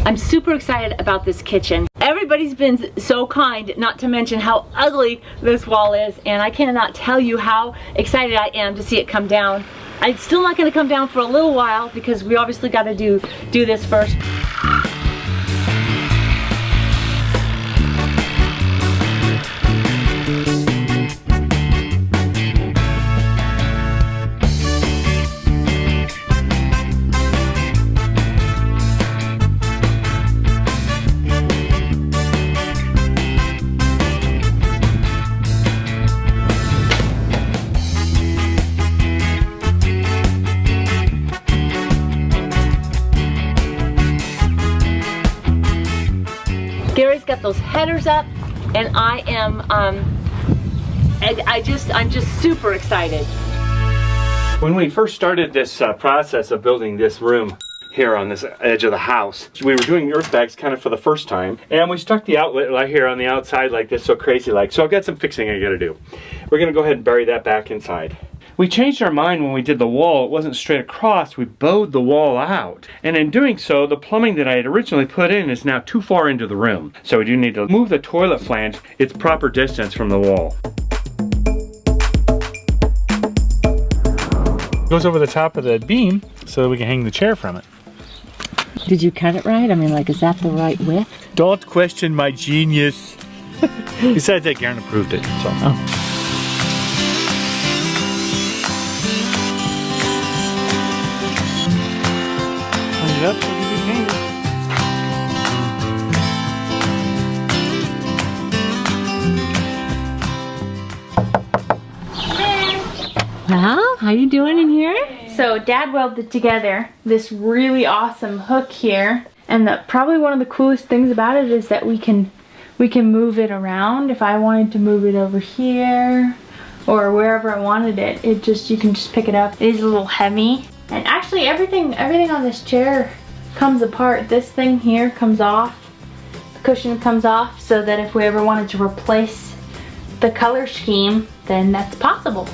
I'm super excited about this kitchen. Everybody's been so kind, not to mention how ugly this wall is, and I cannot tell you how excited I am to see it come down. It's still not going to come down for a little while because we obviously got to do this first. Gary's got those headers up, and I am, I'm just super excited. When we first started this process of building this room here on this edge of the house, we were doing earth bags kind of for the first time, and we stuck the outlet right here on the outside like this, so crazy like. So I've got some fixing I gotta do. We're gonna go ahead and bury that back inside. We changed our mind when we did the wall. It wasn't straight across, we bowed the wall out. And in doing so, the plumbing that I had originally put in is now too far into the room. So we do need to move the toilet flange its proper distance from the wall. Goes over the top of the beam so that we can hang the chair from it. Did you cut it right? I mean, like, is that the right width? Don't question my genius. Besides that, Garen approved it, so. Oh. It up, so you can Well, how you doing in here? So Dad welded together this really awesome hook here, and probably one of the coolest things about it is that we can move it around. If I wanted to move it over here or wherever I wanted it, you can just pick it up. It is a little heavy. And actually everything on this chair comes apart. This thing here comes off. The cushion comes off so that if we ever wanted to replace the color scheme, then that's possible.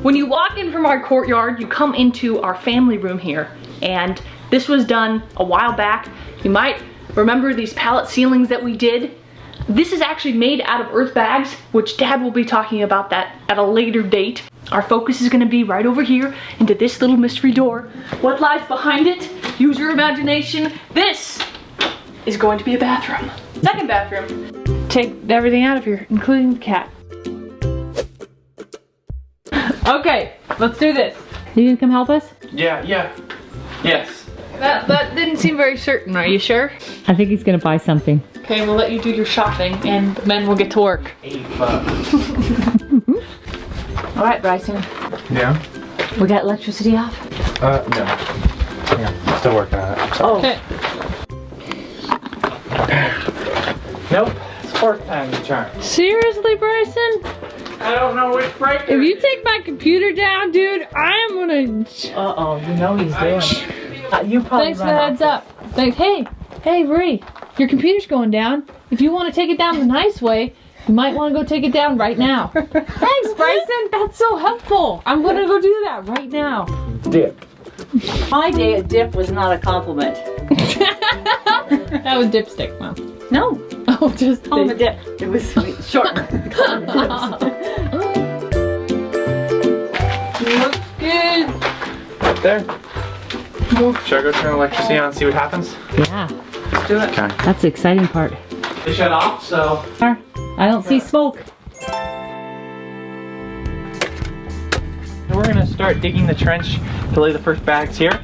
When you walk in from our courtyard, you come into our family room here, and this was done a while back. You might remember these pallet ceilings that we did. This is actually made out of earth bags, which Dad will be talking about that at a later date. Our focus is going to be right over here into this little mystery door. What lies behind it? Use your imagination. This is going to be a bathroom. Second bathroom. Take everything out of here, including the cat. Okay, let's do this. You gonna come help us? Yeah. Yes. That didn't seem very certain. Are you sure? I think he's gonna buy something. Okay, we'll let you do your shopping, and the men will get to work. $8. All right, Bryson. Yeah? We got electricity off? No. Hang on, I'm still working on it. Oh. Okay. Nope, it's fourth time the charm. Seriously, Bryson? I don't know which breaker. If you take my computer down, dude, I am gonna... Uh-oh, you know he's doing it. You probably Thanks for the heads up. Thanks. Hey, Bree, your computer's going down. If you want to take it down the nice way, you might want to go take it down right now. Thanks, Bryson. That's so helpful. I'm gonna go do that right now. Dip. My day, a dip was not a compliment. That was dipstick, Mom. No. Oh, just Call him a dip. It was short. Looks good. Up there. Should I go turn electricity on and see what happens? Yeah, Let's do it. Okay. that's the exciting part. They shut off, so. I don't see smoke. We're gonna start digging the trench to lay the first bags here.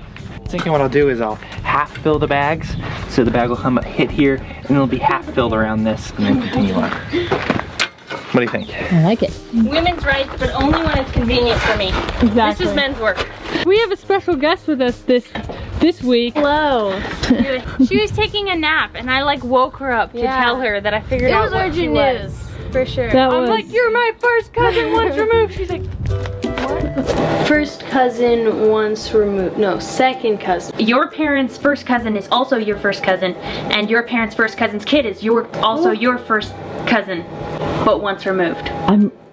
Thinking what I'll do is I'll half fill the bags, so the bag will come hit here, and it'll be half filled around this, and then continue on. What do you think? I like it. Women's rights, but only when it's convenient for me. Exactly. This is men's work. We have a special guest with us this week. Hello. She was taking a nap, and I like woke her up to tell her that I figured out what she was. For sure. That I'm was- like, you're my first cousin once removed. She's like, what? First cousin once removed. No, second cousin. Your parents' first cousin is also your first cousin, and your parents' first cousin's kid is also your first cousin, but once removed.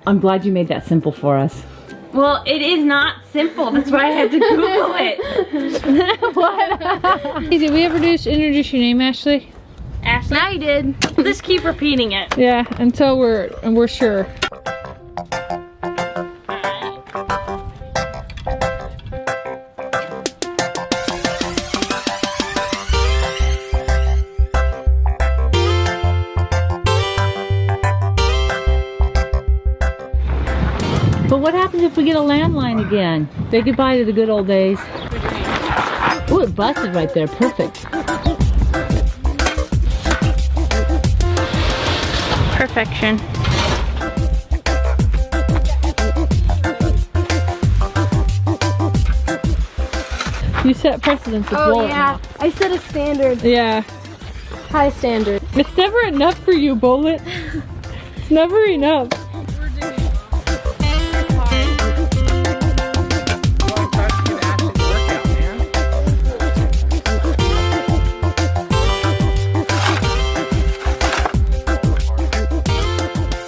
I'm glad you made that simple for us. Well, it is not simple. That's why I had to Google it. Hey, did we ever introduce your name, Ashley? Ashley? Now you did. Just keep repeating it. Yeah, until we're sure. But what happens if we get a landline again? Say goodbye to the good old days. Oh, it busted right there. Perfect. Perfection. You set precedence with Oh Bullet yeah, now. I set a standard, Yeah. high standard. It's never enough for you, Bullet. It's never enough.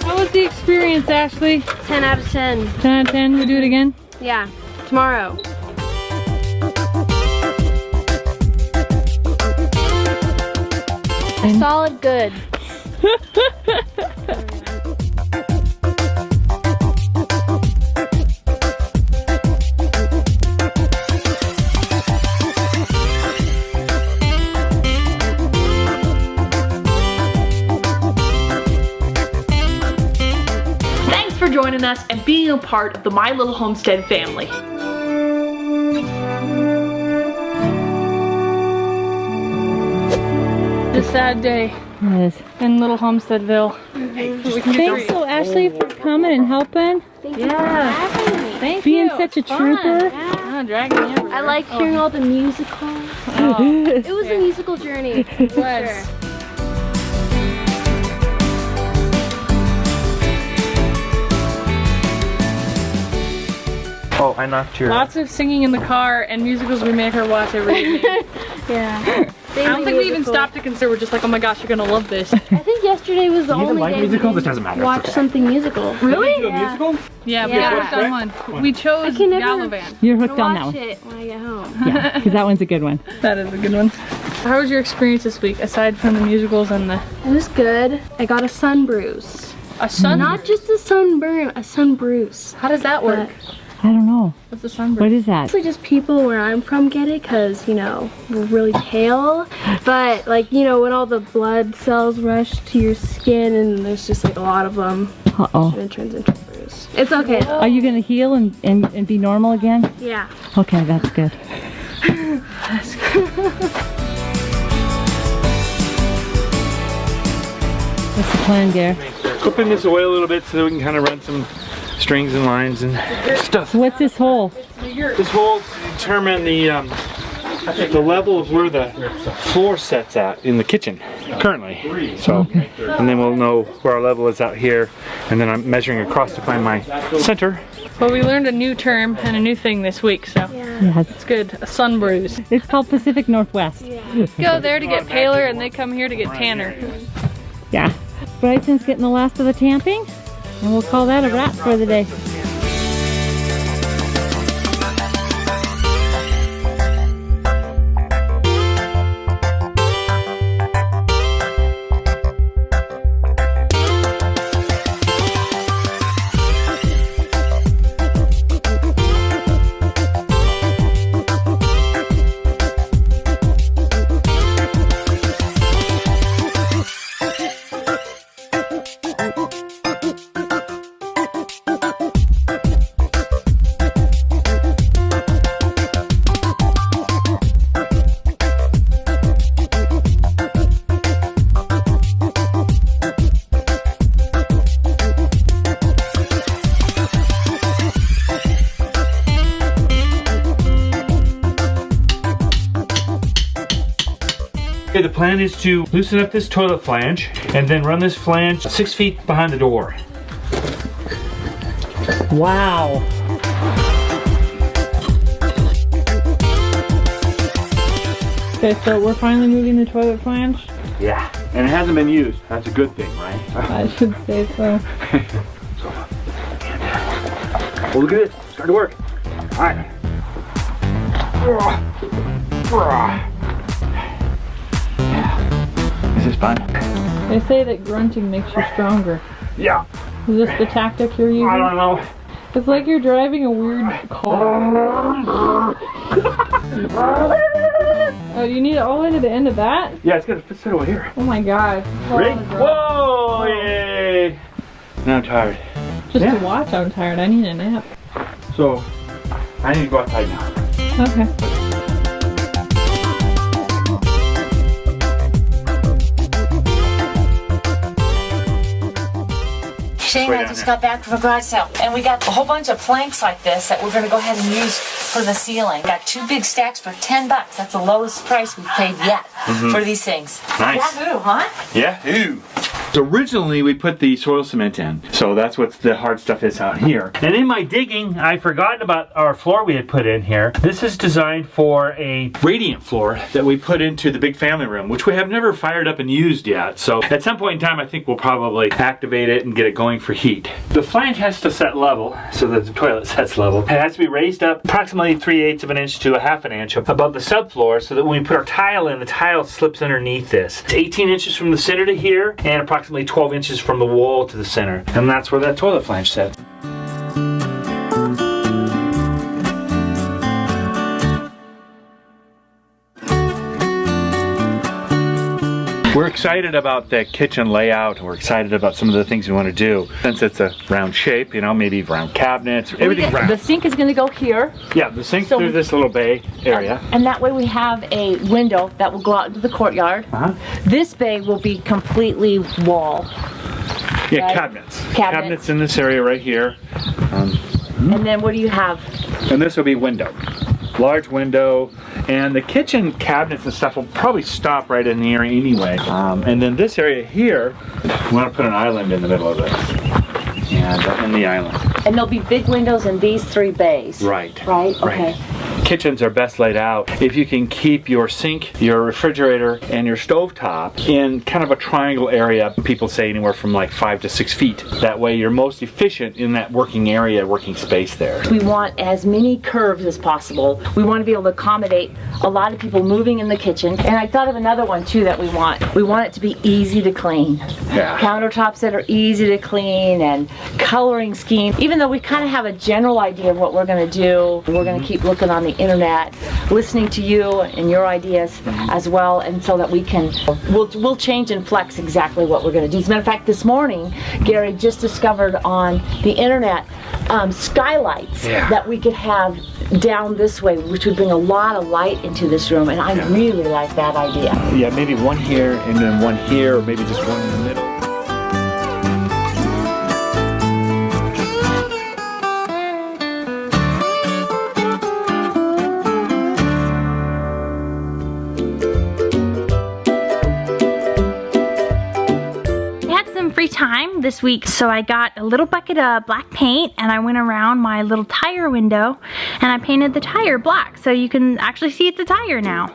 How was the experience, Ashley? 10 out of 10. 10 out of 10, we do it again? Yeah, tomorrow. A solid good. Thanks for joining us and being a part of the My Little Homestead family. It's a sad day Yes. in Little Homesteadville. Thanks so Ashley for coming and helping. Thank you for having me. Thank Being you. such a Fun. trooper. Yeah, dragging me everywhere. I like hearing all the musicals. Oh, It was a musical journey. For was. sure. Oh, I knocked your... Lots of singing in the car and musicals we make her watch every evening. Yeah. I don't think we even stopped to consider. We're just like, oh my gosh, you're gonna love this. I think yesterday was the You even only like day musicals? we It doesn't matter, it's watched okay. something musical. Really? Do a musical? Yeah, we Yeah. worked on one. We chose I can never- Galavan. You're I'm hooked gonna on that watch one. it when I get home. Yeah, because that one's a good one. That is a good one. How was your experience this week, aside from the musicals and the... It was good. I got a sun bruise. A sun? Not just a sunburn, a sun bruise. How does that work? I don't know. What's a sunburn? What is that? Mostly just people where I'm from get it because, you know, we're really pale. But, like, you know, when all the blood cells rush to your skin and there's just, like, a lot of them, Uh-oh. and it turns into a bruise. It's okay, though. Are you going to heal and be normal again? Yeah. Okay, that's good. What's the plan, Gare? Clipping this away a little bit so that we can kind of run some strings and lines and stuff. What's this hole? This hole to determine the level of where the floor sets at in the kitchen currently. So, and then we'll know where our level is out here, and then I'm measuring across to find my center. Well, we learned a new term and a new thing this week, so Yes. it's good. A sun bruise. It's called Pacific Northwest. Go there to get paler and they come here to get tanner. Yeah. Bryson's getting the last of the tamping, and we'll call that a wrap for the day. Okay, the plan is to loosen up this toilet flange and then run this flange 6 feet behind the door. Wow. Okay, so we're finally moving the toilet flange? Yeah, and it hasn't been used. That's a good thing, right? I should say so. Well, look at it. Start to work. All right. Is this fun? They say that grunting makes you stronger. Yeah. Is this the tactic you're using? I don't know. It's like you're driving a weird car. Oh, you need it all the way to the end of that? Yeah, it's gonna fit over here. Oh my god. Ready? Whoa! Yay! Now I'm tired. Just to watch, I'm tired. I need a nap. So, I need to go outside now. Okay. Shane and I just got back from a garage sale, and we got a whole bunch of planks like this that we're going to go ahead and use for the ceiling. Got 2 big stacks for $10. That's the lowest price we've paid yet for these things. Nice. Yahoo, huh? Yahoo! So originally we put the soil cement in, so that's what the hard stuff is out here. And in my digging, I forgot about our floor we had put in here. This is designed for a radiant floor that we put into the big family room, which we have never fired up and used yet. So at some point in time, I think we'll probably activate it and get it going for heat. The flange has to set level so that the toilet sets level. It has to be raised up approximately 3/8 of an inch to 1/2 inch above the subfloor, so that when we put our tile in, the tile slips underneath this. It's 18 inches from the center to here, and approximately 12 inches from the wall to the center. And that's where that toilet flange sits. We're excited about the kitchen layout. We're excited about some of the things we want to do. Since it's a round shape, you know, maybe round cabinets, everything round. The sink is going to go here. Yeah, the sink So through this little bay area. And that way we have a window that will go out into the courtyard. This bay will be completely wall. Yeah, right? cabinets. Cabinets. Cabinets in this area right here. And then what do you have? And this will be window. Large window. And the kitchen cabinets and stuff will probably stop right in the area anyway. And then this area here, we want to put an island in the middle of this. And in the island. And there'll be big windows in these 3 bays. Right. Right? Okay. Kitchens are best laid out if you can keep your sink, your refrigerator, and your stovetop in kind of a triangle area. People say anywhere from like 5 to 6 feet. That way you're most efficient in that working area, working space there. We want as many curves as possible. We want to be able to accommodate a lot of people moving in the kitchen. And I thought of another one too that we want. We want it to be easy to clean. Yeah. Countertops that are easy to clean, and coloring scheme. Even though we kind of have a general idea of what we're going to do, we're going to keep looking on the internet, listening to you and your ideas as well, and so that we can, we'll change and flex exactly what we're going to do. As a matter of fact, this morning, Gary just discovered on the internet skylights that we could have down this way, which would bring a lot of light into this room, and I really like that idea. Yeah, maybe one here and then one here, or maybe just one in the middle. Time this week, so I got a little bucket of black paint and I went around my little tire window and I painted the tire black so you can actually see it's a tire now.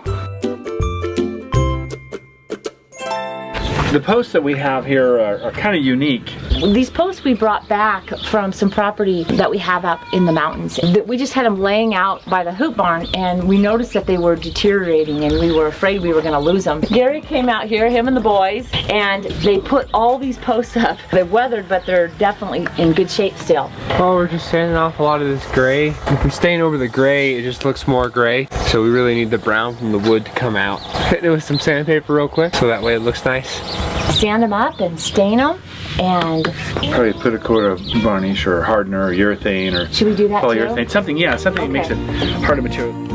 The posts that we have here are kind of unique. These posts we brought back from some property that we have up in the mountains. We just had them laying out by the hoop barn, and we noticed that they were deteriorating and we were afraid we were going to lose them. Gary came out here, him and the boys, and they put all these posts up. They're weathered, but they're definitely in good shape still. Well, we're just sanding off a lot of this gray. If we stain over the gray, it just looks more gray. So we really need the brown from the wood to come out. Hitting it with some sandpaper real quick so that way it looks nice. Sand them up and stain them, and Probably put a coat of varnish or hardener or urethane or should we do that too? polyurethane. Something, yeah, something that makes it harder material.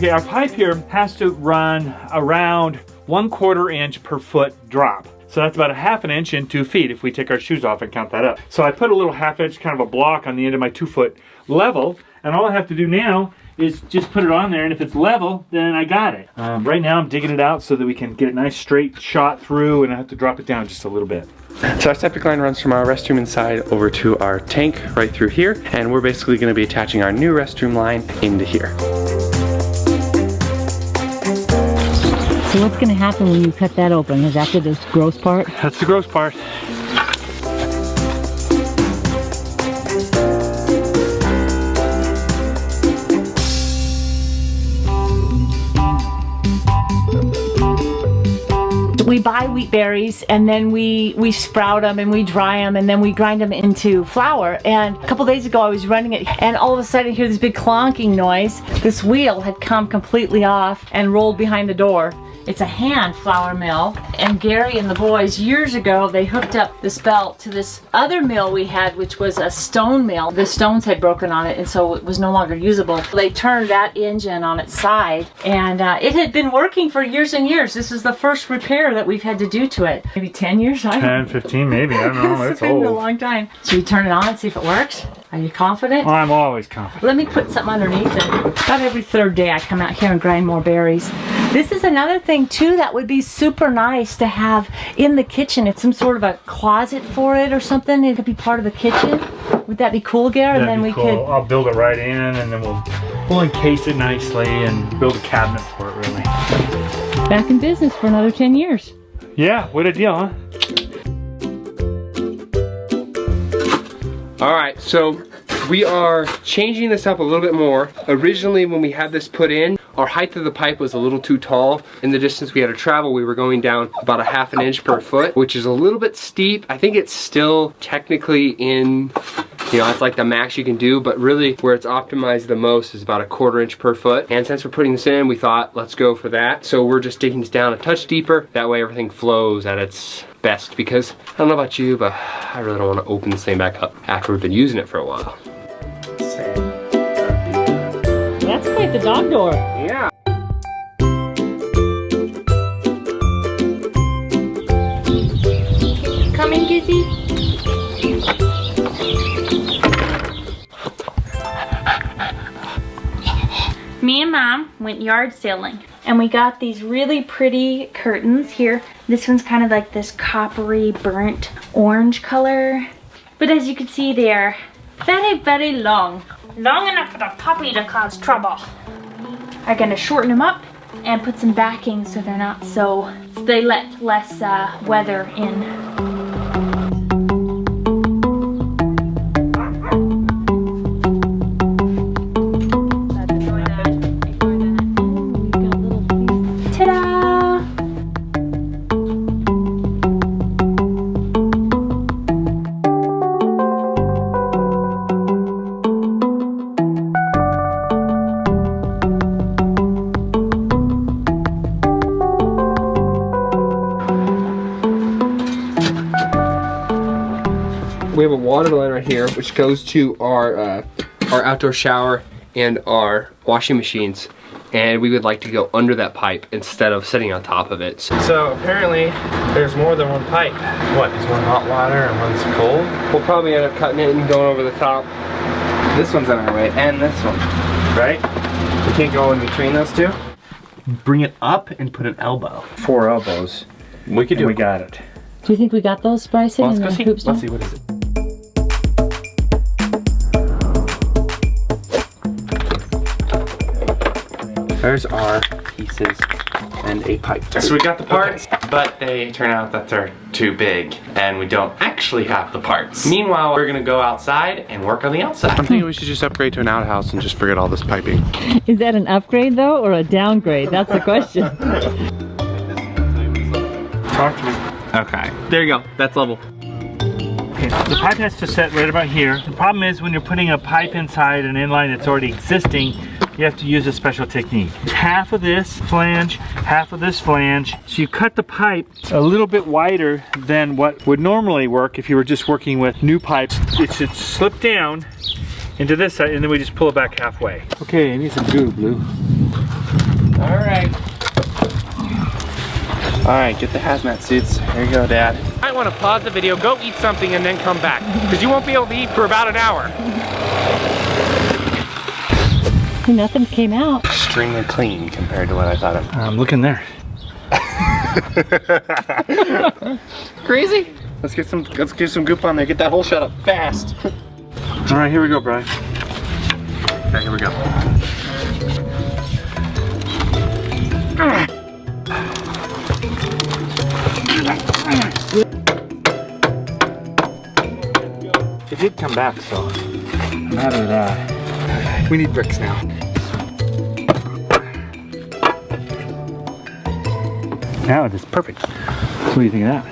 Okay, our pipe here has to run around 1/4 inch per foot drop. So that's about a 1/2 inch and 2 feet if we take our shoes off and count that up. So I put a little 1/2 inch kind of a block on the end of my 2 foot level, and all I have to do now is just put it on there, and if it's level, then I got it. Right now I'm digging it out so that we can get a nice straight shot through, and I have to drop it down just a little bit. So our septic line runs from our restroom inside over to our tank right through here, and we're basically going to be attaching our new restroom line into here. So what's going to happen when you cut that open? Is that the gross part? That's the gross part. We buy wheat berries and then we sprout them and we dry them and then we grind them into flour. And a couple days ago I was running it and all of a sudden I hear this big clonking noise. This wheel had come completely off and rolled behind the door. It's a hand flour mill, and Gary and the boys years ago, they hooked up this belt to this other mill we had, which was a stone mill. The stones had broken on it and so it was no longer usable. They turned that engine on its side, and it had been working for years and years. This is the first repair that we've had to do to it. Maybe 10 years? 10, 15 maybe, I don't know, it's been a long time. Should we turn it on and see if it works? Are you confident? I'm always confident. Let me put something underneath it. About every third day I come out here and grind more berries. This is another thing too that would be super nice to have in the kitchen. It's some sort of a closet for it or something. It could be part of the kitchen. Would that be cool, Gary? And then we could. I'll build it right in, and then we'll encase it nicely and build a cabinet for it, really. Back in business for another 10 years. Yeah, what a deal, huh? All right, so we are changing this up a little bit more. Originally, when we had this put in, our height of the pipe was a little too tall. In the distance we had to travel, we were going down about a 1/2 inch per foot, which is a little bit steep. I think it's still technically in, you know, it's like the max you can do, but really where it's optimized the most is about a 1/4 inch per foot. And since we're putting this in, we thought, let's go for that. So we're just digging this down a touch deeper. That way everything flows at its best, because I don't know about you, but I really don't want to open this thing back up after we've been using it for a while. That's quite the dog door. Yeah. Coming, Gizzy? Me and Mom went yard sailing, and we got these really pretty curtains here. This one's kind of like this coppery burnt orange color, but as you can see, they are very, very long. Long enough for the puppy to cause trouble. I'm gonna shorten them up and put some backing so they're not so, they let less weather in. Ta-da! We have a water line right here, which goes to our outdoor shower and our washing machines, and we would like to go under that pipe instead of sitting on top of it. So apparently there's more than one pipe. What, is one hot water and one's cold? We'll probably end up cutting it and going over the top. This one's on our way, and this one, right? We can't go in between those two? Bring it up and put an elbow. 4 elbows. We could do it. We got it. Do you think we got those, Bryson? Well, let's in go the see. hoop Let's stuff? see, what is it? There's our pieces and a pipe. So we got the parts, but they turn out that they're too big, and we don't actually have the parts. Meanwhile, we're gonna go outside and work on the outside. I'm thinking we should just upgrade to an outhouse and just forget all this piping. Is that an upgrade though, or a downgrade? That's the question. Talk to me. Okay, there you go. That's level. Okay, the pipe has to set right about here. The problem is when you're putting a pipe inside an inline that's already existing, you have to use a special technique. Half of this flange, half of this flange. So you cut the pipe a little bit wider than what would normally work if you were just working with new pipes. It should slip down into this side, and then we just pull it back halfway. Okay, I need some glue, Blue. Alright, get the hazmat suits. Here you go, Dad. I want to pause the video, go eat something, and then come back. Because you won't be able to eat for about an hour. Nothing came out. Extremely clean compared to what I thought of. I'm looking there. Crazy? Let's get some goop on there. Get that hole shut up fast. All right, here we go, Brian. Okay, here we go. It did come back, so I'm happy with that. We need bricks now. Now it is perfect. So what do you think of that?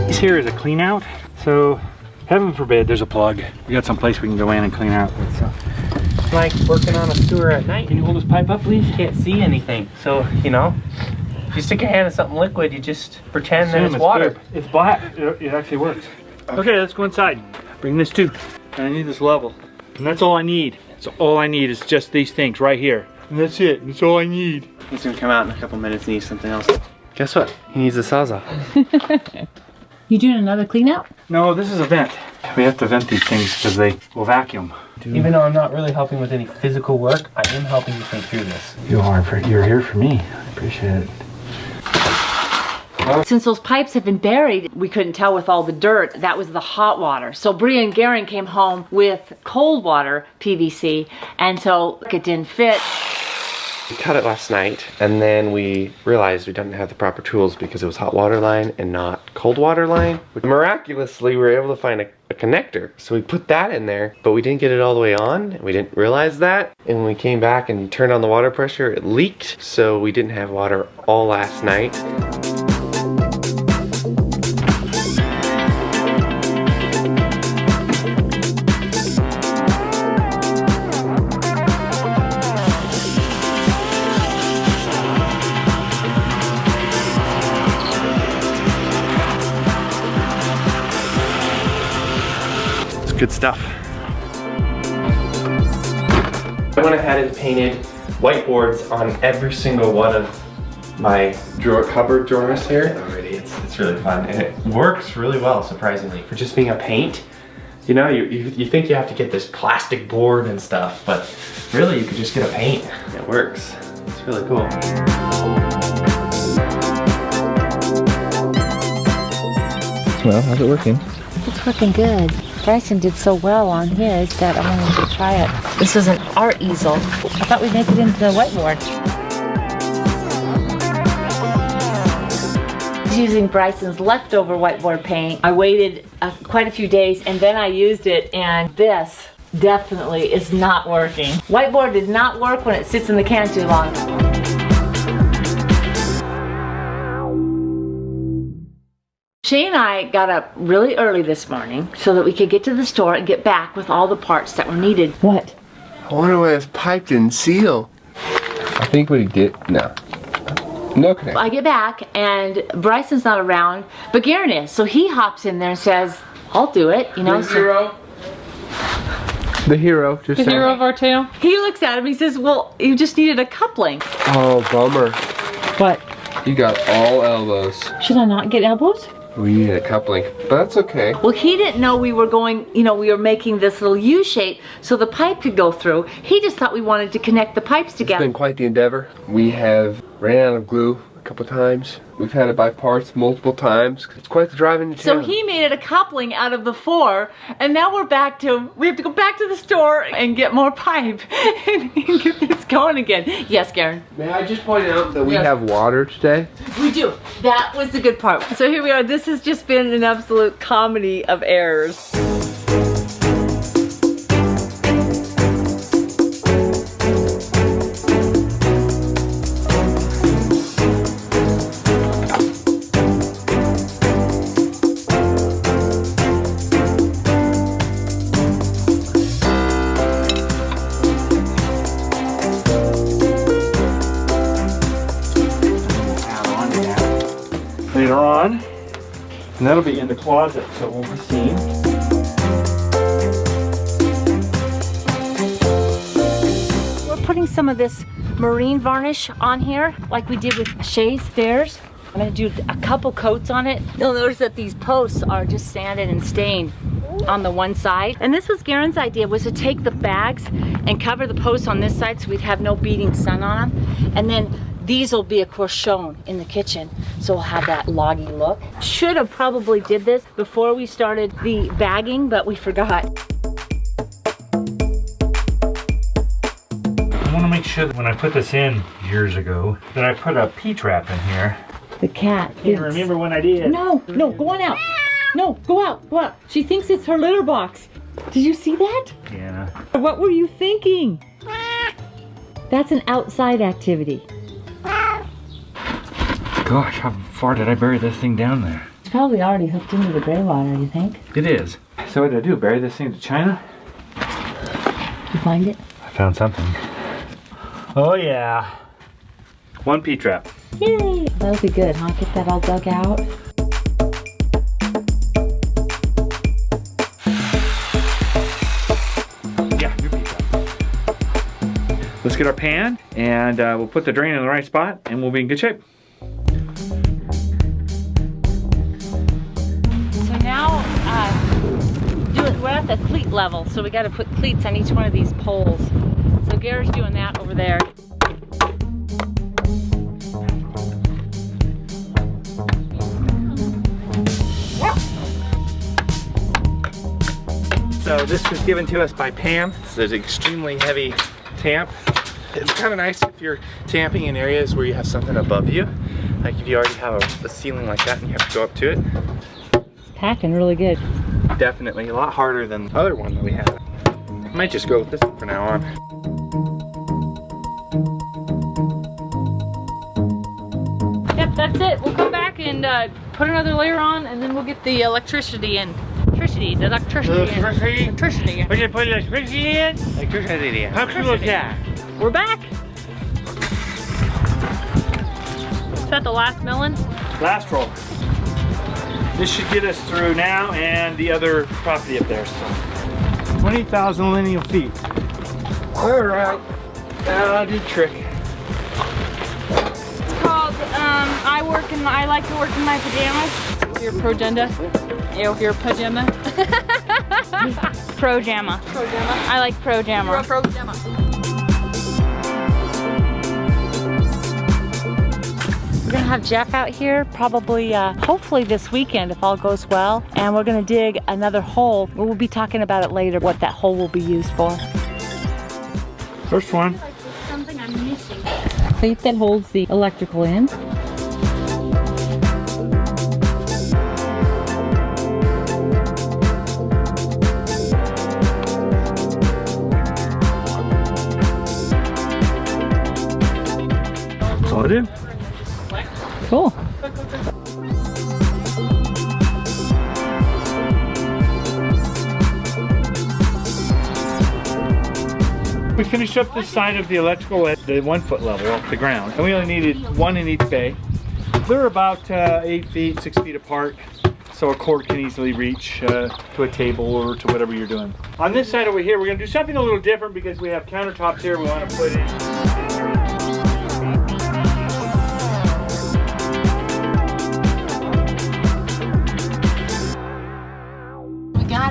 This here is a clean out. So heaven forbid there's a plug. We got some place we can go in and clean out with stuff. It's like working on a sewer at night. Can you hold this pipe up, please? Can't see anything. So, you know, if you stick your hand in something liquid, you just pretend that it's water. Good. It's black. It actually works. Okay, let's go inside. Bring this too. I need this level. And that's all I need. So all I need is just these things right here. And that's it. That's all I need. He's gonna come out in a couple minutes and need something else. Guess what? He needs a Sawzall. You doing another clean out? No, this is a vent. We have to vent these things because they will vacuum. Even though I'm not really helping with any physical work, I am helping you think through this. You're here for me. I appreciate it. Since those pipes have been buried, we couldn't tell with all the dirt. That was the hot water. So Bria and Garen came home with cold water PVC, and so it didn't fit. We cut it last night, and then we realized we didn't have the proper tools because it was hot water line and not cold water line. Miraculously, we were able to find a connector. So we put that in there, but we didn't get it all the way on, and we didn't realize that. And when we came back and turned on the water pressure, it leaked, so we didn't have water all last night. Good stuff. I went ahead and painted whiteboards on every single one of my cupboard drawers here already. It's really fun, and it works really well, surprisingly. For just being a paint, you know, you think you have to get this plastic board and stuff, but really you could just get a paint. It works. It's really cool. Well, how's it working? It's working good. Bryson did so well on his that I wanted to try it. This is an art easel. I thought we'd make it into a whiteboard. Using Bryson's leftover whiteboard paint. I waited quite a few days and then I used it, and this definitely is not working. Whiteboard did not work when it sits in the can too long. She and I got up really early this morning so that we could get to the store and get back with all the parts that were needed. What? I wonder why his pipe didn't seal. I think what he did, no connection. I get back and Bryson's not around, but Garen is. So he hops in there and says, I'll do it, you know. The hero. The hero, just The hero of our tale. He looks at him, he says, well, you just needed a coupling. Oh, bummer. What? You got all elbows. Should I not get elbows? We need a coupling, but that's okay. Well, he didn't know we were going, you know, we were making this little U shape so the pipe could go through. He just thought we wanted to connect the pipes together. It's been quite the endeavor. We have ran out of glue a couple times. We've had to buy parts multiple times. It's quite the drive into So town. he made it a coupling out of the 4, and now we have to go back to the store and get more pipe and get this going again. Yes, Garen? May I just point out that we have water today? We do. That was the good part. So here we are. This has just been an absolute comedy of errors. Later on, and that'll be in the closet, so it won't be seen. some of this marine varnish on here, like we did with Shay's stairs. I'm gonna do a couple coats on it. You'll notice that these posts are just sanded and stained on the one side. And this was Garen's idea, was to take the bags and cover the posts on this side so we'd have no beating sun on them. And then these will be, of course, shown in the kitchen. So we'll have that loggy look. Should have probably did this before we started the bagging, but we forgot. I want to make sure that when I put this in years ago, that I put a P-trap in here. The cat. Can't remember when I did. No, no, go on out. No, go out, go out. She thinks it's her litter box. Did you see that? Yeah. What were you thinking? That's an outside activity. Gosh, how far did I bury this thing down there? It's probably already hooked into the gray water, you think? It is. So what did I do? Bury this thing to China? You find it? I found something. Oh yeah. One P-trap. Yay! That'll be good, huh? Get that all dug out. Yeah, new P-trap. Let's get our pan and we'll put the drain in the right spot and we'll be in good shape. So now, we're at the cleat level, so we got to put cleats on each one of these poles. So Gary's doing that over there. So this was given to us by Pam. It's an extremely heavy tamp. It's kind of nice if you're tamping in areas where you have something above you. Like if you already have a ceiling like that and you have to go up to it. It's packing really good. Definitely a lot harder than the other one that we had. I might just go with this one from now on. Yep, that's it. We'll come back and put another layer on, and then we'll get the electricity in. Electricity in. We can put electricity in? Electricity. How cool is that? We're back. Is that the last melon? Last roll. This should get us through now and the other property up there. So 20,000 lineal feet. All right. That'll do the trick. It's called I like to work in my pajamas. Your progenda. Yeah, with your pajama. Pro-jamma. Pro-jamma. I like pro-jamma. You're a pro-jamma. We're gonna have Jeff out here probably, hopefully this weekend if all goes well. And we're gonna dig another hole. We'll be talking about it later, what that hole will be used for. First one. Like there's something I'm missing. Cleat that holds the electrical in. That's all I did. Cool. We finished up this side of the electrical at the 1 foot level off the ground, and we only needed one in each bay. They're about 8 feet, 6 feet apart, so a cord can easily reach to a table or to whatever you're doing. On this side over here, we're going to do something a little different because we have countertops here we want to put in.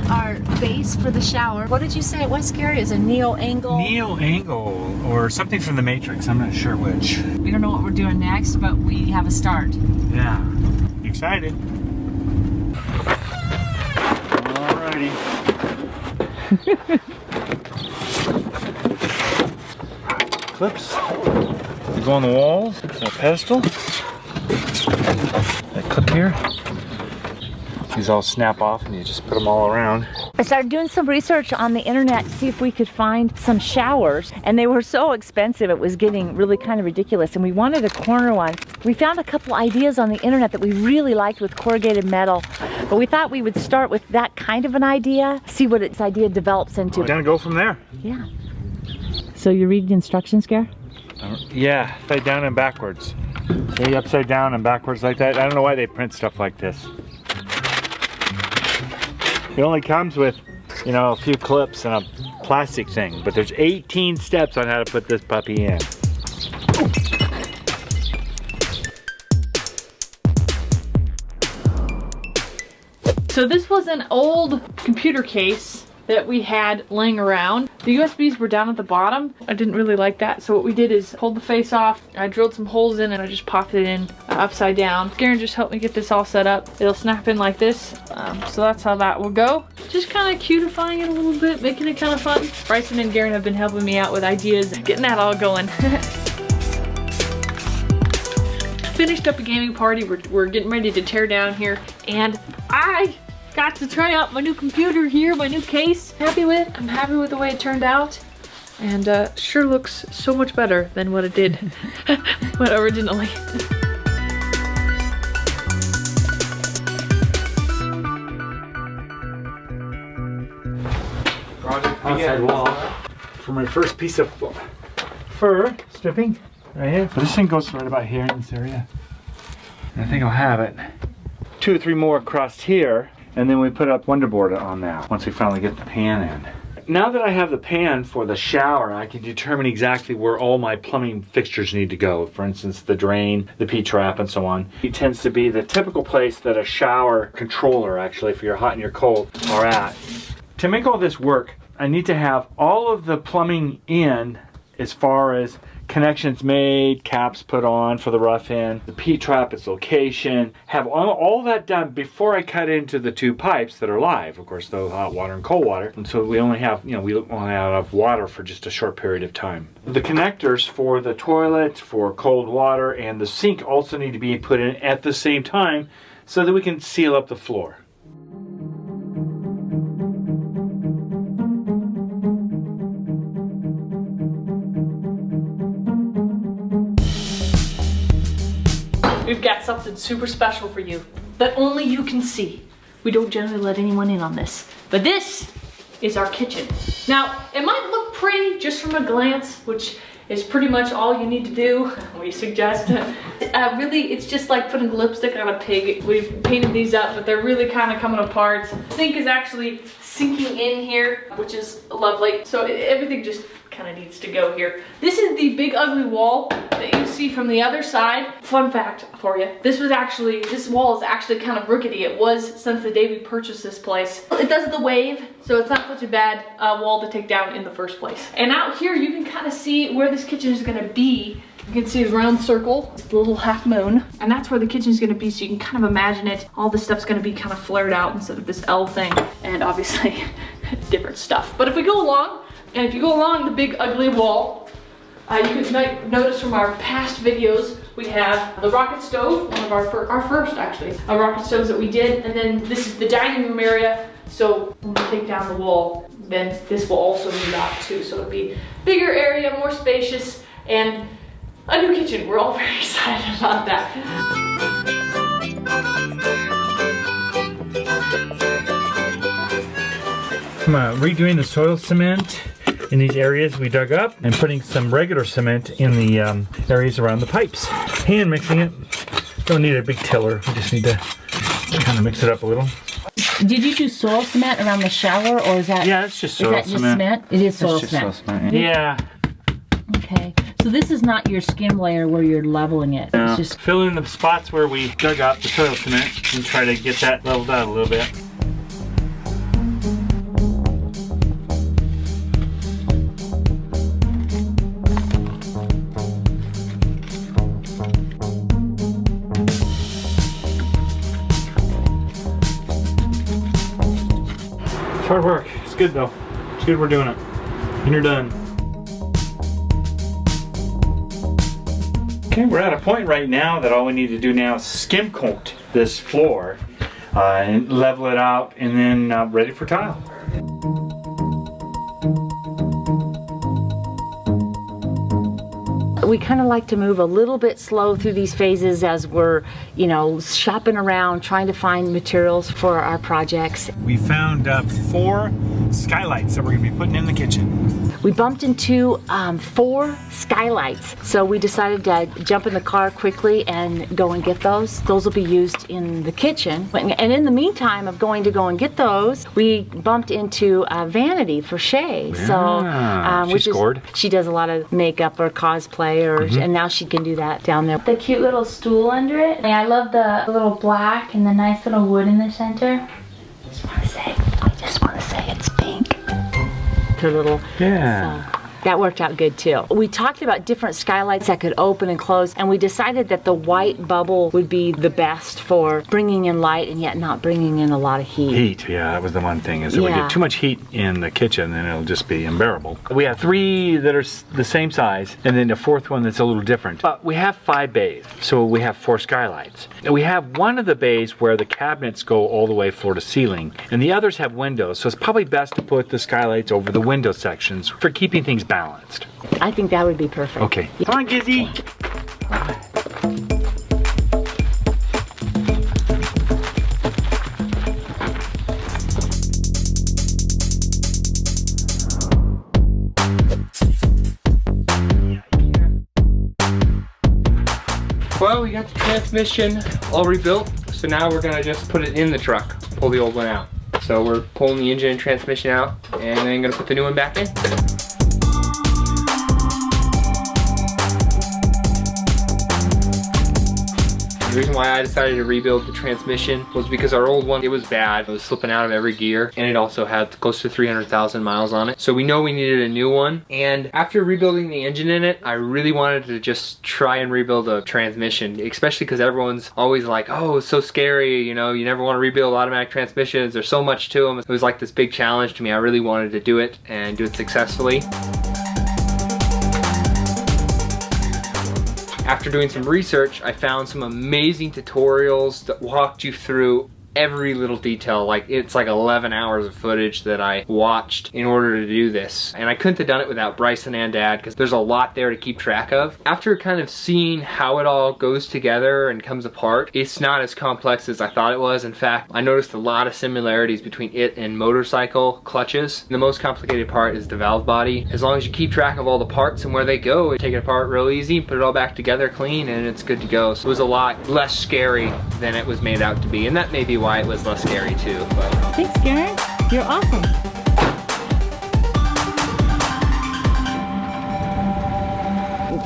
Our base for the shower. What did you say it was, Gary? Is a neo-angle? Neo-angle or something from the Matrix. I'm not sure which. We don't know what we're doing next, but we have a start. Yeah. You excited? Alrighty. Clips. They go on the walls. There's a pedestal. That clip here. These all snap off and you just put them all around. I started doing some research on the internet to see if we could find some showers, and they were so expensive it was getting really kind of ridiculous, and we wanted a corner one. We found a couple ideas on the internet that we really liked with corrugated metal, but we thought we would start with that kind of an idea, see what its idea develops into. We're gonna go from there. Yeah. So you read the instructions, Gare? Yeah, upside down and backwards. See, upside down and backwards like that. I don't know why they print stuff like this. It only comes with you know, a few clips and a plastic thing, but there's 18 steps on how to put this puppy in. So this was an old computer case that we had laying around. The USBs were down at the bottom. I didn't really like that, so what we did is pulled the face off. I drilled some holes in and I just popped it in upside down. Garen just helped me get this all set up. It'll snap in like this, so that's how that will go. Just kind of cutifying it a little bit, making it kind of fun. Bryson and Garen have been helping me out with ideas, getting that all going. Finished up a gaming party. We're getting ready to tear down here, and I got to try out my new computer here, my new case. I'm happy with the way it turned out, and sure looks so much better than what it did originally. Outside wall for my first piece of fur stripping right here. But this thing goes right about here in this area. And I think I'll have it 2 or 3 more across here, and then we put up Wonderboard on that once we finally get the pan in. Now that I have the pan for the shower, I can determine exactly where all my plumbing fixtures need to go. For instance, the drain, the P-trap, and so on. It tends to be the typical place that a shower controller, actually, for your hot and your cold, are at. To make all this work, I need to have all of the plumbing in as far as connections made, caps put on for the rough end, the P-trap, its location, have all that done before I cut into the 2 pipes that are live, of course, the hot water and cold water. And so we only have, we only have enough water for just a short period of time. The connectors for the toilet, for cold water, and the sink also need to be put in at the same time so that we can seal up the floor. We've got something super special for you that only you can see. We don't generally let anyone in on this, but this is our kitchen. Now, it might look pretty just from a glance, which is pretty much all you need to do, we suggest. Really, it's just like putting lipstick on a pig. We've painted these up, but they're really kind of coming apart. The sink is actually sinking in here, which is lovely. So everything just kind of needs to go here. This is the big ugly wall that you see from the other side. Fun fact for you, this wall is actually kind of rickety. It was since the day we purchased this place. It does the wave, so it's not such a bad wall to take down in the first place. And out here you can kind of see where this kitchen is going to be. You can see the round circle, it's the little half moon, and that's where the kitchen is going to be, so you can kind of imagine it. All this stuff's going to be kind of flared out instead of this L thing, and obviously different stuff. But if we go along, and if you go along the big ugly wall, you can notice from our past videos, we have the rocket stove, one of our first actually, rocket stoves that we did, and then this is the dining room area. So when we take down the wall, then this will also move out too. So it'll be bigger area, more spacious, and a new kitchen. We're all very excited about that. I'm redoing the soil cement in these areas we dug up and putting some regular cement in the areas around the pipes. Hand mixing it. Don't need a big tiller. We just need to kind of mix it up a little. Did you do soil cement around the shower, or is that? Yeah, it's just soil cement. It is soil just cement. Soil cement. Yeah. Okay. So this is not your skim layer where you're leveling it. No. It's just fill in the spots where we dug up the soil cement and try to get that leveled out a little bit. It's hard work. It's good though. It's good we're doing it. And you're done. Okay, we're at a point right now that all we need to do now is skim coat this floor and level it out, and then ready for tile. we kind of like to move a little bit slow through these phases as we're, you know, shopping around, trying to find materials for our projects. We found 4 skylights that we're gonna be putting in the kitchen. We bumped into 4 skylights, so we decided to jump in the car quickly and go and get those. Those will be used in the kitchen. And in the meantime of going to get those, we bumped into Vanity for Shay. Yeah, So, she scored. She does a lot of makeup or cosplay, and now she can do that down there. The cute little stool under it. And I love the little black and the nice little wood in the center. I just want to say it's pink. Her little, Yeah. so that worked out good too. We talked about different skylights that could open and close, and we decided that the white bubble would be the best for bringing in light and yet not bringing in a lot of heat. Heat, yeah, that was the one thing, is if we Yeah. get too much heat in the kitchen, then it'll just be unbearable. We have 3 that are the same size, and then the 4th one that's a little different. But we have 5 bays, so we have 4 skylights. And we have one of the bays where the cabinets go all the way floor to ceiling, and the others have windows, so it's probably best to put the skylights over the window sections for keeping things balanced. I think that would be perfect. Okay. Come on, Gizzy. Well, we got the transmission all rebuilt, so now we're gonna just put it in the truck, pull the old one out. So we're pulling the engine and transmission out, and then gonna put the new one back in. The reason why I decided to rebuild the transmission was because our old one, it was bad. It was slipping out of every gear, and it also had close to 300,000 miles on it. So we know we needed a new one. And after rebuilding the engine in it, I really wanted to just try and rebuild a transmission, especially because everyone's always like, oh, it's so scary, you know, you never want to rebuild automatic transmissions. There's so much to them. It was like this big challenge to me. I really wanted to do it and do it successfully. After doing some research, I found some amazing tutorials that walked you through every little detail. Like, it's like 11 hours of footage that I watched in order to do this. And I couldn't have done it without Bryson and Dad, because there's a lot there to keep track of. After kind of seeing how it all goes together and comes apart, it's not as complex as I thought it was. In fact, I noticed a lot of similarities between it and motorcycle clutches. The most complicated part is the valve body. As long as you keep track of all the parts and where they go, take it apart real easy, put it all back together clean, and it's good to go. So it was a lot less scary than it was made out to be, and that may be why it was less scary too. But Thanks, Karen. You're awesome.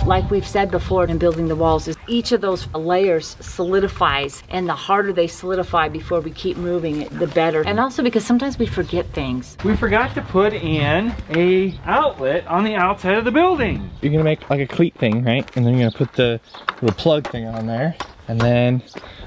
Like we've said before in building the walls, is each of those layers solidifies, and the harder they solidify before we keep moving it, the better. And also because sometimes we forget things. We forgot to put in a outlet on the outside of the building. You're gonna make like a cleat thing, right? And then you're gonna put the little plug thing on there. And then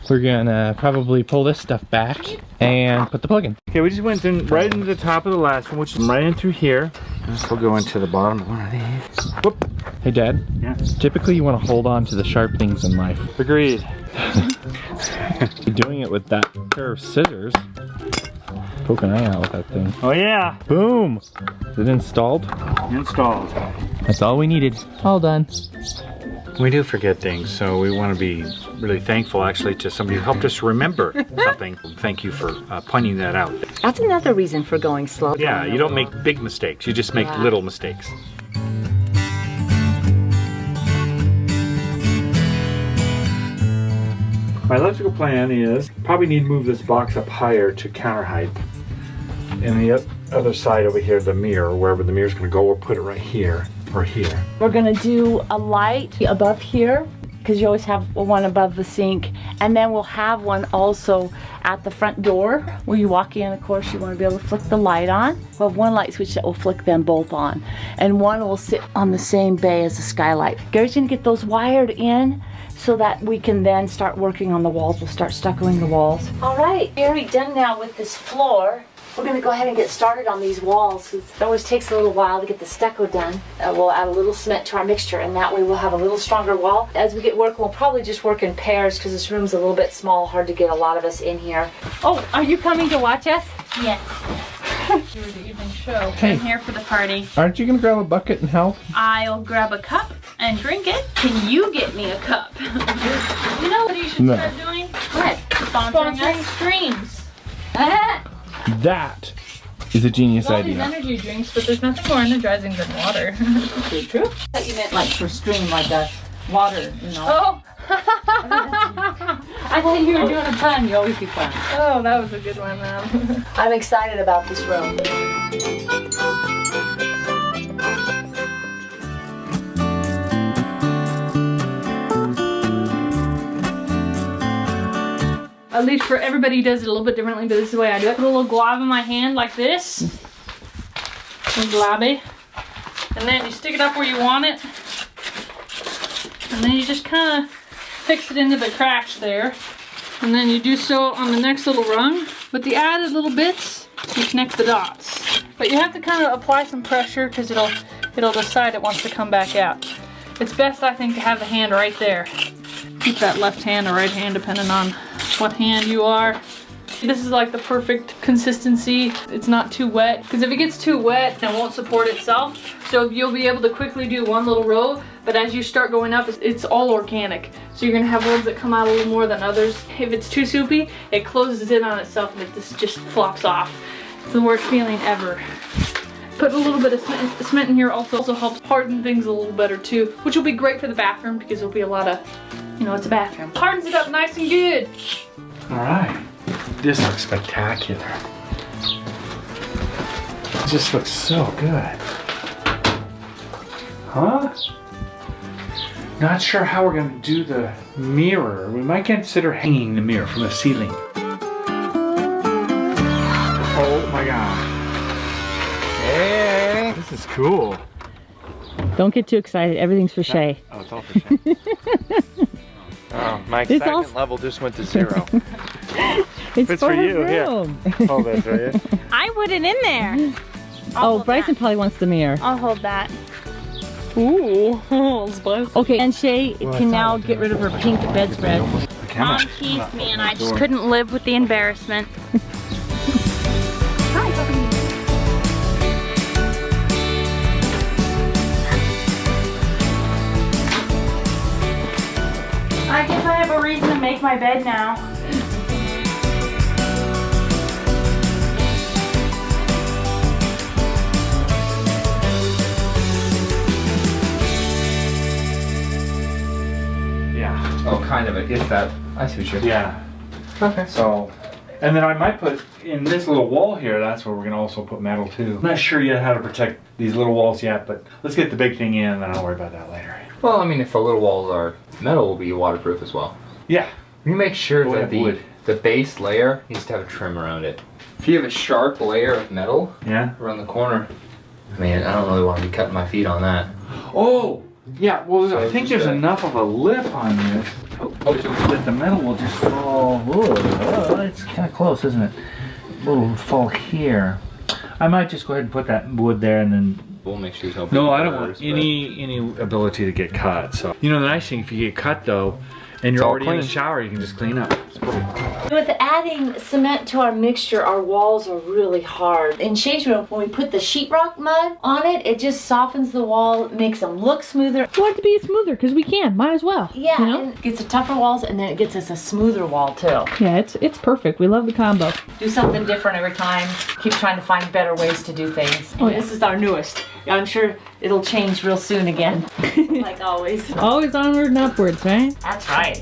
we're gonna probably pull this stuff back and put the plug in. Okay, we just went in right into the top of the last one, which is right in through here. This will go into the bottom of one of these. Whoop. Hey Dad, Yeah. typically you want to hold on to the sharp things in life. Agreed. You're doing it with that pair of scissors. Poke an eye out with that thing. Oh yeah. Boom! Is it installed? Installed. That's all we needed. All done. We do forget things, so we want to be really thankful actually to somebody who helped us remember something. Thank you for pointing that out. That's another reason for going slow. Yeah, you don't make big mistakes, you just make little mistakes. My electrical plan is probably need to move this box up higher to counter height. And the other side over here, the mirror, wherever the mirror's gonna go, we'll put it right here or here. We're gonna do a light above here, because you always have one above the sink, and then we'll have one also at the front door where you walk in. Of course, you want to be able to flick the light on. We'll have one light switch that will flick them both on, and one will sit on the same bay as the skylight. Gary's gonna get those wired in so that we can then start working on the walls. We'll start stuccoing the walls. All right, Gary, done now with this floor. We're going to go ahead and get started on these walls. It always takes a little while to get the stucco done. We'll add a little cement to our mixture, and that way we'll have a little stronger wall. As we get working, we'll probably just work in pairs because this room's a little bit small, hard to get a lot of us in here. Oh, are you coming to watch us? Yes. You're the evening show. Hey. I'm here for the party. Aren't you gonna grab a bucket and help? I'll grab a cup and drink it. Can you get me a cup? You know what you should No. start doing? What? Sponsoring us streams. That is a genius All these idea. energy drinks, but there's nothing more energizing than water. True? I thought you meant like for stream, like a water, you know. Oh! I thought you were doing a pun. You always do puns. Oh, that was a good one, man. I'm excited about this room. At least for everybody does it a little bit differently, but this is the way I do it. Put a little glob in my hand like this. And globby. And then you stick it up where you want it. And then you just kind of fix it into the cracks there. And then you do so on the next little rung. With the added little bits, you connect the dots. But you have to kind of apply some pressure because it'll decide it wants to come back out. It's best, I think, to have the hand right there. Keep that left hand or right hand depending on what hand you are. This is like the perfect consistency. It's not too wet, because if it gets too wet, it won't support itself. So you'll be able to quickly do one little row, but as you start going up, it's all organic. So you're gonna have ones that come out a little more than others. If it's too soupy, it closes in on itself and it just flops off. It's the worst feeling ever. Putting a little bit of cement in here also helps harden things a little better too, which will be great for the bathroom because there'll be a lot of, you know, it's a bathroom. Hardens it up nice and good. All right. This looks spectacular. It just looks so good. Huh? Not sure how we're gonna do the mirror. We might consider hanging the mirror from the ceiling. Oh my God. Hey, this is cool. Don't get too excited. Everything's for Shay. Oh, it's all for Shay. Oh, my excitement level just went to 0. It's for you, her yeah. room. Hold this, will you? I put it in there. Oh, Bryson probably wants the mirror. I'll hold that. Ooh, spicy. Okay, and Shay can now get rid of her pink bedspread. Mom teased me and I just couldn't live with the embarrassment. I guess I have a reason to make my bed now. Yeah. Oh, kind of. I guess that. I see what you're. Yeah. Okay. So, and then I might put in this little wall here, that's where we're gonna also put metal too. I'm not sure yet how to protect these little walls yet, but let's get the big thing in and then I'll worry about that later. Well, I mean, if the little walls are metal, will be waterproof as well. Yeah. You make sure We'll that have wood. the base layer needs to have a trim around it. If you have a sharp layer of metal Yeah. around the corner, man, I don't really want to be cutting my feet on that. Oh! Yeah, well, So I think just, there's enough of a lip on this that the metal will just fall. Whoa, it's kind of close, isn't it? A little fall here. I might just go ahead and put that wood there and then. We'll make sure there's no. No, I don't want burrs, but- any ability to get cut. So you know the nice thing, if you get cut though, and you're all already in the clean. shower, you can just clean up. It's pretty cool. With adding cement to our mixture, our walls are really hard. In Shay's room, when we put the sheetrock mud on it, it just softens the wall, makes them look smoother. We want it to be smoother because we can. Might as well. Yeah, You know? and it gets a tougher walls, and then it gets us a smoother wall too. Yeah, it's perfect. We love the combo. Do something different every time. Keep trying to find better ways to do things. Oh, yeah. This is our newest. I'm sure it'll change real soon again, like always. Always onward and upwards, right? That's right.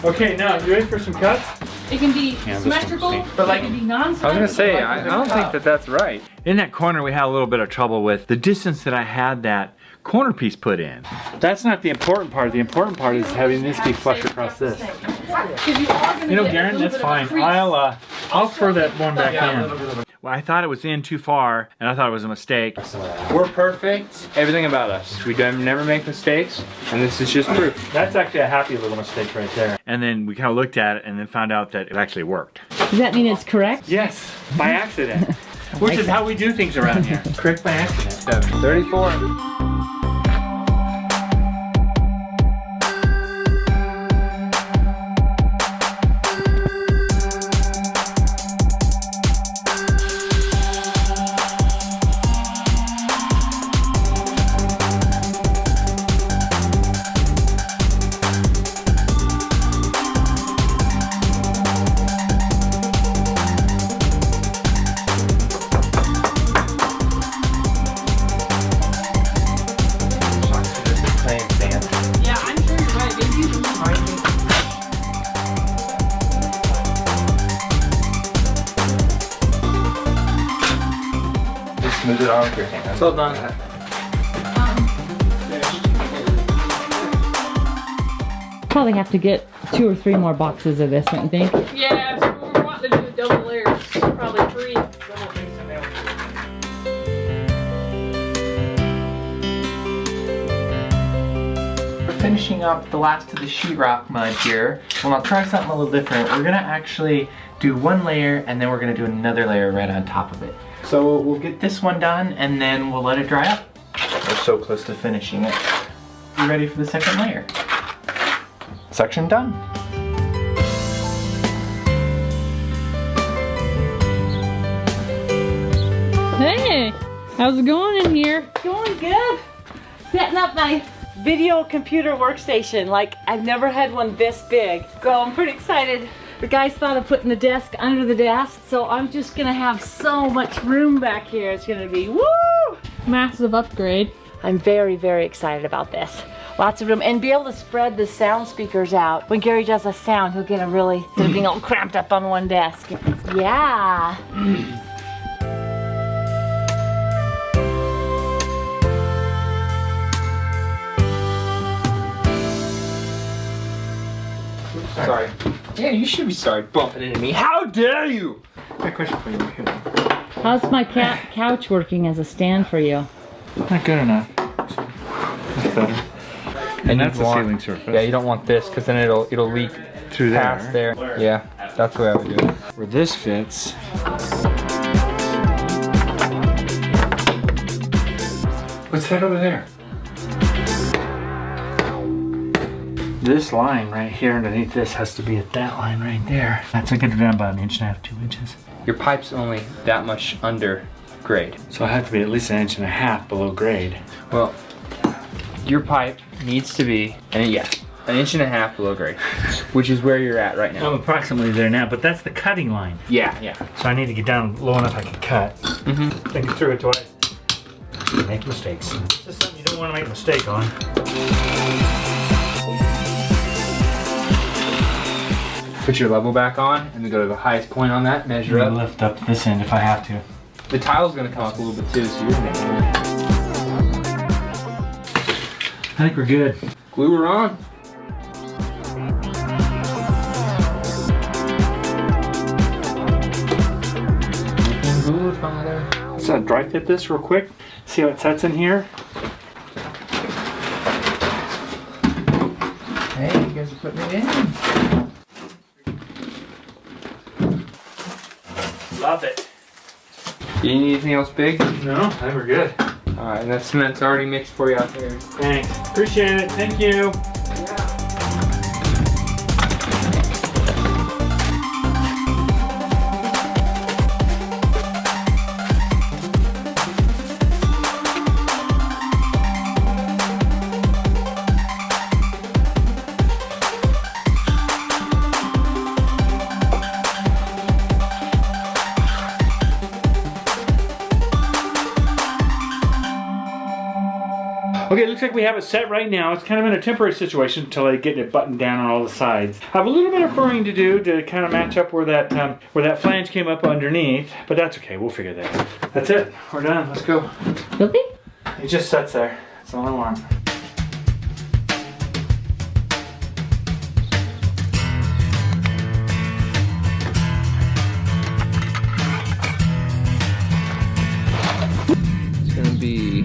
Okay, now you ready for some cuts? It can be Yeah, this symmetrical, one's But like- it can be non-symmetrical. I was gonna say, I don't think that that's right. In that corner, we had a little bit of trouble with the distance that I had that corner piece put in. That's not the important part. The important part is having this be flush across this. You know, Garen, that's fine. I'll throw that one back in. Well, I thought it was in too far, and I thought it was a mistake. We're perfect. Everything about us. We don't never make mistakes, and this is just proof. That's actually a happy little mistake right there. And then we kind of looked at it and then found out that it actually worked. Does that mean it's correct? Yes, by accident. Which is how we do things around here. Correct by accident. 34. Move it on with your hand. It's all done. Probably have to get 2 or 3 more boxes of this, don't you think? Yeah, so we're wanting to do a double layer. Probably 3. We're finishing up the last of the sheetrock mud here. Well, I'll try something a little different. We're gonna actually do 1 layer and then we're gonna do another layer right on top of it. So we'll get this one done and then we'll let it dry up. We're so close to finishing it. You ready for the second layer? Section done. Hey, how's it going in here? Going good. Setting up my video computer workstation. Like, I've never had one this big. So I'm pretty excited. The guys thought of putting the desk under the desk, so I'm just gonna have so much room back here. It's gonna be woo! Massive upgrade. I'm very, very excited about this. Lots of room, and be able to spread the sound speakers out. When Gary does a sound, he'll get a really, instead of being all cramped up on one desk. Yeah. Sorry. Yeah, you should be sorry bumping into me. How dare you? I got a question for you. How's my couch working as a stand for you? Not good enough. That's better. And that's the ceiling surface. Yeah, you don't want this because then it'll leak Through past there. Yeah, that's the way I would do it. Where this fits. What's that over there? This line right here underneath this has to be at that line right there. That's like down about 1.5 inches, 2 inches. Your pipe's only that much under grade. So I have to be at least 1.5 inches below grade. Well, your pipe needs to be, and yeah, 1.5 inches below grade, which is where you're at right now. I'm approximately there now, but that's the cutting line. Yeah, yeah. So I need to get down low enough I can cut. Think through it twice. Make mistakes. This is something you don't want to make a mistake on. Put your level back on and then go to the highest point on that, measure up. Lift up this end if I have to. The tile's gonna come up a little bit too, so you're gonna I think we're good. glue her on. Looking good, Father. Let's dry fit this real quick. See how it sets in here. Hey, you guys are putting it in. Love it. You need anything else big? No, I think we're good. Alright, and that cement's already mixed for you out there. Thanks. Appreciate it. Thank you. Okay, it looks like we have it set right now. It's kind of in a temporary situation until I get it buttoned down on all the sides. I have a little bit of furring to do to kind of match up where that flange came up underneath, but that's okay. We'll figure that out. That's it. We're done. Let's go. Really? It just sets there. That's all I want. It's gonna be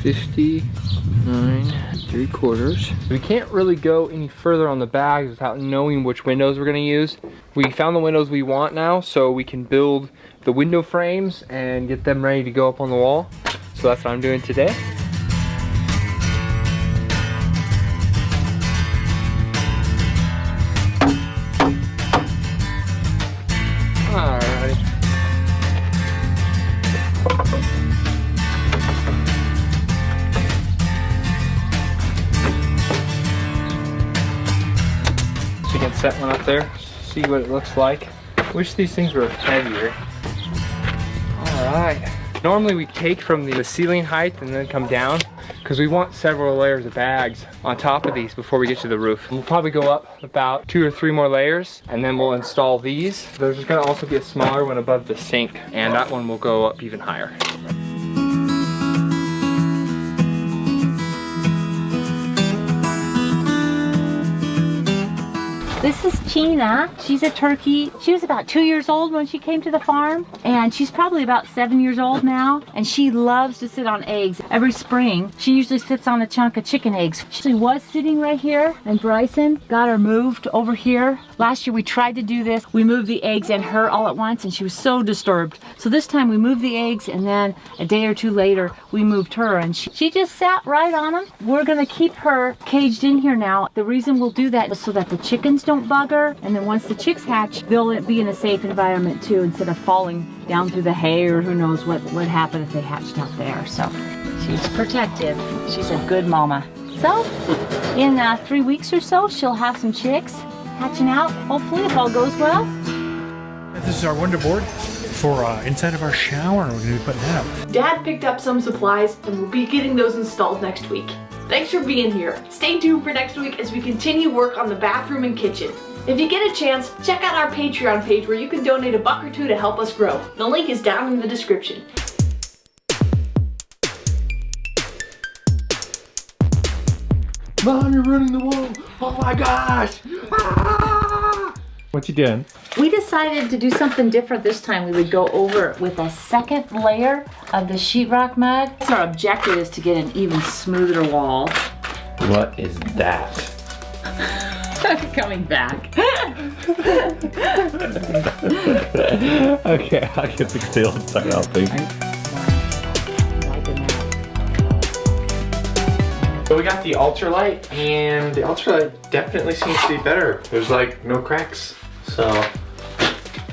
59.75. We can't really go any further on the bags without knowing which windows we're gonna use. We found the windows we want now, so we can build the window frames and get them ready to go up on the wall. So that's what I'm doing today. Alright. So you can set one up there, see what it looks like. Wish these things were heavier. Alright. Normally we take from the ceiling height and then come down because we want several layers of bags on top of these before we get to the roof. We'll probably go up about 2 or 3 more layers and then we'll install these. There's gonna also be a smaller one above the sink and that one will go up even higher. This is Tina. She's a turkey. She was about 2 years old when she came to the farm, and she's probably about 7 years old now, and she loves to sit on eggs. Every spring, she usually sits on a chunk of chicken eggs. She was sitting right here, and Bryson got her moved over here. Last year we tried to do this. We moved the eggs and her all at once, and she was so disturbed. So this time we moved the eggs, and then a day or two later, we moved her, and she just sat right on them. We're gonna keep her caged in here now. The reason we'll do that is so that the chickens don't bug her, and then once the chicks hatch, they'll be in a safe environment too, instead of falling down through the hay, or who knows what would happen if they hatched out there. So she's protective. She's a good mama. So in 3 weeks or so, she'll have some chicks hatching out, hopefully, if all goes well. This is our window board for inside of our shower, and we're going to be putting that up. Dad picked up some supplies and we'll be getting those installed next week. Thanks for being here. Stay tuned for next week as we continue work on the bathroom and kitchen. If you get a chance, check out our Patreon page where you can donate $1 or $2 to help us grow. The link is down in the description. Mom, you're ruining the wall. Oh my gosh. Ah! What you doing? We decided to do something different this time. We would go over it with a second layer of the sheetrock mud. So our objective is to get an even smoother wall. What is that? Coming back. Okay, I'll get the steel and start helping. So we got the ultralight, and the ultralight definitely seems to be better. There's like no cracks, so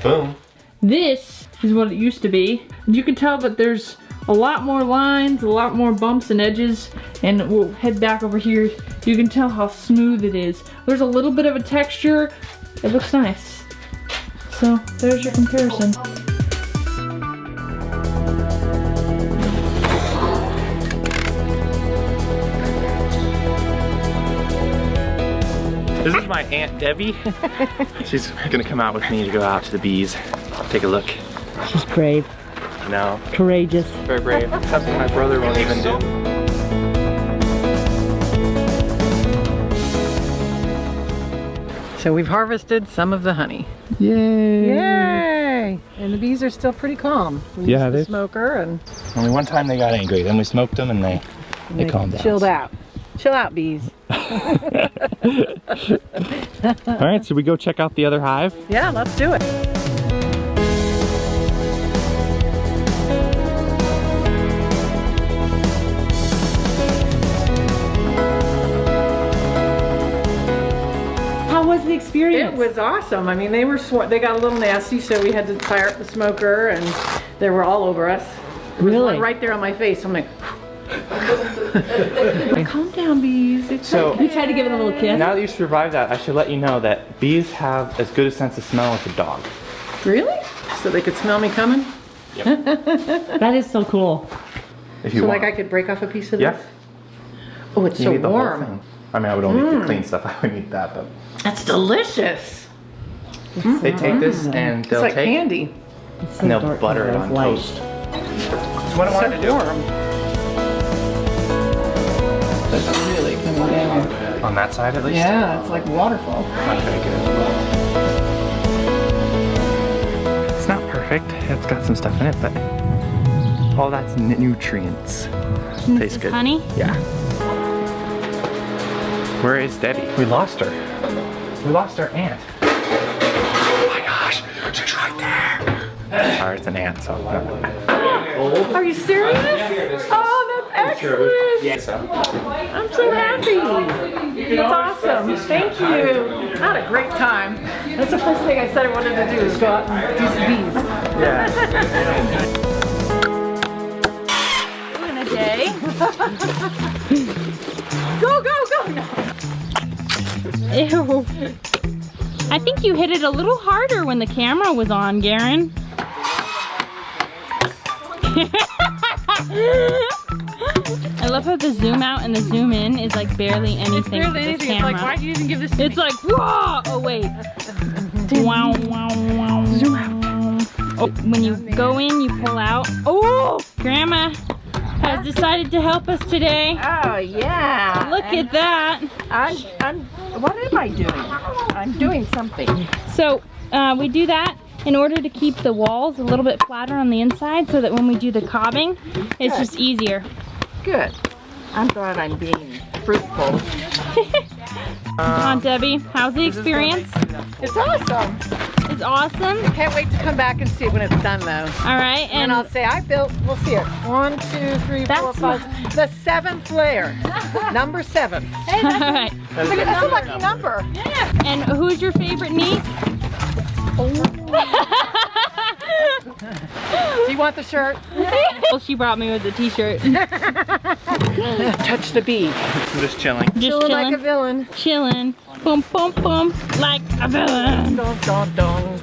boom. This is what it used to be. You can tell that there's a lot more lines, a lot more bumps and edges, and we'll head back over here. You can tell how smooth it is. There's a little bit of a texture. It looks nice. So there's your comparison. This is my Aunt Debbie. She's gonna come out with me to go out to the bees. Take a look. She's brave. No. Courageous. Very brave. Something my brother won't even do. So we've harvested some of the honey. Yay! Yay! And the bees are still pretty calm. We used the smoker and Only one time they got angry. Then we smoked them and they calmed down. chilled out. Chill out, bees. All right, so we go check out the other hive. Yeah, let's do it. How was the experience? It was awesome. I mean, they got a little nasty, so we had to fire up the smoker, and they were all over us. There was one right there on my face. I'm like, calm down, bees. It's So You tried to give it a little kiss? now that you survived that, I should let you know that bees have as good a sense of smell as a dog. Really? So they could smell me coming? That is so cool. If you So want. like I could break off a piece of Yeah. this? Oh, it's You so need the whole warm. thing. I mean, I would only eat the clean stuff. I would eat that, but That's delicious. they take this and It's they'll like take candy. and they'll butter it on toast. That's what I wanted to do. Warm. That's really coming down. On that side, at least. Yeah, it's like waterfall. Okay, good. It's not perfect. It's got some stuff in it, but all that's nutrients. Tastes good. Honey? Yeah. Where is Debbie? We lost her. We lost our aunt. Oh my gosh, she's right there. Sorry, it's an ant, so. Are you serious? Oh, that's excellent. I'm so happy. That's awesome. Thank you. I had a great time. That's the first thing I said I wanted to do is go out and do some bees. Yeah. In a day. Go, go, go. No. Ew. I think you hit it a little harder when the camera was on, Garen. I love how the zoom out and the zoom in is like barely anything. It's barely with this anything. It's like, camera. why do you even give this to It's me? like, whoa! Oh, wait. Wow, wow, wow. Zoom out. Oh, when you go in, you pull out. Oh! Grandma, has decided to help us today. Oh yeah. Look at that. What am I doing? I'm doing something. So we do that in order to keep the walls a little bit flatter on the inside so that when we do the cobbing, it's just easier. Good. I'm glad I'm being fruitful. Come on, Debbie. How's the experience? It's awesome. It's awesome. Can't wait to come back and see it when it's done though. All right, And I'll say I built, we'll see it. 1, 2, 3, 4, 5. The 7th layer. Number 7. All right. That's a lucky number. And who's your favorite niece? Do you want the shirt? Well, she brought me with the t-shirt. Touch the bee. I'm just chilling. Just Chilling like a chilling. villain. Chilling. Boom, boom, boom. Like a villain. Dun, dun, dun.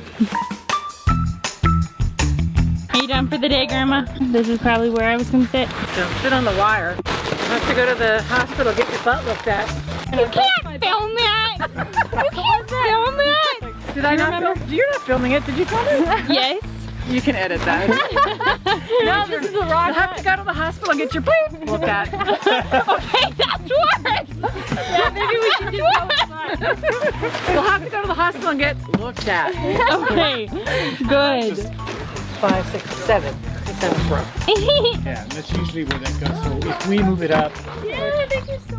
Are you done for the day, Grandma? This is probably where I was gonna sit. Don't sit on the wire. You have to go to the hospital, get your butt looked at. You can't film that! You can't film that! Did I not film? You're not filming it. Did you film it? Yes. You can edit that. No, this is the wrong. You have to go to the hospital and get your butt looked at. Okay, that's worse! Yeah, maybe we should just go inside. You'll have to go to the hospital and get looked at. Okay, good. 5, 6, 7. The 7th row. Yeah, that's usually where that goes. So if we move it up,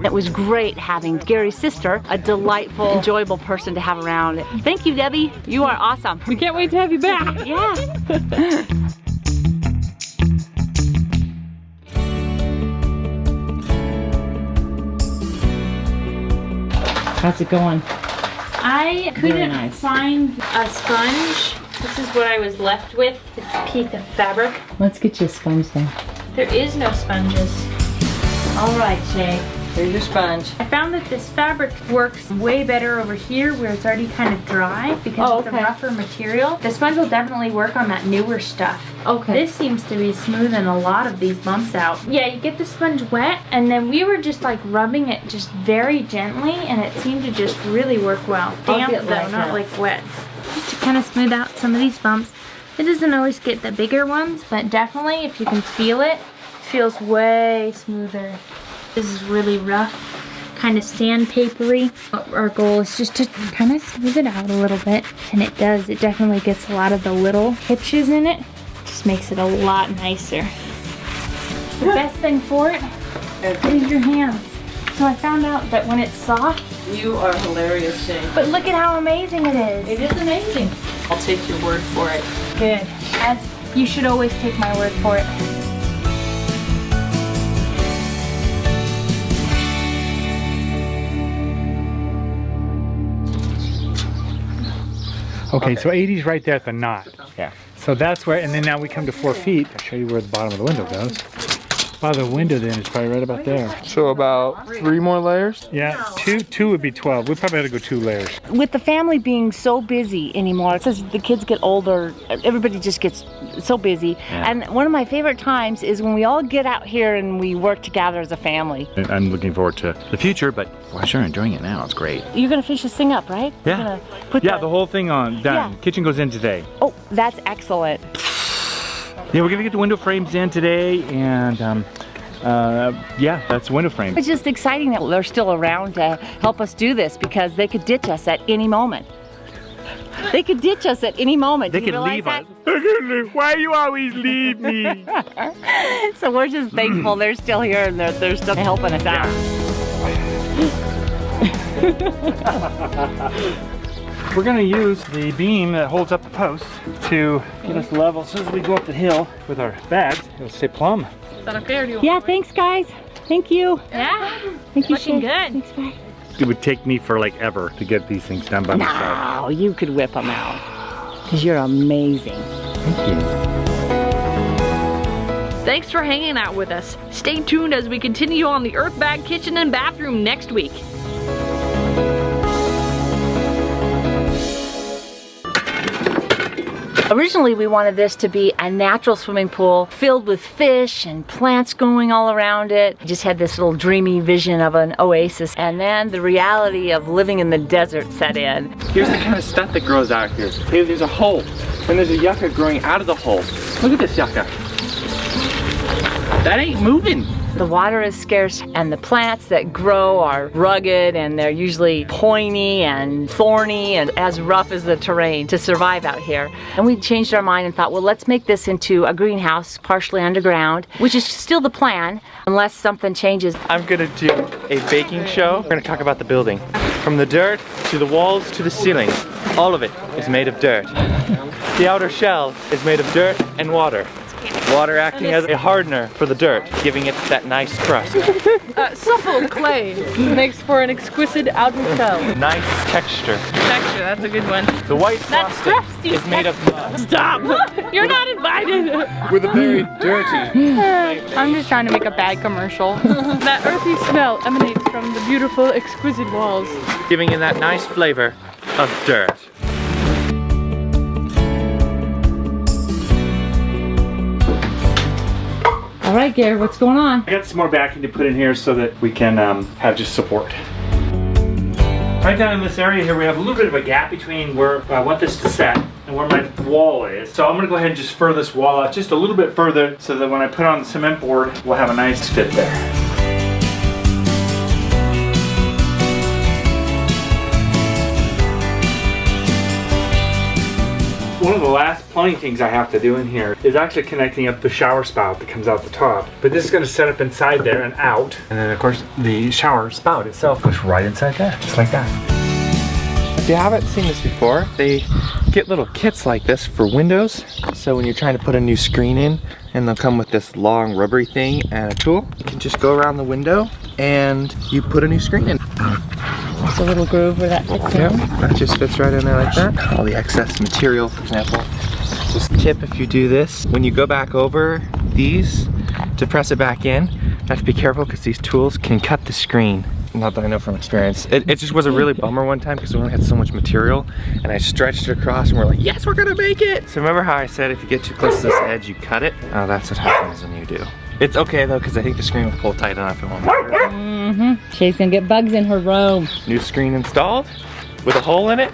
It was great having Gary's sister, a delightful, enjoyable person to have around. Thank you, Debbie. You are awesome. We can't wait to have you back. Yeah. How's it going? I couldn't nice. find a sponge. This is what I was left with. It's a piece of fabric. Let's get you a sponge then. There is no sponges. All right, Shay. Here's your sponge. I found that this fabric works way better over here where it's already kind of dry because it's a rougher material. The sponge will definitely work on that newer stuff. Okay. This seems to be smoothing a lot of these bumps out. Yeah, you get the sponge wet and then we were just like rubbing it just very gently and it seemed to just really work well. Damp get though, like not that. like wet. Just to kind of smooth out some of these bumps. It doesn't always get the bigger ones, but definitely if you can feel it, it feels way smoother. This is really rough, kind of sandpapery. Our goal is just to kind of smooth it out a little bit, and it does. It definitely gets a lot of the little hitches in it. Just makes it a lot nicer. The best thing for it is your hands. So I found out that when it's soft, You are hilarious, Shay. but look at how amazing it is. It is amazing. I'll take your word for it. Good. As you should always take my word for it. okay, so 80's right there at the knot. Yeah. So that's where, and then now we come to 4 feet. I'll show you where the bottom of the window goes. Bottom of the window then is probably right about there. So about 3 more layers? Yeah, two would be 12. We probably had to go 2 layers. With the family being so busy anymore, it's as the kids get older, everybody just gets so busy. And one of my favorite times is when we all get out here and we work together as a family. I'm looking forward to the future, but well, sure, enjoying it now. It's great. You're gonna finish this thing up, right? Yeah. You're gonna put Yeah, the whole thing on done. Yeah. Kitchen goes in today. Oh, that's excellent. Yeah, we're gonna get the window frames in today, and yeah, that's window frame. It's just exciting that they're still around to help us do this because they could ditch us at any moment. They could ditch us at any moment. They Do you could realize leave that? us. Why you always leave me? So we're just thankful they're still here and they're still helping us out. We're gonna use the beam that holds up the post to get us level as soon as we go up the hill with our bags. It'll stay plumb. Is that okay or do you Yeah, thanks guys. Thank you. Yeah, Thank you, looking Shay. good. Thanks, bye. It would take me for like ever to get these things done by myself. No, you could whip them out. Because you're amazing. Thank you. Thanks for hanging out with us. Stay tuned as we continue on the earthbag kitchen and bathroom next week. Originally, we wanted this to be a natural swimming pool filled with fish and plants growing all around it. We just had this little dreamy vision of an oasis. And then the reality of living in the desert set in. Here's the kind of stuff that grows out here. Hey, there's a hole, and there's a yucca growing out of the hole. Look at this yucca. That ain't moving. The water is scarce and the plants that grow are rugged and they're usually pointy and thorny and as rough as the terrain to survive out here. And we changed our mind and thought, well, let's make this into a greenhouse partially underground, which is still the plan unless something changes. I'm gonna do a baking show. We're gonna talk about the building. From the dirt to the walls to the ceilings, all of it is made of dirt. The outer shell is made of dirt and water. Water acting as a hardener for the dirt, giving it that nice crust. Supple clay makes for an exquisite outer shell. Nice texture. Texture, that's a good one. The white frosting is made of mud. Stop! You're not invited! With a very dirty. I'm just trying to make a bad commercial. That earthy smell emanates from the beautiful, exquisite walls. Giving it that nice flavor of dirt. All right, Gary, what's going on? I got some more backing to put in here so that we can have just support. Right down in this area here, we have a little bit of a gap between where I want this to set and where my wall is. So I'm gonna go ahead and just fur this wall out just a little bit further so that when I put on the cement board, we'll have a nice fit there. One of the last plumbing things I have to do in here is actually connecting up the shower spout that comes out the top. But this is going to set up inside there and out. And then of course the shower spout itself goes right inside there, just like that. If you haven't seen this before, they get little kits like this for windows. So when you're trying to put a new screen in, and they'll come with this long rubbery thing and a tool, you can just go around the window and you put a new screen in. Just a little groove where that fits in. Yep, that just fits right in there like that. All the excess material, for example. Just a tip if you do this, when you go back over these to press it back in, you have to be careful because these tools can cut the screen. Not that I know from experience. It just was a really bummer one time because we only had so much material and I stretched it across and we're like, yes, we're gonna make it! So remember how I said if you get too close to this edge, you cut it? Oh, that's what happens when you do. It's okay though, because I think the screen will pull tight enough it won't matter. Mm-hmm. She's gonna get bugs in her room. New screen installed with a hole in it.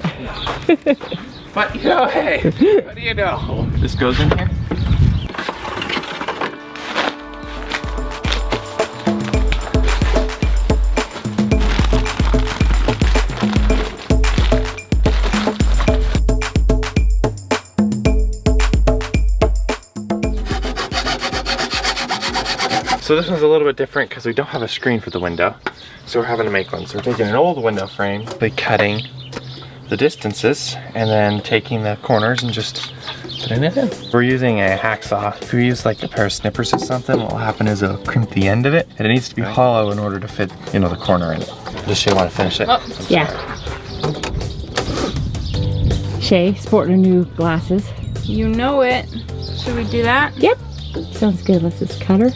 But you know, hey, what do you know? This goes in here. So this one's a little bit different because we don't have a screen for the window. So we're having to make one. So we're taking an old window frame, cutting the distances, and then taking the corners and just putting it in. We're using a hacksaw. If we use like a pair of snippers or something, what will happen is it'll crimp the end of it, and it needs to be hollow in order to fit, you know, the corner in it. Just so you want to finish it. Oh, yeah. Shay, sporting her new glasses. You know it. Should we do that? Yep. Sounds good. Let's just cut her.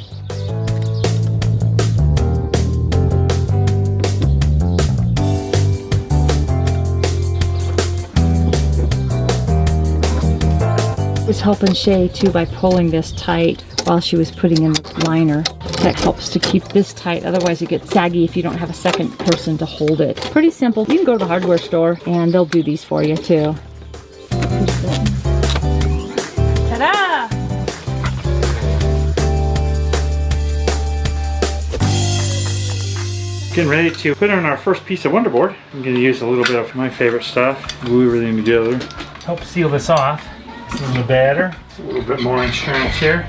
I was helping Shay too by pulling this tight while she was putting in the liner. That helps to keep this tight, otherwise it gets saggy if you don't have a second person to hold it. Pretty simple. You can go to the hardware store and they'll do these for you too. Ta-da! Getting ready to put on our first piece of Wonderboard. I'm going to use a little bit of my favorite stuff, glue everything together. Help seal this off. It's a little better. A little bit more insurance here.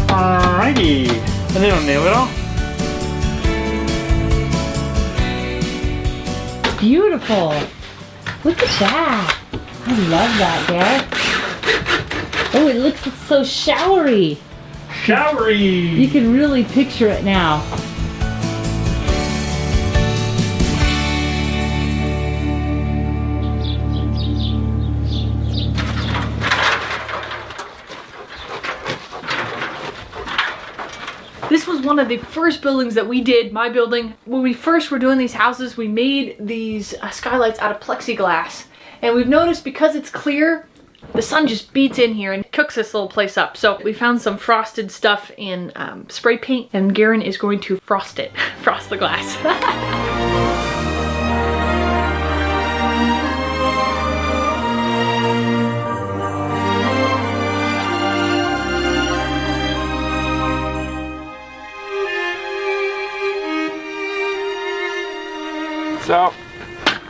Alrighty, and then I'll nail it all. Beautiful. Look at that. I love that, Garrett. Oh, it looks so showery. Showery. You can really picture it now. This was one of the first buildings that we did, my building. When we first were doing these houses, we made these skylights out of plexiglass. And we've noticed because it's clear, the sun just beats in here and cooks this little place up. So we found some frosted stuff in spray paint, and Garen is going to frost it, frost the glass.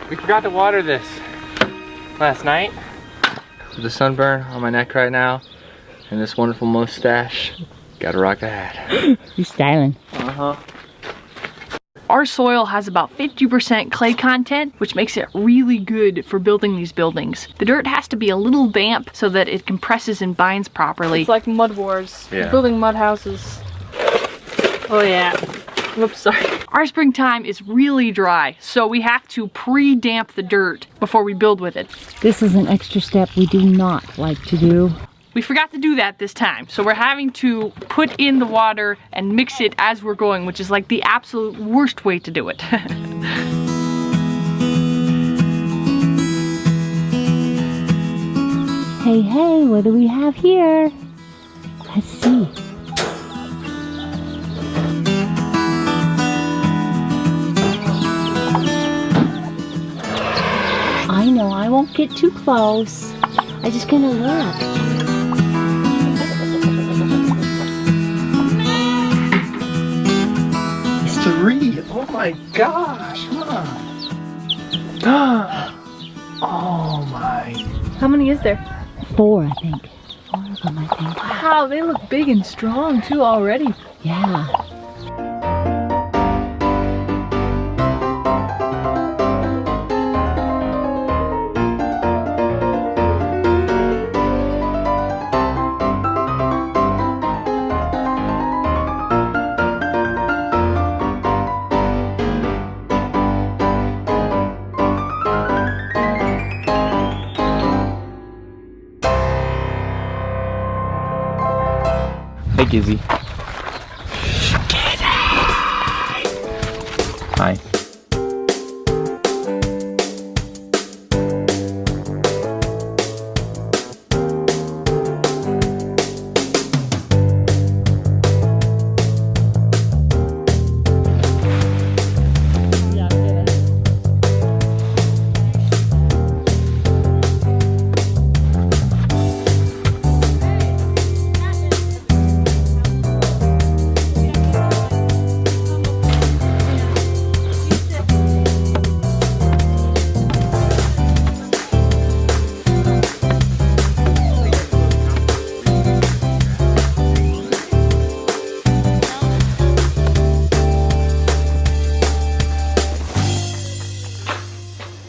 We forgot to water this last night. With the sunburn on my neck right now and this wonderful mustache, gotta rock the hat. You're styling. Uh-huh. Our soil has about 50% clay content, which makes it really good for building these buildings. The dirt has to be a little damp so that it compresses and binds properly. It's like mud wars. Yeah. Building mud houses. Oh yeah. Whoops, sorry. Our springtime is really dry, so we have to pre-damp the dirt before we build with it. This is an extra step we do not like to do. We forgot to do that this time, so we're having to put in the water and mix it as we're going, which is like the absolute worst way to do it. Hey, hey, what do we have here? Let's see. I know I won't get too close. I'm just gonna look. 3. Oh my gosh, Mom. Oh my. How many is there? 4, I think. 4 of them, I think. Wow, they look big and strong too already. Yeah. Hey, Gizzy. Hi.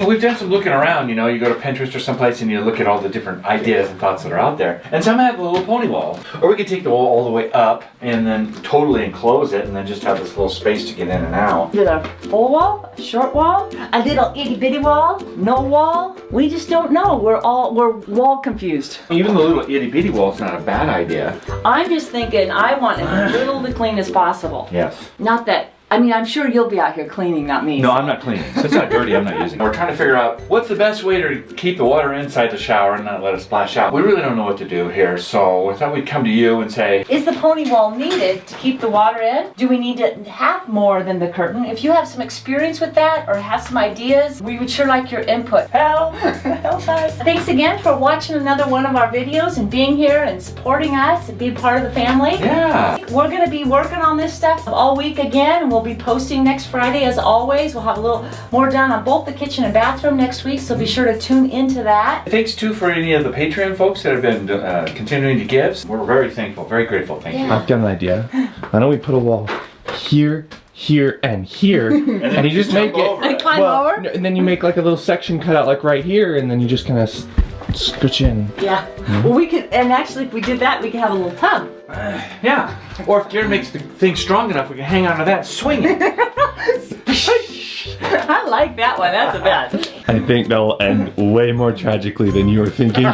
We've done some looking around, you know, you go to Pinterest or someplace and you look at all the different ideas and thoughts that are out there. And some have a little pony wall. Or we could take the wall all the way up and then totally enclose it and then just have this little space to get in and out. Is it a full wall, a short wall, a little itty bitty wall, no wall? We just don't know. We're wall confused. Even the little itty bitty wall is not a bad idea. I'm just thinking I want as little to clean as possible. Yes. Not that, I mean, I'm sure you'll be out here cleaning, not me. No, I'm not cleaning. So it's not dirty, I'm not using it. We're trying to figure out what's the best way to keep the water inside the shower and not let it splash out. We really don't know what to do here, so we thought we'd come to you and say, is the pony wall needed to keep the water in? Do we need to have more than the curtain? If you have some experience with that or have some ideas, we would sure like your input. Help us. Thanks again for watching another one of our videos and being here and supporting us and being part of the family. yeah. We're going to be working on this stuff all week again, and we'll be posting next Friday as always. We'll have a little more done on both the kitchen and bathroom next week, so be sure to tune into that. Thanks too for any of the Patreon folks that have been continuing to give. We're very thankful, very grateful. Thank you. I've got an idea. Why don't we put a wall here, here, and here, and you just make it. And climb over? And then you make like a little section cut out like right here, and then you just kind of scooch in. Yeah. Well, we could, and actually if we did that, we could have a little tub. Yeah. Or if Gary makes the thing strong enough, we can hang onto that and swing it. I like that one. That's the best. I think that'll end way more tragically than you were thinking.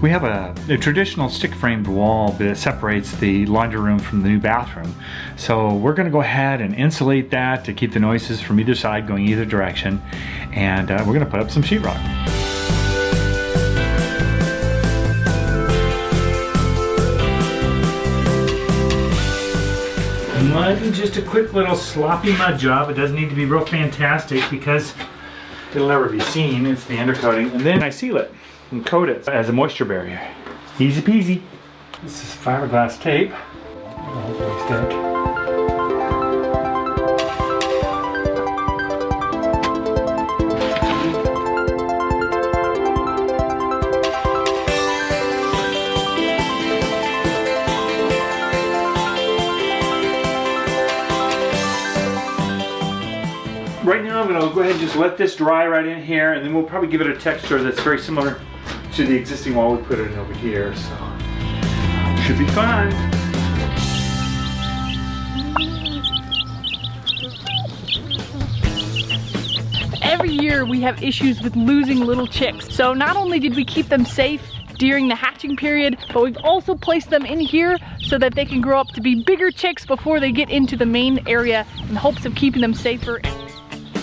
We have a traditional stick-framed wall that separates the laundry room from the new bathroom. So we're going to go ahead and insulate that to keep the noises from either side going either direction. And we're going to put up some sheetrock. Mud, just a quick little sloppy mud job. It doesn't need to be real fantastic because it'll never be seen. It's the undercoating. And then I seal it and coat it as a moisture barrier. Easy peasy. This is fiberglass tape. stick. Right now I'm going to go ahead and just let this dry right in here, and then we'll probably give it a texture that's very similar to the existing wall we put in over here, so should be fun. Every year we have issues with losing little chicks. So not only did we keep them safe during the hatching period, but we've also placed them in here so that they can grow up to be bigger chicks before they get into the main area in hopes of keeping them safer.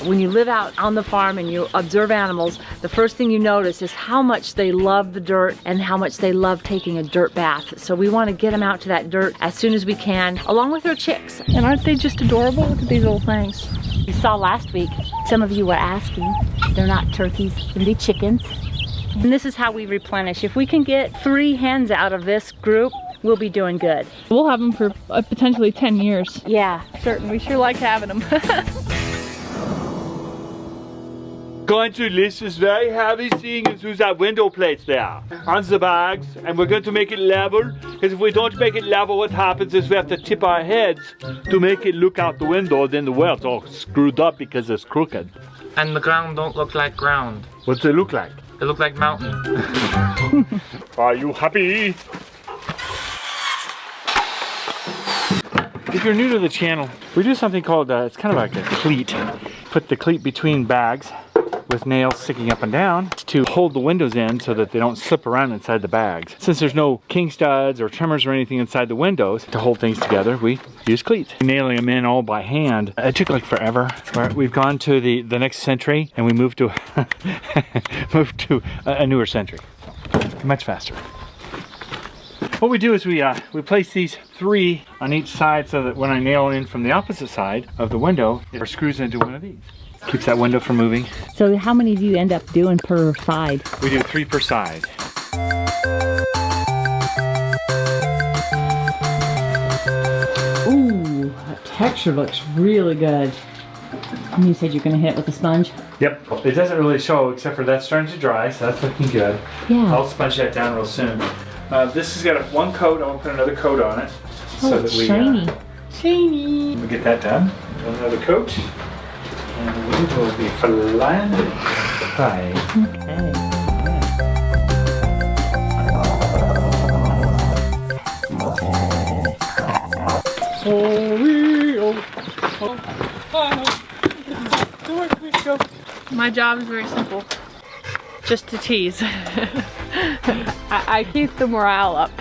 When you live out on the farm and you observe animals, the first thing you notice is how much they love the dirt and how much they love taking a dirt bath. So we want to get them out to that dirt as soon as we can, along with their chicks. And aren't they just adorable? Look at these little things. You saw last week, some of you were asking, they're not turkeys, they're gonna be chickens. And this is how we replenish. If we can get 3 hens out of this group, we'll be doing good. We'll have them for potentially 10 years. Yeah. Certain, we sure like having them. Going to list is very heavy, seeing as there's that window plates there on the bags, and we're going to make it level, because if we don't make it level, what happens is we have to tip our heads to make it look out the window, then the well's all screwed up because it's crooked. And the ground don't look like ground. What's it look like? It look like mountain. Are you happy? If you're new to the channel, we do something called, it's kind of like a cleat. Put the cleat between bags with nails sticking up and down to hold the windows in so that they don't slip around inside the bags. Since there's no king studs or trimmers or anything inside the windows to hold things together, we use cleats. Nailing them in all by hand, it took like forever. We've gone to the next century and we moved to a newer century. Much faster. What we do is we place these 3 on each side so that when I nail in from the opposite side of the window, it screws into one of these. Keeps that window from moving. So how many do you end up doing per side? We do 3 per side. Ooh, that texture looks really good. And you said you're gonna hit it with a sponge? Yep. It doesn't really show except for that's starting to dry, so that's looking good. Yeah. I'll sponge that down real soon. This has got one coat. I'll put another coat on it. Oh, it's shiny. Shiny. We get that done. Another coat. And we will be flying high. Okay. My job is very simple. Just to tease. I keep the morale up.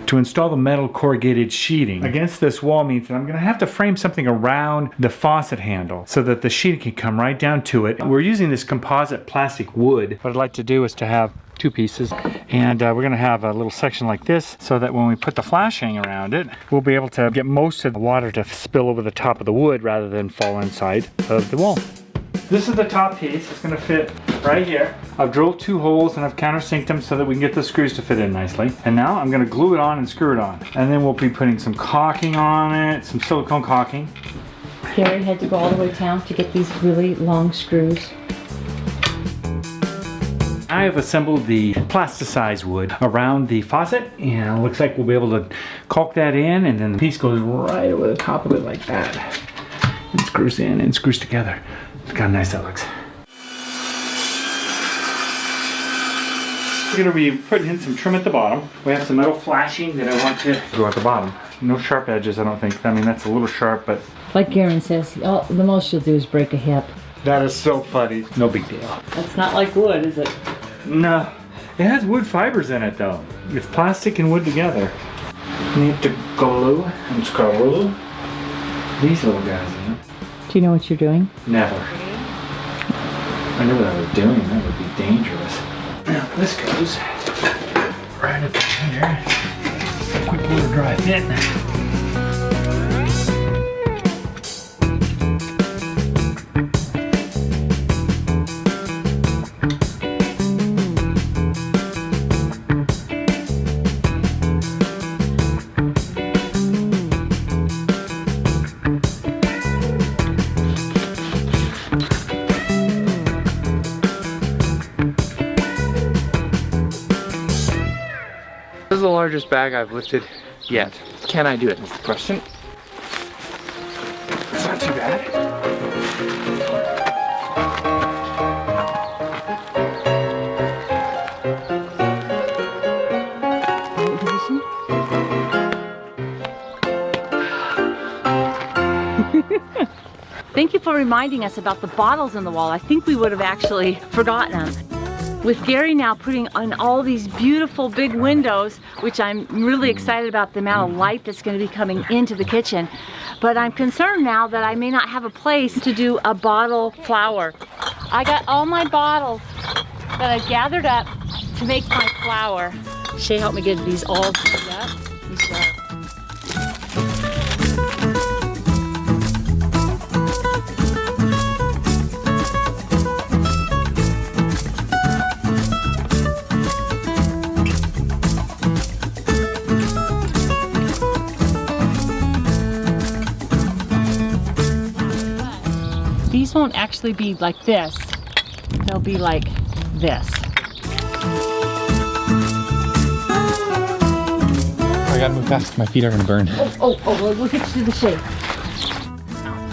To install the metal corrugated sheeting against this wall means that I'm going to have to frame something around the faucet handle so that the sheeting can come right down to it. We're using this composite plastic wood. What I'd like to do is to have 2 pieces, and we're going to have a little section like this so that when we put the flashing around it, we'll be able to get most of the water to spill over the top of the wood rather than fall inside of the wall. This is the top piece. It's going to fit right here. I've drilled 2 holes and I've countersinked them so that we can get the screws to fit in nicely. And now I'm going to glue it on and screw it on. And then we'll be putting some caulking on it, some silicone caulking. Gary had to go all the way down to get these really long screws. I have assembled the plasticized wood around the faucet, and it looks like we'll be able to caulk that in, and then the piece goes right over the top of it like that. And screws in and screws together. Look how nice that looks. We're going to be putting in some trim at the bottom. We have some metal flashing that I want to go at the bottom. No sharp edges, I don't think. I mean, that's a little sharp, but... Like Garen says, the most you'll do is break a hip. That is so funny. No big deal. That's not like wood, is it? No. It has wood fibers in it, though. It's plastic and wood together. Need to glue and screw these little guys in. Do you know what you're doing? Never. I knew what I was doing. That would be dangerous. Now, this goes right up here. Quick little dry fit. largest bag I've lifted yet. Can I do it? Is the question. It's not too bad. Thank you for reminding us about the bottles in the wall. I think we would have actually forgotten them. With Gary now putting on all these beautiful big windows, which I'm really excited about the amount of light that's going to be coming into the kitchen. But I'm concerned now that I may not have a place to do a bottle flower. I got all my bottles that I've gathered up to make my flower. Shay helped me get these all set up. These won't actually be like this. They'll be like this. I gotta move fast. My feet are gonna burn. Oh, well, we'll get you to the shade.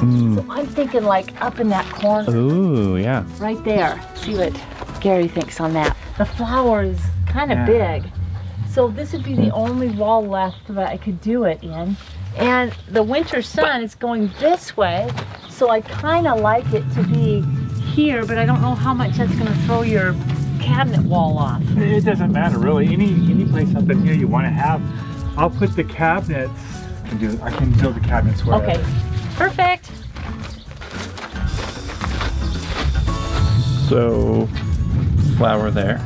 So I'm thinking like up in that corner. Ooh, yeah. Right there. See what Gary thinks on that. The flower is kind of big. So this would be the only wall left that I could do it in. And the winter sun is going this way. So I kind of like it to be here, but I don't know how much that's going to throw your cabinet wall off. It doesn't matter really. Any place up in here you want to have. I'll put the cabinets. I can build the cabinets wherever. Okay, perfect. So, flower there.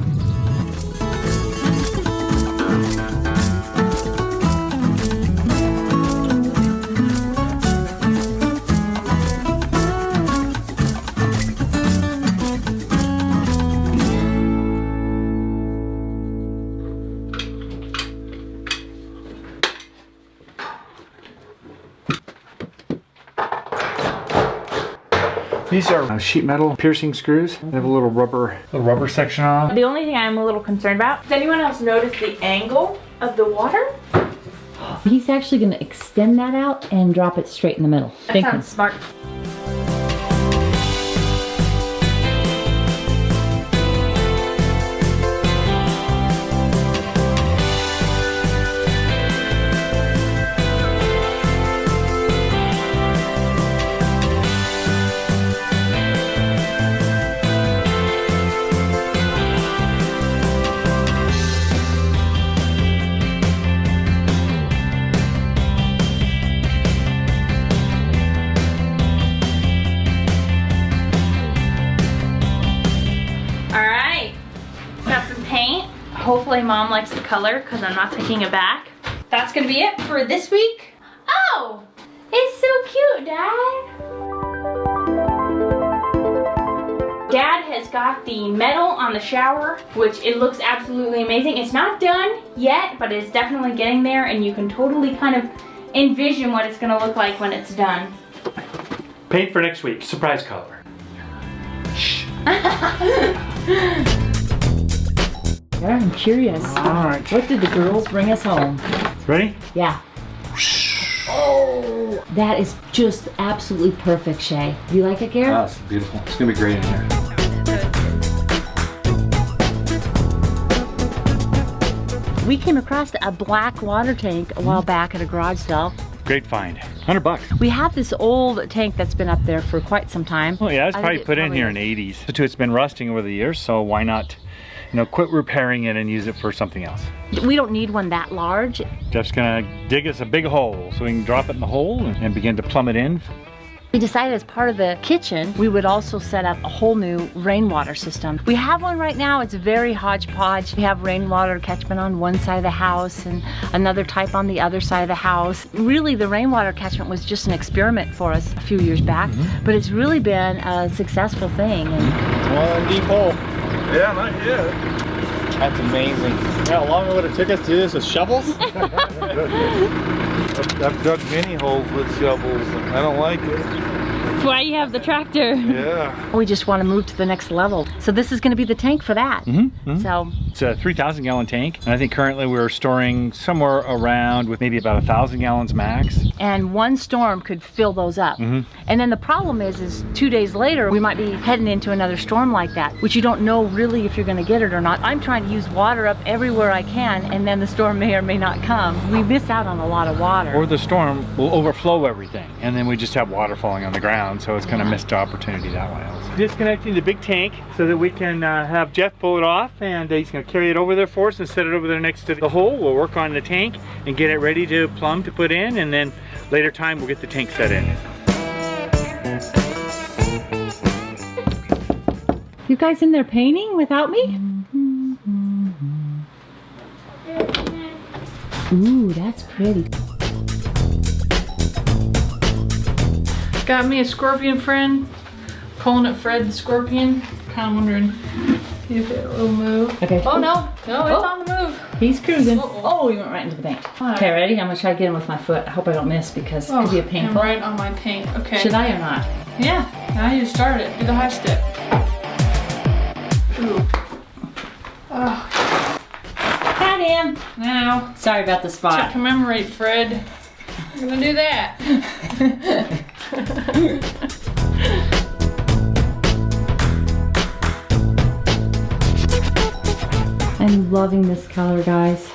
These are sheet metal piercing screws. They have a little rubber section on them. The only thing I'm a little concerned about, does anyone else notice the angle of the water? He's actually going to extend that out and drop it straight in the middle. That sounds smart. Hopefully Mom likes the color because I'm not taking it back. That's gonna be it for this week. Oh, it's so cute, Dad. Dad has got the metal on the shower, which it looks absolutely amazing. It's not done yet, but it's definitely getting there, and you can totally kind of envision what it's gonna look like when it's done. Paint for next week, surprise color. Shh. Yeah, I'm curious. All right. What did the girls bring us home? Ready? Yeah. Oh, that is just absolutely perfect, Shay. You like it, Garrett? Oh, it's beautiful. It's gonna be great in here. We came across a black water tank a while back at a garage sale. Great find. $100. We have this old tank that's been up there for quite some time. Well, yeah, it's I probably think put in here in the 80s. It's been rusting over the years, so why not, quit repairing it and use it for something else. We don't need one that large. Jeff's gonna dig us a big hole so we can drop it in the hole and begin to plumb it in. We decided as part of the kitchen, we would also set up a whole new rainwater system. We have one right now, it's very hodgepodge. We have rainwater catchment on one side of the house and another type on the other side of the house. Really, the rainwater catchment was just an experiment for us a few years back, but it's really been a successful thing. One deep hole. Yeah, not yet. That's amazing. Yeah, how long would it take us to do this with shovels? I've dug many holes with shovels and I don't like it. That's why you have the tractor. Yeah. We just want to move to the next level. So this is going to be the tank for that. So It's a 3,000 gallon tank, and I think currently we're storing somewhere around with maybe about 1,000 gallons max. and one storm could fill those up. And then the problem is 2 days later we might be heading into another storm like that, which you don't know really if you're going to get it or not. I'm trying to use water up everywhere I can, and then the storm may or may not come. We miss out on a lot of water. Or the storm will overflow everything, and then we just have water falling on the ground, so it's kind of missed opportunity that way also. Disconnecting the big tank so that we can have Jeff pull it off, and he's going to carry it over there for us and set it over there next to the hole. We'll work on the tank and get it ready to plumb to put in, and then later time we'll get the tank set in. You guys in there painting without me? Ooh, that's pretty. Got me a scorpion friend. Calling it Fred the Scorpion. Kind of wondering if it will move. Okay. Oh no, no, it's on the move. He's cruising. Oh, he went right into the paint. Okay, ready? I'm gonna try to get him with my foot. I hope I don't miss because it could be a painful. And right on my paint. Okay. Should I or not? Yeah. Now you start it. Do the high step. Ooh. Oh. Pat him. Now. Sorry about the To spot. commemorate Fred, I'm gonna do that. I'm loving this color, guys.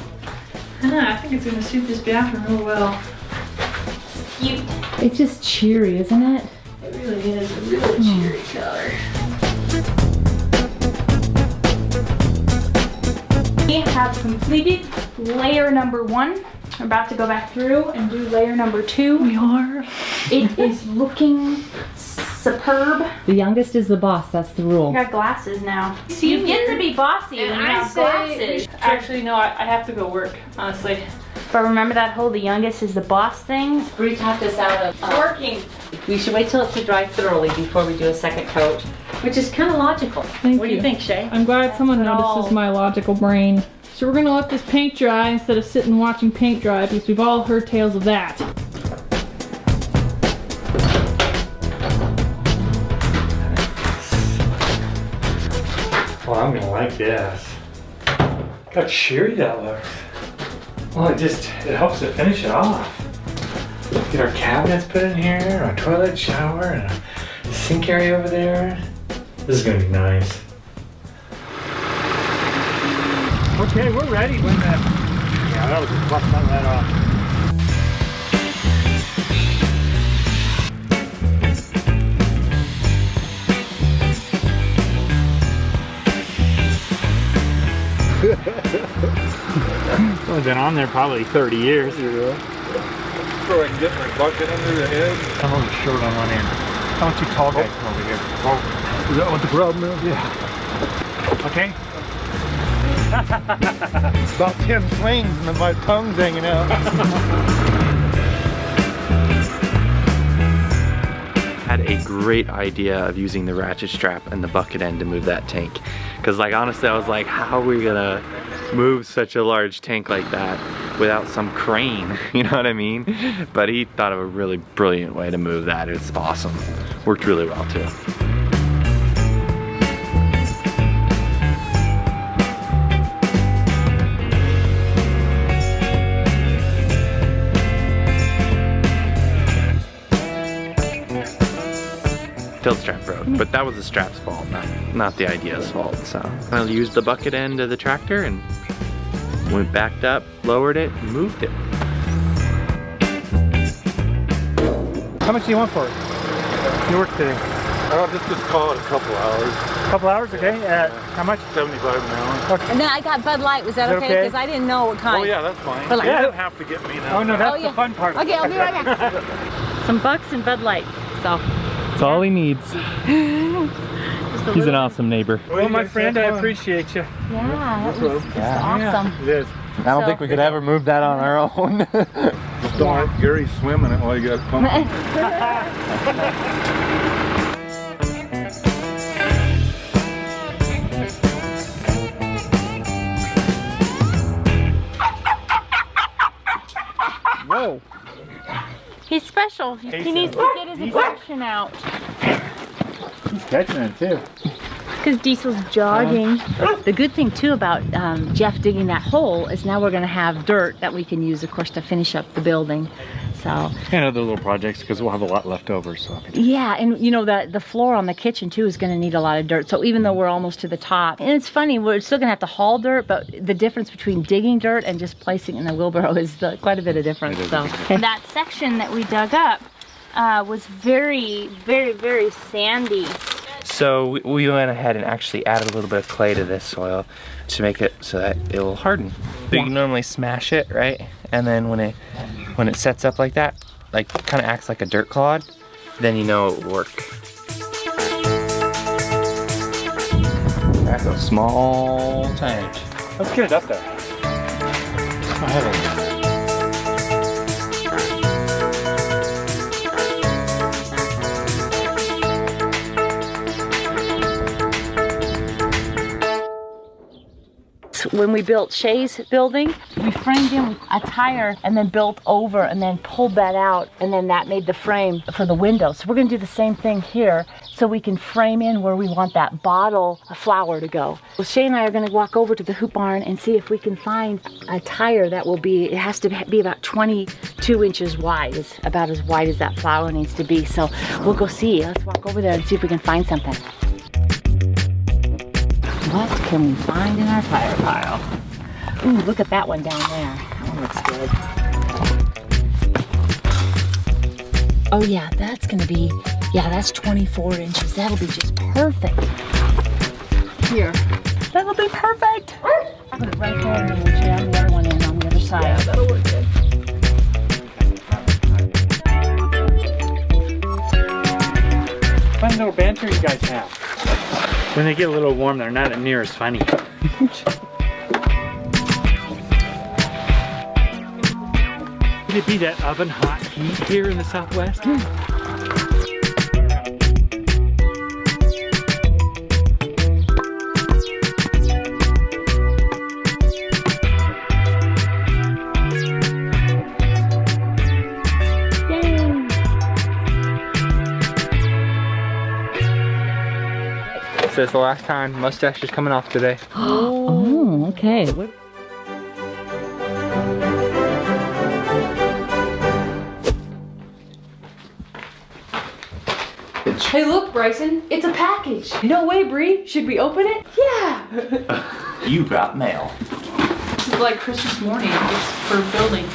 I think it's gonna suit this bathroom real well. Cute. It's just cheery, isn't it? It really is a really cheery color. We have completed layer number 1. We're about to go back through and do layer number 2. We are. It is looking superb. The youngest is the boss, that's the rule. I got glasses now. You get to be bossy when you have glasses. Actually, no, I have to go work, honestly. But remember that whole the youngest is the boss thing? We talked this out of Working. We should wait till it to dry thoroughly before we do a second coat, which is kind of logical. What do you think, Shay? I'm glad someone notices my logical brain. So we're gonna let this paint dry instead of sitting watching paint dry because we've all heard tales of that. Well, I'm gonna like this. Look how cheery that looks. Well, it helps to finish it off. Get our cabinets put in here, our toilet, shower, and a sink area over there. This is gonna be nice. Okay, we're ready. Yeah, that was just busting that right off. Only been on there probably 30 years. Yeah. So I can get my bucket under the head. I'm hold the shirt on one end. How about you tall guys come over here? Oh, is that what the problem is? Yeah. Okay. About 10 slings and my tongue's hanging out. Had a great idea of using the ratchet strap and the bucket end to move that tank. Cause like honestly I was like, how are we gonna move such a large tank like that without some crane, you know what I mean? But he thought of a really brilliant way to move that. It's awesome. Worked really well too. Tilt strap broke, but that was the strap's fault, not the idea's fault. So I used the bucket end of the tractor and went backed up, lowered it, and moved it. How much do you want for it? You work today? I'll just call it a couple hours. A couple hours, okay? How much? 75 an hour. And then I got Bud Light. Was that Is that okay? okay? Because I didn't know what kind. Oh yeah, that's fine. Bud Light. You don't have to get me now. Oh no, that's Oh, yeah. the fun part. Okay, I'll be right back. Some Bucks and Bud Light. So. That's all he needs. He's an awesome neiber. Well, my friend, I appreciate you. Yeah, that was just awesome. It is. I don't think we could ever move that on our own. Just don't let Gary swim in it while you got pumping. Whoa. He's special. He needs to get his aggression out. He's catching it too. Because Diesel's jogging. The good thing too about Jeff digging that hole is now we're going to have dirt that we can use, of course, to finish up the building. So. And other little projects because we'll have a lot left over. So. Yeah, and you know the floor on the kitchen too is going to need a lot of dirt. So even though we're almost to the top, and it's funny, we're still going to have to haul dirt, but the difference between digging dirt and just placing it in the wheelbarrow is quite a bit of difference. So. That section that we dug up was very, very, very sandy. So we went ahead and actually added a little bit of clay to this soil to make it so that it will harden. So you can normally smash it, right? And then when it sets up like that, like kind of acts like a dirt clod, then you know it will work. That's a small tank. Let's get it up there. Go ahead. When we built Shay's building, we framed in with a tire and then built over and then pulled that out, and then that made the frame for the window. So we're going to do the same thing here so we can frame in where we want that bottle of flower to go. Well, Shay and I are going to walk over to the hoop barn and see if we can find a tire that will be, it has to be about 22 inches wide. It's about as wide as that flower needs to be. So we'll go see. Let's walk over there and see if we can find something. What can we find in our tire pile? Ooh, look at that one down there. That one looks good. Oh yeah, that's gonna be, yeah, that's 24 inches. That'll be just perfect. Here, that'll be perfect. Put it right there and then we'll jam the other one in on the other side. Yeah, that'll work good. Fun little banter you guys have. When they get a little warm, they're not near as funny. Could it be that oven hot heat here in the Southwest? So it's the last time. Mustache is coming off today. Oh, okay. Hey look, Bryson, it's a package. No way, Bree. Should we open it? Yeah. You got mail. This is like Christmas morning. It's for building.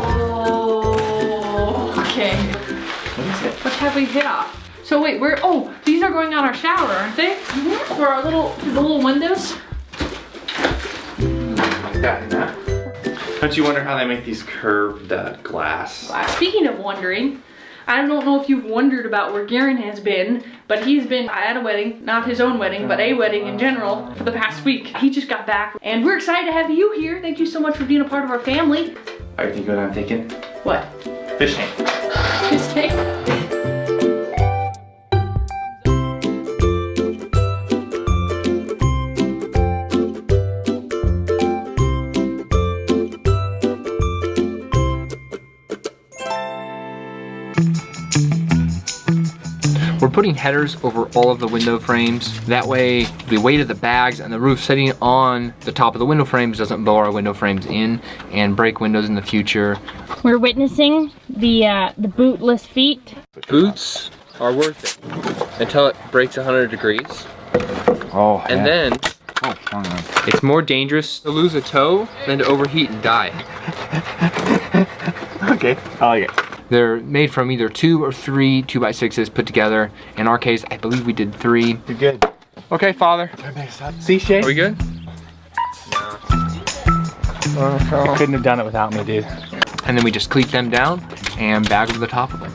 Oh, okay. What is it? What have we here? So wait, oh, these are going on our shower, aren't they? Mm-hmm. For our the little windows. Don't you wonder how they make these curved glass? Speaking of wondering, I don't know if you've wondered about where Garen has been, but he's been at a wedding, not his own wedding, but a wedding in general, for the past week. He just got back, and we're excited to have you here. Thank you so much for being a part of our family. Are you thinking what I'm thinking? What? Fish tank. Fish tank? We're putting headers over all of the window frames. That way the weight of the bags and the roof sitting on the top of the window frames doesn't blow our window frames in and break windows in the future. We're witnessing the bootless feet. Boots are worth it until it breaks 100 degrees. Oh, and then it's more dangerous to lose a toe than to overheat and die. Okay, I like it. They're made from either 2 or 3 2x6s put together. In our case, I believe we did 3. You're good. Okay, Father. See, Shay? Are we good? You couldn't have done it without me, dude. And then we just cleat them down and bag over the top of them.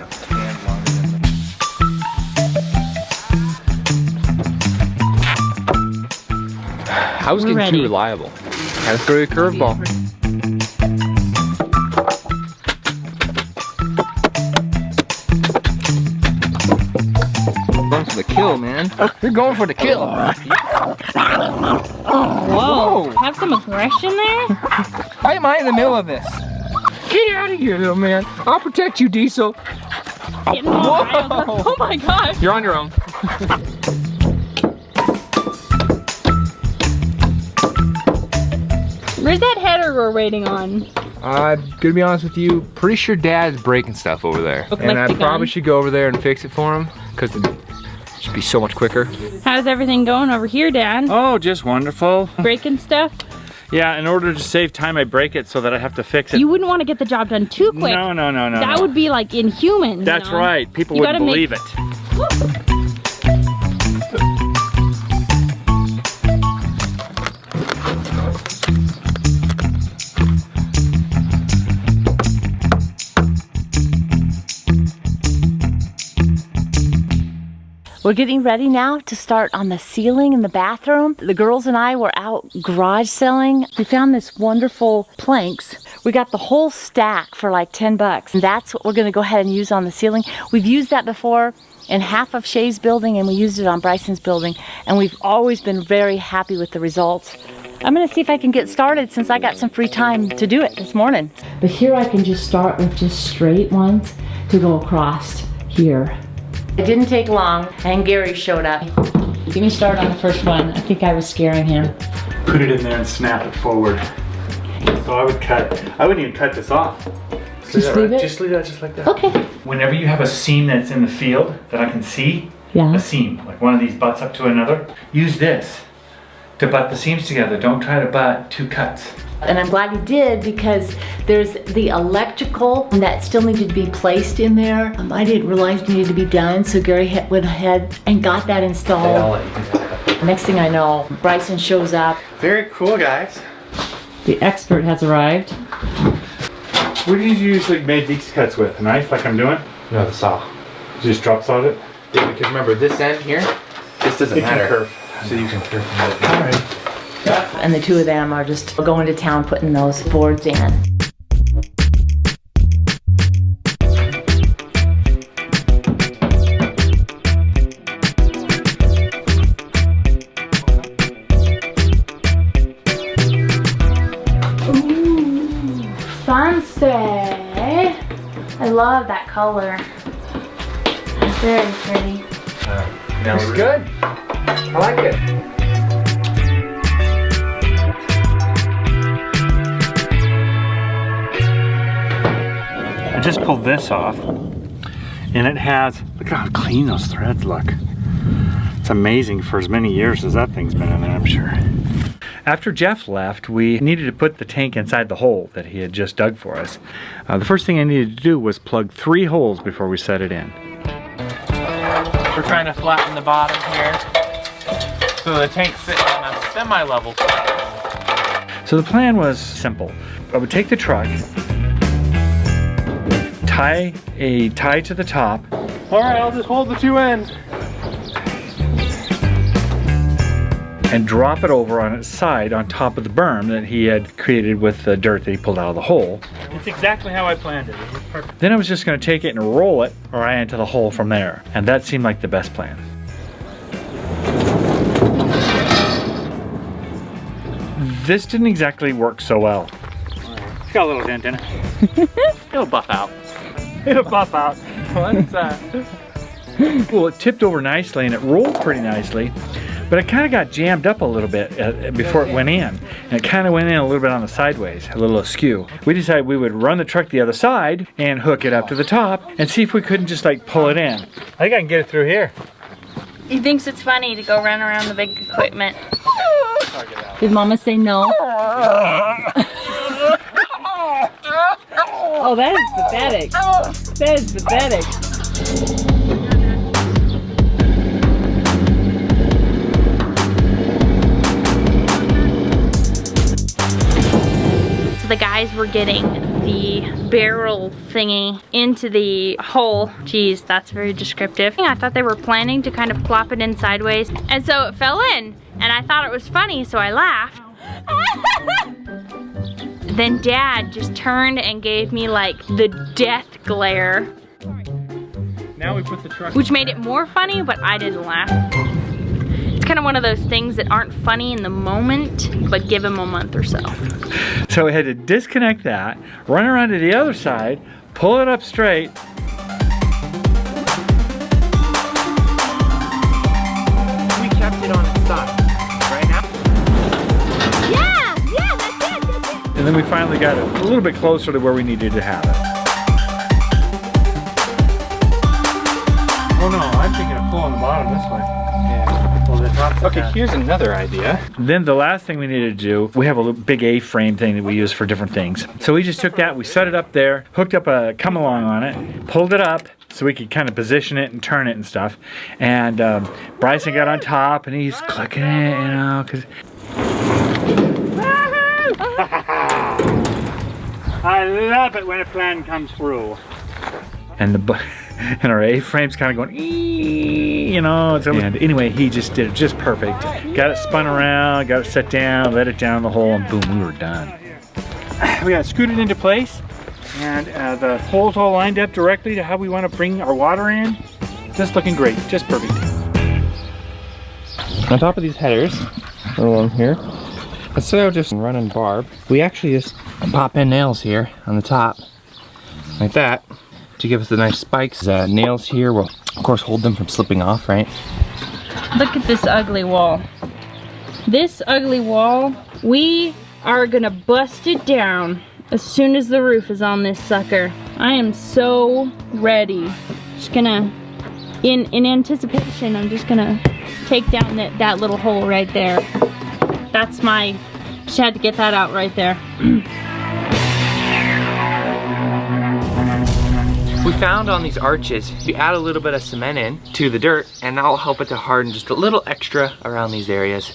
I was getting too reliable. Had to throw you a curveball. Going for the kill, man. You're going for the kill. Whoa. Have some aggression there? Why am I in the middle of this? Get out of here, little man. I'll protect you, Diesel. Oh my gosh. You're on your own. Where's that header we're waiting on? I'm gonna be honest with you, pretty sure Dad's breaking stuff over there. And I probably should go over there and fix it for him, because it should be so much quicker. How's everything going over here, Dad? Oh, just wonderful. Breaking stuff? Yeah, in order to save time, I break it so that I have to fix it. You wouldn't want to get the job done too quick. No. That would be like inhuman. That's you know? right. People wouldn't believe it. We're getting ready now to start on the ceiling in the bathroom. The girls and I were out garage selling. We found this wonderful planks. We got the whole stack for like 10 bucks. And that's what we're gonna go ahead and use on the ceiling. We've used that before in half of Shay's building, and we used it on Bryson's building, and we've always been very happy with the results. I'm gonna see if I can get started since I got some free time to do it this morning. But here I can just start with just straight ones to go across here. It didn't take long, and Gary showed up. Give me a start on the first one. I think I was scaring him. Put it in there and snap it forward. So I wouldn't even cut this off. Just leave it? Just leave that just like that. Okay. Whenever you have a seam that's in the field that I can see, Yeah. a seam, like one of these butts up to another, use this to butt the seams together. Don't try to butt two cuts. And I'm glad he did, because there's the electrical that still needed to be placed in there. I didn't realize it needed to be done, so Gary went ahead and got that installed. Next thing I know, Bryson shows up. Very cool, guys. The expert has arrived. What do you usually make these cuts with? A knife, like I'm doing? No, the saw. You just drop sawed it? Yeah, because remember, this end here, this doesn't It can matter. curve. So you can curve from it. All right. And the two of them are just going to town putting those boards in. Ooh, sunset. I love that color. Very pretty. Now it's good. I like it. I just pulled this off, and it has, look how clean those threads look. It's amazing for as many years as that thing's been in there, I'm sure. After Jeff left, we needed to put the tank inside the hole that he had just dug for us. The first thing I needed to do was plug 3 holes before we set it in. We're trying to flatten the bottom here so the tank's sitting on a semi-level spot. So the plan was simple. I would take the truck, tie a tie to the top. All right, I'll just hold the 2 ends. And drop it over on its side on top of the berm that he had created with the dirt that he pulled out of the hole. It's exactly how I planned it. It was perfect. Then I was just going to take it and roll it right into the hole from there. And that seemed like the best plan. This didn't exactly work so well. It's got a little dent in it. It'll buff out. It'll buff out. What's that? Well, it tipped over nicely and it rolled pretty nicely, but it kind of got jammed up a little bit before it went in. And it kind of went in a little bit on the sideways, a little askew. We decided we would run the truck the other side and hook it up to the top and see if we couldn't just like pull it in. I think I can get it through here. He thinks it's funny to go run around the big equipment. Did Mama say no? Oh, that is pathetic. That is pathetic. So the guys were getting the barrel thingy into the hole. Geez, that's very descriptive. I thought they were planning to kind of plop it in sideways, and so it fell in, and I thought it was funny, so I laughed. Then Dad just turned and gave me like the death glare. Now we put the truck Which made it more funny, but I didn't laugh. It's kind of one of those things that aren't funny in the moment, but give them a month or so. So we had to disconnect that, run around to the other side, pull it up straight. We kept it on its side. Right now? Yeah, that's it. And then we finally got it a little bit closer to where we needed to have it. Oh no, I'm thinking of pulling the bottom this way. Yeah. Pull the top. Okay, here's another idea. Then the last thing we needed to do, we have a little big A-frame thing that we use for different things. So we just took that, we set it up there, hooked up a come-along on it, pulled it up so we could kind of position it and turn it and stuff. And Bryson got on top and he's clicking it, you know, because... I love it when a plan comes through. And and our A-frame's kind of going, you know. And anyway, he just did it just perfect. Got it spun around, got it set down, let it down the hole, and boom, we were done. We got it screwed into place, and the holes all lined up directly to how we want to bring our water in. Just looking great, just perfect. On top of these headers, along here, instead of just running barb, we actually just pop in nails here on the top, like that, to give us the nice spikes. Nails here will, of course, hold them from slipping off, right? Look at this ugly wall. This ugly wall, we are gonna bust it down as soon as the roof is on this sucker. I am so ready. Just gonna, in anticipation, I'm just gonna take down that little hole right there. That's my, just had to get that out right there. We found on these arches, you add a little bit of cement in to the dirt, and that'll help it to harden just a little extra around these areas.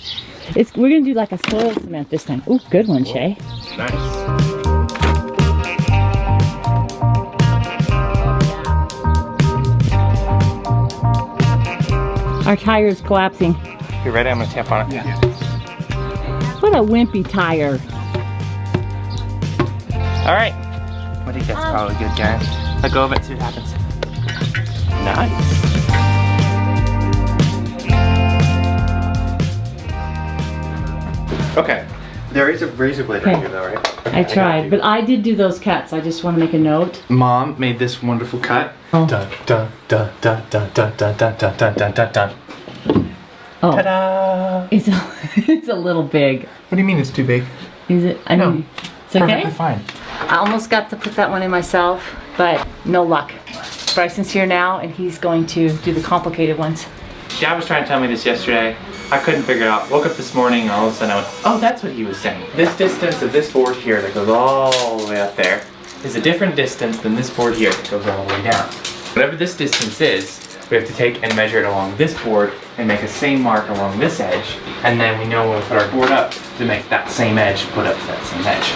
We're gonna do like a soil cement this time. Ooh, good one, Shay. Nice. Our tire is collapsing. You ready? I'm gonna tap on it. Yeah. What a wimpy tire. All right. I think that's probably good, guys. Let go of it, see what happens. Nice. Okay. There is a razor blade right here, though, right? I tried, but I did do those cuts. I just want to make a note. Mom made this wonderful cut. Oh. Dun, dun, dun, dun, dun, dun, dun, dun, dun, dun, dun, dun, dun. Oh. Ta-da! It's a little big. What do you mean it's too big? Is it? I mean, it's okay. Perfectly fine. I almost got to put that one in myself, but no luck. Bryson's here now and he's going to do the complicated ones. Dad was trying to tell me this yesterday. I couldn't figure it out. Woke up this morning and all of a sudden I went, oh, that's what he was saying. This distance of this board here that goes all the way up there is a different distance than this board here that goes all the way down. Whatever this distance is, we have to take and measure it along this board and make a same mark along this edge. And then we know when we put our board up to make that same edge put up to that same edge.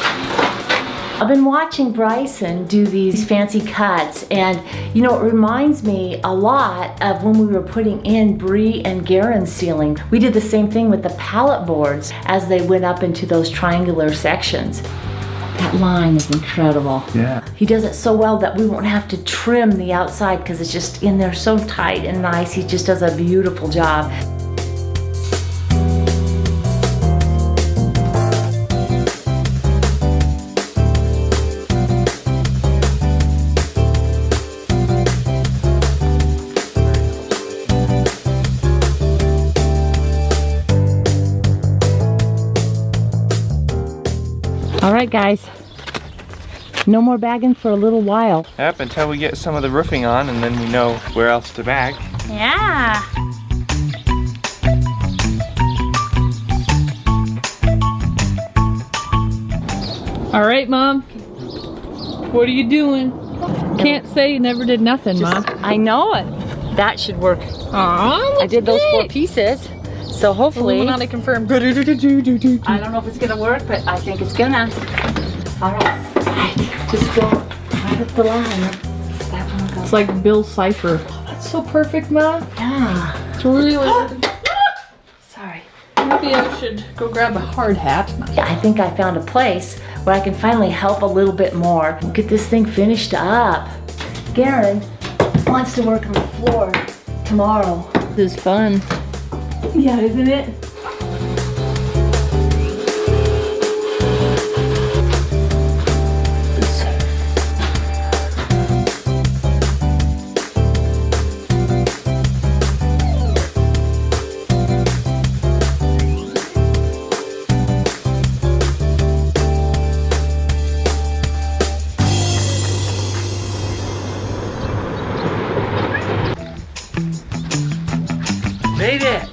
I've been watching Bryson do these fancy cuts, and you know, it reminds me a lot of when we were putting in Bree and Garen's ceiling. We did the same thing with the pallet boards as they went up into those triangular sections. That line is incredible. Yeah. He does it so well that we won't have to trim the outside because it's just in there so tight and nice. He just does a beautiful job. All right, guys. No more bagging for a little while. Yep, until we get some of the roofing on and then we know where else to bag. Yeah. All right, Mom. What are you doing? Can't say you never did nothing, Mom. I know it. That should work. Aw, I did those 4 pieces. So hopefully, Illuminati confirmed. I don't know if it's gonna work, but I think it's gonna. All right, just go right up the line. That one goes. It's like Bill Cipher. Oh, that's so perfect, Mom. Yeah. It's really. Sorry. Maybe I should go grab a hard hat. I think I found a place where I can finally help a little bit more. We'll get this thing finished up. Garen wants to work on the floor tomorrow. This is fun. Yeah, isn't it? Made it!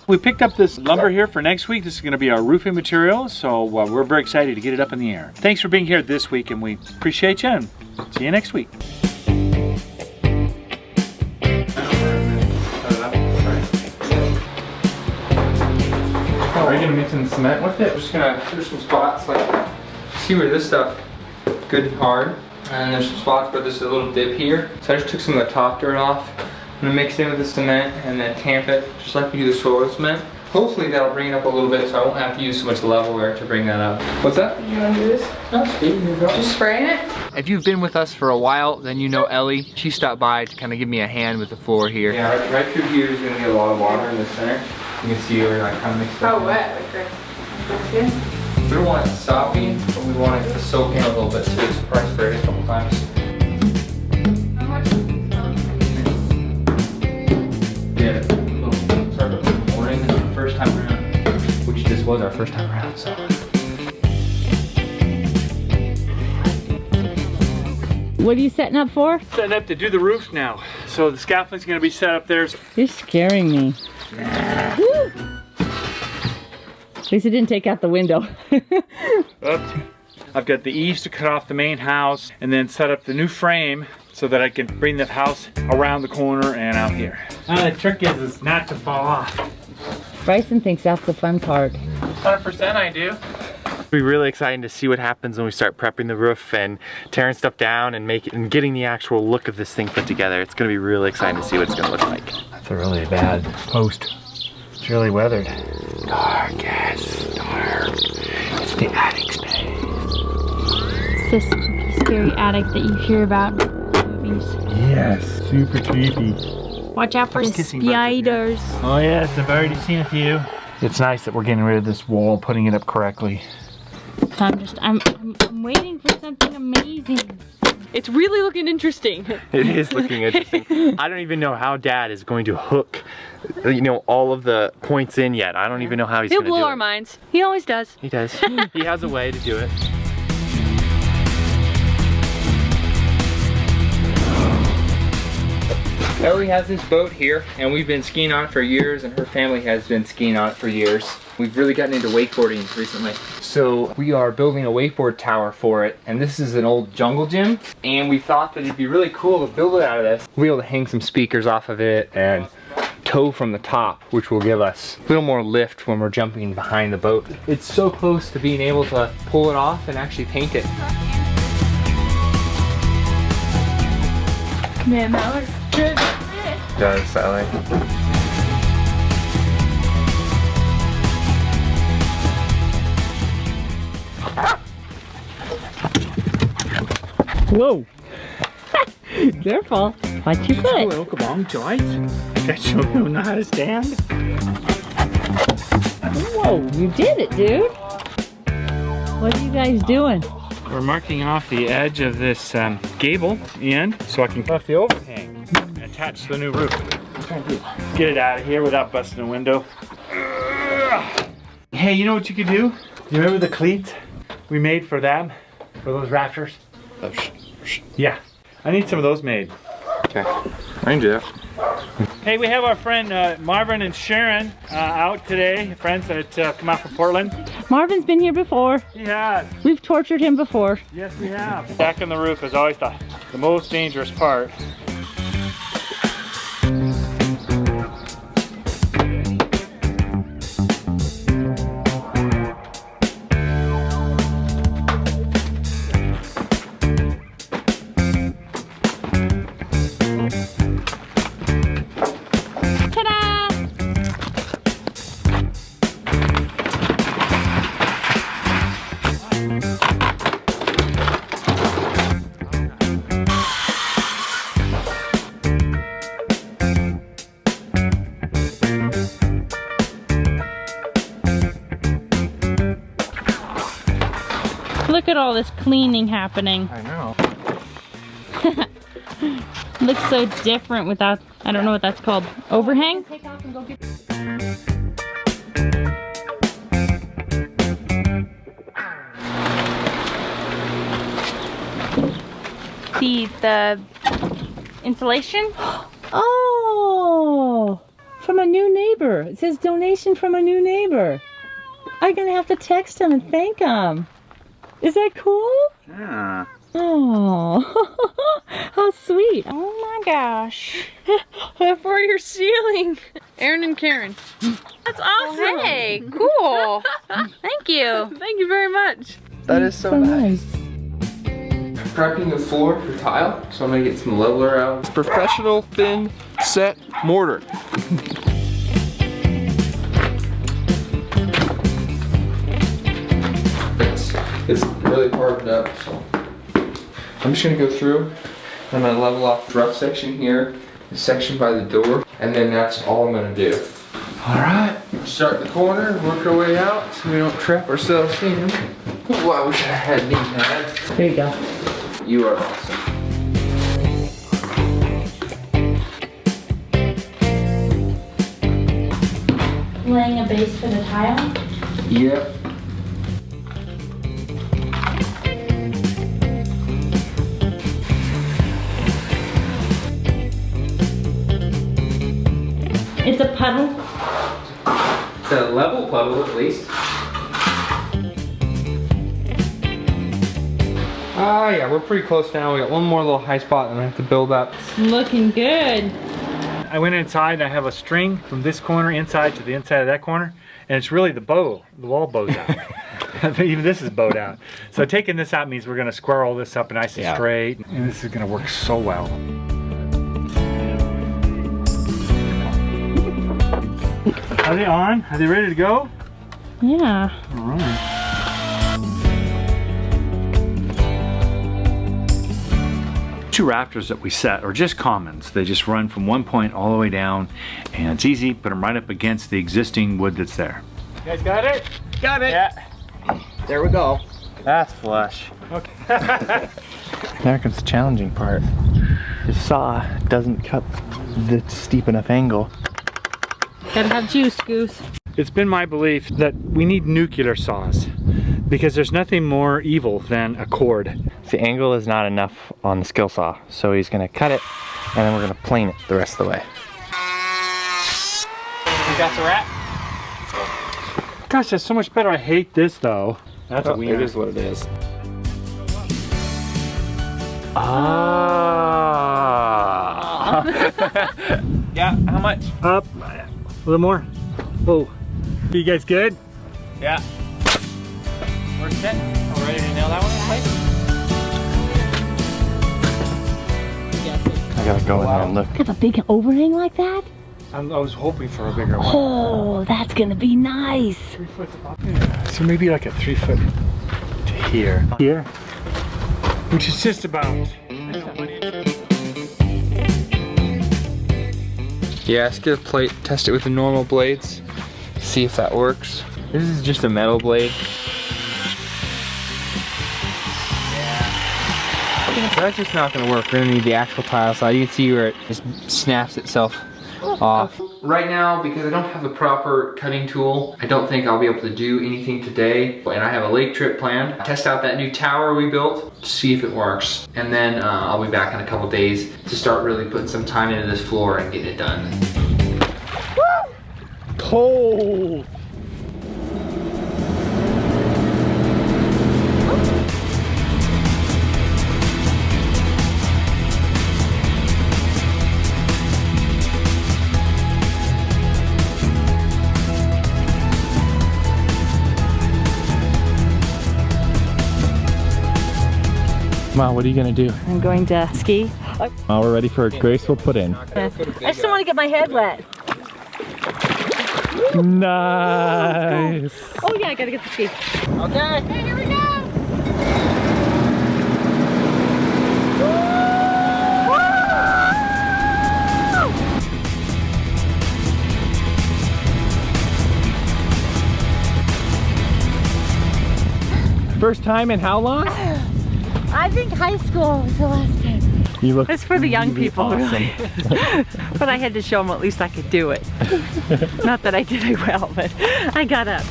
We picked up this lumber here for next week. This is going to be our roofing material, so we're very excited to get it up in the air. Thanks for being here this week, and we appreciate you, and see you next week. Oh, are you gonna mix in cement with it? We're just gonna, there's some spots like, see where this stuff good and hard, and there's some spots where there's a little dip here. So I just took some of the top dirt off. I'm gonna mix it in with the cement and then tamp it, just like we do the soil cement. Hopefully that'll bring it up a little bit so I won't have to use so much leveler to bring that up. What's that? You wanna do this? No, Steve, you're going. Just spraying it? If you've been with us for a while, then you know Ellie. She stopped by to kind of give me a hand with the floor here. Yeah, right through here is gonna get a lot of water in the center. You can see where I kind of mixed it. Oh, wet, like this. We don't want it soppy, but we want it to soak in a little bit, so we surprise sprayed it a couple times. Yeah, started with morning the first time around, which this was our first time around, so. What are you setting up for? Setting up to do the roof now. So the scaffolding's going to be set up there. You're scaring me. Woo! At least it didn't take out the window. I've got the eaves to cut off the main house and then set up the new frame so that I can bring the house around the corner and out here. The trick is not to fall off. Bryson thinks that's the fun part. 100% I do. It'll be really exciting to see what happens when we start prepping the roof and tearing stuff down and getting the actual look of this thing put together. It's gonna be really exciting to see what it's gonna look like. That's a really bad post. It's really weathered. Dark, yes, dark. It's the attic space. It's this spooky, scary attic that you hear about in movies. Yes, super creepy. Watch out for spiders. Oh yes, I've already seen a few. It's nice that we're getting rid of this wall, putting it up correctly. I'm waiting for something amazing. It's really looking interesting. It is looking interesting. I don't even know how Dad is going to hook, you know, all of the points in yet. I don't even know how he's going to do it. He'll blow our minds. He always does. He does. He has a way to do it. Ellie has this boat here, and we've been skiing on it for years, and her family has been skiing on it for years. We've really gotten into wakeboarding recently. So we are building a wakeboard tower for it, and this is an old jungle gym, and we thought that it'd be really cool to build it out of this. We'll be able to hang some speakers off of it and tow from the top, which will give us a little more lift when we're jumping behind the boat. It's so close to being able to pull it off and actually paint it. Man, that looks good. Does, Ellie? Whoa! Careful. Watch your foot. Welcome on, Joyce. Guess you don't know how to stand. Whoa, you did it, dude. What are you guys doing? We're marking off the edge of this gable end so I can cut off the overhang and attach to the new roof. I'm trying to get it out of here without busting a window. Hey, you know what you could do? You remember the cleats we made for them? For those rafters? Yeah. I need some of those made. Okay, I can do that. Hey, we have our friend Marvin and Sharon out today, friends that come out from Portland. Marvin's been here before. He has. We've tortured him before. Yes, we have. Stacking the roof is always the most dangerous part. at all this cleaning happening. I know. Looks so different without, I don't know what that's called. Overhang? The insulation? Oh, from a new neighbor. It says donation from a new neighbor. I'm gonna have to text him and thank him. Is that cool? Yeah. Oh, how sweet. Oh my gosh. For your ceiling. Aaron and Karen. That's awesome. Oh, hey, cool. Thank you. Thank you very much. That is so nice. Prepping the floor for tile, so I'm gonna get some leveler out. It's professional thin set mortar. It's really hardened up, so I'm just gonna go through. I'm gonna level off the rough section here, the section by the door, and then that's all I'm gonna do. All right, start the corner, work our way out so we don't trap ourselves in. Oh, I wish I had knee pads. There you go. You are awesome. Laying a base for the tile? Yep. It's a puddle. It's a level puddle at least. Ah, yeah, we're pretty close now. We got one more little high spot and I have to build up. It's looking good. I went inside and I have a string from this corner inside to the inside of that corner, and it's really the bow. The wall bow's out. Even this is bowed out. So taking this out means we're going to square all this up nice and straight, and this is going to work so well. Are they on? Are they ready to go? Yeah. All right. Two rafters that we set are just commons. They just run from one point all the way down, and it's easy. Put them right up against the existing wood that's there. You guys got it? Got it. Yeah. There we go. That's flush. Okay. There comes the challenging part. The saw doesn't cut the steep enough angle. Gotta have juice, Goose. It's been my belief that we need nuclear saws because there's nothing more evil than a cord. The angle is not enough on the skill saw, so he's gonna cut it and then we're gonna plane it the rest of the way. You got the rat? Gosh, that's so much better. I hate this though. That's a It wiener. is what it is. Ah. Yeah, how much? Up. A little more. Whoa. You guys good? Yeah. We're set. We're ready to nail that one in place? I gotta go in there and look. Have a big overhang like that? I was hoping for a bigger one. Oh, that's gonna be nice. 3 foot up. Yeah. So maybe like a 3 foot to here. Here. Which is just about. Yeah, let's get a plate, test it with the normal blades, see if that works. This is just a metal blade. That's just not gonna work. We're gonna need the actual tile saw. You can see where it just snaps itself off. Right now, because I don't have the proper cutting tool, I don't think I'll be able to do anything today. And I have a lake trip planned. Test out that new tower we built, see if it works. And then I'll be back in a couple days to start really putting some time into this floor and getting it done. Woo! Cold. Ma, what are you gonna do? I'm going to ski. Well, we're ready for a graceful put in. I just don't want to get my head wet. Nice. Oh yeah, I gotta get the ski. Okay. Hey, here we go. First time in how long? I think high school was the last time. You look It's for the young people, awesome. really. But I had to show them at least I could do it. Not that I did it well, but I got up.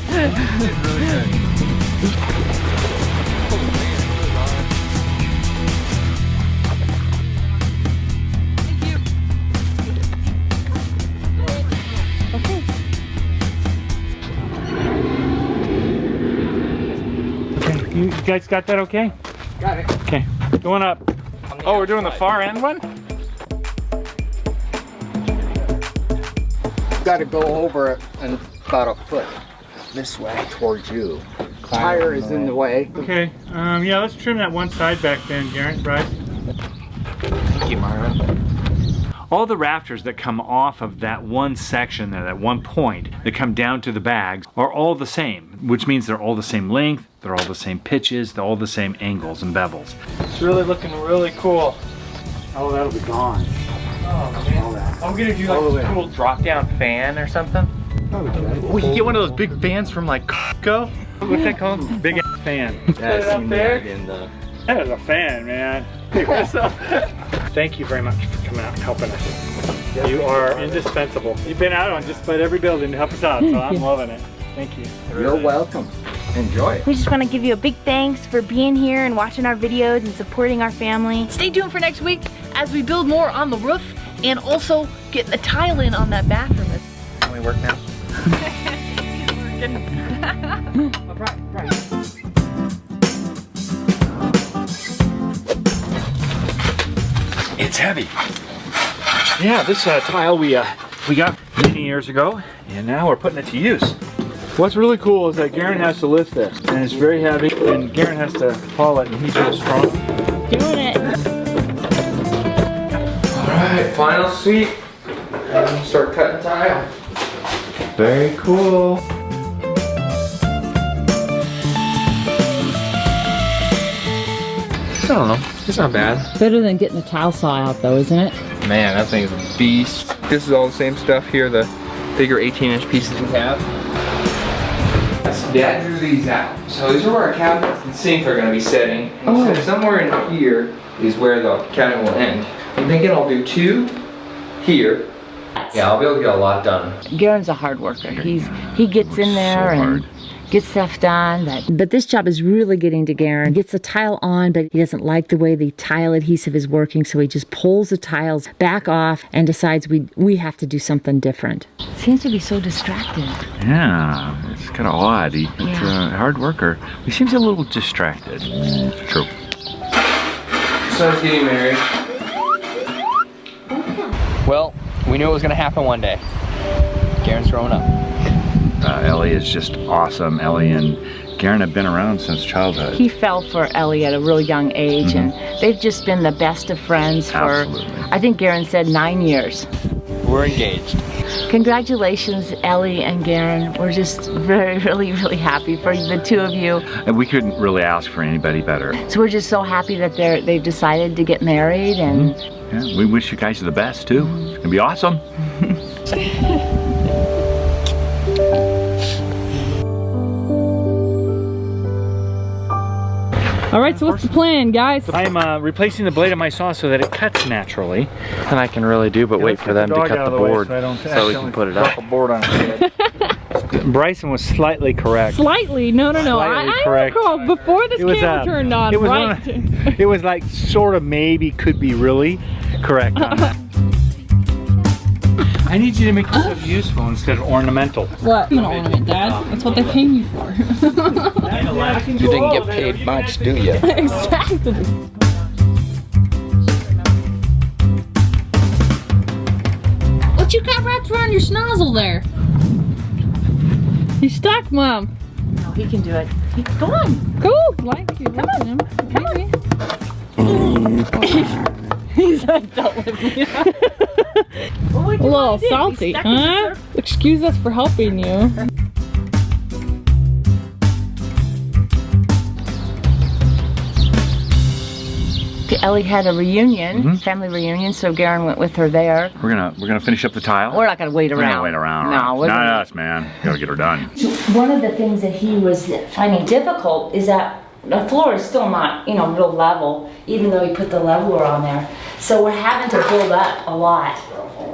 You guys got that okay? Got it. Okay, going up. Oh, we're doing the far end one? Got to go over and about a foot this way towards you. Tire is in the way. Okay, yeah, let's trim that one side back then, Garen, right? Thank you, Marvin. All the rafters that come off of that one section there, that one point, that come down to the bags, are all the same, which means they're all the same length, they're all the same pitches, they're all the same angles and bevels. It's really looking really cool. Oh, that'll be gone. Oh, man. I'm gonna do like a cool drop-down fan or something. We can get one of those big fans from like Costco. What's that called? Big ass fan. Put it up there. That is a fan, man. Thank you very much for coming out and helping us. You are indispensable. You've been out on just about every building to help us out, so I'm loving it. Thank you. You're welcome. Enjoy. We just want to give you a big thanks for being here and watching our videos and supporting our family. Stay tuned for next week as we build more on the roof and also get a tile in on that bathroom. Can we work now? It's heavy. Yeah, this tile we got many years ago, and now we're putting it to use. What's really cool is that Garen has to lift this, and it's very heavy, and Garen has to haul it, and he's real strong. Doing it. Alright, final sweep. And start cutting tile. Very cool. I don't know. It's not bad. Better than getting the tile saw out though, isn't it? Man, that thing's a beast. This is all the same stuff here, the bigger 18-inch pieces we have. Dad drew these out. So these are where our cabinets and sink are going to be sitting. And so somewhere in here is where the cabinet will end. I'm thinking I'll do 2 here. Yeah, I'll be able to get a lot done. Garen's a hard worker. He gets in there and gets stuff done. But this job is really getting to Garen. Gets the tile on, but he doesn't like the way the tile adhesive is working, so he just pulls the tiles back off and decides we have to do something different. Seems to be so distracted. Yeah, it's kind of odd. He's a hard worker. He seems a little distracted. It's true. Son's getting married. Well, we knew it was going to happen one day. Garen's growing up. Ellie is just awesome. Ellie and Garen have been around since childhood. He fell for Ellie at a really young age, and they've just been the best of friends for, I think Garen said 9 years. We're engaged. Congratulations, Ellie and Garen. We're just really happy for the two of you. And we couldn't really ask for anybody better. So we're just so happy that they've decided to get married, and yeah, we wish you guys the best too. It's gonna be awesome. All right, so what's the plan, guys? I'm replacing the blade of my saw so that it cuts naturally. And I can really do, but wait for them to cut the board so we can put it up. Board on Bryson was slightly correct. Slightly? No. I correct. recall before this camera turned on, right? It was like sort of maybe could be really correct on that. I need you to make this useful instead of ornamental. What? You don't ornament, Dad. That's what they're paying you for. You didn't get paid much, do you? Exactly. What you got wrapped around your snozzle there? You stuck, Mom. no, he can do it. Go on. Cool. Like you. Come on. Come on. He's like, don't let me. A little salty, huh? Excuse us for helping you. Ellie had a reunion, family reunion, so Garen went with her there. We're gonna finish up the tile. We're not gonna wait around. We're gonna wait around. No, we're not us, man. Gotta get her done. So one of the things that he was finding difficult is that the floor is still not, you know, real level, even though we put the leveler on there. So we're having to build up a lot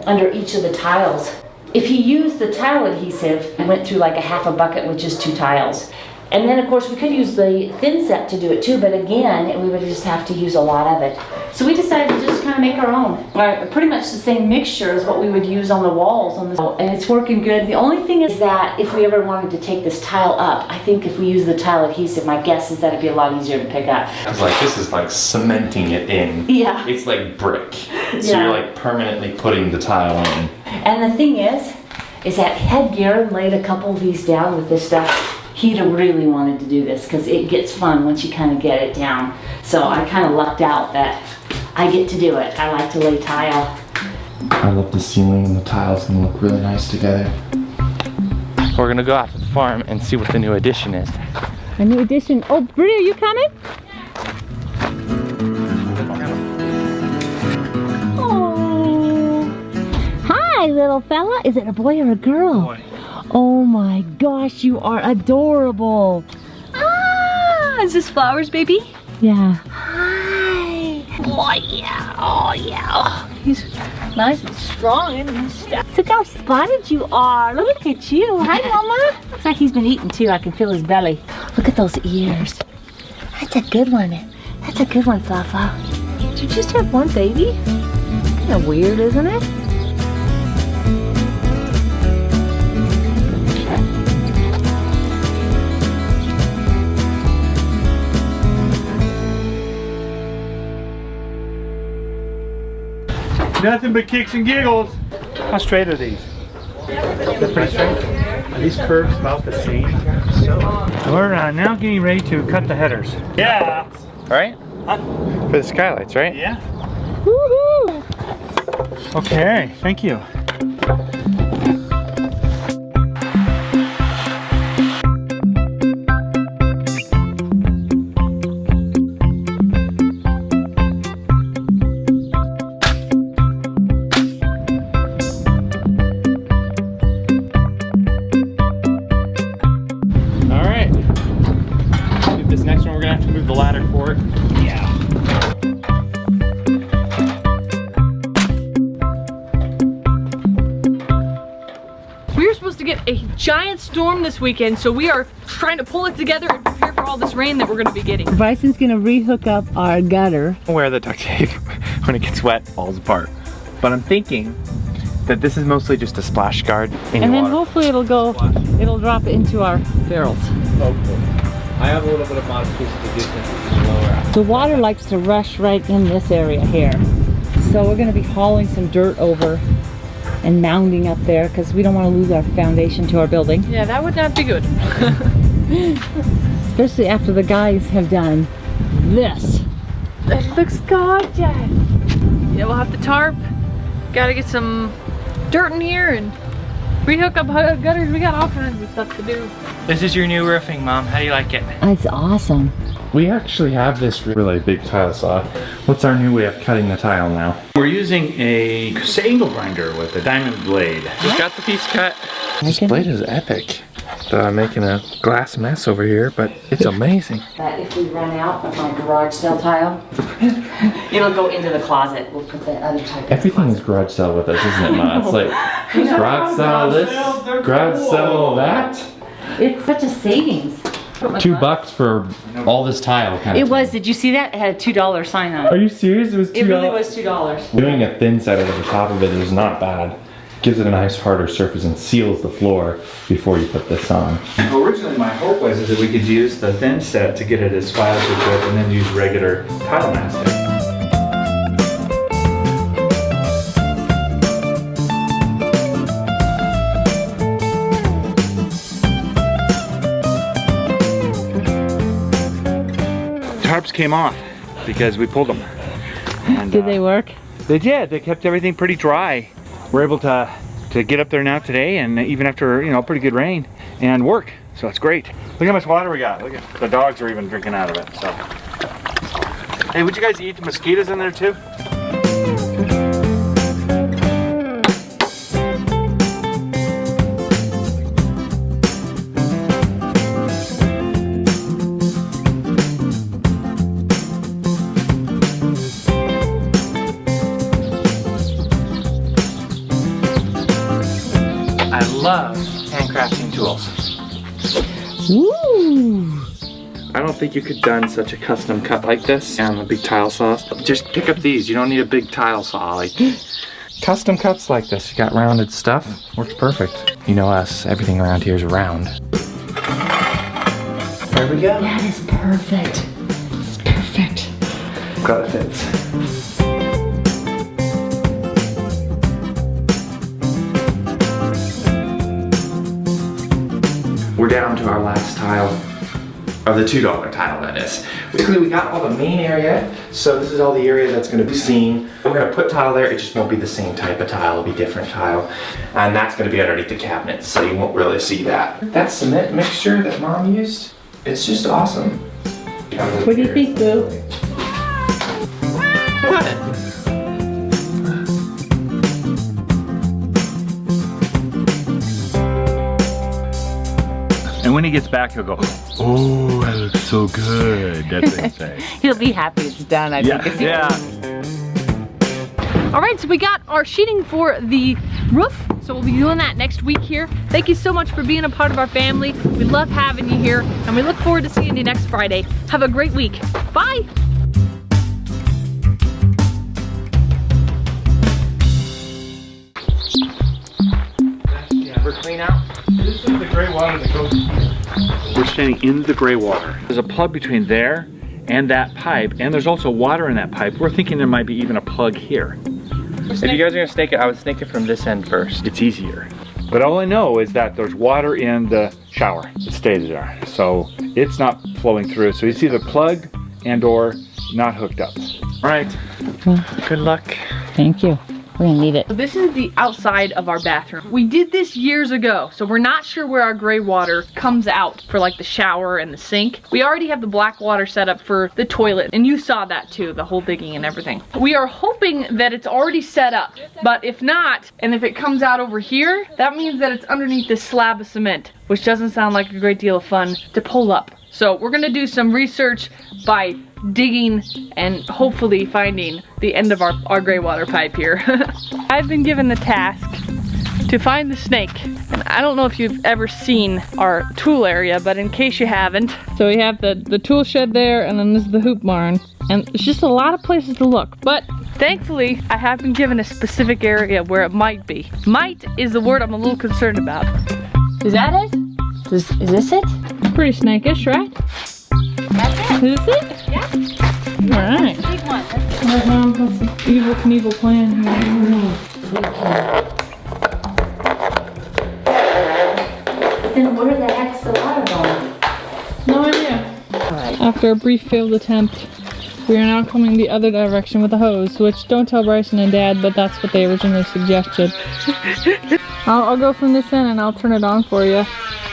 under each of the tiles. If you use the tile adhesive, I went through like a half a bucket with just 2 tiles. And then of course we could use the thin set to do it too, but again, we would just have to use a lot of it. So we decided to just kind of make our own. Pretty much the same mixture as what we would use on the walls on this, and it's working good. The only thing is that if we ever wanted to take this tile up, I think if we use the tile adhesive, my guess is that it'd be a lot easier to pick up. I was like, this is like cementing it in. Yeah. It's like brick. So Yeah. you're like permanently putting the tile in. And the thing is that had Garen laid a couple of these down with this stuff, he'd have really wanted to do this because it gets fun once you kind of get it down. So I kind of lucked out that I get to do it. I like to lay tile. I love the ceiling and the tiles and look really nice together. We're gonna go out to the farm and see what the new addition is. A new addition. Oh, Brie, are you coming? Oh. Hi, little fella. Is it a boy or a girl? Boy. Oh my gosh, you are adorable. Ah, is this Flowers, baby? Yeah. Hi. Oh yeah, oh yeah. Oh, he's nice and strong and stuff. Look how spotted you are. Look at you. Hi, Mama. Looks like he's been eating too. I can feel his belly. Look at those ears. That's a good one. That's a good one, Fluffo. Did you just have one baby? Kind of weird, isn't it? Nothing but kicks and giggles. How straight are these? They're pretty straight. Are these curves about the same? We're now getting ready to cut the headers. Yeah. Right? For the skylights, right? Yeah. Woohoo! Okay, thank you. A giant storm this weekend, so we are trying to pull it together and prepare for all this rain that we're going to be getting. Bryson's gonna rehook up our gutter. Where the duct tape, when it gets wet, falls apart. But I'm thinking that this is mostly just a splash guard in And then water. hopefully it'll drop into our barrels. Hopefully. I have a little bit of modification to do since it's lower. The water likes to rush right in this area here. So we're gonna be hauling some dirt over and mounding up there because we don't want to lose our foundation to our building. Yeah, that would not be good. Especially after the guys have done this. It looks gorgeous. Yeah, we'll have the tarp. Gotta get some dirt in here and rehook up gutters. We got all kinds of stuff to do. This is your new roofing, Mom. How do you like it? It's awesome. We actually have this really big tile saw. What's our new way of cutting the tile now? We're using a angle grinder with a diamond blade. Just got the piece cut. This blade is epic. I'm making a glass mess over here, but it's amazing. That if we run out of my garage sale tile, it'll go into the closet. We'll put the other type in Everything is garage sale with us, isn't it, Ma? It's like, garage sale this, garage sale that. It's such a savings. $2 for all this tile kind of It thing. was, did you see that? It had a $2 sign on it. Are you serious? It was $2? It really was $2. Doing a thin set over the top of it is not bad. Gives it a nice harder surface and seals the floor before you put this on. Originally my hope was that we could use the thin set to get it as flat as we could and then use regular tile mastic. Tarps came off because we pulled them. And, Did they work? They did. They kept everything pretty dry. We're able to get up there now today, and even after, you know, pretty good rain, and work. So it's great. Look how much water we got. Look at the dogs are even drinking out of it. So, hey, would you guys eat the mosquitoes in there too? love handcrafting tools. Ooh. I don't think you could have done such a custom cut like this on a big tile saw. Just pick up these. You don't need a big tile saw. Like custom cuts like this. You got rounded stuff. Works perfect. You know us. Everything around here is round. There we go. That is perfect. It's perfect. Glad it fits. We're down to our last tile, of the $2 tile that is. Basically we got all the main area, so this is all the area that's going to be seen. We're going to put tile there, it just won't be the same type of tile, it'll be different tile. And that's going to be underneath the cabinets, so you won't really see that. That cement mixture that Mom used, it's just awesome. What do you think, Boo? What? And when he gets back, he'll go, "Oh, that looks so good." That's what he'll say. He'll be happy it's done, I think. Yeah. All right, so we got our sheeting for the roof. So we'll be doing that next week here. Thank you so much for being a part of our family. We love having you here, and we look forward to seeing you next Friday. Have a great week. Bye. Ever clean out? This is the gray water that goes here. We're standing in the gray water. There's a plug between there and that pipe, and there's also water in that pipe. We're thinking there might be even a plug here. If you guys are gonna snake it, I would snake it from this end first. It's easier. But all I know is that there's water in the shower. It stays there. So it's not flowing through. So it's either plugged and or not hooked up. All right, good luck. Thank you. We're gonna need it. So this is the outside of our bathroom. We did this years ago, so we're not sure where our gray water comes out for like the shower and the sink. We already have the black water set up for the toilet, and you saw that too, the whole digging and everything. We are hoping that it's already set up, but if not, and if it comes out over here, that means that it's underneath this slab of cement, which doesn't sound like a great deal of fun to pull up. So we're gonna do some research by digging and hopefully finding the end of our gray water pipe here. I've been given the task to find the snake. And I don't know if you've ever seen our tool area, but in case you haven't. So we have the tool shed there, and then this is the hoop barn. And it's just a lot of places to look. But thankfully, I have been given a specific area where it might be. Might is the word I'm a little concerned about. Is that it? Is this it? Pretty snakish, right? That's it? Is this it? Yeah. Alright. Big one. Alright, Mom, that's the evil Knievel plan here. Then where the heck's the water going? No idea. After a brief failed attempt, we are now coming the other direction with a hose, which don't tell Bryson and Dad, but that's what they originally suggested. I'll go from this end and I'll turn it on for you.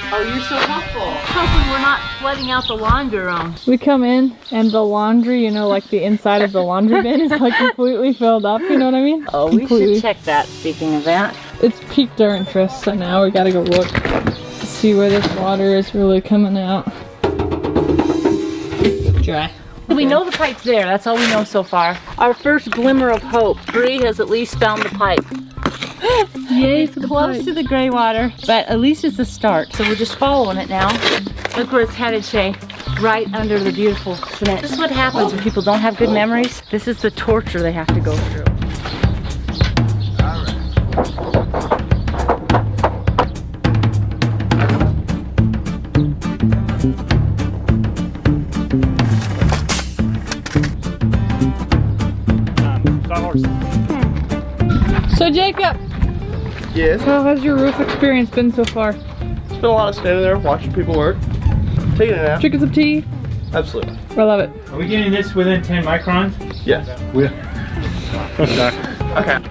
Oh, you're so helpful. Hopefully we're not flooding out the laundry room. We come in and the laundry, you know, like the inside of the laundry bin is like completely filled up, you know what I mean? Oh, we should check that, speaking of that. It's piqued our interest, so now we gotta go look to see where this water is really coming out. Dry. We know the pipe's there. That's all we know so far. Our first glimmer of hope. Bree has at least found the pipe. Yay, it's close to the gray water, but at least it's a start. So we're just following it now. Look where it's headed, Shay. Right under the beautiful cement. This is what happens when people don't have good memories. This is the torture they have to go through. So Jacob! Yes? How has your roof experience been so far? It's been a lot of standing there watching people work. Taking a nap. Drinking some tea? Absolutely. I love it. Are we getting this within 10 microns? Yes. Okay.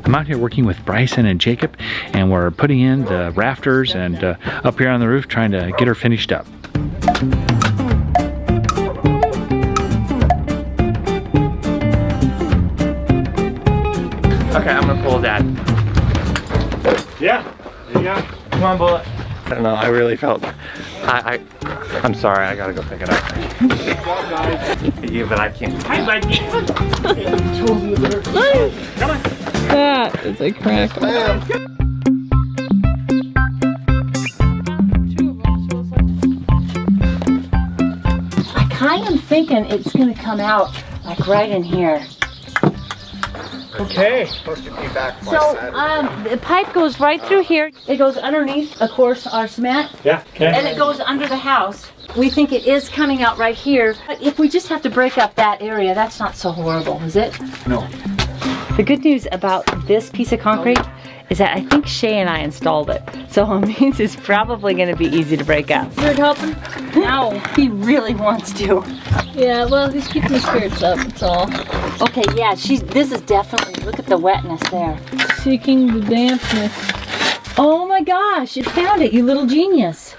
I'm out here working with Bryson and Jacob, and we're putting in the rafters and up here on the roof trying to get her finished up. Okay, I'm gonna pull Dad. Yeah, there you go. Come on, Bullet. don't know, I really felt, I'm sorry, I gotta go pick it up. Yeah, but I can't. Hi, buddy. Come on. That is a crack. I kind of thinking it's gonna come out like right in here. Okay. Supposed to be back by So Saturday. the pipe goes right through here. It goes underneath, of course, our cement, Yeah, okay. and it goes under the house. We think it is coming out right here. But if we just have to break up that area, that's not so horrible, is it? No. The good news about this piece of concrete is that I think Shay and I installed it. So it means it's probably gonna be easy to break up. You're helping? No, he really wants to. Yeah, well, he's keeping his spirits up, that's all. Okay, yeah, this is definitely, look at the wetness there. Seeking the dampness. Oh my gosh, you found it, you little genius.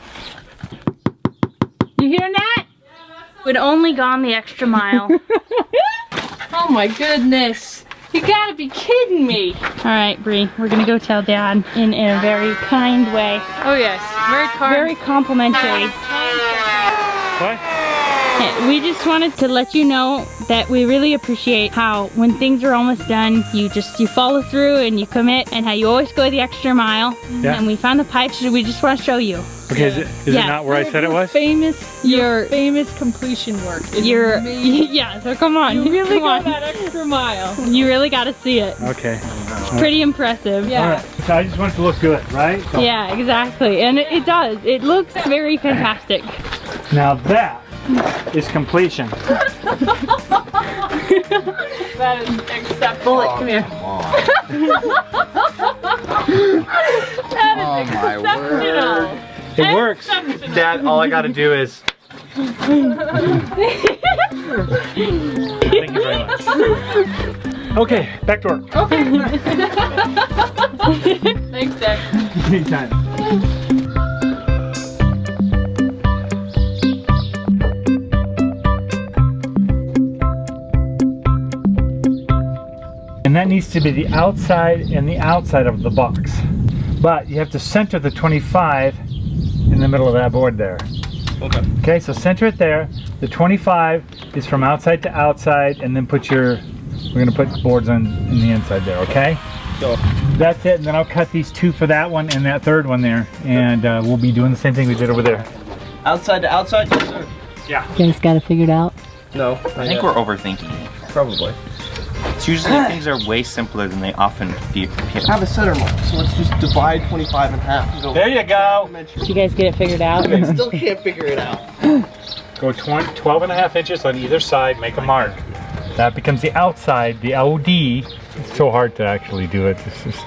You hearing that? We'd only gone the extra mile. Oh my goodness. You gotta be kidding me. All right, Bree, we're gonna go tell Dad in a very kind way. Oh yes, Very complimentary. What? Yeah, we just wanted to let you know that we really appreciate how when things are almost done, you follow through and you commit, and how you always go the extra mile. Yeah. And we found the pipes, so we just want to show you. Okay, is it not where I said it was? Your famous completion work. Yeah, so come on. You really come go on. that extra mile. You really got to see it. Okay. Pretty impressive. Yeah. All right. So I just want it to look good, right? So Yeah, exactly. And it does. It looks very fantastic. now that is completion. That is acceptable. Bullet, come here. Oh my word. It works. Dad, all I gotta do is. Thank you very much. Okay, back to work. Thanks, Dad. Anytime. And that needs to be the outside and the outside of the box. But you have to center the 25 in the middle of that board there. Okay. Okay, so center it there. The 25 is from outside to outside, and then we're gonna put boards in the inside there, okay? So That's it, and then I'll cut these two for that one and that third one there, and we'll be doing the same thing we did over there. outside to outside, yes sir. Yeah. You guys got it figured out? No. I think we're overthinking it. Probably. It's usually things are way simpler than they often appear. Have a center mark, so let's just divide 25 in half. And go There you go. Did you guys get it figured out? I still can't figure it out. Go 12 and a half inches on either side, make a mark. That becomes the outside, the OD. It's so hard to actually do it. It's just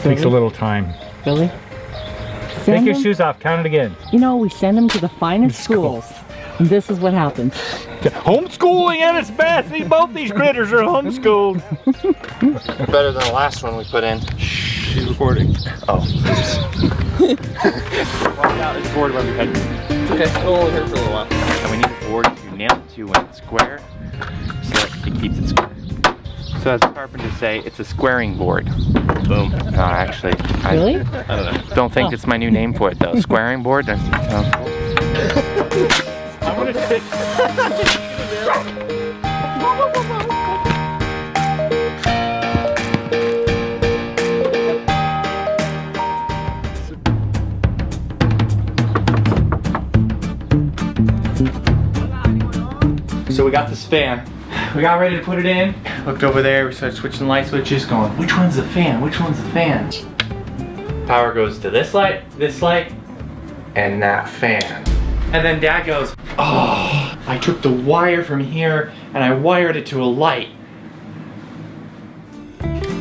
takes a little time. Really? Take your shoes off, count it again. You know, we send them to the finest schools. And this is what happens. Homeschooling at its best. Both these critters are homeschooled. Better than the last one we put in. She's recording. Oh. Watch out, it's board when we head. Okay, we'll only hurt for a little while. And we need a board to nail it to when it's square, so that it keeps it square. So as carpenters say, it's a squaring board. Boom. No, actually, Really? I don't think it's my new name for it though. Squaring board. I'm gonna sit. So we got this fan. We got ready to put it in. Looked over there, we started switching light switches going, which one's the fan? Which one's the fan? Power goes to this light, and that fan. And then Dad goes, oh, I took the wire from here and I wired it to a light.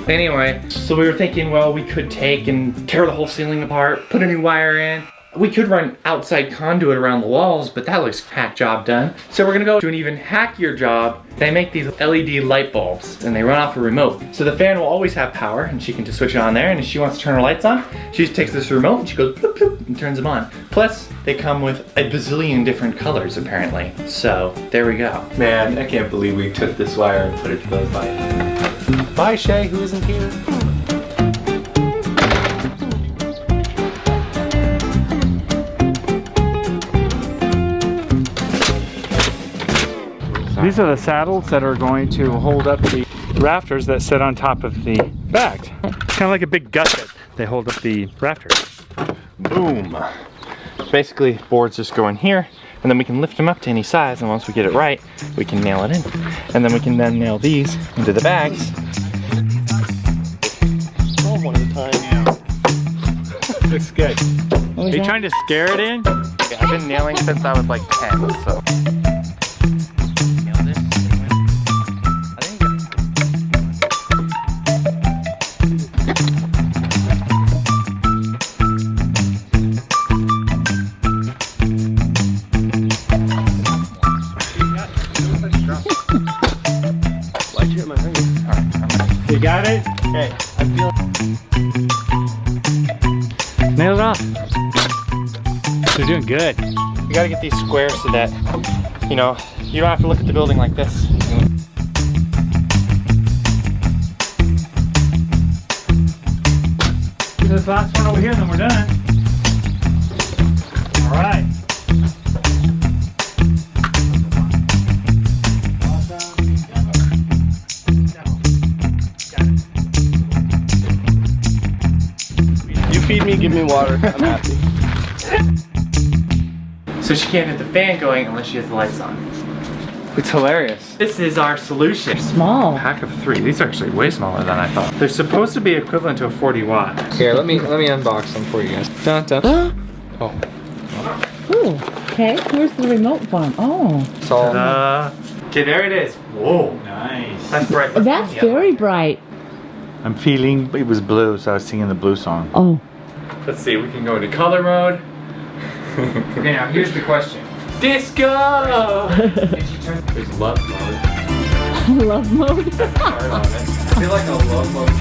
Anyway, so we were thinking, well, we could take and tear the whole ceiling apart, put a new wire in. We could run outside conduit around the walls, but that looks hack job done. So we're gonna go to an even hackier job. They make these LED light bulbs and they run off a remote. So the fan will always have power and she can just switch it on there, and if she wants to turn her lights on, she just takes this remote and she goes bloop, bloop, and turns them on. Plus, they come with a bazillion different colors apparently. So there we go. Man, I can't believe we took this wire and put it to those lights. Bye, Shay, who isn't here. These are the saddles that are going to hold up the rafters that sit on top of the bags. Kind of like a big gusset. They hold up the rafters. Boom. Basically, boards just go in here, and then we can lift them up to any size, and once we get it right, we can nail it in. And then we can then nail these into the bags. One at a time. Yeah. Looks good. Are you trying to scare it in? Yeah, I've been nailing since I was like 10, so. You got it? Okay, I feel. Nail it off. You're doing good. You gotta get these squares so that, you know, you don't have to look at the building like this. Do this last one over here, then we're done. All right. Feed me, give me water. I'm happy. So she can't get the fan going unless she has the lights on. It's hilarious. This is our solution. Small. Pack of 3. These are actually way smaller than I thought. They're supposed to be equivalent to a 40 watt. Here, let me unbox them for you guys. Dun, dun. Oh. Ooh, okay. Where's the remote from? Oh. It's all. Okay, there it is. Whoa. Nice. That's bright. That's very bright. I'm feeling it was blue, so I was singing the blue song. Oh. Let's see, we can go into color mode. Okay, now here's the question. Disco! There's love mode. Love mode. That's hard on it. I feel like a love mode.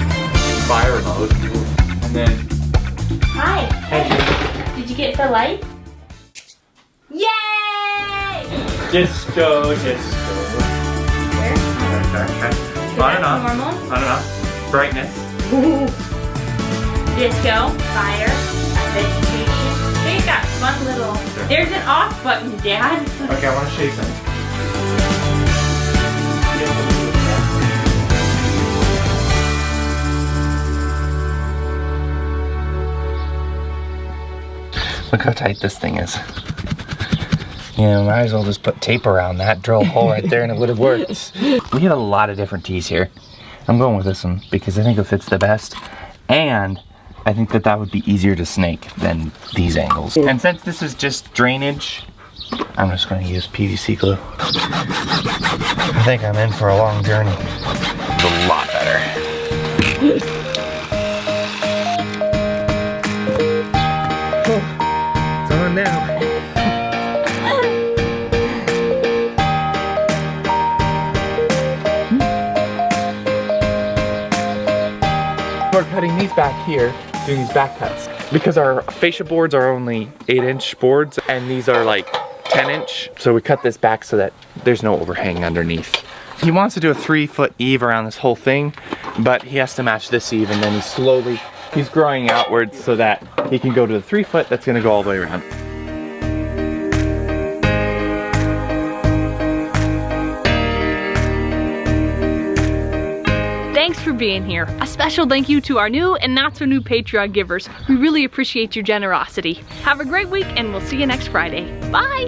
Fire mode. And then. Hi. Hey. Did you get the lights? Yay! Disco, disco. Where? Okay. On and off. Normal. On and off. Brightness. Disco, fire, vegetation. They've got fun little. There's an off button, Dad. Okay, I want to show you something. Look how tight this thing is. Yeah, might as well just put tape around that, drill a hole right there, and it would have worked. We had a lot of different tees here. I'm going with this one because I think it fits the best, and I think that that would be easier to snake than these angles. And since this is just drainage, I'm just going to use PVC glue. I think I'm in for a long journey. It's a lot better. It's on now. We're cutting these back here, doing these back cuts. Because our fascia boards are only 8-inch boards and these are like 10-inch. So we cut this back so that there's no overhang underneath. He wants to do a 3-foot eave around this whole thing, but he has to match this eave, and then he's growing outwards so that he can go to the 3-foot that's gonna go all the way around. Thanks for being here. A special thank you to our new and not so new Patreon givers. We really appreciate your generosity. Have a great week and we'll see you next Friday. Bye!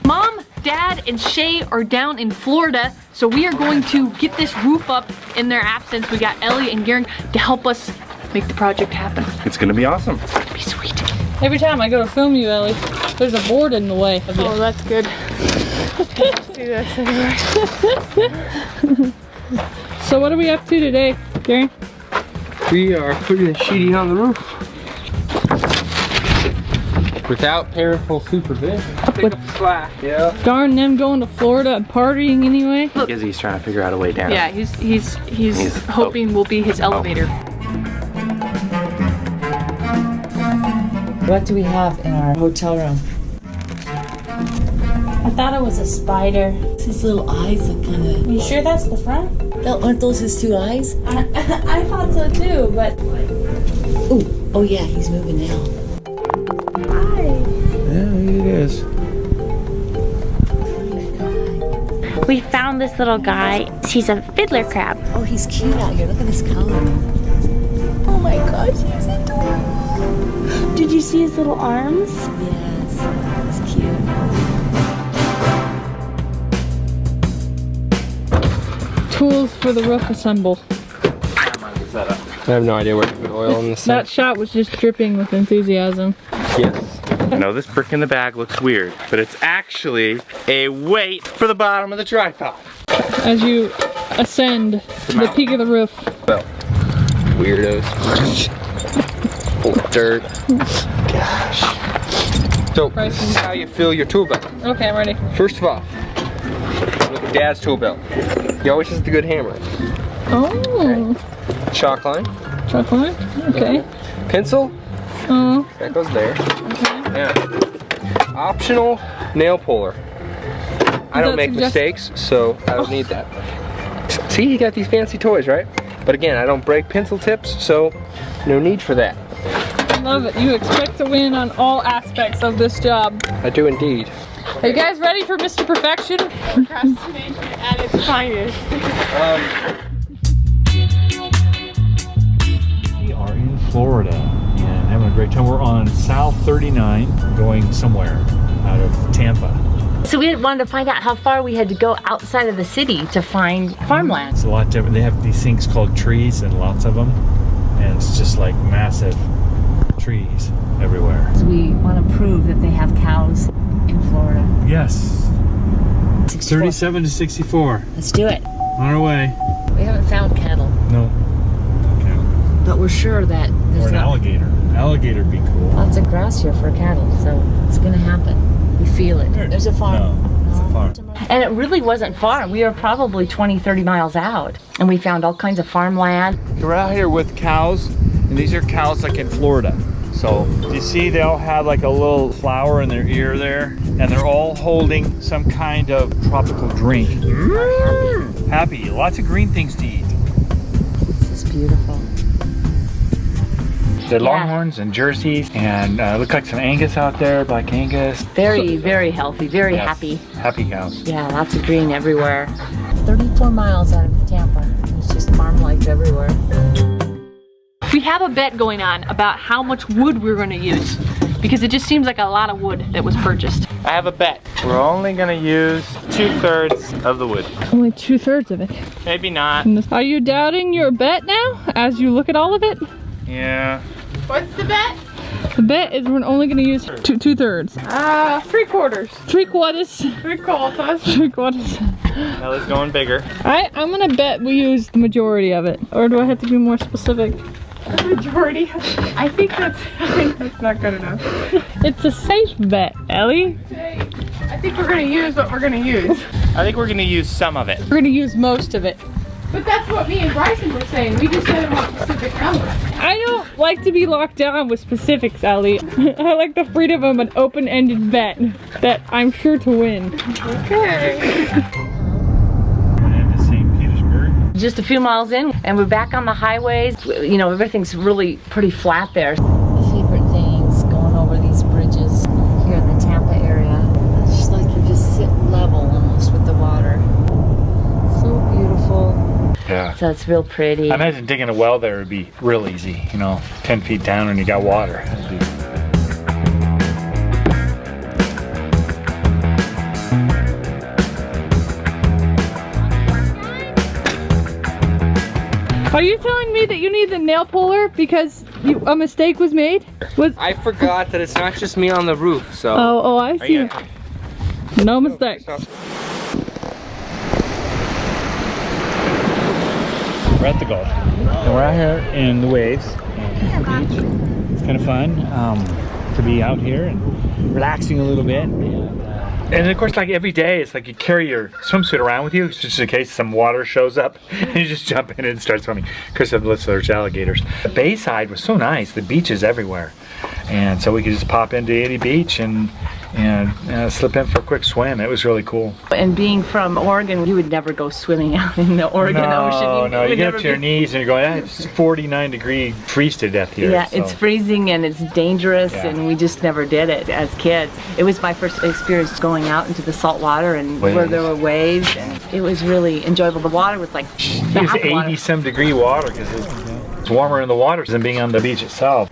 Mom, Dad, and Shay are down in Florida, so we are going to get this roof up in their absence. We got Ellie and Garen to help us make the project happen. It's gonna be awesome. It's gonna be sweet. Every time I go to film you, Ellie, there's a board in the way of you. Oh, that's good. Do this anyway. So what are we up to today, Garen? We are putting the sheeting on the roof. Without parental supervision. Pick up the slack. Yeah. Darn them going to Florida and partying anyway. Izzy's trying to figure out a way down. Yeah, he's hoping we'll be his elevator. What do we have in our hotel room? I thought it was a spider. His little eyes look kind of... You sure that's the front? Aren't those his two eyes? I thought so too, but... Ooh, oh yeah, he's moving now. Hi. Yeah, it is. We found this little guy. He's a fiddler crab. Oh, he's cute out here. Look at his color. Oh my gosh, he's adorable. Did you see his little arms? Yes, he's cute. Tools for the roof assemble. I have no idea where to put oil in this. That shot was just dripping with enthusiasm. Yes. I know this brick in the bag looks weird, but it's actually a weight for the bottom of the tripod. As you ascend to the peak of the roof. Well, weirdos. Full of dirt. Gosh. So this is how you fill your tool belt. Okay, I'm ready. First of all, look at Dad's tool belt. He always has the good hammer. Oh. Okay. Chalk line. Chalk line. Okay. Pencil. Oh. That goes there. Okay. Yeah. Optional nail puller. I don't make mistakes, so I don't need that. See, you got these fancy toys, right? But again, I don't break pencil tips, so no need for that. I love it. You expect to win on all aspects of this job. I do indeed. Are you guys ready for Mr. Perfection? Procrastination at its finest. We are in Florida and having a great time. We're on South 39 going somewhere out of Tampa. So we wanted to find out how far we had to go outside of the city to find farmland. It's a lot different. They have these things called trees and lots of them. And it's just like massive trees everywhere. So we want to prove that they have cows in Florida. Yes. 64. 37 to 64. Let's do it. On our way. We haven't found cattle, No. Okay. but we're sure that Or there's an alligator. Alligator would be cool. lots of grass here for cattle, so it's gonna happen. We feel it. There's a farm. No, it's a farm. And it really wasn't far. We were probably 20, 30 miles out. And we found all kinds of farmland. We're out here with cows, and these are cows like in Florida. So you see they all have like a little flower in their ear there, and they're all holding some kind of tropical drink. Happy, lots of green things to eat. This is beautiful. They're Longhorns and Jerseys, and look like some Angus out there, Black Angus. Very, very healthy, very happy. Happy cows. Yeah, lots of green everywhere. 34 miles out of Tampa. It's just farm life everywhere. We have a bet going on about how much wood we're going to use because it just seems like a lot of wood that was purchased. I have a bet. We're only gonna use 2/3 of the wood. Only 2/3 of it. Maybe not. Are you doubting your bet now as you look at all of it? Yeah. What's the bet? The bet is we're only gonna use 2/3. 3/4. 3/4. 3/4. 3/4. Now let's go in bigger. I'm gonna bet we use the majority of it. Or do I have to be more specific? Majority. I think that's not good enough. It's a safe bet, Ellie. I think we're gonna use what we're gonna use. I think we're gonna use some of it. We're gonna use most of it. But that's what me and Bryson were saying. We just said about specific numbers. I don't like to be locked down with specifics, Ellie. I like the freedom of an open-ended bet that I'm sure to win. Okay. Just a few miles in, and we're back on the highways. You know, everything's really pretty flat there. Favorite things going over these bridges here in the Tampa area. It's just like you just sit level almost with the water. So beautiful. Yeah. So it's real pretty. I imagine digging a well there would be real easy. You know, 10 feet down and you got water. Are you telling me that you need the nail puller because a mistake was made? I forgot that it's not just me on the roof, so. Oh, I see. No mistakes. We're at the Gulf. And we're out here in the waves. It's kind of fun to be out here and relaxing a little bit. And of course, like every day, it's like you carry your swimsuit around with you just in case some water shows up and you just jump in and start swimming. Of course, there's alligators. The bayside was so nice, the beaches everywhere. And so we could just pop into any beach and and slip in for a quick swim. It was really cool. And being from Oregon, you would never go swimming out in the Oregon Ocean. No, you get up to your knees and you're going, it's 49-degree freeze to death here. Yeah, so. it's freezing and it's dangerous, and we just never did it as kids. It was my first experience going out into the salt water and where there were waves, and it was really enjoyable. The water was like it was 80-some degree water because it's warmer in the water than being on the beach itself.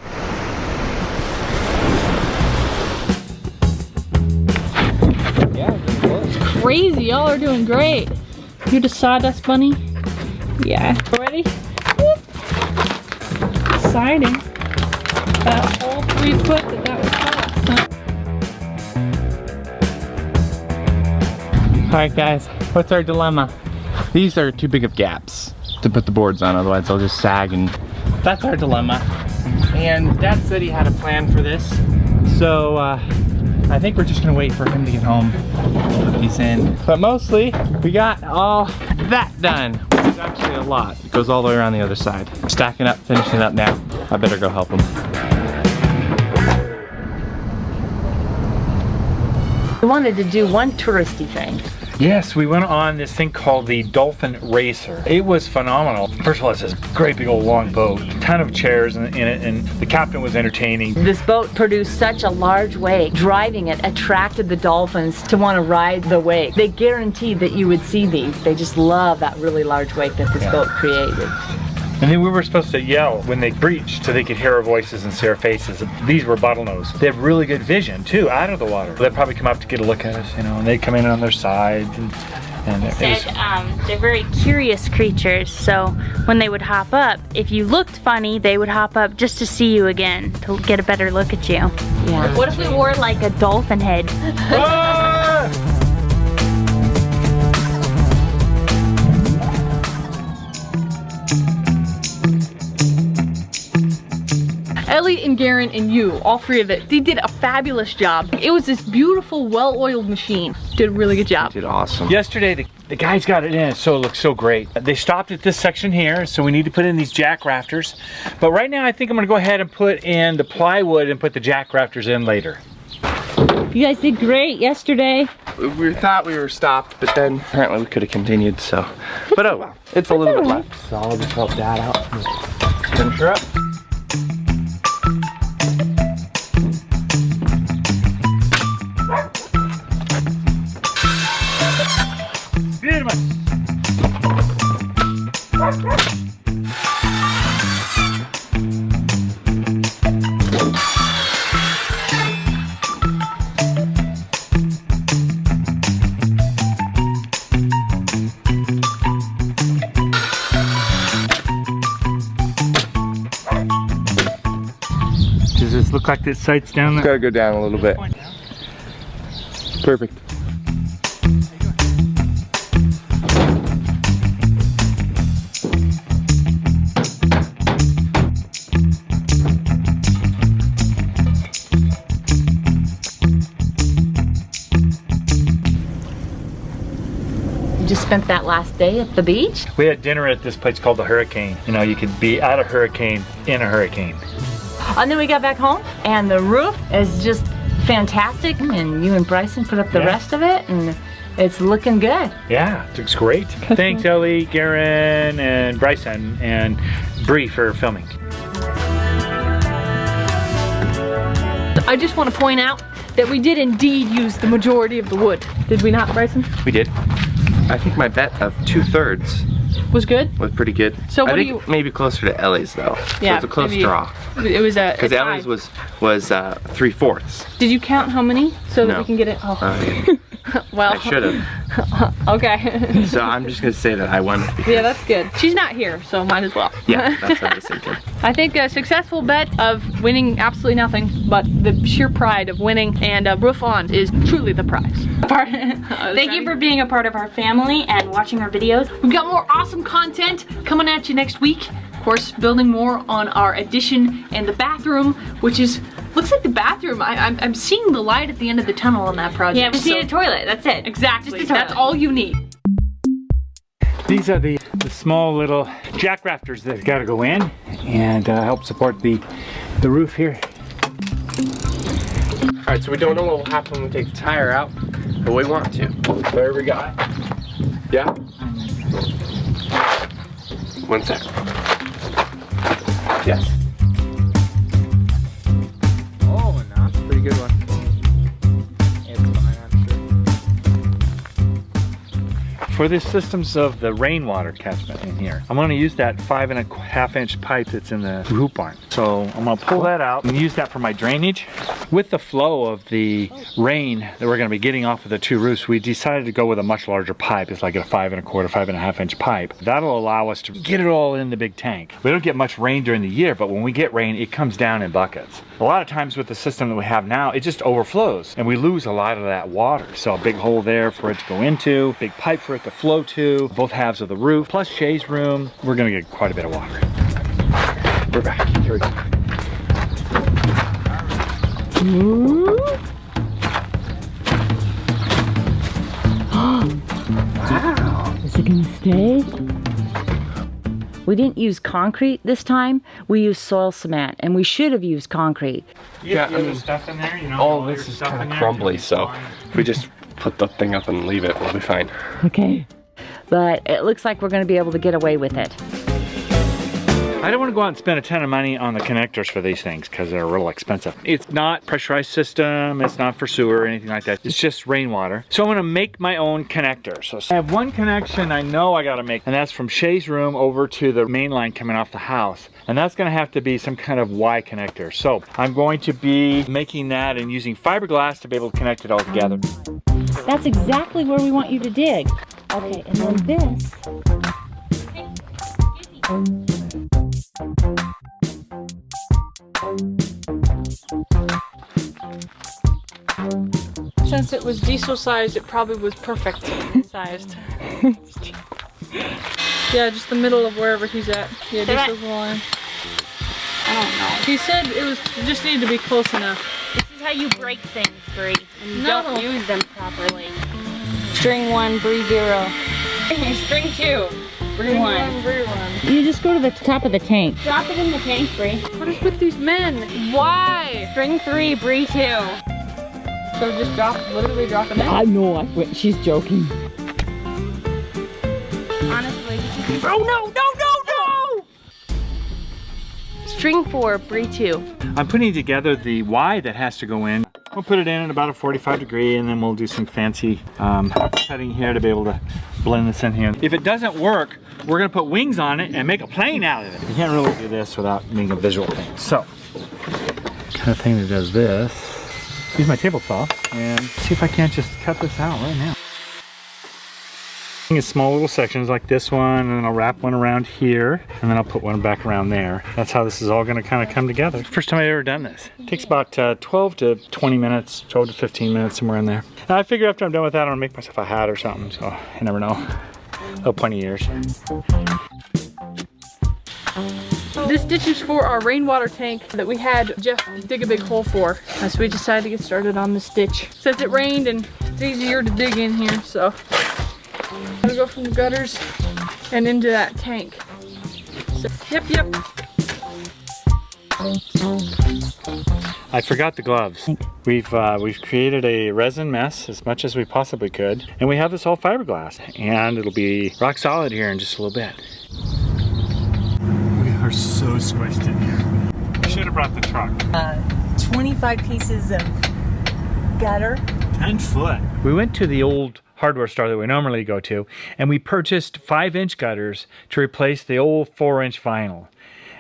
Crazy, y'all are doing great. You the sawdust bunny? Yeah. Ready? Whoop. Exciting. That whole 3 foot that was fast. Alright guys, what's our dilemma? These are too big of gaps to put the boards on, otherwise they'll just sag, and that's our dilemma. And Dad said he had a plan for this, so I think we're just gonna wait for him to get home and put these in. But mostly, we got all that done, which is actually a lot. It goes all the way around the other side. Stacking up, finishing up now. I better go help him. We wanted to do one touristy thing. Yes, we went on this thing called the Dolphin Racer. It was phenomenal. First of all, it's this great big old long boat, a ton of chairs in it, and the captain was entertaining. This boat produced such a large wake. Driving it attracted the dolphins to want to ride the wake. They guaranteed that you would see these. They just love that really large wake that this boat created. And then we were supposed to yell when they breached so they could hear our voices and see our faces. These were bottlenose. They have really good vision too, out of the water. They'd probably come up to get a look at us, you know, and they'd come in on their sides. And it was... they're very curious creatures, so when they would hop up, if you looked funny, they would hop up just to see you again, to get a better look at you. Yeah. What if we wore like a dolphin head? Ellie and Garen and you, all three of it, they did a fabulous job. It was this beautiful, well-oiled machine. Did a really good job. Did awesome. Yesterday, the guys got it in, so it looks so great. They stopped at this section here, so we need to put in these jack rafters. But right now, I think I'm gonna go ahead and put in the plywood and put the jack rafters in later. You guys did great yesterday. We thought we were stopped, but then apparently we could have continued, so. But oh well, it's a little bit left. So I'll just help Dad out and finish her up. Does this look like this site's down there? Gotta go down a little bit. Perfect. Just spent that last day at the beach. We had dinner at this place called the Hurricane. You know, you could be at a hurricane in a hurricane. And then we got back home and the roof is just fantastic, and you and Bryson put up the rest of it, and it's looking good. Yeah, it looks great. Thanks Ellie, Garen, and Bryson, and Bree for filming. I just want to point out that we did indeed use the majority of the wood. Did we not, Bryson? We did. I think my bet of 2/3 was good. Was pretty good. So what I do think you? maybe closer to Ellie's though. Yeah, so it's a close maybe draw. It was a. Because Ellie's was 3/4. Did you count how many so that No. we can get it? Oh. Yeah. Well. I should have. Okay. So I'm just gonna say that I won. Yeah, that's good. She's not here, so might as well. Yeah, that's what I was thinking. I think a successful bet of winning absolutely nothing, but the sheer pride of winning and roof on is truly the prize. Thank you for being a part of our family and watching our videos. We've got more awesome content coming at you next week. Of course, building more on our addition and the bathroom, which is, looks like the bathroom. I'm seeing the light at the end of the tunnel on that project. Yeah, we see a toilet, that's it. Exactly, Just a that's toilet. all you need. These are the small little jack rafters that got to go in and help support the roof here. right, so we don't know what will happen when we take the tire out, but we want to. Whatever we got. Yeah? 1 sec. Yes. Oh, no, that's a pretty good one. It's fine, I'm sure. For the systems of the rainwater catchment in here, I'm going to use that 5.5 inch pipe that's in the root barn. So I'm going to pull that out and use that for my drainage. With the flow of the rain that we're going to be getting off of the two roofs, we decided to go with a much larger pipe. It's like a 5.25, 5.5 inch pipe. That'll allow us to get it all in the big tank. We don't get much rain during the year, but when we get rain, it comes down in buckets. A lot of times with the system that we have now, it just overflows and we lose a lot of that water. So a big hole there for it to go into, big pipe for it to flow to, both halves of the roof, plus Shay's room. We're going to get quite a bit of water. We're back. Here we go. Wow. Is it gonna stay? We didn't use concrete this time. We used soil cement, and we should have used concrete. Yeah, I mean, stuff in there, you know, all this is kind of crumbly, so if we just put the thing up and leave it, we'll be fine. Okay. But it looks like we're gonna be able to get away with it. I don't want to go out and spend a ton of money on the connectors for these things because they're real expensive. It's not pressurized system, it's not for sewer or anything like that. It's just rainwater. So I'm going to make my own connector. So I have one connection I know I got to make, and that's from Shay's room over to the main line coming off the house. And that's going to have to be some kind of Y connector. So I'm going to be making that and using fiberglass to be able to connect it all together. That's exactly where we want you to dig. Okay, and then this. Since it was diesel sized, it probably was perfect sized. Yeah, just the middle of wherever he's at. Yeah, diesel's the line. I don't know. He said it was just needed to be close enough. This is how you break things, Bree. And you No. don't use them properly. String 1, Bree 0. String 2, Bree 1. Bree 1. You just go to the top of the tank. Drop it in the tank, Bree. What is with these men? Why? String 3, Bree 2. So just literally drop it in? I know, she's joking. Honestly, oh no, no, no, no! String 4, Bree 2. I'm putting together the Y that has to go in. We'll put it in at about a 45 degree and then we'll do some fancy cutting here to be able to blend this in here. If it doesn't work, we're gonna put wings on it and make a plane out of it. You can't really do this without being a visual thing. So, kind of thing that does this. Use my table saw and see if I can't just cut this out right now. In small little sections like this one, and then I'll wrap one around here, and then I'll put one back around there. That's how this is all gonna kind of come together. First time I've ever done this. It takes about 12 to 20 minutes, 12 to 15 minutes, somewhere in there. And I figure after I'm done with that, I'm gonna make myself a hat or something, so you never know. Oh, plenty of years. This ditch is for our rainwater tank that we had Jeff dig a big hole for. So we decided to get started on this ditch. Since it rained and it's easier to dig in here, so I'm gonna go from the gutters and into that tank. So, yep. I forgot the gloves. We've created a resin mess as much as we possibly could, and we have this all fiberglass, and it'll be rock solid here in just a little bit. We are so squished in here. Should have brought the truck. 25 pieces of gutter. 10 foot. We went to the old hardware store that we normally go to, and we purchased 5-inch gutters to replace the old 4-inch vinyl.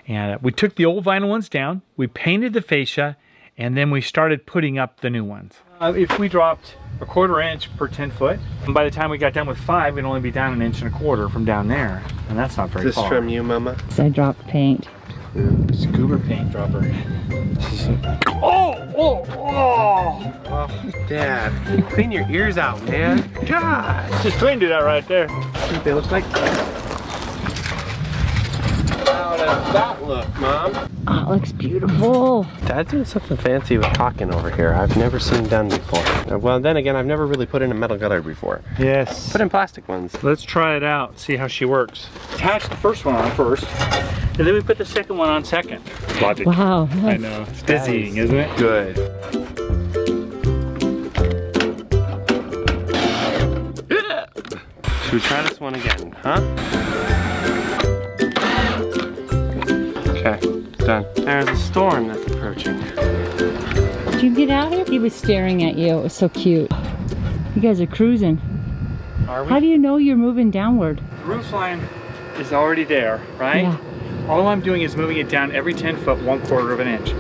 And we took the old vinyl ones down, we painted the fascia, and then we started putting up the new ones. If we dropped a 1/4 inch per 10 foot, and by the time we got done with 5, we'd only be down 1 1/4 inch from down there, and that's not very far. Is this from you, Mama? I dropped paint. Scuba paint dropper. Dad, clean your ears out, man. God. Just cleaned it out right there. They look like... How does that look, Mom? Oh, it looks beautiful. Dad's doing something fancy with caulking over here. I've never seen done before. Well, then again, I've never really put in a metal gutter before. Yes. Put in plastic ones. Let's try it out, see how she works. Attach the first one on first, and then we put the second one on second. Logic. Wow. I know. It's dizzying, isn't it? Good. Should we try this one again, huh? Okay, done. There's a storm that's approaching. Did you get out here? He was staring at you. It was so cute. You guys are cruising. Are we? How do you know you're moving downward? The roof line is already there, right? Yeah. All I'm doing is moving it down every 10 foot, 1/4 of an inch.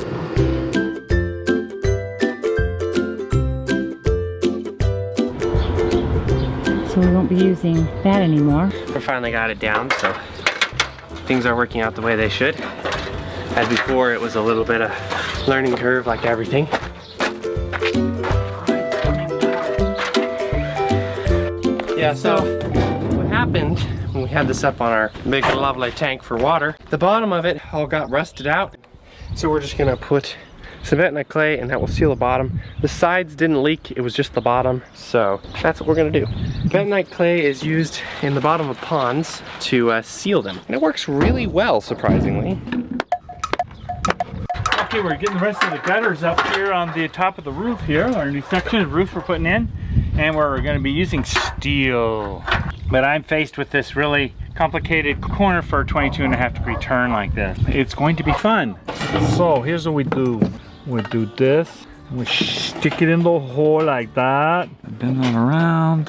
So we won't be using that anymore. We finally got it down, so things are working out the way they should. As before, it was a little bit of learning curve like everything. Yeah, so what happened when we had this up on our big lovely tank for water, the bottom of it all got rusted out. So we're just gonna put some bentonite clay and that will seal the bottom. The sides didn't leak, it was just the bottom. So that's what we're gonna do. Bentonite clay is used in the bottom of ponds to seal them. And it works really well, surprisingly. Okay, we're getting the rest of the gutters up here on the top of the roof here, our new section of roof we're putting in, and we're going to be using steel. But I'm faced with this really complicated corner for a 22.5-degree turn like this. It's going to be fun. So here's what we do. We do this, we stick it in the hole like that, bend that around.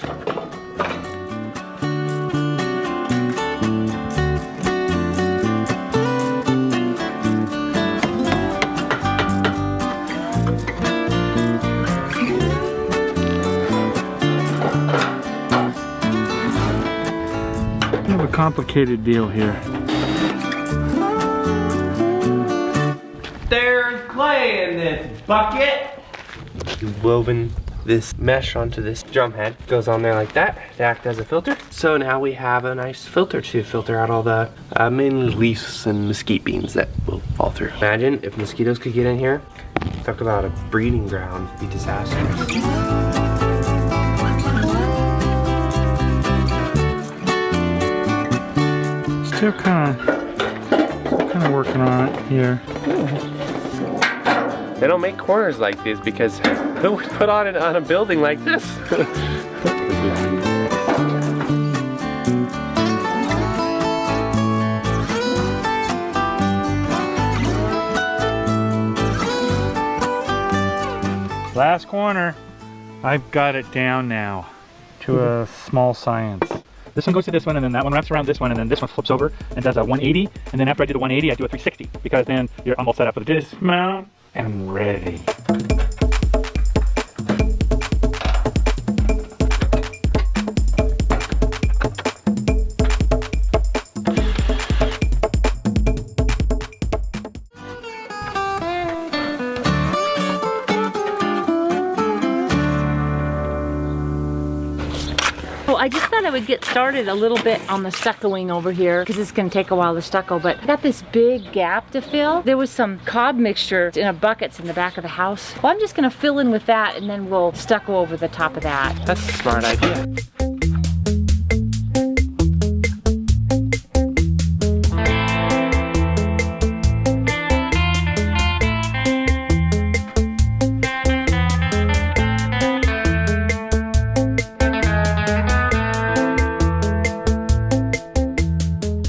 Kind of a complicated deal here. There's clay in this bucket. We've woven this mesh onto this drum head. Goes on there like that to act as a filter. So now we have a nice filter to filter out all the mainly leaves and mesquite beans that will fall through. Imagine if mosquitoes could get in here. Talk about a breeding ground. It'd be disastrous. Still kind of working on it here. They don't make corners like these because who would put on a building like this? Last corner. I've got it down now to a small science. This one goes to this one, and then that one wraps around this one, and then this one flips over and does a 180. And then after I do the 180, I do a 360 because then you're almost set up for the dismount and ready. I just thought I would get started a little bit on the stuccoing over here because it's going to take a while to stucco, but I got this big gap to fill. There was some cob mixture in a buckets in the back of the house. Well, I'm just going to fill in with that and then we'll stucco over the top of that. That's a smart idea.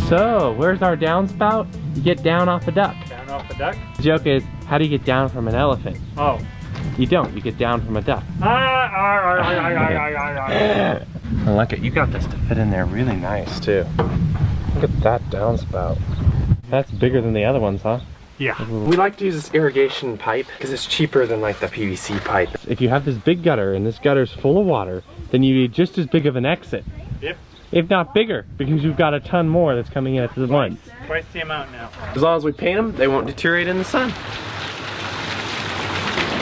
So, where's our downspout? You get down off a duck. Down off the duck? The joke is, how do you get down from an elephant? Oh. You don't, you get down from a duck. Look at, you got this to fit in there really nice too. Look at that downspout. That's bigger than the other ones, huh? Yeah. We like to use this irrigation pipe because it's cheaper than like the PVC pipe. If you have this big gutter and this gutter's full of water, then you need just as big of an exit. Yep. If not bigger, because you've got a ton more that's coming in at the once. Twice the amount now. As long as we paint them, they won't deteriorate in the sun.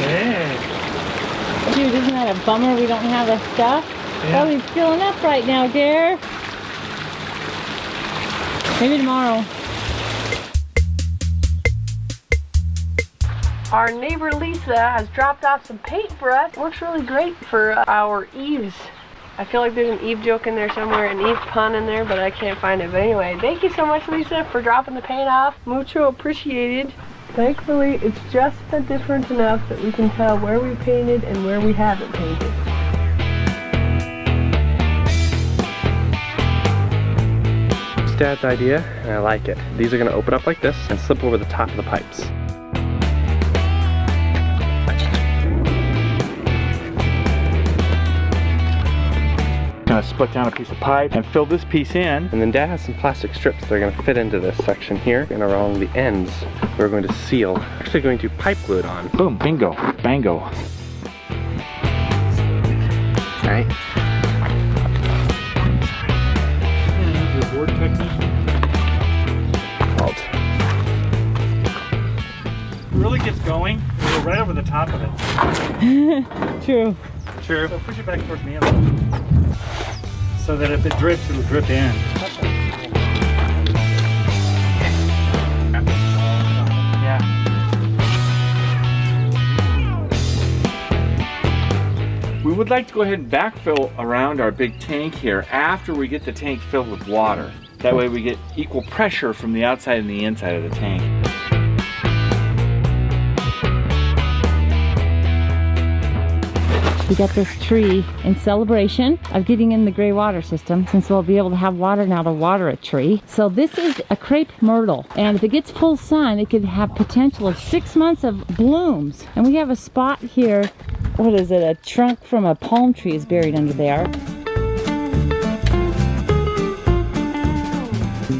Yeah. Dude, isn't that a bummer we don't have the stuff? Yeah. Oh, he's filling up right now, Dare. Maybe tomorrow. Our neighbor Lisa has dropped off some paint for us. Works really great for our eaves. I feel like there's an Eve joke in there somewhere, an Eve pun in there, but I can't find it. But anyway, thank you so much, Lisa, for dropping the paint off. Mucho appreciated. Thankfully, it's just different enough that we can tell where we painted and where we haven't painted. Dad's idea, and I like it. These are gonna open up like this and slip over the top of the pipes. Gonna split down a piece of pipe and fill this piece in. And then Dad has some plastic strips that are gonna fit into this section here, and around the ends, we're going to seal. Actually going to pipe glue it on. Boom, bingo, bango. All right. Board technique. Really gets going, we'll go right over the top of it. True. True. So push it back towards me a little. So that if it drips, it'll drip in. Yeah. We would like to go ahead and backfill around our big tank here after we get the tank filled with water. That way we get equal pressure from the outside and the inside of the tank. We got this tree in celebration of getting in the gray water system, since we'll be able to have water now to water a tree. So this is a crepe myrtle, and if it gets full sun, it could have potential of 6 months of blooms. And we have a spot here, what is it, a trunk from a palm tree is buried under there.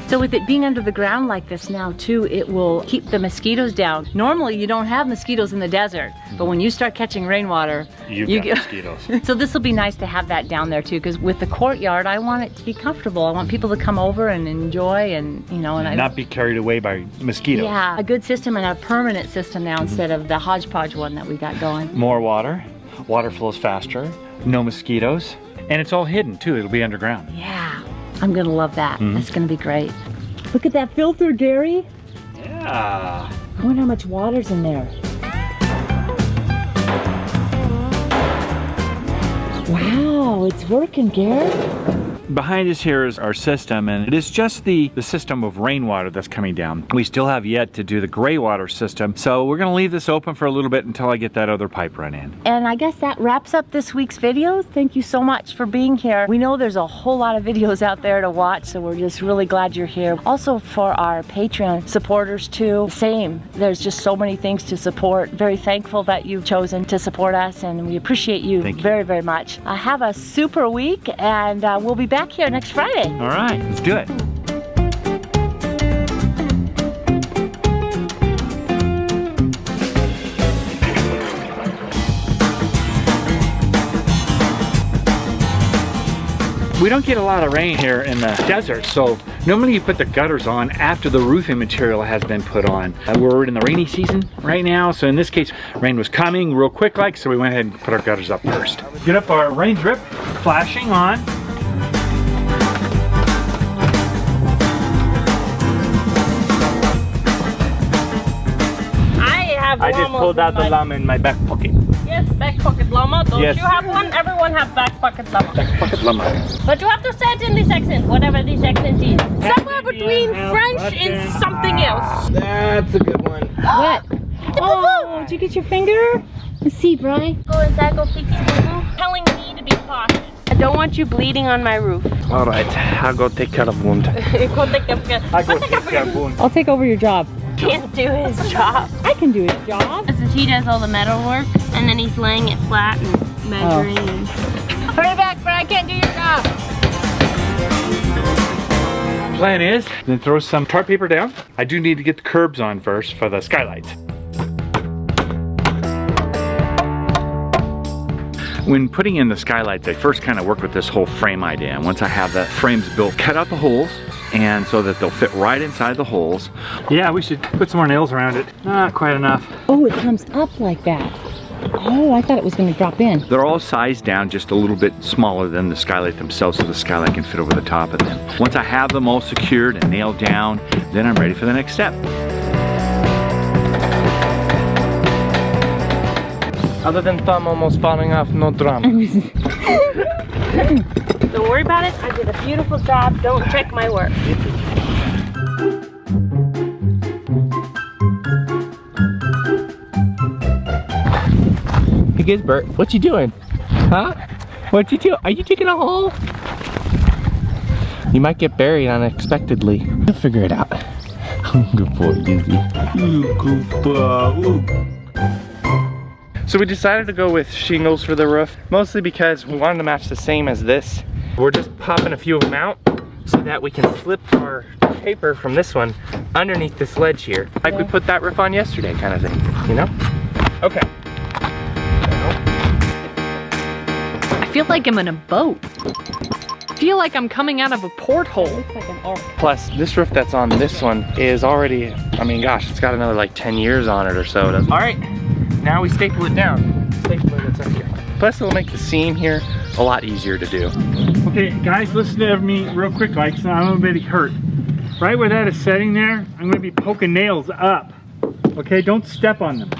So with it being under the ground like this now too, it will keep the mosquitoes down. Normally you don't have mosquitoes in the desert, but when you start catching rainwater, you get mosquitoes. So this will be nice to have that down there too, because with the courtyard, I want it to be comfortable. I want people to come over and enjoy, and you know, and not be carried away by mosquitoes. Yeah, a good system and a permanent system now instead of the hodgepodge one that we got going. More water, water flows faster, no mosquitoes, and it's all hidden too. It'll be underground. Yeah. I'm gonna love that. That's gonna be great. Look at that filter, Gary. Yeah. I wonder how much water's in there. Wow, it's working, Gary. Behind us here is our system, and it is just the system of rainwater that's coming down. We still have yet to do the gray water system, so we're gonna leave this open for a little bit until I get that other pipe run in. And I guess that wraps up this week's video. Thank you so much for being here. We know there's a whole lot of videos out there to watch, so we're just really glad you're here. Also for our Patreon supporters too, same. There's just so many things to support. Very thankful that you've chosen to support us, and we appreciate you very, very much. Have a super week, and we'll be back here next Friday. All right, let's do it. We don't get a lot of rain here in the desert, so normally you put the gutters on after the roofing material has been put on. We're in the rainy season right now, so in this case, rain was coming real quick like, so we went ahead and put our gutters up first. Get up our rain drip, flashing on. I just pulled out the llama in my back pocket. Yes, back pocket llama. Don't Yes. you have one? Everyone have back pocket llama. Back pocket llama. But you have to say it in this accent, whatever this accent is. Somewhere between French and something else. That's a good one. What? Oh, did you get your finger? Let's see, Brian. Go inside, go fix it. Telling me to be cautious. I don't want you bleeding on my roof. All right, I'll go take care of wound. Go take care of wound. I'll take over your job. Can't do his job. I can do his job. Because he does all the metal work, and then he's laying it flat and measuring. Put it back, but I can't do your job. Plan is, then throw some tar paper down. I do need to get the curbs on first for the skylights. When putting in the skylights, I first kind of work with this whole frame idea. And once I have the frames built, cut out the holes, and so that they'll fit right inside the holes. Yeah, we should put some more nails around it. Not quite enough. Oh, it comes up like that. Oh, I thought it was going to drop in. They're all sized down just a little bit smaller than the skylight themselves, so the skylight can fit over the top of them. Once I have them all secured and nailed down, then I'm ready for the next step. Other than thumb almost falling off, no drum. Don't worry about it. I did a beautiful job. Don't check my work. Hey, Gisbert, what you doing? Huh? What you doing? Are you digging a hole? You might get buried unexpectedly. You'll figure it out. Good boy, Dizzy. Good boy. So we decided to go with shingles for the roof, mostly because we wanted to match the same as this. We're just popping a few of them out so that we can slip our paper from this one underneath this ledge here. Like we put that roof on yesterday kind of thing, you know? Okay. I feel like I'm in a boat. I feel like I'm coming out of a porthole. Plus, this roof that's on this one is already, I mean, gosh, it's got another like 10 years on it or so. All right, now we staple it down. Stapler that's up here. Plus, it'll make the seam here a lot easier to do. Okay, guys, listen to me real quick, like, so I'm a bit hurt. Right where that is setting there, I'm gonna be poking nails up. Okay, don't step on them.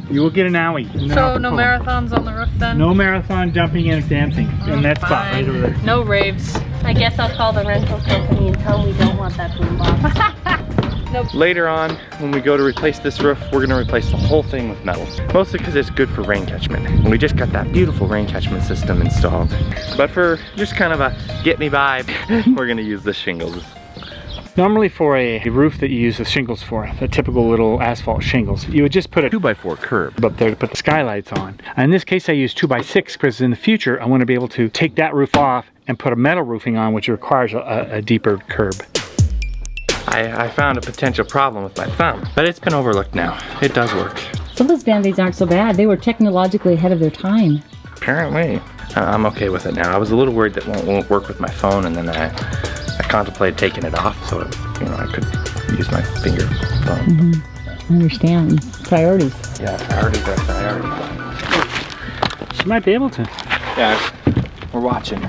You will get an owie. So no marathons on the roof then? No marathon jumping and dancing in that spot right over there. No raves. I guess I'll call the rental company and tell them we don't want that boombox. Nope. Later on, when we go to replace this roof, we're gonna replace the whole thing with metal. Mostly because it's good for rain catchment. And we just got that beautiful rain catchment system installed. But for just kind of a get me by, we're gonna use the shingles. Normally for a roof that you use the shingles for, the typical little asphalt shingles, you would just put a 2x4 curb up there to put the skylights on. In this case I use 2x6 because in the future I want to be able to take that roof off and put a metal roofing on, which requires a deeper curb. I found a potential problem with my thumb, but it's been overlooked now. It does work. Some of those Band-Aids aren't so bad. They were technologically ahead of their time. Apparently. I'm okay with it now. I was a little worried that it won't work with my phone, and then I contemplated taking it off so you know I could use my finger phone. I understand. Priorities. Yeah, priorities are priorities. She might be able to. Yeah, we're watching.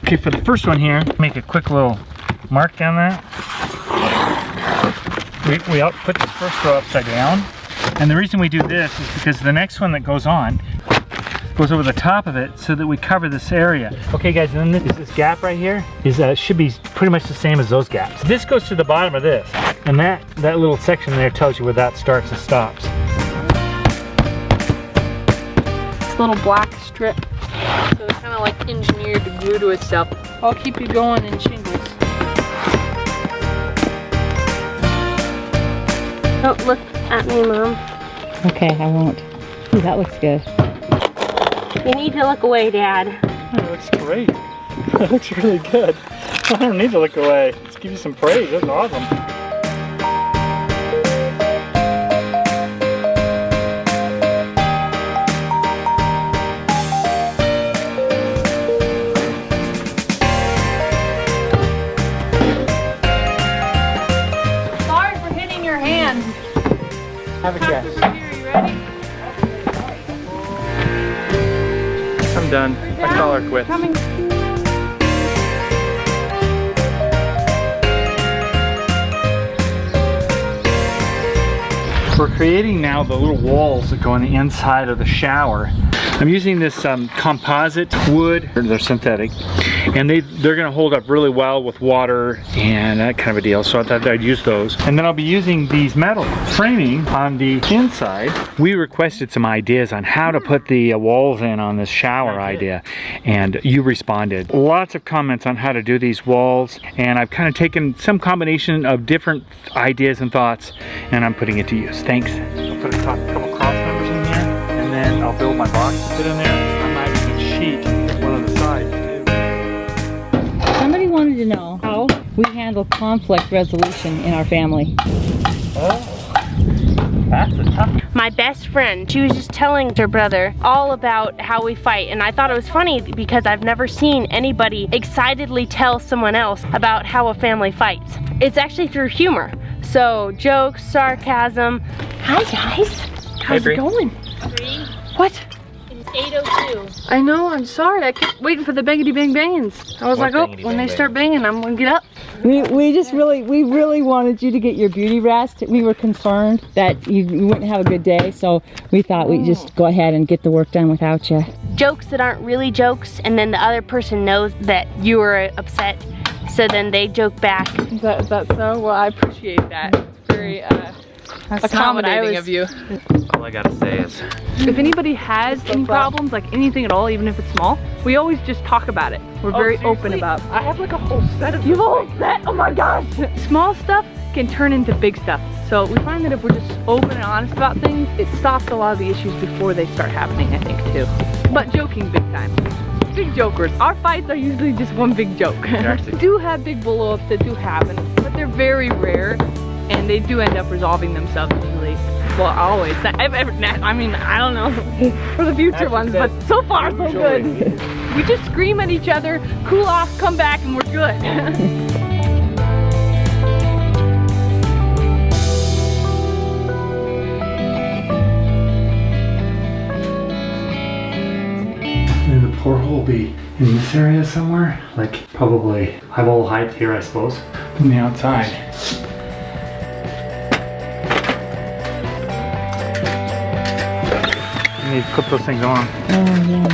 Okay, for the first one here, make a quick little mark down there. We put the first row upside down. And the reason we do this is because the next one that goes on goes over the top of it so that we cover this area. Okay guys, and then this gap right here should be pretty much the same as those gaps. This goes to the bottom of this, and that little section there tells you where that starts and stops. This little black strip. So it's kind of like engineered to glue to itself. I'll keep you going in shingles. Don't look at me, Mom. Okay, I won't. Ooh, that looks good. You need to look away, Dad. That looks great. That looks really good. I don't need to look away. Let's give you some praise. That's awesome. Sorry for hitting your hand. Have a guess. Are you ready? I'm done. I call her quits. We're creating now the little walls that go on the inside of the shower. I'm using this composite wood. They're synthetic, and they're going to hold up really well with water and that kind of a deal, so I thought I'd use those. And then I'll be using these metal framing on the inside. We requested some ideas on how to put the walls in on this shower idea, and you responded. Lots of comments on how to do these walls, and I've kind of taken some combination of different ideas and thoughts, and I'm putting it to use. Thanks. I'll put a couple cross members in here, and then I'll build my box to put in there. I might even sheet one of the sides too. Somebody wanted to know how we handle conflict resolution in our family. Oh, that's a tough one. My best friend, she was just telling her brother all about how we fight, and I thought it was funny because I've never seen anybody excitedly tell someone else about how a family fights. It's actually through humor. So jokes, sarcasm. Hi guys. How's it going? What? It's 8:02. I know, I'm sorry. I kept waiting for the bangity bang bangs. I was like, oh, when they start banging, I'm gonna get up. We really wanted you to get your beauty rest. We were concerned that you wouldn't have a good day, so we thought we'd just go ahead and get the work done without you. Jokes that aren't really jokes, and then the other person knows that you were upset, so then they joke back. Is that so? Well, I appreciate that. It's very, accommodating of you. All I gotta say is, If anybody has any problems, like anything at all, even if it's small, we always just talk about it. We're very open about it. I have like a whole set of You have a whole set? Oh my gosh! Small stuff can turn into big stuff. So we find that if we're just open and honest about things, it stops a lot of the issues before they start happening, I think, too. But joking big time. Big jokers. Our fights are usually just one big joke. We do have big blow-ups that do happen, but they're very rare, and they do end up resolving themselves usually. Well, always. I mean, I don't know for the future ones, but so far so good. We just scream at each other, cool off, come back, and we're good. The porthole will be in this area somewhere, like probably eyeball height here, I suppose, from the outside. You need to clip those things on. Oh, yeah.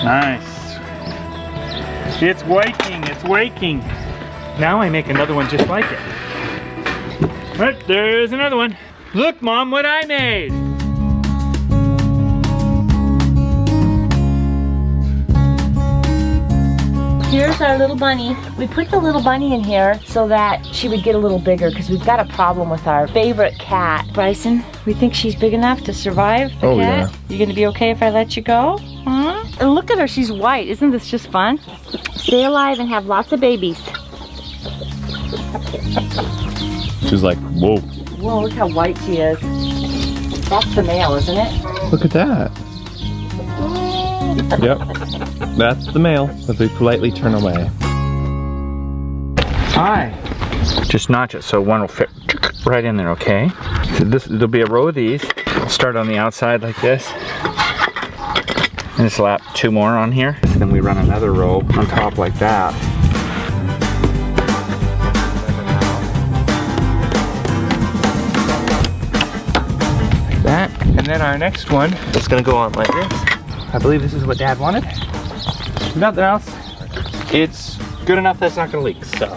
Nice. It's waking, it's waking. Now I make another one just like it. Right, there's another one. Look, Mom, what I made. Here's our little bunny. We put the little bunny in here so that she would get a little bigger because we've got a problem with our favorite cat. Bryson, we think she's big enough to survive the cat? Yeah. You gonna be okay if I let you go? Huh? And look at her, she's white. Isn't this just fun? Stay alive and have lots of babies. She's like, whoa. Whoa, look how white she is. That's the male, isn't it? Look at that. Yep, that's the male as we politely turn away. Hi. Just notch it so one will fit right in there, okay? So there'll be a row of these. I'll start on the outside like this. And slap two more on here. And then we run another row on top like that. Like that. And then our next one is gonna go on like this. I believe this is what Dad wanted. Nothing else. It's good enough that it's not gonna leak, so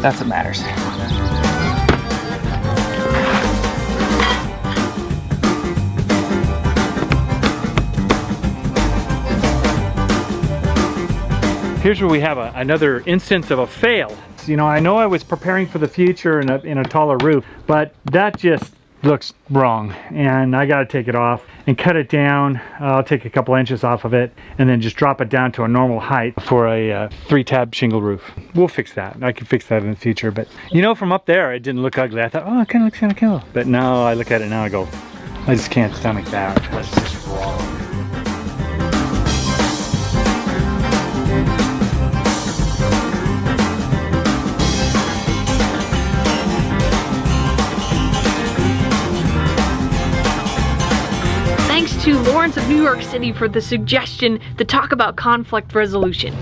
that's what matters. Here's where we have another instance of a fail. You know, I know I was preparing for the future in a taller roof, but that just looks wrong, and I gotta take it off and cut it down. I'll take a couple inches off of it and then just drop it down to a normal height for a 3-tab shingle roof. We'll fix that. I can fix that in the future, but you know, from up there it didn't look ugly. I thought, oh, it kind of looks kind of cool, but now I look at it now, I go, I just can't stomach that. That's just wrong. To Lawrence of New York City for the suggestion to talk about conflict resolution.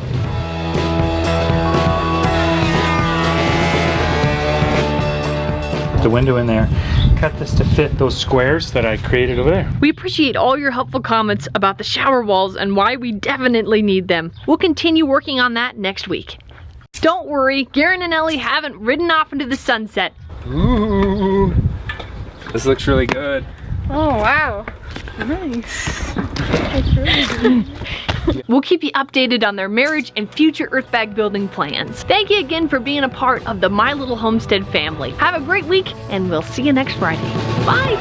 The window in there. Cut this to fit those squares that I created over there. We appreciate all your helpful comments about the shower walls and why we definitely need them. We'll continue working on that next week. Don't worry, Garen and Ellie haven't ridden off into the sunset. Ooh, this looks really good. Oh, wow. Nice. That's really good. We'll keep you updated on their marriage and future earthbag building plans. Thank you again for being a part of the My Little Homestead family. Have a great week, and we'll see you next Friday. Bye!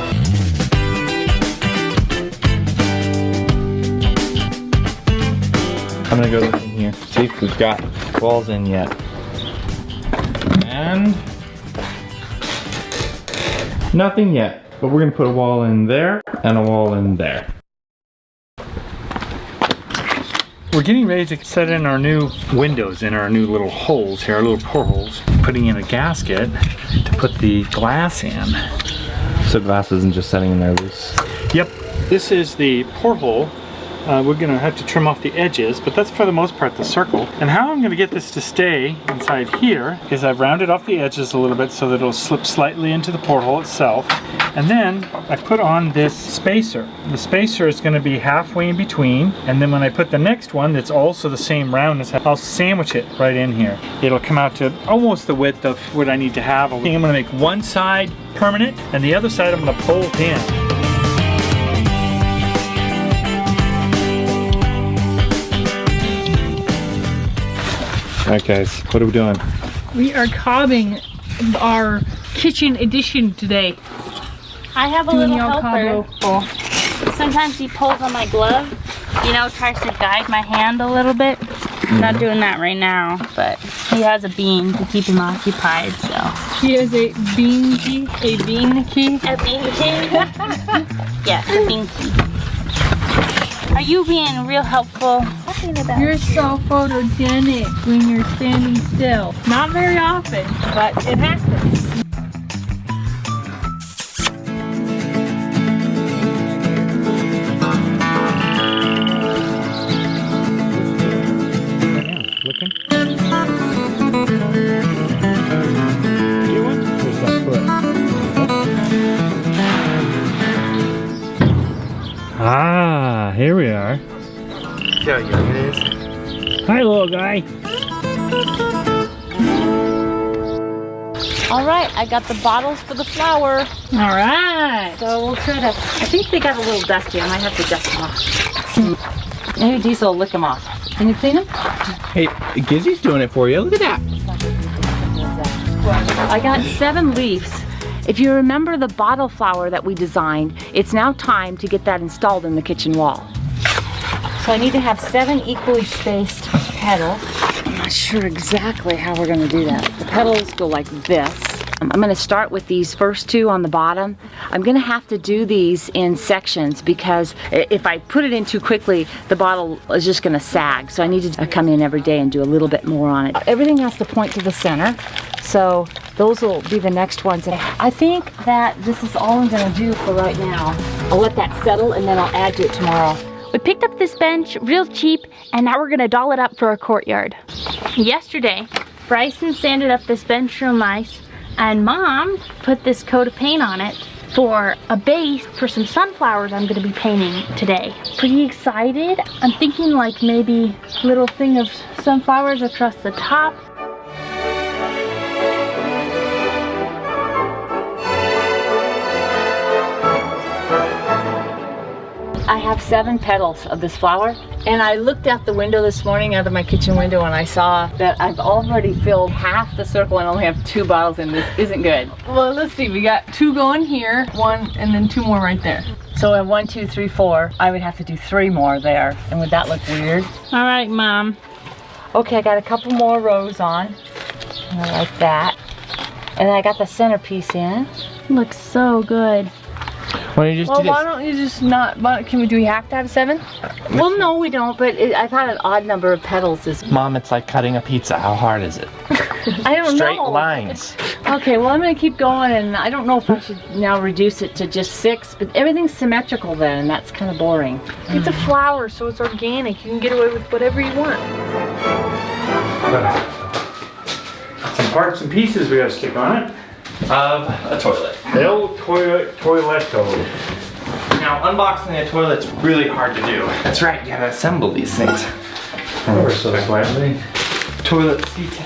I'm gonna go look in here, see if we've got walls in yet. And nothing yet. But we're gonna put a wall in there and a wall in there. We're getting ready to set in our new windows in our new little holes here, our little portholes. Putting in a gasket to put the glass in. So glass isn't just setting in there loose? Yep. This is the porthole we're going to have to trim off the edges, but that's for the most part the circle. And how I'm going to get this to stay inside here is I've rounded off the edges a little bit so that it'll slip slightly into the porthole itself. And then I put on this spacer. The spacer is going to be halfway in between, and then when I put the next one that's also the same roundness, I'll sandwich it right in here. It'll come out to almost the width of what I need to have. I'm going to make one side permanent and the other side I'm going to bolt in. Alright guys, what are we doing? We are cobbing our kitchen edition today. I have a little helper. Sometimes he pulls on my glove, you know, tries to guide my hand a little bit. I'm not doing that right now, but he has a bean to keep him occupied, so. He has a bean key? A bean key? A bean key? Yes, a bean key. Are you being real helpful? You're so photogenic when you're standing still. Not very often, but it happens. Looking? You want? There's that foot. Ah, here we are. See how young it is? Hi, little guy. All right, I got the bottles for the flour. All right. So we'll try to, I think they got a little dusty. I might have to dust them off. Maybe Diesel will lick them off. Can you clean them? Hey, Gizzy's doing it for you. Look at that. I got 7 leaves. If you remember the bottle flower that we designed, it's now time to get that installed in the kitchen wall. So I need to have 7 equally spaced petals. I'm not sure exactly how we're going to do that. The petals go like this. I'm going to start with these first 2 on the bottom. I'm going to have to do these in sections because if I put it in too quickly, the bottle is just going to sag. So I need to come in every day and do a little bit more on it. Everything has to point to the center. So those will be the next ones. And I think that this is all I'm going to do for right now. I'll let that settle and then I'll add to it tomorrow. We picked up this bench real cheap, and now we're gonna doll it up for our courtyard. Yesterday, Bryson sanded up this bench real nice, and Mom put this coat of paint on it for a base for some sunflowers I'm gonna be painting today. Pretty excited. I'm thinking like maybe a little thing of sunflowers across the top. I have 7 petals of this flower, and I looked out the window this morning, out of my kitchen window, and I saw that I've already filled half the circle and only have 2 bottles in. This isn't good. Well, let's see. We got 2 going here, 1, and then 2 more right there. So at 1, 2, 3, 4, I would have to do 3 more there. And would that look weird? All right, Mom. Okay, I got a couple more rows on. And I like that. And then I got the centerpiece in. Looks so good. Why don't you just do this? Why don't you just not, do we have to have 7? Well, no, we don't, but I thought an odd number of petals is... Mom, it's like cutting a pizza. How hard is it? I don't know. Straight lines. Okay, well, I'm going to keep going, and I don't know if I should now reduce it to just 6, but everything's symmetrical then, and that's kind of boring. It's a flower, so it's organic. You can get away with whatever you want. Some parts and pieces we gotta stick on it. Of a toilet. El Toiletto. Now, unboxing a toilet's really hard to do. That's right, you gotta assemble these things. Ever so slightly. Toilet seat.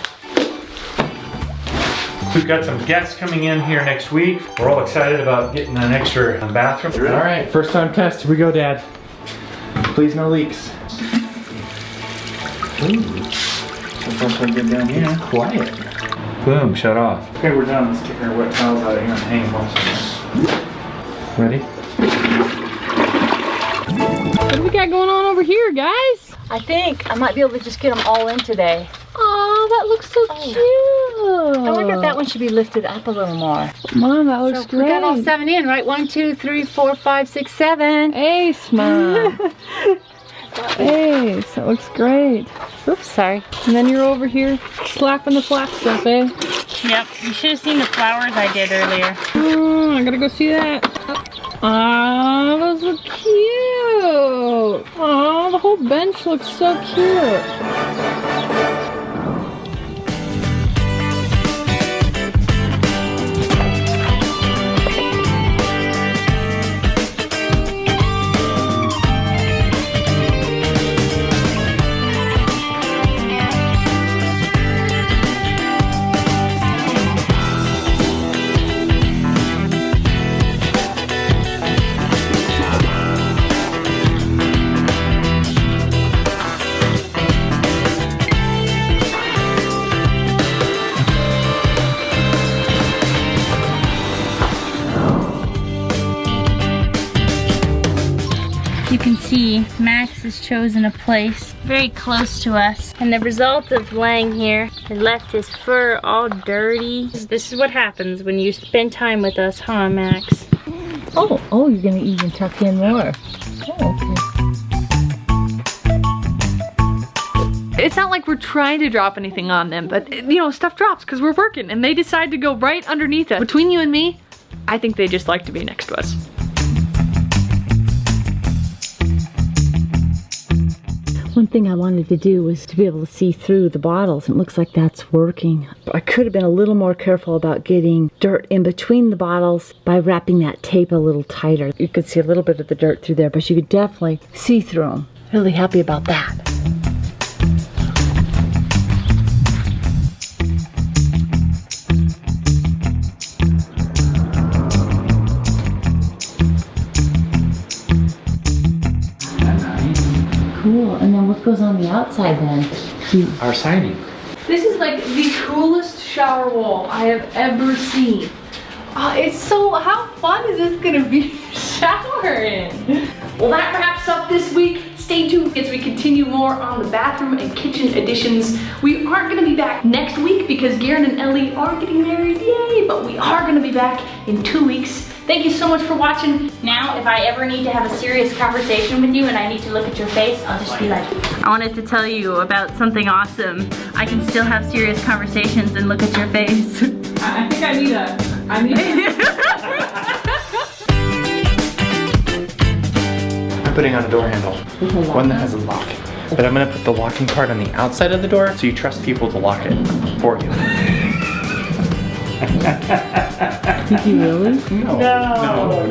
We've got some guests coming in here next week. We're all excited about getting an extra bathroom. All right, first time test. Here we go, Dad. Please, no leaks. Ooh. So far so good down here. It's quiet. Boom, shut off. Okay, we're done. Let's get our wet towels out of here and hang them off. Ready? What do we got going on over here, guys? I think I might be able to just get them all in today. Oh, that looks so cute. I wonder if that one should be lifted up a little more. Mom, that looks great. We got all 7 in, right? 1, 2, 3, 4, 5, 6, 7. Ace, Mom. Ace, that looks great. Oops, sorry. And then you're over here slapping the flat stuff, eh? Yep, you should have seen the flowers I did earlier. Oh, I gotta go see that. Ah, those look cute. Oh, the whole bench looks so cute. You can see Max has chosen a place very close to us. And the result of laying here has left his fur all dirty. This is what happens when you spend time with us, huh, Max? Oh, you're gonna even tuck in more. Oh, okay. It's not like we're trying to drop anything on them, but you know, stuff drops because we're working and they decide to go right underneath us. Between you and me, I think they just like to be next to us. One thing I wanted to do was to be able to see through the bottles. It looks like that's working. I could have been a little more careful about getting dirt in between the bottles by wrapping that tape a little tighter. You could see a little bit of the dirt through there, but you could definitely see through them. Really happy about that. Cool, and then what goes on the outside then? Our siding. This is like the coolest shower wall I have ever seen. It's so, how fun is this gonna be to shower in? Well, that wraps up this week. Stay tuned as we continue more on the bathroom and kitchen additions. We aren't gonna be back next week because Garen and Ellie are getting married, yay! But we are gonna be back in 2 weeks. Thank you so much for watching. Now, if I ever need to have a serious conversation with you and I need to look at your face, I'll just be like, I wanted to tell you about something awesome. I can still have serious conversations and look at your face. I think I need I'm putting on a door handle, one that has a lock. But I'm gonna put the locking part on the outside of the door so you trust people to lock it for you. Did you really? No.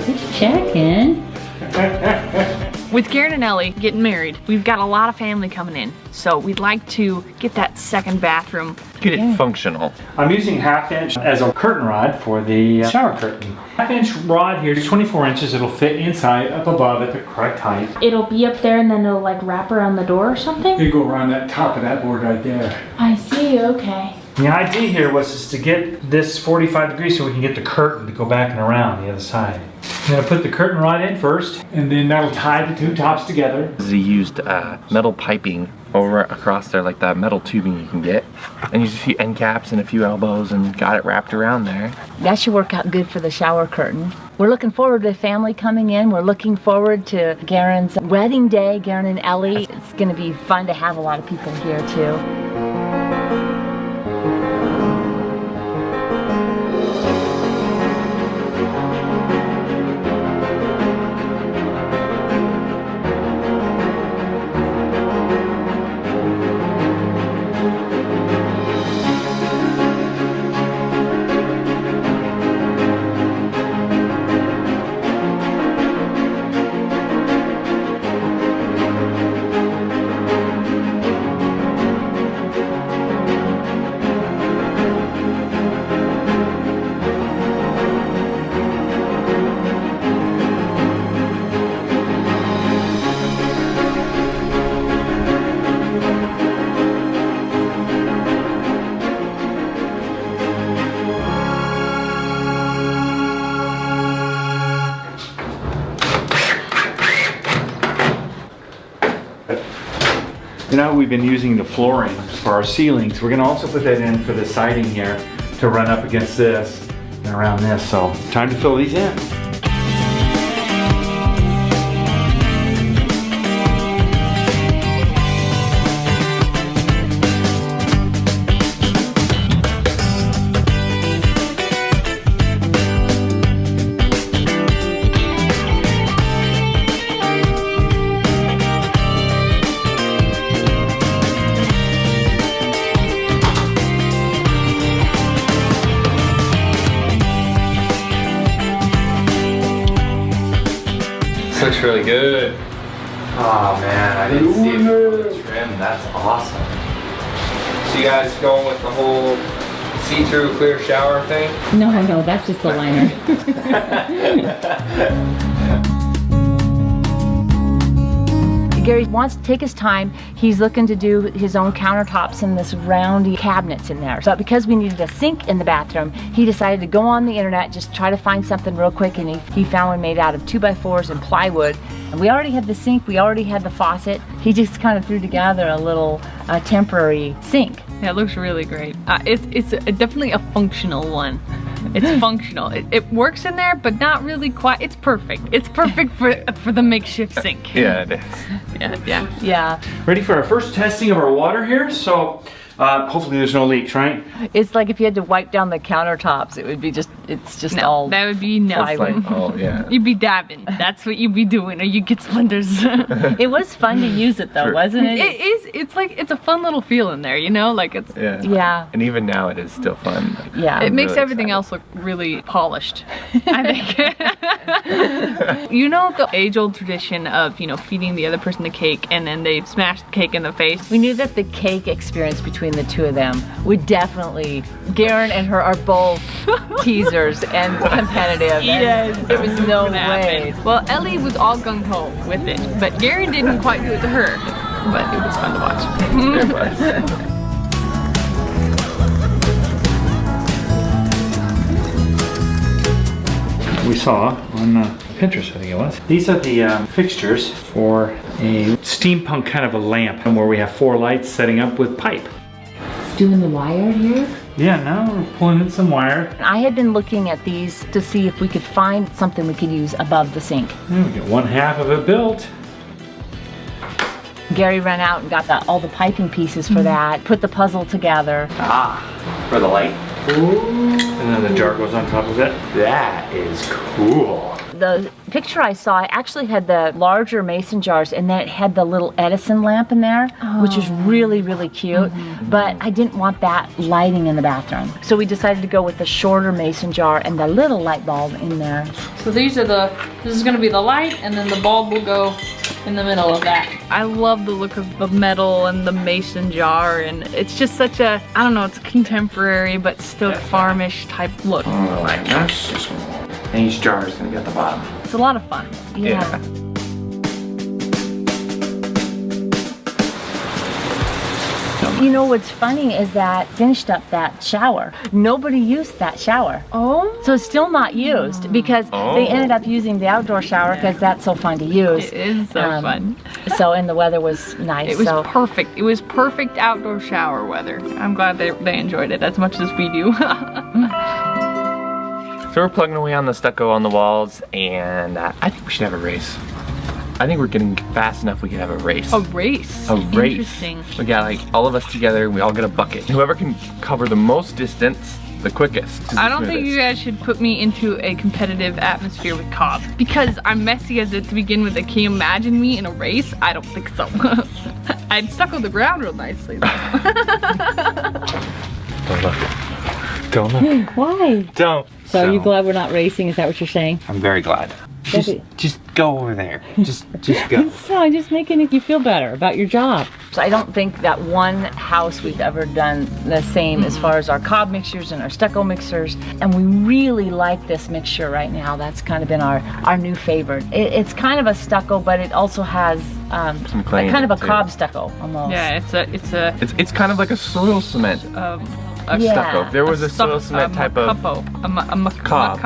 Just checking. With Garen and Ellie getting married, we've got a lot of family coming in. So we'd like to get that second bathroom. Get it functional. I'm using 1/2 inch as a curtain rod for the shower curtain. 1/2 inch rod here is 24 inches. It'll fit inside, up above at the correct height. It'll be up there and then it'll like wrap around the door or something? You go around that top of that board right there. I see, okay. The idea here was just to get this 45 degrees so we can get the curtain to go back and around the other side. I'm gonna put the curtain rod in first, and then that'll tie the two tops together. He used metal piping over across there, like that metal tubing you can get, and used a few end caps and a few elbows and got it wrapped around there. That should work out good for the shower curtain. We're looking forward to family coming in. We're looking forward to Garen's wedding day, Garen and Ellie. It's gonna be fun to have a lot of people here too. Now we've been using the flooring for our ceilings. We're gonna also put that in for the siding here to run up against this and around this. So time to fill these in. This looks really good. Oh man, I didn't see it before the trim. That's awesome. So you guys going with the whole see-through clear shower thing? No, that's just the liner. Gary wants to take his time. He's looking to do his own countertops and this roundy cabinets in there. So because we needed a sink in the bathroom, he decided to go on the internet, just try to find something real quick, and he found one made out of 2x4s and plywood. And we already had the sink, we already had the faucet. He just kind of threw together a little temporary sink. Yeah, it looks really great. It's definitely a functional one. It's functional. It works in there, but not really quite. It's perfect. It's perfect for the makeshift sink. Yeah, it is. Yeah. Ready for our first testing of our water here. So hopefully there's no leaks, right? It's like if you had to wipe down the countertops, it would be just, it's just all. That would be nothing. Oh yeah. You'd be dabbing. That's what you'd be doing, or you get splinters. It was fun to use it though, Sure. wasn't it? It is. It's like, it's a fun little feel in there, you know? Like it's. Yeah. And even now it is still fun. Yeah. It makes really everything else look really polished, I think. You know the age-old tradition of, you know, feeding the other person the cake and then they smash the cake in the face? We knew that the cake experience between the two of them would definitely, Garen and her are both teasers and competitive. Yes. And there was no way. Well, Ellie was all gung-ho with it, but Gary didn't quite do it to her. But it was fun to watch. It was. We saw on Pinterest, I think it was. These are the fixtures for a steampunk kind of a lamp, where we have 4 lights setting up with pipe. Doing the wire here? Yeah, now we're pulling in some wire. I had been looking at these to see if we could find something we could use above the sink. And we get 1/2 of it built. Gary ran out and got all the piping pieces for that, put the puzzle together. For the light. And then the jar goes on top of it. That is cool. The picture I saw actually had the larger mason jars, and then it had the little Edison lamp in there, which was really, really cute. But I didn't want that lighting in the bathroom. So we decided to go with the shorter mason jar and the little light bulb in there. So this is gonna be the light, and then the bulb will go in the middle of that. I love the look of the metal and the mason jar, and it's just such a, I don't know, it's a contemporary but still farmish type look. Oh my gosh. And each jar is gonna be at the bottom. It's a lot of fun. Yeah. You know what's funny is that finished up that shower. Nobody used that shower. Oh. So it's still not used because they ended up using the outdoor shower because that's so fun to use. It is so fun. So, and the weather was nice. It was perfect. It was perfect outdoor shower weather. I'm glad they enjoyed it as much as we do. So we're plugging away on the stucco on the walls, and I think we should have a race. I think we're getting fast enough we can have a race. A race? A race. Interesting. We got like all of us together, we all get a bucket. Whoever can cover the most distance, the quickest. I don't think you guys should put me into a competitive atmosphere with Cobb because I'm messy as it to begin with. Can you imagine me in a race? I don't think so. I'd stuck on the ground real nicely though. Don't look. Don't look. Why? Don't. So are you glad we're not racing? Is that what you're saying? I'm very glad. Just go over there. Just go. So I'm just making you feel better about your job. So I don't think that one house we've ever done the same as far as our cob mixtures and our stucco mixers. And we really like this mixture right now. That's kind of been our new favorite. It's kind of a stucco, but it also has some clay kind of a too. Cob stucco almost. Yeah, it's kind of like a soil cement. Stucco. If there was a soil cement type of cob.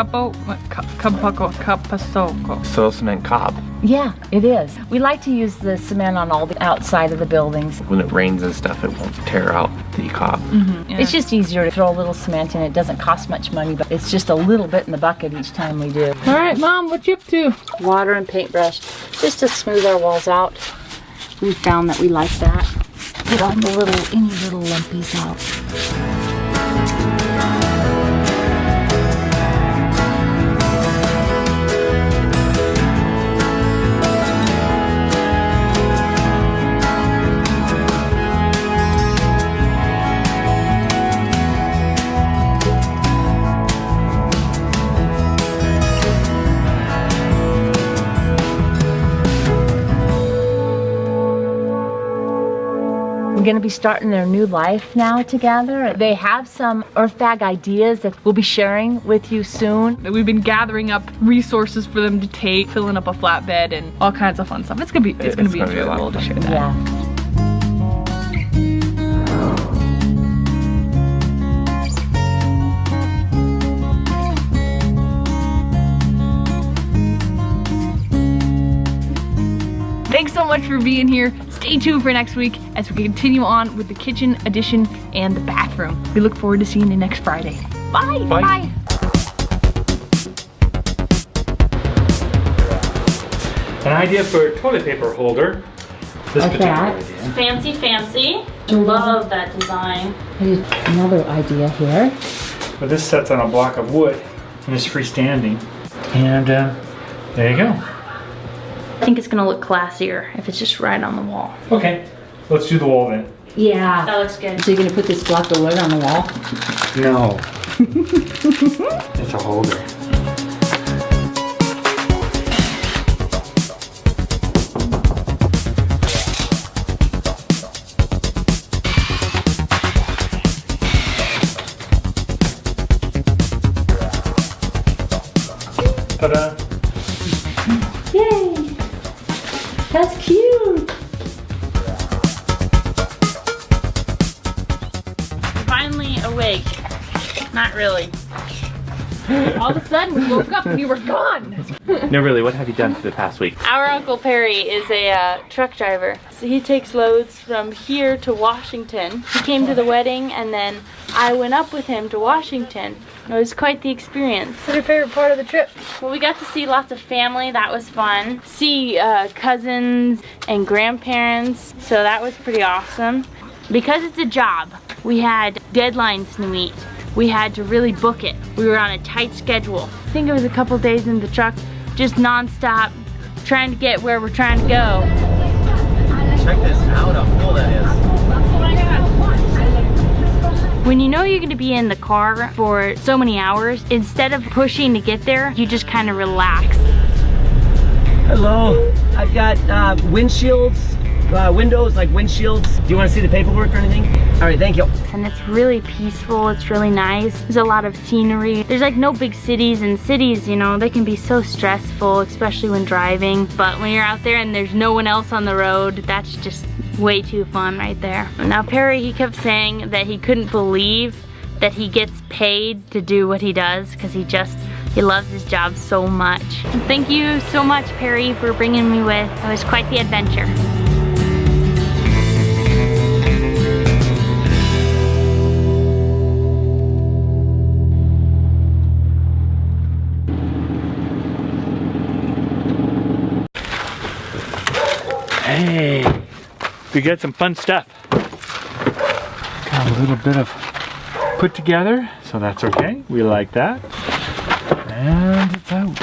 Soil cement cob. Yeah, it is. We like to use the cement on all the outside of the buildings. When it rains and stuff, it won't tear out the cob. Yeah. It's just easier to throw a little cement in. It doesn't cost much money, but it's just a little bit in the bucket each time we do. All right, Mom, what you up to? Water and paintbrush, just to smooth our walls out. We found that we like that. Get all the any little lumpies out. We're gonna be starting their new life now together. They have some earthbag ideas that we'll be sharing with you soon. We've been gathering up resources for them to take, filling up a flatbed and all kinds of fun stuff. It's gonna be enjoyable to share that. Yeah. Thanks so much for being here. Stay tuned for next week as we continue on with the kitchen addition and the bathroom. We look forward to seeing you next Friday. Bye. Bye. Bye. An idea for a toilet paper holder. This Like particular that. idea. Fancy, fancy. Love that design. Another idea here. But this sets on a block of wood and is freestanding. And there you go. I think it's gonna look classier if it's just right on the wall. Okay, let's do the wall then. Yeah. That looks good. So you're gonna put this block of wood on the wall? No. It's a holder. Ta-da. Yay! That's cute! Finally awake. Not really. All of a sudden we woke up and you were gone. No, really, what have you done for the past week? Our Uncle Perry is a truck driver. So he takes loads from here to Washington. He came to the wedding and then I went up with him to Washington. It was quite the experience. What's your favorite part of the trip? Well, we got to see lots of family. That was fun. See cousins and grandparents. So that was pretty awesome. Because it's a job, we had deadlines to meet. We had to really book it. We were on a tight schedule. I think it was a couple days in the truck, just non-stop, trying to get where we're trying to go. Check this out, how cool that is. When you know you're gonna be in the car for so many hours, instead of pushing to get there, you just kind of relax. Hello, I've got windshields, windows like windshields. Do you want to see the paperwork or anything? All right, thank you. And it's really peaceful, it's really nice. There's a lot of scenery. There's like no big cities, and cities, you know, they can be so stressful, especially when driving. But when you're out there and there's no one else on the road, that's just way too fun right there. Now Perry, he kept saying that he couldn't believe that he gets paid to do what he does because he loves his job so much. Thank you so much, Perry, for bringing me with. It was quite the adventure. Hey, we got some fun stuff. Got a little bit of put together, so that's okay. We like that. And it's out.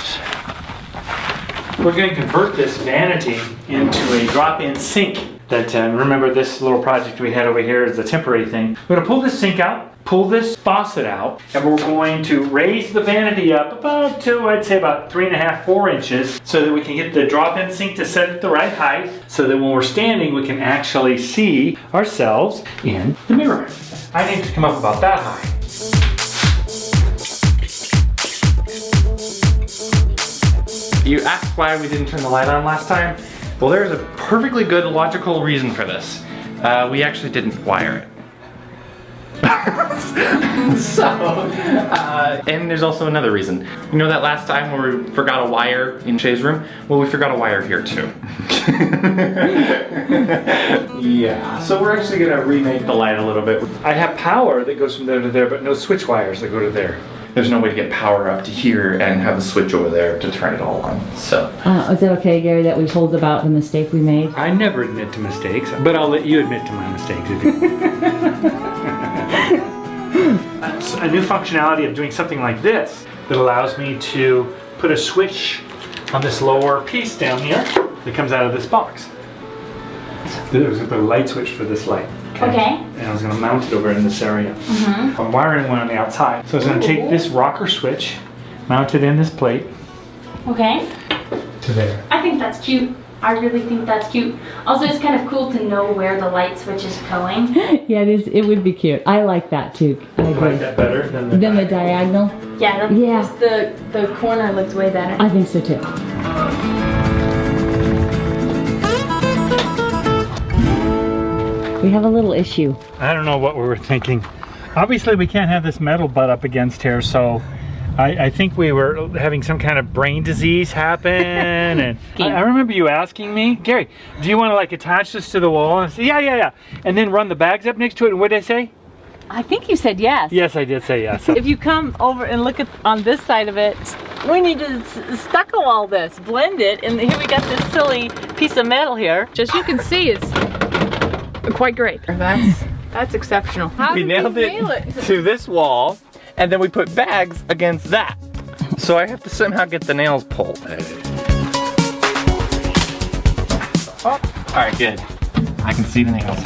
We're going to convert this vanity into a drop-in sink. That remember this little project we had over here is a temporary thing. We're going to pull this sink out, pull this faucet out, and we're going to raise the vanity up about to, I'd say about 3.5, 4 inches, so that we can get the drop-in sink to set at the right height, so that when we're standing, we can actually see ourselves in the mirror. I need to come up about that high. You asked why we didn't turn the light on last time? Well, there's a perfectly good logical reason for this. We actually didn't wire it. And there's also another reason. You know that last time where we forgot a wire in Shay's room? Well, we forgot a wire here too. Yeah, so we're actually gonna remake the light a little bit. I have power that goes from there to there, but no switch wires that go to there. There's no way to get power up to here and have a switch over there to turn it all on, so. Is it okay, Gary, that we told about the mistake we made? I never admit to mistakes, but I'll let you admit to my mistakes if you A new functionality of doing something like this that allows me to put a switch on this lower piece down here that comes out of this box. There's a light switch for this light. Okay. And I was going to mount it over in this area. I'm wiring one on the outside. So I was going to take this rocker switch, mount it in this plate Okay. to there. I think that's cute. I really think that's cute. Also, it's kind of cool to know where the light switch is going. Yeah, it is. It would be cute. I like that too. I You like that better than the diagonal? Yeah, Yeah. just the corner looks way better. I think so too. We have a little issue. I don't know what we were thinking. Obviously we can't have this metal butt up against here, so I think we were having some kind of brain disease happen. And I remember you asking me, Gary, do you want to like attach this to the wall? And I said, yeah. And then run the bags up next to it, and what did I say? I think you said yes. Yes, I did say yes. If you come over and look at on this side of it, we need to stucco all this, blend it, and here we got this silly piece of metal here. Just you can see it's quite great. That's exceptional. How We did nailed we nail it to this wall, and then we put bags against that. So I have to somehow get the nails pulled. Oh, all right, good. I can see the nails.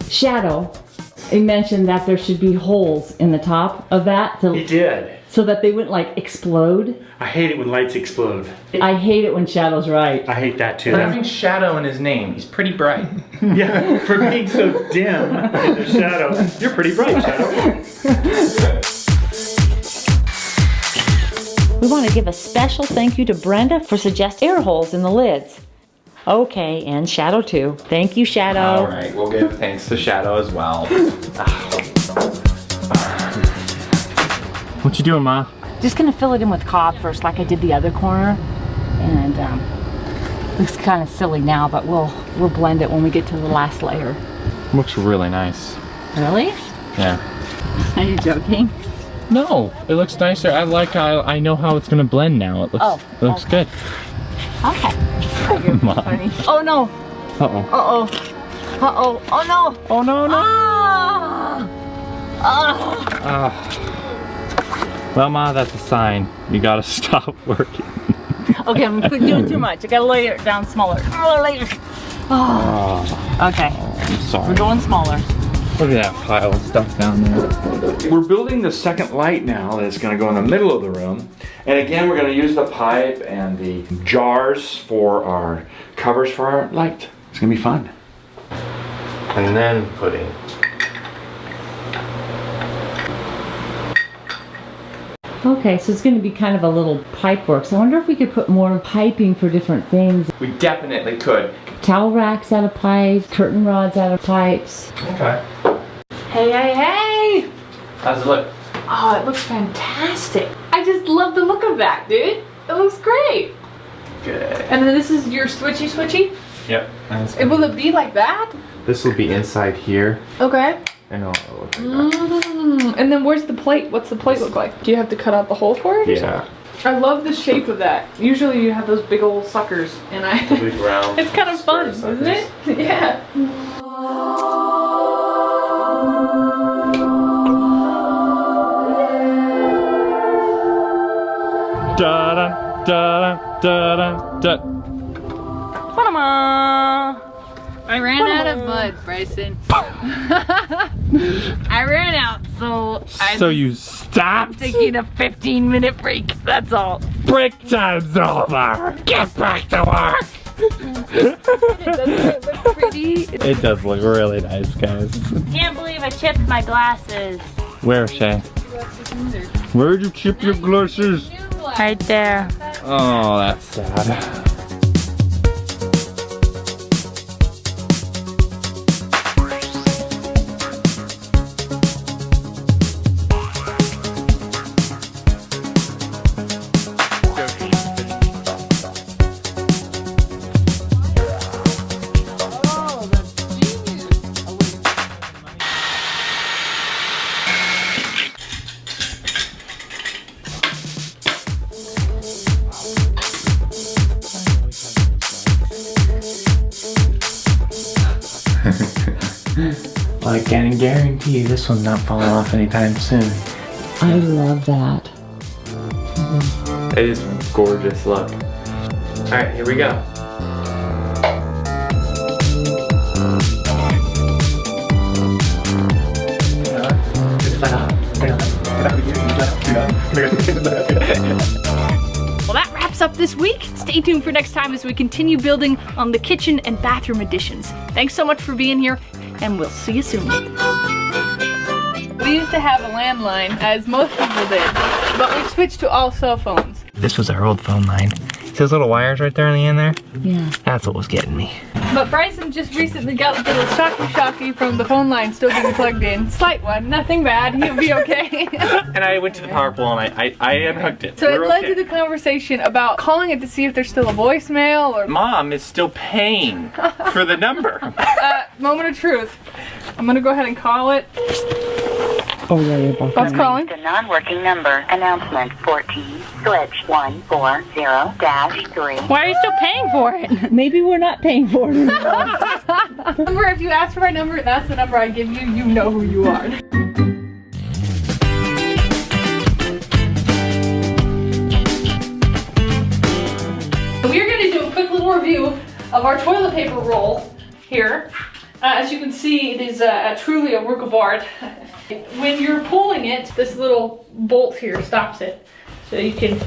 Shadow, he mentioned that there should be holes in the top of that. He did. So that they wouldn't like explode. I hate it when lights explode. I hate it when Shadow's right. I hate that too. Having Shadow in his name, he's pretty bright. Yeah, for being so dim in the shadow, you're pretty bright, Shadow. We want to give a special thank you to Brenda for suggesting air holes in the lids. Okay, and Shadow too. Thank you, Shadow. All right, we'll give thanks to Shadow as well. What you doing, Ma? Just gonna fill it in with cob first, like I did the other corner, and looks kind of silly now, but we'll blend it when we get to the last layer. Looks really nice. Really? Yeah. Are you joking? No, it looks nicer. I like how I know how it's gonna blend now. It looks good. Okay. Mom. Oh no. Uh-oh. Uh-oh. Uh-oh. Oh no. Oh no, no. Ah. Well, Ma, that's a sign. You gotta stop working. Okay, I'm doing too much. I gotta lay it down smaller. Oh. Okay. I'm sorry. We're going smaller. Look at that pile of stuff down there. We're building the second light now that's going to go in the middle of the room. And again, we're going to use the pipe and the jars for our covers for our light. It's going to be fun. And then pudding. Okay, so it's going to be kind of a little pipe work. So I wonder if we could put more piping for different things. We definitely could. Towel racks out of pipes, curtain rods out of pipes. Okay. Hey! How's it look? Oh, it looks fantastic. I just love the look of that, dude. It looks great. Good. And then this is your switchy? Yep. Will it be like that? This will be inside here. Okay. And it'll look like that. And then where's the plate? What's the plate look like? Do you have to cut out the hole for it? Yeah. I love the shape of that. Usually you have those big old suckers, and The big round it's kind of fun, isn't it? Yeah. Da da da da da da. I ran out of mud, Bryson. I ran out, so you stopped? taking a 15-minute break. That's all. Break time's over. Get back to work. Doesn't it look pretty? It does look really nice, guys. Can't believe I chipped my glasses. Where, Shay? Where'd you chip your glasses? Right there. Oh, that's sad. Well, I can guarantee you this one's not falling off anytime soon. I love that. It is a gorgeous look. Alright, here we go. Well, that wraps up this week. Stay tuned for next time as we continue building on the kitchen and bathroom additions. Thanks so much for being here, and we'll see you soon. We used to have a landline, as most people did, but we switched to all cell phones. This was our old phone line. See those little wires right there on the end there? Yeah. That's what was getting me. But Bryson just recently got the little shocky from the phone line still being plugged in. Slight one, nothing bad, he'll be okay. And I went to the power pole and I unhooked it. So it led to the conversation about calling it to see if there's still a voicemail or... Mom is still paying for the number. Moment of truth. I'm gonna go ahead and call it. Oh yeah, you're both. What's calling? The non-working number. Announcement 14, switch 140-3. Why are you still paying for it? Maybe we're not paying for it. Remember, if you ask for my number, that's the number I give you. You know who you are. We're going to do a quick little review of our toilet paper roll here. As you can see, it is truly a work of art. When you're pulling it, this little bolt here stops it. So you can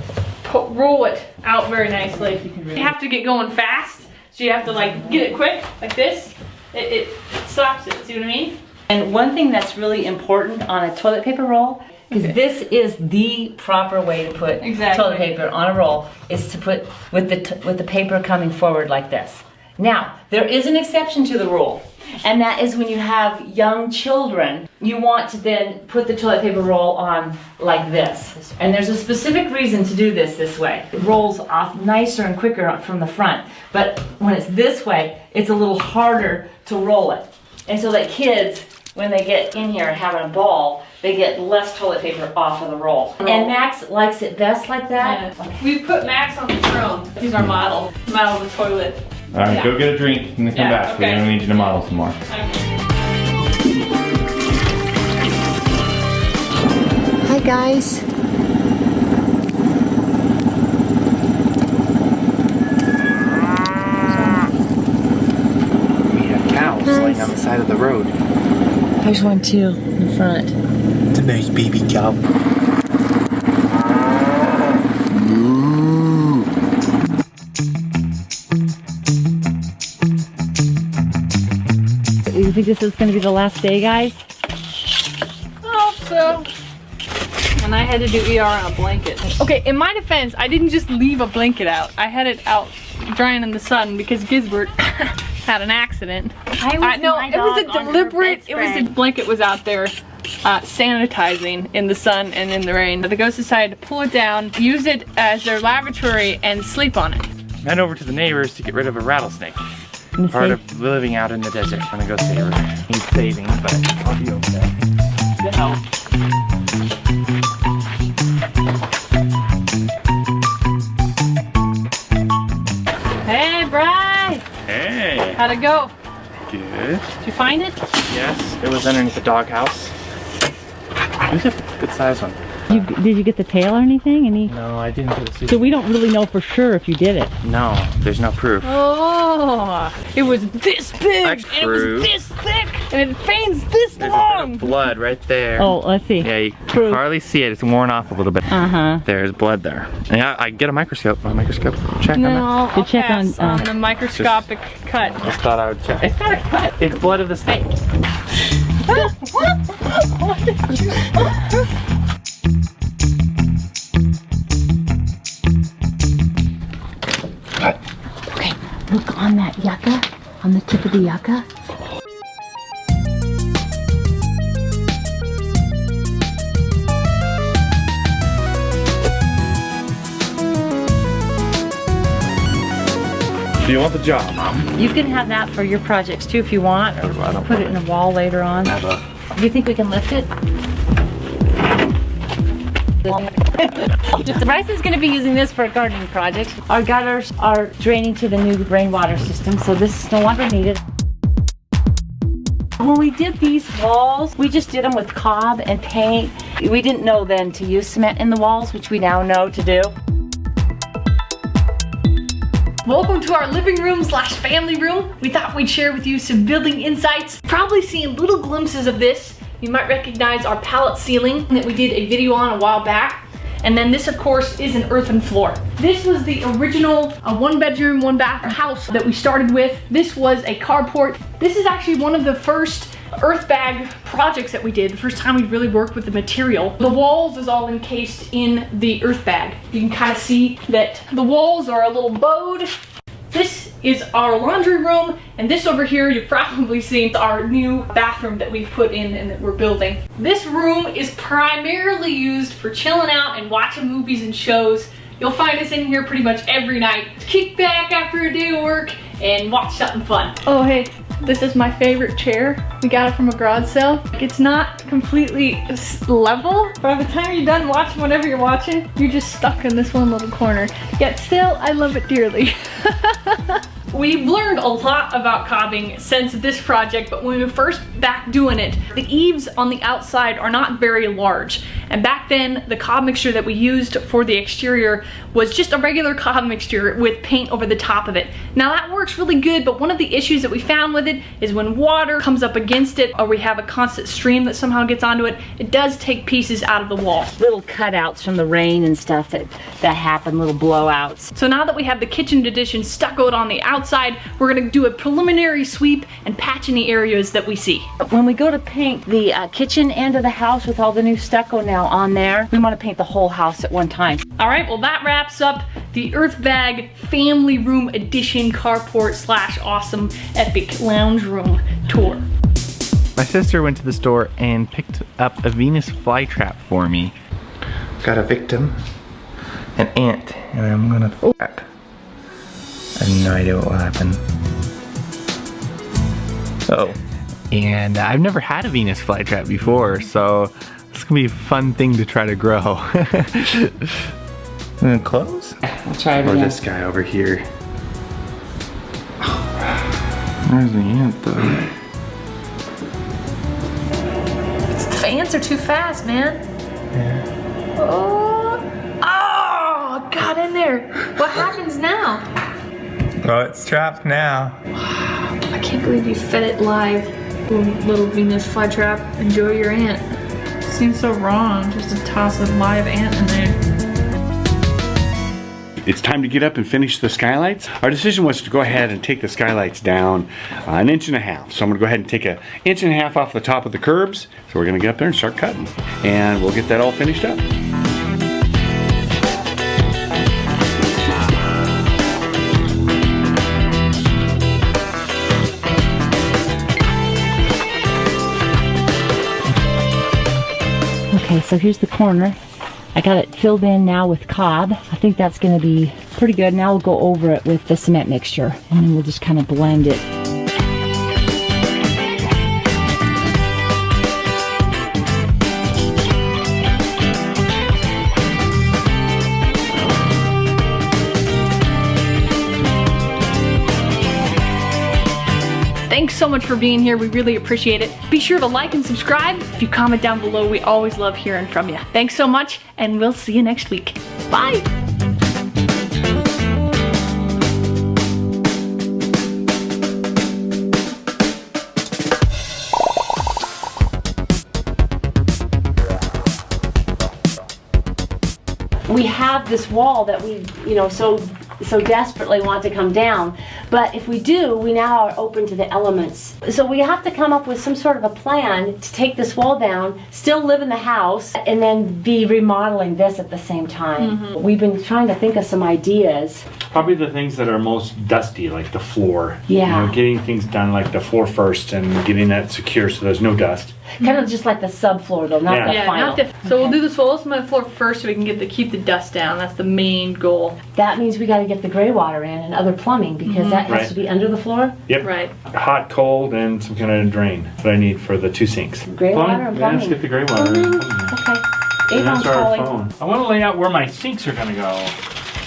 roll it out very nicely. You have to get going fast, so you have to like get it quick, like this. It stops it, see what I mean? And one thing that's really important on a toilet paper roll is this is the proper way to put toilet paper on a roll, is to put with the paper coming forward like this. Now, there is an exception to the rule, and that is when you have young children, you want to then put the toilet paper roll on like this. And there's a specific reason to do this way. It rolls off nicer and quicker from the front, but when it's this way, it's a little harder to roll it. And so that kids, when they get in here having a ball, they get less toilet paper off of the roll. And Max likes it best like that. Yeah. We put Max on the throne. He's our model of the toilet. All right, go get a drink and then come back. Okay. We don't need you to model some more. Hi guys. We have cows laying on the side of the road. There's one too in front. It's a nice baby cow. You think this is going to be the last day, guys? I hope so. And I had to do ER on a blanket. Okay, in my defense, I didn't just leave a blanket out. I had it out drying in the sun because Gisbert had an accident. No, it was a deliberate, the blanket was out there sanitizing in the sun and in the rain. The ghosts decided to pull it down, use it as their lavatory, and sleep on it. Went over to the neighbors to get rid of a rattlesnake. Part of living out in the desert. I'm gonna go save her. Need saving, but I'll be okay. Good help. Hey, Bri! Hey! How'd it go? Good. Did you find it? Yes, it was underneath the doghouse. It was a good size one. Did you get the tail or anything? No, I didn't get a suit. So we don't really know for sure if you did it. No, there's no proof. Oh, it was this big, That's and it was this thick, and it veins this There's long. a bit of blood right there. Oh, let's see. Yeah, you can hardly see it. It's worn off a little bit. Uh-huh. There's blood there. Yeah, I get a microscope. My microscope check No, on that. I'll pass on the microscopic cut. Just thought I would check. It's not a cut. It's blood of the snake. Okay, look on that yucca, on the tip of the yucca. Do you want the job, Mom? You can have that for your projects too if you want, or put it in a wall later on. Do you think we can lift it? Bryce is going to be using this for a gardening project. Our gutters are draining to the new rainwater system, so this is no longer needed. When we did these walls, we just did them with cob and paint. We didn't know then to use cement in the walls, which we now know to do. Welcome to our living room / family room. We thought we'd share with you some building insights. Probably seen little glimpses of this you might recognize our pallet ceiling that we did a video on a while back. And then this, of course, is an earthen floor. This was the original 1-bedroom, 1-bath house that we started with. This was a carport. This is actually one of the first earth bag projects that we did, the first time we really worked with the material. The walls is all encased in the earth bag. You can kind of see that the walls are a little bowed. This is our laundry room, and this over here you've probably seen our new bathroom that we've put in and that we're building. This room is primarily used for chilling out and watching movies and shows. You'll find us in here pretty much every night. Kick back after a day of work and watch something fun. Oh hey, this is my favorite chair. We got it from a garage sale. It's not completely level. By the time you're done watching whatever you're watching, you're just stuck in this one little corner. Yet still, I love it dearly. We've learned a lot about cobbing since this project, but when we were first back doing it, the eaves on the outside are not very large. And back then, the cob mixture that we used for the exterior was just a regular cob mixture with paint over the top of it. Now that works really good, but one of the issues that we found with it is when water comes up against it or we have a constant stream that somehow gets onto it, it does take pieces out of the wall. Little cutouts from the rain and stuff that happen, little blowouts. So now that we have the kitchen addition stuccoed on the outside, we're gonna do a preliminary sweep and patch any areas that we see. When we go to paint the kitchen end of the house with all the new stucco now on there, we want to paint the whole house at one time. All right, well that wraps up the Earth Bag Family Room Edition Carport / Awesome Epic Lounge Room tour. My sister went to the store and picked up a Venus flytrap for me. Got a victim, an ant, and I'm gonna that. I have no idea what will happen. Oh, and I've never had a Venus flytrap before, so it's gonna be a fun thing to try to grow. I'm gonna close. I'll try it Or again. this guy over here. Where's the ant though? The ants are too fast, man. Yeah. Oh, got in there. What happens now? Oh, it's trapped now. I can't believe you fed it live. Little Venus flytrap, enjoy your ant. Seems so wrong just to toss a live ant in there. It's time to get up and finish the skylights. Our decision was to go ahead and take the skylights down 1.5 inches. So I'm gonna go ahead and take 1.5 inches off the top of the curbs. So we're gonna get up there and start cutting. And we'll get that all finished up. Okay, so here's the corner. I got it filled in now with cob. I think that's gonna be pretty good. Now we'll go over it with the cement mixture and then we'll just kind of blend it. Thanks so much for being here. We really appreciate it. Be sure to like and subscribe. If you comment down below, we always love hearing from you. Thanks so much, and we'll see you next week. Bye. We have this wall that we, so desperately want to come down. But if we do, we now are open to the elements. So we have to come up with some sort of a plan to take this wall down, still live in the house, and then be remodeling this at the same time. We've been trying to think of some ideas. Probably the things that are most dusty, like the floor. Yeah. Getting things done like the floor first and getting that secure so there's no dust. Kind of just like the subfloor though, not the final. So we'll do the whole cement floor first so we can keep the dust down. That's the main goal. That means we got to get the gray water in and other plumbing because that has to be under the floor. Yep. Right. Hot, cold, and some kind of drain. That's what I need for the 2 sinks. Gray water and Yeah, let's plumbing. get the gray water in. Okay. And Avon's that's our calling. phone. I want to lay out where my sinks are going to go.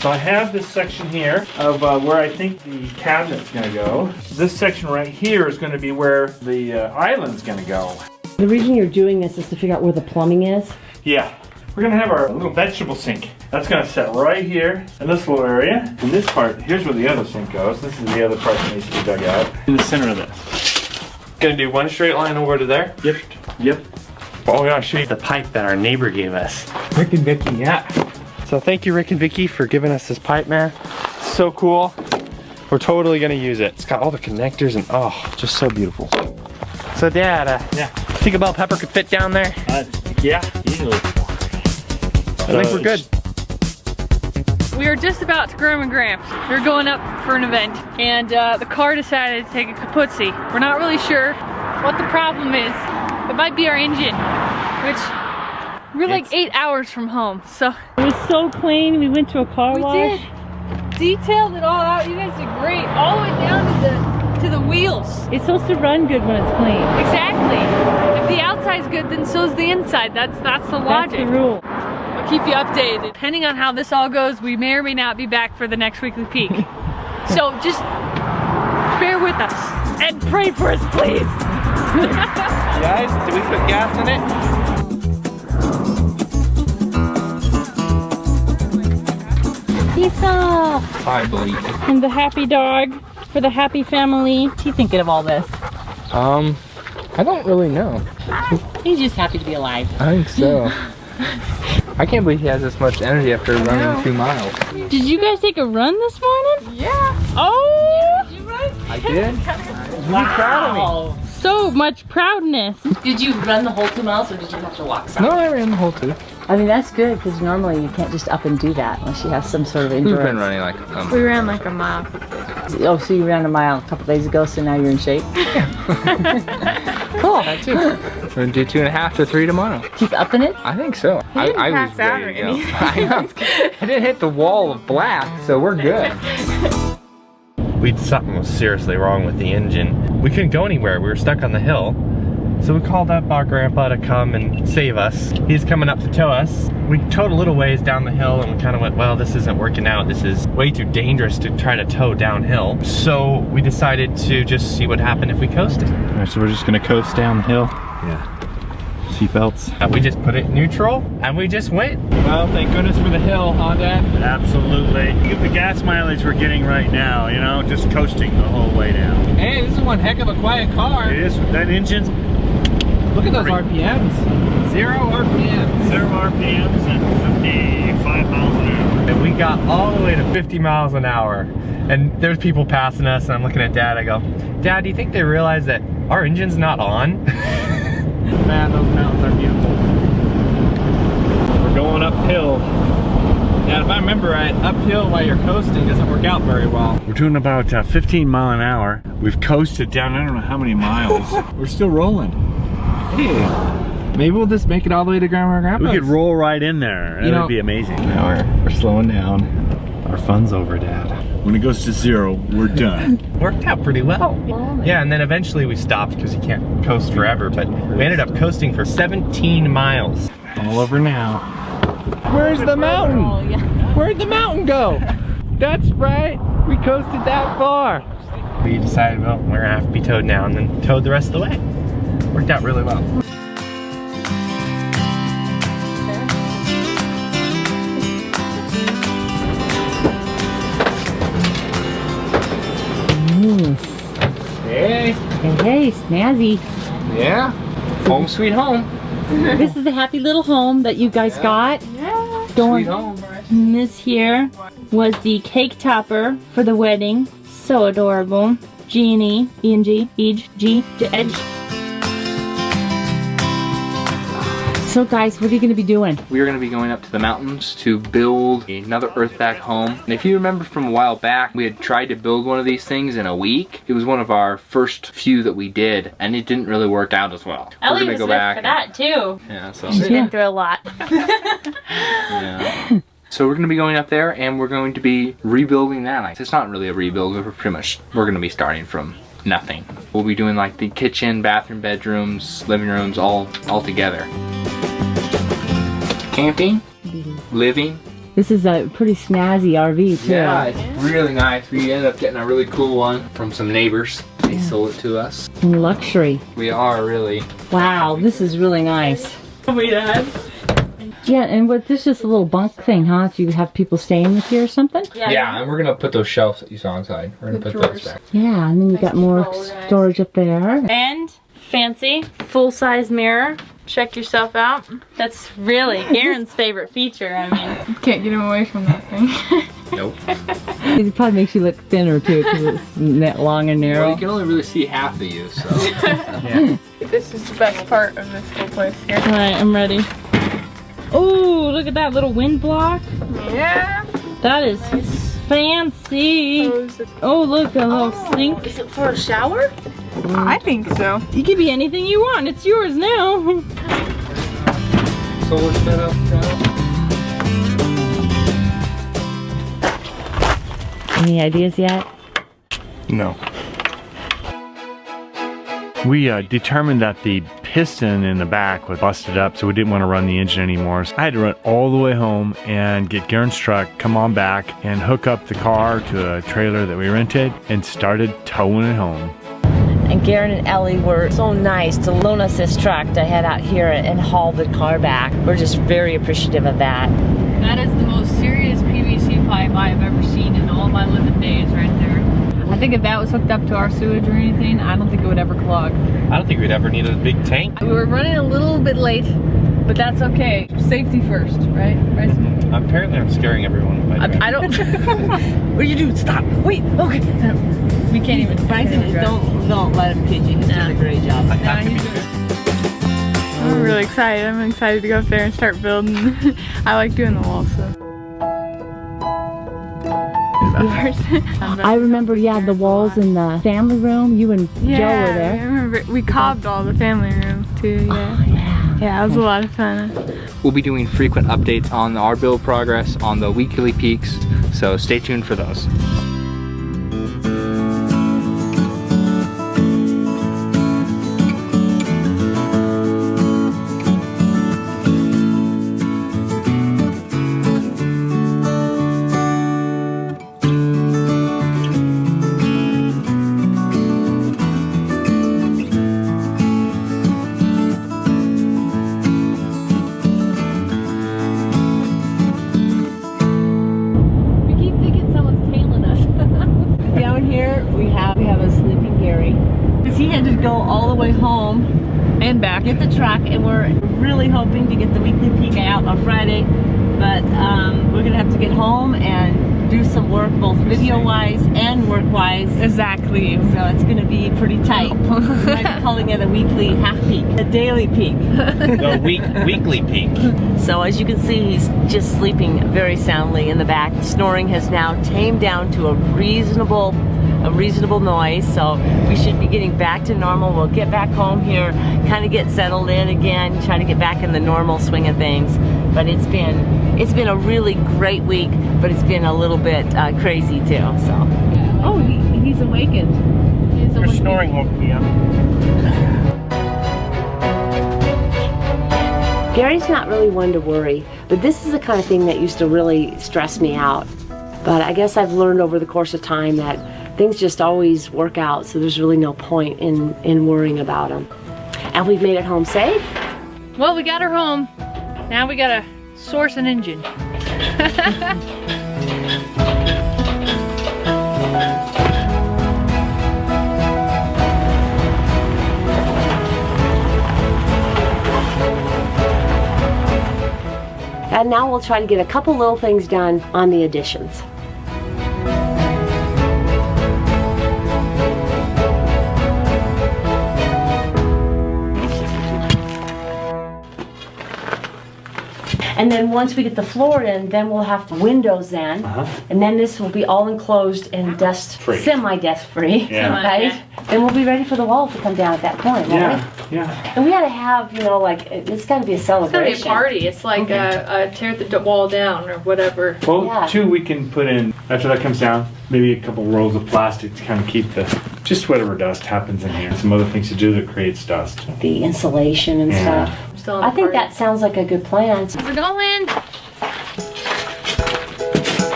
So I have this section here of where I think the cabinet's going to go. This section right here is going to be where the island's going to go. The reason you're doing this is to figure out where the plumbing is. Yeah. We're going to have our little vegetable sink. That's going to sit right here in this little area. And this part, here's where the other sink goes. This is the other part that needs to be dug out. In the center of this. Gonna do one straight line over to there? Yep. Oh, we want to show you the pipe that our neighbor gave us. Rick and Vicky, yeah. So thank you, Rick and Vicky, for giving us this pipe, man. So cool. We're totally gonna use it. It's got all the connectors and oh, just so beautiful. So Dad, yeah. Think a bell pepper could fit down there? Yeah, easily. I think we're good. We were just about to Graham and Gramps. We were going up for an event, and the car decided to take a kaputzi. We're not really sure what the problem is. It might be our engine, which we're like 8 hours from home, so. It was so clean. We went to a car wash. We did. Detailed it all out. You guys did great. All the way down to the wheels. It's supposed to run good when it's clean. Exactly. If the outside's good, then so's the inside. That's the logic. That's the rule. I'll keep you updated. Depending on how this all goes, we may or may not be back for the next weekly peek. So just bear with us and pray for us, please. Guys, did we put gas in it? Pizza! I believe. And the happy dog for the happy family. What's he thinking of all this? I don't really know. He's just happy to be alive. I think so. I can't believe he has this much energy after running 2 miles. Did you guys take a run this morning? Yeah. Oh! Did you run? I did. Wow! So much proudness. Did you run the whole 2 miles or did you have to walk some? No, I ran the whole 2. I mean, that's good because normally you can't just up and do that unless you have some sort of endurance. We've been running like We ran like a mile. Oh, so you ran a mile a couple days ago, so now you're in shape? Cool. That too. We're gonna do 2.5 to 3 tomorrow. Keep upping it? I think so. You didn't I pass was out ready or to go. I know. I didn't hit the wall of black, so we're good. Something was seriously wrong with the engine. We couldn't go anywhere. We were stuck on the hill. So we called up our grandpa to come and save us. He's coming up to tow us. We towed a little ways down the hill and we kind of went, well, this isn't working out. This is way too dangerous to try to tow downhill. So we decided to just see what happened if we coasted. All right, so we're just gonna coast down the hill. Yeah. Seatbelts. We just put it in neutral and we just went. Well, thank goodness for the hill, huh, Dad? Absolutely. Look at the gas mileage we're getting right now, you know, just coasting the whole way down. Hey, this is one heck of a quiet car. It is. That engine's... Look at those RPMs. 0 RPMs. 0 RPMs and 55 miles an hour. And we got all the way to 50 miles an hour. And there's people passing us and I'm looking at Dad, I go, Dad, do you think they realize that our engine's not on? Man, those mountains are beautiful. We're going uphill. Now, if I remember right, uphill while you're coasting doesn't work out very well. We're doing about 15 mile an hour. We've coasted down, I don't know how many miles. We're still rolling. Hey, maybe we'll just make it all the way to Grandma and Grandpa's. We could roll right in there. That would be amazing. Now we're slowing down. Our fun's over, Dad. When it goes to 0, we're done. Worked out pretty well. Yeah, and then eventually we stopped because you can't coast forever, but we ended up coasting for 17 miles. All over now. Where's the mountain? Where'd the mountain go? That's right, we coasted that far. We decided, well, we're gonna have to be towed now, and then towed the rest of the way. Worked out really well. Hey. Hey, snazzy. Yeah, home sweet home. This is the happy little home that you guys got. Yeah. Sweet home. And this here was the cake topper for the wedding. So adorable. G&E, E&G, G, Edge. So guys, what are you going to be doing? We are going to be going up to the mountains to build another earthbag home. And if you remember from a while back, we had tried to build one of these things in a week. It was one of our first few that we did, and it didn't really work out as well. Ellie was with for that too. Yeah, so She's been through a lot. yeah. So we're going to be going up there and we're going to be rebuilding that. It's not really a rebuild, we're going to be starting from nothing. We'll be doing like the kitchen, bathroom, bedrooms, living rooms all together. Camping, living. This is a pretty snazzy RV too. Yeah, it's really nice. We ended up getting a really cool one from some neighbors. They sold it to us. And luxury. We are really. Wow, this is really nice. We had. Yeah, and what this is just a little bunk thing, huh? Do you have people staying with you or something? Yeah, and we're gonna put those shelves that you saw inside. We're gonna put those back. Yeah, and then you got more storage up there. And fancy full-size mirror. check yourself out. That's really Garen's favorite feature. I mean, can't get him away from that thing. Nope. It probably makes you look thinner too because it's long and narrow. Well, you can only really see half of you, so. Yeah. This is the best part of this whole place here. All right, I'm ready. Oh, look at that little wind block. Yeah. That is fancy. Oh, look, a little sink. Is it for a shower? I think so. You can be anything you want. It's yours now. Solar setup. Any ideas yet? No. We determined that the piston in the back was busted up, so we didn't want to run the engine anymore. So I had to run all the way home and get Garen's truck, come on back, and hook up the car to a trailer that we rented and started towing it home. And Garen and Ellie were so nice to loan us this truck to head out here and haul the car back. We're just very appreciative of that. That is the most serious PVC pipe I have ever seen in all my living days right there. I think if that was hooked up to our sewage or anything, I don't think it would ever clog. I don't think we'd ever need a big tank. We were running a little bit late, but that's okay. Safety first, right? Right? Apparently I'm scaring everyone. I don't. What do you do? Stop. Wait. Okay. We can't even. Bryson, don't let him kid you. He's doing a great job. I'm really excited. I'm excited to go up there and start building. I like doing the wall stuff. I remember, yeah, the walls in the family room. You and Joe were there. I remember we cobbed all the family rooms too. Yeah. Oh, yeah. Yeah, it was a lot of fun. We'll be doing frequent updates on our build progress on the weekly peaks, so stay tuned for those. Get the truck, and we're really hoping to get the weekly peak out on Friday, but we're gonna have to get home and do some work both video wise and work wise. Exactly. So it's gonna be pretty tight. We might be calling it a weekly half peak, a daily peak. The weekly peak. So as you can see, he's just sleeping very soundly in the back. Snoring has now tamed down to a reasonable noise, so we should be getting back to normal. We'll get back home here, kind of get settled in again, try to get back in the normal swing of things. But it's been a really great week, but it's been a little bit crazy too. So, oh, he's awakened. Your snoring woke me up. Gary's not really one to worry, but this is the kind of thing that used to really stress me out. But I guess I've learned over the course of time that things just always work out, so there's really no point in worrying about them. And we've made it home safe. Well, we got her home. Now we gotta source an engine. And now we'll try to get a couple little things done on the additions. And then once we get the floor in, then we'll have windows then. And then this will be all enclosed and dust-free. Semi-dust-free, right? Then we'll be ready for the wall to come down at that point, right? Yeah. And we gotta have, you know, like, it's gotta be a celebration. It's gotta be a party. It's like a tear the wall down or whatever. Well, too, we can put in, after that comes down, maybe a couple rolls of plastic to kind of keep just whatever dust happens in here. Some other things to do that creates dust. The insulation and stuff. I think that sounds like a good plan. We're going.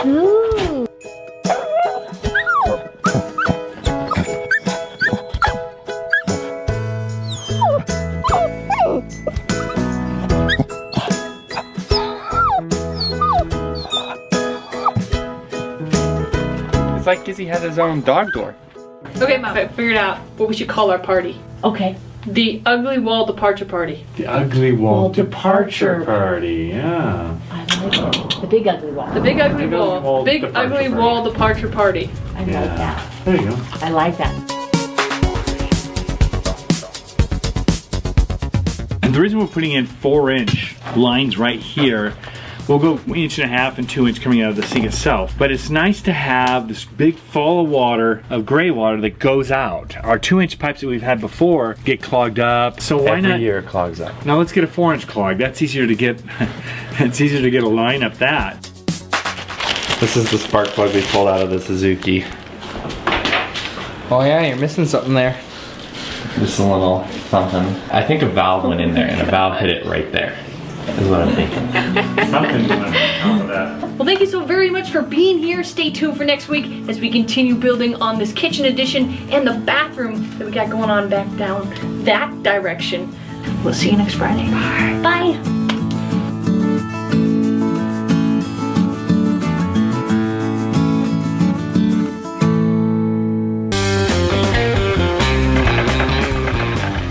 Ooh. It's like Gizzy has his own dog door. Okay, Mom, I figured out what we should call our party. Okay. The ugly wall departure party. The ugly wall departure party, yeah. I like it. The big ugly wall. The big ugly wall. Big ugly wall departure party. I like that. There you go. I like that. And the reason we're putting in 4-inch lines right here, we'll go 1.5 and 2 inch coming out of the sink itself. But it's nice to have this big fall of water, of gray water that goes out. Our 2-inch pipes that we've had before get clogged up. So why not? Every year it clogs up. Now let's get a 4-inch clog. That's easier to get. It's easier to get a line up that. This is the spark plug we pulled out of the Suzuki. Oh yeah, you're missing something there. Just a little something. I think a valve went in there and a valve hit it right there. Is what I'm thinking. Something went on top of that. Well, thank you so very much for being here. Stay tuned for next week as we continue building on this kitchen addition and the bathroom that we got going on back down that direction. We'll see you next Friday. Bye.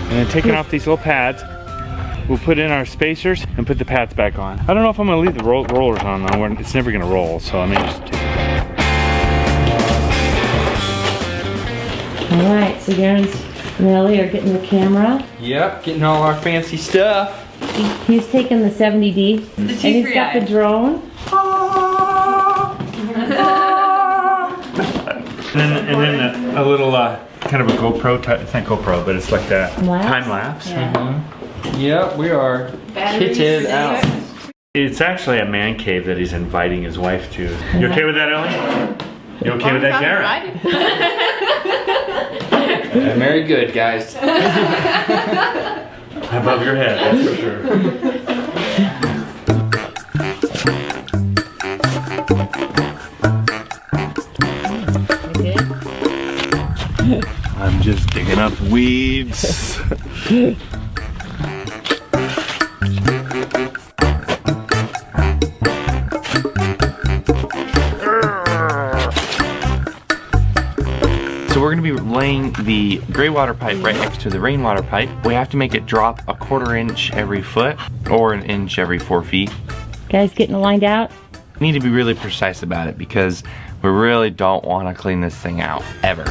And then taking off these little pads, we'll put in our spacers and put the pads back on. I don't know if I'm gonna leave the rollers on though. It's never gonna roll, so I may just take it off. All right, so Garen's and Ellie are getting the camera. Yep, getting all our fancy stuff. He's taking the 70D. And he's got the drone. And then a little kind of a GoPro type. It's not GoPro, but it's like that time lapse. Yeah. Yep, we are kitted out. It's actually a man cave that he's inviting his wife to. You okay with that, Ellie? You okay with that, Garen? I'm very good, guys. Above your head, that's for sure. I'm just digging up weeds. So we're gonna be laying the gray water pipe right next to the rainwater pipe. We have to make it drop a 1/4 inch every foot or 1 inch every 4 feet. Guys getting lined out? We need to be really precise about it because we really don't want to clean this thing out ever.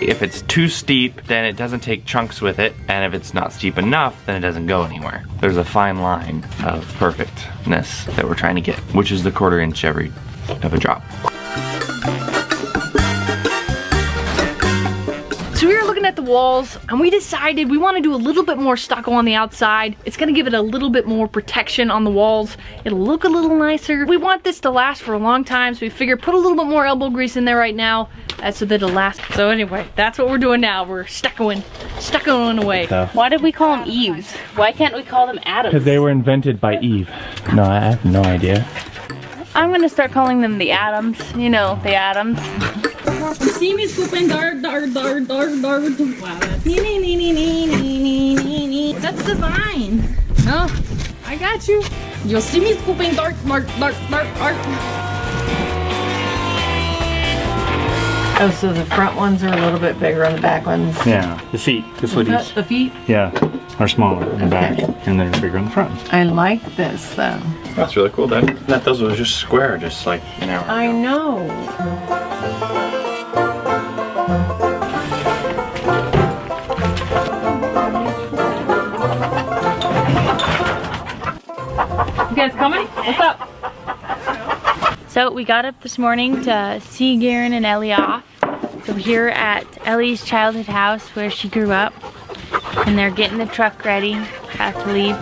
If it's too steep, then it doesn't take chunks with it, and if it's not steep enough, then it doesn't go anywhere. There's a fine line of perfectness that we're trying to get, which is the 1/4 inch every of a drop. So we were looking at the walls and we decided we want to do a little bit more stucco on the outside. It's going to give it a little bit more protection on the walls. It'll look a little nicer. We want this to last for a long time, so we figured put a little bit more elbow grease in there right now so that it'll last. So anyway, that's what we're doing now. We're stuccoing away. Why did we call them Eves? Why can't we call them Adams? Because they were invented by Eve. No, I have no idea. I'm gonna start calling them the Adams. You know, the Adams. You see me scooping dart. Wow, that's That's the vine. No, I got you. You'll see me scooping dart. Oh, so the front ones are a little bit bigger than the back ones? Yeah, the feet, the footies. The feet? Yeah, are smaller in the back, and they're bigger in the front. I like this though. That's really cool. That those were just square, just like an hour ago. I know. You guys coming? What's up? So we got up this morning to see Garen and Ellie off. So we're here at Ellie's childhood house where she grew up. And they're getting the truck ready. Have to leave.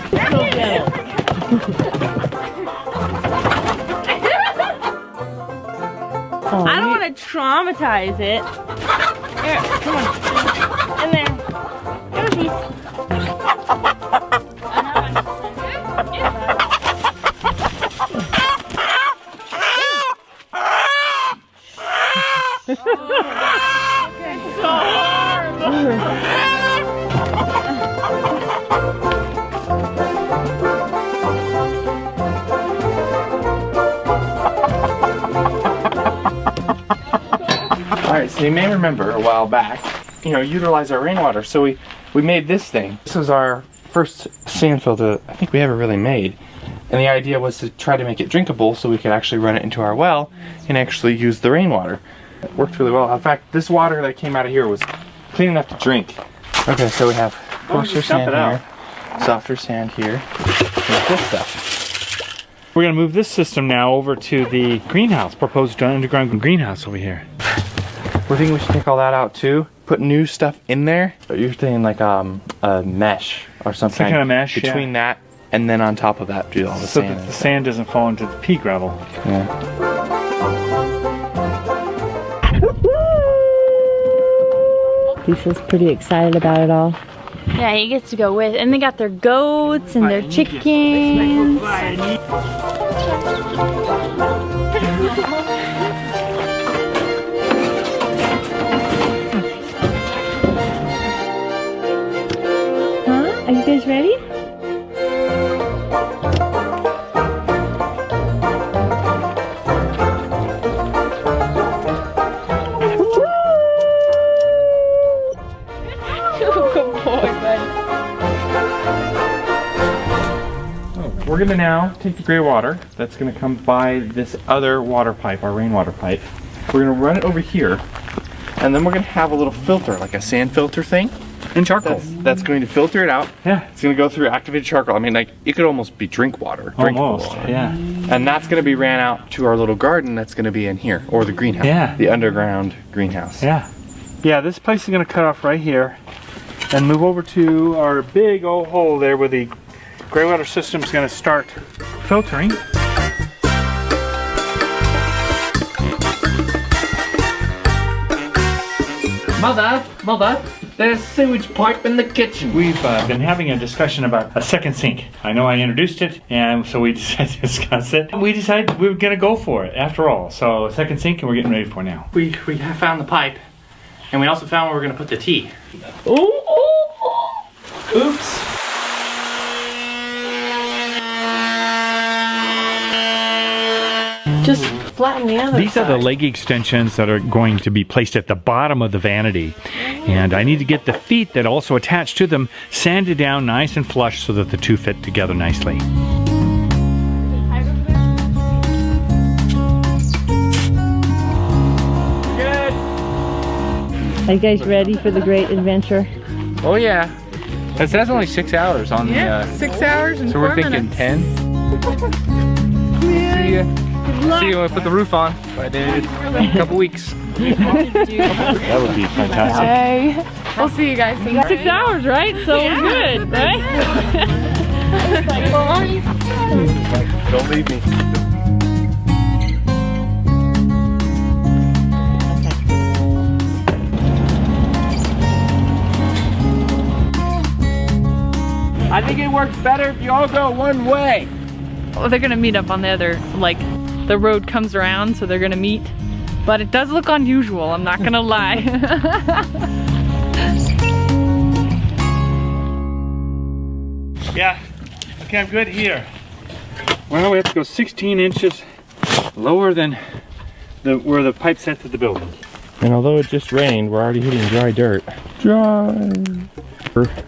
I don't want to traumatize it. Here, come on. In there. Go, peace. Alright, so you may remember a while back, utilize our rainwater. So we we made this thing. This was our first sand filter I think we ever really made. And the idea was to try to make it drinkable so we could actually run it into our well and actually use the rainwater. It worked really well. In fact, this water that came out of here was clean enough to drink. Okay, so we have coarser sand here, softer sand here, and this stuff. We're gonna move this system now over to the greenhouse, proposed underground greenhouse over here. We're thinking we should take all that out too. Put new stuff in there. You're thinking like a mesh or something. Some kind of mesh, between that and then on top of that do all the so sand. that the sand doesn't fall into the pea gravel. Yeah. Lisa's pretty excited about it all. Yeah, he gets to go with, and they got their goats and their chickens. Huh? Are you guys ready? We're gonna now take the gray water that's gonna come by this other water pipe, our rainwater pipe. We're gonna run it over here, and then we're gonna have a little filter, like a sand filter thing. And charcoal. That's going to filter it out. Yeah. It's gonna go through activated charcoal. I mean, like, it could almost be drink water. Almost, yeah. And that's gonna be ran out to our little garden that's gonna be in here, or the greenhouse. Yeah. The underground greenhouse. Yeah. Yeah, this place is gonna cut off right here and move over to our big old hole there where the gray water system is going to start filtering. Mother, there's sewage pipe in the kitchen. We've been having a discussion about a second sink. I know I introduced it, and so we decided to discuss it. We decided we were going to go for it after all. So a second sink, and we're getting ready for it now. We have found the pipe, and we also found where we're going to put the tea. Oops. Just flatten the other These are the leg extensions that are going to be placed at the bottom of the vanity. And I need to get the feet that also attach to them sanded down nice and flush so that the two fit together nicely. Good. Are you guys ready for the great adventure? Oh yeah. It says only 6 hours on the 6 hours and so 4 we're thinking minutes. 10. See ya. See you when I put the roof on. Bye, dude. A couple weeks. That would be fantastic. Hey, we'll see you guys soon. 6 hours, right? So we're good, right? Don't leave me. I think it works better if you all go one way. Well, they're gonna meet up on the other, like, the road comes around, so they're gonna meet. But it does look unusual, I'm not gonna lie. Yeah, okay, I'm good here. Well, we have to go 16 inches lower than where the pipe set to the building. And although it just rained, we're already hitting dry dirt. Dry.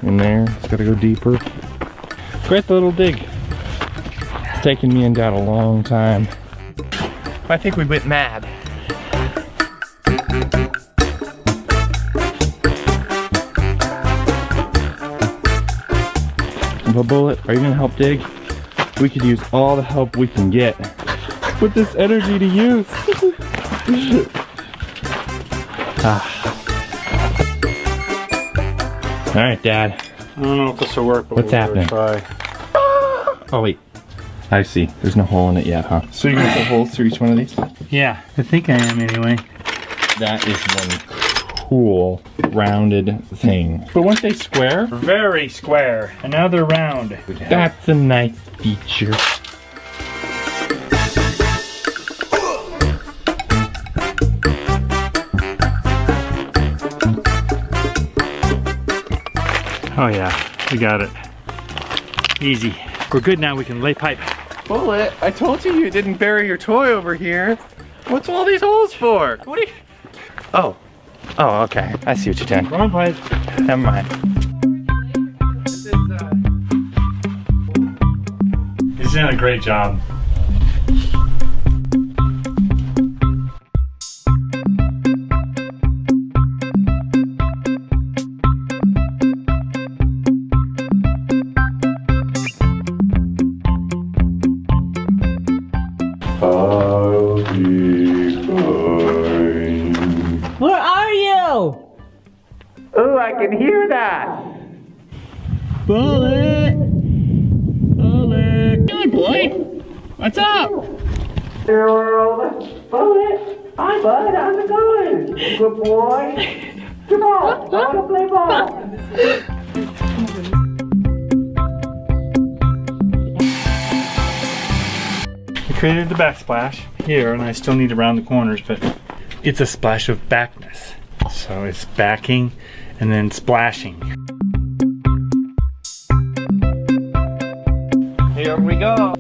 In there, it's gotta go deeper. Great little dig. It's taken me and Dad a long time. I think we went mad. But Bullet, are you gonna help dig? We could use all the help we can get. Put this energy to use. All right, Dad. I don't know if this will work, but What's we'll happening? try. Oh wait, I see. There's no hole in it yet, huh? So you're gonna put holes through each one of these? Yeah, I think I am anyway. That is one cool rounded thing. But weren't they square? Very square, and now they're round. That's a nice feature. Oh yeah, we got it. Easy. We're good now, we can lay pipe. Bullet, I told you you didn't bury your toy over here. What's all these holes for? What are you... Oh, okay. I see what you're doing. Wrong pipe. Never mind. She's done a great job. Where are you? Oh, I can hear that. Bullet! Bullet! Good boy! What's up? Bullet! Hi, bud. How's it going? Good boy. Come on. I want to play ball. I created the backsplash here, and I still need to round the corners, but it's a splash of backness. So it's backing and then splashing. Here we go.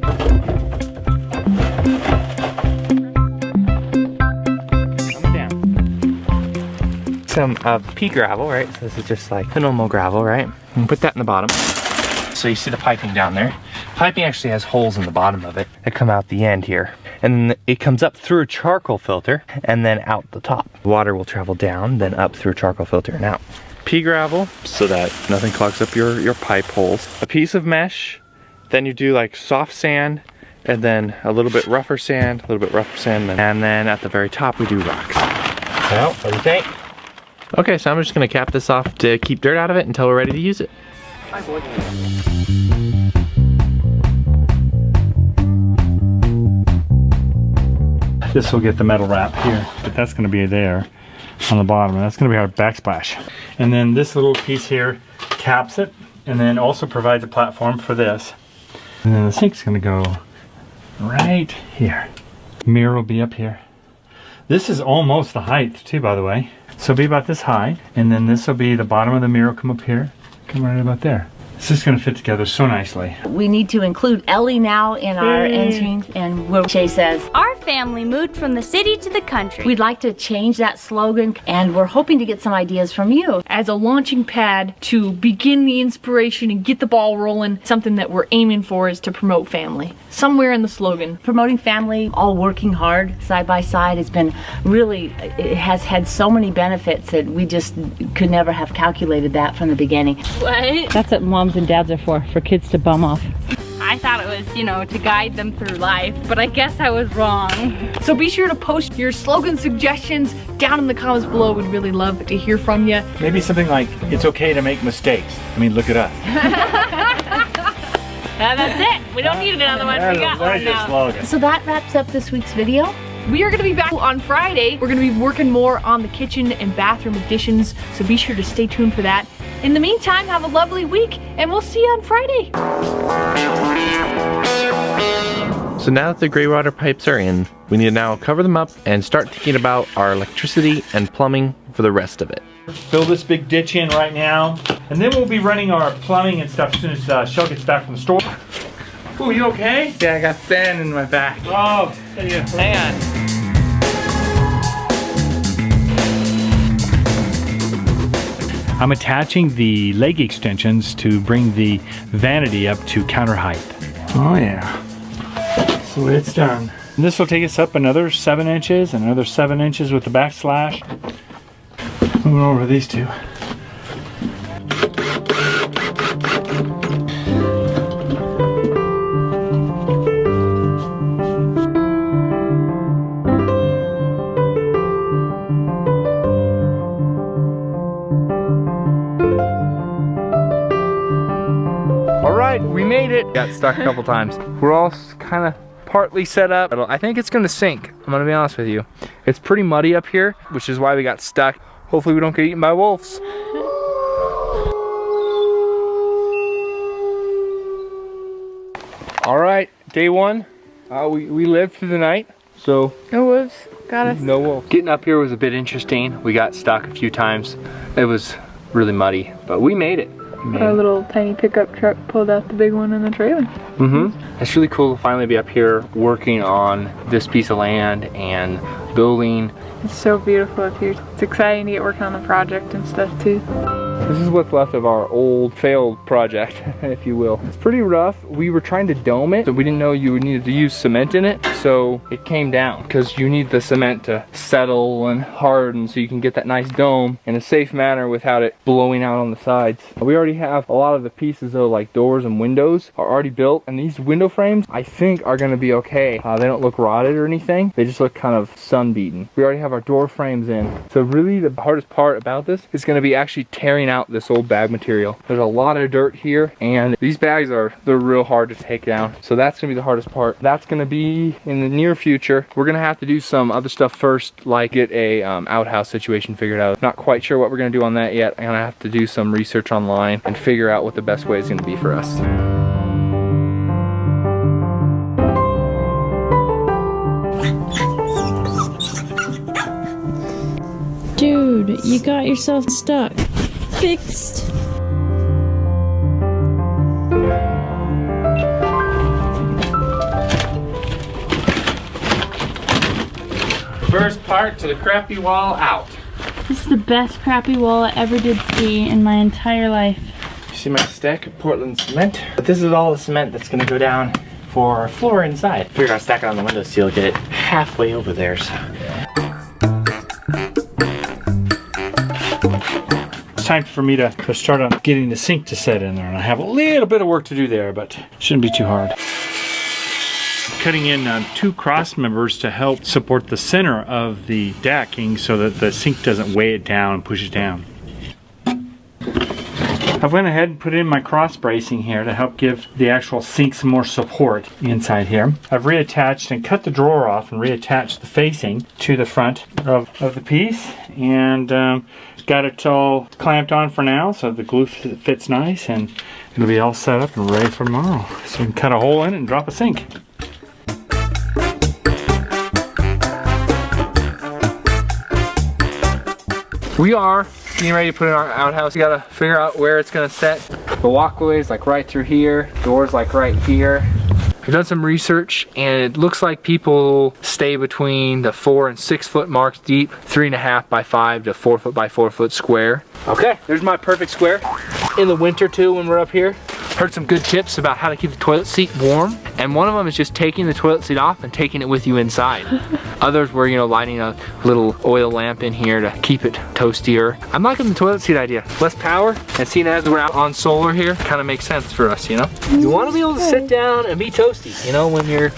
Coming down. Some pea gravel, right? So this is just like the normal gravel, right? And put that in the bottom. So you see the piping down there. Piping actually has holes in the bottom of it that come out the end here. And then it comes up through a charcoal filter and then out the top. Water will travel down, then up through a charcoal filter and out. Pea gravel, so that nothing clogs up your pipe holes. A piece of mesh, then you do like soft sand, and then a little bit rougher sand, a little bit rougher sand, and then at the very top we do rocks. Well, what do you think? Okay, so I'm just gonna cap this off to keep dirt out of it until we're ready to use it. Hi, boy. This will get the metal wrap here, but that's going to be there on the bottom, and that's going to be our backsplash. And then this little piece here caps it, and then also provides a platform for this. And then the sink's going to go right here. Mirror will be up here. This is almost the height too, by the way. So it'll be about this high, and then this will be the bottom of the mirror, come up here, come right about there. This is going to fit together so nicely. We need to include Ellie now in our entering, and where Shay says, our family moved from the city to the country. We'd like to change that slogan, and we're hoping to get some ideas from you. As a launching pad to begin the inspiration and get the ball rolling, something that we're aiming for is to promote family. Somewhere in the slogan. Promoting family, all working hard, side by side, has been really, it has had so many benefits that we just could never have calculated that from the beginning. What? That's what moms and dads are for kids to bum off. I thought it was, you know, to guide them through life, but I guess I was wrong. So be sure to post your slogan suggestions down in the comments below. We'd really love to hear from you. Maybe something like, it's okay to make mistakes. I mean, look at us. That's it. We don't need another one. We got one now. Slogan. So that wraps up this week's video. We are going to be back on Friday. We're going to be working more on the kitchen and bathroom additions, so be sure to stay tuned for that. In the meantime, have a lovely week, and we'll see you on Friday. So now that the gray water pipes are in, we need to now cover them up and start thinking about our electricity and plumbing for the rest of it. Fill this big ditch in right now, and then we'll be running our plumbing and stuff as soon as Shell gets back from the store. Ooh, you okay? Yeah, I got sand in my back. Oh, yeah. Hang on. I'm attaching the leg extensions to bring the Vanity up to counter height. Oh yeah. So it's done. And this will take us up another 7 inches and another 7 inches with the backslash. Moving over these two. We made it. Got stuck a couple times. We're all kind of partly set up. I think it's gonna sink. I'm gonna be honest with you. It's pretty muddy up here, which is why we got stuck. Hopefully we don't get eaten by wolves. All right, day one. We lived through the night, so. No wolves, got us. No wolves. Getting up here was a bit interesting. We got stuck a few times. It was really muddy, but we made it. Our little tiny pickup truck pulled out the big one in the trailer. It's really cool to finally be up here working on this piece of land and building. It's so beautiful up here. It's exciting to get working on the project and stuff too. This is what's left of our old failed project, if you will. It's pretty rough. We were trying to dome it, so we didn't know you needed to use cement in it, so it came down because you need the cement to settle and harden so you can get that nice dome in a safe manner without it blowing out on the sides. We already have a lot of the pieces though, like doors and windows, are already built, and these window frames I think are going to be okay. They don't look rotted or anything. They just look kind of sun beaten. We already have our door frames in. So really the hardest part about this is going to be actually tearing out this old bag material. There's a lot of dirt here, and these bags they're real hard to take down. So that's gonna be the hardest part. That's gonna be in the near future. We're gonna have to do some other stuff first, like get a outhouse situation figured out. Not quite sure what we're gonna do on that yet. I'm gonna have to do some research online and figure out what the best way is gonna be for us. Dude, you got yourself stuck. Fixed. First part to the crappy wall out. This is the best crappy wall I ever did see in my entire life. You see my stack of Portland cement? But this is all the cement that's gonna go down for our floor inside. Figured I'd stack it on the windowsill, get it halfway over there. So. It's time for me to start on getting the sink to set in there, and I have a little bit of work to do there, but it shouldn't be too hard. Cutting in 2 cross members to help support the center of the decking so that the sink doesn't weigh it down and push it down. I've went ahead and put in my cross bracing here to help give the actual sink some more support inside here. I've reattached and cut the drawer off and reattached the facing to the front of the piece, and got it all clamped on for now so the glue fits nice, and it'll be all set up and ready for tomorrow. So we can cut a hole in it and drop a sink. We are getting ready to put in our outhouse. We gotta figure out where it's gonna set. The walkway's like right through here, doors like right here. We've done some research, and it looks like people stay between the 4 and 6 foot marks deep, 3.5 by 5 to 4 foot by 4 foot square. Okay, there's my perfect square. In the winter too, when we're up here. Heard some good tips about how to keep the toilet seat warm, and one of them is just taking the toilet seat off and taking it with you inside. Others were, you know, lighting a little oil lamp in here to keep it toastier. I'm liking the toilet seat idea. Less power, and seeing as we're out on solar here, kind of makes sense for us, you know? You want to be able to sit down and be toasty, you know, when you're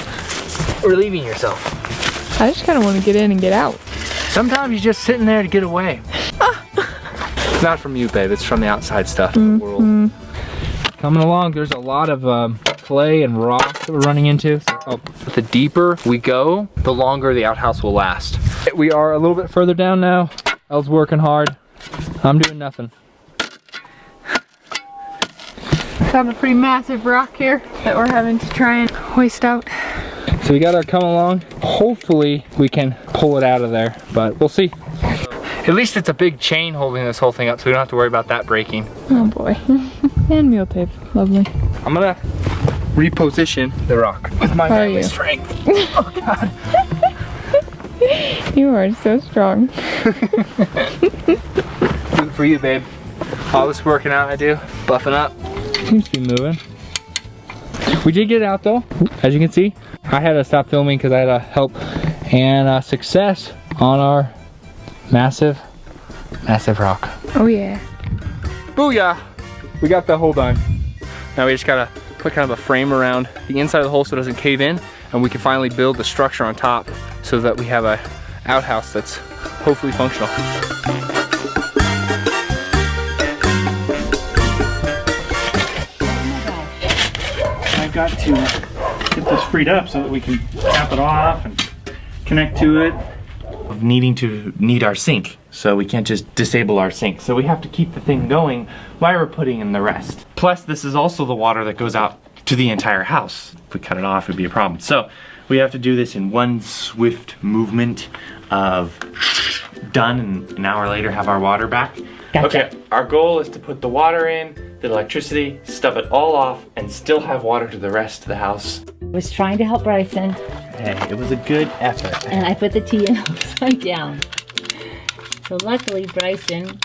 relieving yourself. I just kind of want to get in and get out. Sometimes you're just sitting there to get away. Not from you, babe, it's from the outside stuff of the world. Coming along, there's a lot of clay and rock that we're running into. So, the deeper we go, the longer the outhouse will last. We are a little bit further down now. Elle's working hard. I'm doing nothing. Got a pretty massive rock here that we're having to try and hoist out. So we gotta come along. Hopefully we can pull it out of there, but we'll see. At least it's a big chain holding this whole thing up, so we don't have to worry about that breaking. Oh boy. And meal tape, lovely. I'm gonna reposition the rock with my manly strength. Oh God. You are so strong. Good for you, babe. All this working out I do, buffing up. Seems to be moving. We did get it out though, as you can see. I had to stop filming because I had to help, and success on our massive rock. Oh yeah. Booyah! We got the hole done. Now we just gotta put kind of a frame around the inside of the hole so it doesn't cave in, and we can finally build the structure on top so that we have a outhouse that's hopefully functional. I've got to get this freed up so that we can cap it off and connect to it. Of needing to need our sink, so we can't just disable our sink. So we have to keep the thing going while we're putting in the rest. Plus, this is also the water that goes out to the entire house. If we cut it off, it'd be a problem. So we have to do this in one swift movement of done, and an hour later have our water back. Gotcha. Okay, our goal is to put the water in, the electricity, stub it all off, and still have water to the rest of the house. I was trying to help Bryson. Hey, it was a good effort. And I put the tea in upside down. So luckily Bryson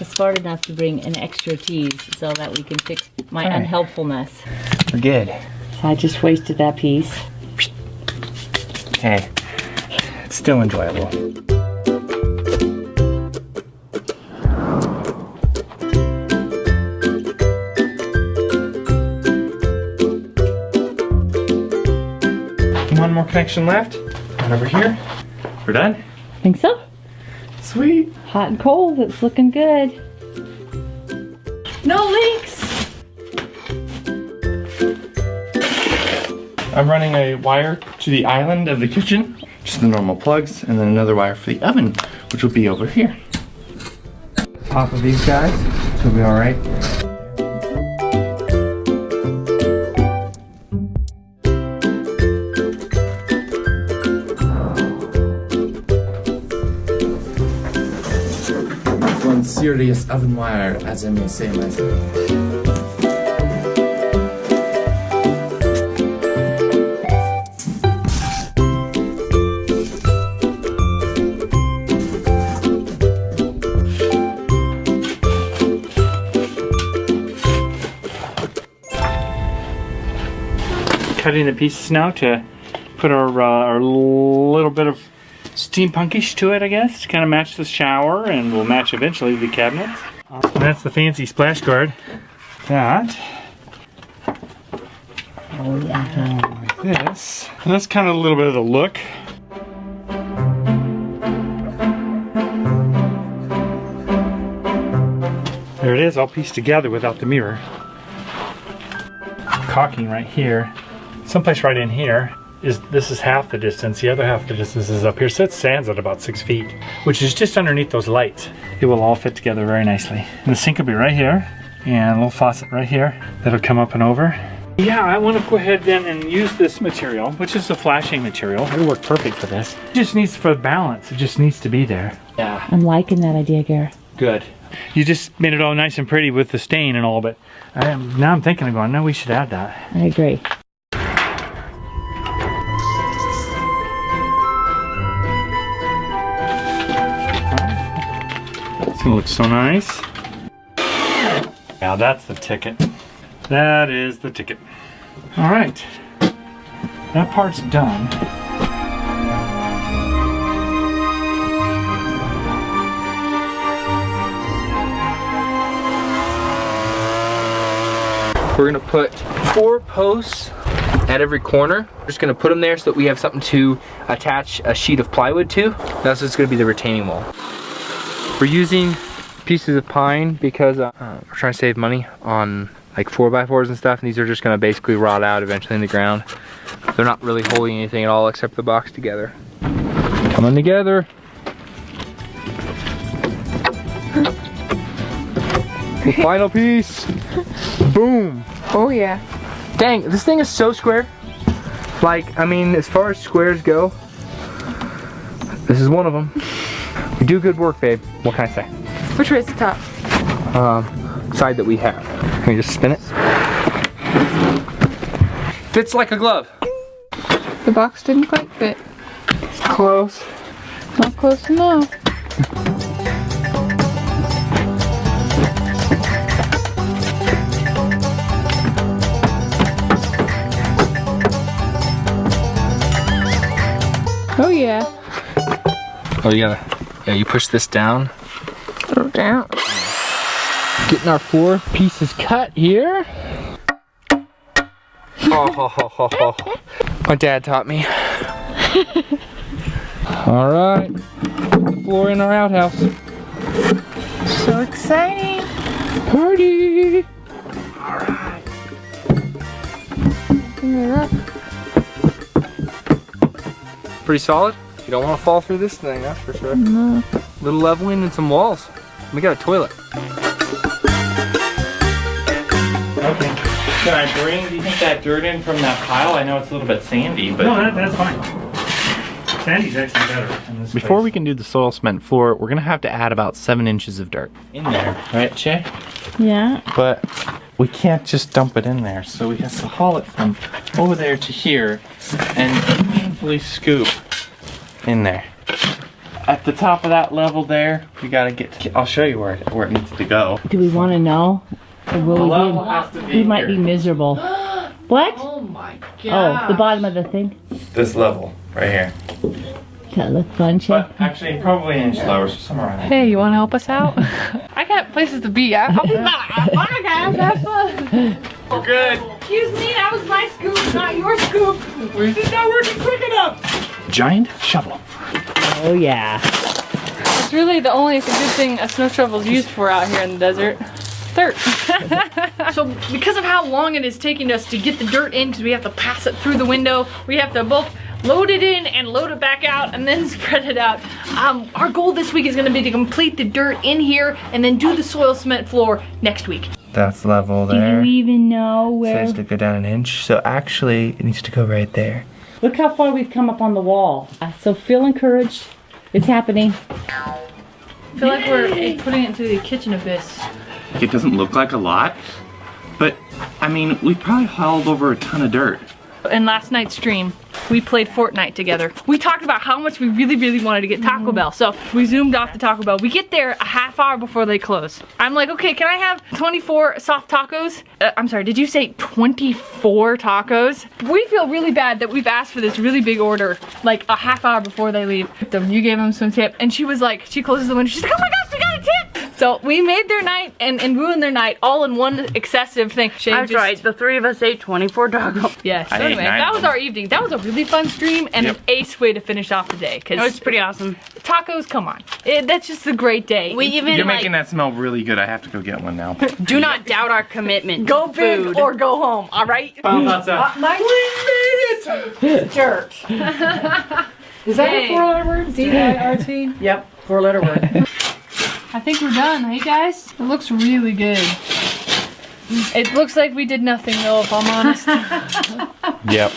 smart enough to bring an extra tease so that we can fix my All right. unhelpfulness. We're good. So I just wasted that piece. Hey, it's still enjoyable. One more connection left. Right over here. We're done. I think so. Sweet. Hot and cold, it's looking good. No leaks! I'm running a wire to the island of the kitchen. Just the normal plugs, and then another wire for the oven, which will be over here. Top of these guys, which will be all right. One serious oven wire, as I may say myself. Cutting the pieces now to put our little bit of steampunkish to it, I guess, to kind of match the shower, and will match eventually the cabinets. And that's the fancy splash guard. That. Oh yeah. Like this. And that's kind of a little bit of the look. There it is, all pieced together without the mirror. Caulking right here. Someplace right in here. This is half the distance, the other half of the distance is up here, so it stands at about 6 feet, which is just underneath those lights. It will all fit together very nicely. And the sink will be right here, and a little faucet right here that'll come up and over. Yeah, I want to go ahead then and use this material, which is a flashing material. It'll work perfect for this. It just needs for balance, it just needs to be there. Yeah. I'm liking that idea, Gare. Good. You just made it all nice and pretty with the stain and all, but now I'm thinking of going, no, we should add that. I agree. It's gonna look so nice. Now that's the ticket. That is the ticket. All right, that part's done. We're gonna put 4 posts at every corner. We're just gonna put them there so that we have something to attach a sheet of plywood to. That's just gonna be the retaining wall. We're using pieces of pine because we're trying to save money on like 4x4s and stuff, and these are just gonna basically rot out eventually in the ground. They're not really holding anything at all except the box together. Coming together. The final piece. Boom. Oh yeah. Dang, this thing is so square. Like, I mean, as far as squares go, this is one of them. You do good work, babe. What can I say? Which way's the top? Side that we have. Can you just spin it? Fits like a glove. The box didn't quite fit. It's close. Not close enough. Oh yeah. Oh, you push this down. Oh, down. Getting our 4 pieces cut here. Oh. My dad taught me. All right, the floor in our outhouse. So exciting. Party. All right. Open it up. Pretty solid. You don't want to fall through this thing, that's for sure. No. Little leveling and some walls. We got a toilet. Okay. Can I bring, do you think, that dirt in from that pile? I know it's a little bit sandy, but... No, that's fine. Sandy's actually better in this Before place. we can do the soil cement floor, we're gonna have to add about 7 inches of dirt in there, right, Shay? Yeah. But we can't just dump it in there, so we have to haul it from over there to here and painfully scoop in there. at the top of that level there, we gotta get, I'll show you where it needs to go. Do we want to know? Or will The we level has to be we might be here. miserable. What? Oh my Oh, the bottom of the thing? This level, right here. Does that look fun, Chip? But actually, probably an inch lower, so somewhere around Hey, you want to help us out? I got places to be. I'll be back. Bye, guys. Have fun. We're good. Excuse me, that was my scoop, not your scoop. We did not work quick enough. Giant shovel. Oh yeah. It's really the only good thing a snow shovel is used for out here in the desert. Dirt. So because of how long it is taking us to get the dirt in, because we have to pass it through the window, we have to both load it in and load it back out and then spread it out. Our goal this week is going to be to complete the dirt in here and then do the soil cement floor next week. That's level Do there. you even know It where? says to go down an inch, so actually it needs to go right there. Look how far we've come up on the wall. So feel encouraged. It's happening. I feel like we're putting it into the kitchen abyss. It doesn't look like a lot, but I mean, we probably hauled over a ton of dirt. In last night's stream, we played Fortnite together. We talked about how much we really wanted to get Taco Bell. So we zoomed off to Taco Bell. We get there a half hour before they close. I'm like, okay, can I have 24 soft tacos? I'm sorry, did you say 24 tacos? We feel really bad that we've asked for this really big order like a half hour before they leave. You gave them some tip, and she was like, she closes the window, she's like, oh my gosh, we got a tip! So we made their night and ruined their night all in one excessive thing. That's right, the three of us ate 24 tacos. Yes, so I ate anyway, 9 that of was them. our evening. That was a really fun stream and an ace way to finish off the day. It was pretty awesome. Tacos, come on. That's just a great day. We even You're making that smell really good. I have to go get one now. do not doubt our commitment. Go to big food. or go home, all right? Final thoughts out. We made it! Dirt. Is that a 4-letter word? D-I-R-T? Yep, 4-letter word. I think we're done, hey guys? It looks really good. It looks like we did nothing though, if I'm honest. Yep.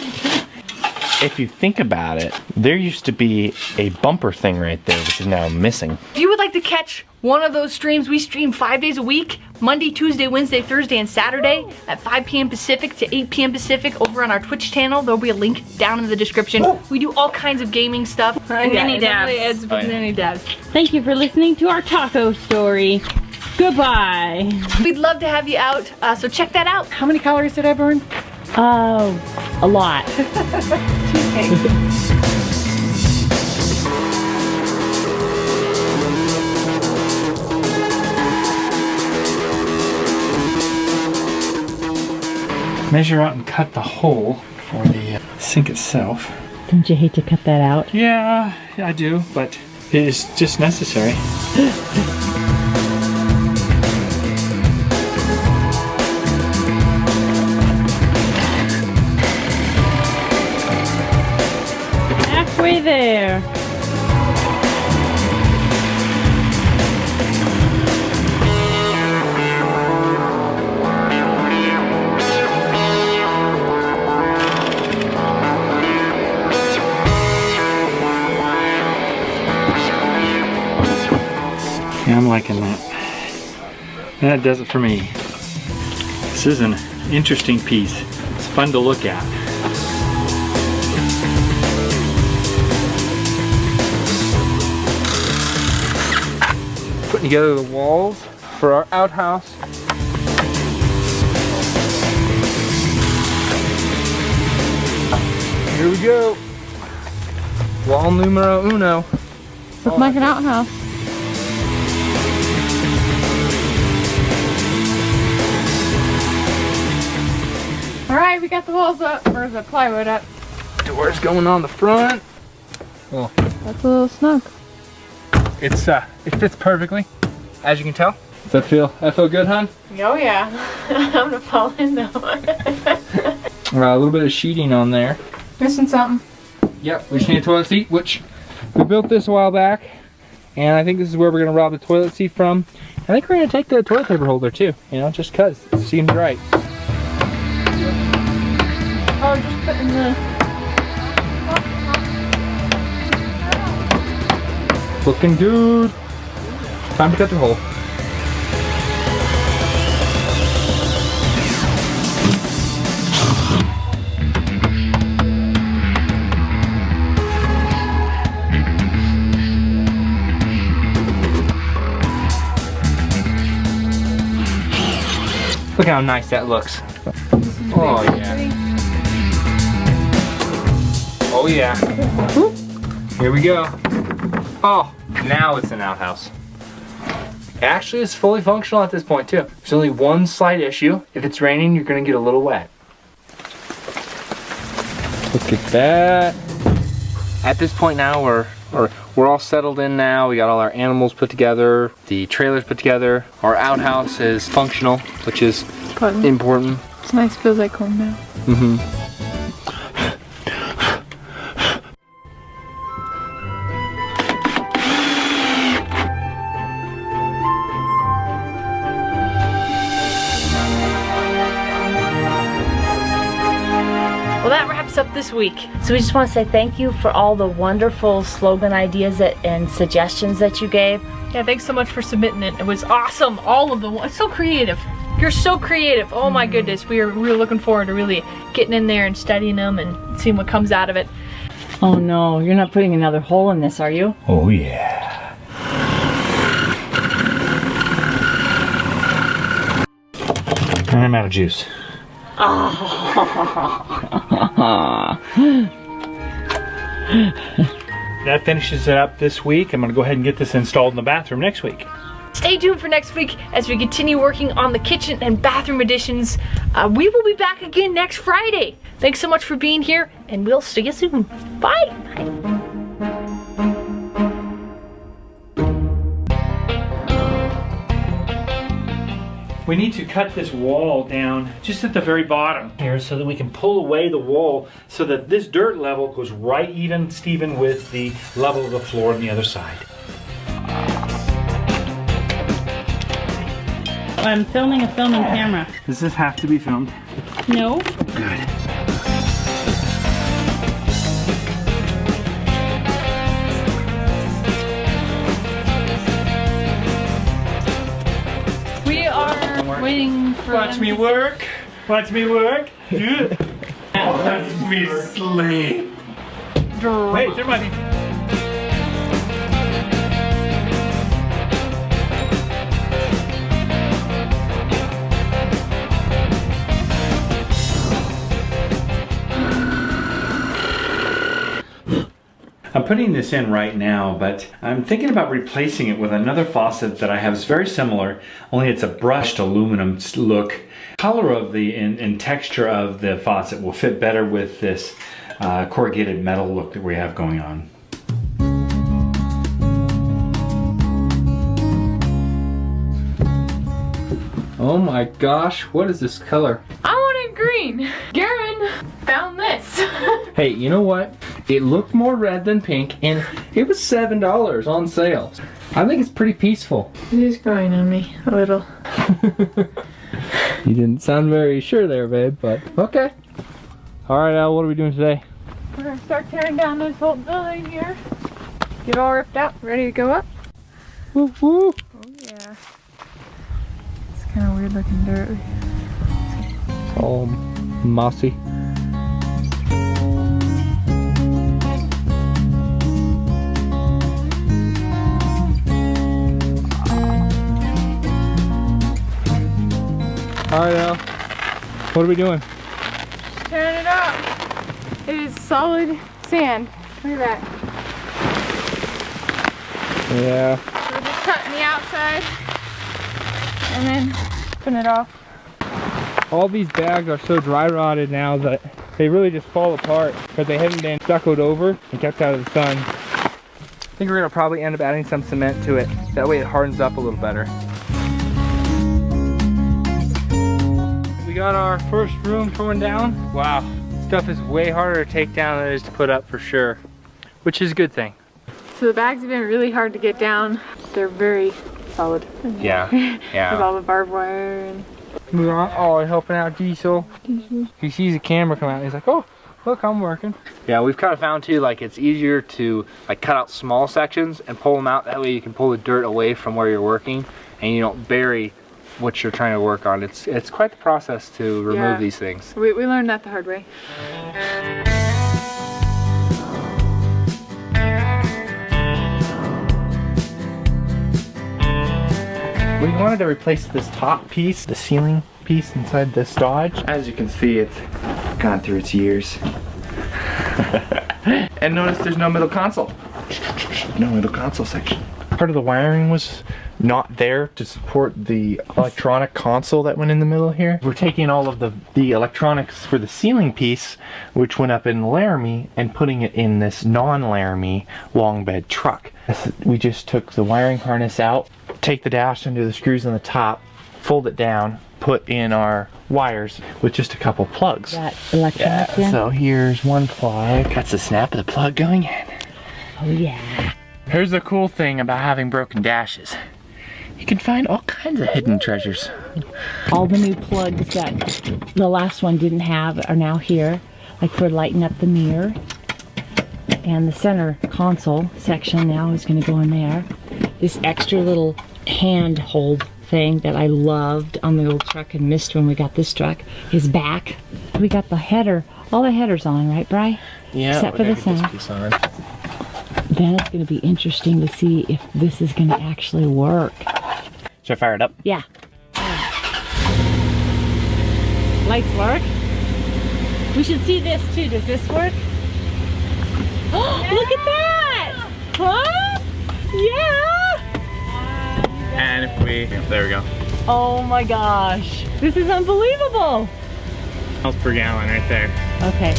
If you think about it, there used to be a bumper thing right there, which is now missing. If you would like to catch one of those streams, we stream 5 days a week, Monday, Tuesday, Wednesday, Thursday, and Saturday at 5 p.m. Pacific to 8 p.m. Pacific over on our Twitch channel. There'll be a link down in the description. We do all kinds of gaming stuff. Mini dabs. It's mini dabs. Thank you for listening to our taco story. Goodbye. We'd love to have you out, so check that out. How many calories did I burn? Oh, a lot. Measure out and cut the hole for the sink itself. Don't you hate to cut that out? Yeah, I do, but it is just necessary. Halfway there. Yeah, I'm liking that. That does it for me. This is an interesting piece. It's fun to look at. Putting together the walls for our outhouse. Here we go. Wall numero uno. Look like an outhouse. Alright, we got the walls up. Where's the plywood up? Doors going on the front. Well, That's a little snug. it's it fits perfectly, as you can tell. Does that feel good, hon? Oh yeah. I'm gonna fall in though. A little bit of sheeting on there. Missing something. Yep, we just need a toilet seat, which we built this a while back, and I think this is where we're gonna rob the toilet seat from. I think we're gonna take the toilet paper holder too, you know, just cause it seems right. Oh, just put in the... Looking good. Time to cut the hole. Look how nice that looks. Oh yeah. Oh yeah. Here we go. Oh, now it's an outhouse. Actually, it's fully functional at this point too. There's only one slight issue. If it's raining, you're gonna get a little wet. Look at that. At this point now, we're all settled in now. We got all our animals put together, the trailers put together. Our outhouse is functional, which is important. It's nice, feels like home now. Mm-hmm. Well, that wraps up this week. So we just want to say thank you for all the wonderful slogan ideas and suggestions that you gave. Yeah, thanks so much for submitting it. It was awesome. All of them. It's so creative. You're so creative. Oh my goodness. We're looking forward to really getting in there and studying them and seeing what comes out of it. Oh no, you're not putting another hole in this, are you? Oh yeah. And I'm out of juice. That finishes it up this week. I'm gonna go ahead and get this installed in the bathroom next week. Stay tuned for next week as we continue working on the kitchen and bathroom additions. We will be back again next Friday. Thanks so much for being here, and we'll see you soon. Bye. Bye. We need to cut this wall down just at the very bottom here so that we can pull away the wall so that this dirt level goes right even Steven with the level of the floor on the other side. I'm filming a filming camera. Does this have to be filmed? No. Good. We are waiting for Watch me work. Watch me work. Watch me sleep. Wait, there might be. I'm putting this in right now, but I'm thinking about replacing it with another faucet that I have. It's very similar, only it's a brushed aluminum look. Color of the and texture of the faucet will fit better with this corrugated metal look that we have going on. Oh my gosh, what is this color? I wanted green. Garen found this. Hey, you know what? It looked more red than pink, and it was $7 on sale. I think it's pretty peaceful. It is growing on me a little. You didn't sound very sure there, babe, but okay. All right, Al, what are we doing today? We're gonna start tearing down this whole building here. Get all ripped out, ready to go up. Woo woo. Oh yeah. It's kind of weird looking dirt. It's all mossy. All right, Al. What are we doing? Just tearing it up. It is solid sand. Look at that. Yeah. We're just cutting the outside and then putting it off. All these bags are so dry rotted now that they really just fall apart because they haven't been stuccoed over and kept out of the sun. I think we're gonna probably end up adding some cement to it. That way it hardens up a little better. We got our first room torn down. Wow, stuff is way harder to take down than it is to put up for sure, which is a good thing. So the bags have been really hard to get down. They're very solid. Yeah, yeah. With all the barbed wire and... We're all helping out Diesel. He sees the camera come out and he's like, oh, look, I'm working. Yeah, we've kind of found too, like it's easier to like cut out small sections and pull them out. That way you can pull the dirt away from where you're working and you don't bury what you're trying to work on. It's quite the process to remove these things. We learned that the hard way. We wanted to replace this top piece, the ceiling piece inside this Dodge. As you can see, it's gone through its years. And notice there's no middle console. No middle console section. Part of the wiring was not there to support the electronic console that went in the middle here. We're taking all of the electronics for the ceiling piece, which went up in Laramie, and putting it in this non-Laramie long bed truck. We just took the wiring harness out, take the dash under the screws on the top, fold it down, put in our wires with just a couple plugs. That electronic, yeah. So here's one plug. That's the snap of the plug going in. Oh yeah. Here's the cool thing about having broken dashes. You can find all kinds of hidden treasures. All the new plugs that the last one didn't have are now here, like for lighting up the mirror. And the center console section now is going to go in there. This extra little hand hold thing that I loved on the old truck and missed when we got this truck is back. We got the header, all the headers on, right, Bri? Yeah, except for the center. Then it's going to be interesting to see if this is going to actually work. Should I fire it up? Yeah. Lights work. We should see this too. Does this work? Oh, yeah. Look at that! Huh? Yeah! And if we, there we go. Oh my gosh. This is unbelievable. Miles per gallon right there. Okay.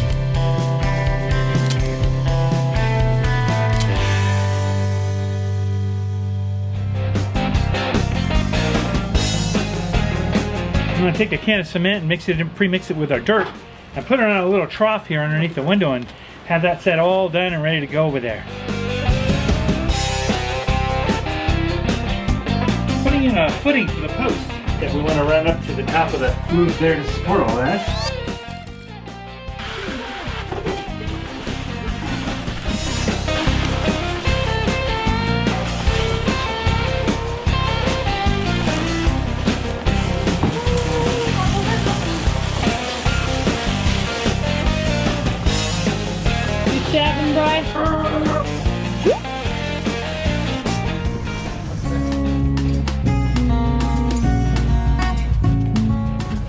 I'm gonna take a can of cement and mix it and pre-mix it with our dirt and put it on a little trough here underneath the window and have that set all done and ready to go over there. Putting in a footing for the post that we want to run up to the top of the roof there to support all that.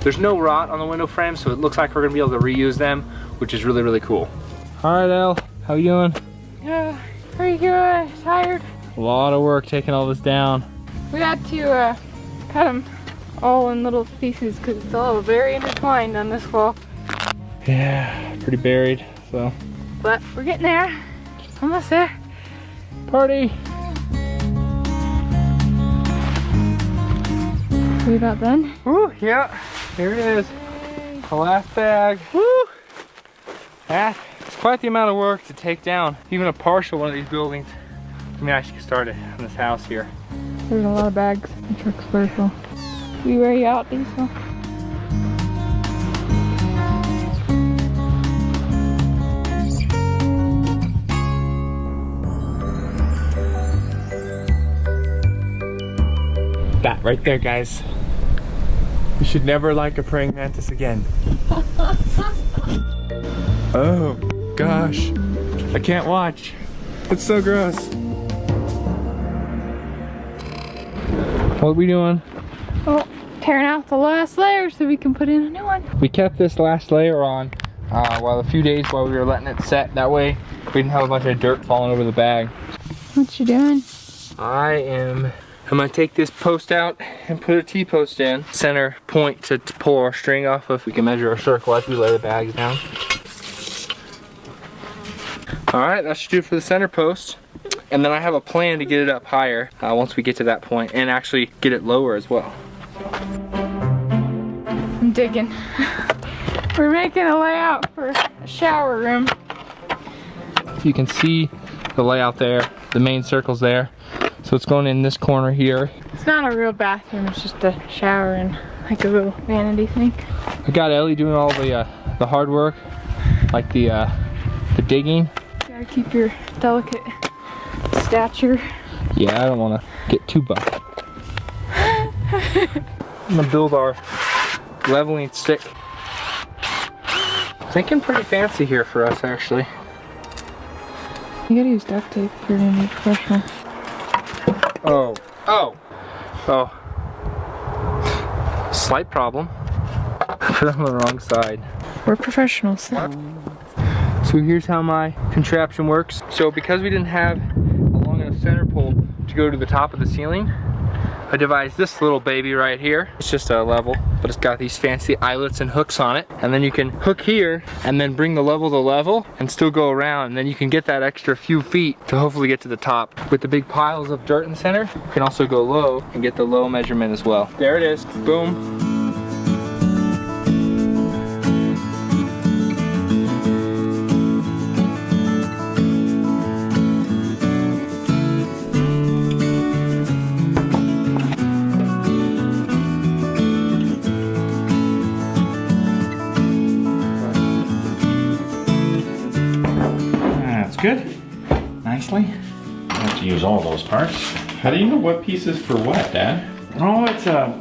There's no rot on the window frame, so it looks like we're gonna be able to reuse them, which is really, really cool. All right, Elle, how you doing? Yeah, pretty good. Tired. A lot of work taking all this down. We had to cut them all in little pieces because it's all very intertwined on this wall. Yeah, pretty buried, so. But we're getting there. Almost there. Party. We about done? Woo, yeah. Here it is. The last bag. Woo! It's quite the amount of work to take down even a partial one of these buildings. I mean, I should get started on this house here. There's a lot of bags. The truck's very full. We wear you out, Diesel? That right there, guys. You should never like a praying mantis again. Oh, gosh. I can't watch. It's so gross. What are we doing? Oh, tearing out the last layer so we can put in a new one. We kept this last layer on while a few days while we were letting it set. That way we didn't have a bunch of dirt falling over the bag. What you doing? I'm gonna take this post out and put a T-post in. Center point to pull our string off of. We can measure our circle as we lay the bags down. All right, that should do it for the center post. And then I have a plan to get it up higher once we get to that point and actually get it lower as well. I'm digging. We're making a layout for a shower room. You can see the layout there, the main circle's there. So it's going in this corner here. It's not a real bathroom, it's just a shower and like a little vanity thing. I got Ellie doing all the hard work, like the digging. Gotta keep your delicate stature. Yeah, I don't want to get too buff. I'm gonna build our leveling stick. Thinking pretty fancy here for us, actually. You gotta use duct tape if you're gonna be professional. Oh. Slight problem. Put it on the wrong side. We're professionals. So here's how my contraption works. So because we didn't have a long enough center pole to go to the top of the ceiling, I devised this little baby right here. It's just a level, but it's got these fancy eyelets and hooks on it. And then you can hook here and then bring the level to level and still go around. And then you can get that extra few feet to hopefully get to the top. With the big piles of dirt in the center, you can also go low and get the low measurement as well. There it is, boom. Good. Nicely. I have to use all those parts. How do you know what piece is for what, Dad? Oh,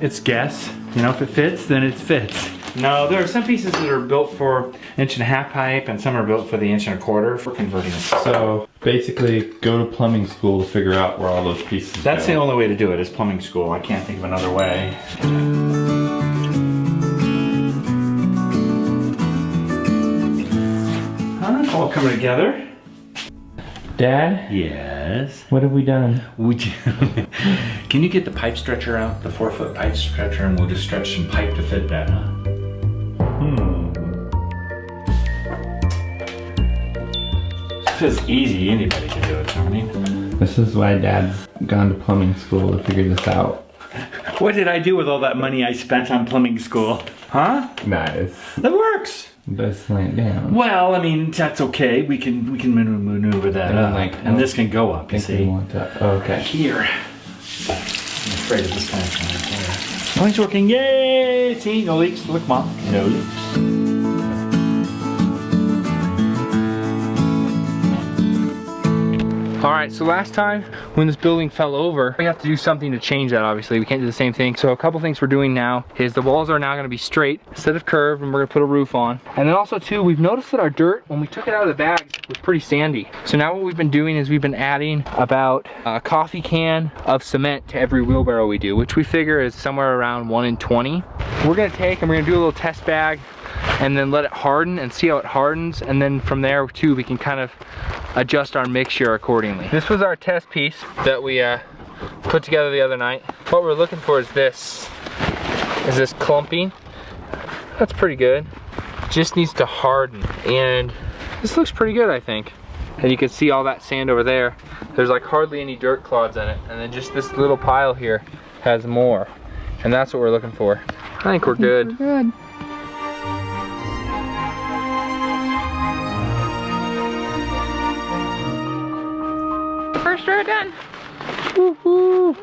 it's guess. You know, if it fits, then it fits. No, there are some pieces that are built for 1.5" pipe and some are built for the 1.25" for converting it. So basically go to plumbing school to figure out where all those pieces That's go. the only way to do it is plumbing school. I can't think of another way. It's all coming together. Dad? Yes? What have we done? Can you get the pipe stretcher out, the 4-foot pipe stretcher, and we'll just stretch some pipe to fit that, huh? This is easy, anybody can do it, I mean. This is why Dad's gone to plumbing school to figure this out. What did I do with all that money I spent on plumbing school? Huh? Nice. That works. But slant it down. Well, I mean, that's okay. We can maneuver that up. And this can go up, you see. Okay. Here. I'm afraid of this kind of thing right there. Oh, it's working. Yay! See, no leaks. Look, Mom. No leaks. All right, so last time when this building fell over, we have to do something to change that, obviously. We can't do the same thing. So a couple things we're doing now is the walls are now gonna be straight instead of curved, and we're gonna put a roof on. And then also too, we've noticed that our dirt, when we took it out of the bags, was pretty sandy. So now what we've been doing is we've been adding about a coffee can of cement to every wheelbarrow we do, which we figure is somewhere around 1 in 20. We're gonna take and we're gonna do a little test bag and then let it harden and see how it hardens. And then from there too, we can kind of adjust our mixture accordingly. This was our test piece that we put together the other night. What we're looking for is this clumping. That's pretty good. Just needs to harden, and this looks pretty good, I think. And you can see all that sand over there. There's like hardly any dirt clods in it, and then just this little pile here has more, and that's what we're looking for. I think we're good. We're good. First row done. Woohoo!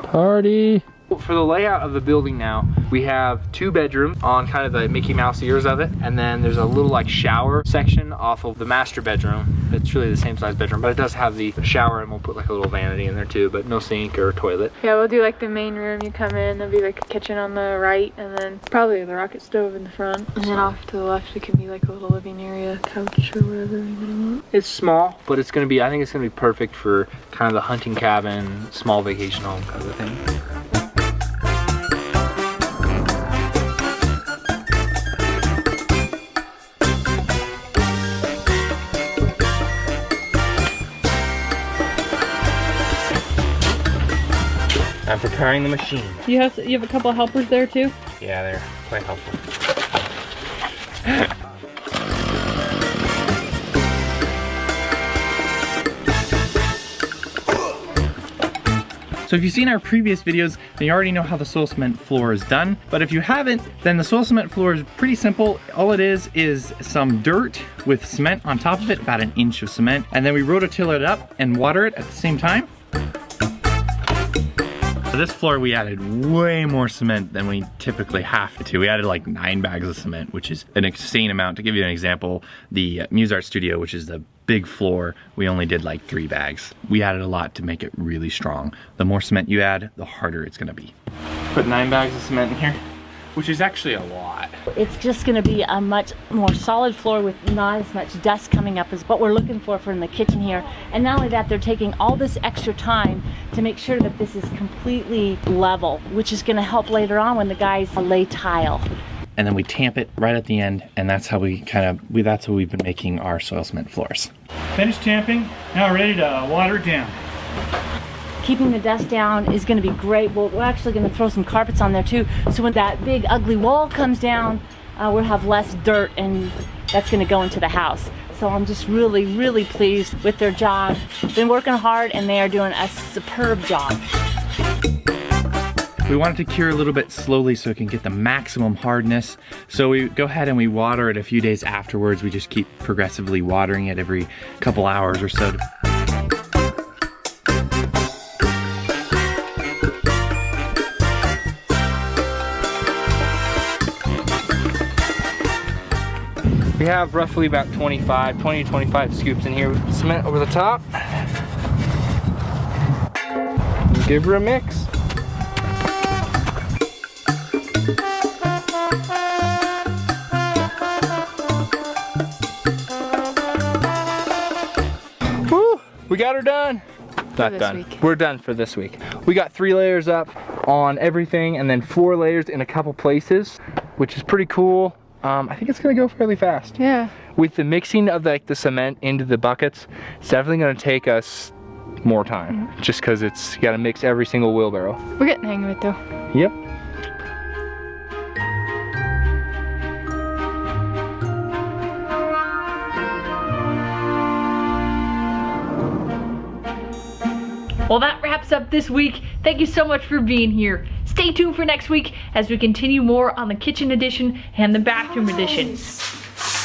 Party! For the layout of the building now, we have 2 bedrooms on kind of the Mickey Mouse ears of it, and then there's a little like shower section off of the master bedroom. It's really the same size bedroom, but it does have the shower, and we'll put like a little vanity in there too, but no sink or toilet. Yeah, we'll do like the main room. You come in, there'll be like a kitchen on the right, and then probably the rocket stove in the front. And then off to the left, it could be like a little living area, couch or whatever you want. It's small, but it's gonna be, I think it's gonna be perfect for kind of the hunting cabin, small vacation home kind of thing. I'm preparing the machine. You have a couple of helpers there too? Yeah, they're quite helpful. So if you've seen our previous videos, then you already know how the soil cement floor is done. But if you haven't, then the soil cement floor is pretty simple. All it is some dirt with cement on top of it, about 1 inch of cement. And then we rototill it up and water it at the same time. For this floor, we added way more cement than we typically have to. We added like 9 bags of cement, which is an insane amount. To give you an example, the Muse Art Studio, which is the big floor, we only did like 3 bags. We added a lot to make it really strong. The more cement you add, the harder it's gonna be. Put 9 bags of cement in here. which is actually a lot. It's just gonna be a much more solid floor with not as much dust coming up as what we're looking for in the kitchen here. And not only that, they're taking all this extra time to make sure that this is completely level, which is gonna help later on when the guys lay tile. And then we tamp it right at the end, and that's how we that's how we've been making our soil cement floors. Finished tamping, now ready to water it down. Keeping the dust down is gonna be great. We're actually gonna throw some carpets on there too, so when that big ugly wall comes down, we'll have less dirt, and that's gonna go into the house. So I'm just really, really pleased with their job. Been working hard, and they are doing a superb job. We want it to cure a little bit slowly so it can get the maximum hardness. So we go ahead and we water it a few days afterwards. We just keep progressively watering it every couple hours or so. We have roughly about 20 to 25 scoops in here with cement over the top. We'll give her a mix. Woo! We got her done. Not done. We're done for this week. We got 3 layers up on everything and then 4 layers in a couple places, which is pretty cool. I think it's gonna go fairly fast. Yeah. With the mixing of the cement into the buckets, it's definitely gonna take us more time, just because it's gotta mix every single wheelbarrow. We're getting the hang of it though. Yep. Well, that wraps up this week. Thank you so much for being here. Stay tuned for next week as we continue more on the kitchen edition and the bathroom edition.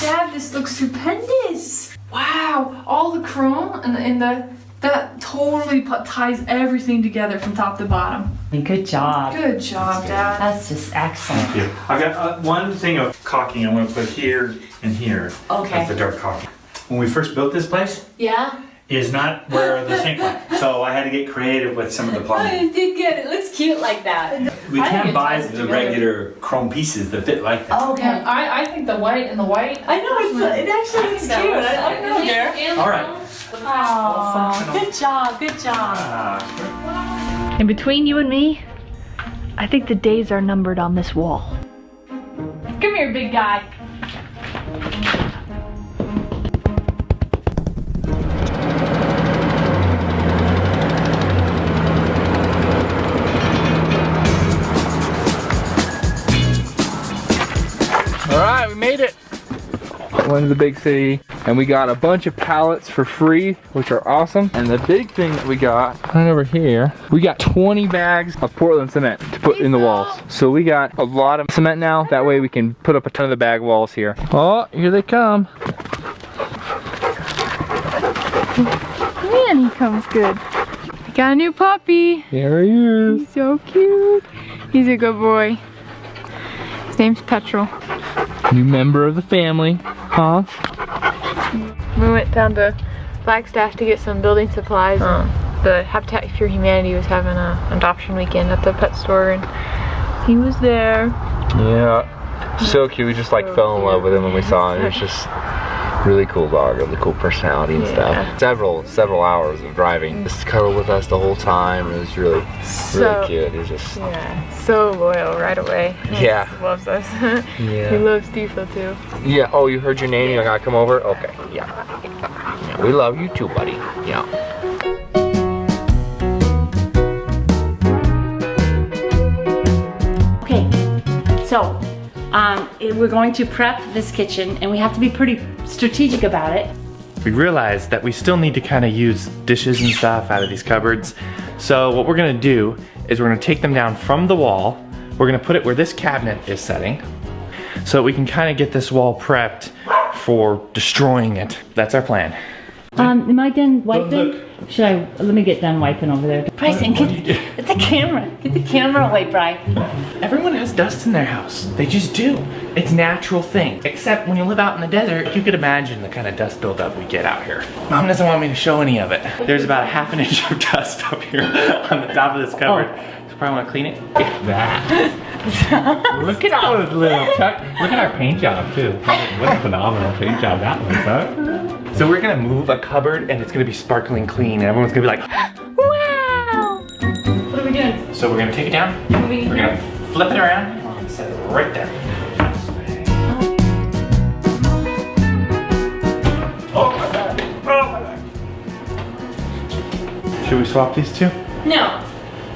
Dad, this looks stupendous. Wow, all the chrome and that totally ties everything together from top to bottom. Good job. Good job, Dad. That's just excellent. Thank you. I've got one thing of caulking I want to put here and here. Okay. That's the dark caulking. When we first built this place, Yeah? is not where the sink went. So I had to get creative with some of the plumbing. did good. It looks cute like that. We can't buy the regular chrome pieces that fit like that. Okay. Yeah, I think the white and the white. I know, it actually looks cute. I don't know there. All right. Oh, good job, good job. And between you and me, I think the days are numbered on this wall. Come here, big guy. Alright, we made it. Went to the big city and we got a bunch of pallets for free, which are awesome. And the big thing that we got right over here, we got 20 bags of Portland cement to put in the walls. So we got a lot of cement now. That way we can put up a ton of the bag walls here. Oh, here they come. Man, he comes good. We got a new puppy. There he is. He's so cute. He's a good boy. His name's Petrol. New member of the family, huh? We went down to Flagstaff to get some building supplies. And the Habitat for Humanity was having an adoption weekend at the pet store, and he was there. Yeah, so cute. We just like fell in love with him when we saw him. He was just really cool dog, really cool personality and stuff. Several hours of driving. Just cuddled with us the whole time. It was really cute. He was just so loyal right away. He loves us. Yeah. He loves Tifa too. Yeah. Oh, you heard your name? You gotta come over? Okay. Yeah. We love you too, buddy. Yeah. Okay, so we're going to prep this kitchen, and we have to be pretty strategic about it. We realized that we still need to kind of use dishes and stuff out of these cupboards. So what we're gonna do is we're gonna take them down from the wall. We're gonna put it where this cabinet is setting so that we can kind of get this wall prepped for destroying it. That's our plan. Am I done wiping? Should I, let me get done wiping over there. Bryson, get the camera. Get the camera away, Bry. Everyone has dust in their house. They just do. It's a natural thing. Except when you live out in the desert, you could imagine the kind of dust buildup we get out here. Mom doesn't want me to show any of it. There's about a ½ inch of dust up here on the top of this cupboard. So Probably want to clean it. Look at that. Look at those little tuck. Look at our paint job too. What a phenomenal paint job that was, huh? So we're gonna move a cupboard and it's gonna be sparkling clean and everyone's gonna be like, Wow! what are we doing? So we're gonna take it down. We're gonna flip it around and set it right there. Oh my God. Oh my God. Should we swap these two? No.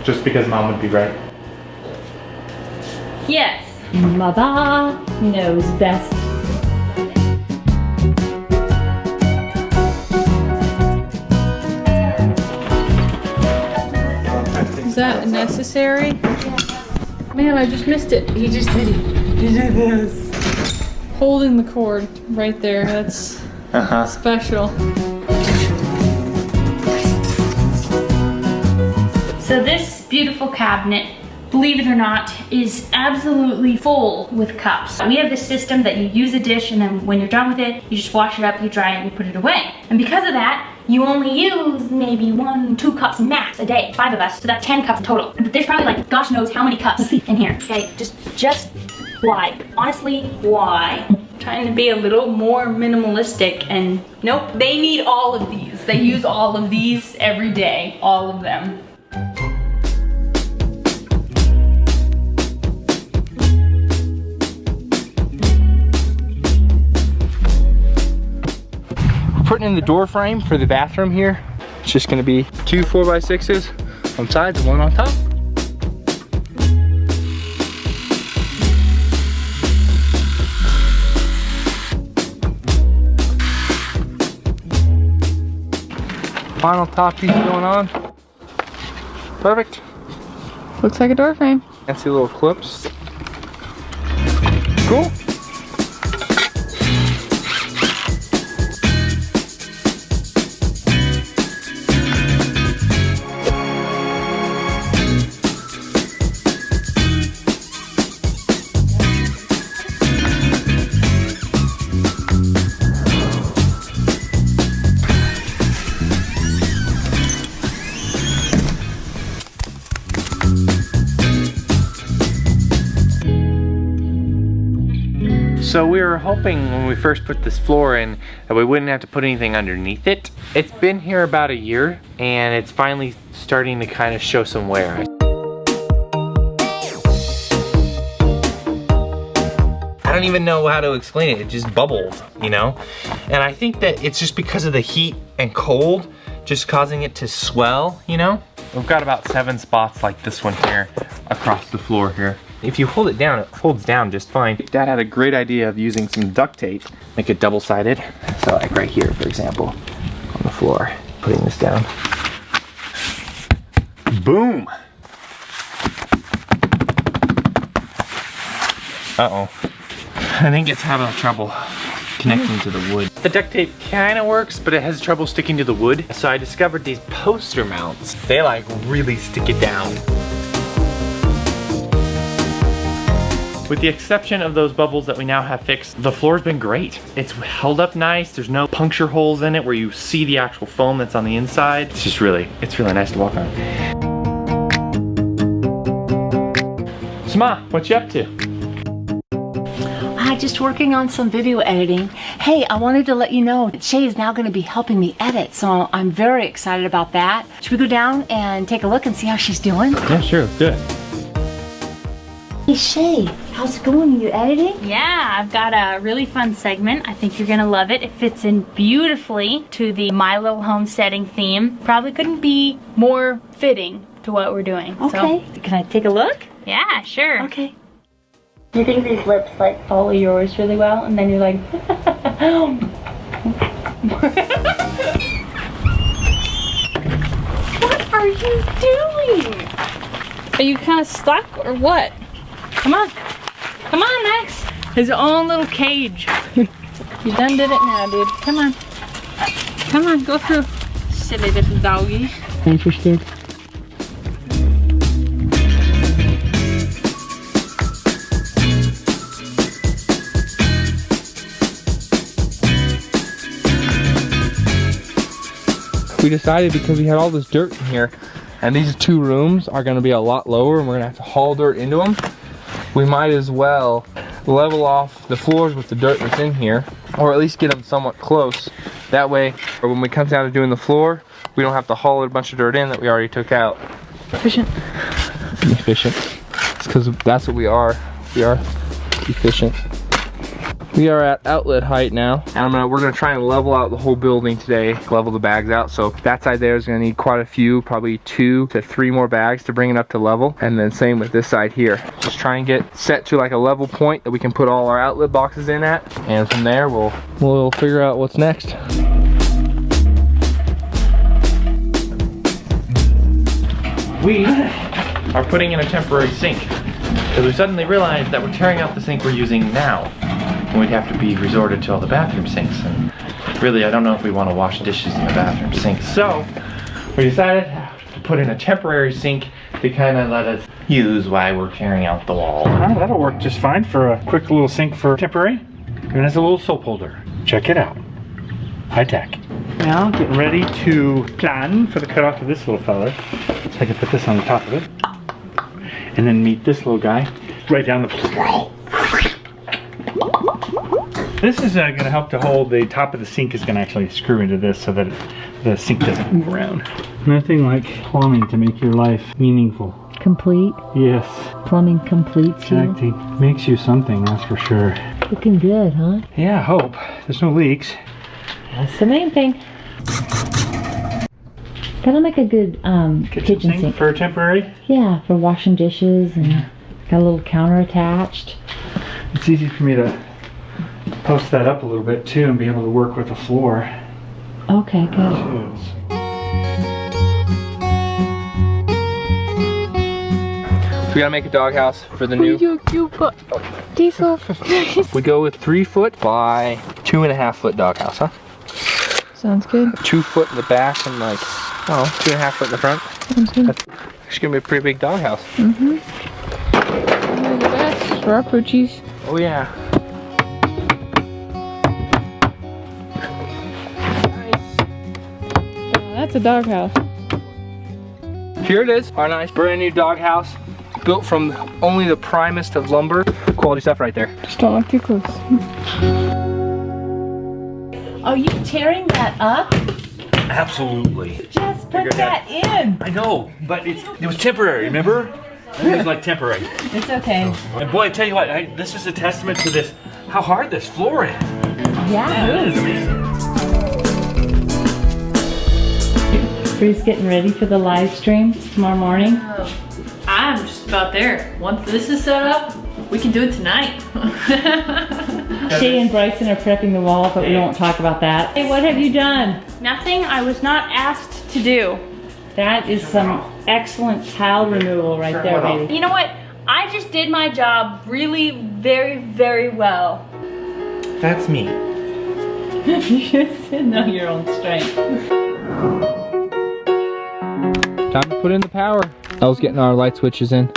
Just because Mom would be right. Yes. Mother knows best. Is that necessary? Man, I just missed it. He just did it. He did this. Holding the cord right there. That's special. So this beautiful cabinet, believe it or not, is absolutely full with cups. We have this system that you use a dish and then when you're done with it, you just wash it up, you dry it, and you put it away. And because of that, you only use maybe 1-2 cups max a day, 5 of us, so that's 10 cups total. But there's probably like, gosh knows how many cups in here. Okay, just why? Honestly, why? Trying to be a little more minimalistic and nope, they need all of these. They use all of these every day, all of them. Putting in the door frame for the bathroom here. It's just gonna be 2 4x6s on sides and 1 on top. Final top piece going on. Perfect. Looks like a door frame. Fancy little clips. Cool. So we were hoping when we first put this floor in that we wouldn't have to put anything underneath it. It's been here about a year and it's finally starting to kind of show some wear. I don't even know how to explain it. It just bubbled, you know? And I think that it's just because of the heat and cold just causing it to swell, you know? We've got about 7 spots like this one here across the floor here. If you hold it down, it holds down just fine. Dad had a great idea of using some duct tape, make it double-sided. So like right here, for example, on the floor, putting this down. Boom! Uh-oh. I think it's having trouble connecting to the wood. The duct tape kind of works, but it has trouble sticking to the wood. So I discovered these poster mounts. They like really stick it down. With the exception of those bubbles that we now have fixed, the floor's been great. It's held up nice. There's no puncture holes in it where you see the actual foam that's on the inside. It's just really nice to walk on. So Ma, what you up to? Just working on some video editing. Hey, I wanted to let you know that Shay is now going to be helping me edit, so I'm very excited about that. Should we go down and take a look and see how she's doing? Yeah, sure, let's do it. Hey Shay, how's it going? Are you editing? Yeah, I've got a really fun segment. I think you're gonna love it. It fits in beautifully to the MyLittleHomesteading theme. Probably couldn't be more fitting to what we're doing. Okay. So, can I take a look? Yeah, sure. Okay. You think these lips like follow yours really well, and then you're like, what are you doing? Are you kind of stuck or what? Come on. Come on, Max. His own little cage. You done did it now, dude. Come on. Come on, go through. Silly little doggy. Interested? We decided because we had all this dirt in here And these 2 rooms are gonna be a lot lower and we're gonna have to haul dirt into them. We might as well level off the floors with the dirt that's in here, or at least get them somewhat close. That way, or when we come down to doing the floor, we don't have to haul a bunch of dirt in that we already took out. Efficient. Efficient. It's because that's what we are. We are efficient. We are at outlet height now, and we're gonna try and level out the whole building today, level the bags out. So that side there is gonna need quite a few, probably 2 to 3 more bags to bring it up to level, and then same with this side here. Just try and get set to like a level point that we can put all our outlet boxes in at, and from there we'll figure out what's next. We are putting in a temporary sink because we suddenly realized that we're tearing out the sink we're using now. And we'd have to be resorted to all the bathroom sinks, and really I don't know if we want to wash dishes in the bathroom sink. So we decided to put in a temporary sink to kind of let us use while we're tearing out the wall. That'll work just fine for a quick little sink for temporary. And it's a little soap holder. Check it out. High tech. Now get ready to plan for the cutoff of this little fella. So I can put this on the top of it. And then meet this little guy right down the. This is going to help to hold the top of the sink. Is going to actually screw into this so that the sink doesn't move around. Nothing like plumbing to make your life meaningful. Complete? Yes. Plumbing completes you? Exactly. Makes you something, that's for sure. Looking good, huh? Yeah, I hope. There's no leaks. That's the main thing. That'll make a good kitchen sink. For temporary? Yeah, for washing dishes, and got a little counter attached. It's easy for me to post that up a little bit too and be able to work with the floor. Okay, good. We gotta make a doghouse for the new Diesel. We go with 3 foot by 2.5 foot doghouse, huh? Sounds good. 2 foot in the back and like, 2.5 foot in the front. Sounds good. That's actually gonna be a pretty big doghouse. Mm-hmm. They're the best for our poochies. Oh yeah. That's a doghouse. Here it is, our nice brand new doghouse, built from only the primest of lumber. Quality stuff right there. Just don't look too close. Are you tearing that up? Absolutely. Just put that in. I know, but it was temporary, remember? It was like temporary. It's okay. And boy, I tell you what, this is a testament to this, how hard this floor is. Yeah, it is amazing. Bree's getting ready for the live stream tomorrow morning. I'm just about there. Once this is set up, we can do it tonight. Shay and Bryson are prepping the wall, but we won't talk about that. Hey, what have you done? Nothing I was not asked to do. That is some excellent tile removal right there, baby. You know what? I just did my job really very, very well. That's me. You should know your own strength. Time to put in the power. I was getting our light switches in.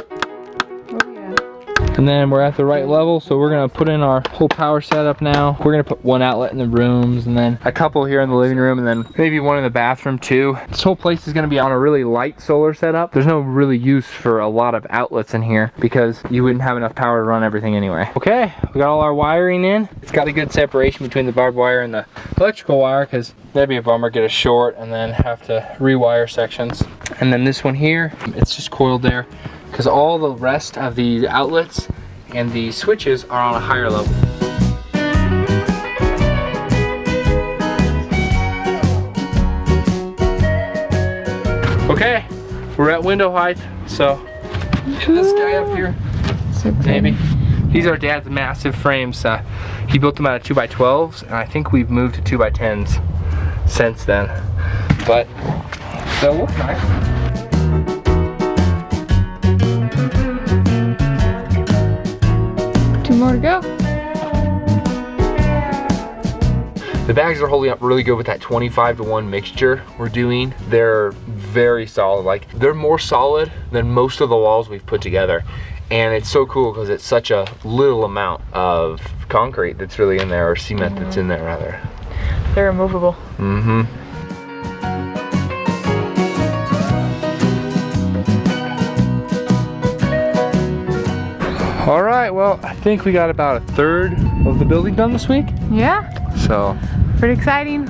And then we're at the right level, so we're gonna put in our whole power setup now. We're gonna put 1 outlet in the rooms, and then a couple here in the living room, and then maybe 1 in the bathroom too. This whole place is gonna be on a really light solar setup. There's no really use for a lot of outlets in here because you wouldn't have enough power to run everything anyway. Okay, we got all our wiring in. It's got a good separation between the barbed wire and the electrical wire, because that'd be a bummer, get a short and then have to rewire sections. And then this one here, it's just coiled there, because all the rest of the outlets and the switches are on a higher level. Okay, we're at window height, so this guy up here, maybe. These are Dad's massive frames. He built them out of 2x12s, and I think we've moved to 2x10s since then. But they'll look nice. More to go. The bags are holding up really good with that 25-to-1 mixture we're doing. They're very solid. Like, they're more solid than most of the walls we've put together. And it's so cool because it's such a little amount of concrete that's really in there, or cement that's in there rather. They're removable. Mm-hmm. right, well, I think we got about 1/3 of the building done this week. Yeah, So, pretty exciting.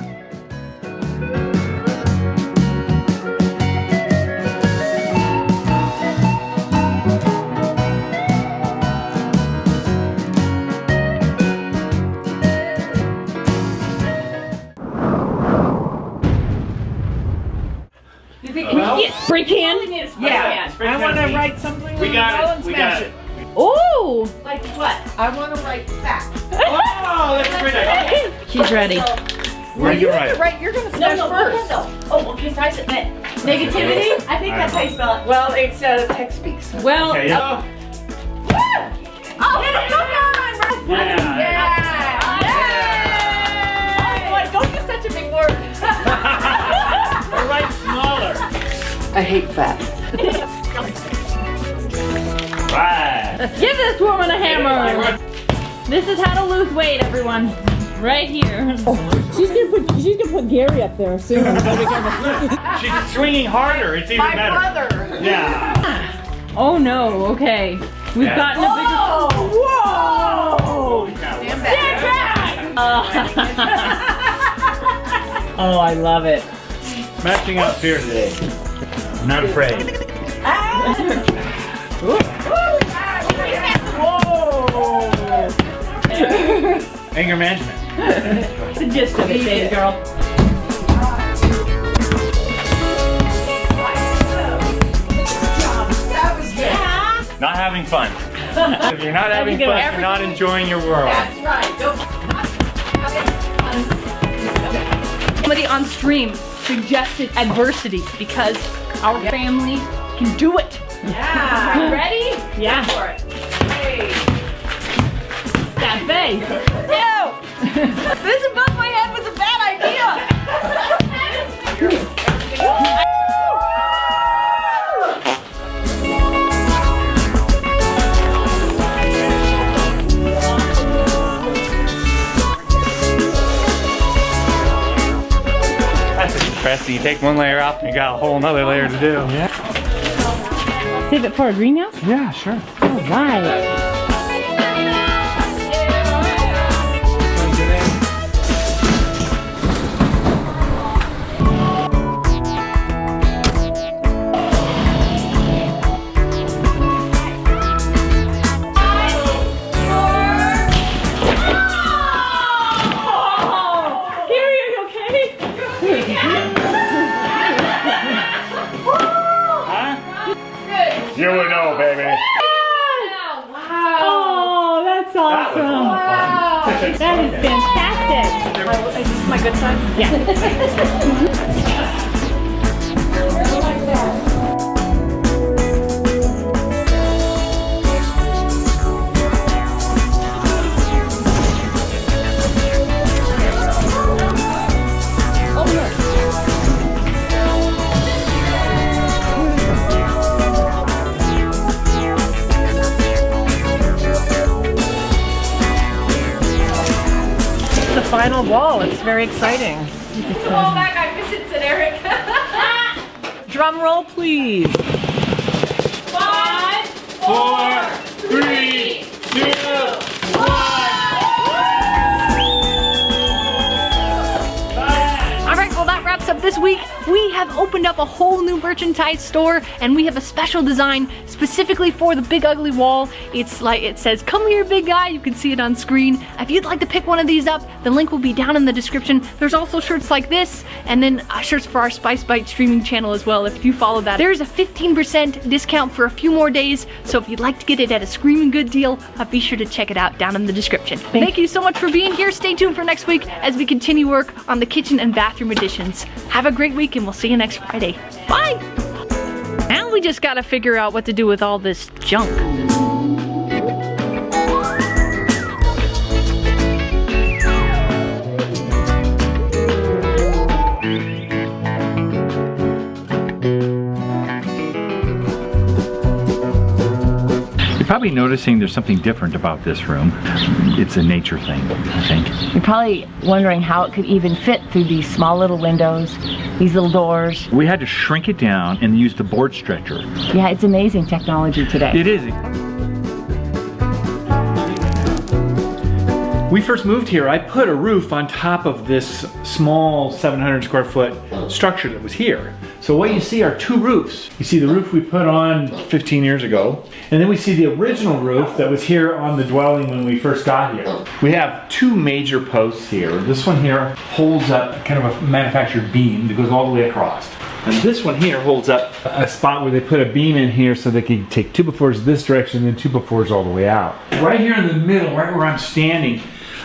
Spray can? Yeah, I want to write something. We got it. We got it. Oh! Like what? I want to write fact. Oh, that's a great idea. She's ready. Where are you writing? You're going to smash first. Oh, okay, so I said negativity? I think that's how you spell it. Well, it's text speaks. Well, Okay, yeah. Oh, get it, come on! Oh boy, don't use such a big word. Or write smaller. I hate fat. Right. give this woman a hammer. This is how to lose weight, everyone. Right here. She's gonna put Gary up there soon. She's swinging harder. It's even better. My brother. Yeah. Oh no. Okay. We've gotten a bigger. Whoa! Stand back! Oh, I love it. Matching up here today. I'm not afraid. Anger management. The gist of it, baby girl. Not having fun. If you're not having fun, you're not enjoying your world. That's right. Somebody on stream suggested adversity because our family can do it. Yeah. Ready? Yeah. For it. Hey. That face. No. This above my head was a bad idea. That's impressive. You take one layer off and you got a whole nother layer to do. Yeah. Save it for a greenhouse? Yeah, sure. All right. You would know, baby. Oh, that's awesome. That is fantastic. Is this my good side? Yeah. Final wall. It's very exciting. Oh back, I miss it, said Eric. Drum roll, please. 5, 4, 3, 2, 1. Alright, well that wraps up this week. We have opened up a whole new merchandise store and we have a special design specifically for the Big Ugly Wall. It's like, it says, "Come here, big guy." You can see it on screen. If you'd like to pick one of these up, the link will be down in the description. There's also shirts like this and then shirts for our Spice Bite streaming channel as well if you follow that. There's a 15% discount for a few more days, so if you'd like to get it at a screaming good deal, be sure to check it out down in the description. Thank you so much for being here. Stay tuned for next week as we continue work on the kitchen and bathroom additions. Have a great week and we'll see you next Friday. Bye! Now we just gotta figure out what to do with all this junk. You're probably noticing there's something different about this room. It's a nature thing, I think. You're probably wondering how it could even fit through these small little windows, these little doors. We had to shrink it down and use the board stretcher. Yeah, it's amazing technology today. It is. we first moved here, I put a roof on top of this small 700 square foot structure that was here. So what you see are two roofs. You see the roof we put on 15 years ago, and then we see the original roof that was here on the dwelling when we first got here. We have two major posts here. This one here holds up kind of a manufactured beam that goes all the way across. And this one here holds up a spot where they put a beam in here so they can take 2x4s this direction and then 2x4s all the way out. Right here in the middle, right where I'm standing,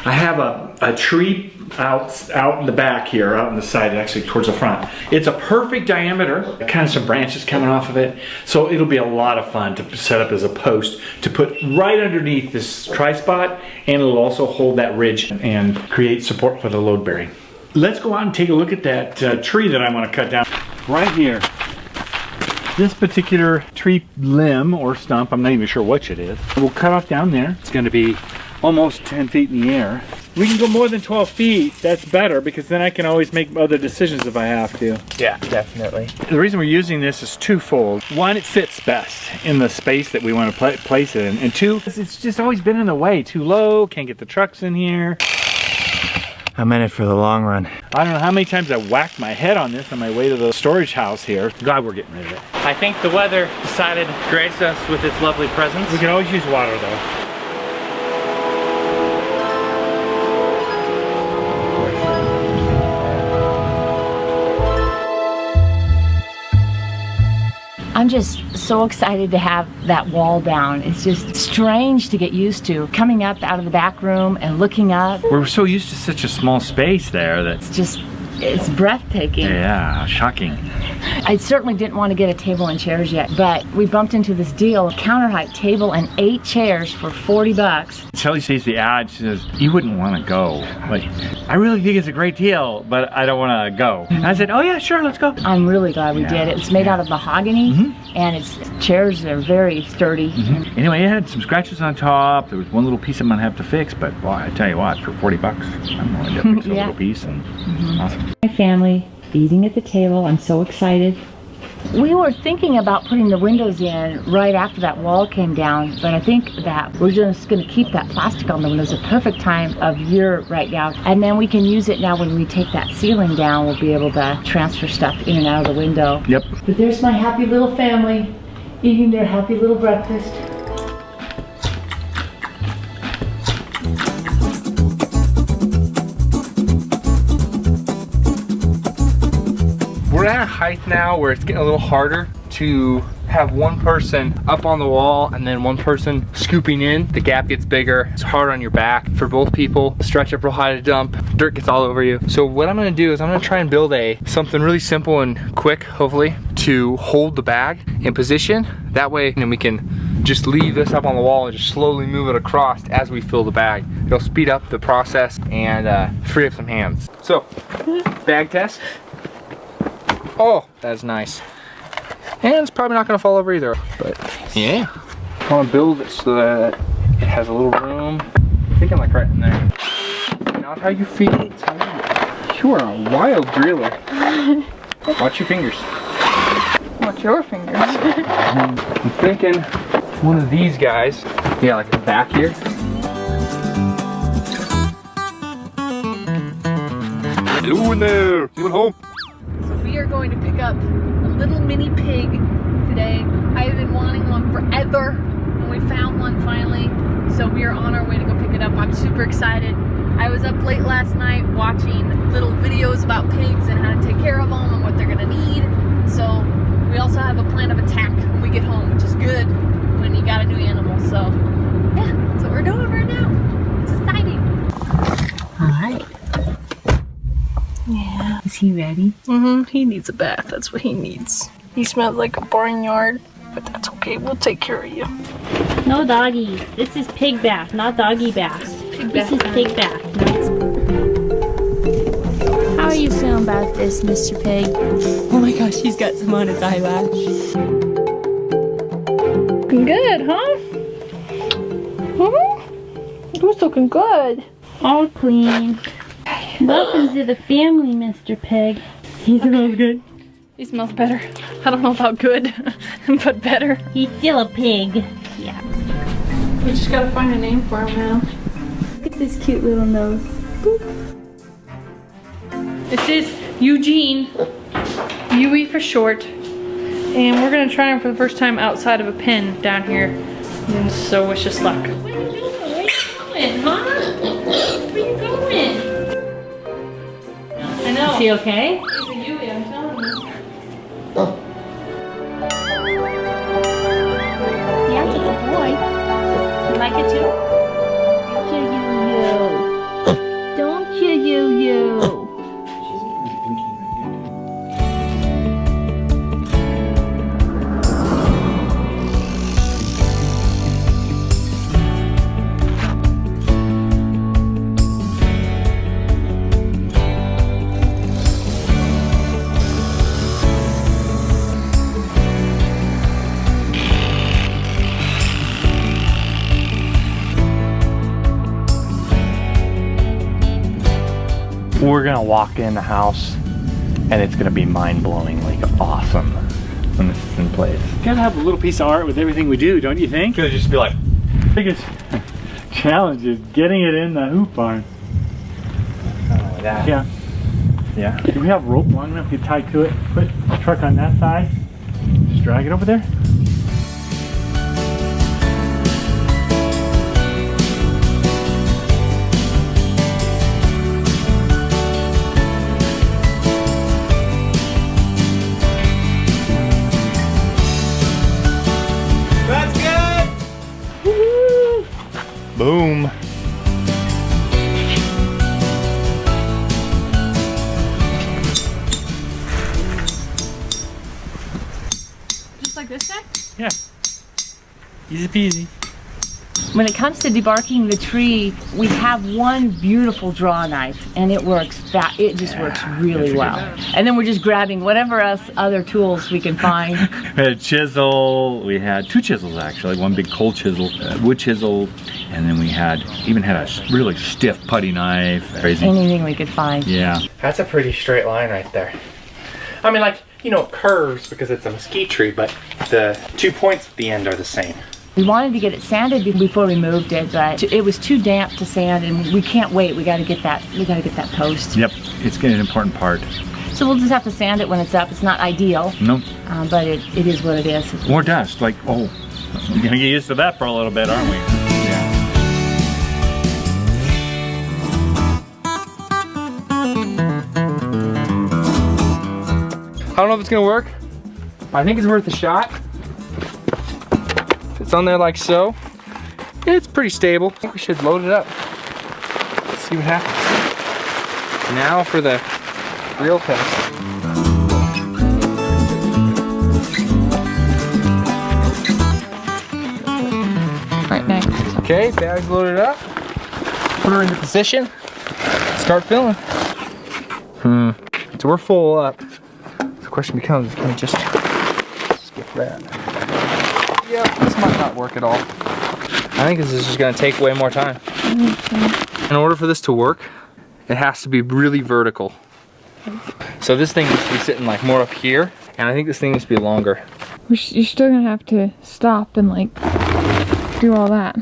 I have a tree out in the back here, out on the side, actually towards the front. It's a perfect diameter, kind of some branches coming off of it. So it'll be a lot of fun to set up as a post to put right underneath this tri-spot, and it'll also hold that ridge and create support for the load bearing. Let's go out and take a look at that tree that I want to cut down. Right here. This particular tree limb or stump, I'm not even sure which it is, we'll cut off down there. It's going to be almost 10 feet in the air. We can go more than 12 feet. That's better because then I can always make other decisions if I have to. Yeah, definitely. The reason we're using this is twofold. One, it fits best in the space that we want to place it in. And two, it's just always been in the way. Too low, can't get the trucks in here. I'm in it for the long run. I don't know how many times I whacked my head on this on my way to the storage house here. Glad we're getting rid of it. I think the weather decided to grace us with its lovely presence. We can always use water though. I'm just so excited to have that wall down. It's just strange to get used to. Coming up out of the back room and looking up. We're so used to such a small space there that it's breathtaking. Yeah, shocking. I certainly didn't want to get a table and chairs yet, but we bumped into this deal, counter height table and 8 chairs for 40 bucks. Shelly sees the ad, she says, you wouldn't want to go. Like, I really think it's a great deal, but I don't want to go. And I said, oh yeah, sure, let's go. I'm really glad we did. It's made out of mahogany, and its chairs are very sturdy. Anyway, it had some scratches on top. There was one little piece I'm gonna have to fix, but boy, I tell you what, for 40 bucks, I'm going to fix a little piece and awesome. My family eating at the table. I'm so excited. We were thinking about putting the windows in right after that wall came down, but I think that we're just going to keep that plastic on the windows. A perfect time of year right now, and then we can use it now when we take that ceiling down. We'll be able to transfer stuff in and out of the window. Yep. But there's my happy little family eating their happy little breakfast. We're at a height now where it's getting a little harder to have one person up on the wall and then one person scooping in. The gap gets bigger. It's hard on your back for both people. Stretch up real high to dump. Dirt gets all over you. So what I'm gonna do is I'm gonna try and build something really simple and quick, hopefully, to hold the bag in position. That way, then we can just leave this up on the wall and just slowly move it across as we fill the bag. It'll speed up the process and free up some hands. So, bag test. Oh, that's nice. And it's probably not gonna fall over either, but yeah. I wanna build it so that it has a little room. I'm thinking like right in there. Not how you feel, it's how you are a wild driller. Watch your fingers. Watch your fingers. I'm thinking one of these guys. Yeah, like the back here. Hello in there, you at home? We are going to pick up a little mini pig today. I have been wanting one forever, and we found one finally. So we are on our way to go pick it up. I'm super excited. I was up late last night watching little videos about pigs and how to take care of them and what they're gonna need. So we also have a plan of attack when we get home, which is good when you got a new animal. So yeah, that's what we're doing right now. It's exciting. All right. Yeah. Is he ready? He needs a bath. That's what he needs. He smells like a barnyard, but that's okay. We'll take care of you. No doggies. This is pig bath, not doggy bath. This is pig bath. How are you feeling about this, Mr. Pig? Oh my gosh, he's got some on his eyelash. Looking good, huh? Who's looking good? All clean. Welcome to the family, Mr. Pig. He smells good. He smells better. I don't know about good, but better. He's still a pig. Yeah. We just gotta find a name for him now. Look at his cute little nose. Boop. This is Eugene, Yui for short, and we're gonna try him for the first time outside of a pen down here. And so wish us luck. What are you doing? Where you going, huh? Where you going? I know. Is he okay? He's a Yui, I'm telling you. Yeah, it's a good boy. You like it too? Don't you, you. We're gonna walk in the house and it's gonna be mind-blowingly awesome when this is in place. You gotta have a little piece of art with everything we do, don't you think? Could just be like, Biggest challenge is getting it in the hoop barn. Oh, that. Yeah. Yeah. Do we have rope long enough to tie to it? Put the truck on that side. Just drag it over there. Boom. Just like this guy? Yeah. Easy peasy. When it comes to debarking the tree, we have one beautiful draw knife, and it works. It just works really well. And then we're just grabbing whatever other tools we can find. We had a chisel. We had 2 chisels actually. One big cold chisel, wood chisel, and then we even had a really stiff putty knife. Crazy. Anything we could find. Yeah. That's a pretty straight line right there. I mean, like, you know, it curves because it's a mesquite tree, but the 2 points at the end are the same. We wanted to get it sanded before we moved it, but it was too damp to sand, and we can't wait. We got to get that. We got to get that post. Yep, it's an important part. So we'll just have to sand it when it's up. It's not ideal. Nope. But it is what it is. More dust, like, oh, we're gonna get used to that for a little bit, aren't we? Yeah. I don't know if it's gonna work. I think it's worth a shot. If it's on there like so, it's pretty stable. I think we should load it up. Let's see what happens. Now for the real test. Right next. Okay, bag's loaded up. Put her into position. Start filling. So we're full up. The question becomes, can we just skip that? Yeah, this might not work at all. I think this is just gonna take way more time. In order for this to work, it has to be really vertical. So this thing needs to be sitting like more up here, and I think this thing needs to be longer. You're still gonna have to stop and like do all that.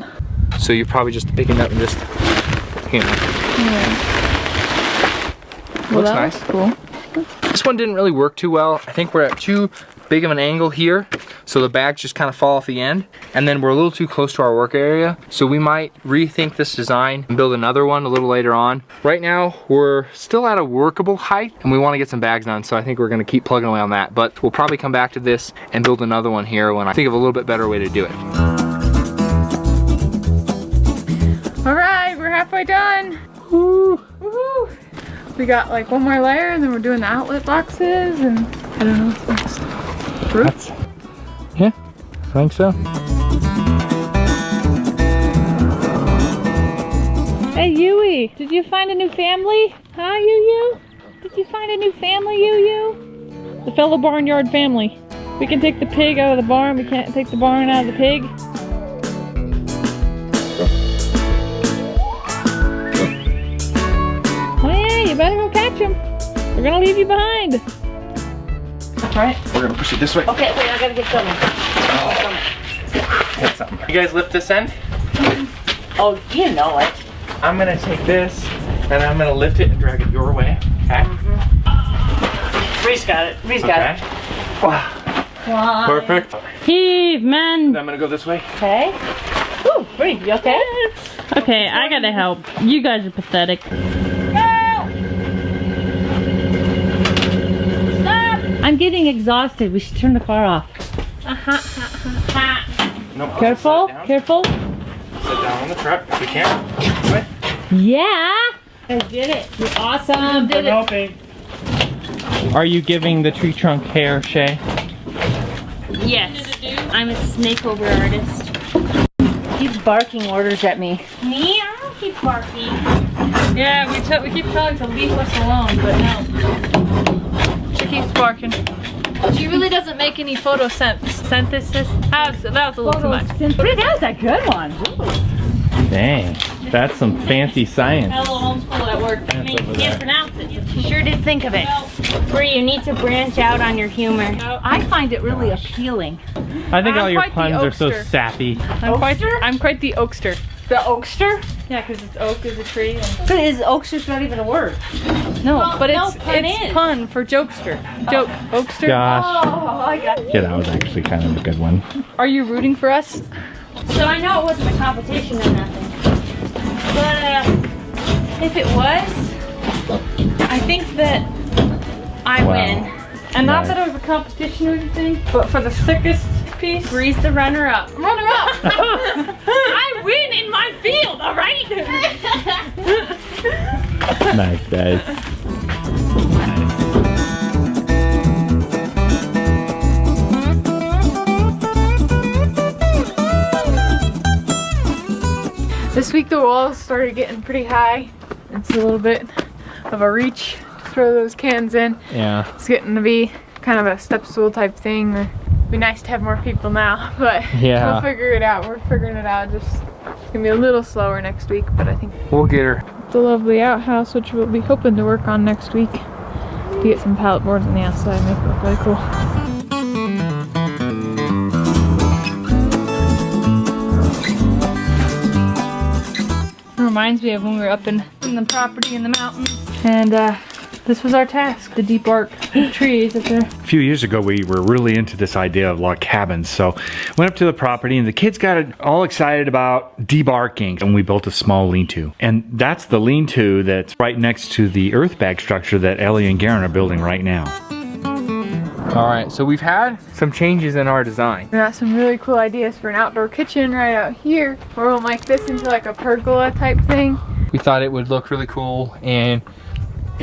So you're probably just picking up and just, you know. Yeah. Well, Looks that nice. looks cool. This one didn't really work too well. I think we're at too big of an angle here, so the bags just kind of fall off the end, and then we're a little too close to our work area, so we might rethink this design and build another one a little later on. Right now we're still at a workable height and we want to get some bags done, so I think we're going to keep plugging away on that, but we'll probably come back to this and build another one here when I think of a little bit better way to do it. All right, we're halfway done. Woo! Woohoo! We got like one more layer, and then we're doing the outlet boxes, and I don't know what's next. Roof? Yeah, I think so. Hey Yui, did you find a new family? Huh, Yu? Did you find a new family, Yu? The fellow barnyard family. We can take the pig out of the barn, we can't take the barn out of the pig. Oh yeah, you better go catch him. We're gonna leave you behind. That's right. We're gonna push it this way. Okay, wait, I gotta get something. Hit something. You guys lift this end? Oh, you know it. I'm gonna take this and I'm gonna lift it and drag it your way. Okay? Reese got it. Reese got it. One. Perfect. Heave, man. And I'm gonna go this way. Okay. Ooh, Bree, you okay? Okay, I gotta help. You guys are pathetic. Stop! I'm getting exhausted. We should turn the car off. Nope. Careful, careful. Sit down on the truck if we can. This way. Yeah! I did it. You're awesome. You did it. Are you giving the tree trunk hair, Shay? Yes. I'm a snake over artist. Keeps barking orders at me. Me? I don't keep barking. Yeah, we keep telling her to leave us alone, but no. She keeps barking. She really doesn't make any photosynthesis. That was a little too much. But that was a good one. Dang, that's some fancy science. Hello, homeschool at work. I mean, you can't pronounce it. You sure did think of it. Bree, you need to branch out on your humor. I find it really appealing. I think all your quite the puns are so oakster. sappy. I'm quite the oakster. The oakster? Yeah, because it's oak is a tree. But is oakster's not even a word? No, Well, but no, it's pun is. pun for jokester. Joke, oakster. Gosh. Oh, I got it. Yeah, that was actually kind of a good one. Are you rooting for us? So I know it wasn't a competition or nothing. But if it was, I think that I win. And not that it was a competition or anything, but for the sickest piece, Bree's the runner-up. runner-up. I win in my field, all right? Nice, guys. This week the walls started getting pretty high. It's a little bit of a reach to throw those cans in. Yeah. It's getting to be kind of a step stool type thing. It'd be nice to have more people now, but Yeah. we'll figure it out. We're figuring it out. Just it's gonna be a little slower next week, but I think We'll get her. the lovely outhouse, which we'll be hoping to work on next week, to get some pallet boards on the outside, make it look really cool. Reminds me of when we were up in the property in the mountains, and this was our task, the deep bark trees up there. A few years ago, we were really into this idea of log cabins. So went up to the property and the kids got all excited about debarking, and we built a small lean-to. And that's the lean-to that's right next to the earthbag structure that Ellie and Garen are building right now. All right, so we've had some changes in our design. We got some really cool ideas for an outdoor kitchen right out here, where we'll make this into like a pergola type thing. We thought it would look really cool, and it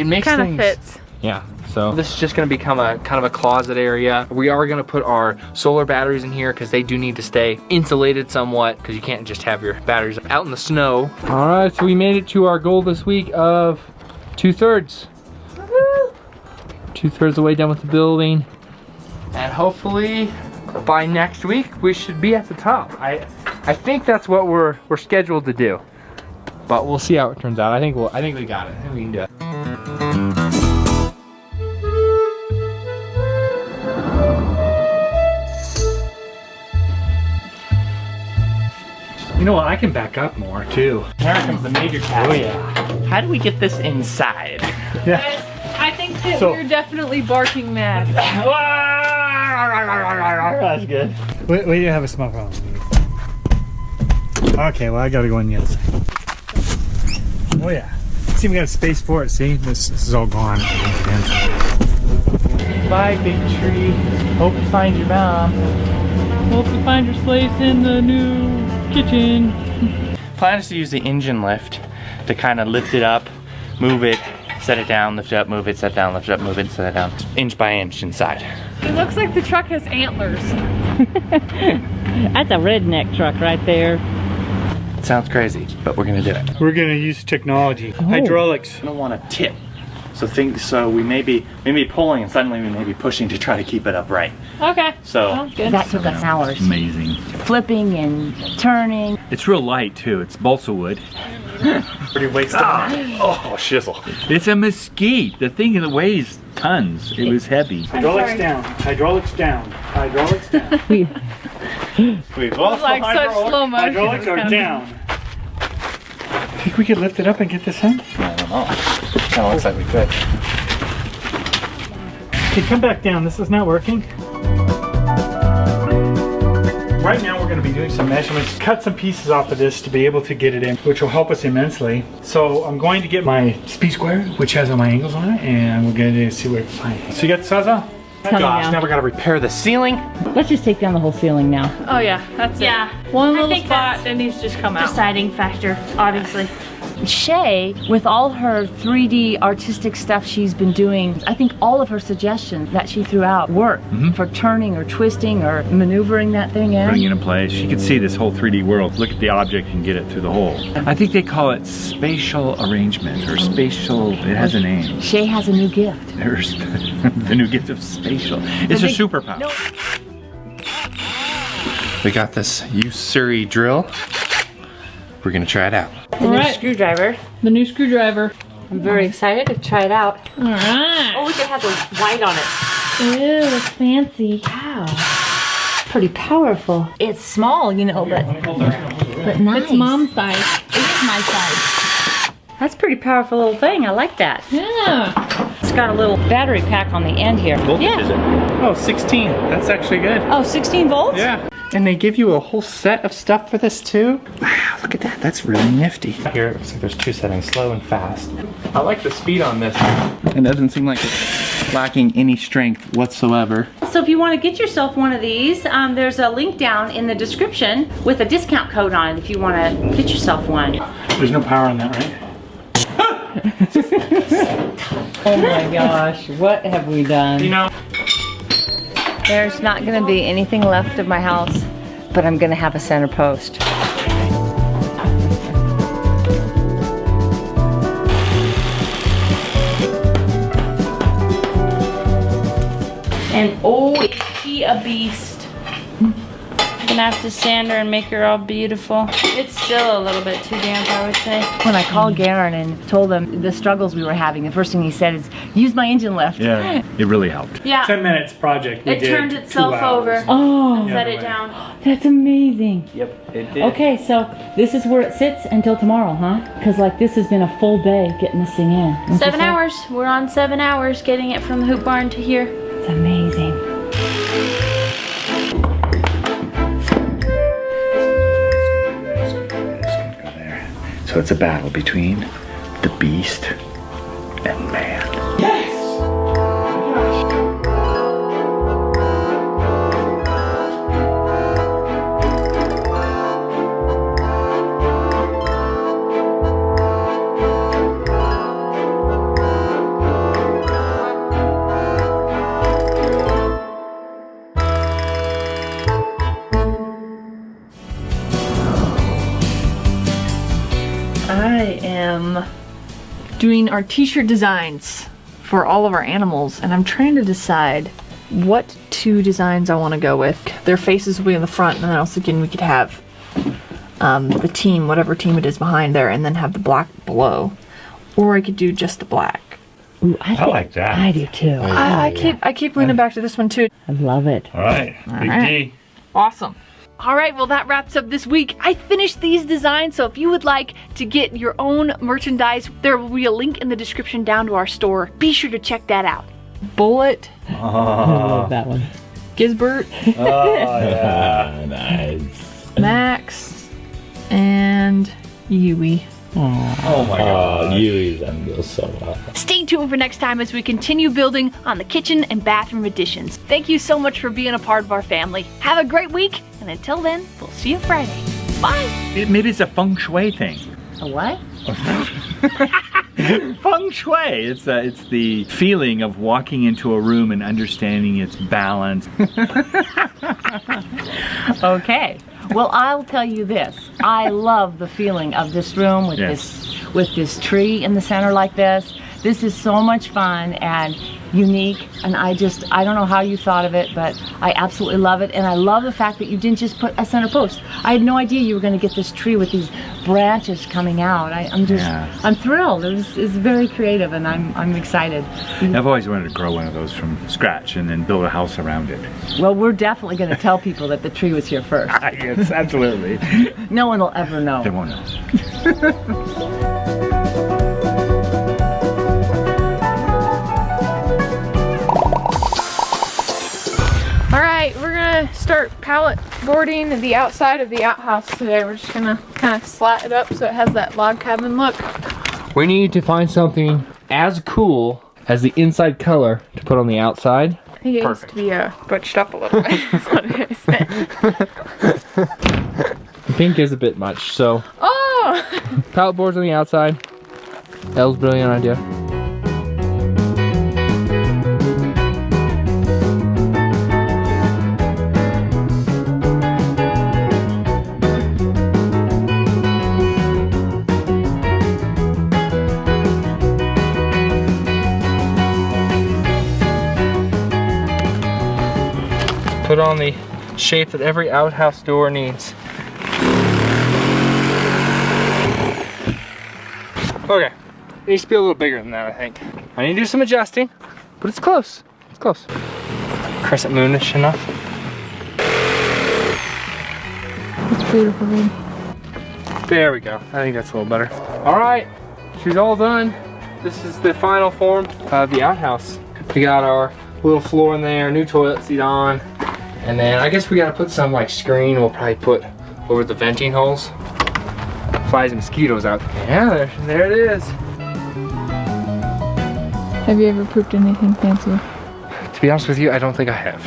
makes Kind of things fits. Yeah, so this is just gonna become a kind of a closet area. We are gonna put our solar batteries in here because they do need to stay insulated somewhat, because you can't just have your batteries out in the snow. All right, so we made it to our goal this week of 2/3. 2/3 of the way done with the building. And hopefully by next week we should be at the top. I think that's what we're scheduled to do. But we'll see how it turns out. I think we got it. I think we can do it. You know what? I can back up more too. Here comes the major task. Oh yeah. How do we get this inside? Yeah. I think that So- we're definitely barking mad. That's good. We do have a small problem. Okay, well I gotta go in the other side. Oh yeah. See, we got a space for it. See, this is all gone. Bye, big tree. Hope you find your mom. Hope you find your place in the new kitchen. Plan is to use the engine lift to kind of lift it up, move it, set it down, lift it up, move it, set it down, lift it up, move it, set it down, inch by inch inside. It looks like the truck has antlers. That's a redneck truck right there. It sounds crazy, but we're gonna do it. We're gonna use technology, hydraulics. I don't want to tip. So we may be pulling and suddenly we may be pushing to try to keep it upright. Okay. So sounds good. That took us hours. Amazing. Flipping and turning. It's real light too. It's balsa wood. pretty weights down. Oh, shizzle. It's a mesquite. The thing that weighs tons. It was heavy. Hydraulics down. Hydraulics down. Hydraulics down. We've lost like the such slow motion. Hydraulics are down. Think we could lift it up and get this in? I don't know. Kind of looks like we could. Okay, come back down. This is not working. Right now we're going to be doing some measurements, cut some pieces off of this to be able to get it in, which will help us immensely. So I'm going to get my speed square, which has all my angles on it, and we're going to see what we can find. So you got the sawzall? Gosh, now we got to repair the ceiling. Let's just take down the whole ceiling now. Oh yeah, that's it. One little spot that needs to just come out. Deciding factor, obviously. Shay, with all her 3D artistic stuff she's been doing, I think all of her suggestions that she threw out work for turning or twisting or maneuvering that thing in. Putting it in place. She can see this whole 3D world. Look at the object and get it through the hole. I think they call it spatial arrangement or spatial, it has a name. Shay has a new gift. There's the new gift of spatial. It's a superpower. We got this Usuri drill. We're gonna try it out. The new screwdriver. The new screwdriver. I'm very excited to try it out. All right. Oh, look, it has a white on it. Ew, it's fancy. Wow. Pretty powerful. It's small, you know, but nice. It's mom's size. It's my size. That's a pretty powerful little thing. I like that. Yeah. It's got a little battery pack on the end here. Voltage is it? Oh, 16. That's actually good. Oh, 16 volts? Yeah. And they give you a whole set of stuff for this too? Wow, look at that. That's really nifty. Here, it looks like there's two settings, slow and fast. I like the speed on this. It doesn't seem like it's lacking any strength whatsoever. So if you want to get yourself one of these, there's a link down in the description with a discount code on it if you want to get yourself one. There's no power on that, right? Oh my gosh, what have we done? You know, there's not going to be anything left of my house, but I'm going to have a center post. And oh, is she a beast. I'm gonna have to sand her and make her all beautiful. It's still a little bit too damp, I would say. When I called Garen and told him the struggles we were having, the first thing he said is, use my engine lift. Yeah, it really helped. Yeah. 10 minutes project. We It did turned itself 2 hours. over. Oh, Set it down. that's amazing. Yep, it did. Okay, so this is where it sits until tomorrow, huh? Because like this has been a full day getting this thing in. Don't you 7 say? hours. We're on 7 hours getting it from the hoop barn to here. It's amazing. So it's a battle between the beast and man. Yes! I am doing our t-shirt designs for all of our animals, and I'm trying to decide what 2 designs I want to go with. Their faces will be in the front, and then I was thinking we could have the team, whatever team it is behind there, and then have the black below. Or I could do just the black. Ooh, I like that. I do too. I keep leaning back to this one too. I love it. All right, Big D. Awesome. All right, well that wraps up this week. I finished these designs, so if you would like to get your own merchandise, there will be a link in the description down to our store. Be sure to check that out. Bullet. I love that one. Gisbert. Oh, yeah. Nice. Max. And Yui. Oh my god, Yui's gonna so well. Stay tuned for next time as we continue building on the kitchen and bathroom additions. Thank you so much for being a part of our family. Have a great week, and until then, we'll see you Friday. Bye! Maybe it's a feng shui thing. A what? Feng shui. It's the feeling of walking into a room and understanding its balance. Okay. Well, I'll tell you this. I love the feeling of this room with this tree in the center like this. This is so much fun and unique, and I don't know how you thought of it, but I absolutely love it. And I love the fact that you didn't just put a center post. I had no idea you were going to get this tree with these branches coming out. I'm thrilled. It's very creative, and I'm excited. I've always wanted to grow one of those from scratch and then build a house around it. Well, we're definitely going to tell people that the tree was here first. Yes, absolutely. No one will ever know. They won't know. Alright, we're gonna start pallet boarding the outside of the outhouse today. We're just gonna kind of slat it up so it has that log cabin look. We need to find something as cool as the inside color to put on the outside. I think it needs to be butched up a little bit. That's what it is. Pink is a bit much, so. Oh! Pallet boards on the outside. That was a brilliant idea. Put on the shape that every outhouse door needs. Okay, it needs to be a little bigger than that, I think. I need to do some adjusting, but it's close. It's close. Crescent moonish enough. It's beautiful, baby. There we go. I think that's a little better. All right, she's all done. This is the final form of the outhouse. We got our little floor in there, new toilet seat on. And then I guess we gotta put some like screen we'll probably put over the venting holes. Flies and mosquitoes out. Yeah, there it is. Have you ever pooped anything fancy? To be honest with you, I don't think I have.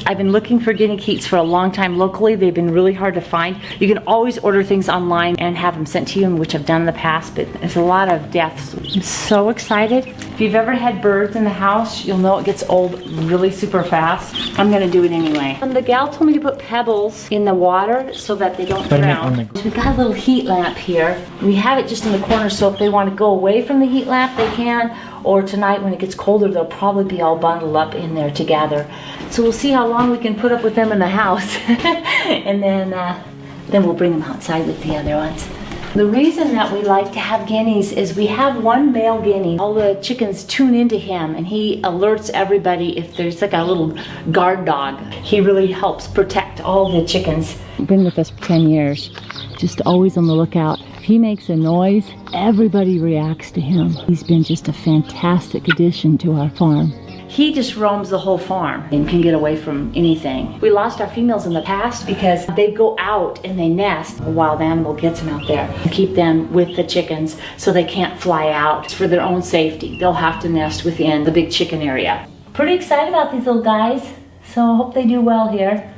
I've been looking for guinea keats for a long time locally. They've been really hard to find. You can always order things online and have them sent to you, which I've done in the past, but there's a lot of deaths. I'm so excited. If you've ever had birds in the house, you'll know it gets old really super fast. I'm gonna do it anyway. And the gal told me to put pebbles in the water so that they don't drown. We've got a little heat lamp here. We have it just in the corner, so if they want to go away from the heat lamp, they can. Or tonight when it gets colder, they'll probably be all bundled up in there together. So we'll see how long we can put up with them in the house. And then we'll bring them outside with the other ones. The reason that we like to have guineas is we have one male guinea. All the chickens tune into him and he alerts everybody if there's like a little guard dog. He really helps protect all the chickens. Been with us for 10 years. Just always on the lookout. If he makes a noise, everybody reacts to him. He's been just a fantastic addition to our farm. He just roams the whole farm and can get away from anything. We lost our females in the past because they go out and they nest. A wild animal gets them out there. Keep them with the chickens so they can't fly out. It's for their own safety. They'll have to nest within the big chicken area. Pretty excited about these little guys, so I hope they do well here.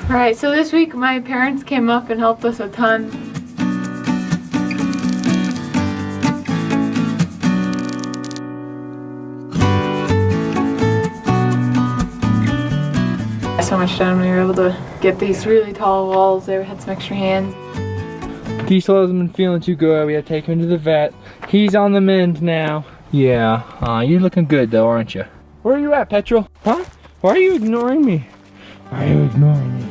Alright, so this week my parents came up and helped us a ton. So much done. We were able to get these really tall walls. They had some extra hands. Diesel hasn't been feeling too good. We had to take him to the vet. He's on the mend now. Yeah, you're looking good though, aren't you? Where are you at, Petrol? Huh? Why are you ignoring me? Why are you ignoring me?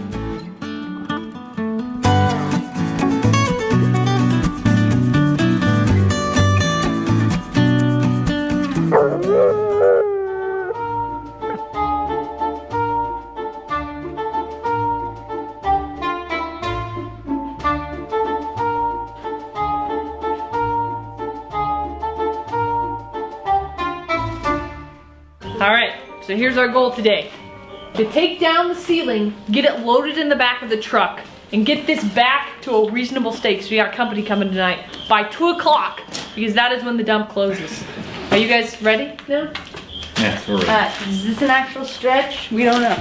Alright, so here's our goal today. To take down the ceiling, get it loaded in the back of the truck, and get this back to a reasonable state, because we got company coming tonight, by 2 o'clock, because that is when the dump closes. Are you guys ready now? Yes, we're ready. Is this an actual stretch? We don't know.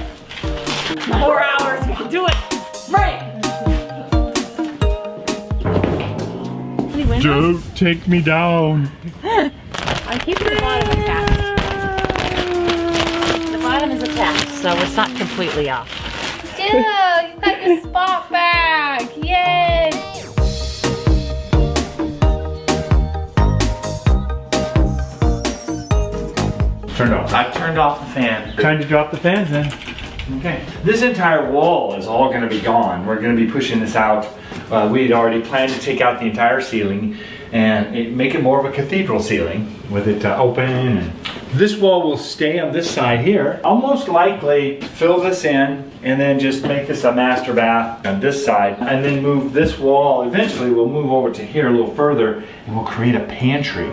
4 hours, we can do it! Right! Don't take me down. I'm keeping the bottom attached. The bottom is attached, so it's not completely off. Jill, you got your spot back! Yay! Turned off. I've turned off the fan. Time to drop the fans in. Okay. This entire wall is all going to be gone. We're going to be pushing this out. We had already planned to take out the entire ceiling and make it more of a cathedral ceiling with it open. And this wall will stay on this side here. I'll most likely fill this in and then just make this a master bath on this side and then move this wall. Eventually we'll move over to here a little further and we'll create a pantry.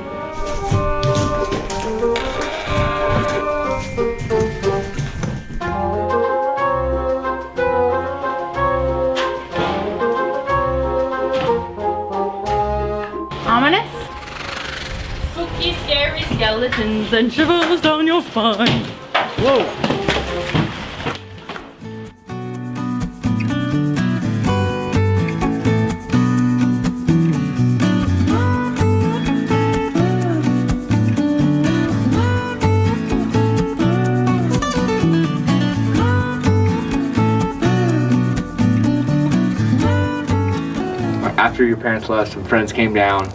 Ominous? Spooky, scary skeletons and shivers down your spine. Whoa! After your parents left, some friends came down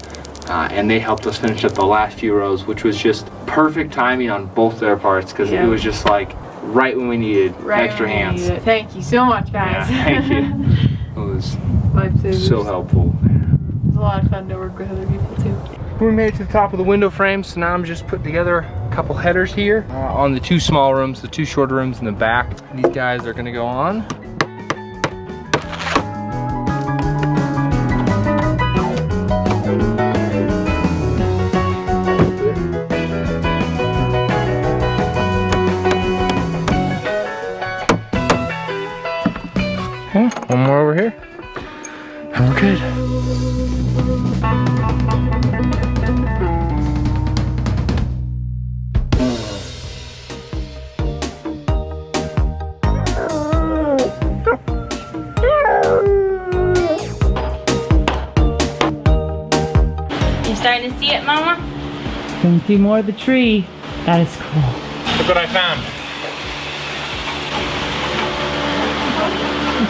and they helped us finish up the last few rows, which was just perfect timing on both their parts because it was just like right when we needed extra hands. Thank you so much, guys. Yeah, thank you. It was so helpful. It was a lot of fun to work with other people too. We made it to the top of the window frame, so now I'm just putting together a couple headers here on the two small rooms, the two shorter rooms in the back. These guys are gonna go on. One more over here. And we're good. You starting to see it, Mama? Can see more of the tree. That is cool. Look what I found.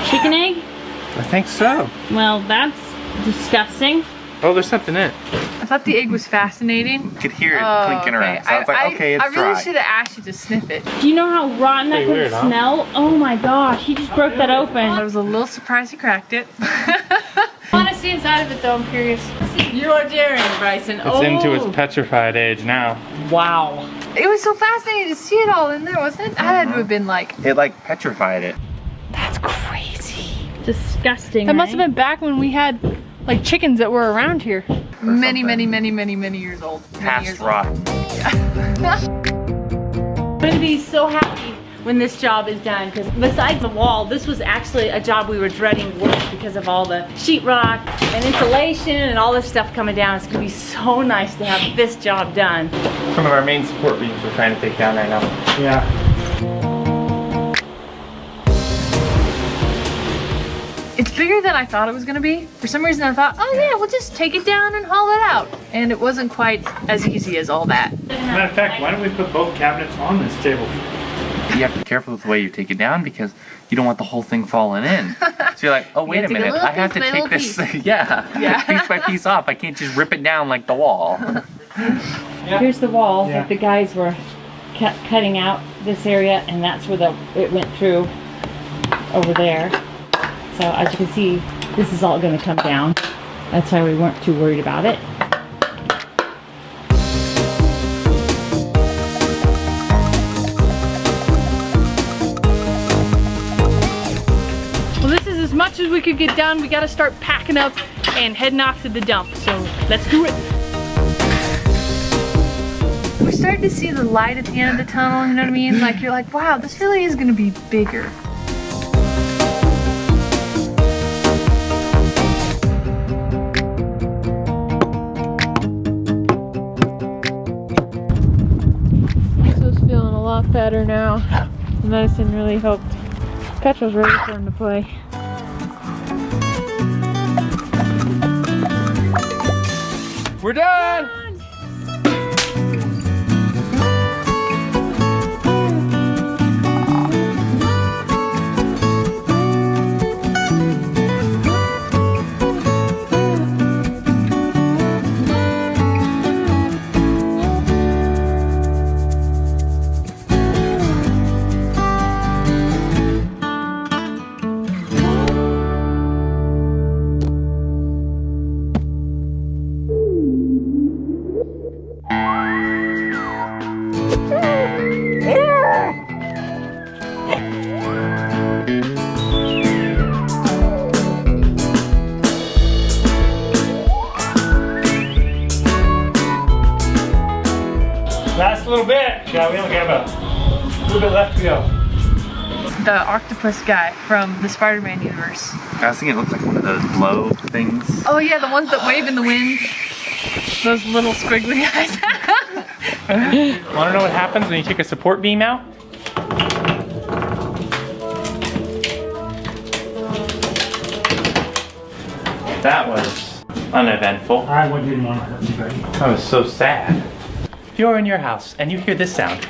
Chicken egg? I think so. Well, that's disgusting. Oh, there's something in it. I thought the egg was fascinating. You could hear it clinking around. So I was like, okay, it's I really dry. should have asked you to sniff it. Do you know how rotten that could weird, huh? smell? Oh my gosh, he just broke that open. I was a little surprised he cracked it. I want to see inside of it though, I'm curious. You are daring, Bryson. It's into its petrified age now. Wow. It was so fascinating to see it all in there, wasn't it? I had to have been like... It like petrified it. That's crazy. Disgusting, That must have been back when we had like chickens that were around here. Many years old. Past rot. I'm gonna be so happy when this job is done because besides the wall, this was actually a job we were dreading work because of all the sheetrock and insulation and all this stuff coming down. It's gonna be so nice to have this job done. Some of our main support beams we're trying to take down right now. Yeah. It's bigger than I thought it was gonna be. For some reason I thought, oh yeah, we'll just take it down and haul it out. And it wasn't quite as easy as all that. Matter of fact, why don't we put both cabinets on this table? You have to be careful with the way you take it down because you don't want the whole thing falling in. So you're like, oh wait a minute, I have to take this piece by piece off. I can't just rip it down like the wall. Here's the wall that the guys were cutting out this area, and that's where it went through over there. So as you can see, this is all going to come down. That's why we weren't too worried about it. Well, this is as much as we could get done. We gotta start packing up and heading off to the dump. So let's do it. We're starting to see the light at the end of the tunnel, you know what I mean? Like you're like, wow, this really is gonna be bigger. Better now. The medicine really helped. Petrol's ready for him to play. We're done! Last little bit. Yeah, we only have a little bit left to go. The octopus guy from the Spider-Man universe. I was thinking it looks like one of those blow things. Oh yeah, the ones that wave in the wind. Those little squiggly guys. Want to know what happens when you take a support beam out? That was uneventful. I didn't want to hurt anybody. That was so sad. If you're in your house and you hear this sound,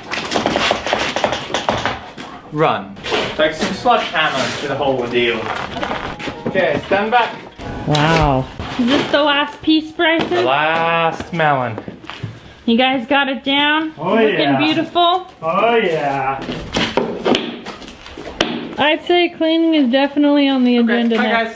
run. Like some sledgehammer to the whole deal. Okay, stand back. Wow. Is this the last piece, Bryson? The last melon. You guys got it down? Oh, Looking yeah. beautiful? Oh yeah. I'd say cleaning is definitely on the agenda Bye, now. guys.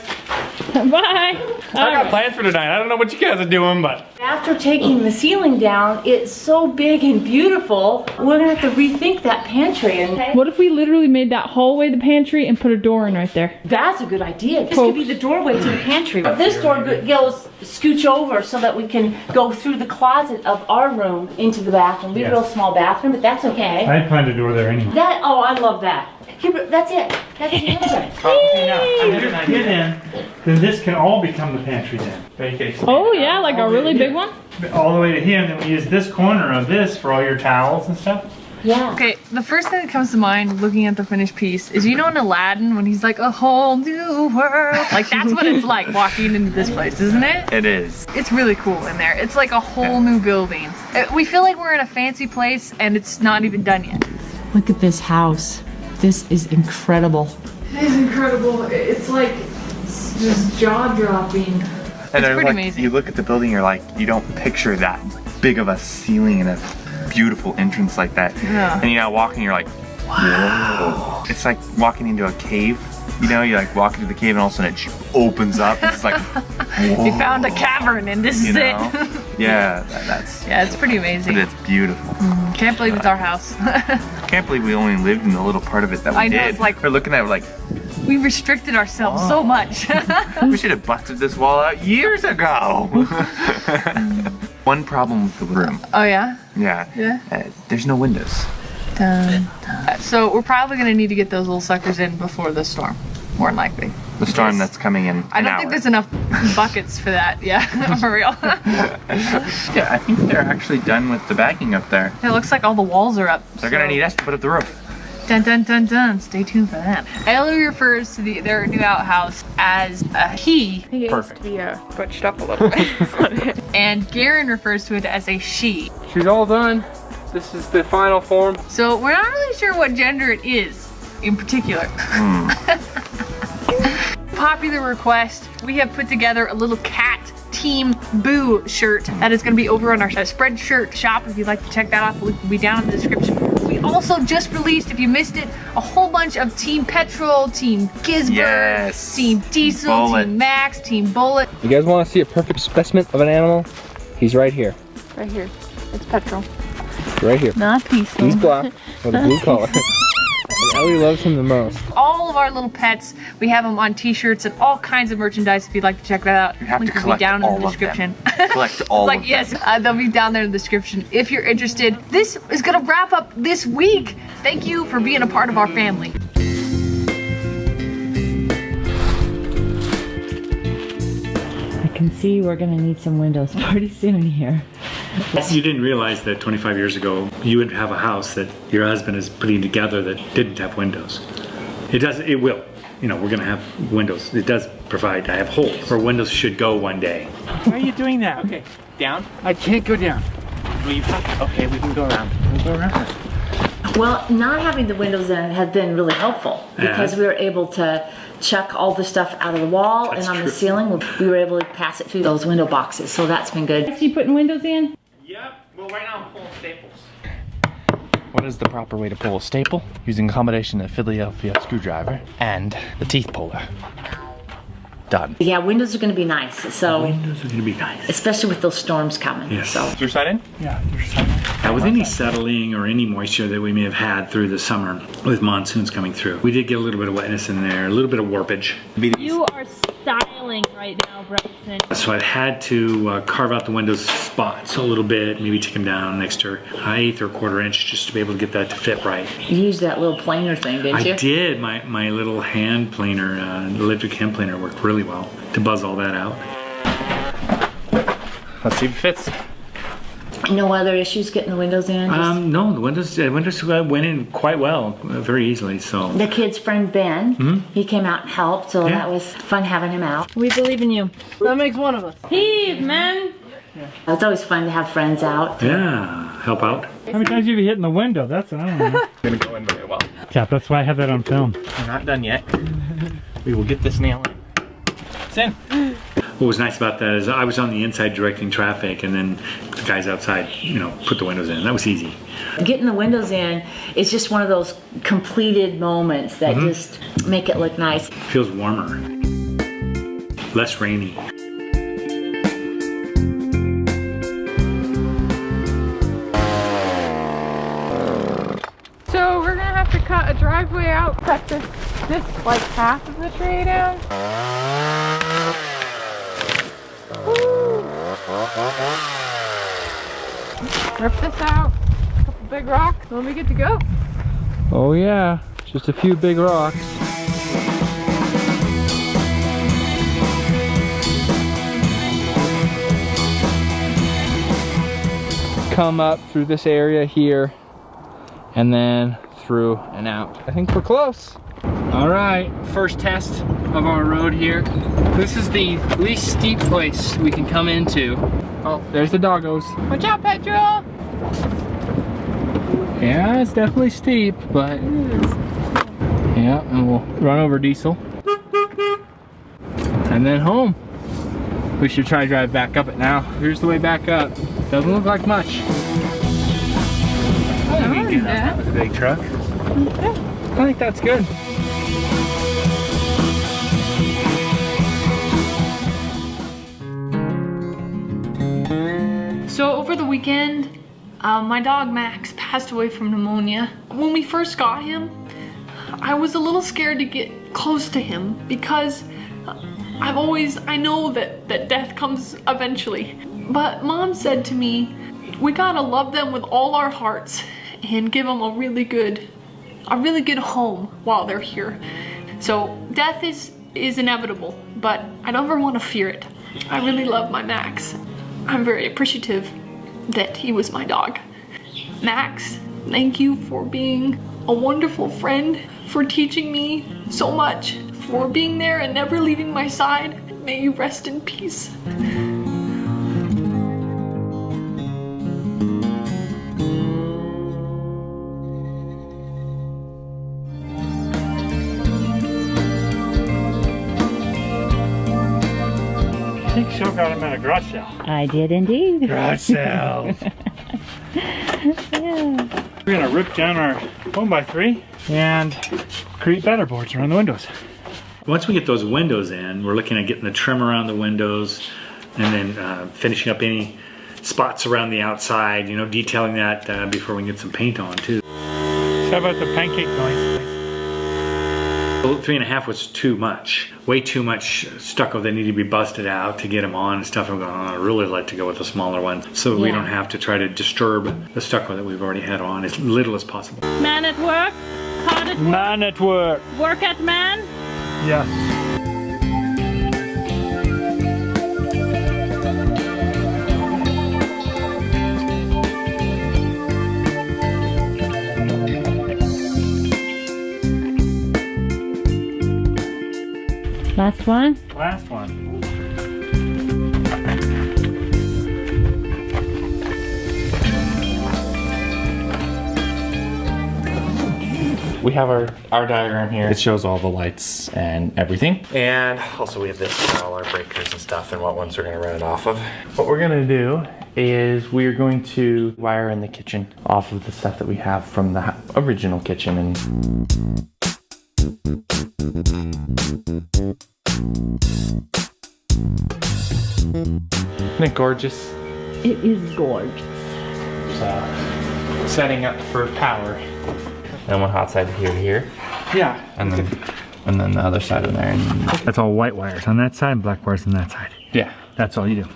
Bye. I got plans for tonight. I don't know what you guys are doing, but After taking the ceiling down, it's so big and beautiful, we're gonna have to rethink that pantry. And What if we literally made that hallway the pantry and put a door in right there? that's a good idea. This could be the doorway to the pantry. This door goes scooch over so that we can go through the closet of our room into the bathroom. We have a real small bathroom, but that's okay. I planned a door there anyway. Oh, I love that. Here, that's it. That's the answer. Get in, then this can all become the pantry then. Oh yeah, like a really big one? All the way to here, and then we use this corner of this for all your towels and stuff. Yeah. Okay, the first thing that comes to mind looking at the finished piece is, you know in Aladdin when he's like, a whole new world? Like that's what it's like walking into this place, isn't it? It is. It's really cool in there. It's like a whole new building. We feel like we're in a fancy place and it's not even done yet. Look at this house. This is incredible. It is incredible. It's like just jaw-dropping. And It's pretty like, amazing. You look at the building, you're like, you don't picture that big of a ceiling and a beautiful entrance like that. Yeah. And you now walking, you're like, wow. It's like walking into a cave. You know, you like walk into the cave and all of a sudden it opens up. It's like, whoa. You found a cavern and this is it. Yeah, that's. Yeah, it's pretty amazing. But it's beautiful. Can't believe it's our house. Can't believe we only lived in the little part of it that we I know, did. it's like- we're looking at it like, We restricted ourselves so much. we should have busted this wall out years ago. One problem with the room. Oh yeah? Yeah. Yeah. There's no windows. So we're probably gonna need to get those little suckers in before the storm, more than likely. The storm that's coming in I don't think there's enough buckets for that. Yeah, for real. Yeah, I think they're actually done with the bagging up there. It looks like all the walls are up. They're gonna need us to put up the roof. Dun dun dun dun. Stay tuned for that. Ellie refers to their new outhouse as a he. Perfect. To be butched up a little bit. And Garen refers to it as a she. She's all done. This is the final form. So we're not really sure what gender it is in particular. Popular request, we have put together a little cat Team Boo shirt that is going to be over on our Spreadshirt shop. If you'd like to check that out, the link will be down in the description. We also just released, if you missed it, a whole bunch of Team Petrol, Team Gisbert, Team Diesel, Bullet. Team Max, Team Bullet. You guys want to see a perfect specimen of an animal? He's right here. Right here. It's Petrol. Right here. Not Diesel. He's black with a blue collar. And Ellie loves him the most. All of our little pets, we have them on t-shirts and all kinds of merchandise if you'd like to check that out. You have Link to will be collect down in all the of them. description. Collect all Like, of yes, them. they'll be down there in the description if you're interested. This is gonna wrap up this week. Thank you for being a part of our family. I can see we're gonna need some windows pretty soon here. You didn't realize that 25 years ago you would have a house that your husband is putting together that didn't have windows. It will. You know, we're gonna have windows. It does provide, I have holes where windows should go one day. Why are you doing that? Okay, down. I can't go down. Okay, we can go around. We'll go around. Well, not having the windows in has been really helpful because we were able to chuck all the stuff out of the wall and on the ceiling. We were able to pass it through those window boxes, so that's been good. You putting windows in? Yep. Well, right now I'm pulling staples. What is the proper way to pull a staple? Using a combination of Philadelphia screwdriver and the teeth puller. Done. Yeah, windows are going to be nice. So Windows are going to be nice. especially with those storms coming. Yes. So. Is your side in? Yeah, your side. With any settling or any moisture that we may have had through the summer with monsoons coming through, we did get a little bit of wetness in there, a little bit of warpage. You are styling right now, Bryson. So I had to carve out the windows spots a little bit, maybe take them down an extra 1/8 or 1/4 inch just to be able to get that to fit right. You used that little planer thing, didn't you? I did. My little hand planer, electric hand planer worked really well to buzz all that out. Let's see if it fits. No other issues getting the windows in? No, the windows went in quite well, very easily. So the kid's friend Ben, he came out and helped, so that was fun having him out. We believe in you. That makes one of us. Heave, man. It's always fun to have friends out. Yeah, help out. How many times have you hit in the window? That's, I don't know. It's gonna go in very well. Tap, that's why I have that on film. We're not done yet. We will get this nail in. It's in. What was nice about that is I was on the inside directing traffic, and then the guys outside, put the windows in. That was easy. Getting the windows in is just one of those completed moments that just make it look nice. Feels warmer, less rainy. So we're gonna have to cut a driveway out, cut this like half of the tree down. Rip this out, a couple big rocks, then we get to go. Oh yeah, just a few big rocks. Come up through this area here, and then through and out. I think we're close. All right, first test of our road here. This is the least steep place we can come into. Oh, there's the doggos. Watch out, Petrol! Yeah, it's definitely steep, but yeah, and we'll run over Diesel. And then home. We should try to drive back up it now. Here's the way back up. Doesn't look like much. Yeah. With a big truck. I think that's good. So over the weekend, my dog Max passed away from pneumonia. When we first got him, I was a little scared to get close to him because I know that death comes eventually. But Mom said to me, we gotta love them with all our hearts and give them a really good home while they're here. So death is inevitable, but I don't ever want to fear it. I really love my Max. I'm very appreciative that he was my dog. Max, thank you for being a wonderful friend, for teaching me so much, for being there and never leaving my side. May you rest in peace. I think Cheryl got him at a garage sale. I did indeed. Garage sales. Yeah. We're gonna rip down our 1x3 and create batter boards around the windows. Once we get those windows in, we're looking at getting the trim around the windows and then finishing up any spots around the outside, detailing that before we can get some paint on too. So how about the pancake noise? 3.5 was too much. Way too much stucco that needed to be busted out to get them on and stuff. I'm going, I really like to go with a smaller one so we don't have to try to disturb the stucco that we've already had on as little as possible. Man at work, hard at work. Man at work. Work at man. Yes. Last one? Last one. We have our diagram here. It shows all the lights and everything. And also we have this for all our breakers and stuff and what ones we're gonna run it off of. What we're gonna do is we're going to wire in the kitchen off of the stuff that we have from the original kitchen. And isn't it gorgeous? It is gorgeous. setting up for power. And one hot side here to here. Yeah. And then the other side in there. That's all white wires on that side and black wires on that side. Yeah. That's all you do.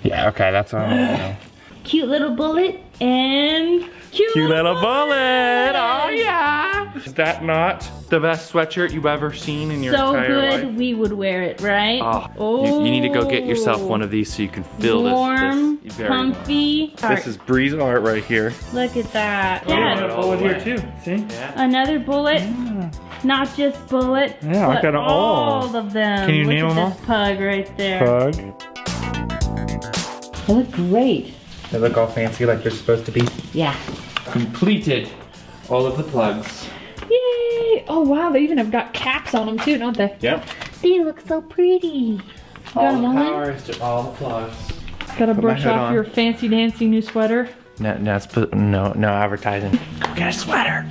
Yeah, okay, that's all I want to know. Cute little bullet and cute little bullet! Oh yeah! Is that not the best sweatshirt you've ever seen in your so entire life? good we would wear it, right? You need to go get yourself one of these so you can feel warm, this very comfy. well. This is Breeze art right here. Look at that. Yeah, got a bullet here too. See? Another bullet. Not just bullet. Yeah, I but got all of them. Can you Look name at them this pug right there. Pug. They look great. They look all fancy like they're supposed to be. Yeah. Completed all of the plugs. Yay! Oh wow, they even have got caps on them too, don't they? Yep. They look so pretty. Got All them the on? power is to all the plugs. Gotta Put my brush hood off on. your fancy dancy new sweater. No advertising. Go get a sweater.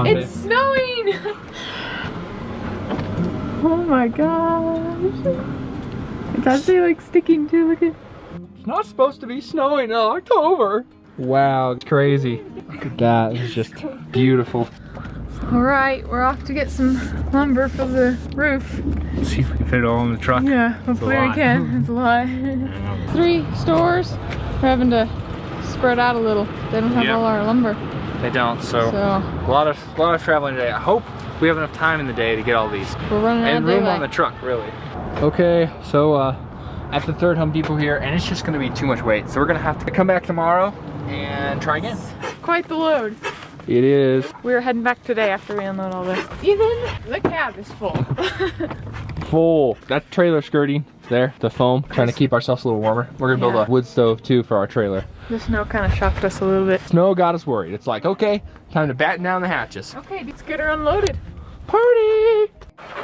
It's snowing! Oh my gosh. It's actually like sticking too, look at. It's not supposed to be snowing in October. Wow, it's crazy. Look at that, it's just beautiful. Alright, we're off to get some lumber for the roof. Let's see if we can fit it all in the truck. Yeah, hopefully we can. It's a lot. 3 stores. We're having to spread out a little. They don't have all our lumber. They don't, so a lot of traveling today. I hope we have enough time in the day to get all these. We're running out of and room daylight. on the truck, really. Okay, so at the third Home Depot here, and it's just gonna be too much weight. So we're gonna have to come back tomorrow and try again. Quite the load. It is. We're heading back today after we unload all this. Even the cab is full. Full. That trailer skirting there, the foam, trying to keep ourselves a little warmer. We're gonna build a wood stove too for our trailer. The snow kind of shocked us a little bit. Snow got us worried. It's like, okay, time to batten down the hatches. Okay, let's get her unloaded. Party!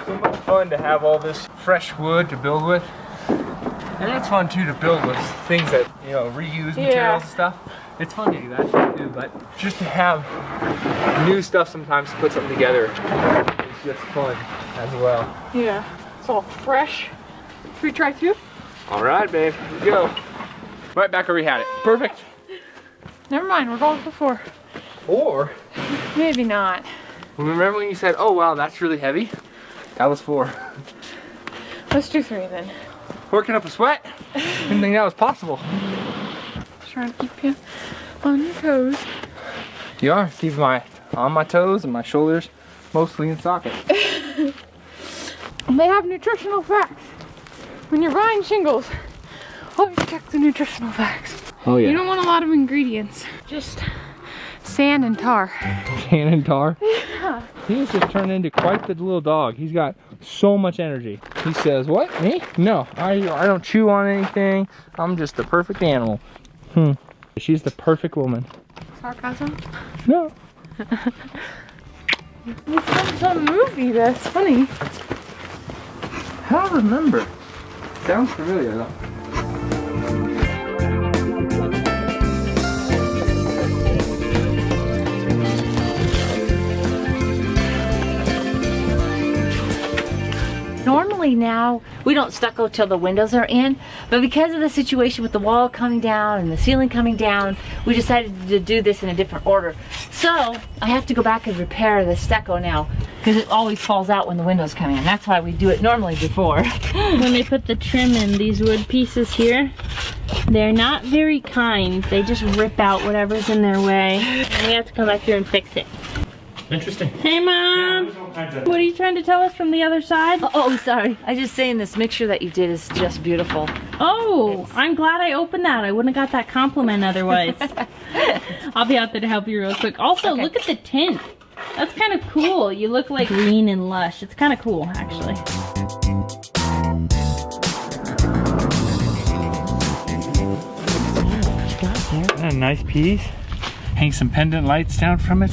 So much fun to have all this fresh wood to build with. And it's fun too to build with things that, you know, reuse materials and stuff. It's fun to do that too, but just to have new stuff sometimes to put something together is just fun as well. Yeah, it's all fresh. Should we try 2? All right, babe, let's go. Right back where we had it. Perfect. Never mind, we're going for 4. 4? Maybe not. Remember when you said, oh wow, that's really heavy? That was 4. Let's do 3 then. Working up a sweat? Didn't think that was possible. Just trying to keep you on your toes. You are keeping my on my toes and my shoulders mostly in socket. They have nutritional facts. When you're buying shingles, always check the nutritional facts. Oh yeah. You don't want a lot of ingredients. Just sand and tar. Sand and tar? Yeah. He's just turned into quite the little dog. He's got so much energy. He says, what, me? No, I don't chew on anything. I'm just the perfect animal. She's the perfect woman. Sarcasm? No. It's from some movie, that's funny. I don't remember. Sounds familiar though. Normally now, we don't stucco till the windows are in, but because of the situation with the wall coming down and the ceiling coming down, we decided to do this in a different order. So, I have to go back and repair the stucco now, because it always falls out when the windows come in. That's why we do it normally before. When they put the trim in, these wood pieces here, they're not very kind. They just rip out whatever's in their way. And we have to come back here and fix it. Interesting. Hey, Mom. What are you trying to tell us from the other side? Oh, sorry. I was just saying this mixture that you did is just beautiful. Oh, I'm glad I opened that. I wouldn't have got that compliment otherwise. I'll be out there to help you real quick. Also, look at the tint. That's kind of cool. You look like green and lush. It's kind of cool, actually. A nice piece. Hang some pendant lights down from it.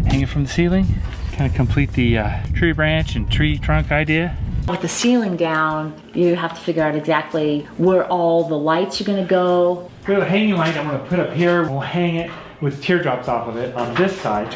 Hang it from the ceiling. Kind of complete the tree branch and tree trunk idea. With the ceiling down, you have to figure out exactly where all the lights are gonna go. We have a hanging light I'm gonna put up here. We'll hang it with teardrops off of it on this side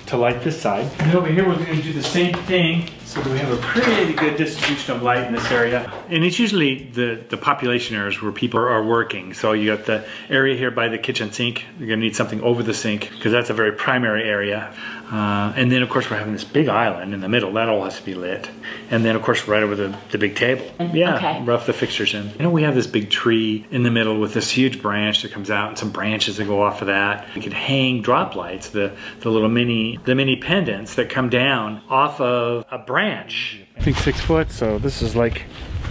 to light this side. And over here we're gonna do the same thing So we have a pretty good distribution of light in this area. And it's usually the population areas where people are working. So you got the area here by the kitchen sink. You're gonna need something over the sink because that's a very primary area. And then of course we're having this big island in the middle. That all has to be lit. And then of course right over the big table. Yeah, Okay. rough the fixtures in. You know, we have this big tree in the middle with this huge branch that comes out and some branches that go off of that. We could hang drop lights, the little mini pendants that come down off of a branch. I think 6 foot, so this is like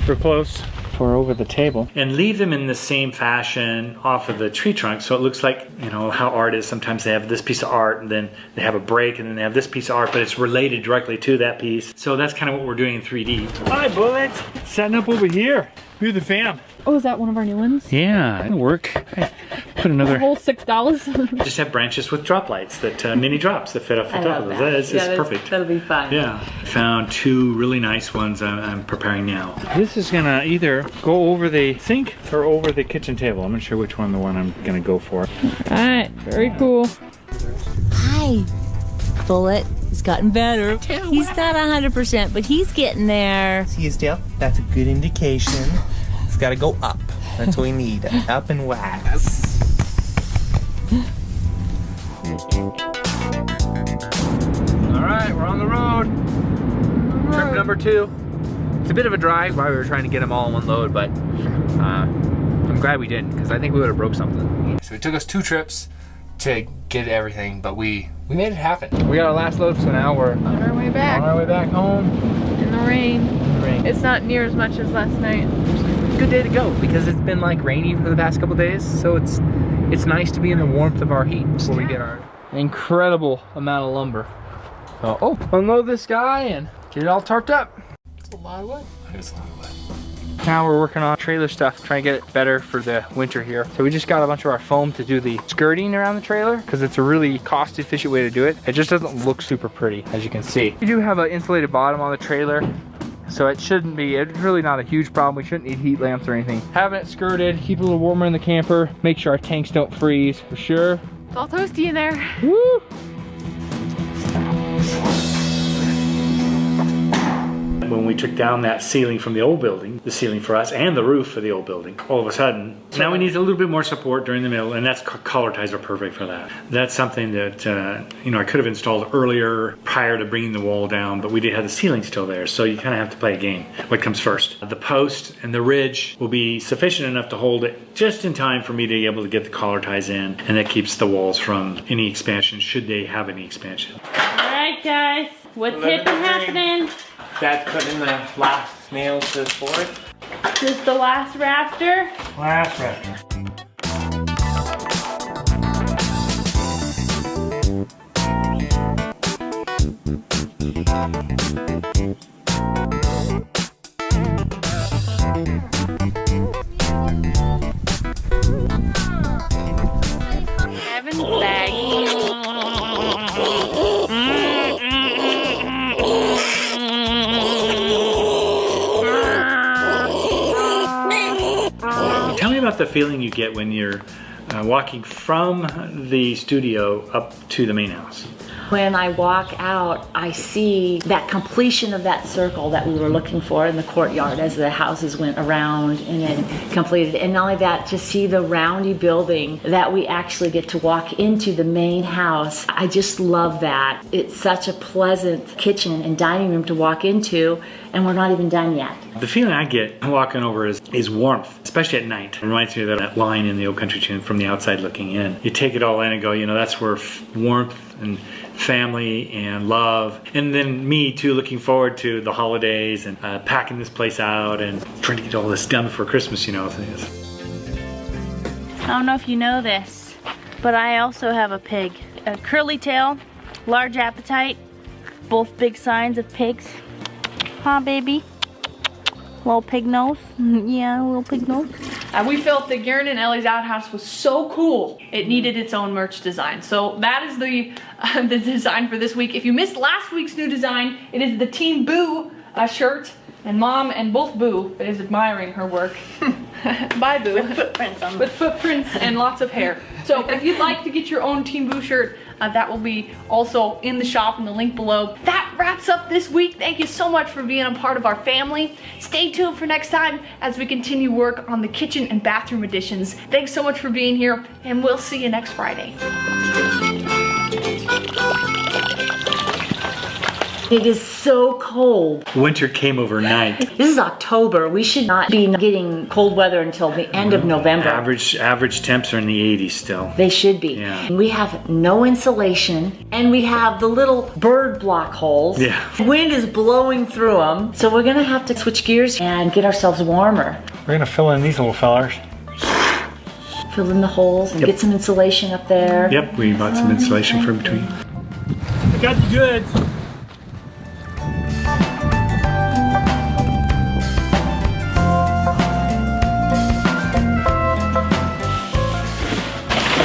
real close for over the table. And leave them in the same fashion off of the tree trunk so it looks like, you know, how art is. Sometimes they have this piece of art and then they have a break and then they have this piece of art, but it's related directly to that piece. So that's kind of what we're doing in 3D. Hi, Bullet. Setting up over here. You're the fam. Oh, is that one of our new ones? Yeah, it'll work. Put another. A whole $6. Just have branches with drop lights that mini drops that fit off the top of those. It's perfect. That'll be fun. Yeah. Found 2 really nice ones I'm preparing now. This is gonna either go over the sink or over the kitchen table. I'm not sure which one I'm gonna go for. All right, very cool. Hi, Bullet. He's gotten better. He's not 100%, but he's getting there. See his tail? That's a good indication. It's gotta go up. That's what we need. Up and wax. Alright, we're on the road. Trip number 2. It's a bit of a drive while we were trying to get them all in one load, but I'm glad we didn't because I think we would have broke something. So it took us 2 trips to get everything, but we made it happen. We got our last load, so now we're On our way back. on our way back home. In the rain. It's not near as much as last night. Good day to go because it's been like rainy for the past couple days, so it's nice to be in the warmth of our heat before we get our incredible amount of lumber. So, unload this guy and get it all tarped up. It's a lot of wood. It's a lot of wood. Now we're working on trailer stuff, trying to get it better for the winter here. So we just got a bunch of our foam to do the skirting around the trailer because it's a really cost efficient way to do it. It just doesn't look super pretty, as you can see. We do have an insulated bottom on the trailer, so it's really not a huge problem. We shouldn't need heat lamps or anything. Having it skirted, keep it a little warmer in the camper, make sure our tanks don't freeze for sure. It's all toasty in there. Woo! When we took down that ceiling from the old building, the ceiling for us and the roof for the old building, all of a sudden, now we need a little bit more support during the middle, and that's collar ties are perfect for that. That's something that, you know, I could have installed earlier prior to bringing the wall down, but we did have the ceiling still there, so you kind of have to play a game. What comes first? The post and the ridge will be sufficient enough to hold it just in time for me to be able to get the collar ties in, and that keeps the walls from any expansion, should they have any expansion. All right, guys, what's happening? Dad's putting the last nails to the floor. This is the last rafter. Last rafter. Evan's bag. Tell me about the feeling you get when you're walking from the studio up to the main house. When I walk out, I see that completion of that circle that we were looking for in the courtyard as the houses went around and then completed. And not only that, to see the roundy building that we actually get to walk into the main house. I just love that. It's such a pleasant kitchen and dining room to walk into, and we're not even done yet. The feeling I get walking over is warmth, especially at night. It reminds me of that line in the Old Country Tune, from the outside looking in. You take it all in and go, you know, that's where warmth and family and love, and then me too, looking forward to the holidays and packing this place out and trying to get all this done before Christmas, you know. I don't know if you know this, but I also have a pig. A curly tail, large appetite, both big signs of pigs. Huh, baby? Little pig nose? Yeah, little pig nose. We felt that Garen and Ellie's outhouse was so cool, it needed its own merch design. So that is the design for this week. If you missed last week's new design, it is the Team Boo shirt. And Mom and both Boo is admiring her work. Bye, Boo. With footprints on them. With footprints and lots of hair. So if you'd like to get your own Team Boo shirt, That will be also in the shop in the link below. That wraps up this week. Thank you so much for being a part of our family. Stay tuned for next time as we continue work on the kitchen and bathroom additions. Thanks so much for being here, and we'll see you next Friday. It is so cold. Winter came overnight. This is October. We should not be getting cold weather until the end of November. Average temps are in the 80s still. They should be. Yeah. We have no insulation, and we have the little bird block holes. Yeah. Wind is blowing through them, so we're gonna have to switch gears and get ourselves warmer. We're gonna fill in these little fellers. Fill in the holes and get some insulation up there. Yep, we bought some insulation for between. We got the goods.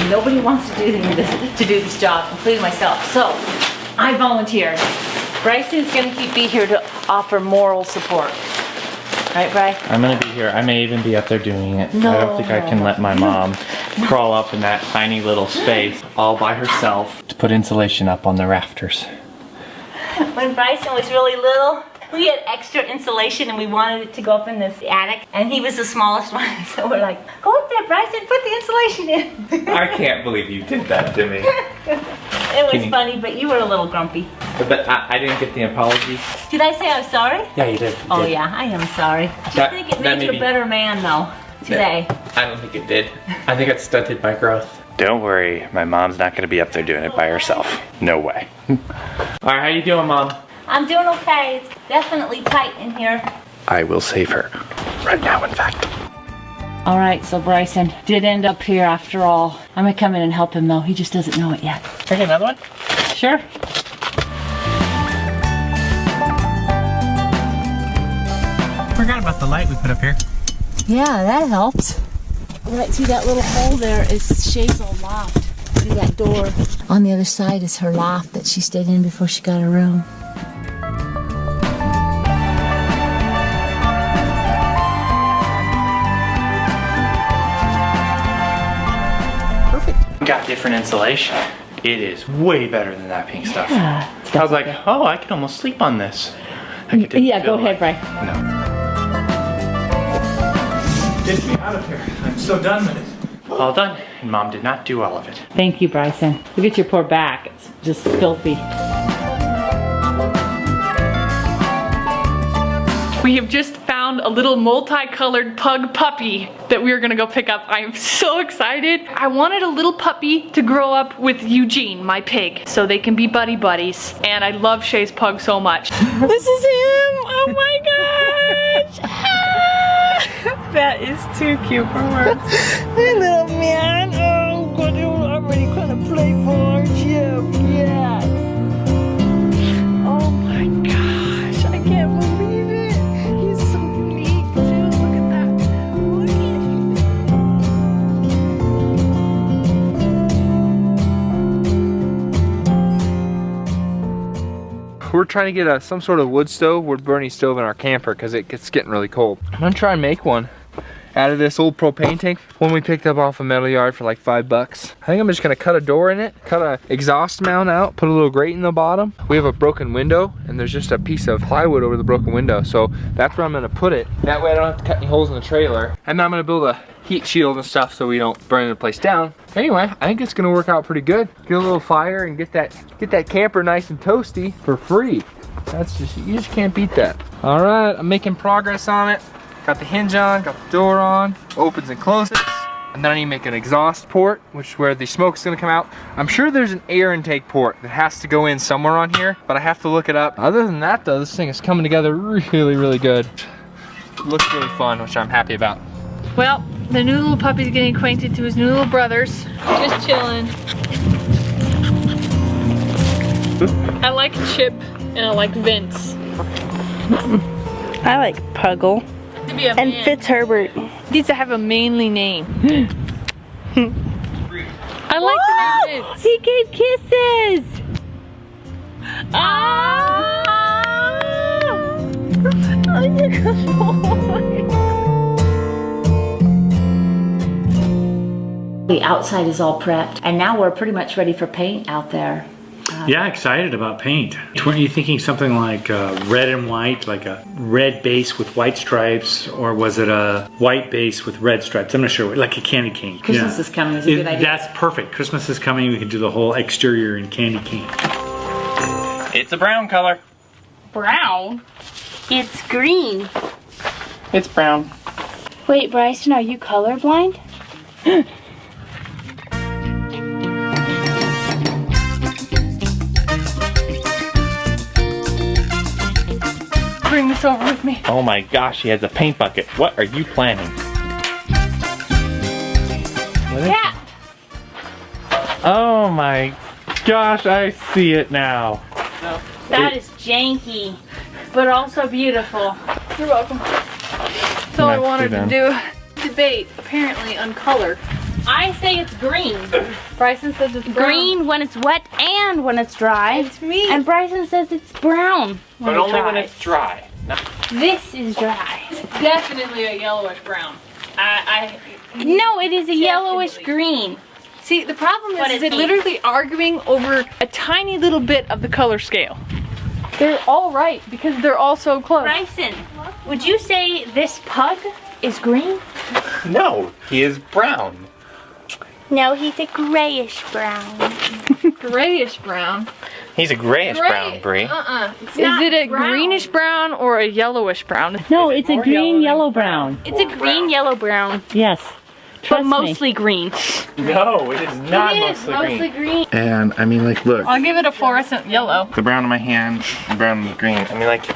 Nobody wants to do this job, including myself. So I volunteered. Bryson's gonna be here to offer moral support. Right, Bry? I'm gonna be here. I may even be up there doing it. No. I don't think I can let my mom crawl up in that tiny little space all by herself to put insulation up on the rafters. When Bryson was really little, we had extra insulation and we wanted it to go up in this attic, and he was the smallest one, so we're like, go up there, Bryson, put the insulation in. I can't believe you did that to me. It was funny, but you were a little grumpy. But I didn't get the apology. Did I say I was sorry? Yeah, you did. Oh yeah, I am sorry. I think it made you a better man though, today. I don't think it did. I think it stunted my growth. Don't worry, my mom's not gonna be up there doing it by herself. No way. Alright, how you doing, Mom? I'm doing okay. It's definitely tight in here. I will save her. Right now, in fact. All right, so Bryson did end up here after all. I'm gonna come in and help him though. He just doesn't know it yet. Can I get another one? Sure. Forgot about the light we put up here. Yeah, that helps. Right, see that little hole there is Shay's old loft. See that door on the other side is her loft that she stayed in before she got her room. Got different insulation. It is way better than that pink stuff. I was like, oh, I could almost sleep on this. Yeah, go ahead, Bry. No. Get me out of here. I'm so done with it. All done. And Mom did not do all of it. Thank you, Bryson. Look at your poor back. It's just filthy. We have just found a little multicolored pug puppy that we are gonna go pick up. I am so excited. I wanted a little puppy to grow up with Eugene, my pig, so they can be buddy buddies. And I love Shay's pug so much. This is him! Oh my gosh! That is too cute for words. Hey little man! Oh, God, you're already gonna play for you. Yeah. Oh my gosh, I can't believe it. He's so unique too. Look at that. Look at him. We're trying to get some sort of wood stove, wood burning stove in our camper because it's getting really cold. I'm gonna try and make one out of this old propane tank, one we picked up off a metal yard for like $5. I think I'm just gonna cut a door in it, cut an exhaust mount out, put a little grate in the bottom. We have a broken window and there's just a piece of plywood over the broken window, so that's where I'm gonna put it. That way I don't have to cut any holes in the trailer. And then I'm gonna build a heat shield and stuff so we don't burn the place down. Anyway, I think it's gonna work out pretty good. Get a little fire and get that camper nice and toasty for free. That's just, you just can't beat that. All right, I'm making progress on it. Got the hinge on, got the door on, opens and closes. And then I need to make an exhaust port, which is where the smoke's gonna come out. I'm sure there's an air intake port that has to go in somewhere on here, but I have to look it up. Other than that though, this thing is coming together really, really good. Looks really fun, which I'm happy about. Well, the new little puppy's getting acquainted to his new little brothers. Just chilling. I like Chip and I like Vince. I like Puggle. And Fitzherbert. Needs to have a manly name. I like the name Vince. He gave kisses! Ah! Oh, you're a good boy. The outside is all prepped, and now we're pretty much ready for paint out there. Yeah, excited about paint. Were you thinking something like red and white, like a red base with white stripes, or was it a white base with red stripes? I'm not sure, like a candy cane. Christmas is coming, is a good idea. That's perfect. Christmas is coming, we can do the whole exterior in candy cane. It's a brown color. Brown? It's green. It's brown. Wait, Bryson, are you colorblind? Bring this over with me. Oh my gosh, he has a paint bucket. What are you planning? Cat! Oh my gosh, I see it now. That is janky, but also beautiful. You're welcome. That's all I wanted to do. Debate, apparently, on color. I say it's green. Bryson says it's brown. Green when it's wet and when it's dry. It's me. And Bryson says it's brown. But only when it's dry. No. This is dry. It's definitely a yellowish brown. No, it is a yellowish green. See, the problem is they're literally arguing over a tiny little bit of the color scale. They're all right because they're all so close. Bryson, would you say this pug is green? No, he is brown. No, he's a grayish brown. Grayish brown? He's a grayish brown, Brie. Is it a greenish brown or a yellowish brown? No, it's a green yellow brown. It's a green yellow brown. Yes. But mostly green. No, it is not mostly green. And I mean, like, look. I'll give it a fluorescent yellow. The brown on my hand, the brown on the green. I mean, like, it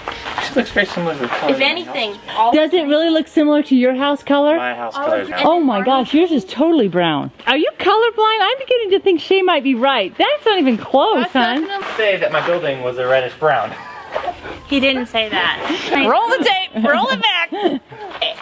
looks very similar to the color. If anything. Does it really look similar to your house color? My house color is Oh my gosh, yours is totally brown. Are you colorblind? I'm beginning to think Shay might be right. That's not even close, hon. Say that my building was a reddish brown. He didn't say that. Roll the tape. Roll it back.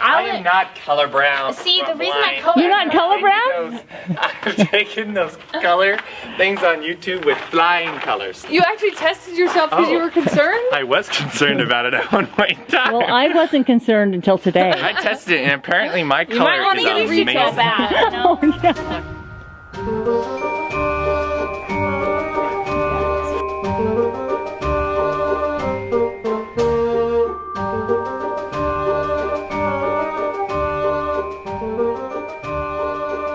I am not color brown. See, the reason I color. You're not color brown? I've taken those color things on YouTube with flying colors. You actually tested yourself because you were concerned? I was concerned about it at one point in time. Well, I wasn't concerned until today. I tested it, and apparently my color might want to get is amazing. so bad. No? Oh, yeah.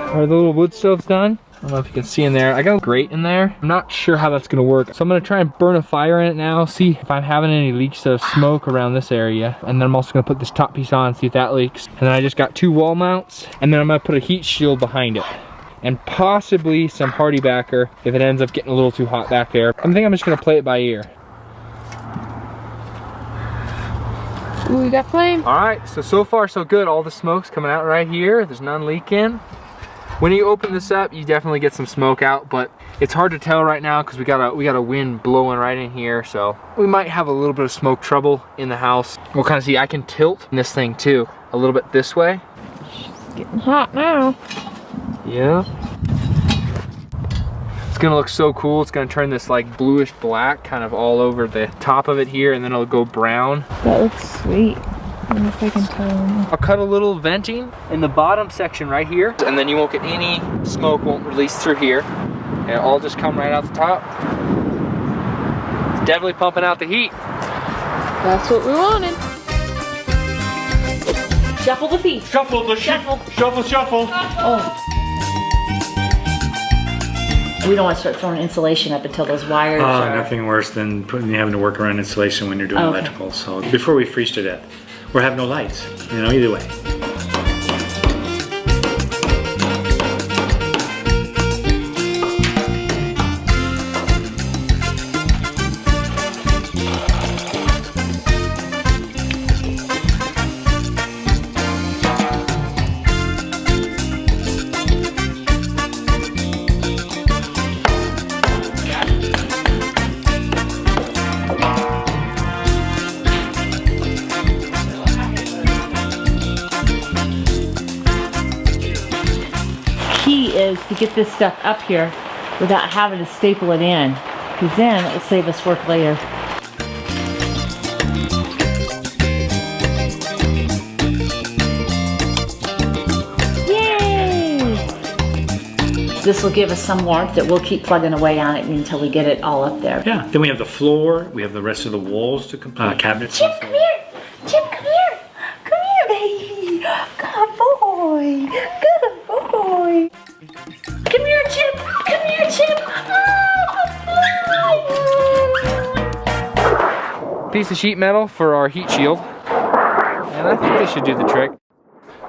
Are the little wood stoves done? I don't know if you can see in there. I got a grate in there. I'm not sure how that's gonna work. So I'm gonna try and burn a fire in it now, see if I'm having any leaks of smoke around this area. And then I'm also gonna put this top piece on, see if that leaks. And then I just got 2 wall mounts, and then I'm gonna put a heat shield behind it. And possibly some hardy backer if it ends up getting a little too hot back there. I think I'm just gonna play it by ear. Ooh, we got flame. All right, so far so good. All the smoke's coming out right here. There's none leaking. When you open this up, you definitely get some smoke out, but it's hard to tell right now because we got a wind blowing right in here, so we might have a little bit of smoke trouble in the house. We'll kind of see. I can tilt this thing too a little bit this way. It's getting hot now. Yeah. It's gonna look so cool. It's gonna turn this like bluish black kind of all over the top of it here, and then it'll go brown. That looks sweet. I don't know if I can tell. I'll cut a little venting in the bottom section right here, and then you won't get any smoke, won't release through here. And it'll all just come right out the top. It's definitely pumping out the heat. That's what we wanted. Shuffle the feet. Shuffle the shuffle. Shuffle, shuffle. Oh. We don't want to start throwing insulation up until those wires are... Nothing worse than having to work around insulation when you're doing electrical. So before we freeze to death, or have no lights, you know, either way. Is to get this stuff up here without having to staple it in, because then it will save us work later. Yay! This will give us some warmth that we'll keep plugging away on it until we get it all up there. Yeah, then we have the floor, we have the rest of the walls to complete, cabinets. Chip, come here. Chip, come here. Come here, baby. Good boy. Good boy. Come here, Chip. Come here, Chip. Piece of sheet metal for our heat shield. And I think this should do the trick.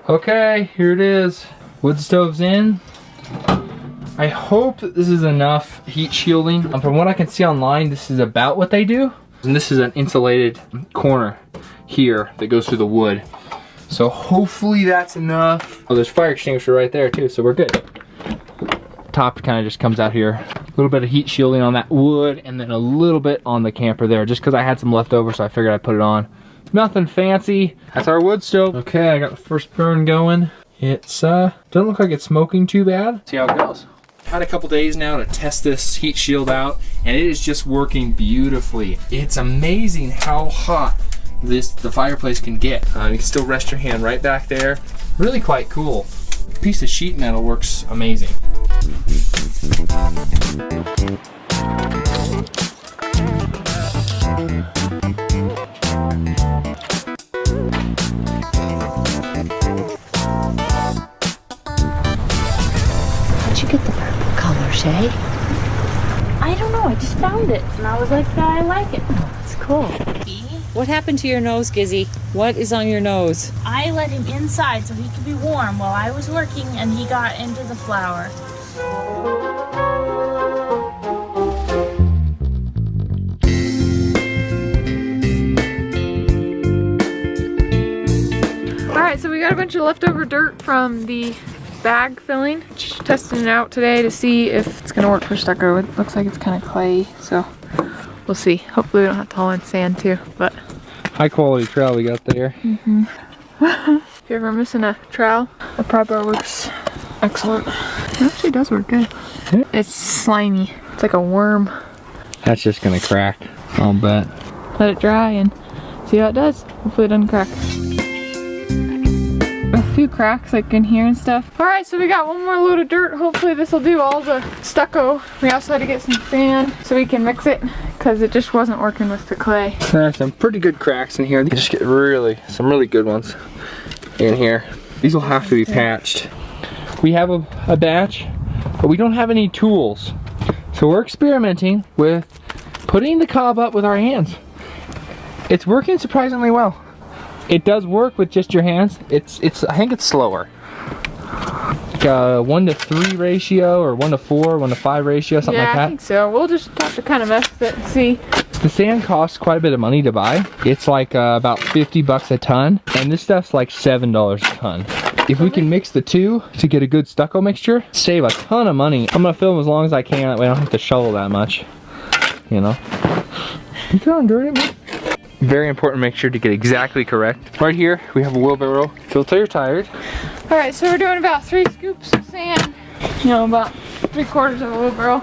Okay, here it is. Wood stove's in. I hope that this is enough heat shielding. From what I can see online, this is about what they do. And this is an insulated corner here that goes through the wood. So hopefully that's enough. Oh, there's fire extinguisher right there too, so we're good. Top kind of just comes out here. A little bit of heat shielding on that wood and then a little bit on the camper there, just because I had some left over, so I figured I'd put it on. Nothing fancy. That's our wood stove. Okay, I got the first burn going. It's doesn't look like it's smoking too bad. See how it goes. Had a couple days now to test this heat shield out, and it is just working beautifully. It's amazing how hot the fireplace can get. You can still rest your hand right back there. Really quite cool. A piece of sheet metal works amazing. Where'd you get the purple color, Shay? I don't know. I just found it, and I was like, I like it. It's cool. What happened to your nose, Gizzy? What is on your nose? I let him inside so he could be warm while I was working, and he got into the flower. Alright, so we got a bunch of leftover dirt from the bag filling. Just testing it out today to see if it's gonna work for stucco. It looks like it's kind of clay, so we'll see. Hopefully we don't have to haul in sand too, but High quality trowel we got there. if you're ever missing a trowel, the pry bar works excellent. It actually does work good. It's slimy. It's like a worm. That's just gonna crack, I'll bet. Let it dry and see how it does. Hopefully it doesn't crack. A few cracks like in here and stuff. Alright, so we got one more load of dirt. Hopefully this will do all the stucco. We also had to get some sand so we can mix it because it just wasn't working with the clay. There's some pretty good cracks in here. You just get some really good ones in here. These will have to be patched. We have a batch, but we don't have any tools. So we're experimenting with putting the cob up with our hands. It's working surprisingly well. It does work with just your hands. I think it's slower. Like a 1:3 ratio or 1:4, 1:5 ratio, something like that. Yeah, I think so. We'll just have to kind of mess with it and see. The sand costs quite a bit of money to buy. It's like about 50 bucks a ton, and this stuff's like $7 a ton. If we can mix the two to get a good stucco mixture, save a ton of money. I'm gonna film as long as I can, that way I don't have to shovel that much, you know. You throwing dirt at me? Very important, make sure to get exactly correct. Right here, we have a wheelbarrow. Fill till you're tired. All right, so we're doing about 3 scoops of sand. You know, about 3/4 of a wheelbarrow.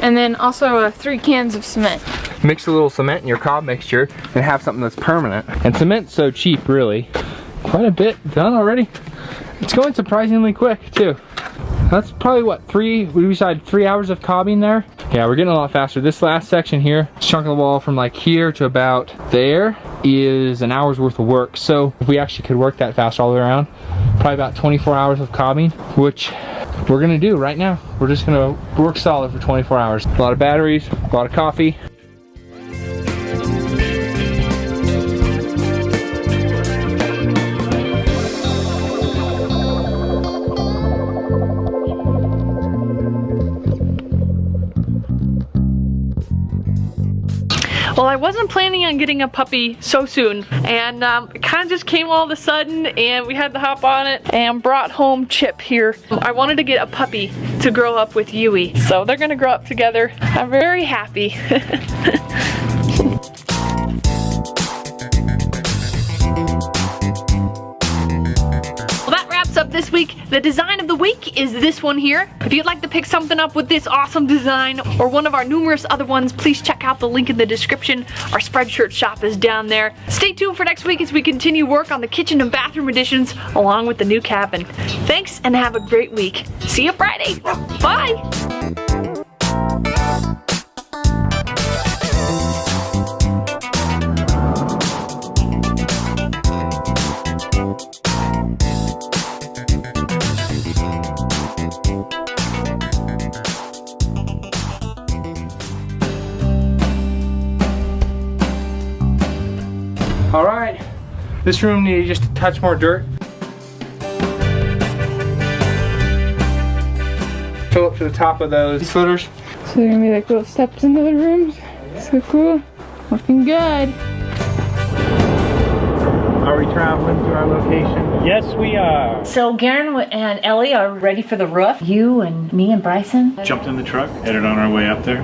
And then also 3 cans of cement. Mix a little cement in your cob mixture and have something that's permanent. And cement's so cheap, really. Quite a bit done already. It's going surprisingly quick, too. That's probably what, we decided 3 hours of cobbing there? Yeah, we're getting a lot faster. This last section here, this chunk of the wall from like here to about there is an hour's worth of work. So if we actually could work that fast all the way around, probably about 24 hours of cobbing, which we're gonna do right now. We're just gonna work solid for 24 hours. A lot of batteries, a lot of coffee. Well, I wasn't planning on getting a puppy so soon, and it kind of just came all of a sudden, and we had to hop on it and brought home Chip here. I wanted to get a puppy to grow up with Yui, so they're gonna grow up together. I'm very happy. Well, that wraps up this week week. The design of the week is this one here. If you'd like to pick something up with this awesome design or one of our numerous other ones, please check out the link in the description. Our Spreadshirt shop is down there. Stay tuned for next week as we continue work on the kitchen and bathroom additions along with the new cabin. Thanks and have a great week. See you Friday. Bye. All right, this room needed just a touch more dirt. Fill up to the top of those footers. So they're gonna be like little steps into the rooms. So cool. Looking good. Are we traveling to our location? Yes, we are. So Garen and Ellie are ready for the roof. You and me and Bryson. Jumped in the truck, headed on our way up there.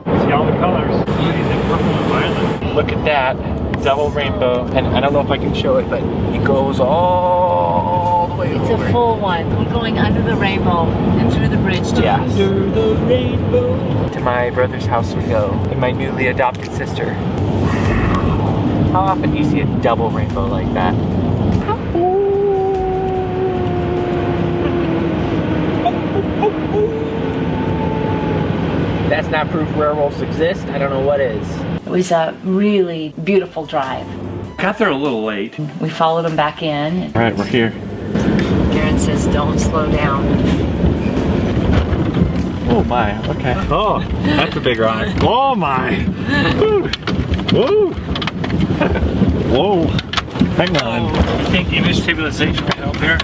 See all the colors. Amazing, purple and violet. Look at that. Double rainbow. And I don't know if I can show it, but it goes all the way It's over. a full one. We're going under the rainbow and through the bridge to Under the rainbow. To my brother's house we go. And my newly adopted sister. How often do you see a double rainbow like that? That's not proof werewolves exist. I don't know what is. It was a really beautiful drive. Got there a little late. We followed them back in. All right, we're here. Garen says don't slow down. Oh my, okay. Oh, that's a big rock. Oh my. Woo. Woo. Whoa. Hang on. You think image stabilization can help here?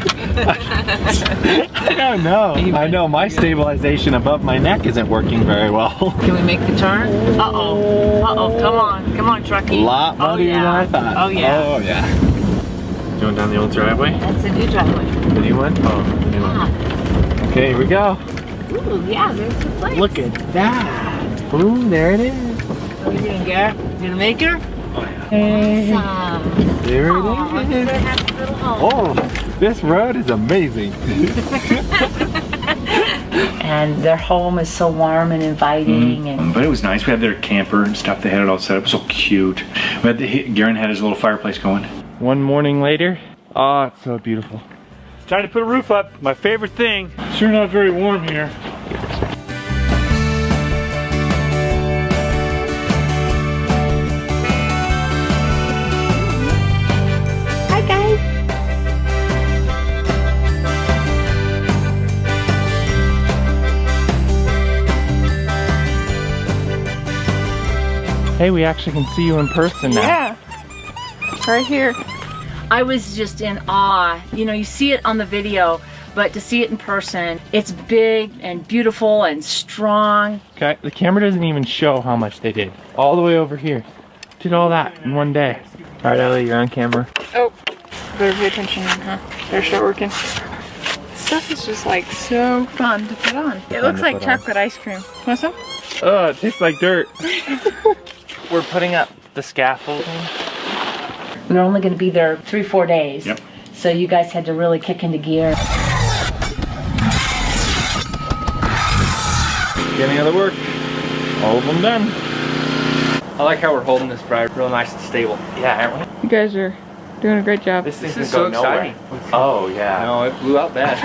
I don't know. I know my stabilization above my neck isn't working very well. Can we make the turn? Uh-oh. Uh-oh. Come on. Come on, truckie. A lot muddier than I thought. Oh, yeah. Oh, yeah. Going down the old driveway? That's a new driveway. The new one? Oh, the new one. Okay, here we go. Ooh, yeah, there's the place. Look at that. Ooh, there it is. What are you doing, Garrett? You gonna make her? Oh, yeah. Awesome. There it Aw, is. they're a happy little home. Oh, this road is amazing. And their home is so warm and inviting. And But it was nice. We had their camper and stuff. They had it all set up. So cute. We had Garen had his little fireplace going. One morning later. Oh, it's so beautiful. It's time to put a roof up. My favorite thing. Sure not very warm here. Hi guys. Hey, we actually can see you in person now. Yeah. Right here. I was just in awe. You know, you see it on the video, but to see it in person, it's big and beautiful and strong. Okay, the camera doesn't even show how much they did. All the way over here. Did all that in one day. All right, Ellie, you're on camera. Oh, better pay attention, huh? Better start working. Stuff is just like so fun to put on. It looks like chocolate ice cream. Want some? Oh, it tastes like dirt. We're putting up the scaffolding. We were only going to be there 3-4 days. Yep. So you guys had to really kick into gear. Getting out of work. All of them done. I like how we're holding this bride real nice and stable. Yeah, aren't we? You guys are doing a great job. This is so exciting. Oh, yeah. No, it blew out bad.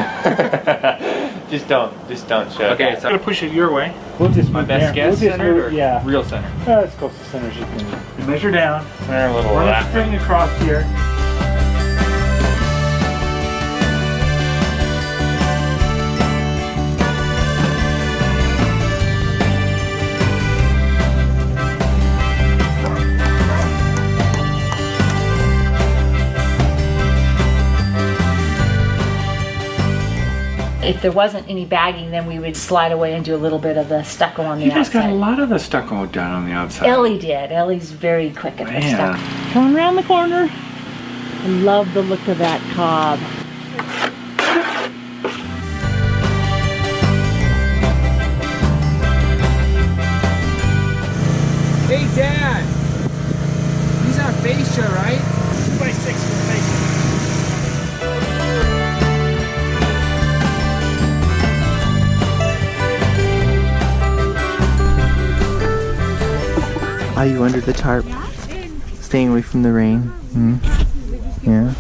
Just don't show Okay, that. so I'm gonna push it your way. We'll just My move best there. guess We'll just center move, or yeah. real center? As close to center as you can. You measure down. There, a little Run of a that. string across here. If there wasn't any bagging, then we would slide away and do a little bit of the stucco on the You guys outside. got a lot of the stucco done on the outside. Ellie did. Ellie's very quick at the stuff. Coming around the corner. I love the look of that cob. Hey, Dad. These are fascia, right? 2x6 for fascia. Are you under the tarp? Staying away from the rain? Yeah.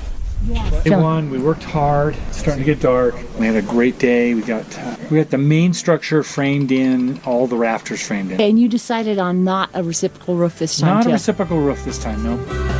Day one, we worked hard. It's starting to get dark. We had a great day. We got the main structure framed in, all the rafters framed in. And you decided on not a reciprocal roof this time, Not too. a reciprocal roof this time, no.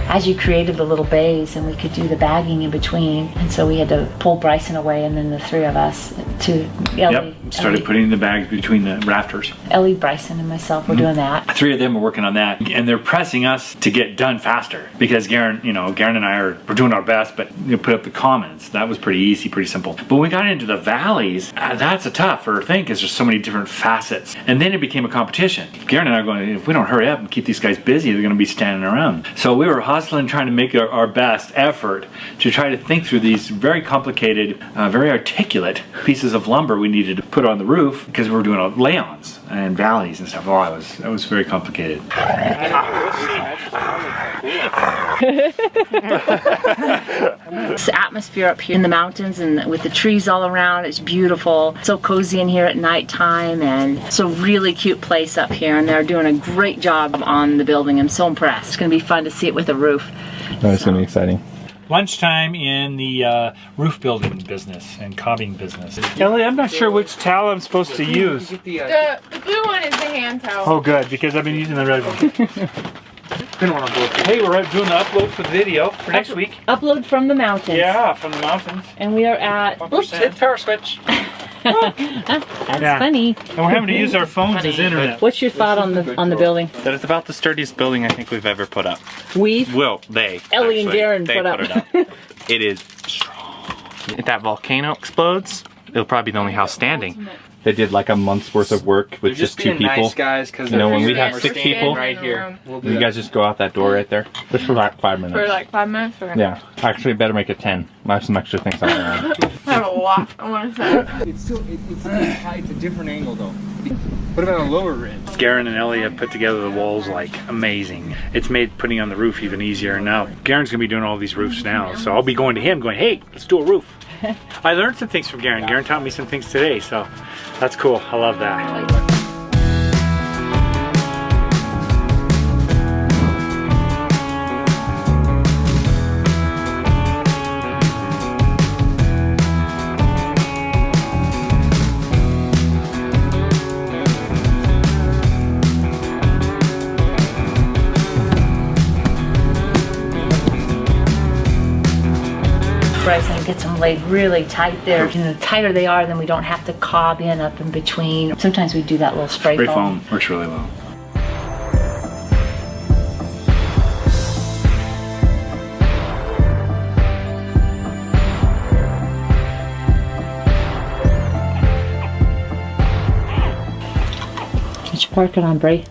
As you created the little bays, and we could do the bagging in between, and so we had to pull Bryson away, and then the three of us to Ellie. Started putting the bags between the rafters. Ellie, Bryson, and myself were doing that. Three of them are working on that, and they're pressing us to get done faster because Garen and I we're doing our best, but put up the commons. That was pretty easy, pretty simple. But when we got into the valleys, that's a tougher thing because there's so many different facets. And then it became a competition. Garen and I are going, if we don't hurry up and keep these guys busy, they're going to be standing around. So we were hustling, trying to make our best effort to try to think through these very complicated, very articulate pieces of lumber we needed to put on the roof because we were doing lay-ons and valleys and stuff. Oh, that was very complicated. This atmosphere up here in the mountains and with the trees all around, it's beautiful. So cozy in here at nighttime, and it's a really cute place up here, and they're doing a great job on the building. I'm so impressed. It's going to be fun to see it with a roof. That's going to be exciting. Lunchtime in the roof building business and cobbing business. Ellie, I'm not sure which towel I'm supposed to use. The blue one is the hand towel. Oh, good, because I've been using the red one. Hey, we're doing the upload for the video for next week. Upload from the mountains. Yeah, from the mountains. And we are at... Oops, hit power switch. That's funny. And we're having to use our phones as internet. What's your thought on the building? That is about the sturdiest building I think we've ever put up. Well, they. Ellie and Garen put up. It up. It is strong. If that volcano explodes, it'll probably be the only house standing. They did like a month's worth of work with just 2 people. Nice guys, because when we have 6 people right here, you guys just go out that door right there. Just for like 5 minutes. For like 5 minutes? Or... Yeah. Actually, better make it 10. I have some extra things on around. I have a lot I want to say. It's high. It's a different angle though. What about a lower ridge? Garen and Ellie have put together the walls like amazing. It's made putting on the roof even easier. And now Garen's gonna be doing all these roofs now. So I'll be going to him going, hey, let's do a roof. I learned some things from Garen. Garen taught me some things today, so that's cool. I love that. Bryson gets them laid really tight there. And the tighter they are, then we don't have to cob in up in between. Sometimes we do that little spray foam. Works really well. What you parking on, Bray?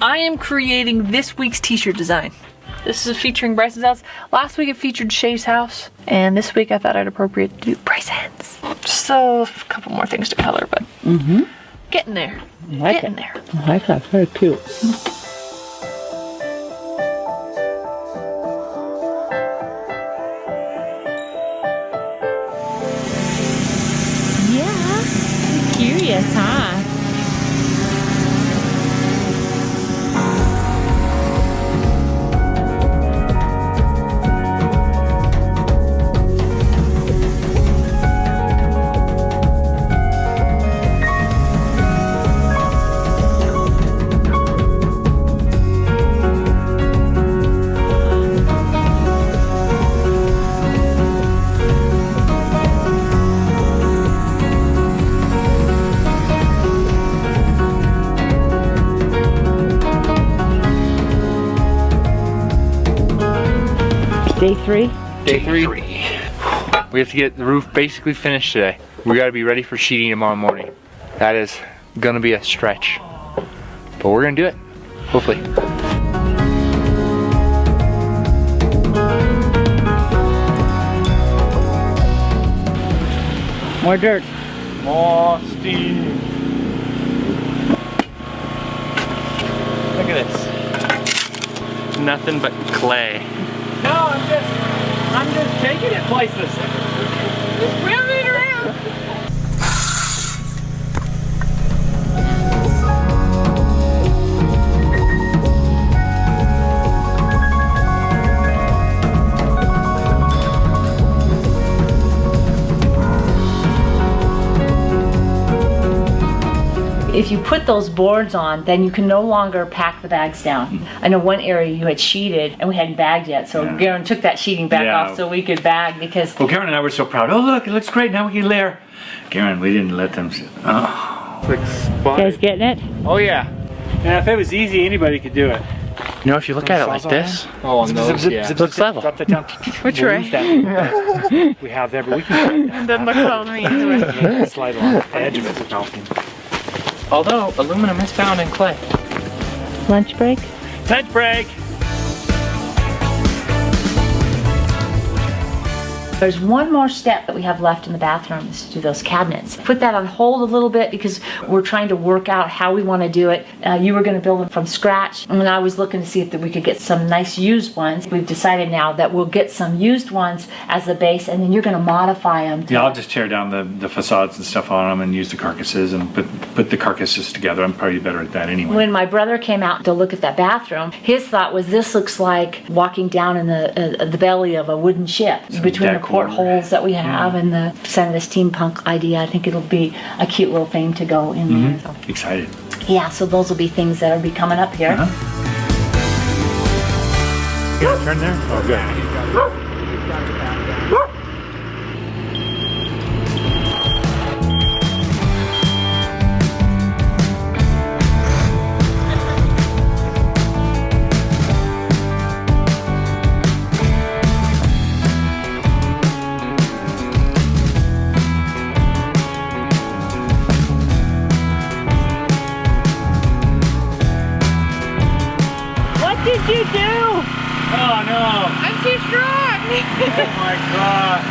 I am creating this week's t-shirt design. This is featuring Bryson's house. Last week it featured Shay's house, and this week I thought it appropriate to do Bryson's. So a couple more things to color, but getting there. Getting there. I like that. Very cute. Yeah. Curious, huh? Day 3? Day 3. We have to get the roof basically finished today. We gotta be ready for sheeting tomorrow morning. That is gonna be a stretch. But we're gonna do it, hopefully. More dirt. More steam. Look at this. Nothing but clay. No, I'm just taking it places. Just round it around. If you put those boards on, then you can no longer pack the bags down. I know one area you had sheeted and we hadn't bagged yet, so Garen took that sheeting back off so we could bag because... Well, Garen and I were so proud. Oh, look, it looks great. Now we can layer. Garen, we didn't let them... Oh. Quick spot. You guys getting it? Oh, yeah. Yeah, if it was easy, anybody could do it. You know, if you look at it like this, oh, on those, it looks level. Drop that down. Which way? We have there, but we can... It doesn't look well to me either. Slide along the edge of it. Although, aluminum is found in clay. Lunch break? Lunch break! There's one more step that we have left in the bathroom is to do those cabinets. Put that on hold a little bit because we're trying to work out how we want to do it. You were going to build them from scratch, and I was looking to see if we could get some nice used ones. We've decided now that we'll get some used ones as the base, and then you're going to modify them. Yeah, I'll just tear down the facades and stuff on them and use the carcasses and put the carcasses together. I'm probably better at that anyway. When my brother came out to look at that bathroom, his thought was this looks like walking down in the belly of a wooden ship. Between the portholes that we have and the kind of this steampunk idea, I think it'll be a cute little thing to go in there. So. Excited. Yeah, so those will be things that'll be coming up here. You gonna turn there? Oh, good. What did you do? Oh no! I'm too strong. Oh my god!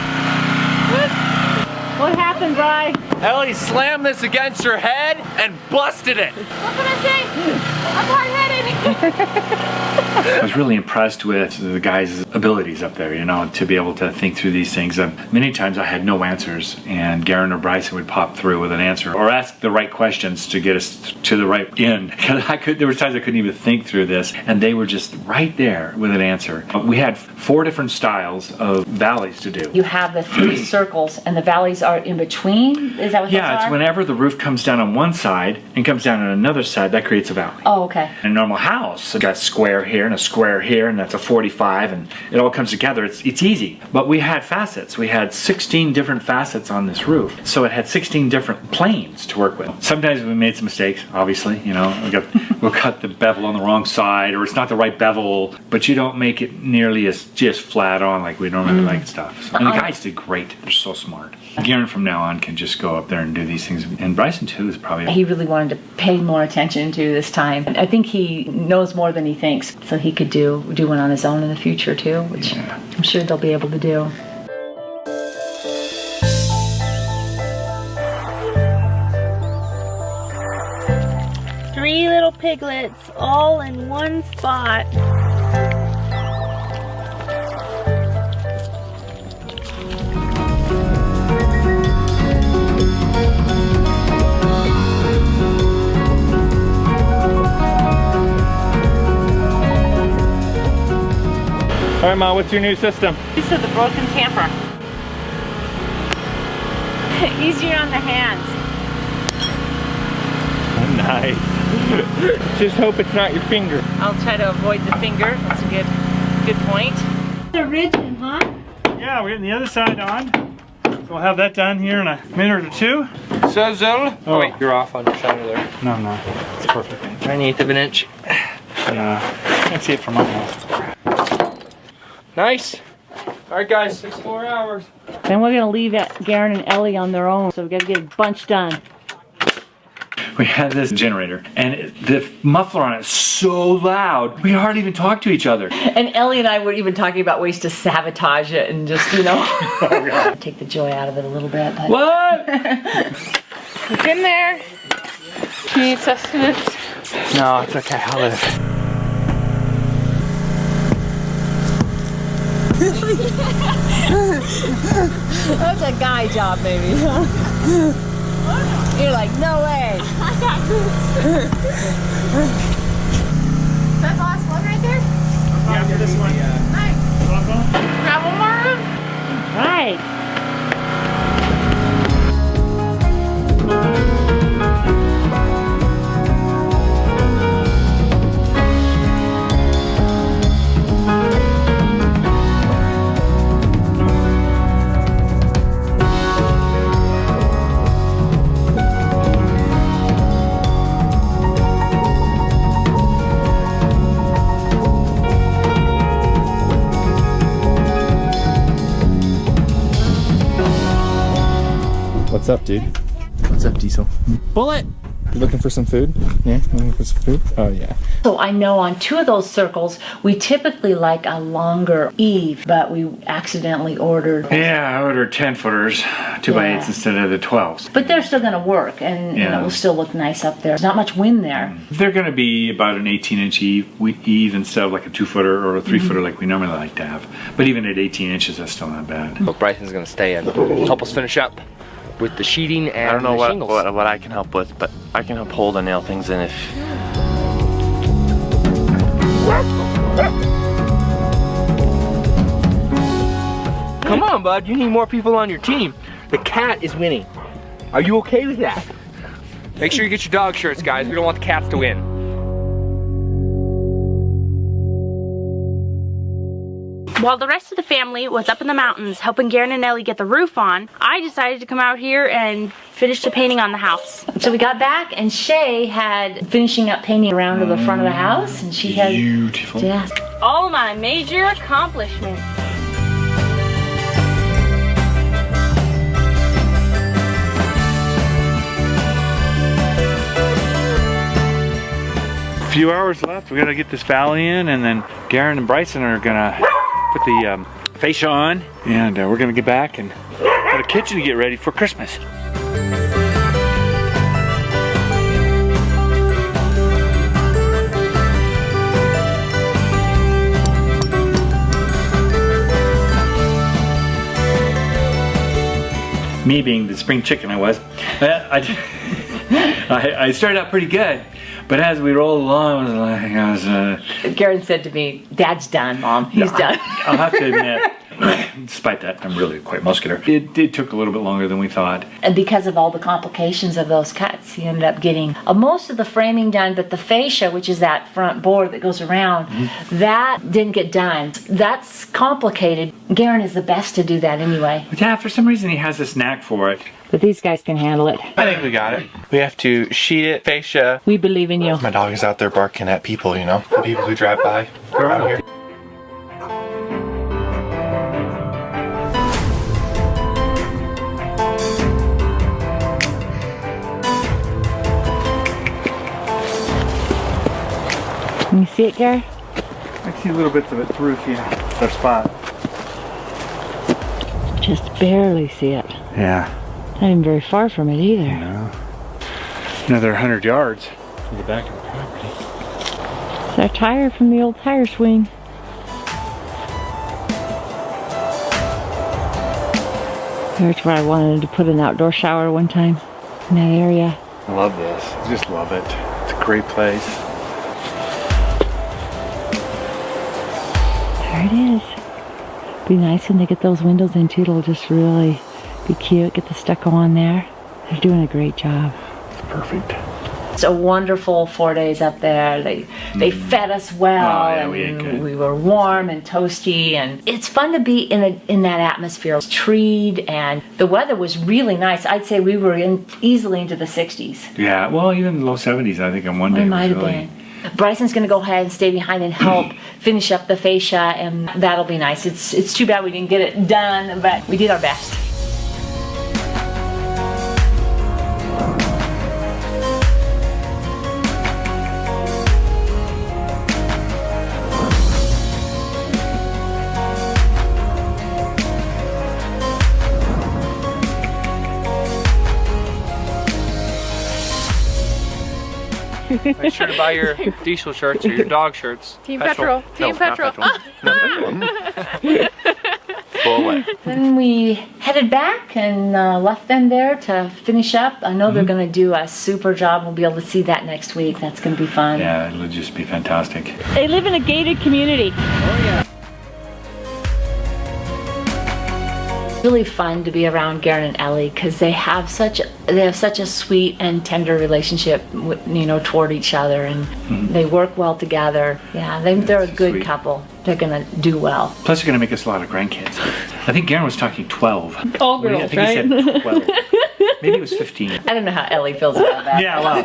What happened, Bri? Ellie slammed this against her head and busted it. What can I say? I'm hard-headed. I was really impressed with the guys' abilities up there, you know, to be able to think through these things. Many times I had no answers, and Garen or Bryson would pop through with an answer or ask the right questions to get us to the right end. There were times I couldn't even think through this, and they were just right there with an answer. We had 4 different styles of valleys to do. You have the 3 circles, and the valleys are in between? Is that what those Yeah, it's are? whenever the roof comes down on one side and comes down on another side, that creates a valley. Oh, okay. In a normal house, you got a square here and a square here, and that's a 45, and it all comes together. It's easy. But we had facets. We had 16 different facets on this roof, so it had 16 different planes to work with. Sometimes we made some mistakes, obviously. You know, we'll cut the bevel on the wrong side, or it's not the right bevel, but you don't make it nearly as just flat on like we normally like stuff. So, and the guys did great. They're so smart. Garen from now on can just go up there and do these things, and Bryson too is probably... He really wanted to pay more attention to this time. I think he knows more than he thinks, so he could do one on his own in the future too, which I'm sure they'll be able to do. Three little piglets all in one spot. All right, Ma, what's your new system? This is the broken tamper. Easier on the hands. Nice. Just hope it's not your finger. I'll try to avoid the finger. That's a good point. The ridge, huh? Yeah, we're getting the other side on. So we'll have that done here in a minute or 2. Sizzle. Oh wait, you're off on your shutter there. No, no, it's perfect. 1/9 of an inch. Yeah, I can't see it from my house. Nice. All right, guys, 6 more hours. Then we're gonna leave Garen and Ellie on their own, so we gotta get a bunch done. We had this generator, and the muffler on it is so loud, we hardly even talk to each other. And Ellie and I were even talking about ways to sabotage it and just, you know. Take the joy out of it a little bit. But... What? It's in there. Do you need sustenance? No, it's okay. I'll live. That's a guy job, maybe. You're like, no way. I got roots. That's the last one right there? Yeah, for this one. Nice. Grab one more room? Right. What's up, dude? What's up, Diesel? Bullet! You looking for some food? Yeah, looking for some food? Oh, yeah. So I know on 2 of those circles, we typically like a longer eave, but we accidentally ordered. Yeah, I ordered 10-footers, 2x8s instead of the 12s. But they're still gonna work, and you know, it'll still look nice up there. There's not much wind there. They're gonna be about an 18-inch eve instead of like a 2-footer or a 3-footer like we normally like to have. But even at 18 inches, that's still not bad. Look, Bryson's gonna stay and help us finish up with the sheeting and I don't know the shingles. what I can help with, but I can help hold and nail things in if... Come on, bud, you need more people on your team. The cat is winning. Are you okay with that? Make sure you get your dog shirts, guys. We don't want the cats to win. While the rest of the family was up in the mountains helping Garen and Ellie get the roof on, I decided to come out here and finish the painting on the house. So we got back, and Shay had finishing up painting around to the front of the house, and she had beautiful. Yeah. All my major accomplishments. A few hours left. We gotta get this valley in, and then Garen and Bryson are gonna put the fascia on, and we're gonna get back and got a kitchen to get ready for Christmas. Me being the spring chicken I was, I started out pretty good. But as we rolled along, I was Garen said to me, "Dad's done, Mom. He's done." I'll have to admit, despite that, I'm really quite muscular. It took a little bit longer than we thought. And because of all the complications of those cuts, he ended up getting most of the framing done, but the fascia, which is that front board that goes around, that didn't get done. That's complicated. Garen is the best to do that anyway. But yeah, for some reason he has this knack for it. But these guys can handle it. I think we got it. We have to sheet it, fascia. We believe in you. My dog is out there barking at people, you know? The people who drive by around here. Can you see it, Gary? I see little bits of it through their spot. Just barely see it. Yeah. Not even very far from it either. No. Another 100 yards from the back of the property. It's our tire from the old tire swing. Here's where I wanted to put an outdoor shower one time, in that area. I love this. I just love it. It's a great place. There it is. Be nice when they get those windows in too. It'll just really be cute. Get the stucco on there. They're doing a great job. It's perfect. It's a wonderful 4 days up there. They fed us well, and we were warm and toasty, and it's fun to be in that atmosphere. It's treed, and the weather was really nice. I'd say we were easily into the 60s. Yeah, well, even low 70s I think on one day. It might have really, been. Bryson's gonna go ahead and stay behind and help finish up the fascia, and that'll be nice. It's too bad we didn't get it done, but we did our best. Make sure to buy your diesel shirts or your dog shirts. Team Petrol. Team Petrol. Full away. Then we headed back and left them there to finish up. I know they're gonna do a super job. We'll be able to see that next week. That's gonna be fun. Yeah, it'll just be fantastic. They live in a gated community. Oh yeah. Really fun to be around Garen and Ellie because they have such a sweet and tender relationship, you know, toward each other, and they work well together. Yeah, they're a good couple. They're gonna do well. Plus, they're gonna make us a lot of grandkids. I think Garen was talking 12. All girls, I think right? he said 12. Maybe it was 15. I don't know how Ellie feels about that. Yeah, well,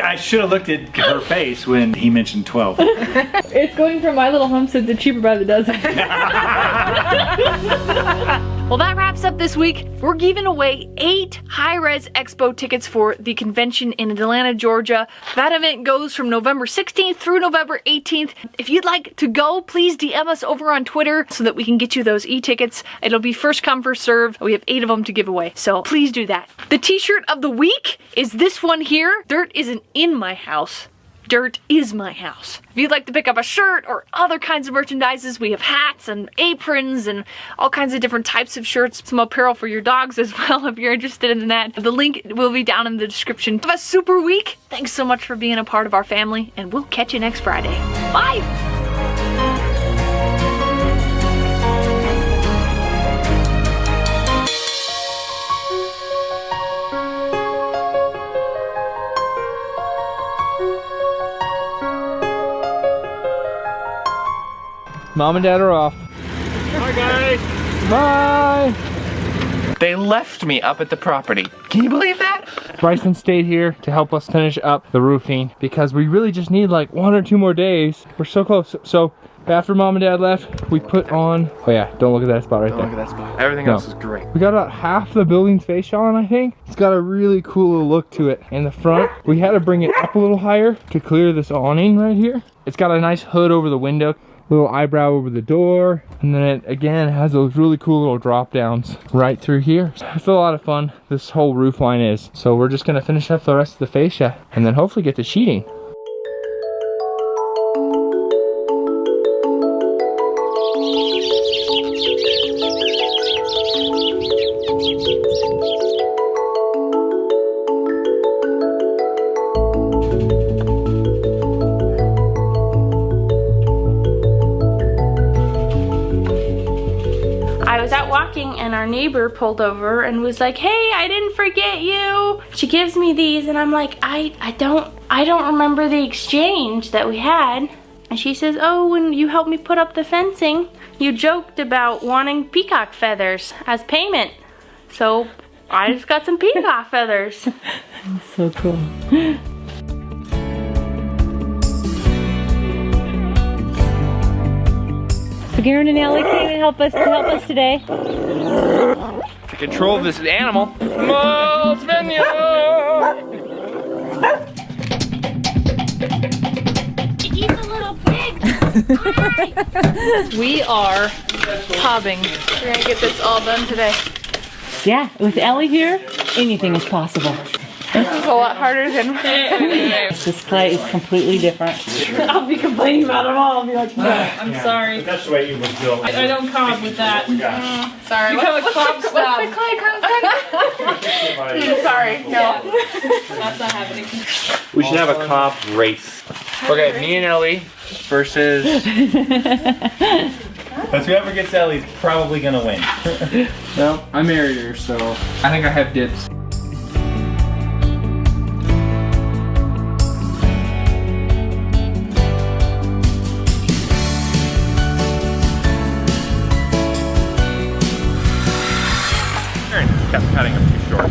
I should have looked at her face when he mentioned 12. It's going from My Little Homestead to Cheaper by the Dozen. Well, that wraps up this week. We're giving away 8 high-res expo tickets for the convention in Atlanta, Georgia. That event goes from November 16th through November 18th. If you'd like to go, please DM us over on Twitter so that we can get you those e-tickets. It'll be first come, first served. We have 8 of them to give away, so please do that. The t-shirt of the week is this one here. Dirt isn't in my house. Dirt is my house. If you'd like to pick up a shirt or other kinds of merchandises, we have hats and aprons and all kinds of different types of shirts, some apparel for your dogs as well if you're interested in that. The link will be down in the description. Have a super week. Thanks so much for being a part of our family, and we'll catch you next Friday. Bye! Mom and Dad are off. Bye, guys. Bye. They left me up at the property. Can you believe that? Bryson stayed here to help us finish up the roofing because we really just need like 1 or 2 more days. We're so close. So after Mom and Dad left, we put on, oh yeah, don't look at that spot right there. Don't look at that spot. Everything else is great. We got about half the building's fascia on, I think. It's got a really cool look to it. In the front, we had to bring it up a little higher to clear this awning right here. It's got a nice hood over the window, little eyebrow over the door, and then it again has those really cool little drop downs right through here. It's a lot of fun, this whole roof line is. So we're just gonna finish up the rest of the fascia and then hopefully get to sheeting. I was out walking and our neighbor pulled over and was like, hey, I didn't forget you. She gives me these and I'm like, I don't remember the exchange that we had. And she says, oh, when you helped me put up the fencing, you joked about wanting peacock feathers as payment. So I just got some peacock feathers. So cool. So Garen and Ellie came and help us today. To control this animal. He's a little pig. We are cobbing. We're gonna get this all done today. Yeah, with Ellie here, anything is possible. This is a lot harder than This clay is completely different. I'll be complaining about them all. I'll be like, no, I'm sorry. That's the way you would build. I don't cob with that. Sorry. Become a cob snob. What's the clay content? Sorry, no. That's not happening. We should have a cob race. Okay, me and Ellie versus... But whoever gets Ellie's probably gonna win. No, I married her, so I think I have dibs. Kept cutting them too short. I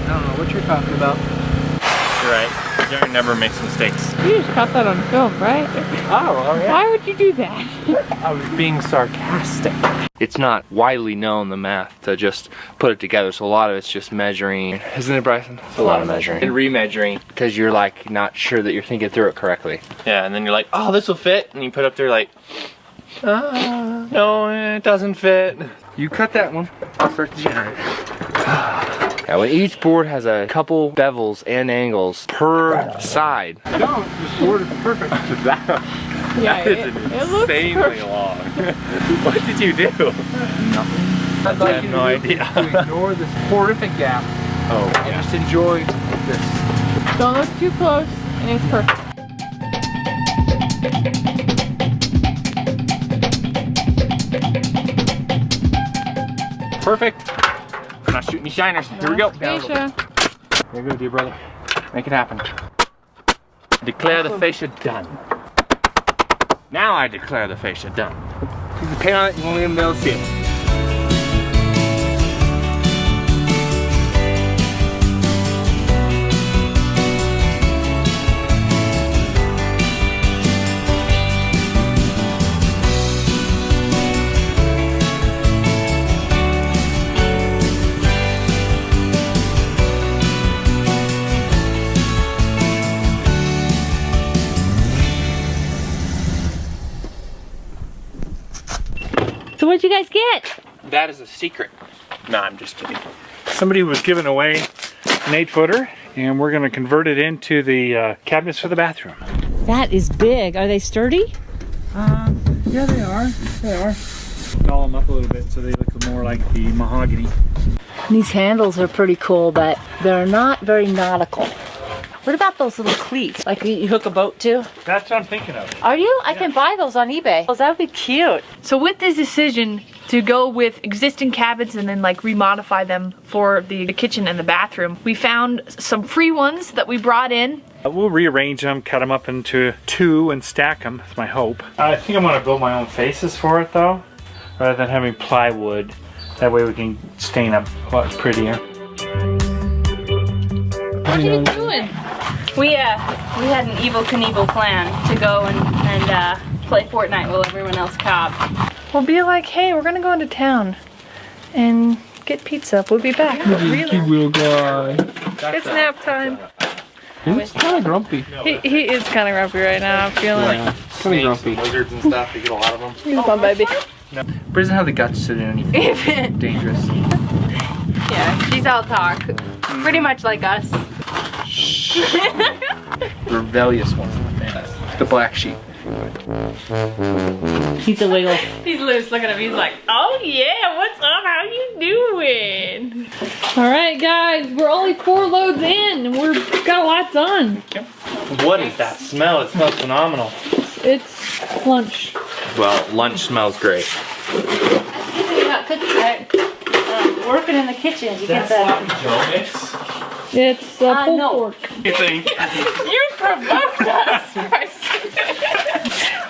don't know what you're talking about. You're right. Darren never makes mistakes. You just caught that on film, right? Oh, yeah. Why would you do that? I was being sarcastic. It's not widely known, the math, to just put it together, so a lot of it's just measuring. Isn't it, Bryson? It's a lot of measuring. And remeasuring, because you're like not sure that you're thinking through it correctly. Yeah, and then you're like, oh, this will fit, and you put up there like, no, it doesn't fit. You cut that one, I'll start the generator. Yeah, well, each board has a couple bevels and angles per side. No, this board is perfect. That is insanely long. What did you do? Nothing. I'd like I have no idea. To ignore this horrific gap. Oh, and yeah. just enjoy this. Don't look too close, and it's perfect. Perfect. I'm not shooting any shiners. Here we go. Fascia. Here we go, dear brother. Make it happen. Declare the fascia done. Now I declare the fascia done. You can paint on it, you won't even be able to see it. So what'd you guys get? That is a secret. No, I'm just kidding. Somebody was giving away an 8-footer, and we're going to convert it into the cabinets for the bathroom. That is big. Are they sturdy? Yeah, they are. They are. Doll them up a little bit so they look more like the mahogany. These handles are pretty cool, but they're not very nautical. What about those little cleats, like you hook a boat to? That's what I'm thinking of. Are you? I can buy those on eBay. That would be cute. So with this decision to go with existing cabinets and then like remodify them for the kitchen and the bathroom, we found some free ones that we brought in. We'll rearrange them, cut them up into 2 and stack them. That's my hope. I think I'm going to build my own faces for it though, rather than having plywood. That way we can stain up a lot prettier. What are you doing? We had an Evel Knievel plan to go and play Fortnite while everyone else copped. We'll be like, hey, we're gonna go into town and get pizza. We'll be back. Real guy. It's nap time. He's kind of grumpy. He is kind of grumpy right now. I'm feeling like kind of grumpy. Lizards and stuff, you get a lot of them. he's my baby. No. But doesn't have the guts to do anything dangerous. Yeah, she's all talk. Pretty much like us. Rebellious ones in the family. The black sheep. He's a wiggle. He's loose. Look at him. He's like, oh yeah, what's up? How you doing? All right, guys, we're only 4 loads in, and we've got a lot done. What is that smell? It smells phenomenal. It's lunch. Well, lunch smells great. You're not cooking. Working in the kitchen. You get that. Joe mix? It's pulled no. pork. You think? You provoked us.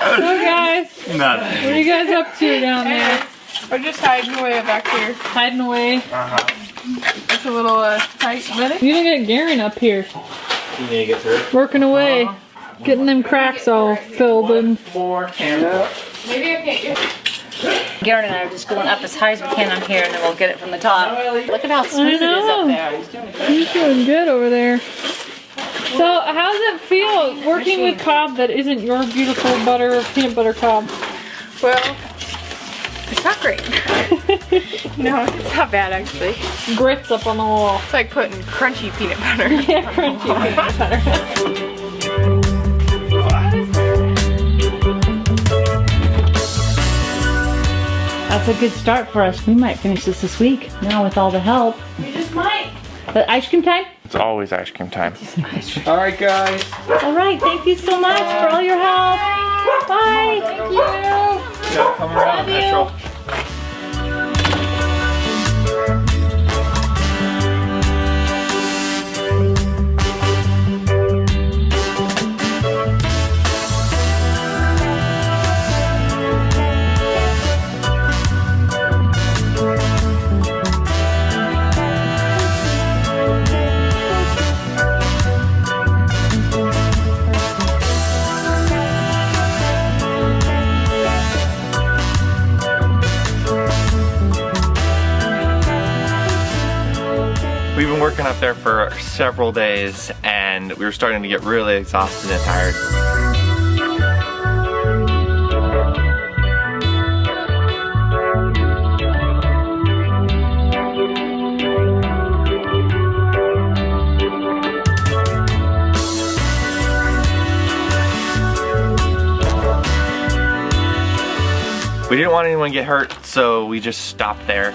So guys, Nothing. what are you guys up to down there? We're just hiding away back here. Hiding away. It's a little tight, but You didn't get Garen up here. You need to get through it. Working away. Getting them cracks all filled in. More camera. maybe I can't get Garen and I are just going up as high as we can on here, and then we'll get it from the top. Look at how smooth it is up there. He's doing good. He's doing good over there. So how does it feel working with cob that isn't your beautiful peanut butter cob? Well, it's not great. No, it's not bad actually. Grits up on the wall. It's like putting crunchy peanut butter. Yeah, crunchy peanut butter. That's a good start for us. We might finish this week now with all the help. We just might. But ice cream time? It's always ice cream time. All right, guys. All right, thank you so much for all your help. Bye. Thank you. Yeah, come around. Love you. We've been working up there for several days and we were starting to get really exhausted and tired. We didn't want anyone to get hurt, so we just stopped there.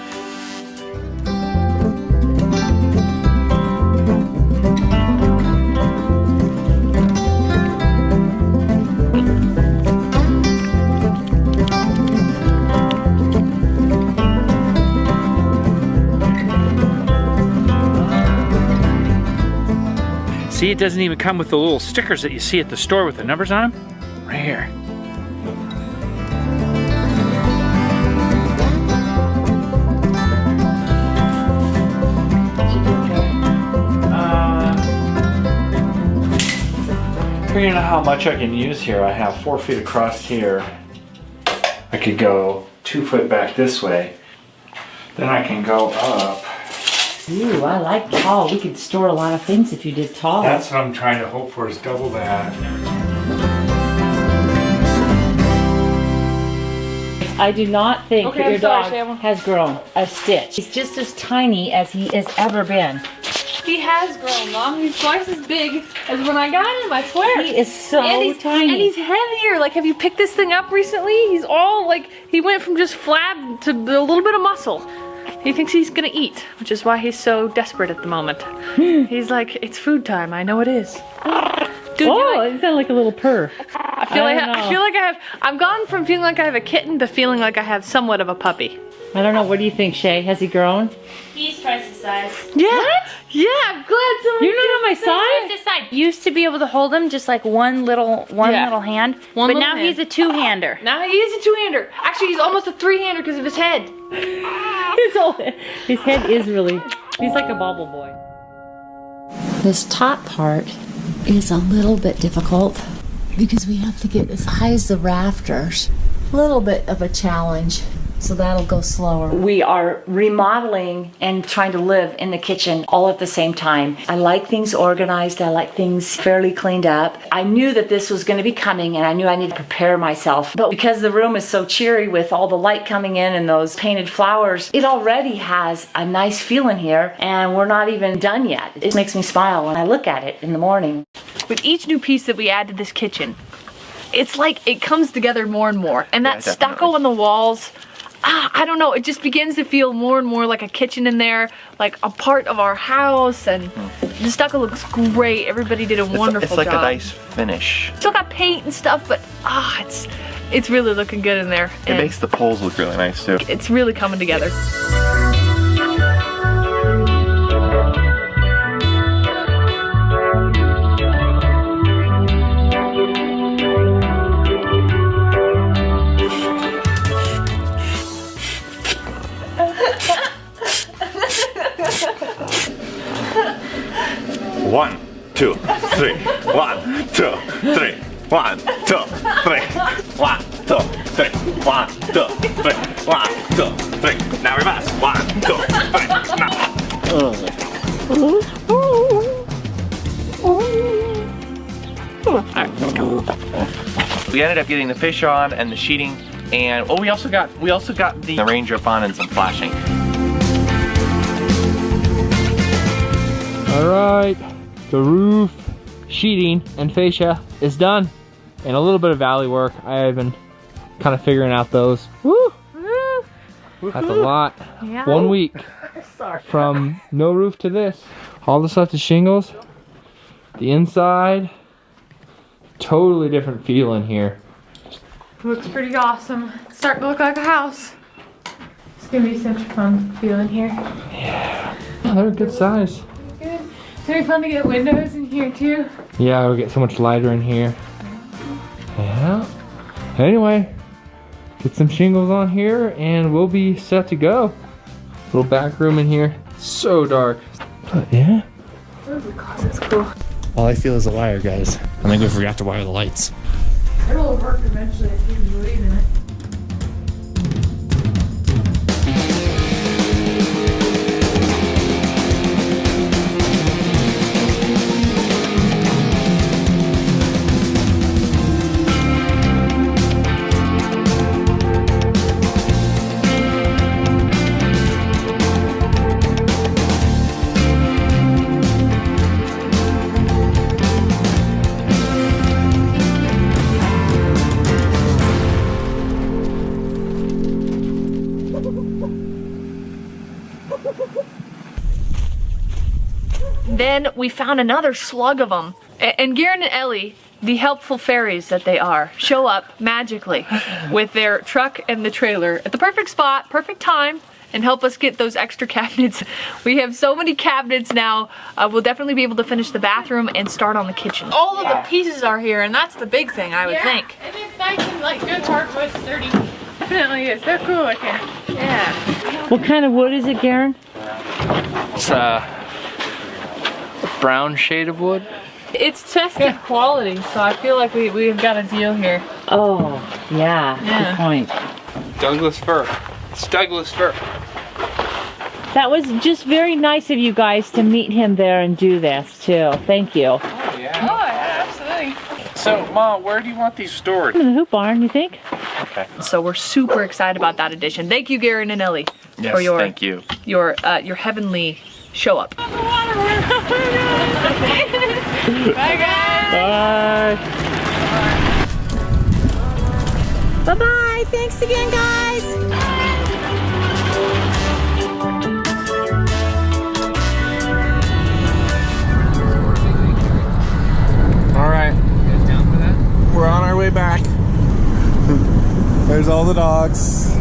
See, it doesn't even come with the little stickers that you see at the store with the numbers on them. Right here. Figuring out how much I can use here. I have 4 feet across here. I could go 2 foot back this way. Then I can go up. Ooh, I like tall. We could store a lot of things if you did tall. That's what I'm trying to hope for, is double that. I do not think that your dog Sam. has grown a stitch. He's just as tiny as he has ever been. He has grown, Mom. He's twice as big as when I got him, I swear. He is so tiny. And he's heavier. Like, have you picked this thing up recently? He's all, like, he went from just flab to a little bit of muscle. He thinks he's gonna eat, which is why he's so desperate at the moment. He's like, it's food time. I know it is. Dude, oh, it sounded like a little purr. I feel like I have, I'm gone from feeling like I have a kitten to feeling like I have somewhat of a puppy. I don't know. What do you think, Shay? Has he grown? He's twice the size. Yeah. What? Yeah, I'm glad someone. You're not on my side? Twice the size. Used to be able to hold him just like one little hand, but now he's a two-hander. Now he is a two-hander. Actually, he's almost a three-hander because of his head. His head is really, he's like a bobble boy. This top part is a little bit difficult because we have to get as high as the rafters. A little bit of a challenge, so that'll go slower. We are remodeling and trying to live in the kitchen all at the same time. I like things organized. I like things fairly cleaned up. I knew that this was going to be coming and I knew I needed to prepare myself. But because the room is so cheery with all the light coming in and those painted flowers, it already has a nice feel in here and we're not even done yet. It makes me smile when I look at it in the morning. With each new piece that we add to this kitchen, it's like it comes together more and more. And that stucco on the walls, I don't know, it just begins to feel more and more like a kitchen in there, like a part of our house, and the stucco looks great. Everybody did a wonderful job. It's like a nice finish. Still got paint and stuff, but it's really looking good in there. It makes the poles look really nice too. It's really coming together. One, two, three. 1, 2, 3. 1, 2, 3. 1, 2, 3. 1, 2, 3. 1, 2, 3. Now reverse. 1, 2, 3. Now. Alright, let's go. We ended up getting the fish on and the sheeting, and we also got the rain drip on and some flashing. Alright, the roof, sheeting, and fascia is done. And a little bit of valley work. I have been kind of figuring out those. Woo! That's a lot. Yeah. 1 week from no roof to this. All the stuff to shingles. The inside, totally different feel in here. Looks pretty awesome. It's starting to look like a house. It's gonna be such a fun feeling here. Yeah. Oh, they're a good size. Good. It's gonna be fun to get windows in here too. Yeah, it'll get so much lighter in here. Yeah. Anyway, get some shingles on here and we'll be set to go. Little back room in here. So dark. But yeah. Oh, the closet's cool. All I feel is a wire, guys. I think we forgot to wire the lights. It'll work eventually if you believe in it. Then we found another slug of them. And Garen and Ellie, the helpful fairies that they are, show up magically with their truck and the trailer at the perfect spot, perfect time, and help us get those extra cabinets. We have so many cabinets now. We'll definitely be able to finish the bathroom and start on the kitchen. All of the pieces are here, and that's the big thing, I would think. And it's nice and like good hardwood, sturdy. Definitely is. They're cool looking. Yeah. What kind of wood is it, Garen? It's a brown shade of wood. It's tested quality, so I feel like we've got a deal here. Oh, yeah. Good point. Douglas fir. It's Douglas fir. That was just very nice of you guys to meet him there and do this too. Thank you. Oh yeah, absolutely. So, Mom, where do you want these stored? In the hoop barn, you think? Okay. So we're super excited about that addition. Thank you, Garen and Ellie, for your thank you. Your heavenly show up. Bye, guys. Bye. Bye-bye. Thanks again, guys. All right. You guys down for that? We're on our way back. There's all the dogs.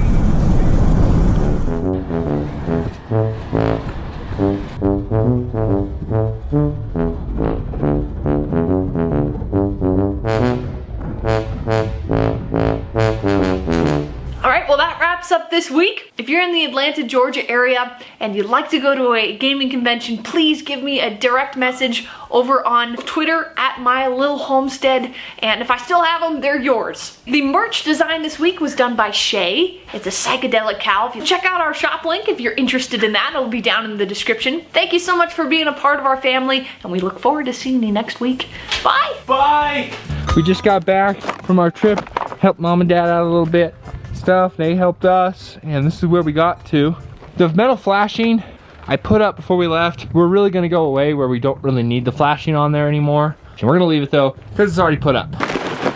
Alright, well that wraps up this week. If you're in the Atlanta, Georgia area and you'd like to go to a gaming convention, please give me a direct message over on Twitter at MyLittleHomestead, and if I still have them, they're yours. The merch design this week was done by Shay. It's a psychedelic cow. Check out our shop link if you're interested in that. It'll be down in the description. Thank you so much for being a part of our family, and we look forward to seeing you next week. Bye! Bye! We just got back from our trip, helped Mom and Dad out a little bit. Stuff, they helped us, and this is where we got to. The metal flashing I put up before we left, we're really gonna go away where we don't really need the flashing on there anymore. And we're gonna leave it though, because it's already put up.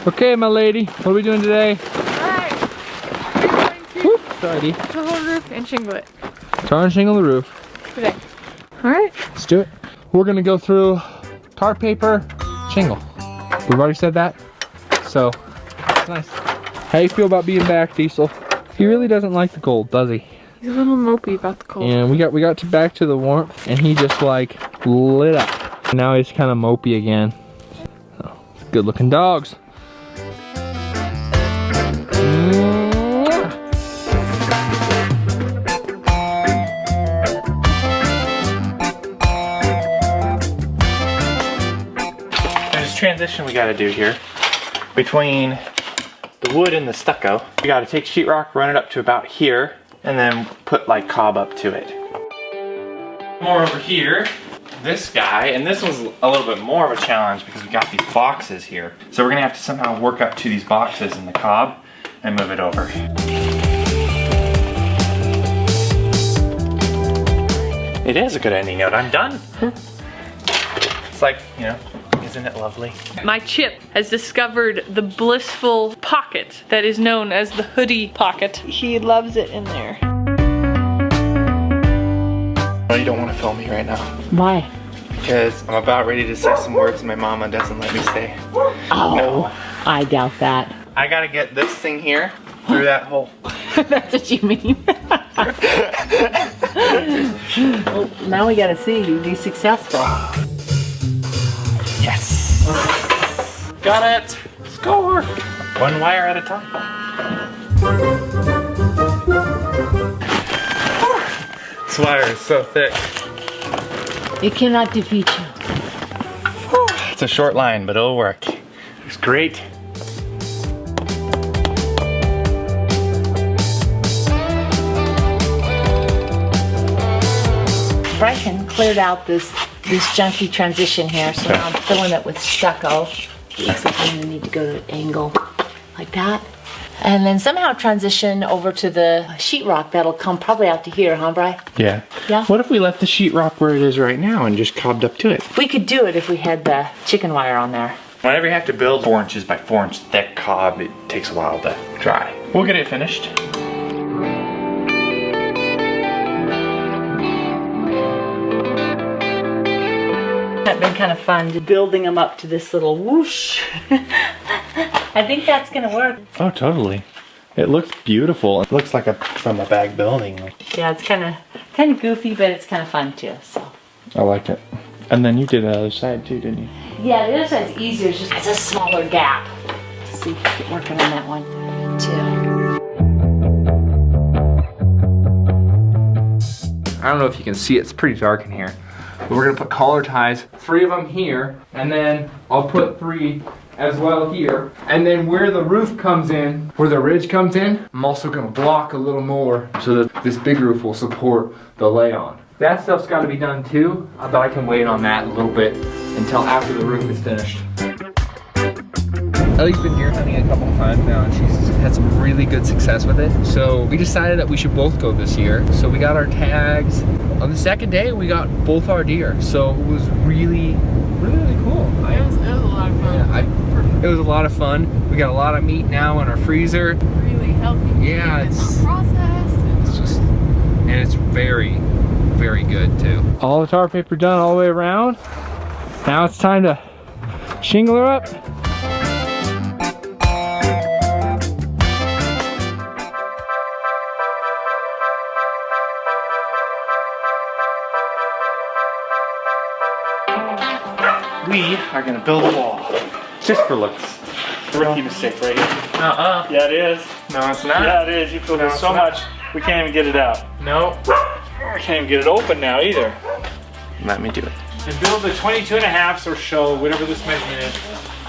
Okay, my lady, what are we doing today? Alright. We're going to Sorry. the whole roof and shingle it Tar and shingle the roof. today. Alright. Let's do it. We're gonna go through tar, paper, shingle. We've already said that, so it's nice. How you feel about being back, Diesel? He really doesn't like the cold, does he? He's a little mopey about the cold. And we got back to the warmth, and he just like lit up. Now he's kind of mopey again. So, good looking dogs. There's a transition we gotta do here between the wood and the stucco. We gotta take sheetrock, run it up to about here, and then put like cob up to it. More over here, this guy, and this was a little bit more of a challenge because we got these boxes here. So we're gonna have to somehow work up to these boxes in the cob and move it over. It is a good ending note, I'm done. It's like, you know, isn't it lovely? My Chip has discovered the blissful pocket that is known as the hoodie pocket. He loves it in there. No, you don't want to film me right now. Why? Because I'm about ready to say some words and my mama doesn't let me say. Oh, No. I doubt that. I gotta get this thing here through that hole. That's what you mean. Well, now we gotta see you be successful. Yes. Got it. Score. One wire at a time. This wire is so thick. It cannot defeat you. It's a short line, but it'll work. It's great. Bryson cleared out this junky transition here, so now I'm filling it with stucco. Looks like I'm gonna need to go to an angle like that. And then somehow transition over to the sheetrock that'll come probably out to here, huh, Bri? Yeah. Yeah. What if we left the sheetrock where it is right now and just cobbed up to it? We could do it if we had the chicken wire on there. Whenever you have to build 4 inches by 4 inch thick cob, it takes a while to dry. We'll get it finished. That's been kind of fun, building them up to this little whoosh. I think that's gonna work. Oh, totally. It looks beautiful. It looks like from a bag building. Yeah, it's kind of goofy, but it's kind of fun too. So. I like it. And then you did the other side too, didn't you? Yeah, the other side's easier. It's just a smaller gap. Let's see, get working on that one too. I don't know if you can see it, it's pretty dark in here. But we're gonna put collar ties, 3 of them here, and then I'll put 3 as well here. And then where the roof comes in, where the ridge comes in, I'm also gonna block a little more so that this big roof will support the lay-on. That stuff's gotta be done too, but I can wait on that a little bit until after the roof is finished. Ellie's been deer hunting a couple of times now and she's had some really good success with it. So we decided that we should both go this year. So we got our tags. On the second day, we got both our deer. So it was really, really cool. It was a lot of fun. Yeah, it was a lot of fun. We got a lot of meat now in our freezer. Really healthy. Yeah, it's not processed. It's just, and it's very, very good too. All the tar paper done all the way around. Now it's time to shingle her up. We are gonna build a wall. Just for looks. Rookie mistake right here. Yeah, it is. No, it's not. Yeah, it is. You filled No, it it's so not. much, we can't even get it out. No. I can't even get it open now either. Let me do it. And build the 22.5s or so, whatever this measurement is.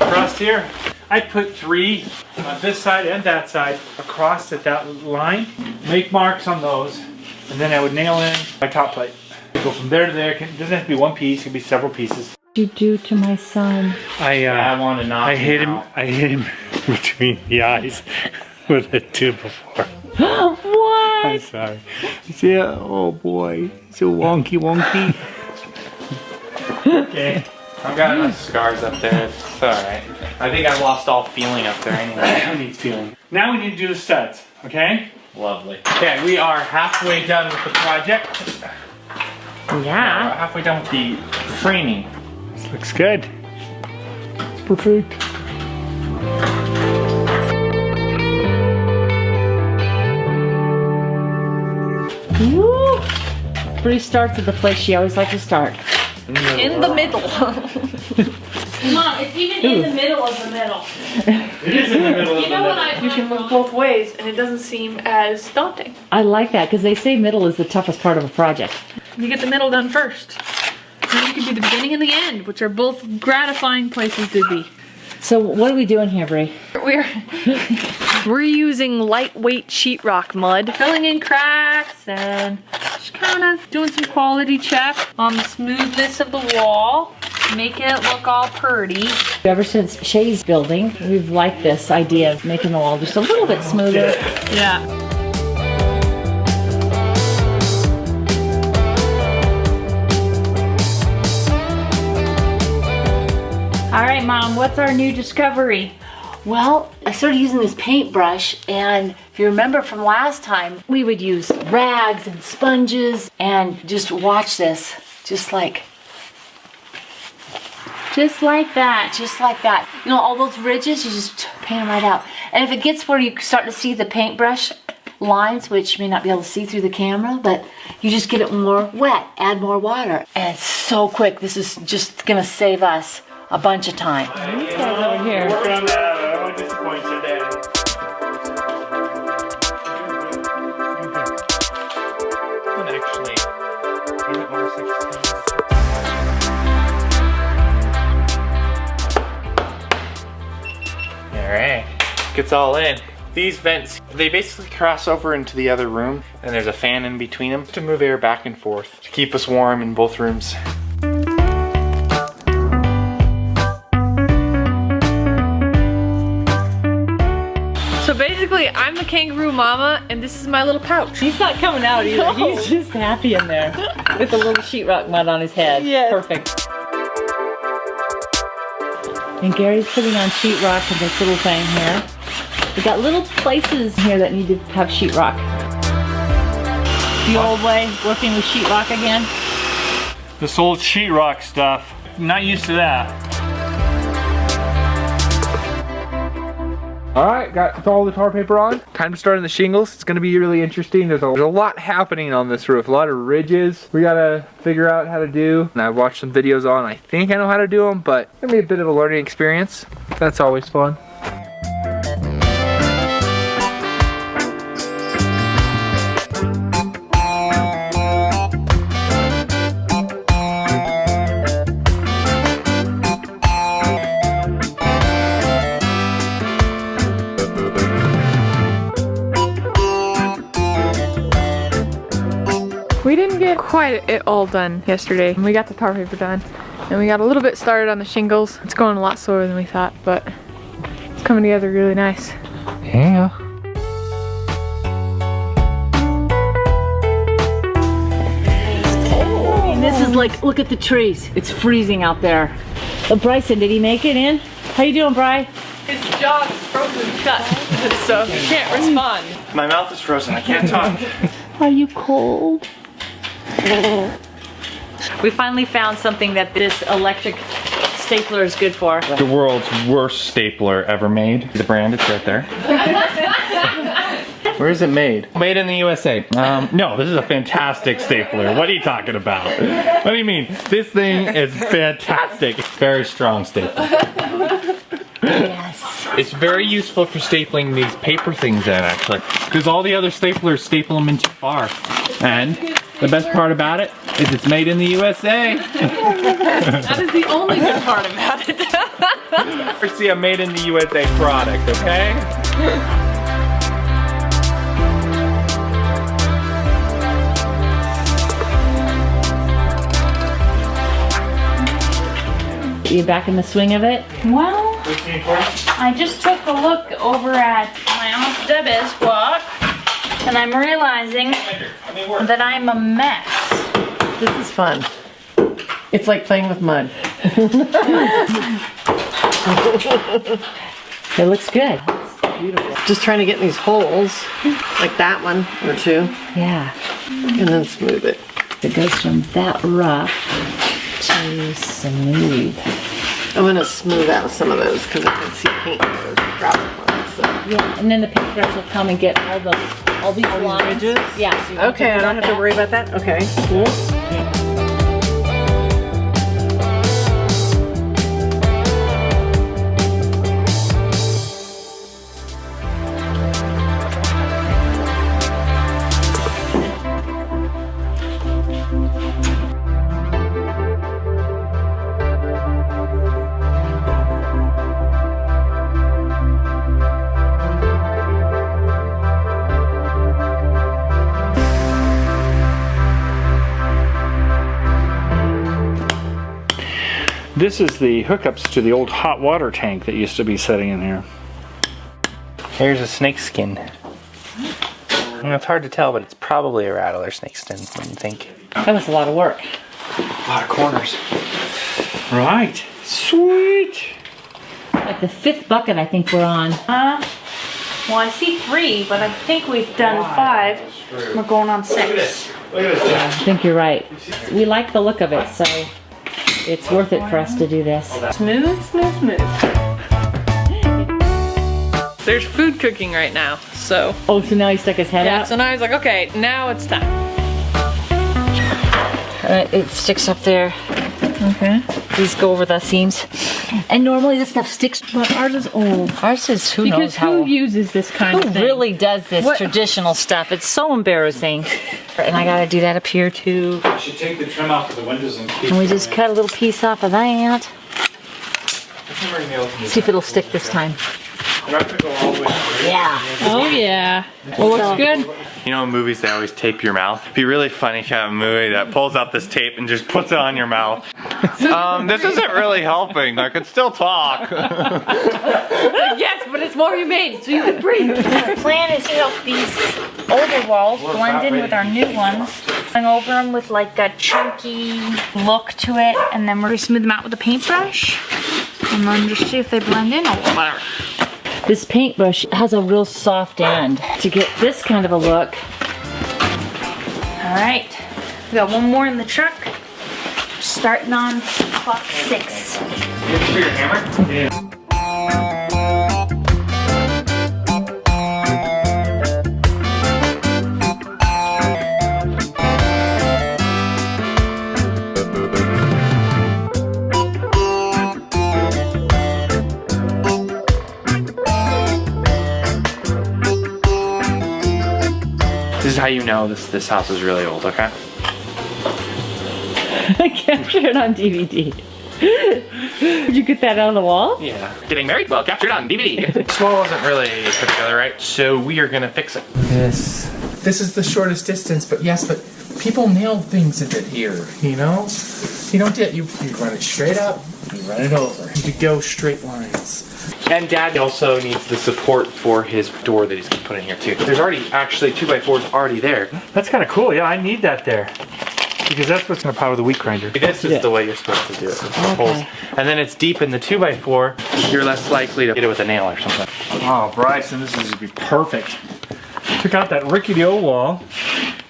Across here, I put 3 on this side and that side across at that line. Make marks on those, and then I would nail in my top plate. Go from there to there. It doesn't have to be one piece, it can be several pieces. You do to my son. I want to knock I hit him. I hit him between the eyes with a 2 before. What? I'm sorry. Yeah. Oh boy, so wonky. Okay. I've got enough scars up there. It's alright. I think I lost all feeling up there anyway. Who needs feeling? Now we need to do the studs. Okay. Lovely. Okay, we are halfway done with the project. Yeah. We're halfway done with the framing. This looks good. It's perfect. Woo! Bree starts at the place she always likes to start. In the middle. Mom, it's even in the middle of the middle. It is in the middle of You know what? You can look both ways and it doesn't seem as daunting. I like that because they say middle is the toughest part of a project. You get the middle done first. Then you can do the beginning and the end, which are both gratifying places to be. So what are we doing here, Bree? We're using lightweight sheetrock mud, filling in cracks and just kind of doing some quality check on the smoothness of the wall, making it look all pretty. Ever since Shay's building, we've liked this idea of making the wall just a little bit smoother. Yeah. All right, Mom, what's our new discovery? Well, I started using this paintbrush, and if you remember from last time, we would use rags and sponges and just watch this, just like that, just like that. You know, all those ridges, you just paint them right out. And if it gets where you start to see the paintbrush lines, which you may not be able to see through the camera, but you just get it more wet, add more water. And it's so quick. This is just gonna save us a bunch of time. These guys over here. Working on that. I won't disappoint you, Dad. Actually, alright, gets all in. These vents, they basically cross over into the other room, and there's a fan in between them to move air back and forth to keep us warm in both rooms. So basically, I'm the kangaroo mama, and this is my little pouch. He's not coming out either. No. He's just happy in there with a little sheetrock mud on his head. Yes. Perfect. And Gary's putting on sheetrock in this little thing here. We got little places here that need to have sheetrock. The old way, working with sheetrock again. This old sheetrock stuff, not used to that. All right, got all the tar paper on. Time to start on the shingles. It's gonna be really interesting. There's a lot happening on this roof. A lot of ridges we gotta figure out how to do. And I've watched some videos on. I think I know how to do them, but it's gonna be a bit of a learning experience. That's always fun. We didn't get quite it all done yesterday. We got the tar paper done and we got a little bit started on the shingles. It's going a lot slower than we thought, but it's coming together really nice. Yeah. And this is like, look at the trees. It's freezing out there. Bryson, did he make it in? How you doing, Bri? His jaw's frozen shut, so he can't respond. My mouth is frozen, I can't talk. Are you cold? We finally found something that this electric stapler is good for. The world's worst stapler ever made. The brand, it's right there. Where is it made? Made in the USA. No, this is a fantastic stapler. What are you talking about? What do you mean? This thing is fantastic. Very strong stapler. Yes. It's very useful for stapling these paper things in, actually, because all the other staplers staple them in too far. And the best part about it is it's made in the USA. That is the only good part about it. Never see a made in the USA product, okay? You back in the swing of it? Well, I just took a look over at my Aunt Debbie's walk, and I'm realizing that I'm a mess. This is fun. It's like playing with mud. It looks good. Beautiful. Just trying to get in these holes, like that one or two. Yeah. And then smooth it. It goes from that rough to smooth. I'm gonna smooth out some of those because I can see paint dropping. So. Yeah, and then the paintbrush will come and get all these lines. Ridges? Yeah. So okay, I don't have to worry about that. Okay, cool. This is the hookups to the old hot water tank that used to be sitting in here. Here's a snake skin. It's hard to tell, but it's probably a rattler snake skin, what do you think? That was a lot of work. A lot of corners. Right. Sweet. Like the 5th bucket I think we're on. Well, I see 3, but I think we've done 5. We're going on 6. Look at this. I think you're right. We like the look of it, so it's worth it for us to do this. Smooth, smooth, smooth. There's food cooking right now, so. Oh, so now he stuck his head out? So now he's like, okay, now it's time. It sticks up there. Okay. These go over the seams. And normally this stuff sticks, but ours is old. Ours is who knows Because how. who uses this kind of Who thing? really does this traditional stuff? It's so embarrassing. And I gotta do that up here too. I should take the trim off of the windows and keep. And we just cut a little piece off of that. See if it'll stick this time. We're not gonna go all the way through. Yeah. Oh yeah. Well, looks good. You know in movies they always tape your mouth? It'd be really funny if you have a movie that pulls out this tape and just puts it on your mouth. This isn't really helping. I could still talk. Yes, but it's more humane, so you can breathe. The plan is to help these older walls blend in with our new ones. Going over them with like a chunky look to it, and then we're gonna smooth them out with a paintbrush. And then just see if they blend in or whatever. This paintbrush has a real soft end to get this kind of a look. All right, we got one more in the truck. starting on clock 6. This for your hammer? Yeah. This is how you know this house is really old, okay? I captured it on DVD. Did you get that out of the wall? Yeah. Getting married? Well, captured on DVD. This wall wasn't really put together right, so we are gonna fix it. This is the shortest distance, but yes, but people nail things a bit here, you know? You don't get, you run it straight up, you run it over. You go straight lines. And Dad also needs the support for his door that he's gonna put in here too. There's already actually 2x4s already there. That's kind of cool. Yeah, I need that there. Because that's what's going to power the wheat grinder. This is the way you're supposed to do it. Holes. And then it's deep in the 2x4, you're less likely to get it with a nail or something. Oh, Bryson, this is going to be perfect. Took out that rickety old wall,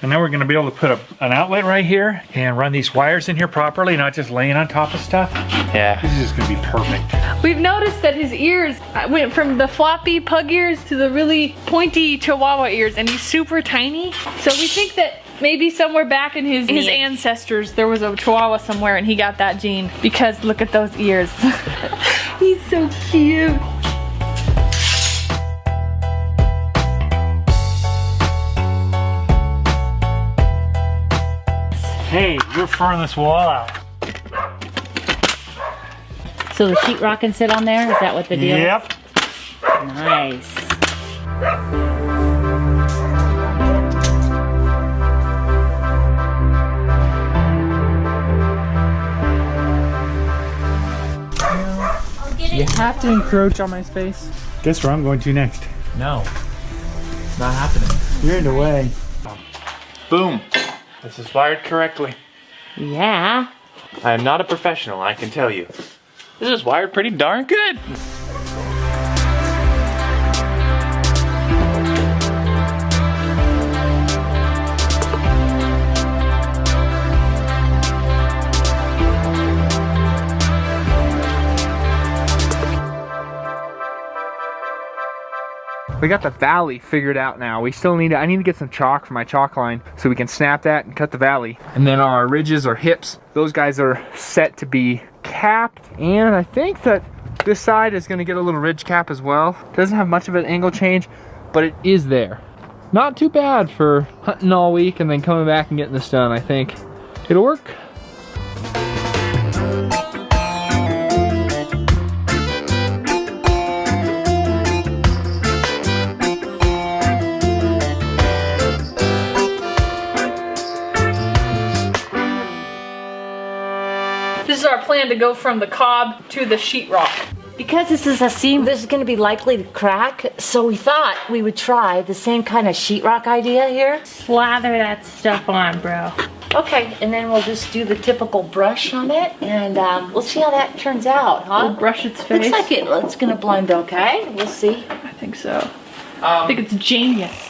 and now we're going to be able to put an outlet right here and run these wires in here properly, not just laying on top of stuff. Yeah. This is just going to be perfect. We've noticed that his ears went from the floppy pug ears to the really pointy chihuahua ears, and he's super tiny. So we think that maybe somewhere back in his ancestors there was a chihuahua somewhere and he got that gene, because look at those ears. He's so cute. Hey, we're furring this wall out. So the sheetrock can sit on there? Is that what the deal is? Yep. Nice. You have to encroach on my space. Guess where I'm going to next? No, it's not happening. You're in the way. Boom. This is wired correctly. Yeah. I am not a professional, I can tell you. This is wired pretty darn good. We got the valley figured out now. We still need, I need to get some chalk for my chalk line so we can snap that and cut the valley. And then our ridges or hips, those guys are set to be capped. And I think that this side is gonna get a little ridge cap as well. Doesn't have much of an angle change, but it is there. Not too bad for hunting all week and then coming back and getting this done. I think it'll work. This is our plan to go from the cob to the sheetrock. Because this is a seam, this is going to be likely to crack, so we thought we would try the same kind of sheetrock idea here. Slather that stuff on, bro. Okay, and then we'll just do the typical brush on it, and we'll see how that turns out, huh? We'll brush its face. Looks like it's going to blend okay. We'll see. I think so. I think it's genius.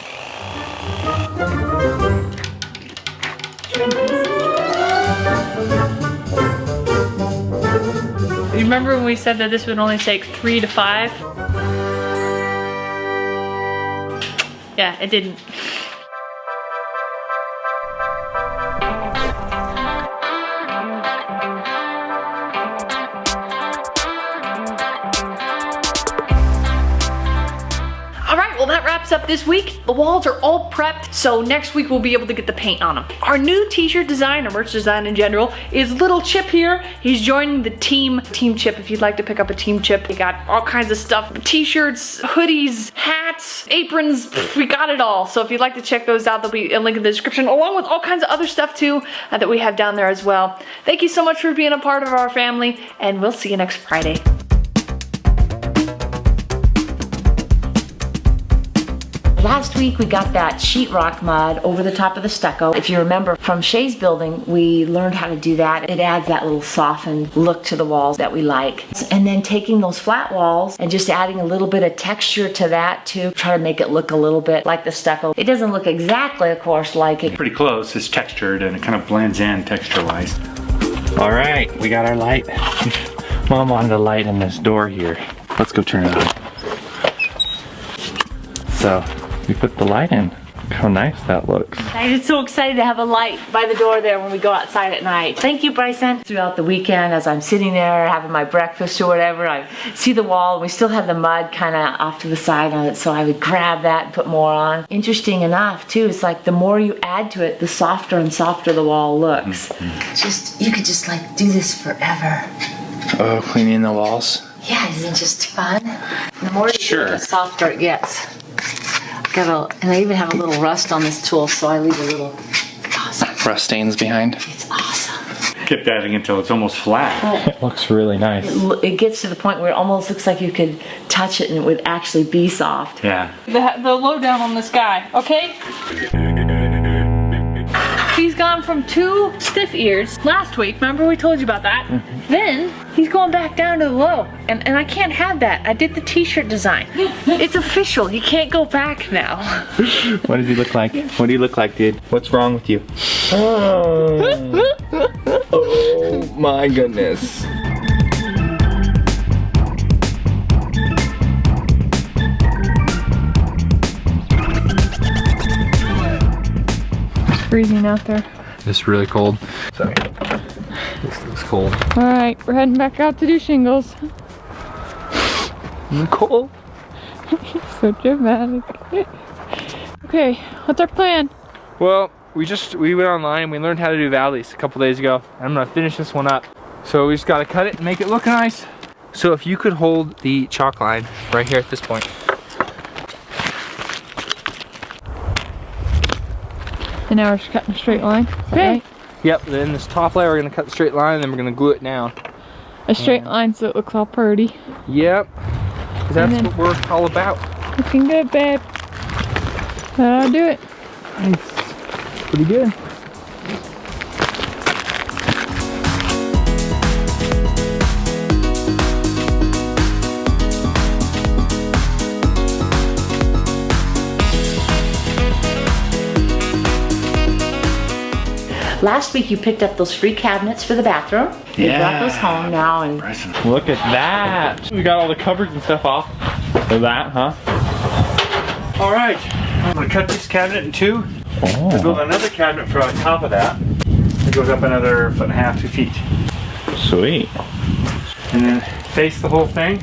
You remember when we said that this would only take 3 to 5? Yeah, it didn't. Alright, well that wraps up this week. The walls are all prepped, so next week we'll be able to get the paint on them. Our new t-shirt design, or merch design in general, is Little Chip here. He's joining the team, Team Chip, if you'd like to pick up a Team Chip. We got all kinds of stuff, t-shirts, hoodies, hats, aprons, we got it all. So if you'd like to check those out, there'll be a link in the description, along with all kinds of other stuff too that we have down there as well. Thank you so much for being a part of our family, and we'll see you next Friday. Last week we got that sheetrock mud over the top of the stucco. If you remember from Shay's building, we learned how to do that. It adds that little softened look to the walls that we like. And then taking those flat walls and just adding a little bit of texture to that too. Try to make it look a little bit like the stucco. It doesn't look exactly, of course, like it. Pretty close. It's textured and it kind of blends in texture-wise. All right, we got our light. Mom wanted a light in this door here. Let's go turn it on. So we put the light in. Look how nice that looks. I'm just so excited to have a light by the door there when we go outside at night. Thank you, Bryson. Throughout the weekend, as I'm sitting there having my breakfast or whatever, I see the wall. We still have the mud kind of off to the side on it, so I would grab that and put more on. Interesting enough, too, it's like the more you add to it, the softer and softer the wall looks. You could just like do this forever. Oh, cleaning the walls? Yeah, isn't it just fun? The more you do it, the softer it gets. And I even have a little rust on this tool, so I leave a little rust stains behind. It's awesome. Kept adding until it's almost flat. It looks really nice. It gets to the point where it almost looks like you could touch it and it would actually be soft. Yeah. The lowdown on this guy, okay? He's gone from 2 stiff ears last week. Remember we told you about that? Then he's going back down to the low. And I can't have that. I did the t-shirt design. It's official. He can't go back now. What does he look like? What do you look like, dude? What's wrong with you? Oh my goodness. Freezing out there. It's really cold. Sorry. This looks cold. All right, we're heading back out to do shingles. Cold. So dramatic. Okay, what's our plan? Well, we went online. We learned how to do valleys a couple days ago. I'm gonna finish this one up. So we just gotta cut it and make it look nice. So if you could hold the chalk line right here at this point. And now we're just cutting a straight line. Okay. Right? Yep, then this top layer we're gonna cut the straight line and then we're gonna glue it down. A straight line so it looks all pretty. Yep, because that's what we're all about. Looking good, babe. That'll do it. Nice. Pretty good. Last week you picked up those free cabinets for the bathroom. You brought those home now and... Look at that. We got all the cupboards and stuff off of that, huh? All right, I'm gonna cut this cabinet in 2. Oh. Build another cabinet for on top of that. It goes up another 1.5 to 2 feet. Sweet. And then face the whole thing.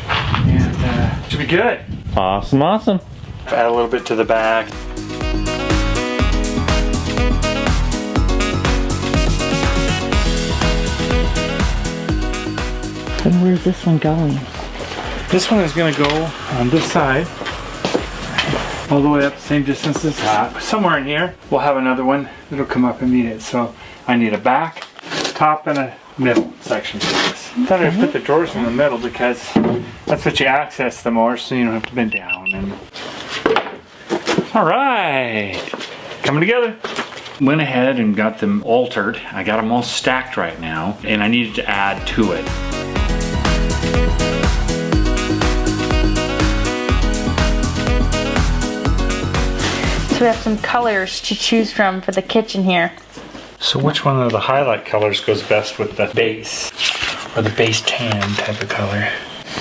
And it should be good. Awesome, awesome. Add a little bit to the back. And where's this one going? This one is going to go on this side, all the way up the same distance as that. Somewhere in here, we'll have another one that'll come up and meet it. So I need a back, top, and a middle section for this. I thought I'd put the drawers in the middle because that's what you access the more, so you don't have to bend down. And all right, coming together. Went ahead and got them altered. I got them all stacked right now, and I needed to add to it. So we have some colors to choose from for the kitchen here. So which one of the highlight colors goes best with the base? Or the base tan type of color?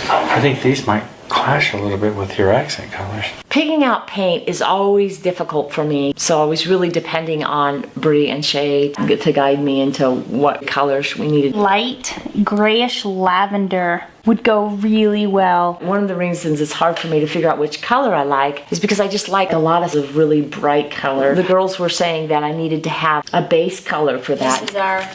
I think these might clash a little bit with your accent colors. Picking out paint is always difficult for me, so I was really depending on Bree and Shay to guide me into what colors we needed. Light grayish lavender would go really well. One of the reasons it's hard for me to figure out which color I like is because I just like a lot of really bright color. The girls were saying that I needed to have a base color for that. This is our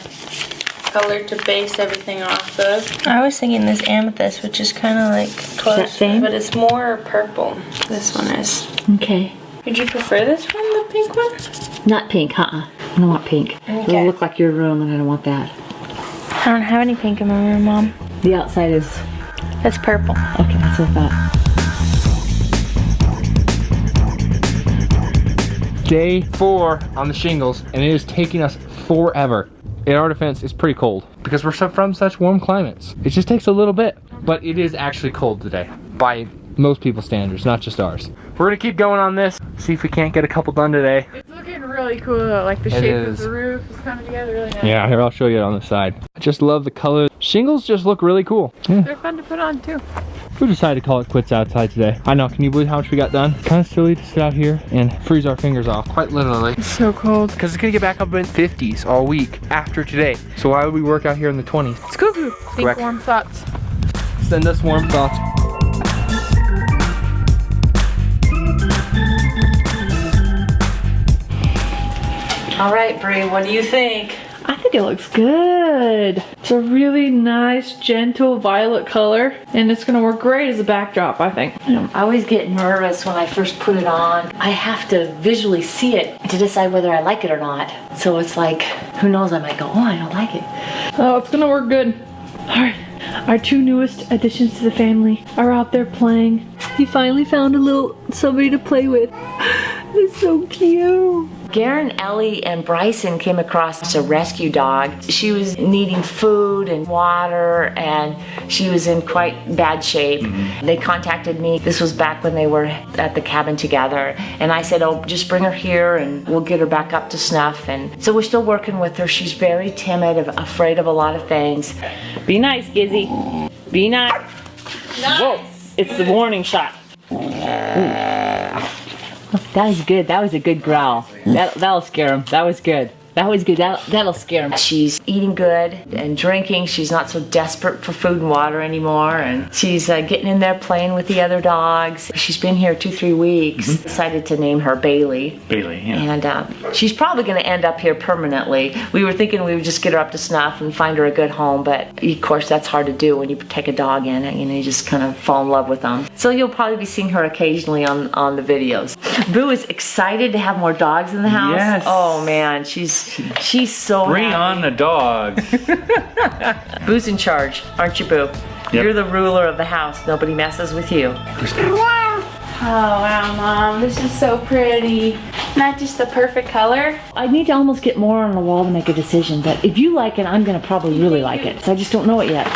color to base everything off of. I was thinking this amethyst, which is kind of like close, that same? but it's more purple. This one is. Okay. Would you prefer this one, the pink one? Not pink, I don't want pink. Okay. It'll look like your room and I don't want that. I don't have any pink in my room, Mom. The outside is... That's purple. Okay, that's what I thought. Day 4 on the shingles, and it is taking us forever. In our defense, it's pretty cold because we're from such warm climates. It just takes a little bit, but it is actually cold today by most people's standards, not just ours. We're gonna keep going on this, see if we can't get a couple done today. It's looking really cool. Like the It shape of is. the roof is coming together really nice. Yeah, here, I'll show you it on the side. I just love the color. Shingles just look really cool. Yeah. They're fun to put on too. We decided to call it quits outside today. I know, can you believe how much we got done? Kind of silly to sit out here and freeze our fingers off, quite literally. It's so cold. Because it's gonna get back up in 50s all week after today. So why would we work out here in the 20s? It's cuckoo. Think Correct. warm thoughts. Send us warm thoughts. All right, Bree, what do you think? I think it looks good. It's a really nice, gentle violet color, and it's gonna work great as a backdrop, I think. I always get nervous when I first put it on. I have to visually see it to decide whether I like it or not. So it's like, who knows, I might go, oh, I don't like it. Oh, it's gonna work good. All right, our 2 newest additions to the family are out there playing. He finally found a little somebody to play with. It's so cute. Garen, Ellie, and Bryson came across a rescue dog. She was needing food and water, and she was in quite bad shape. They contacted me. This was back when they were at the cabin together, and I said, oh, just bring her here and we'll get her back up to snuff. And so we're still working with her. She's very timid, afraid of a lot of things. Be nice, Gizzy. Be nice. Whoa, it's the warning shot. That was good. That was a good growl. That'll scare him. That was good. That was good. That'll scare him. She's eating good and drinking. She's not so desperate for food and water anymore. And she's getting in there playing with the other dogs. She's been here 2-3 weeks. Decided to name her Bailey. Bailey, yeah. And she's probably going to end up here permanently. We were thinking we would just get her up to snuff and find her a good home. But of course, that's hard to do when you take a dog in. You know, you just kind of fall in love with them. So you'll probably be seeing her occasionally on the videos. Boo is excited to have more dogs in the house. Yes. Oh man, she's so Bring happy. on the dogs. Boo's in charge, aren't you, Boo? Yep. You're the ruler of the house. Nobody messes with you. Oh wow, Mom, this is so pretty. Not just the perfect color. I need to almost get more on the wall to make a decision, but if you like it, I'm gonna probably really like it. So I just don't know it yet.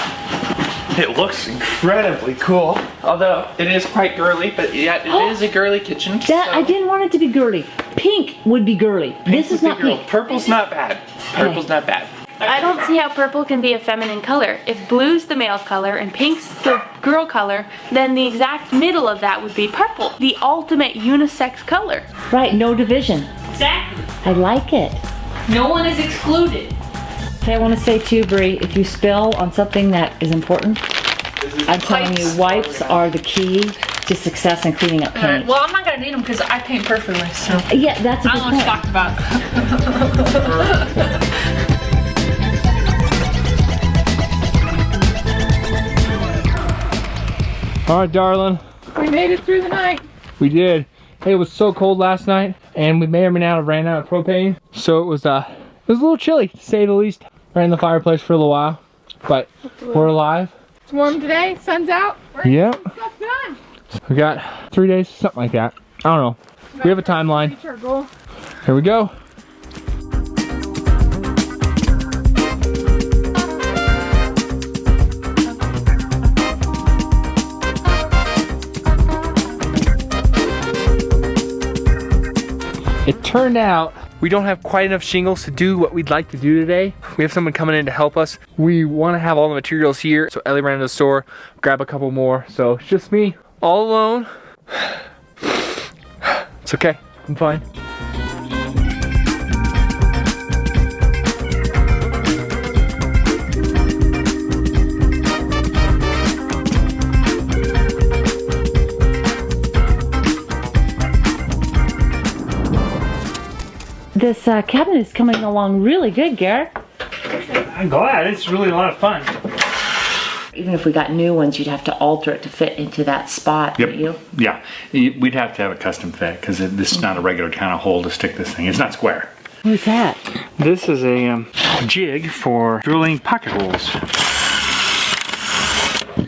It looks incredibly cool, although it is quite girly, but yeah, it is a girly kitchen. I didn't want it to be girly. Pink would be girly. This is not pink. Purple's not bad. Purple's not bad. I don't see how purple can be a feminine color. If blue's the male color and pink's the girl color, then the exact middle of that would be purple. The ultimate unisex color. Right, no division. Exactly. I like it. No one is excluded. Okay, I want to say too, Bree, if you spill on something that is important, I'm telling you, wipes are the key to success in cleaning up paint. Well, I'm not gonna need them because I paint perfectly, so. Yeah, that's a I good don't know point. what you talked about. All right, darling. We made it through the night. We did. Hey, it was so cold last night, and we may or may not have ran out of propane. So it was a little chilly, to say the least. Ran the fireplace for a little while, but we're alive. It's warm today, sun's out. Yep. Stuff done. We got 3 days, something like that. I don't know. We have a timeline. Reach our goal. Here we go. It turned out we don't have quite enough shingles to do what we'd like to do today. We have someone coming in to help us. We want to have all the materials here. So Ellie ran to the store, grab a couple more. So it's just me, all alone. It's okay, I'm fine. This cabinet is coming along really good, Garrett. I'm glad. It's really a lot of fun. Even if we got new ones, you'd have to alter it to fit into that spot, wouldn't you? Yeah. We'd have to have a custom fit because this is not a regular kind of hole to stick this thing. It's not square. Who's that? This is a jig for drilling pocket holes.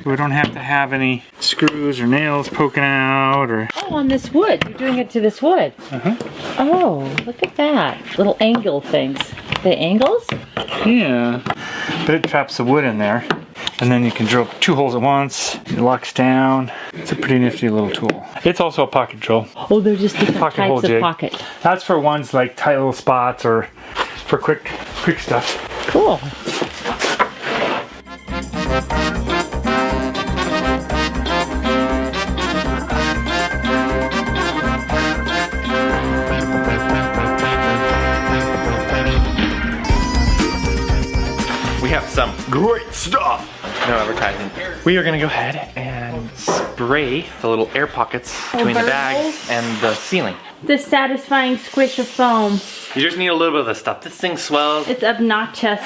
We don't have to have any screws or nails poking out or... Oh, on this wood. You're doing it to this wood. Uh-huh. Oh, look at that. Little angle things. The angles? Yeah. But it traps the wood in there. And then you can drill 2 holes at once. It locks down. It's a pretty nifty little tool. It's also a pocket drill. Oh, they're just different Pocket hole types of jig. pocket. That's for ones like tight little spots or for quick stuff. Cool. We have some great stuff. No advertising. We are gonna go ahead and spray the little air pockets between the bags and the ceiling. The satisfying squish of foam. You just need a little bit of the stuff. This thing swells. It's obnoxious.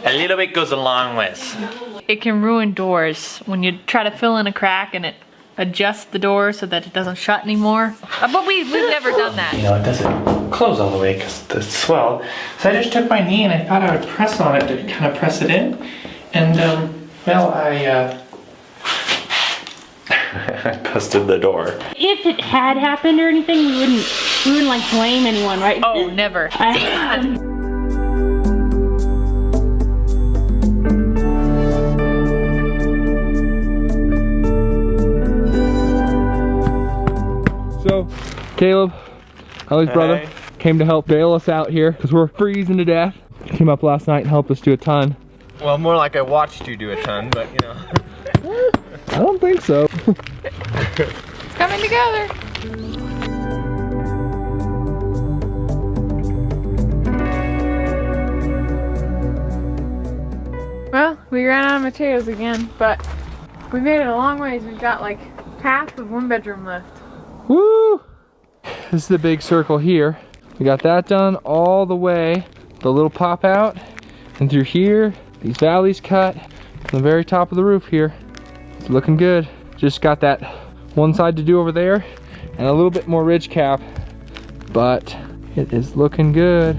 A little bit goes a long ways. It can ruin doors when you try to fill in a crack and it adjusts the door so that it doesn't shut anymore. But we've never done that. You know, it doesn't close all the way because the swell. So I just took my knee and I thought I would press on it to kind of press it in. And, well, I busted the door. If it had happened or anything, we wouldn't like blame anyone, right? Oh, never. So, Caleb, Ellie's brother, came to help bail us out here because we're freezing to death. Came up last night and helped us do a ton. Well, more like I watched you do a ton, but you know. I don't think so. It's coming together. Well, we ran out of materials again, but we made it a long ways. We've got like half of 1 bedroom left. Woo! This is the big circle here. We got that done all the way, the little pop out, and through here, these valleys cut, from the very top of the roof here. It's looking good. Just got that one side to do over there, and a little bit more ridge cap, but it is looking good.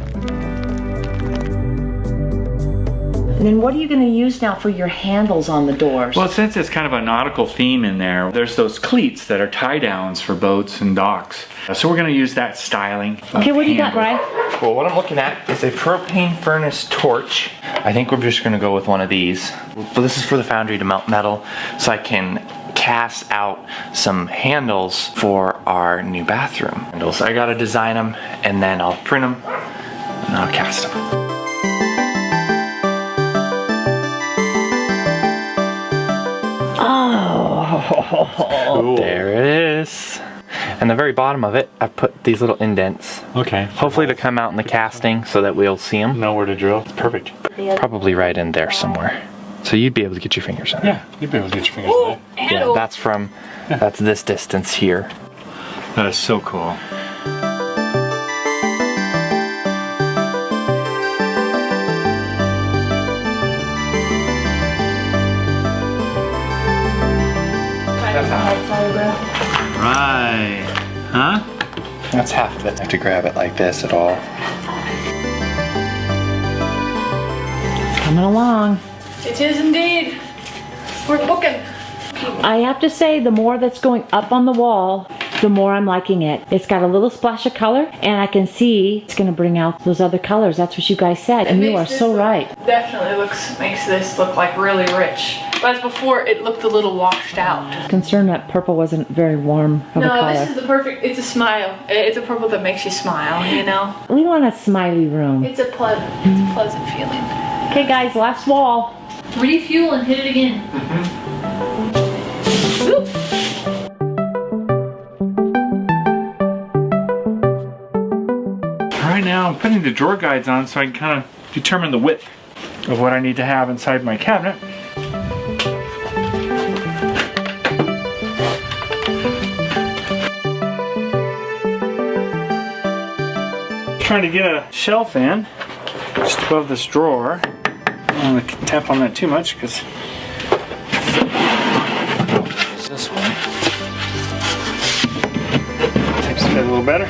And then what are you going to use now for your handles on the doors? Well, since it's kind of a nautical theme in there, there's those cleats that are tie downs for boats and docks. So we're going to use that styling. Okay, what do you got, Brian? Well, what I'm looking at is a propane furnace torch. I think we're just gonna go with one of these. But this is for the foundry to melt metal, so I can cast out some handles for our new bathroom handles. I gotta design them, and then I'll print them, and I'll cast them. Oh, cool. There it is. And the very bottom of it, I've put these little indents. Okay. Hopefully to come out in the casting so that we'll see them. Know where to drill. It's perfect. Probably right in there somewhere. So you'd be able to get your fingers on it. Yeah, you'd be able to get your fingers on it. Yeah, that's this distance here. That is so cool. Right. Huh? That's half of it. I have to grab it like this at all. it's coming along. It is indeed. We're booking. I have to say, the more that's going up on the wall, the more I'm liking it. It's got a little splash of color, and I can see it's gonna bring out those other colors. That's what you guys said, and you are so right. Definitely makes this look like really rich. Whereas before it looked a little washed out. Concerned that purple wasn't very warm of a color. No, this is the perfect, it's a smile. It's a purple that makes you smile, you know? We want a smiley room. It's a pleasant feeling. Okay guys, last wall. Refuel and hit it again. Oop. Right now I'm putting the drawer guides on so I can kind of determine the width of what I need to have inside my cabinet. Trying to get a shelf in just above this drawer. I don't want to tap on that too much because this one takes it a little better.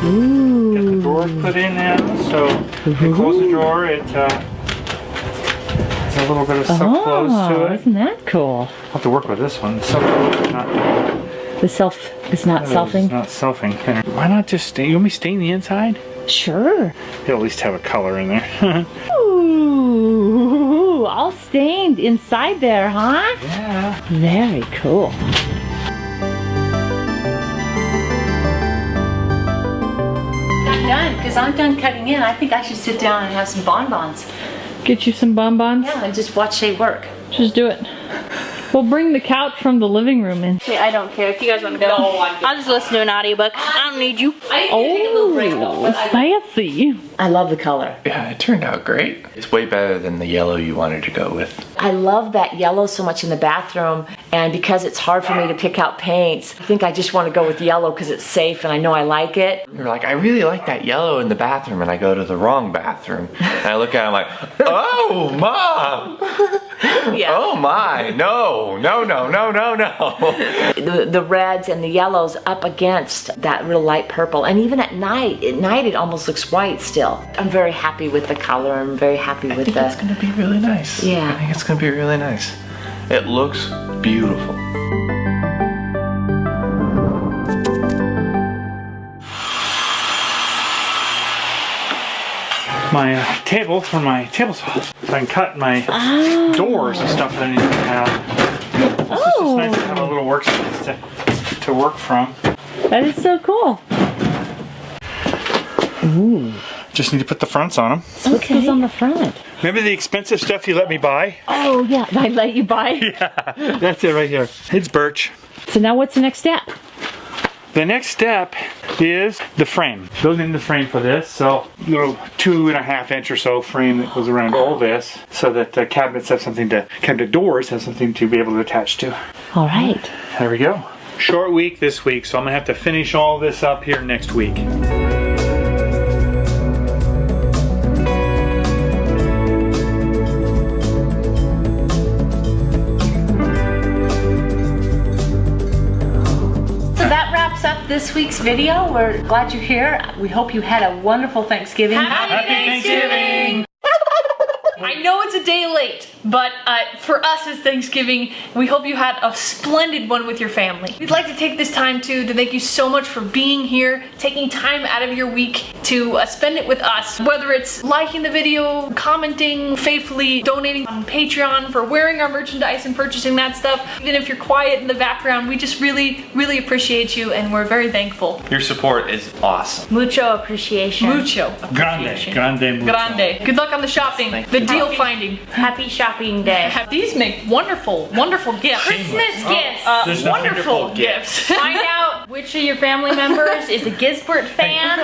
Ooh. Get the drawer put in now, so you close the drawer, it has a little bit of self-close to it. Isn't that cool? I'll have to work with this one. The self-close is not... The self is not selfing? It's not selfing. Why not just stain? You want me to stain the inside? Sure. You'll at least have a color in there. Ooh, all stained inside there, huh? Yeah. Very cool. I'm done, because I'm done cutting in. I think I should sit down and have some bonbons. Get you some bonbons? Yeah, and just watch Shay work. Just do it. We'll bring the couch from the living room in. I don't care if you guys want to go. No, I'll just listen to an audiobook. I don't need you. Oh, sassy. I love the color. Yeah, it turned out great. It's way better than the yellow you wanted to go with. I love that yellow so much in the bathroom, and because it's hard for me to pick out paints, I think I just want to go with yellow because it's safe and I know I like it. You're like, I really like that yellow in the bathroom, and I go to the wrong bathroom. And I look at it, I'm like, oh, Mom! Yeah. Oh my, no, no, no, no, no, no. The reds and the yellows up against that real light purple, and even at night it almost looks white still. I'm very happy with the color. I'm very happy with I think it's gonna be really nice. Yeah. I think it's gonna be really nice. It looks beautiful. My table for my table saw. So I can cut my doors and stuff that I need to have. This is just nice to have a little workspace to work from. That is so cool. Ooh. Just need to put the fronts on them. What goes on the front? Remember the expensive stuff you let me buy? Oh yeah, I let you buy? Yeah, that's it right here. It's birch. So now what's the next step? The next step is the frame. Building the frame for this. So little 2.5 inch or so frame that goes around all this so that the cabinets have something to, cabinet doors have something to be able to attach to. All right. There we go. Short week this week, so I'm gonna have to finish all this up here next week. Up this week's video. We're glad you're here. We hope you had a wonderful Thanksgiving. Happy Thanksgiving! I know it's a day late, but for us it's Thanksgiving. We hope you had a splendid one with your family. We'd like to take this time to thank you so much for being here, taking time out of your week to spend it with us. Whether it's liking the video, commenting, faithfully donating on Patreon, for wearing our merchandise and purchasing that stuff. Even if you're quiet in the background, we just really, really appreciate you and we're very thankful. Your support is awesome. Mucho appreciation. Mucho appreciation. Grande, mucho. Grande. Good luck on the shopping. The deal finding. Happy shopping day. These make wonderful, wonderful gifts. Christmas gifts. Wonderful gifts. Find out which of your family members is a Gisbert fan.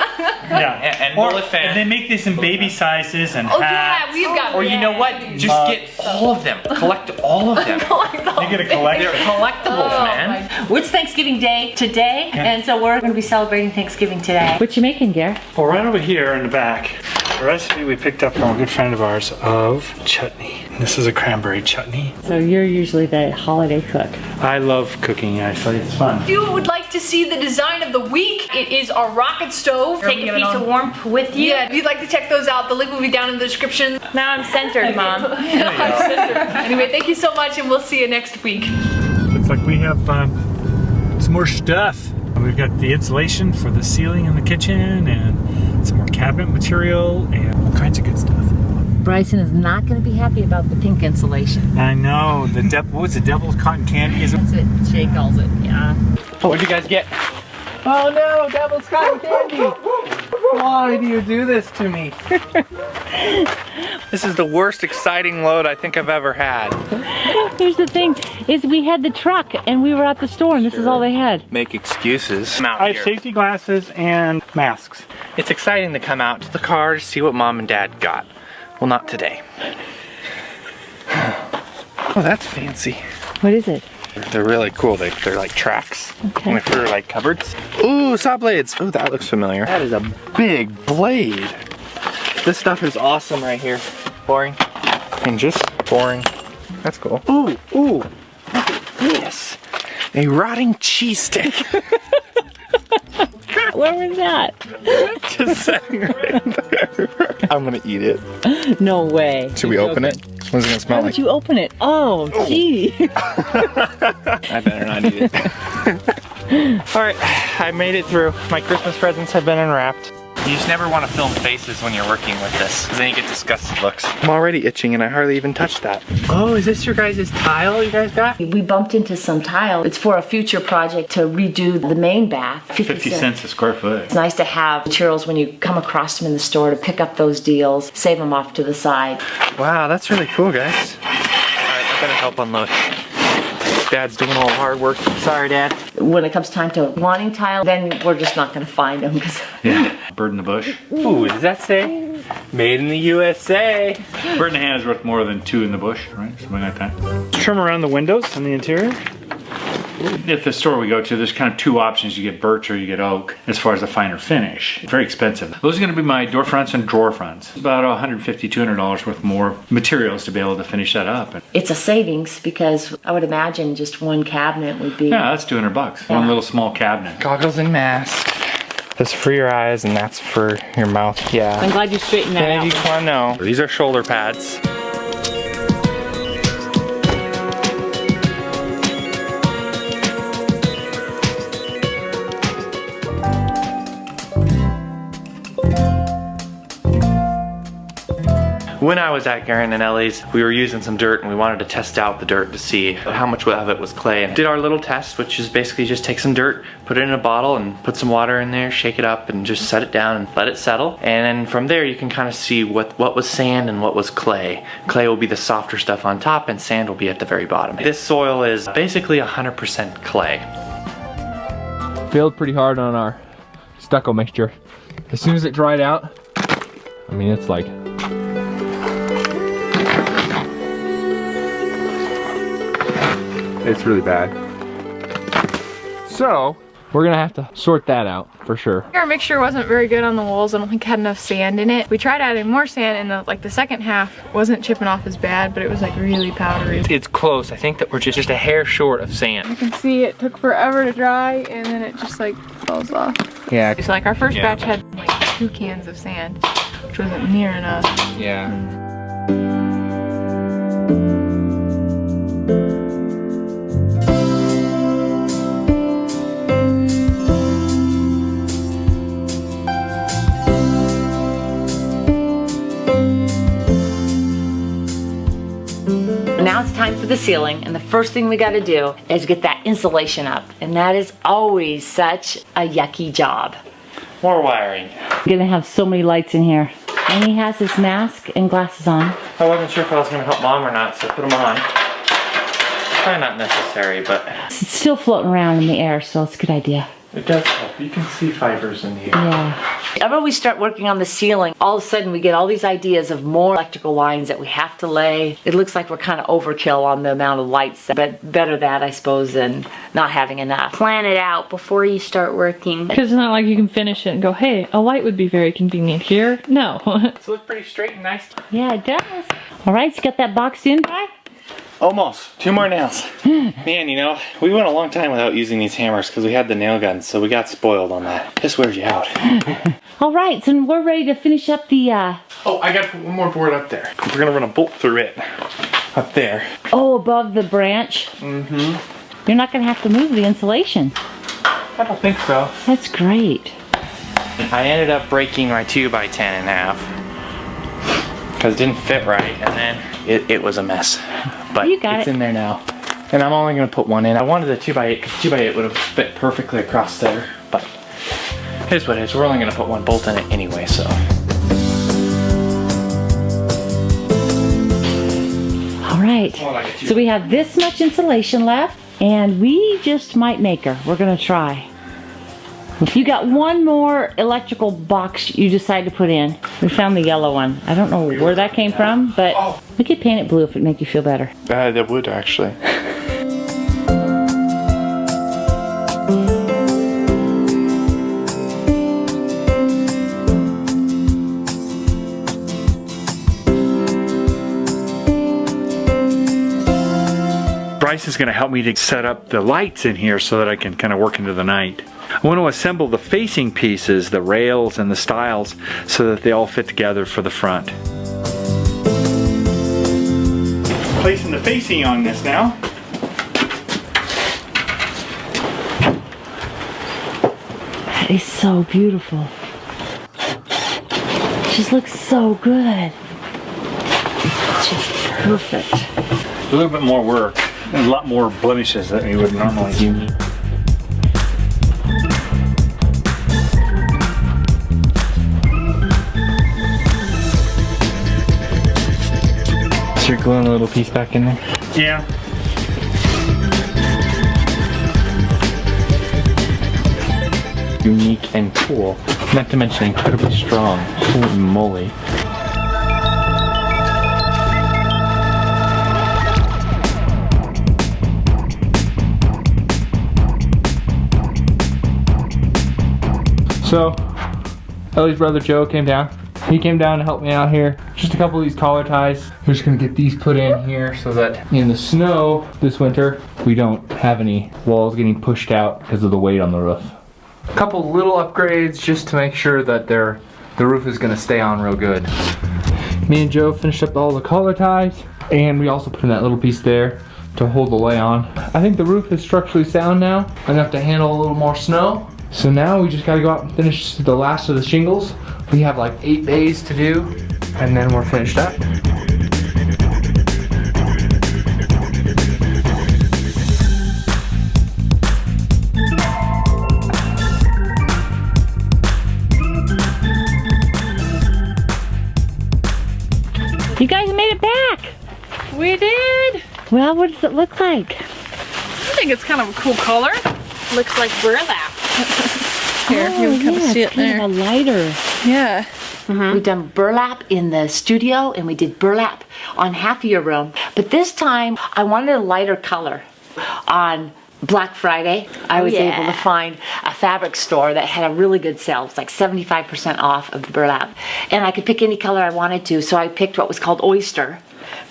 Yeah, and bullet fan. And they make this in baby sizes and Oh hats. yeah, we've got. Or you know what? Just get all of them. Collect all of them. You get a collection. They're collectibles, man. It's Thanksgiving Day today, and so we're going to be celebrating Thanksgiving today. What you making, Gare? Well, right over here in the back, a recipe we picked up from a good friend of ours of chutney. This is a cranberry chutney. So you're usually the holiday cook. I love cooking, actually. It's fun. If you would like to see the design of the week, it is our rocket stove. Take a piece of warmth with you. Yeah, if you'd like to check those out, the link will be down in the description. Now I'm centered, Mom. Anyway, thank you so much and we'll see you next week. Looks like we have some more stuff. We've got the insulation for the ceiling in the kitchen and some more cabinet material and all kinds of good stuff. Bryson is not going to be happy about the pink insulation. I know. What was the devil's cotton candy? Is it? That's what Shay calls it, yeah. What'd you guys get? Oh no, devil's cotton candy! Why do you do this to me? This is the worst exciting load I think I've ever had. Here's the thing, is we had the truck and we were at the store and this is all they had. Make excuses. I have safety glasses and masks. It's exciting to come out to the car to see what Mom and Dad got. Well, not today. Oh, that's fancy. What is it? They're really cool. They're like tracks. Okay. And they're like cupboards. Ooh, saw blades. Ooh, that looks familiar. That is a big blade. This stuff is awesome right here. Boring. And just boring. That's cool. Ooh, ooh. Look at this. A rotting cheese stick. Where was that? Just sitting right there. I'm gonna eat it. No way. Should we open it? What's it gonna smell How like? did you open it? Oh, gee. I better not eat it. Alright, I made it through. My Christmas presents have been unwrapped. You just never want to film faces when you're working with this, because then you get disgusted looks. I'm already itching and I hardly even touched that. Oh, is this your guys' tile you guys got? We bumped into some tile. It's for a future project to redo the main bath. 50 cents a square foot. It's nice to have materials when you come across them in the store to pick up those deals, save them off to the side. Wow, that's really cool, guys. All right, I better help unload. Dad's doing all the hard work. Sorry, Dad. When it comes time to wanting tile, then we're just not going to find them. Yeah, bird in the bush. Ooh, does that say? Made in the USA. Bird in the hand is worth more than 2 in the bush, right? Something like that. Trim around the windows on the interior. At the store we go to, there's kind of 2 options. You get birch or you get oak as far as the finer finish. Very expensive. Those are going to be my door fronts and drawer fronts. About $150, $200 worth more materials to be able to finish that up. It's a savings because I would imagine just one cabinet would be... Yeah, that's $200. Yeah. One little small cabinet. Goggles and mask. That's for your eyes and that's for your mouth. Yeah. I'm glad you straightened that out. You just want to know. These are shoulder pads. When I was at Garen and Ellie's, we were using some dirt and we wanted to test out the dirt to see how much of it was clay. And did our little test, which is basically just take some dirt, put it in a bottle and put some water in there, shake it up and just set it down and let it settle. And then from there you can kind of see what was sand and what was clay. Clay will be the softer stuff on top and sand will be at the very bottom. This soil is basically 100% clay. Failed pretty hard on our stucco mixture. As soon as it dried out, I mean, it's like... It's really bad. So, we're gonna have to sort that out for sure. Our mixture wasn't very good on the walls. I don't think it had enough sand in it. We tried adding more sand and the second half wasn't chipping off as bad, but it was like really powdery. It's close. I think that we're just a hair short of sand. You can see it took forever to dry and then it just like falls off. Yeah. So like our first batch had like 2 cans of sand, which wasn't near enough. Yeah. Now it's time for the ceiling, and the first thing we got to do is get that insulation up, and that is always such a yucky job. More wiring. We're gonna have so many lights in here. And he has his mask and glasses on. I wasn't sure if I was gonna help Mom or not, so put them on. Probably not necessary, but... It's still floating around in the air, so it's a good idea. It does help. You can see fibers in the air. Yeah. Whenever we start working on the ceiling, all of a sudden we get all these ideas of more electrical lines that we have to lay. It looks like we're kind of overkill on the amount of lights, but better that, I suppose, than not having enough. Plan it out before you start working. Because it's not like you can finish it and go, hey, a light would be very convenient here. No. It's look pretty straight and nice. Yeah, it does. All right, so you got that boxed in, Bri? Almost. 2 more nails. Man, you know, we went a long time without using these hammers because we had the nail guns, so we got spoiled on that. This wears you out. All right, so we're ready to finish up the... Oh, I gotta put one more board up there. We're gonna run a bolt through it. Up there. Oh, above the branch? Mm-hmm. You're not gonna have to move the insulation. I don't think so. That's great. I ended up breaking my 2x10 in half because it didn't fit right, and then it was a mess. But you got it's in there now. And I'm only gonna put one in. I wanted the 2x8 because 2x8 would have fit perfectly across there, but here's what it is. We're only gonna put one bolt in it anyway, so. All right, so we have this much insulation left, and we just might make her. We're gonna try. If you got one more electrical box you decide to put in, we found the yellow one. I don't know where that came from, but we could paint it blue if it make you feel better. That would actually. Bryce is going to help me to set up the lights in here so that I can kind of work into the night. I want to assemble the facing pieces, the rails and the stiles, so that they all fit together for the front. Placing the facing on this now. That is so beautiful. just looks so good. It's just perfect. A little bit more work. And a lot more blemishes that you would normally do. So you're gluing a little piece back in there? Yeah. Unique and cool. Not to mention incredibly strong. Holy moly. So, Ellie's brother Joe came down. He came down to help me out here. Just a couple of these collar ties. We're just gonna get these put in here so that in the snow this winter, we don't have any walls getting pushed out because of the weight on the roof. A couple little upgrades just to make sure that the roof is gonna stay on real good. Me and Joe finished up all the collar ties, and we also put in that little piece there to hold the lay on. I think the roof is structurally sound now, enough to handle a little more snow. So now we just gotta go out and finish the last of the shingles. We have like 8 bays to do, and then we're finished up. You guys made it back. We did. Well, what does it look like? I think it's kind of a cool color. Looks like burlap. Here, you can kind of see it there. Kind of a lighter. Yeah. We've done burlap in the studio and we did burlap on half of your room. But this time I wanted a lighter color. On Black Friday, I was able to find a fabric store that had a really good sale. It was like 75% off of the burlap. And I could pick any color I wanted to, so I picked what was called oyster.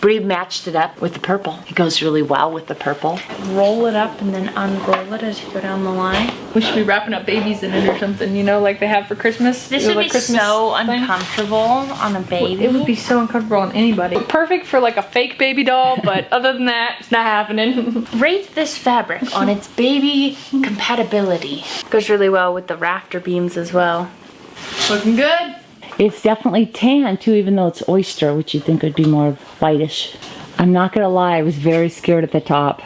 Bree matched it up with the purple. It goes really well with the purple. Roll it up and then unroll it as you go down the line. We should be wrapping up babies in it or something, you know, like they have for Christmas. This would be so uncomfortable on a baby. It would be so uncomfortable on anybody. Perfect for like a fake baby doll, but other than that, it's not happening. Rate this fabric on its baby compatibility. Goes really well with the rafter beams as well. Looking good. It's definitely tan too, even though it's oyster, which you'd think would be more whitish. I'm not gonna lie, I was very scared at the top.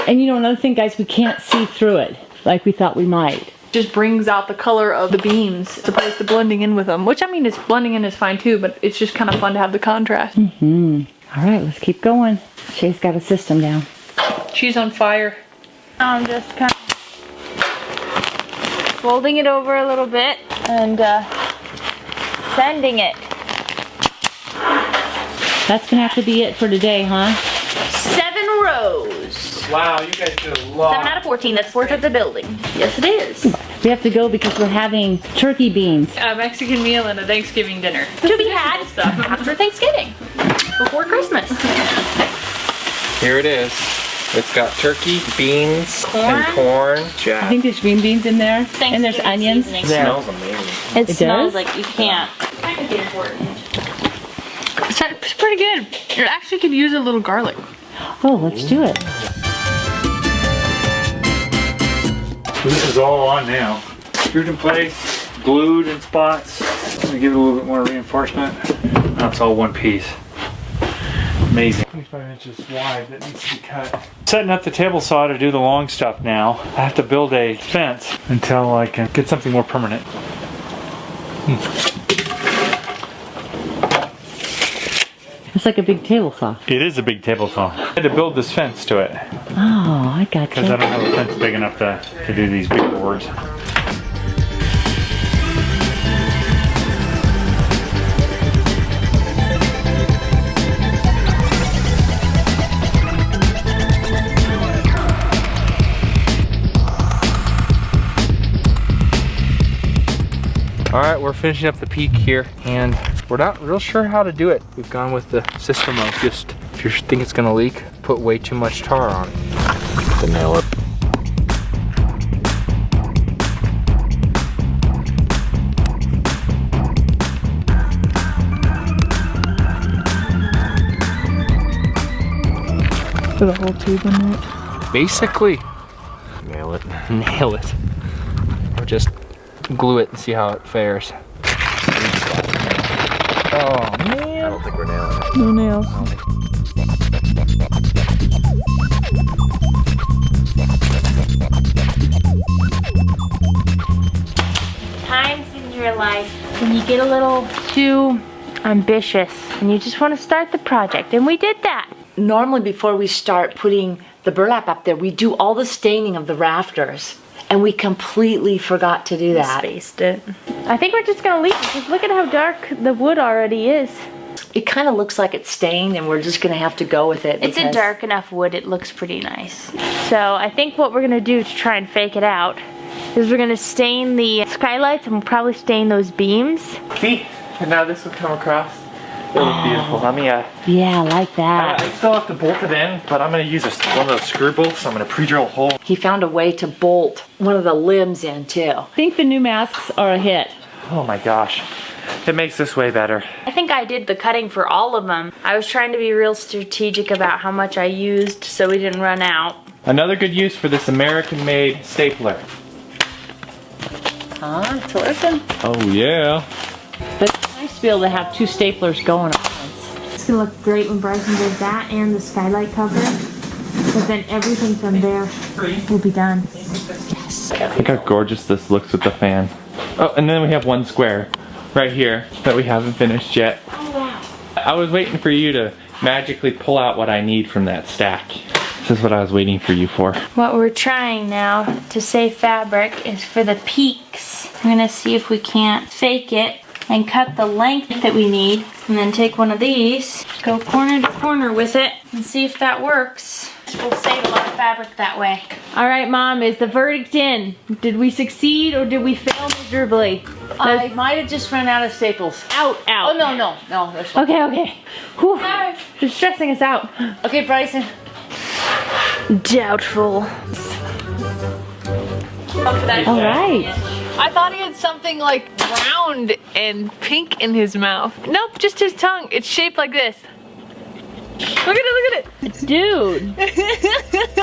And you know, another thing, guys, we can't see through it like we thought we might. Just brings out the color of the beams as opposed to blending in with them, which I mean, it's blending in is fine too, but it's just kind of fun to have the contrast. All right, let's keep going. Shay's got a system down. She's on fire. I'm just kind of folding it over a little bit and sanding it. That's gonna have to be it for today, huh? 7 rows. Wow, you guys did a lot. 7 out of 14, that's 4 of the building. Yes, it is. We have to go because we're having turkey beans. A Mexican meal and a Thanksgiving dinner. To be had after Thanksgiving, before Christmas. Here it is. It's got turkey, beans, and corn. I think there's green beans in there, and there's onions. It smells amazing. It smells does? like you can't. It's pretty good. It actually could use a little garlic. Oh, let's do it. This is all on now. Screwed in place, glued in spots. Let me give it a little bit more reinforcement. Now it's all one piece. Amazing. 25 inches wide that needs to be cut. Setting up the table saw to do the long stuff now. I have to build a fence until I can get something more permanent. It's like a big table saw. It is a big table saw. I had to build this fence to it. Oh, I got you. Because I don't have a fence big enough to do these big boards. All right, we're finishing up the peak here, and we're not real sure how to do it. We've gone with the system of just, if you think it's gonna leak, put way too much tar on it to nail it. Put a whole tube in it. Basically, nail it. Nail it. Or just glue it and see how it fares. Oh man. I don't think we're nailing it. No nails. Times in your life when you get a little too ambitious and you just want to start the project, and we did that. Normally before we start putting the burlap up there, we do all the staining of the rafters. And we completely forgot to do that. Spaced it. I think we're just gonna leave it because look at how dark the wood already is. It kind of looks like it's stained and we're just gonna have to go with it. It's a dark enough wood, it looks pretty nice. So I think what we're gonna do to try and fake it out is we're gonna stain the skylights and we'll probably stain those beams. See, and now this will come across. It'll look beautiful. Let me, yeah, I like that. I still have to bolt it in, but I'm gonna use one of those screw bolts. So I'm gonna pre-drill a hole. He found a way to bolt one of the limbs in too. I think the new masks are a hit. Oh my gosh. It makes this way better. I think I did the cutting for all of them. I was trying to be real strategic about how much I used so we didn't run out. Another good use for this American-made stapler. It's working. Oh yeah. But it's nice to be able to have two staplers going at once. It's gonna look great when Bryson does that and the skylight cover. But then everything from there will be done. Yes. Look how gorgeous this looks with the fan. Oh, and then we have one square right here that we haven't finished yet. Oh wow. I was waiting for you to magically pull out what I need from that stack. This is what I was waiting for you for. What we're trying now to save fabric is for the peaks. I'm gonna see if we can't fake it and cut the length that we need, and then take one of these, go corner to corner with it, and see if that works. We'll save a lot of fabric that way. All right, Mom, is the verdict in? Did we succeed or did we fail miserably? I might have just run out of staples. Out. Oh, no. There's Okay. Whew. You're stressing us out. Okay, Bryson. Doubtful. All right. I thought he had something like round and pink in his mouth. Nope, just his tongue. It's shaped like this. Look at it. Dude.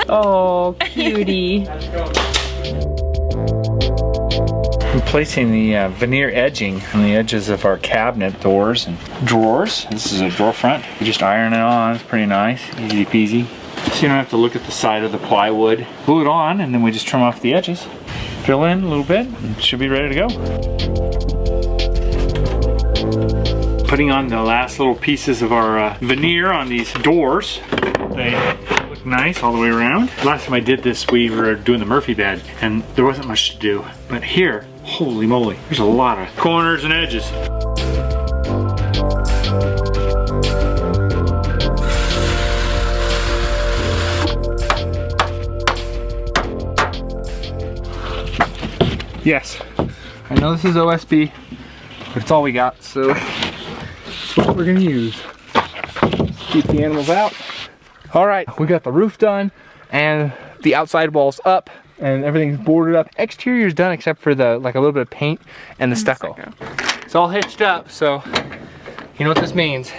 Oh, cutie. Replacing the veneer edging on the edges of our cabinet doors and drawers. This is a drawer front. You just iron it on. It's pretty nice. Easy peasy. So you don't have to look at the side of the plywood. Glue it on and then we just trim off the edges. Fill in a little bit and it should be ready to go. Putting on the last little pieces of our veneer on these doors. They look nice all the way around. Last time I did this, we were doing the Murphy bed and there wasn't much to do. But here, holy moly, there's a lot of corners and edges. Yes, I know this is OSB, but it's all we got, so it's what we're gonna use. Keep the animals out. All right, we got the roof done and the outside walls up and everything's boarded up. Exterior's done except for the like a little bit of paint and the stucco. It's all hitched up, so you know what this means.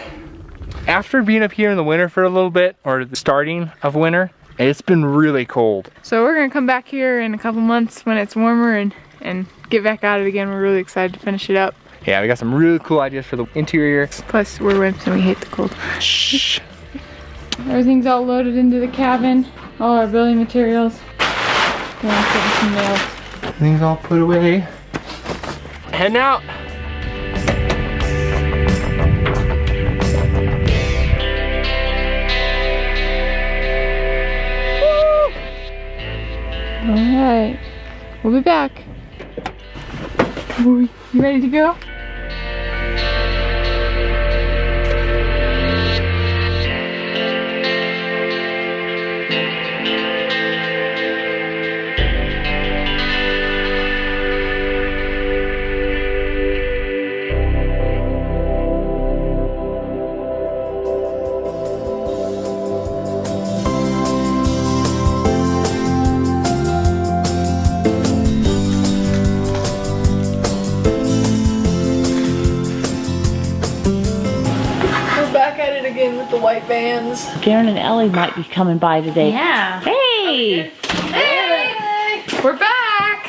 After being up here in the winter for a little bit, or the starting of winter, it's been really cold. So we're gonna come back here in a couple months when it's warmer and get back at it again. We're really excited to finish it up. Yeah, we got some really cool ideas for the interior. Plus, we're wimps and we hate the cold. Shh. Everything's all loaded into the cabin. All our building materials. Yeah, getting some nails. Everything's all put away. Heading out. All right, we'll be back. You ready to go? With the white vans. Darren and Ellie might be coming by today. Yeah. Hey! Hey! We're back!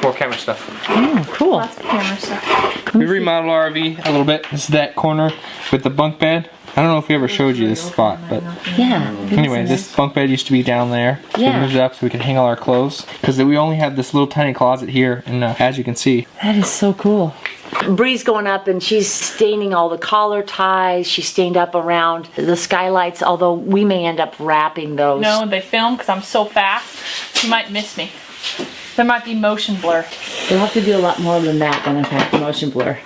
Poor camera stuff. Oh, cool. Lots of camera stuff. We remodeled our RV a little bit. This is that corner with the bunk bed. I don't know if we ever showed you this spot, but Yeah. anyway, this bunk bed used to be down there. So Yeah. we moved it up so we could hang all our clothes. Because we only had this little tiny closet here, and as you can see. That is so cool. Bree's going up and she's staining all the collar ties. She stained up around the skylights, although we may end up wrapping those. No, they film because I'm so fast. You might miss me. There might be motion blur. We'll have to do a lot more than that than have motion blur.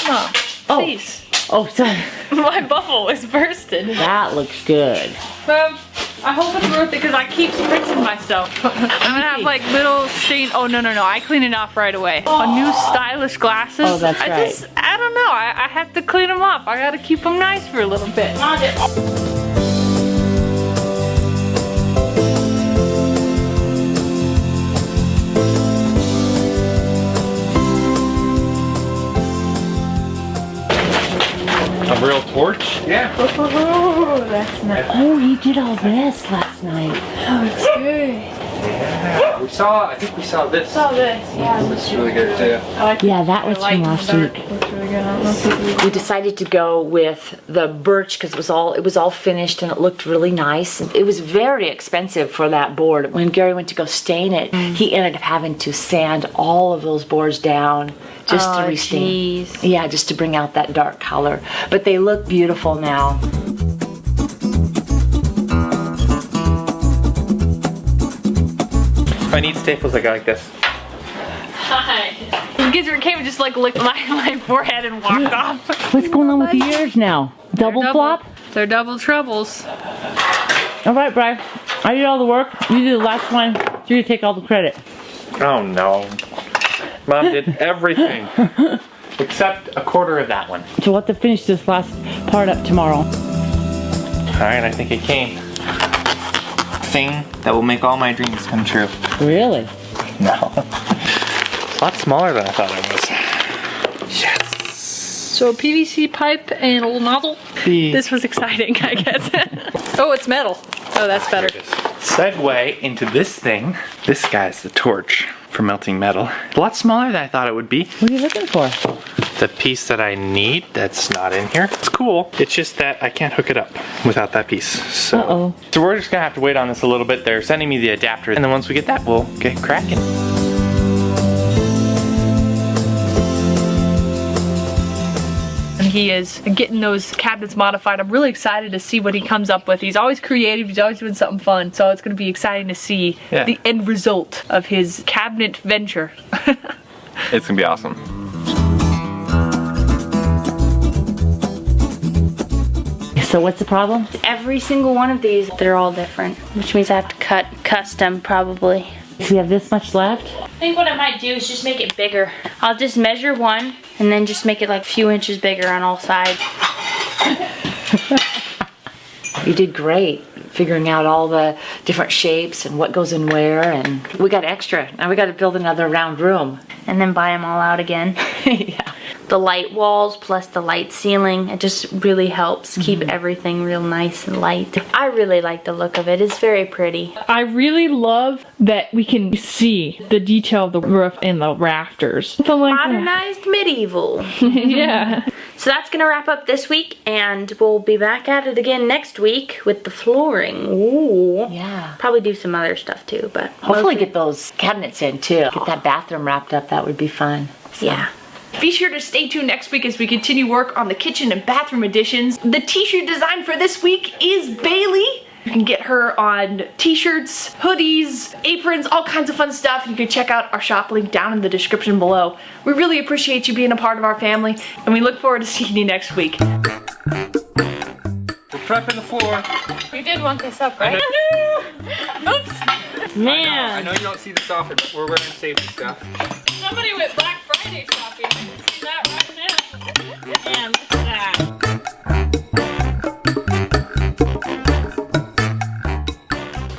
Oh, please. Oh, sorry. My bubble is bursted. That looks good. I hope it's worth it because I keep spritzing myself. I'm gonna have like little stain. Oh no. I clean it off right away. A new stylish glasses. Oh, that's right. I don't know. I have to clean them up. I gotta keep them nice for a little bit. A real torch? Yeah. Oh, that's nice. Oh, he did all this last night. Oh, it's good. Yeah. I think we saw this. Saw this, yeah. This is really good too. Yeah, that was from last week. Looks really good. I don't know if it's We decided to go with the birch because it was all finished and it looked really nice. It was very expensive for that board. When Gary went to go stain it, he ended up having to sand all of those boards down just to restain. Yeah, just to bring out that dark color. But they look beautiful now. If I need staples, I go like this. Hi. The kids came and just like licked my forehead and walked off. What's going on with the ears now? Double flop? They're double troubles. All right, Brian. I did all the work. You did the last one. So you take all the credit. Oh no. Mom did everything. Except a quarter of that one. So we'll have to finish this last part up tomorrow. Alright, I think it came. Thing that will make all my dreams come true. Really? No. A lot smaller than I thought it was. Yes. So a PVC pipe and a little nozzle. This was exciting, I guess. Oh, it's metal. Oh, that's better. Segue into this thing. This guy's the torch for melting metal. A lot smaller than I thought it would be. What are you looking for? The piece that I need that's not in here. It's cool. It's just that I can't hook it up without that piece. So, so we're just gonna have to wait on this a little bit. They're sending me the adapter, and then once we get that, we'll get cracking. And he is getting those cabinets modified. I'm really excited to see what he comes up with. He's always creative, he's always doing something fun. So it's gonna be exciting to see the end result of his cabinet venture. It's gonna be awesome. So what's the problem? Every single one of these, they're all different, which means I have to cut custom probably. So we have this much left? I think what I might do is just make it bigger. I'll just measure one and then just make it like a few inches bigger on all sides. You did great figuring out all the different shapes and what goes in where, and we got extra. Now we got to build another round room. And then buy them all out again. Yeah. The light walls plus the light ceiling, it just really helps keep everything real nice and light. I really like the look of it. It's very pretty. I really love that we can see the detail of the roof and the rafters. Something like Modernized medieval. Yeah. So that's gonna wrap up this week, and we'll be back at it again next week with the flooring. Ooh. Yeah. Probably do some other stuff too, but Hopefully get those cabinets in too. Get that bathroom wrapped up. That would be fun. So. Yeah. Be sure to stay tuned next week as we continue work on the kitchen and bathroom additions. The t-shirt design for this week is Bailey. You can get her on t-shirts, hoodies, aprons, all kinds of fun stuff. You can check out our shop link down in the description below. We really appreciate you being a part of our family, and we look forward to seeing you next week. We're prepping the floor. You did want this up, right? Oops. Man. I know you don't see this often, but we're wearing safety stuff. Somebody went Black Friday shopping. I can see that right now. Man, look at that.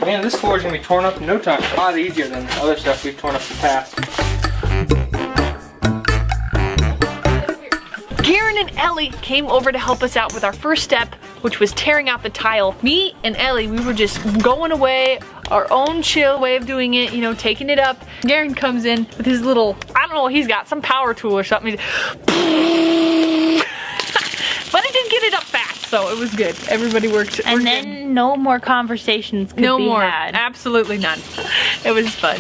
Man, this floor is gonna be torn up in no time. A lot easier than other stuff we've torn up in the past. Karen and Ellie came over to help us out with our first step, which was tearing out the tile. Me and Ellie, we were just going away our own chill way of doing it, you know, taking it up. Garen comes in with his little, I don't know, he's got some power tool or something. But he did get it up fast, so it was good. Everybody worked. And then no more conversations could be had. Absolutely none. It was fun.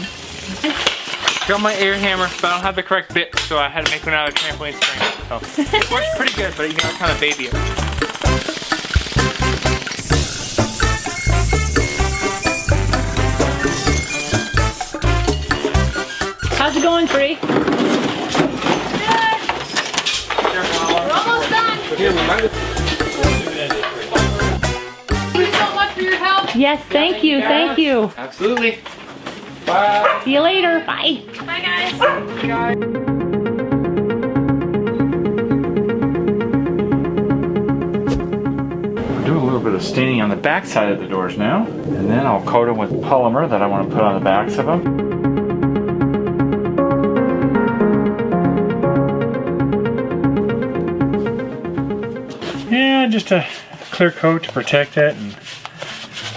Got my air hammer, but I don't have the correct bit, so I had to make one out of trampoline spring. So it works pretty good, but you gotta kind of baby it. How's it going, Free? We're almost done. Thank you so much for your help. Yes, thank you, thank you. Absolutely. Bye. See you later. Bye. Bye, guys. Do a little bit of staining on the back side of the doors now, and then I'll coat them with polymer that I want to put on the backs of them. Yeah, just a clear coat to protect it and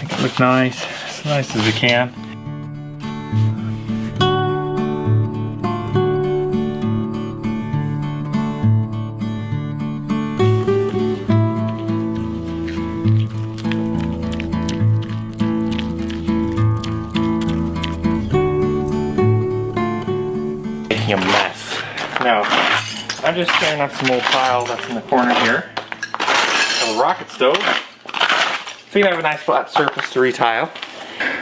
make it look nice, as nice as we can. Making a mess. Now, I'm just staring at some old pile that's in the corner here. A rocket stove. So you can have a nice flat surface to retile.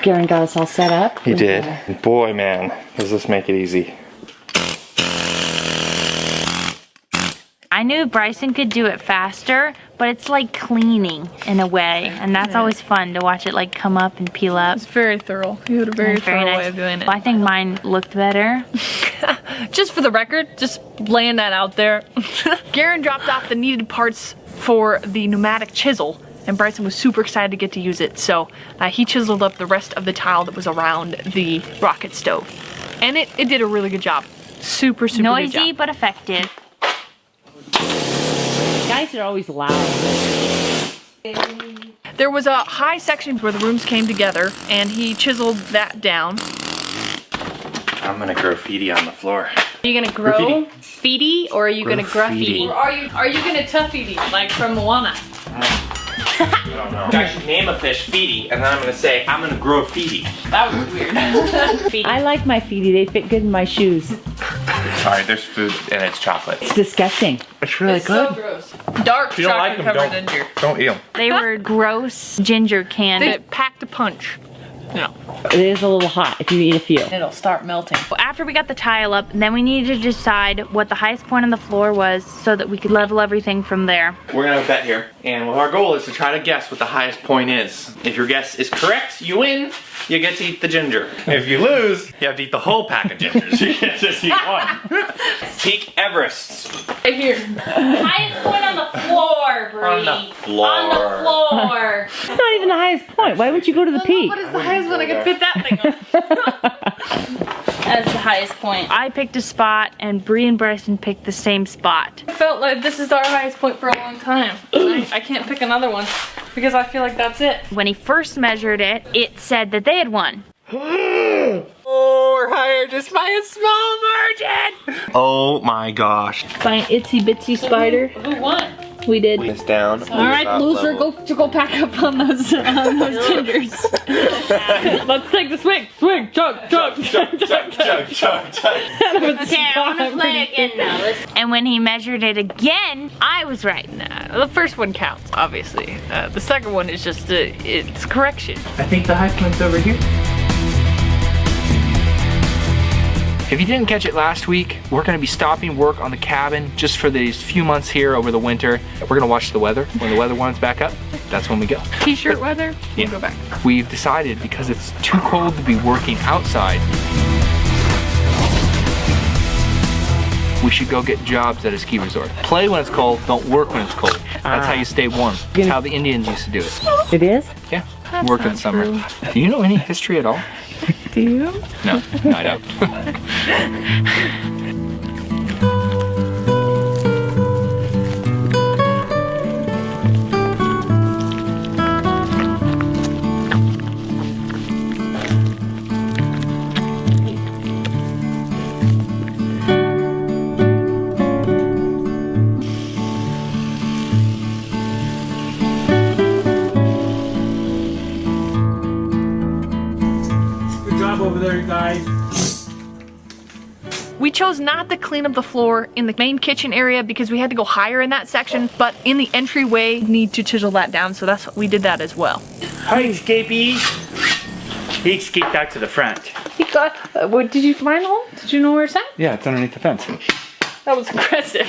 Garen got us all set up. He did. Boy, man, does this make it easy. I knew Bryson could do it faster, but it's like cleaning in a way, and that's always fun to watch it like come up and peel up. It's very thorough. You had a very thorough way of doing it. Well, I think mine looked better. Just for the record, just laying that out there. Garen dropped off the needed parts for the pneumatic chisel, and Bryson was super excited to get to use it, so he chiseled up the rest of the tile that was around the rocket stove. And it did a really good job. Super good job. Noisy, but effective. Guys are always loud. There was a high section where the rooms came together, and he chiseled that down. I'm gonna graffiti on the floor. Are you gonna grow feety, or are you gonna Graffiti. graffiti? Or are you gonna tuffity, like from Moana? I don't know. I should name a fish Feety, and then I'm gonna say, I'm gonna grow Feety. That was weird. I like my feety. They fit good in my shoes. Sorry, there's food and it's chocolate. It's disgusting. It's really good. So gross. Dark If you don't like chocolate them, covered ginger. don't eat them. They were gross ginger candy. They packed a punch. No. It is a little hot if you eat a few. It'll start melting. After we got the tile up, then we needed to decide what the highest point on the floor was so that we could level everything from there. We're gonna have a bet here, and our goal is to try to guess what the highest point is. If your guess is correct, you win. You get to eat the ginger. If you lose, you have to eat the whole pack of gingers. You can't just eat one. Peak Everest. Right here. Highest point on the floor, Bree. On the floor. On the floor. It's not even the highest point. Why wouldn't you go to the peak? What is the highest one I can fit that thing on? As the highest point. I picked a spot, and Bree and Bryson picked the same spot. I felt like this is our highest point for a long time. I can't pick another one because I feel like that's it. When he first measured it, it said that they had won. Or higher just by a small margin. Oh my gosh. By an itsy bitsy spider. Who won? We did. This down. All right, loser, go pack up on those gingers. Let's take the swing. Swing, chug, chug, chug, chug, chug, chug, chug. Okay, I want to play again now. And when he measured it again, I was right. The first one counts, obviously. The second one is just it's correction. I think the high point's over here. If you didn't catch it last week, we're gonna be stopping work on the cabin just for these few months here over the winter. We're gonna watch the weather. When the weather warms back up, that's when we go. T-shirt weather, we'll Yeah. go back. We've decided because it's too cold to be working outside, we should go get jobs at a ski resort. Play when it's cold, don't work when it's cold. That's how you stay warm. That's how the Indians used to do it. It is? Yeah, work in summer. Do you know any history at all? Do you? No, I don't. We chose not to clean up the floor in the main kitchen area because we had to go higher in that section, but in the entryway, need to chisel that down, so that's we did that as well. Hi, Escapee. He escaped out to the front. He got, what, did you find home? Did you know where it's at? Yeah, it's underneath the fence. That was aggressive.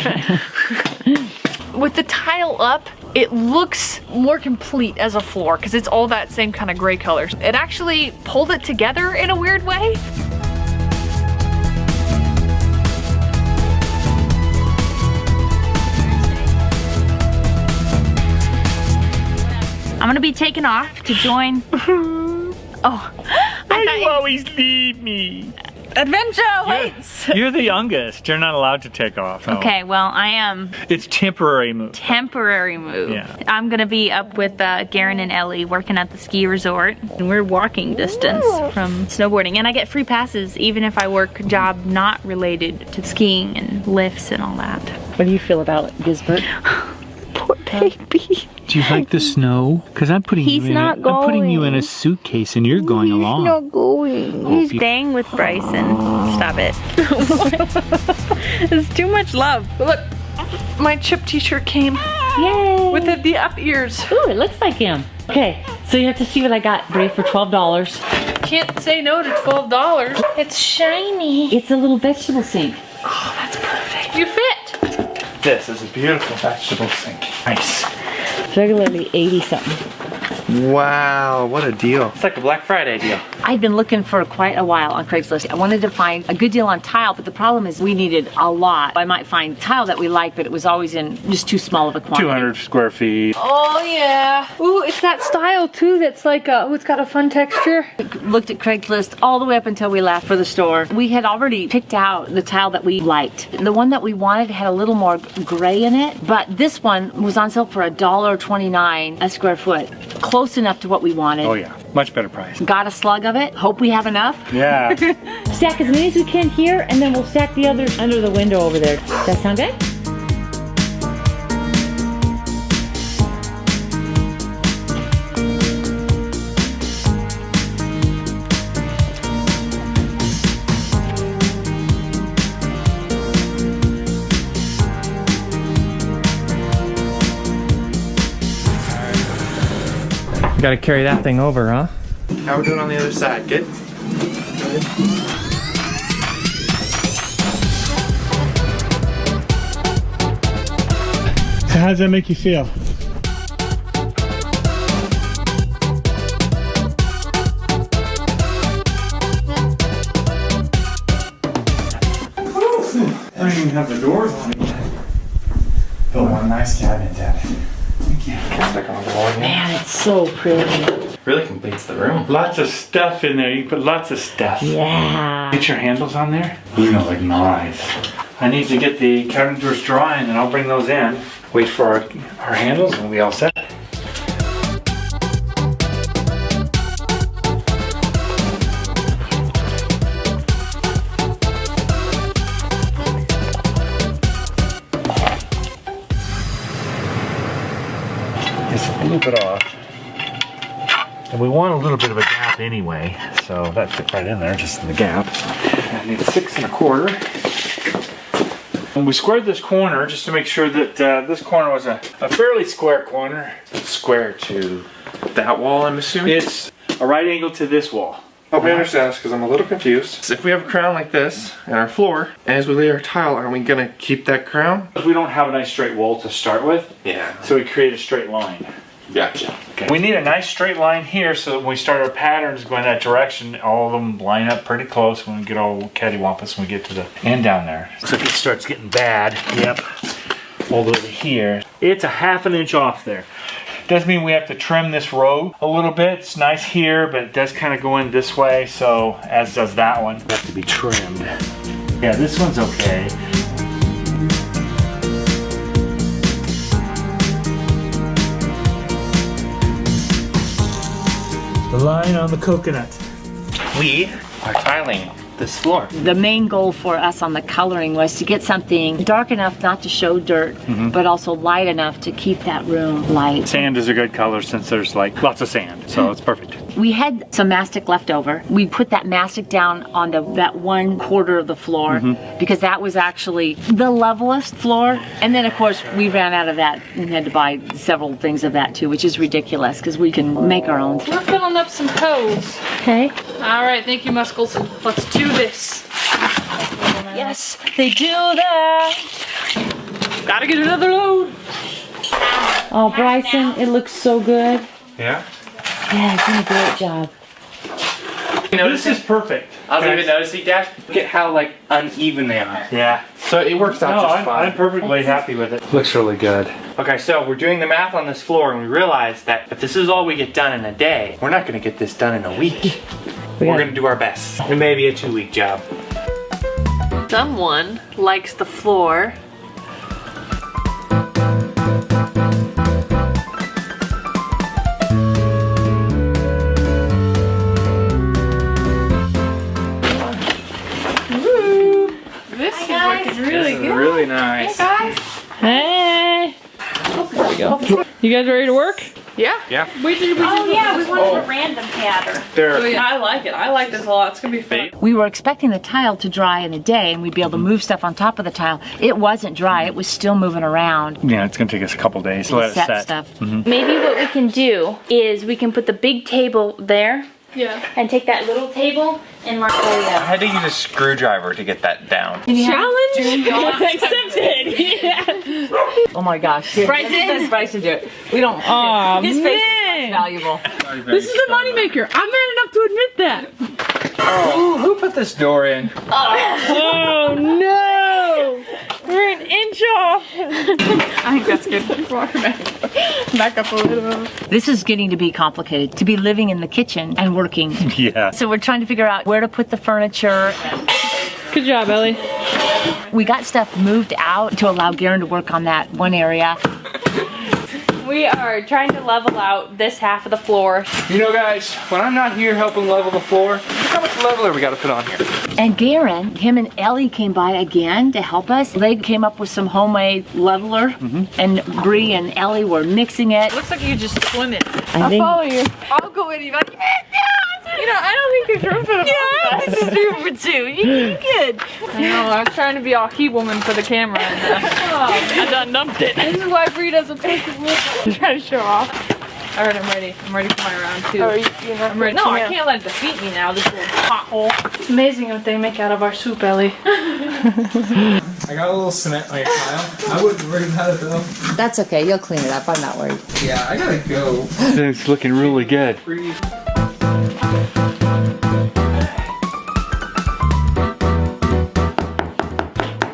With the tile up, it looks more complete as a floor because it's all that same kind of gray color. It actually pulled it together in a weird way. I'm gonna be taking off to join. Oh, Why do you always leave me? Adventure waits. You're the youngest. You're not allowed to take off. No. Okay, well, I am. It's temporary move. Temporary move. Yeah. I'm gonna be up with Garen and Ellie working at the ski resort, and we're walking distance from snowboarding, and I get free passes even if I work a job not related to skiing and lifts and all that. What do you feel about Gisbert? Poor baby. Do you like the snow? Because I'm putting He's not I'm putting you in a going. suitcase and you're going along. He's not going. He's staying with Bryson. Stop it. It's too much love. Look, my Chip t-shirt came. Yay! With the up ears. Ooh, it looks like him. Okay, so you have to see what I got, Bray, for $12. Can't say no to $12. It's shiny. It's a little vegetable sink. Oh, that's perfect. You fit. This is a beautiful vegetable sink. Nice. It's regularly 80 something. Wow, what a deal. It's like a Black Friday deal. I've been looking for quite a while on Craigslist. I wanted to find a good deal on tile, but the problem is we needed a lot. I might find tile that we like, but it was always in just too small of a quantity. 200 square feet. Oh yeah. Ooh, it's that style too that's like, it's got a fun texture. Looked at Craigslist all the way up until we left for the store. We had already picked out the tile that we liked. The one that we wanted had a little more gray in it, but this one was on sale for $1.29 a square foot. Close enough to what we wanted. Oh yeah, much better price. Got a slug of it. Hope we have enough. Yeah. Stack as many as we can here, and then we'll stack the others under the window over there. Does that sound good? Gotta carry that thing over, huh? How we doing on the other side? Good? So how does that make you feel? I don't even have the doors on it yet. Built one nice cabinet, Dad. Thank you. Stick on the wall again. Man, it's so pretty. Really completes the room. Lots of stuff in there. You can put lots of stuff. Yeah. Get your handles on there. You know, like nice. I need to get the cabinet doors drying and I'll bring those in. Wait for our handles and we'll be all set. Just a little bit off. And we want a little bit of a gap anyway, so that fit right in there, just in the gap. I need 6 1/4. And we squared this corner just to make sure that this corner was a fairly square corner. Square to that wall, I'm assuming? It's a right angle to this wall. Help me understand this because I'm a little confused. So if we have a crown like this and our floor, and as we lay our tile, are we gonna keep that crown? We don't have a nice straight wall to start with. Yeah. So we create a straight line. Gotcha. Okay. We need a nice straight line here so that when we start our patterns going that direction, all of them line up pretty close when we get all cattywampus when we get to the end down there. So if it starts getting bad, yep, all the way to here, it's a 1/2 inch off there. Does mean we have to trim this row a little bit. It's nice here, but it does kind of go in this way, so as does that one. Have to be trimmed. Yeah, this one's okay. The line on the coconut. We are tiling this floor. The main goal for us on the coloring was to get something dark enough not to show dirt, but also light enough to keep that room light. Sand is a good color since there's like lots of sand, so it's perfect. We had some mastic left over. We put that mastic down on that 1/4 of the floor because that was actually the levelest floor. And then of course we ran out of that and had to buy several things of that too, which is ridiculous because we can make our own. We're filling up some codes. Okay. All right, thank you, Muscles. Let's do this. Yes, they do that. Gotta get another load. Oh, Bryson, it looks so good. Yeah? Yeah, it's doing a great job. This is perfect. I was even noticing, Dash. Look at how like uneven they are. Yeah. So it works out just fine. I'm perfectly happy with it. Looks really good. Okay, so we're doing the math on this floor and we realized that if this is all we get done in a day, we're not gonna get this done in a week. We're gonna do our best. It may be a 2-week job. Someone likes the floor. This is looking really good. Really nice. Hey guys. Hey. There we go. You guys ready to work? Yeah. Yeah. We wanted a random pattern. Oh, yeah, I like it. I like this a lot. It's gonna be fun. We were expecting the tile to dry in a day and we'd be able to move stuff on top of the tile. It wasn't dry, it was still moving around. Yeah, it's gonna take us a couple days to let it Set set. stuff. Maybe what we can do is we can put the big table there. Yeah. And take that little table and like I had to use a screwdriver to get that down. Challenge accepted. Yeah. Oh my gosh. Here, let's Bryson do it. We don't. Aw, his face man. is valuable. This is a moneymaker. I'm man enough to admit that. Oh, who put this door in? Oh no! We're an inch off. I think that's good. Walk back up a little. This is getting to be complicated. To be living in the kitchen and working. Yeah. So we're trying to figure out where to put the furniture. Good job, Ellie. We got stuff moved out to allow Garen to work on that one area. we are trying to level out this half of the floor. You know guys, when I'm not here helping level the floor, look how much leveler we gotta put on here. And Garen, him and Ellie came by again to help us. They came up with some homemade leveler and Bree and Ellie were mixing it. Looks like you just swim it. I'll follow you. I'll go in you. Like, you know, I don't think there's room for the this is room for two. You good. I know, I was trying to be all key woman for the camera and I done dumped it. This is why Bree doesn't take the wood. I'm trying to show off. Alright, I'm ready. I'm ready for my round two. Oh, you're not I'm ready. No, I can't let it defeat me now, this little pothole. It's amazing what they make out of our soup, Ellie. I got a little cement on your tile. I wouldn't worry about it though. That's okay, you'll clean it up, I'm not worried. Yeah, I gotta go. It's looking really good.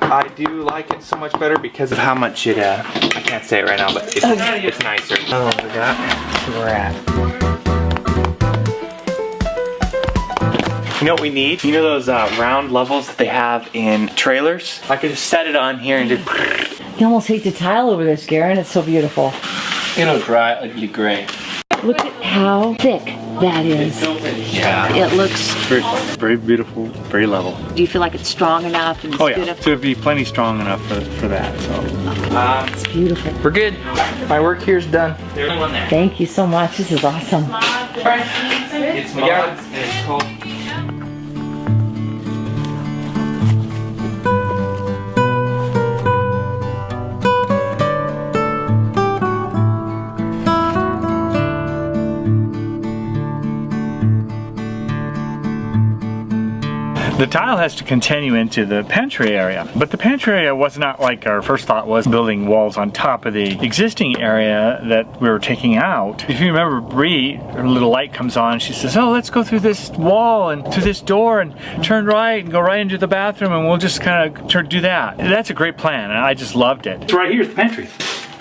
I do like it so much better because of how much it, I can't say it right now, but it's nicer. Oh, look at that. That's where we're at. You know what we need? You know those round levels that they have in trailers? I could just set it on here and just... You almost hate the tile over this, Garen. It's so beautiful. It'll dry ugly gray. Look at how thick that is. Yeah. It looks very beautiful, very level. Do you feel like it's strong enough and it's Oh good yeah, enough? so it'd be plenty strong enough for that. So It's beautiful. We're good. My work here's done. There's one there. Thank you so much. This is awesome. It's mods and it's called... the tile has to continue into the pantry area, but the pantry area was not like our first thought was building walls on top of the existing area that we were taking out. If you remember, Bree, her little light comes on, she says, oh, let's go through this wall and through this door and turn right and go right into the bathroom and we'll just kind of do that. That's a great plan and I just loved it. It's right here at the pantry.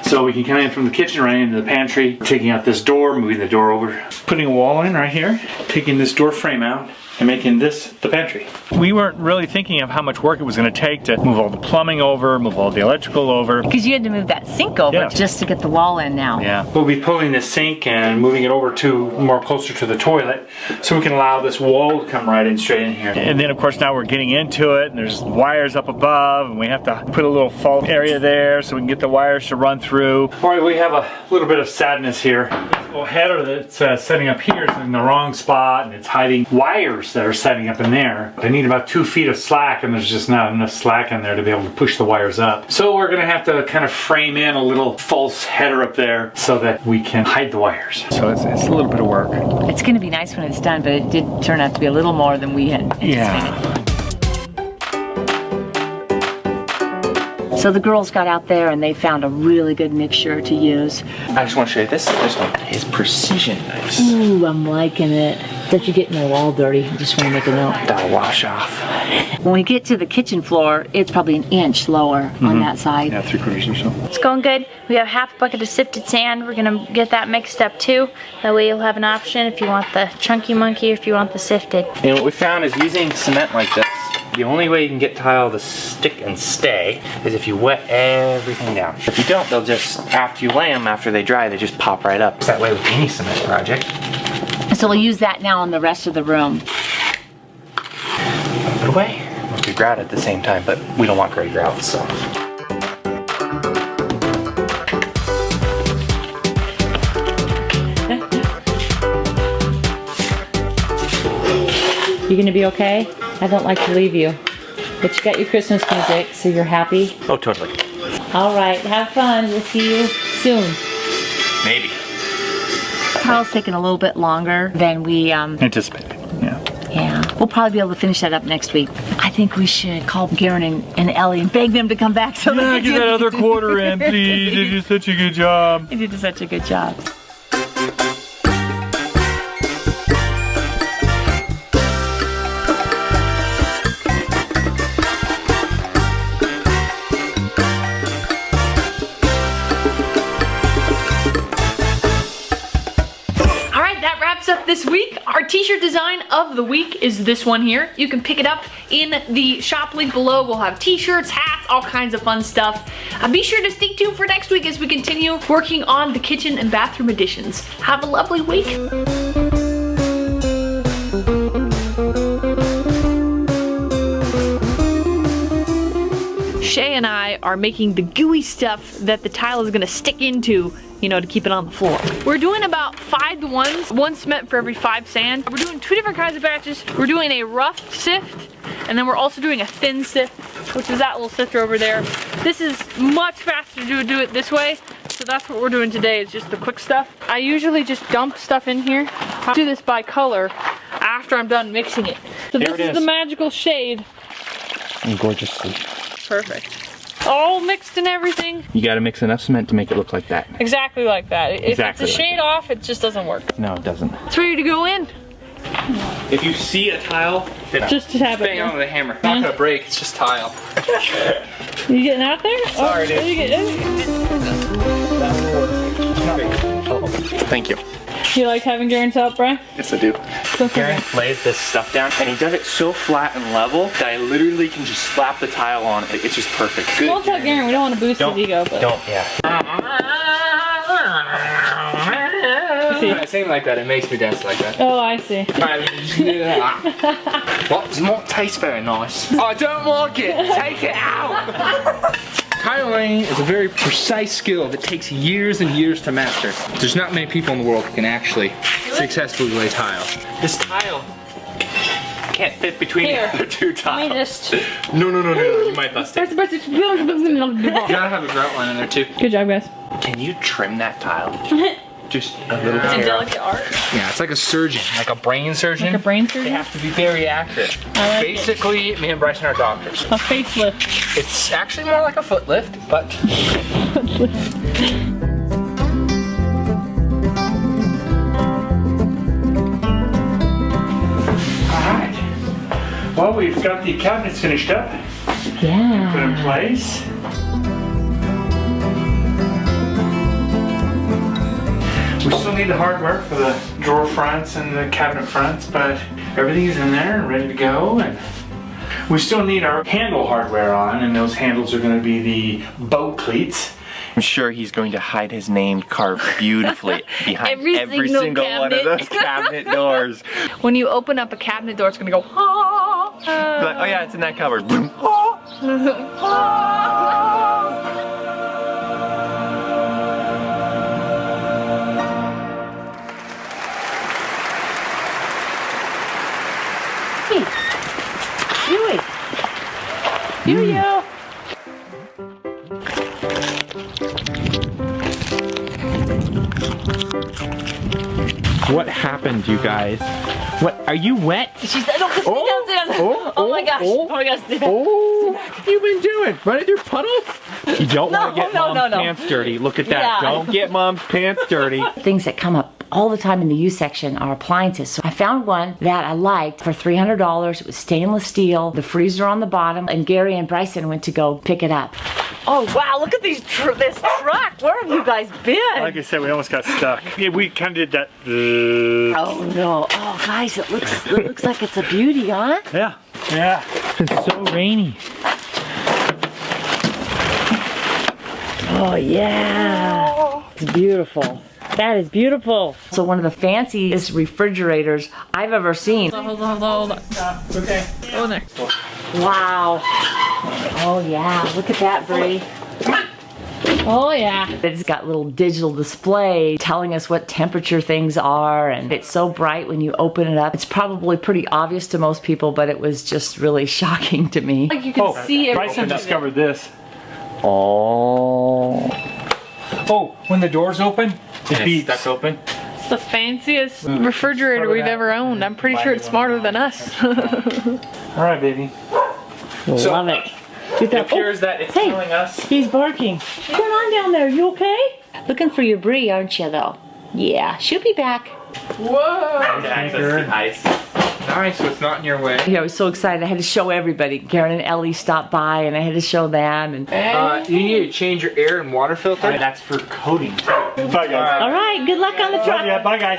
So we can come in from the kitchen right into the pantry, taking out this door, moving the door over. Putting a wall in right here, taking this door frame out, and making this the pantry. We weren't really thinking of how much work it was going to take to move all the plumbing over, move all the electrical over. Because you had to move that sink over just to get the wall in now. Yeah, we'll be pulling this sink and moving it over to more closer to the toilet so we can allow this wall to come right in straight in here. And then of course now we're getting into it and there's wires up above and we have to put a little fault area there so we can get the wires to run through. All right, we have a little bit of sadness here. This little header that's setting up here is in the wrong spot and it's hiding wires that are setting up in there. I need about 2 feet of slack and there's just not enough slack in there to be able to push the wires up. So we're gonna have to kind of frame in a little false header up there so that we can hide the wires. So it's a little bit of work. It's gonna be nice when it's done, but it did turn out to be a little more than we had anticipated. Yeah. So the girls got out there and they found a really good mixture to use. I just want to show you this one. His precision knives. Ooh, I'm liking it. Don't you get my wall dirty? I just want to make a note. That'll wash off. When we get to the kitchen floor, it's probably an inch lower on that side. Yeah, 3/4 or so. It's going good. We have half a bucket of sifted sand. We're gonna get that mixed up too. That way you'll have an option if you want the chunky monkey or if you want the sifted. And what we found is using cement like this, the only way you can get tile to stick and stay is if you wet everything down. If you don't, they'll just, after you lay them, after they dry, they just pop right up. It's that way with any cement project. So we'll use that now on the rest of the room. Put it away. We grout at the same time, but we don't want gray grout, so. You gonna be okay? I don't like to leave you. But you got your Christmas music, so you're happy? Oh, totally. All right, have fun. We'll see you soon. Maybe. Tile's taking a little bit longer than we anticipated. Yeah. Yeah. We'll probably be able to finish that up next week. I think we should call Garen and Ellie and beg them to come back so yeah, get that other quarter in, please. You did such a good job. You did such a good job. This week, our t-shirt design of the week is this one here. You can pick it up in the shop link below. We'll have t-shirts, hats, all kinds of fun stuff. Be sure to stay tuned for next week as we continue working on the kitchen and bathroom additions. Have a lovely week. Shay and I are making the gooey stuff that the tile is gonna stick into, you know, to keep it on the floor. We're doing about 5 to 1s, 1 cement for every 5 sand. We're doing 2 different kinds of batches. We're doing a rough sift, and then we're also doing a thin sift, which is that little sifter over there. This is much faster to do it this way, so that's what we're doing today, is just the quick stuff. I usually just dump stuff in here. I do this by color after I'm done mixing it. So this is the magical shade. And gorgeously. Perfect. All mixed and everything. You gotta mix enough cement to make it look like that. Exactly like that. If Exactly it's a shade off, it just doesn't work. No, it doesn't. It's ready to go in. If you see a tile, just tap it. bang on with a hammer. It's not gonna break, it's just tile. You getting out there? Sorry, dude. Thank you. You like having Garen's help, Brian? Yes, I do. Garen lays this stuff down, and he does it so flat and level that I literally can just slap the tile on it. It's just perfect. Good. Don't tell Garen, we don't want to boost his ego, but... Don't, yeah. When I sing like that, it makes me dance like that. Oh, I see. What? Does not taste very nice. I don't like it! Take it out! Tile laying is a very precise skill that takes years and years to master. There's not many people in the world who can actually successfully lay tile. This tile can't fit between Here. the other 2 tiles. Let me just... No, you might bust it. You gotta have a grout line in there too. Good job, guys. Can you trim that tile? Just a little It's a bit. delicate art. Yeah, it's like a surgeon, like a brain surgeon. Like a brain surgeon? They have to be very accurate. I like Basically, me and Bryson are doctors. A facelift. It's actually more like a foot lift, but... Well, we've got the cabinets finished up. Yeah. Put in place. We still need the hardware for the drawer fronts and the cabinet fronts, but everything's in there and ready to go. And we still need our handle hardware on, and those handles are going to be the boat cleats. I'm sure he's going to hide his name carved beautifully behind every single one of those cabinet doors. When you open up a cabinet door, it's gonna go, ah. Like, oh yeah, it's in that cupboard. Huey. Yo. What happened, you guys? What, are you wet? She said, no, sit down. Oh my gosh. Oh my gosh. What you been doing? Running through puddles? You don't want to get mom's pants dirty. Look at that. Yeah. Don't get mom's pants dirty. Things that come up all the time in the used section are appliances. So I found one that I liked for $300. It was stainless steel, the freezer on the bottom, and Gary and Bryson went to go pick it up. Oh wow, look at this truck. Where have you guys been? Like I said, we almost got stuck. Yeah, we kind of did that. Oh no. Oh guys, it looks like it's a beauty, huh? Yeah. Yeah. It's so rainy. Oh yeah. It's beautiful. That is beautiful. So one of the fanciest refrigerators I've ever seen. Hold on. Okay. Go in there. Wow. Oh yeah, look at that, Bree. Oh yeah. It's got little digital display telling us what temperature things are, and it's so bright when you open it up. It's probably pretty obvious to most people, but it was just really shocking to me. Like you can see everything. Bryson discovered this. Oh, when the doors open, it beeps. Stuck open. It's the fanciest refrigerator we've ever owned. I'm pretty sure it's smarter than us. All right, baby. Love it. It appears that it's telling us. He's barking. What's going on down there? You okay? Looking for your Bree, aren't you, though? Yeah, she'll be back. Whoa! Access to ice. Nice, so it's not in your way. Yeah, I was so excited. I had to show everybody. Karen and Ellie stopped by, and I had to show them. And You need to change your air and water filter. That's for coating too. Bye guys. all right, good luck on the truck. Yeah, bye guys.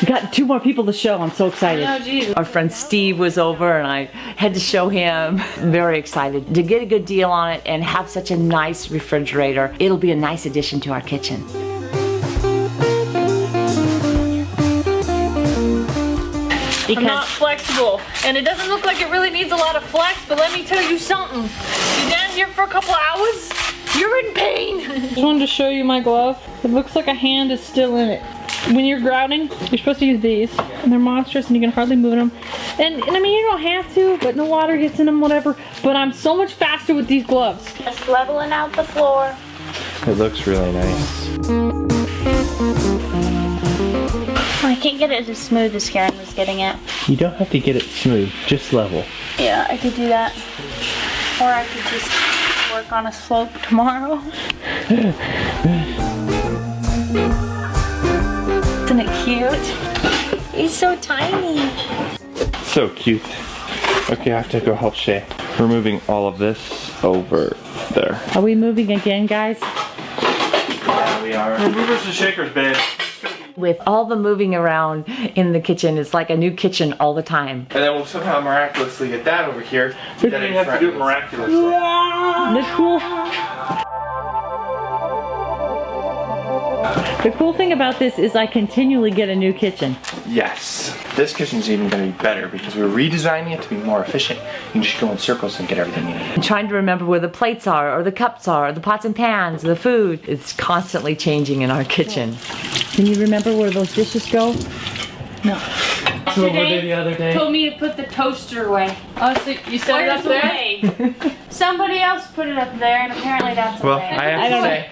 We got 2 more people to show. I'm so excited. Oh, geez. Our friend Steve was over, and I had to show him. Very excited to get a good deal on it and have such a nice refrigerator. It'll be a nice addition to our kitchen. I'm not flexible, and it doesn't look like it really needs a lot of flex, but let me tell you something. You're down here for a couple hours, you're in pain. Just wanted to show you my glove. It looks like a hand is still in it. When you're grouting, you're supposed to use these, and they're monstrous, and you can hardly move them. And I mean, you don't have to, but no water gets in them, whatever. But I'm so much faster with these gloves. Just leveling out the floor. It looks really nice. I can't get it as smooth as Karen was getting it. You don't have to get it smooth, just level. Yeah, I could do that. Or I could just work on a slope tomorrow. Isn't it cute? He's so tiny. So cute. Okay, I have to go help Shay. We're moving all of this over there. Are we moving again, guys? Yeah, we are. The movers and shakers, babe. With all the moving around in the kitchen, it's like a new kitchen all the time. And then we'll somehow miraculously get that over here. We didn't have to do it miraculously. The cool The cool thing about this is I continually get a new kitchen. Yes. This kitchen's even going to be better because we're redesigning it to be more efficient. You can just go in circles and get everything you need. I'm trying to remember where the plates are, or the cups are, or the pots and pans, the food. It's constantly changing in our kitchen. Can you remember where those dishes go? No. The other day told me to put the toaster away. Oh, so you set it up there? Somebody else put it up there, and apparently that's Well, away. I have to say,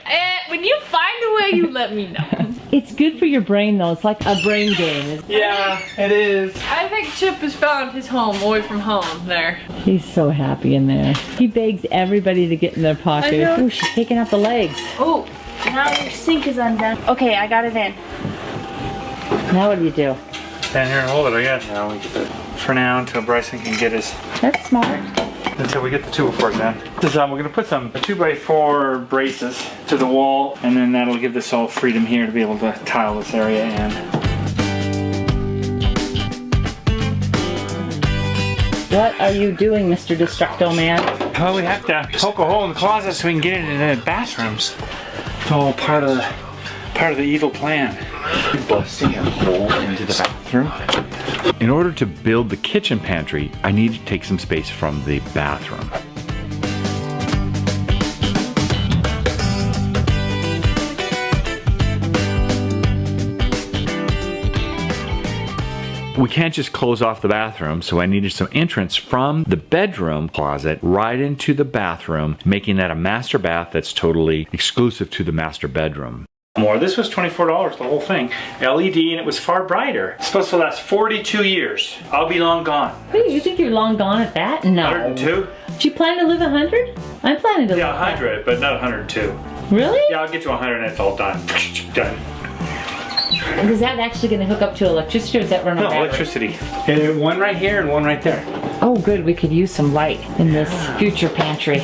When you find a way, you let me know. It's good for your brain though. It's like a brain game. Yeah, it is. I think Chip has found his home away from home there. He's so happy in there. He begs everybody to get in their pocket. Oh, she's taking out the legs. Oh, now your sink is undone. Okay, I got it in. Now what do you do? Stand here and hold it, I guess. Now we get the, for now, until Bryson can get his, That's smart. until we get the 2x4 done. This is, we're gonna put some 2x4 braces to the wall, and then that'll give us all freedom here to be able to tile this area in. What are you doing, Mr. Destructo Man? Well, we have to poke a hole in the closet so we can get into the bathrooms. It's all part of the evil plan. Busting a hole into the bathroom. In order to build the kitchen pantry, I need to take some space from the bathroom. We can't just close off the bathroom, so I needed some entrance from the bedroom closet right into the bathroom, making that a master bath that's totally exclusive to the master bedroom. More. This was $24, the whole thing. LED, and it was far brighter. It's supposed to last 42 years. I'll be long gone. Wait, you think you're long gone at that? No. 102? Do you plan to live 100? I'm planning to live 100, but not 102. Really? Yeah, I'll get to 100 and it's all done. Done. Is that actually going to hook up to electricity, or is that run on battery? Electricity. One right here and one right there. Oh, good. We could use some light in this future pantry.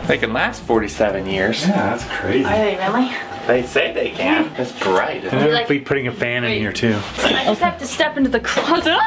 They can last 47 years. Yeah, that's crazy. Are they really? They say they can. It's bright. And then we'll be putting a fan in here too. I just have to step into the closet.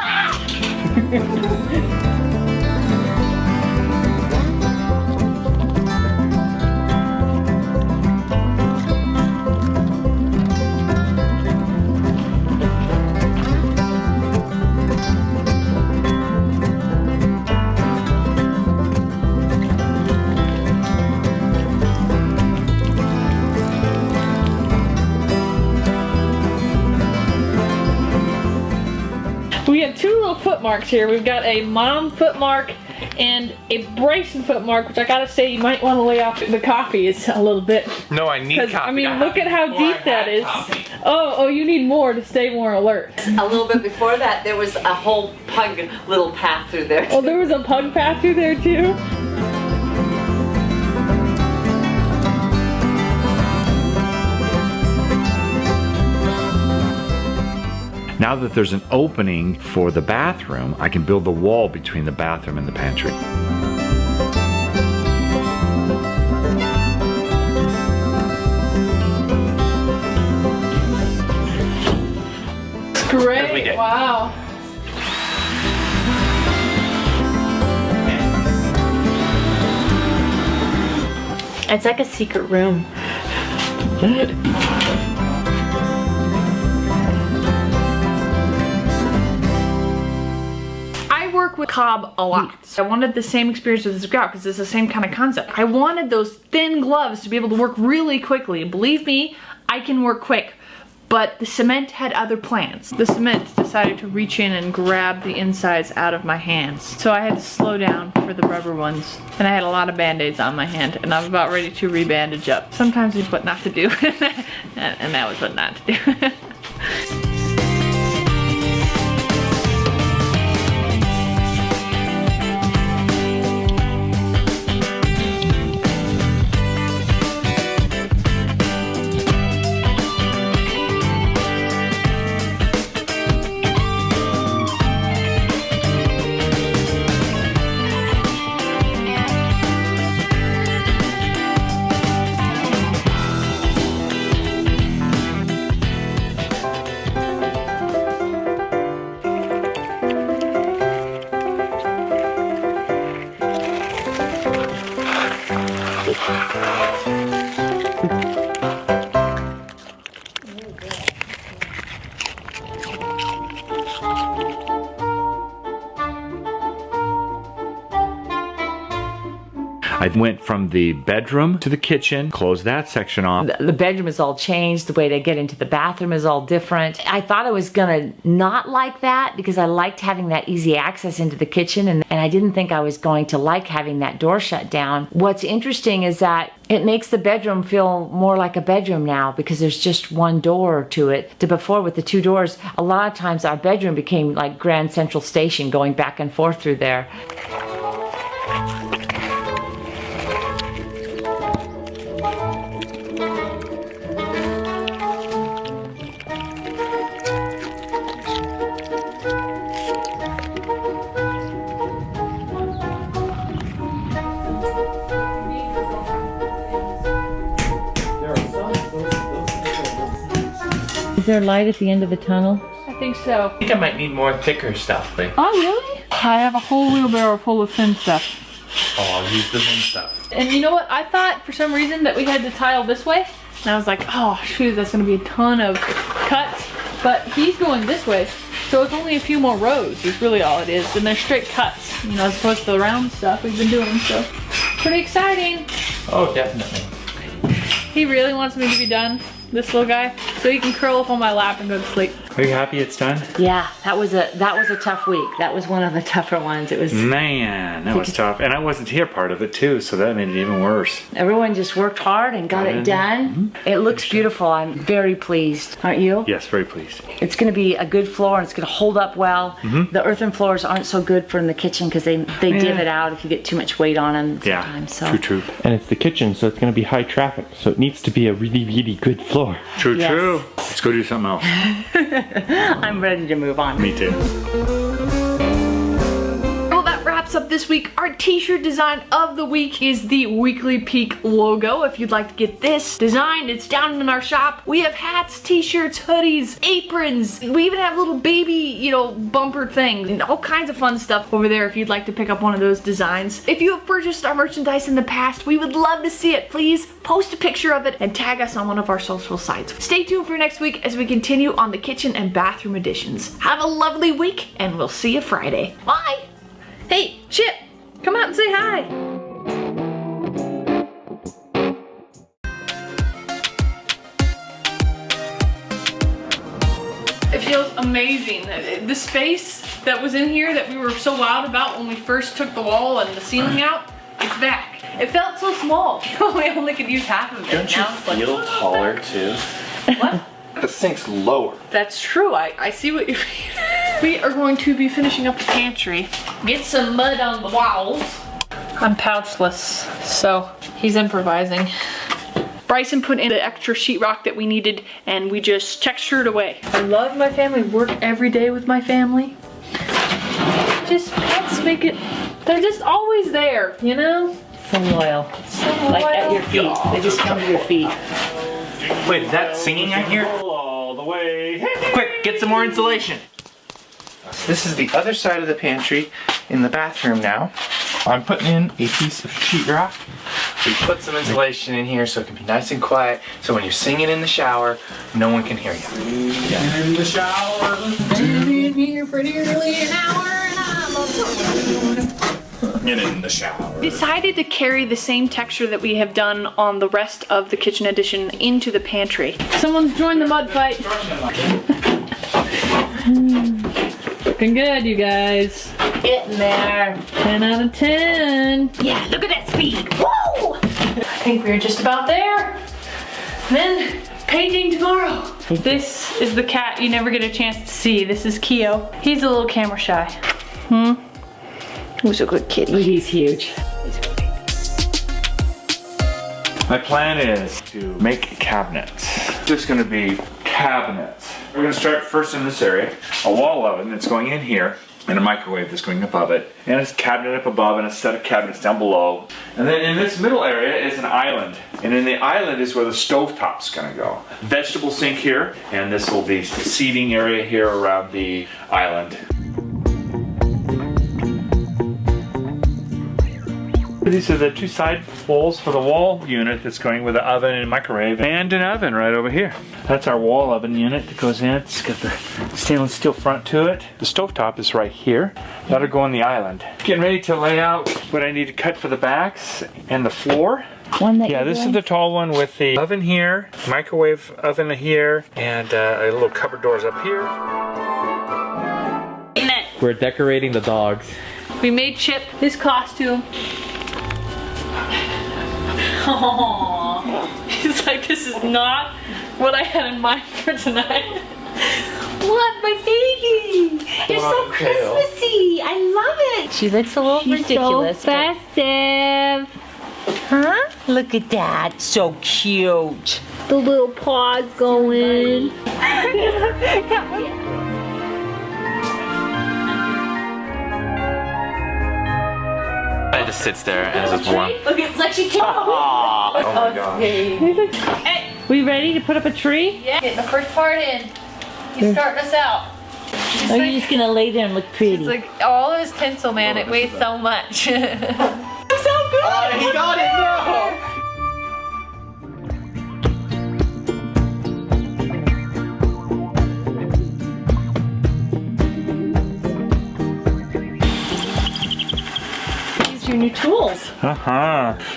We have two little foot marks here. We've got a mom foot mark and a Bryson foot mark, which I gotta say you might want to lay off the coffee is a little bit. No, I need coffee. I mean, look at how deep that is. Oh, you need more to stay more alert. A little bit before that, there was a whole pug little path through there. Oh, there was a pug path through there too? Now that there's an opening for the bathroom, I can build the wall between the bathroom and the pantry. Great, wow. It's like a secret room. I work with cob a lot. I wanted the same experience with this grout because it's the same kind of concept. I wanted those thin gloves to be able to work really quickly. Believe me, I can work quick. But the cement had other plans. The cement decided to reach in and grab the insides out of my hands. So I had to slow down for the rubber ones. And I had a lot of band-aids on my hand, and I'm about ready to re-bandage up. Sometimes it's what not to do, and that was what not to do. I went from the bedroom to the kitchen, closed that section off. The bedroom is all changed. The way to get into the bathroom is all different. I thought I was gonna not like that because I liked having that easy access into the kitchen, and I didn't think I was going to like having that door shut down. What's interesting is that it makes the bedroom feel more like a bedroom now because there's just one door to it. To before with the two doors, a lot of times our bedroom became like Grand Central Station, going back and forth through there. Is there light at the end of the tunnel? I think so. I think I might need more thicker stuff. But... Oh, really? I have a whole wheelbarrow full of thin stuff. Oh, I'll use the thin stuff. And you know what? I thought for some reason that we had to tile this way. And I was like, oh shoot, that's gonna be a ton of cuts. But he's going this way. So it's only a few more rows is really all it is. And they're straight cuts, you know, as opposed to the round stuff we've been doing. So pretty exciting. Oh, definitely. He really wants me to be done, this little guy, so he can curl up on my lap and go to sleep. Are you happy it's done? Yeah, that was a tough week. That was one of the tougher ones. It was. Man, that was tough. And I wasn't here part of it too, so that made it even worse. Everyone just worked hard and got it done. It looks beautiful. I'm very pleased. Aren't you? Yes, very pleased. It's going to be a good floor and it's going to hold up well. The earthen floors aren't so good for in the kitchen because they dim it out if you get too much weight on them sometimes. So. True. And it's the kitchen, so it's going to be high traffic. So it needs to be a really, really good floor. True. Let's go do something else. I'm ready to move on. Me too. Well, that wraps up this week. Our t-shirt design of the week is the Weekly Peak logo. If you'd like to get this design, it's down in our shop. We have hats, t-shirts, hoodies, aprons. We even have little baby, you know, bumper things and all kinds of fun stuff over there if you'd like to pick up one of those designs. If you have purchased our merchandise in the past, we would love to see it. Please post a picture of it and tag us on one of our social sites. Stay tuned for next week as we continue on the kitchen and bathroom editions. Have a lovely week and we'll see you Friday. Bye! Hey, Chip, come out and say hi. It feels amazing. The space that was in here that we were so loud about when we first took the wall and the ceiling out, it's back. It felt so small. We only could use half of it. Don't you feel taller too? What? The sink's lower. That's true. I see what you're We are going to be finishing up the pantry. Get some mud on the walls. I'm pouchless, so he's improvising. Bryson put in the extra sheetrock that we needed and we just textured away. I love my family, work every day with my family. Just pets make it, they're just always there, you know? So loyal. Like at your feet. They just come to your feet. Wait, is that singing I hear? All the way. Quick, get some more insulation. This is the other side of the pantry in the bathroom now. I'm putting in a piece of sheetrock. We put some insulation in here so it can be nice and quiet. So when you're singing in the shower, no one can hear you. In the shower. In here pretty early an hour and I'm Get in the shower. Decided to carry the same texture that we have done on the rest of the kitchen edition into the pantry. Someone's joined the mud fight. Looking good, you guys. Getting there. 10 out of 10. Yeah, look at that speed. Whoa! I think we're just about there. Then painting tomorrow. This is the cat you never get a chance to see. This is Keo. He's a little camera shy. Who's a good kitty? He's huge. My plan is to make cabinets. Just gonna be cabinets. We're gonna start first in this area. A wall oven that's going in here, and a microwave that's going above it, and a cabinet up above, and a set of cabinets down below. And then in this middle area is an island, and in the island is where the stovetop's gonna go. Vegetable sink here, and this will be the seating area here around the island. These are the two side walls for the wall unit that's going with the oven and microwave, and an oven right over here. That's our wall oven unit that goes in. It's got the stainless steel front to it. The stovetop is right here. That'll go on the island. Getting ready to lay out what I need to cut for the backs and the floor. Yeah, this is the tall one with the oven here, microwave oven here, and a little cupboard doors up here. We're decorating the dogs. We made Chip his costume. Aww. He's like, this is not what I had in mind for tonight. What, my baby? You're so Christmassy. I love it. She looks a little ridiculous. So festive. Huh? Look at that. So cute. The little paws going. It just sits there and it's just warm. Look, it's like she came. Oh my god. Hey. We ready to put up a tree? Yeah, getting the first part in. He's starting us out. Or are you just gonna lay there and look pretty? It's like all this tinsel, man. It weighs so much. So good. Oh, he got it. No. These are your new tools.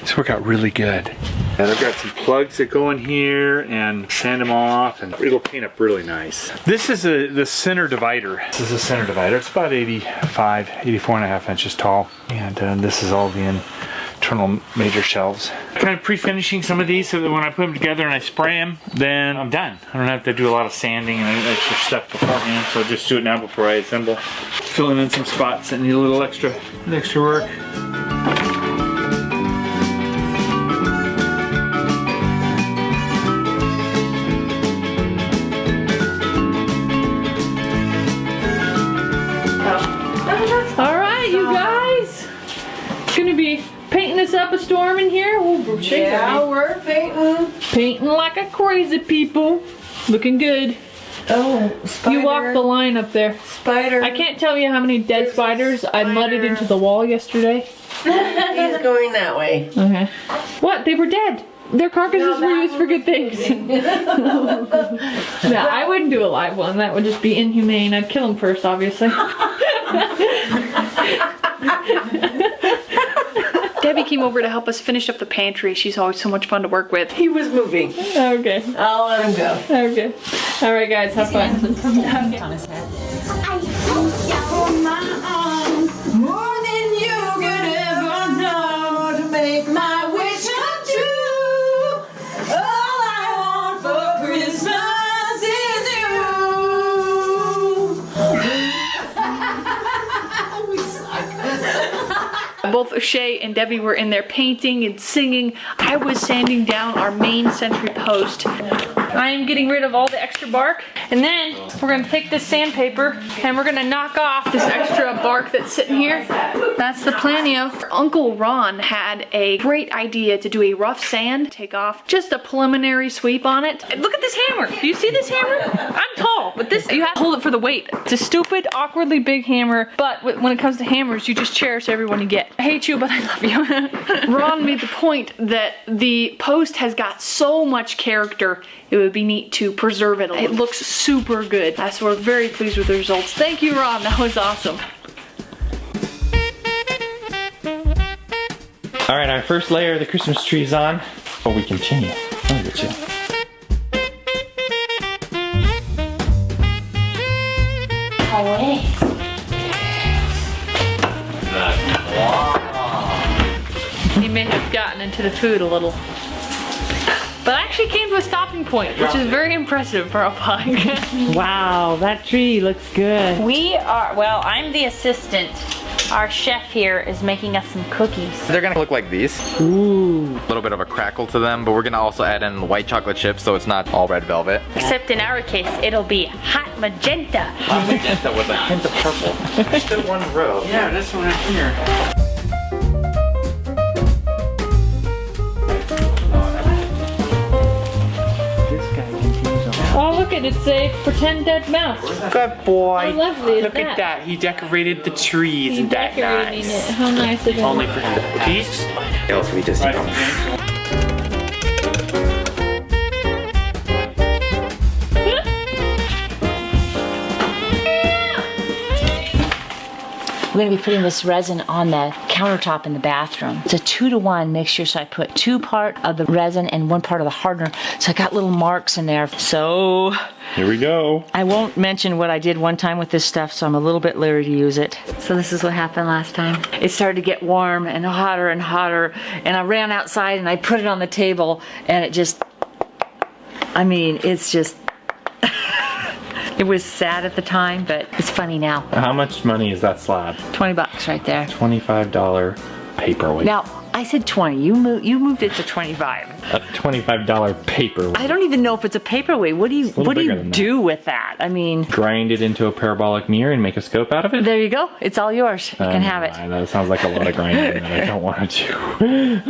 This worked out really good. And I've got some plugs that go in here and sand them off, and it'll paint up really nice. This is the center divider. This is a center divider. It's about 84 and a half inches tall. And this is all the internal major shelves. Kind of pre-finishing some of these so that when I put them together and I spray them, then I'm done. I don't have to do a lot of sanding and extra stuff beforehand, so I'll just do it now before I assemble. Filling in some spots that need a little extra work. Gonna be painting this up a storm in here. Oh, yeah, we're painting. Painting like a crazy people. Looking good. Oh, spider. You walked the line up there. Spider. I can't tell you how many dead spiders I mudded into the wall yesterday. He's going that way. Okay. What? They were dead. Their carcasses were used for good things. No, I wouldn't do a live one. That would just be inhumane. I'd kill them first, obviously. Debbie came over to help us finish up the pantry. She's always so much fun to work with. He was moving. Okay. I'll let him go. Okay. All right, guys, have fun. Okay. On his head. More than you could ever know to make my wish come true. All I want for Christmas is you. We suck. Both O'Shea and Debbie were in there painting and singing. I was sanding down our main sentry post. I am getting rid of all the extra bark. And then we're gonna take this sandpaper and we're gonna knock off this extra bark that's sitting here. That's the planio. Uncle Ron had a great idea to do a rough sand, take off just a preliminary sweep on it. And look at this hammer. Do you see this hammer? I'm tall, but this, you have to hold it for the weight. It's a stupid, awkwardly big hammer, but when it comes to hammers, you just cherish every one you get. I hate you, but I love you. Ron made the point that the post has got so much character, it would be neat to preserve it. It looks super good. So we're very pleased with the results. Thank you, Ron. That was awesome. All right, our first layer of the Christmas tree is on. Oh, we continue. Look at you. He may have gotten into the food a little. But I actually came to a stopping point, which is very impressive for a pug. Wow, that tree looks good. We are, well, I'm the assistant. Our chef here is making us some cookies. They're gonna look like these. Ooh. A little bit of a crackle to them, but we're gonna also add in white chocolate chips so it's not all red velvet. Except in our case, it'll be hot magenta. Hot magenta with a hint of purple. There's still one row. Yeah, this one right here. Oh, look at it, say pretend dead mouse. Good boy. How lovely is Look at that. He decorated the trees. Isn't that Decorating nice? it. How nice it is. Only for him. Peace. Else we just We're gonna be putting this resin on the countertop in the bathroom. It's a 2-to-1 mixture, so I put 2 part of the resin and 1 part of the hardener. So I got little marks in there. So here we go. I won't mention what I did one time with this stuff, so I'm a little bit leery to use it. So this is what happened last time. It started to get warm and hotter, and I ran outside and I put it on the table, and it just, I mean, it's just, it was sad at the time, but it's funny now. How much money is that slab? $20 right there. $25 paperweight. Now, I said 20. You moved it to 25. A $25 paperweight. I don't even know if it's a paperweight. What do you do with that? I mean, grind it into a parabolic mirror and make a scope out of it? There you go. It's all yours. You can have it. That sounds like a lot of grinding that I don't want to do.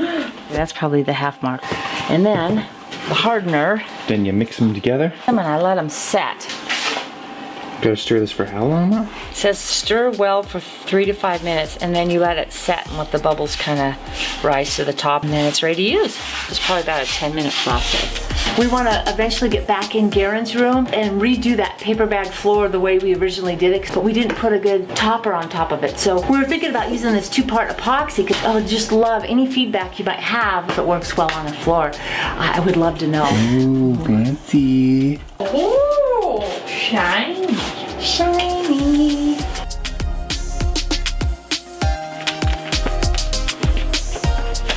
That's probably the half mark. And then the hardener. Then you mix them together. And I let them set. Gotta stir this for how long now? It says stir well for 3 to 5 minutes, and then you let it set and let the bubbles kind of rise to the top, and then it's ready to use. It's probably about a 10-minute process. We want to eventually get back in Garen's room and redo that paper bag floor the way we originally did it, but we didn't put a good topper on top of it. So we were thinking about using this 2-part epoxy, because I would just love any feedback you might have if it works well on the floor. I would love to know. Ooh, fancy. Ooh, shiny. Shiny.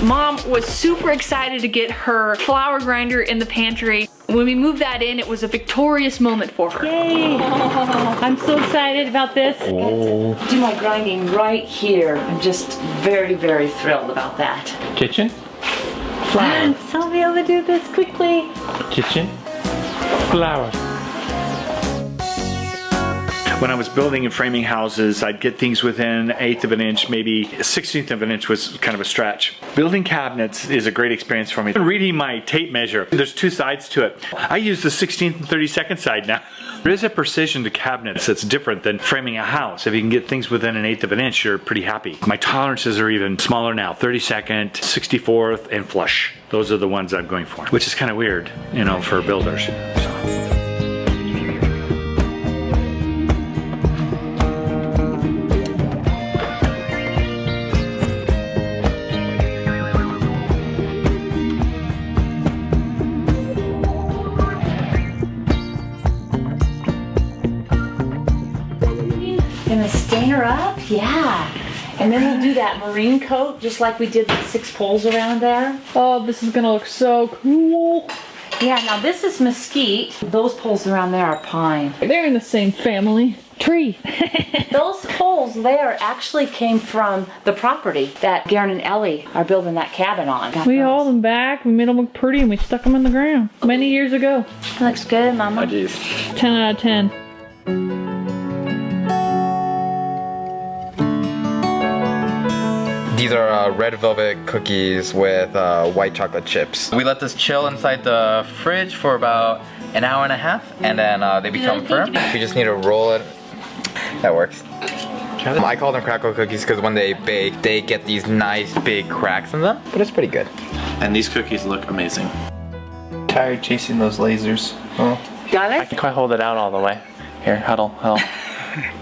Mom was super excited to get her flour grinder in the pantry. When we moved that in, it was a victorious moment for her. Yay! I'm so excited about this. Oh. Do my grinding right here. I'm just very, very thrilled about that. Kitchen. Flour. So I'll be able to do this quickly. Kitchen. Flour. When I was building and framing houses, I'd get things within 1/8 of an inch, maybe 1/16 of an inch was kind of a stretch. Building cabinets is a great experience for me. Reading my tape measure, there's 2 sides to it. I use the 16th and 32nd side now. There is a precision to cabinets that's different than framing a house. If you can get things within 1/8 of an inch, you're pretty happy. My tolerances are even smaller now, 32nd, 64th, and flush. Those are the ones I'm going for, which is kind of weird, you know, for builders. Gonna stain her up? Yeah. And then we'll do that marine coat just like we did the 6 poles around there. Oh, this is gonna look so cool. Yeah, now this is mesquite. Those poles around there are pine. They're in the same family. Tree. Those poles there actually came from the property that Garen and Ellie are building that cabin on. We hauled them back, we made them look pretty, and we stuck them in the ground many years ago. Looks good, Mama. Oh, geez. 10 out of 10. These are red velvet cookies with white chocolate chips. We let this chill inside the fridge for about an hour and a half, and then they become firm. We just need to roll it. That works. I call them crackle cookies because when they bake, they get these nice big cracks in them, but it's pretty good. And these cookies look amazing. Tired chasing those lasers. Oh. Got it? I can quite hold it out all the way. Here, huddle.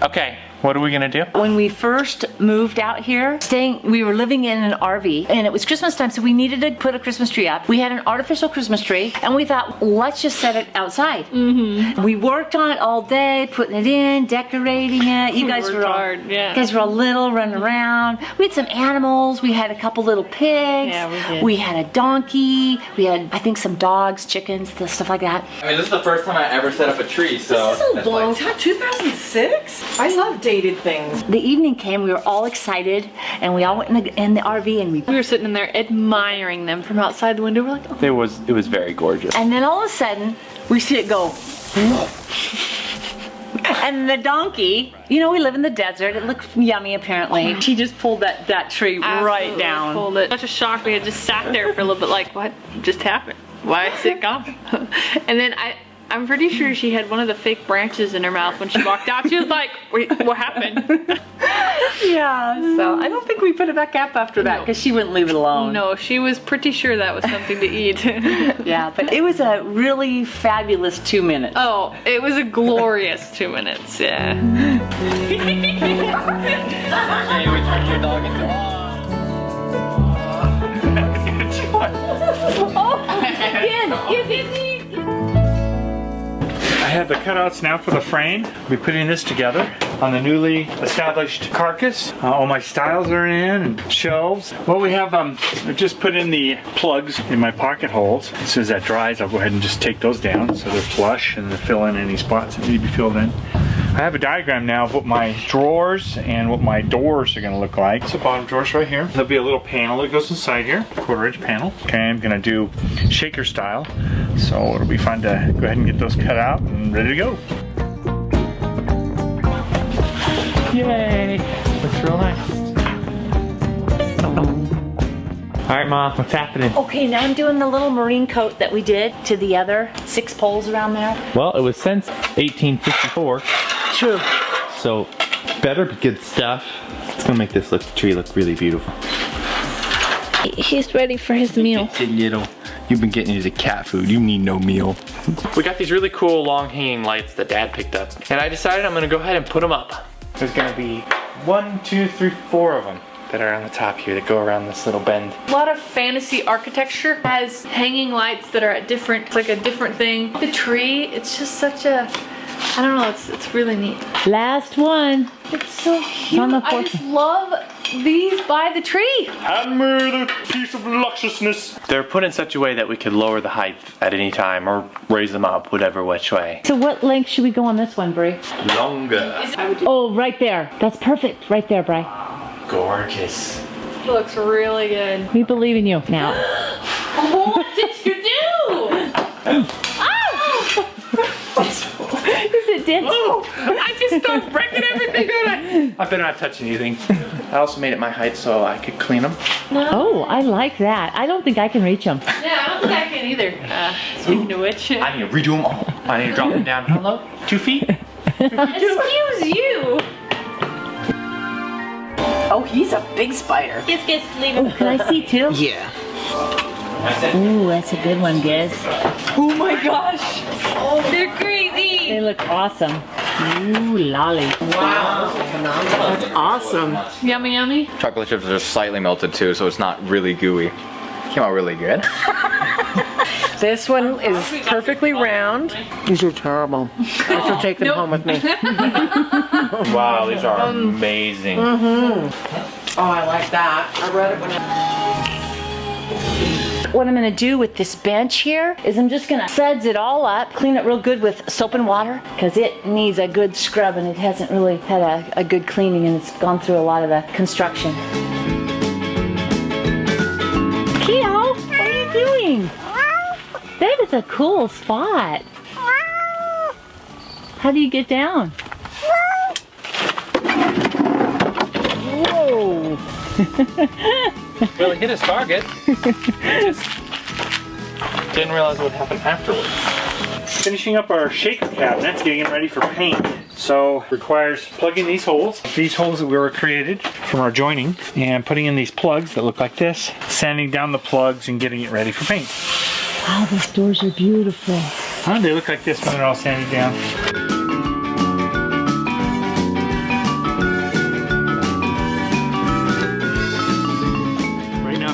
Okay, what are we gonna do? When we first moved out here, we were living in an RV, and it was Christmas time, so we needed to put a Christmas tree up. We had an artificial Christmas tree, and we thought, let's just set it outside. We worked on it all day, putting it in, decorating it. You guys were all hard, yeah. You guys were all little, running around. We had some animals. We had a couple little pigs. Yeah, we did. We had a donkey. We had, I think, some dogs, chickens, stuff like that. I mean, this is the first time I ever set up a tree, so. This is a long time. 2006? I love dated things. The evening came, we were all excited, and we all went in the RV, and We were sitting in there admiring them from outside the window. We're like, oh. It was very gorgeous. and then all of a sudden, we see it go. And the donkey, you know, we live in the desert. It looked yummy, apparently. She just pulled that tree right down. Pulled it. Such a shock. We had just sat there for a little bit like, what just happened? Why is it gone? And then I'm pretty sure she had one of the fake branches in her mouth when she walked out. She was like, wait, what happened? Yeah, so I don't think we put it back up after that because she wouldn't leave it alone. No, she was pretty sure that was something to eat. Yeah, but it was a really fabulous 2 minutes. Oh, it was a glorious 2 minutes, yeah. Hey, we turned your dog into I have the cutouts now for the frame. We'll be putting this together on the newly established carcass. All my stiles are in and shelves. Well, we have I've just put in the plugs in my pocket holes. As soon as that dries, I'll go ahead and just take those down so they're flush and they fill in any spots that need to be filled in. I have a diagram now of what my drawers and what my doors are going to look like. So bottom drawers right here. There'll be a little panel that goes inside here, 1/4 inch panel. Okay, I'm going to do shaker style. So it'll be fun to go ahead and get those cut out and ready to go. Yay! Looks real nice. right, Mom, what's happening? Okay, now I'm doing the little marine coat that we did to the other 6 poles around there. Well, it was since 1854. True. So, better be good stuff. It's gonna make this tree look really beautiful. He's ready for his meal. You've been getting into cat food. You need no meal. We got these really cool long hanging lights that Dad picked up. And I decided I'm gonna go ahead and put them up. There's gonna be 1, 2, 3, 4 of them that are on the top here that go around this little bend. A lot of fantasy architecture has hanging lights that are at different, it's like a different thing. The tree, it's just such a, I don't know, it's really neat. Last one. It's so cute. I just love these by the tree. Hammer the piece of lusciousness. They're put in such a way that we could lower the height at any time or raise them up, whatever which way. So what length should we go on this one, Bri? Longer. Oh, right there. That's perfect. Right there, Bri. Gorgeous. It looks really good. We believe in you. Now. What did you do? Is it dead? Oh, I just started breaking everything, don't I? I better not touch anything. I also made it my height so I could clean them. No. Oh, I like that. I don't think I can reach them. Yeah, I don't think I can either. Speaking of which. I need to redo them all. I need to drop them down. How low? 2 feet? Excuse you. Oh, he's a big spider. Giz, leave him. Can I see too? Yeah. Ooh, that's a good one, Giz. Oh my gosh. Oh, they're crazy. They look awesome. Ooh, lolly. Wow. That's awesome. Yummy, yummy. Chocolate chips are slightly melted too, so it's not really gooey. Came out really good. This one is perfectly round. These are terrible. I should take them home with me. Wow, these are amazing. Mm-hmm. Oh, I like that. I read it when What I'm gonna do with this bench here is I'm just gonna suds it all up, clean it real good with soap and water, because it needs a good scrub and it hasn't really had a good cleaning and it's gone through a lot of the construction. Keo, what are you doing? That is a cool spot. How do you get down? Whoa. Well, it hit his target. Just didn't realize what happened afterwards. Finishing up our shaker cabinets, getting it ready for paint. So requires plugging these holes that were created from our joining, and putting in these plugs that look like this, sanding down the plugs and getting it ready for paint. Wow, these doors are beautiful. Huh? They look like this when they're all sanded down.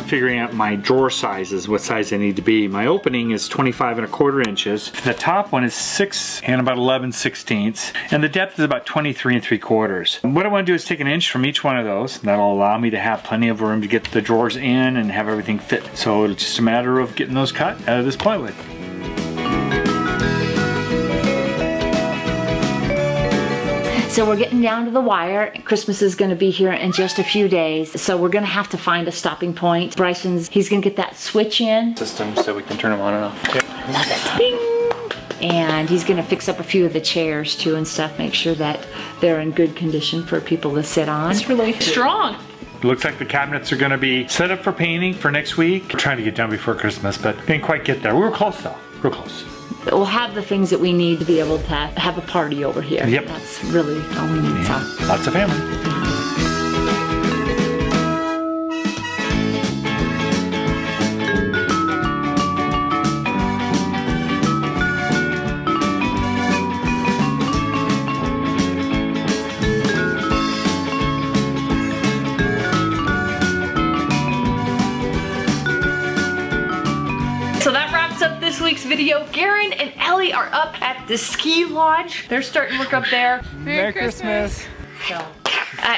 Figuring out my drawer sizes, what size they need to be. My opening is 25 1/4 inches. The top one is 6 and about 11/16, and the depth is about 23 3/4. What I want to do is take 1 inch from each one of those. That'll allow me to have plenty of room to get the drawers in and have everything fit. So it's just a matter of getting those cut out of this plywood. So we're getting down to the wire. Christmas is going to be here in just a few days, so we're going to have to find a stopping point. He's going to get that switch in. System so we can turn them on and off. Yep. Love it. Bing! And he's going to fix up a few of the chairs too and stuff, make sure that they're in good condition for people to sit on. It's really strong. Looks like the cabinets are going to be set up for painting for next week. We're trying to get done before Christmas, but didn't quite get there. We were close though. Real close. We'll have the things that we need to be able to have a party over here. Yep. That's really all we need. Yeah. So. Lots of family. This week's video, Garen and Ellie are up at the ski lodge. They're starting work up there. Merry Christmas.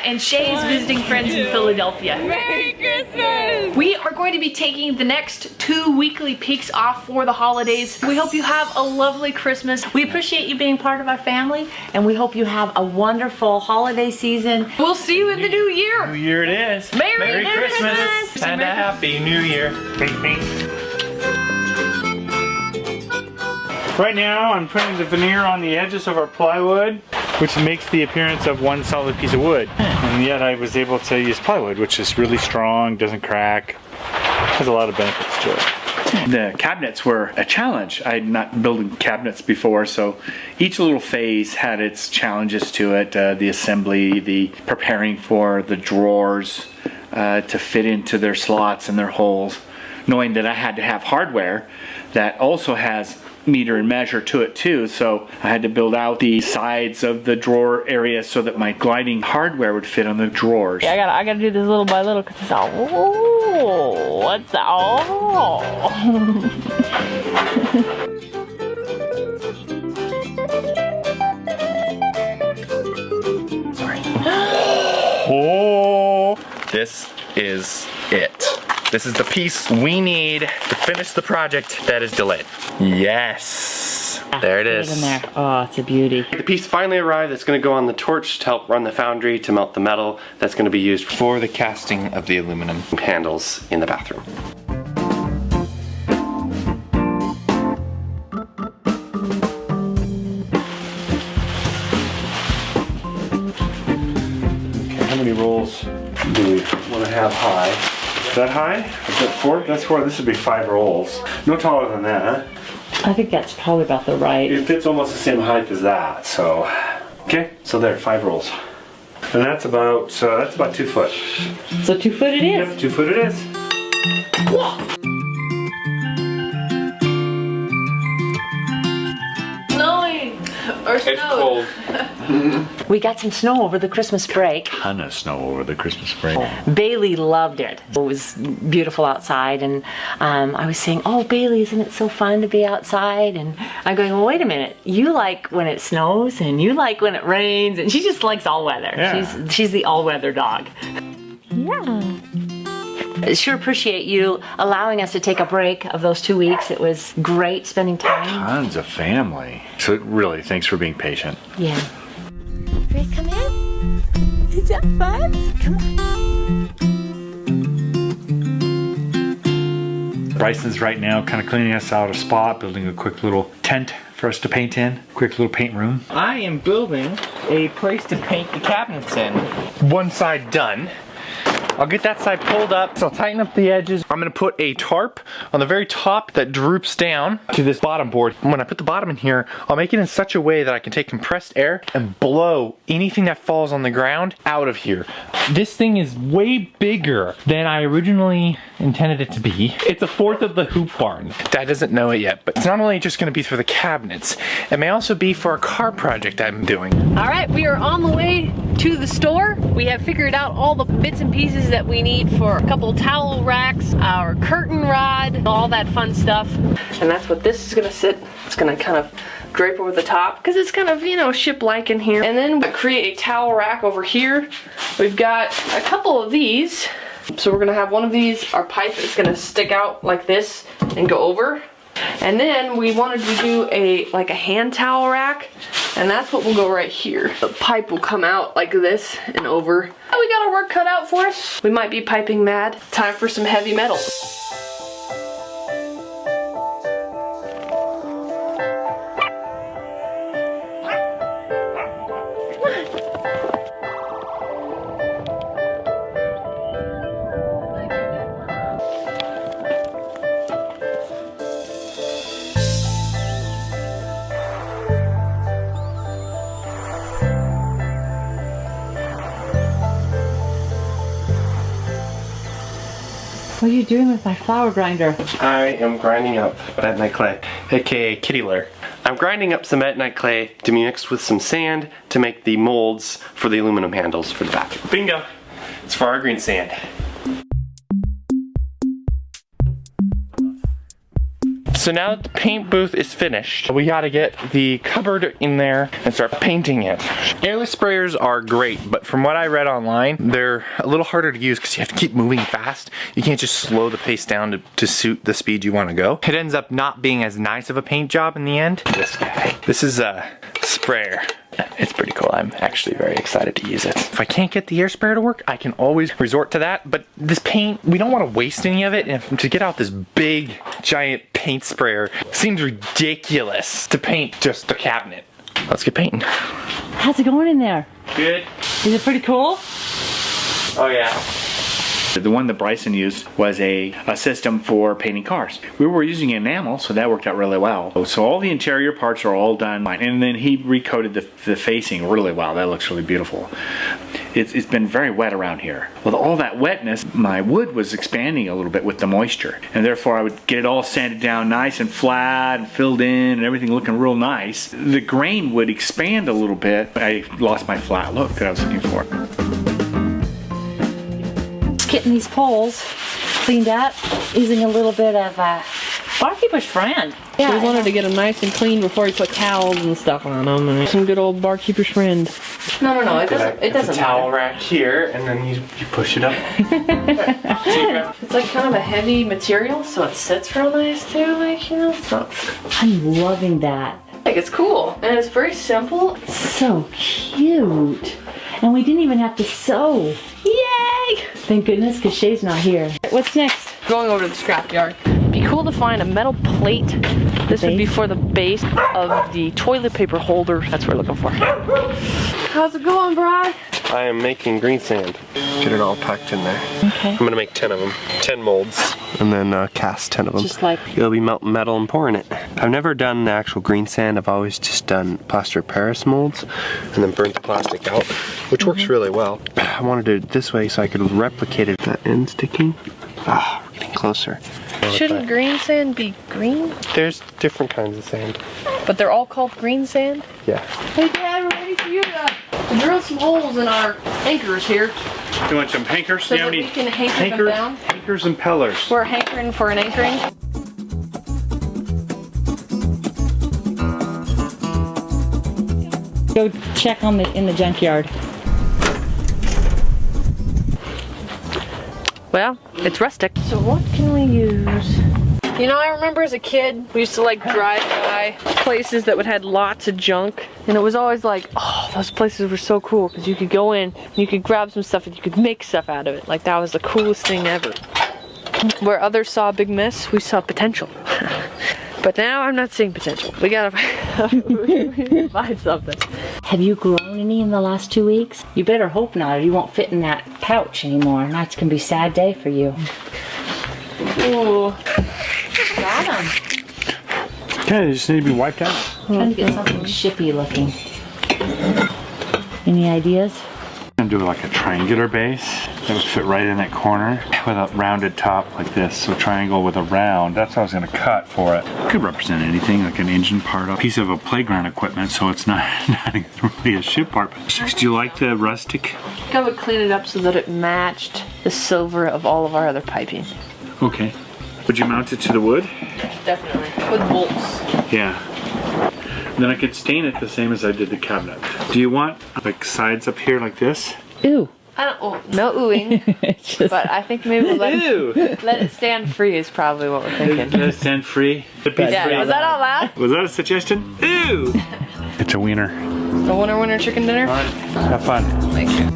And Shay is visiting friends in Philadelphia. Merry Christmas! We are going to be taking the next 2 weekly peaks off for the holidays. We hope you have a lovely Christmas. We appreciate you being part of our family, and we hope you have a wonderful holiday season. We'll see you in the new year. New Year it is. Merry Christmas. And a Happy New Year. Pink, pink. Right now, I'm putting the veneer on the edges of our plywood, which makes the appearance of one solid piece of wood. And yet I was able to use plywood, which is really strong, doesn't crack. has a lot of benefits to it. The cabinets were a challenge. I had not built cabinets before, so each little phase had its challenges to it. The assembly, the preparing for the drawers to fit into their slots and their holes, knowing that I had to have hardware that also has meter and measure to it too, so I had to build out the sides of the drawer area so that my gliding hardware would fit on the drawers. Yeah, I gotta do this little by little because it's all, oh, what's that? Oh. Sorry. Oh, this is it. This is the piece we need to finish the project that is delayed. Yes, there it is. In there. Oh, it's a beauty. The piece finally arrived. It's going to go on the torch to help run the foundry to melt the metal. That's going to be used for the casting of the aluminum handles in the bathroom. Okay, how many rolls do we want to have high? Is that high? Is that 4? That's 4. This would be 5 rolls. No taller than that, huh? I think that's probably about the right. It fits almost the same height as that, so. Okay, so there, 5 rolls. And that's about 2 foot. So 2 foot it is? Yep, 2 foot it is. Snowing! Or It's cold. We got some snow over the Christmas break. Ton of snow over the Christmas break. Bailey loved it. It was beautiful outside, and I was saying, oh, Bailey, isn't it so fun to be outside? And I'm going, well, wait a minute. You like when it snows, and you like when it rains, and she just likes all weather. Yeah. She's the all-weather dog. Yeah. I sure appreciate you allowing us to take a break of those 2 weeks. It was great spending time. Tons of family. So really, thanks for being patient. Yeah. Ready to come in? Is that fun? Come on. Bryson's right now kind of cleaning us out a spot, building a quick little tent for us to paint in. Quick little paint room. I am building a place to paint the cabinets in. One side done. I'll get that side pulled up, so I'll tighten up the edges. I'm gonna put a tarp on the very top that droops down to this bottom board. And when I put the bottom in here, I'll make it in such a way that I can take compressed air and blow anything that falls on the ground out of here. This thing is way bigger than I originally intended it to be. It's a fourth of the hoop barn. Dad doesn't know it yet, but it's not only just gonna be for the cabinets, it may also be for a car project I'm doing. All right, we are on the way to the store. We have figured out all the bits and pieces that we need for a couple towel racks, our curtain rod, all that fun stuff. And that's what this is gonna sit. It's gonna kind of drape over the top because it's kind of, you know, ship-like in here. And then create a towel rack over here. We've got a couple of these. So we're gonna have one of these, our pipe is gonna stick out like this and go over. And then we wanted to do a hand towel rack, and that's what will go right here. The pipe will come out like this and over. Oh, we got our work cut out for us. We might be piping mad. Time for some heavy metal. What are you doing with my flour grinder? I am grinding up bentonite clay, aka kitty litter. I'm grinding up some bentonite clay to be mixed with some sand to make the molds for the aluminum handles for the bathroom. Bingo! It's for our green sand. So now that the paint booth is finished, we gotta get the cupboard in there and start painting it. Airless sprayers are great, but from what I read online, they're a little harder to use because you have to keep moving fast. You can't just slow the pace down to suit the speed you want to go. It ends up not being as nice of a paint job in the end. This guy. This is a sprayer. It's pretty cool. I'm actually very excited to use it. If I can't get the air sprayer to work, I can always resort to that. But this paint, we don't want to waste any of it. And to get out this big, giant paint sprayer seems ridiculous to paint just the cabinet. Let's get painting. How's it going in there? Good. Is it pretty cool? Oh yeah. The one that Bryson used was a system for painting cars. We were using enamel, so that worked out really well. So all the interior parts are all done, and then he recoated the facing really well. That looks really beautiful. It's been very wet around here. With all that wetness, my wood was expanding a little bit with the moisture, and therefore I would get it all sanded down nice and flat and filled in and everything looking real nice. The grain would expand a little bit. I lost my flat look that I was looking for. Getting these poles cleaned up using a little bit of barkeeper's friend. Yeah, we wanted to get them nice and clean before we put towels and stuff on them. And some good old barkeeper's friend. No, it doesn't. It doesn't. It's a towel rack here, and then you push it up. It's like kind of a heavy material, so it sits real nice too. Like, you know, it's not. I'm loving that. Like, it's cool and it's very simple. So cute. And we didn't even have to sew. Yay! Thank goodness, because Shay's not here. What's next? Going over to the scrapyard. It'd be cool to find a metal plate. This would be for the base of the toilet paper holder. That's what we're looking for. How's it going, Brad? I am making green sand. Get it all packed in there. Okay. I'm gonna make 10 of them, 10 molds, and then cast 10 of them. Just like... You'll be melting metal and pouring it. I've never done the actual green sand. I've always just done plaster of Paris molds and then burnt the plastic out, which works really well. I wanted to do it this way so I could replicate it. That end sticking. Ah, we're getting closer. Shouldn't green sand be green? There's different kinds of sand. But they're all called green sand? Yeah. Hey, Dad, we're ready for you to drill some holes in our anchors here. You want some hankers? So that we can hanker them down. Hankers and pillars. We're hankering for an anchoring. Go check on in the junkyard. Well, it's rustic. So what can we use? You know, I remember as a kid, we used to like drive by places that would had lots of junk. And it was always like, oh, those places were so cool because you could go in, and you could grab some stuff and you could make stuff out of it. Like, that was the coolest thing ever. Where others saw a big mess, we saw potential. But now I'm not seeing potential. We gotta find something. Have you grown any in the last 2 weeks? You better hope not, or you won't fit in that pouch anymore. And that's gonna be a sad day for you. Ooh. Got them. Okay, they just need to be wiped out. Trying to get something shippy looking. Any ideas? I'm gonna do like a triangular base that would fit right in that corner with a rounded top like this. So triangle with a round. That's what I was gonna cut for it. Could represent anything, like an engine part, a piece of a playground equipment, so it's not really a ship part. Do you like the rustic? I think I would clean it up so that it matched the silver of all of our other piping. Okay. Would you mount it to the wood? Definitely. With bolts. Yeah. Then I could stain it the same as I did the cabinet. Do you want like sides up here like this? Ooh. I don't, no oohing, but I think maybe we'll let it stand free is probably what we're thinking. Let it stand free? Yeah, was that out loud? Was that a suggestion? Ew! It's a wiener. The winner chicken dinner? Have fun. Thank you.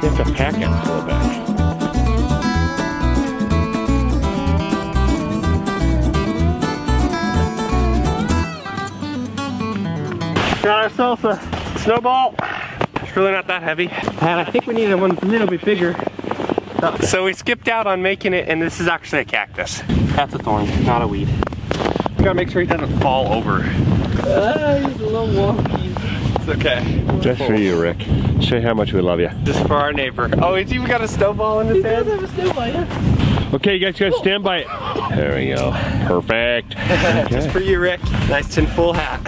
You have to pack it a little bit. Got ourselves a snowball. It's really not that heavy. And I think we need one a little bit bigger. So we skipped out on making it, and this is actually a cactus. That's a thorn, not a weed. We gotta make sure he doesn't fall over. He's a little wonky. It's okay. Just for you, Rick. Show you how much we love you. Just for our neighbor. Oh, he's even got a snowball in his hand. He does have a snowball, yeah. Okay, you guys gotta stand by it. There we go. Perfect. Okay. Just for you, Rick. Nice tin full hat.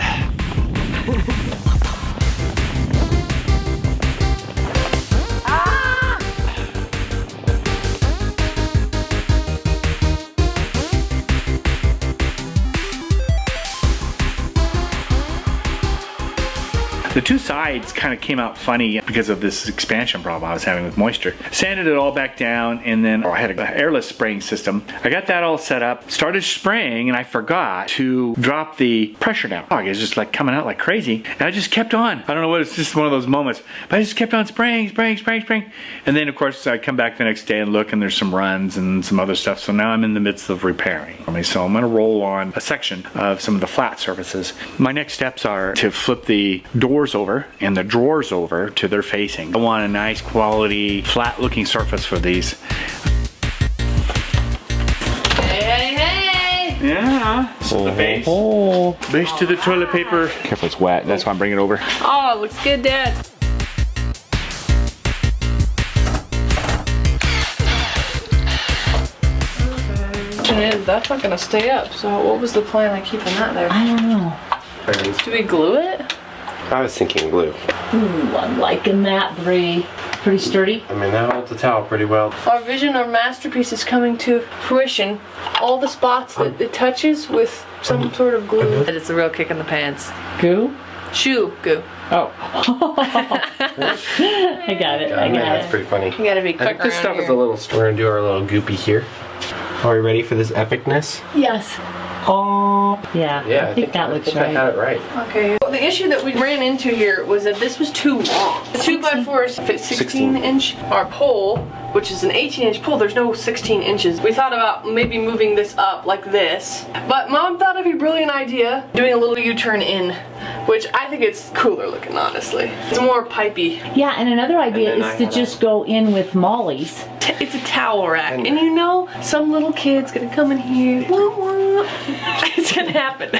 The two sides kind of came out funny because of this expansion problem I was having with moisture. Sanded it all back down, and then I had an airless spraying system. I got that all set up, started spraying, and I forgot to drop the pressure down. It was just like coming out like crazy, and I just kept on. I don't know what, it's just one of those moments, but I just kept on spraying. And then of course I come back the next day and look, and there's some runs and some other stuff. So now I'm in the midst of repairing. So I'm gonna roll on a section of some of the flat surfaces. My next steps are to flip the doors over and the drawers over to their facing. I want a nice quality flat looking surface for these. Hey! Yeah, this is the base. Base to the toilet paper. Careful, it's wet. That's why I'm bringing it over. Oh, it looks good, Dad. That's not gonna stay up, so what was the plan of keeping that there? I don't know. Do we glue it? I was thinking glue. Ooh, I'm liking that, Bree. Pretty sturdy. I mean, that holds the towel pretty well. Our vision, our masterpiece is coming to fruition. All the spots that it touches with some sort of glue. And it's a real kick in the pants. Goo? Shoe goo. Oh. I got it. I got it. That's pretty funny. You gotta be quick This stuff is a little. We're gonna do our little goopy here. Are we ready for this epicness? Yes. Oh. Yeah. Yeah, I think that looks right. I had it right. Okay. Well, the issue that we ran into here was that this was too long. The 2x4s fit 16 inch. Our pole, which is an 18-inch pole, there's no 16 inches. We thought about maybe moving this up like this, but Mom thought of a brilliant idea, doing a little U-turn in, which I think it's cooler looking, honestly. It's more pipey. Yeah, and another idea is to just go in with Molly's. It's a towel rack, and you know, some little kid's gonna come in here. Wah, wah. It's gonna happen.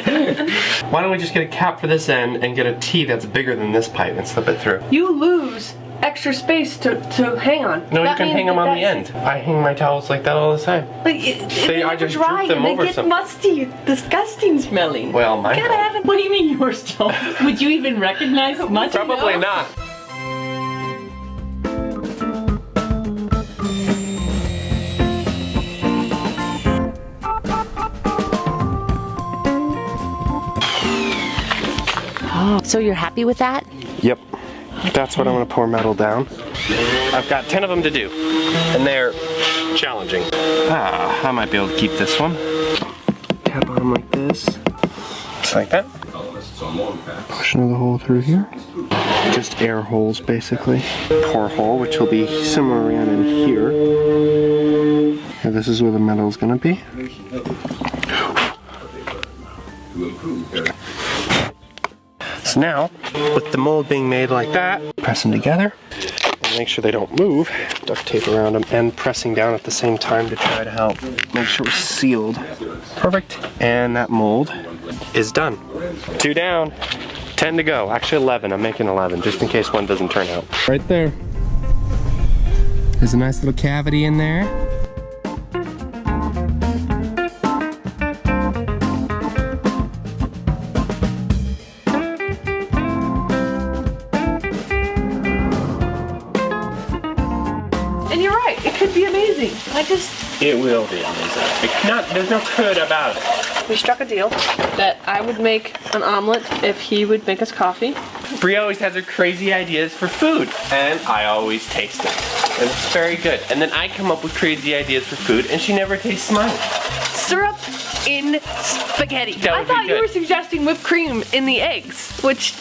Why don't we just get a cap for this end and get a T that's bigger than this pipe and slip it through? You lose extra space to hang on. No, you can hang them on the end. I hang my towels like that all the time. But They I just droop them over they get something. musty, disgusting smelling. Well, mine Gotta have it. What do you mean yours don't? Would you even recognize musty? Probably not. So you're happy with that? Yep. That's what I'm gonna pour metal down. I've got 10 of them to do, and they're challenging. I might be able to keep this one. Tap on them like this. Just like that. Push another hole through here. Just air holes, basically. Pour hole, which will be somewhere around in here. And this is where the metal is gonna be. So now, with the mold being made like that, press them together and make sure they don't move. Duct tape around them and pressing down at the same time to try to help make sure it's sealed. Perfect. And that mold is done. 2 down, 10 to go. Actually 11, I'm making 11 just in case one doesn't turn out. Right there. There's a nice little cavity in there. It will be amazing. There's no could about it. We struck a deal that I would make an omelet if he would make us coffee. Brie always has her crazy ideas for food, and I always taste it. And it's very good. And then I come up with crazy ideas for food, and she never tastes mine. Syrup in spaghetti. That would be I thought you good. were suggesting whipped cream in the eggs, which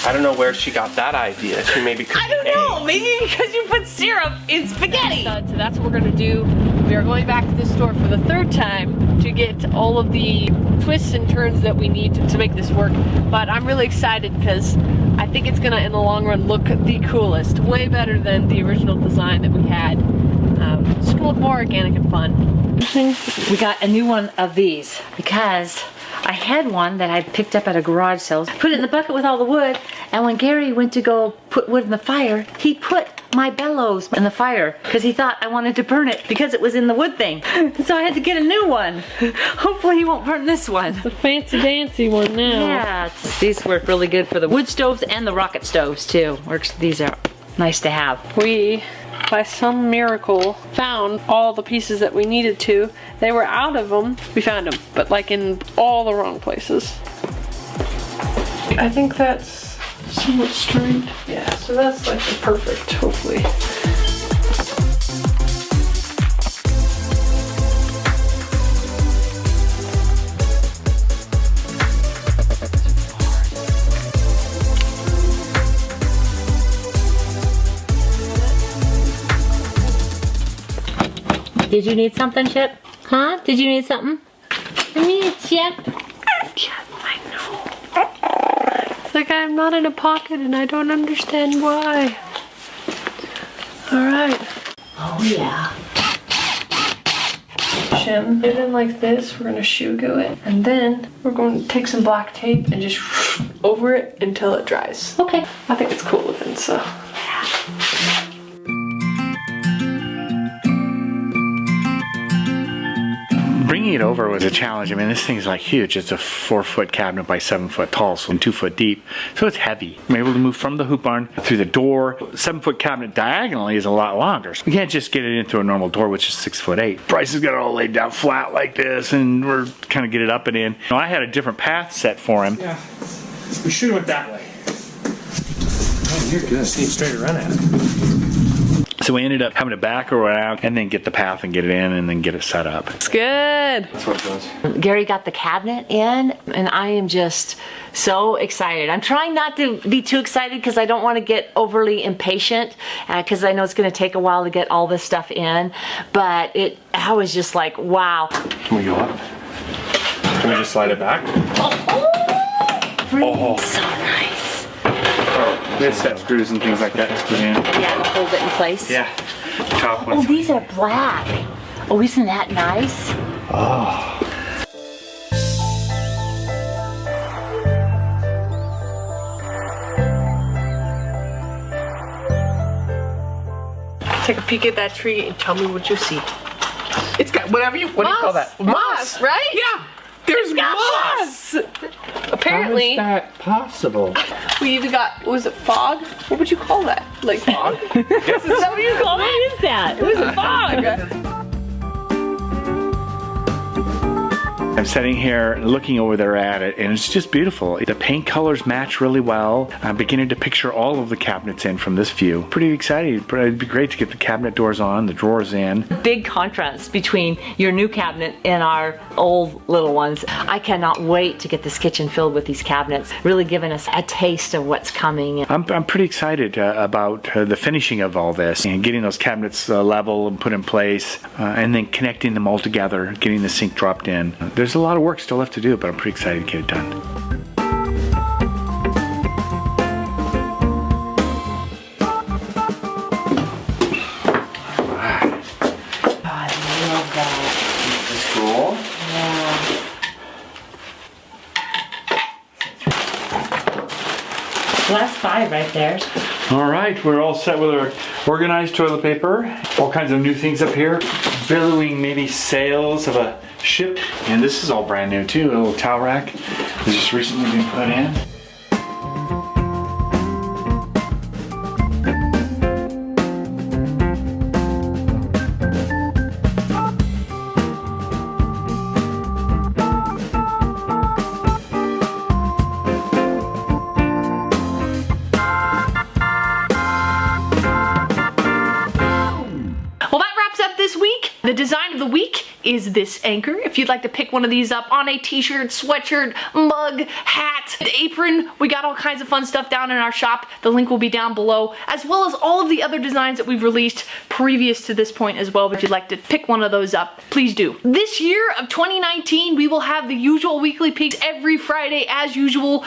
I don't know where she got that idea. She maybe could. I don't know. Maybe because you put syrup in spaghetti. So that's what we're gonna do. We are going back to this store for the 3rd time to get all of the twists and turns that we need to make this work. But I'm really excited because I think it's gonna, in the long run, look the coolest. Way better than the original design that we had. It's gonna look more organic and fun. We got a new one of these because I had one that I picked up at a garage sale. Put it in the bucket with all the wood, and when Gary went to go put wood in the fire, he put my bellows in the fire because he thought I wanted to burn it because it was in the wood thing. So I had to get a new one. Hopefully he won't burn this one. The fancy dancy one now. Yeah, these work really good for the wood stoves and the rocket stoves too. These are nice to have. We, by some miracle, found all the pieces that we needed to. They were out of them. We found them, but like in all the wrong places. I think that's somewhat straight. Yeah, so that's like the perfect, hopefully. Did you need something, Chip? Huh? Did you need something? I need a Chip. Yes, I know. It's like I'm not in a pocket and I don't understand why. Alright. Oh yeah. Shim it in like this. We're gonna shoe glue it. And then we're going to take some black tape and just over it until it dries. Okay. I think it's cool looking, so. Bringing it over was a challenge. I mean, this thing's like huge. It's a 4-foot cabinet by 7 foot tall, so 2 foot deep. So it's heavy. I'm able to move from the hoop barn through the door. 7-foot cabinet diagonally is a lot longer. So we can't just get it in through a normal door, which is 6'8". Bryce has got it all laid down flat like this, and we're kind of get it up and in. Now, I had a different path set for him. Yeah, we should have went that way. Oh, you're good. See straight to run at it. So we ended up having to back her out and then get the path and get it in and then get it set up. It's good. That's what it does. Gary got the cabinet in, and I am just so excited. I'm trying not to be too excited because I don't want to get overly impatient because I know it's going to take a while to get all this stuff in, but I was just like, wow. Can we go up? Can we just slide it back? Oh. So nice. We had set screws and things like that to put in. Yeah, to hold it in place. Yeah. Top Oh, ones. these are black. Oh, isn't that nice? Oh. Take a peek at that tree and tell me what you see. It's got whatever you, what do you call that? Moss, right? Yeah. There's moss. Apparently. How is that possible? We either got, was it fog? What would you call that? Like fog? Is that what you call it? What is that? It was a fog. I'm sitting here looking over there at it, and it's just beautiful. The paint colors match really well. I'm beginning to picture all of the cabinets in from this view. Pretty excited. It'd be great to get the cabinet doors on, the drawers in. Big contrast between your new cabinet and our old little ones. I cannot wait to get this kitchen filled with these cabinets, really giving us a taste of what's coming. I'm pretty excited about the finishing of all this and getting those cabinets level and put in place, and then connecting them all together, getting the sink dropped in. There's a lot of work still left to do, but I'm pretty excited to get it done. Well, that's 5 right there. All right, we're all set with our organized toilet paper. All kinds of new things up here. Billowing maybe sails of a ship. And this is all brand new too, a little towel rack. It's just recently been put in. The design of the week is this anchor. If you'd like to pick one of these up on a t-shirt, sweatshirt, mug, hat, apron, we got all kinds of fun stuff down in our shop. The link will be down below, as well as all of the other designs that we've released previous to this point as well. If you'd like to pick one of those up, please do. This year of 2019, we will have the usual weekly peeks every Friday as usual,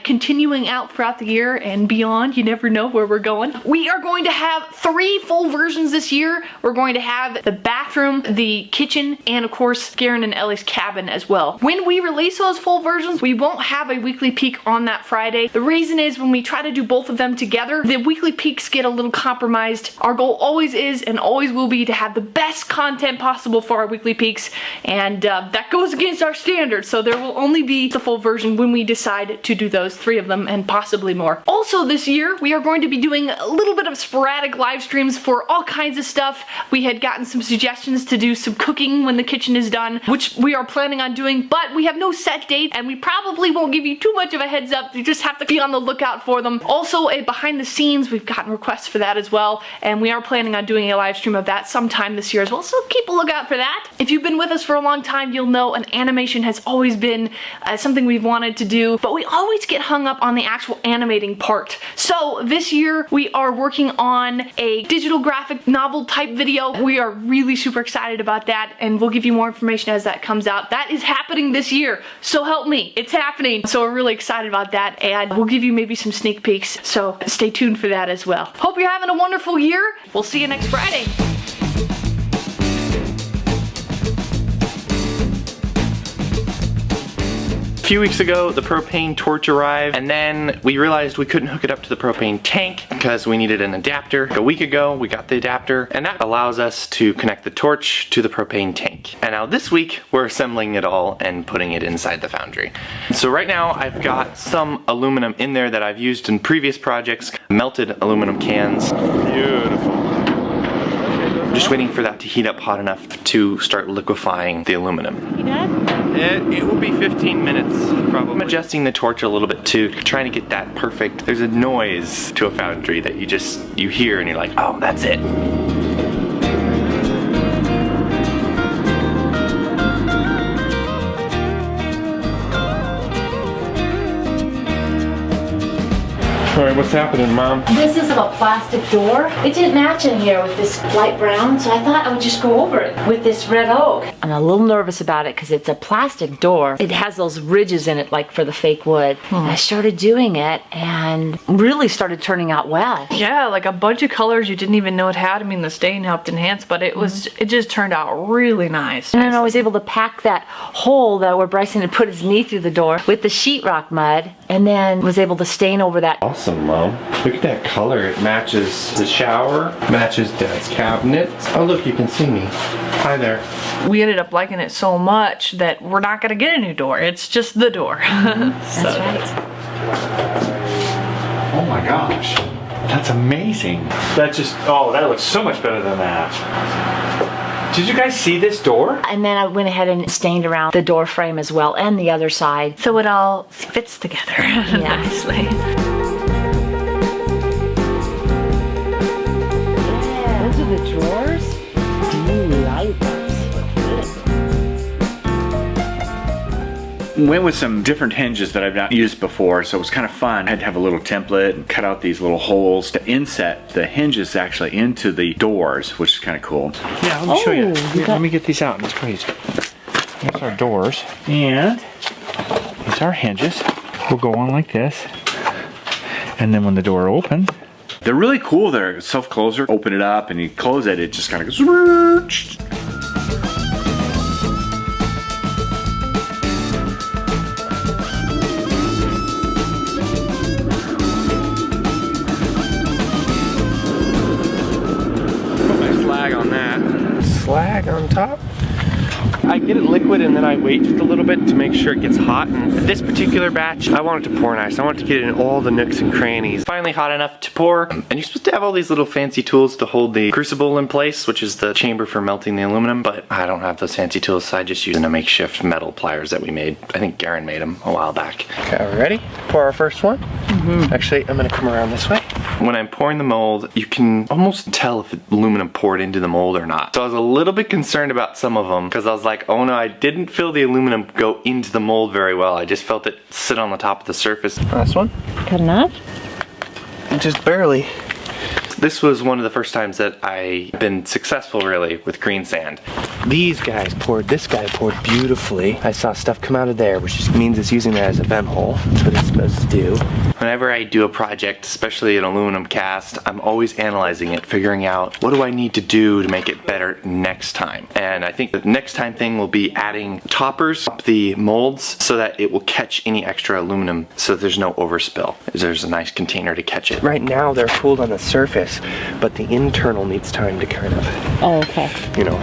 continuing out throughout the year and beyond. You never know where we're going. We are going to have 3 full versions this year. We're going to have the bathroom, the kitchen, and of course Garen and Ellie's cabin as well. When we release those full versions, we won't have a weekly peek on that Friday. The reason is when we try to do both of them together, the weekly peeks get a little compromised. Our goal always is and always will be to have the best content possible for our weekly peeks, and that goes against our standards, so there will only be the full version when we decide to do those 3 of them and possibly more. Also this year, we are going to be doing a little bit of sporadic live streams for all kinds of stuff. We had gotten some suggestions to do some cooking when when the kitchen is done, which we are planning on doing, but we have no set date and we probably won't give you too much of a heads up. You just have to be on the lookout for them. Also, a behind the scenes, we've gotten requests for that as well, and we are planning on doing a live stream of that sometime this year as well, so keep a lookout for that. If you've been with us for a long time, you'll know an animation has always been something we've wanted to do, but we always get hung up on the actual animating part. So this year we are working on a digital graphic novel type video. We are really super excited about that, and we'll give you more information as that comes out. That is happening this year, so help me, it's happening. So we're really excited about that, and we'll give you maybe some sneak peeks, so stay tuned for that as well. Hope you're having a wonderful year. We'll see you next Friday. A few weeks ago, the propane torch arrived, and then we realized we couldn't hook it up to the propane tank because we needed an adapter. A week ago, we got the adapter, and that allows us to connect the torch to the propane tank. And now this week, we're assembling it all and putting it inside the foundry. So right now, I've got some aluminum in there that I've used in previous projects, melted aluminum cans. Beautiful. Just waiting for that to heat up hot enough to start liquefying the aluminum. You done? It will be 15 minutes, probably. I'm adjusting the torch a little bit too, trying to get that perfect. There's a noise to a foundry that you hear and you're like, oh, that's it. All right, what's happening, Mom? This is a plastic door. It didn't match in here with this light brown, so I thought I would just go over it with this red oak. I'm a little nervous about it because it's a plastic door. It has those ridges in it like for the fake wood. I started doing it and really started turning out well. Yeah, like a bunch of colors you didn't even know it had. I mean, the stain helped enhance, but it just turned out really nice. And then I was able to pack that hole that where Bryson had put his knee through the door with the sheetrock mud, and then was able to stain over that. Awesome, Mom. Look at that color. It matches the shower, matches Dad's cabinet. Oh, look, you can see me. Hi there. We ended up liking it so much that we're not gonna get a new door. It's just the door. That's right. Oh my gosh. That's amazing. That just, oh, that looks so much better than that. Did you guys see this door? And then I went ahead and stained around the door frame as well and the other side. So it all fits together nicely. Yeah, those are the drawers. Ooh, I like those. Went with some different hinges that I've not used before, so it was kind of fun. I had to have a little template and cut out these little holes to inset the hinges actually into the doors, which is kind of cool. Yeah, let me show you. Here, let me get these out. It's crazy. Here's our doors. And these are hinges. Will go on like this. And then when the door opens, they're really cool. They're self-closer. Open it up and you close it, it just kind of goes. Slag on top. I get it liquid and then I wait just a little bit to make sure it gets hot. And this particular batch, I want it to pour nice. I want it to get in all the nooks and crannies. Finally hot enough to pour. And you're supposed to have all these little fancy tools to hold the crucible in place, which is the chamber for melting the aluminum, but I don't have those fancy tools, so I just use a makeshift metal pliers that we made. I think Garen made them a while back. Okay, are we ready? Pour our first one? Actually, I'm gonna come around this way. When I'm pouring the mold, you can almost tell if aluminum poured into the mold or not. So I was a little bit concerned about some of them because I was like, oh no, I didn't feel the aluminum go into the mold very well. I just felt it sit on the top of the surface. Last one. Cut enough? Just barely. This was one of the first times that I've been successful really with green sand. These guys poured, this guy poured beautifully. I saw stuff come out of there, which just means it's using that as a vent hole. That's what it's supposed to do. Whenever I do a project, especially an aluminum cast, I'm always analyzing it, figuring out what do I need to do to make it better next time. And I think the next time thing will be adding toppers up the molds so that it will catch any extra aluminum so there's no overspill. There's a nice container to catch it. Right now they're cooled on the surface, but the internal needs time to kind of, oh, okay, you know.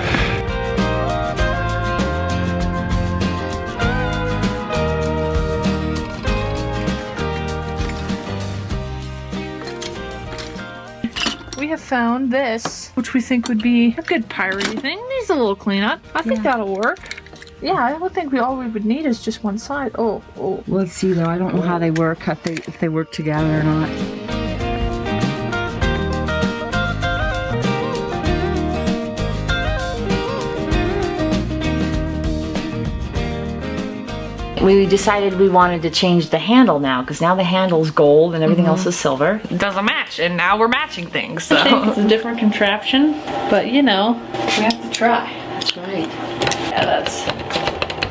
We have found this which we think would be a good piratey thing. Needs a little cleanup. I think that'll work. Yeah, I would think all we would need is just one side. Oh. Let's see though, I don't know how they work, if they work together or not. We decided we wanted to change the handle now, because now the handle's gold and everything else is silver. It doesn't match, and now we're matching things, so. I think it's a different contraption, but you know, we have to try. That's right. Yeah, that's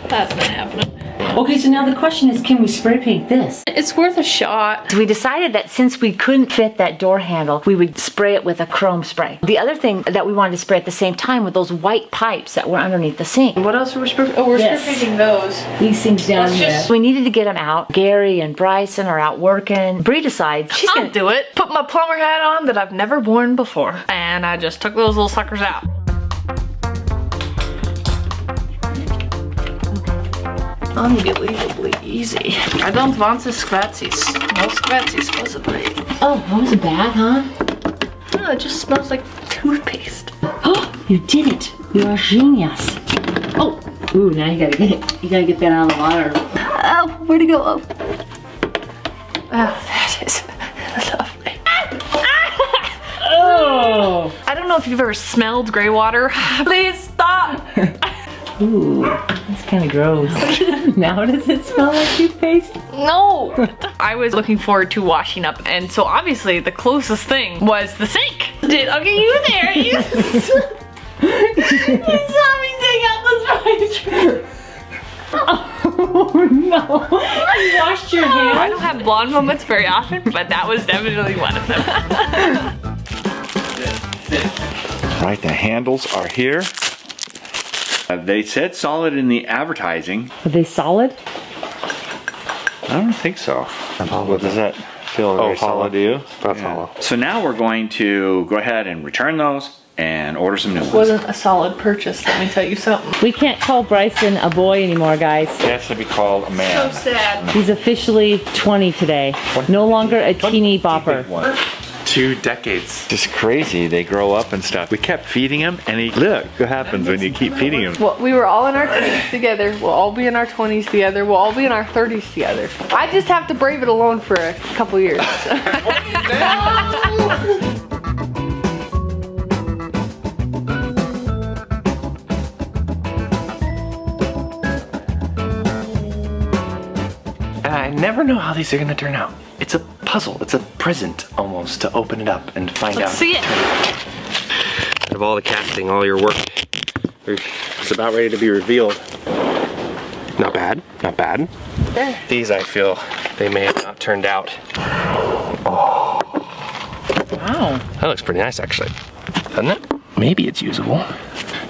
not happening. Okay, so now the question is, can we spray paint this? It's worth a shot. We decided that since we couldn't fit that door handle, we would spray it with a chrome spray. The other thing that we wanted to spray at the same time were those white pipes that were underneath the sink. What else are we spraying? Oh, we're spray painting those. These things down here. We needed to get them out. Gary and Bryson are out working. Bree decides She's gonna do it. Put my plumber hat on that I've never worn before. And I just took those little suckers out. Unbelievably easy. I don't want the scratchies. No scratchies, supposedly. Oh, that was bad, huh? No, it just smells like toothpaste. Oh, you did it. You are a genius. Oh, ooh, now you gotta get it. You gotta get that out of the water. Oh, where'd it go? Oh, that is lovely. Oh! I don't know if you've ever smelled gray water. Please stop! Ooh, that's kind of gross. Now does it smell like toothpaste? No! I was looking forward to washing up, and so obviously the closest thing was the sink. Okay, you there. You saw me take out the sponge. Oh no! You washed your hands? I don't have blonde moments very often, but that was definitely one of them. Right, the handles are here. They said solid in the advertising. Are they solid? I don't think so. What does that feel very solid to you? That's hollow. So now we're going to go ahead and return those and order some new ones. Wasn't a solid purchase, let me tell you something. We can't call Bryson a boy anymore, guys. He has to be called a man. So sad. He's officially 20 today. No longer a teeny bopper. 2 decades. Just crazy. They grow up and stuff. We kept feeding him, and look what happens when you keep feeding him. Well, we were all in our 20s together. We'll all be in our 20s together. We'll all be in our 30s together. I just have to brave it alone for a couple years. I never know how these are gonna turn out. It's a puzzle. It's a present almost to open it up and find out. Let's see it. Out of all the casting, all your work, it's about ready to be revealed. Not bad. Not bad. These, I feel, they may have not turned out. Oh. Wow. That looks pretty nice, actually. Doesn't it? Maybe it's usable.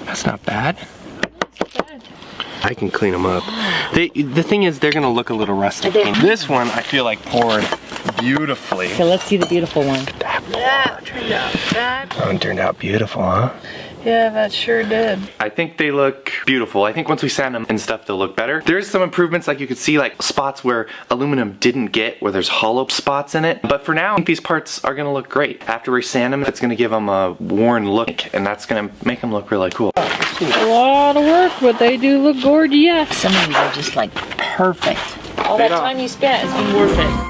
That's not bad. I can clean them up. The thing is, they're gonna look a little rustic. This one, I feel like poured beautifully. Okay, let's see the beautiful one. Yeah, it turned out bad. That one turned out beautiful, huh? Yeah, that sure did. I think they look beautiful. I think once we sand them and stuff, they'll look better. There's some improvements, like you could see like spots where aluminum didn't get, where there's hollow spots in it. But for now, I think these parts are gonna look great. After we sand them, it's gonna give them a worn look, and that's gonna make them look really cool. A lot of work, but they do look gorgeous. Some of these are just like perfect. All that time you spent has been worth it.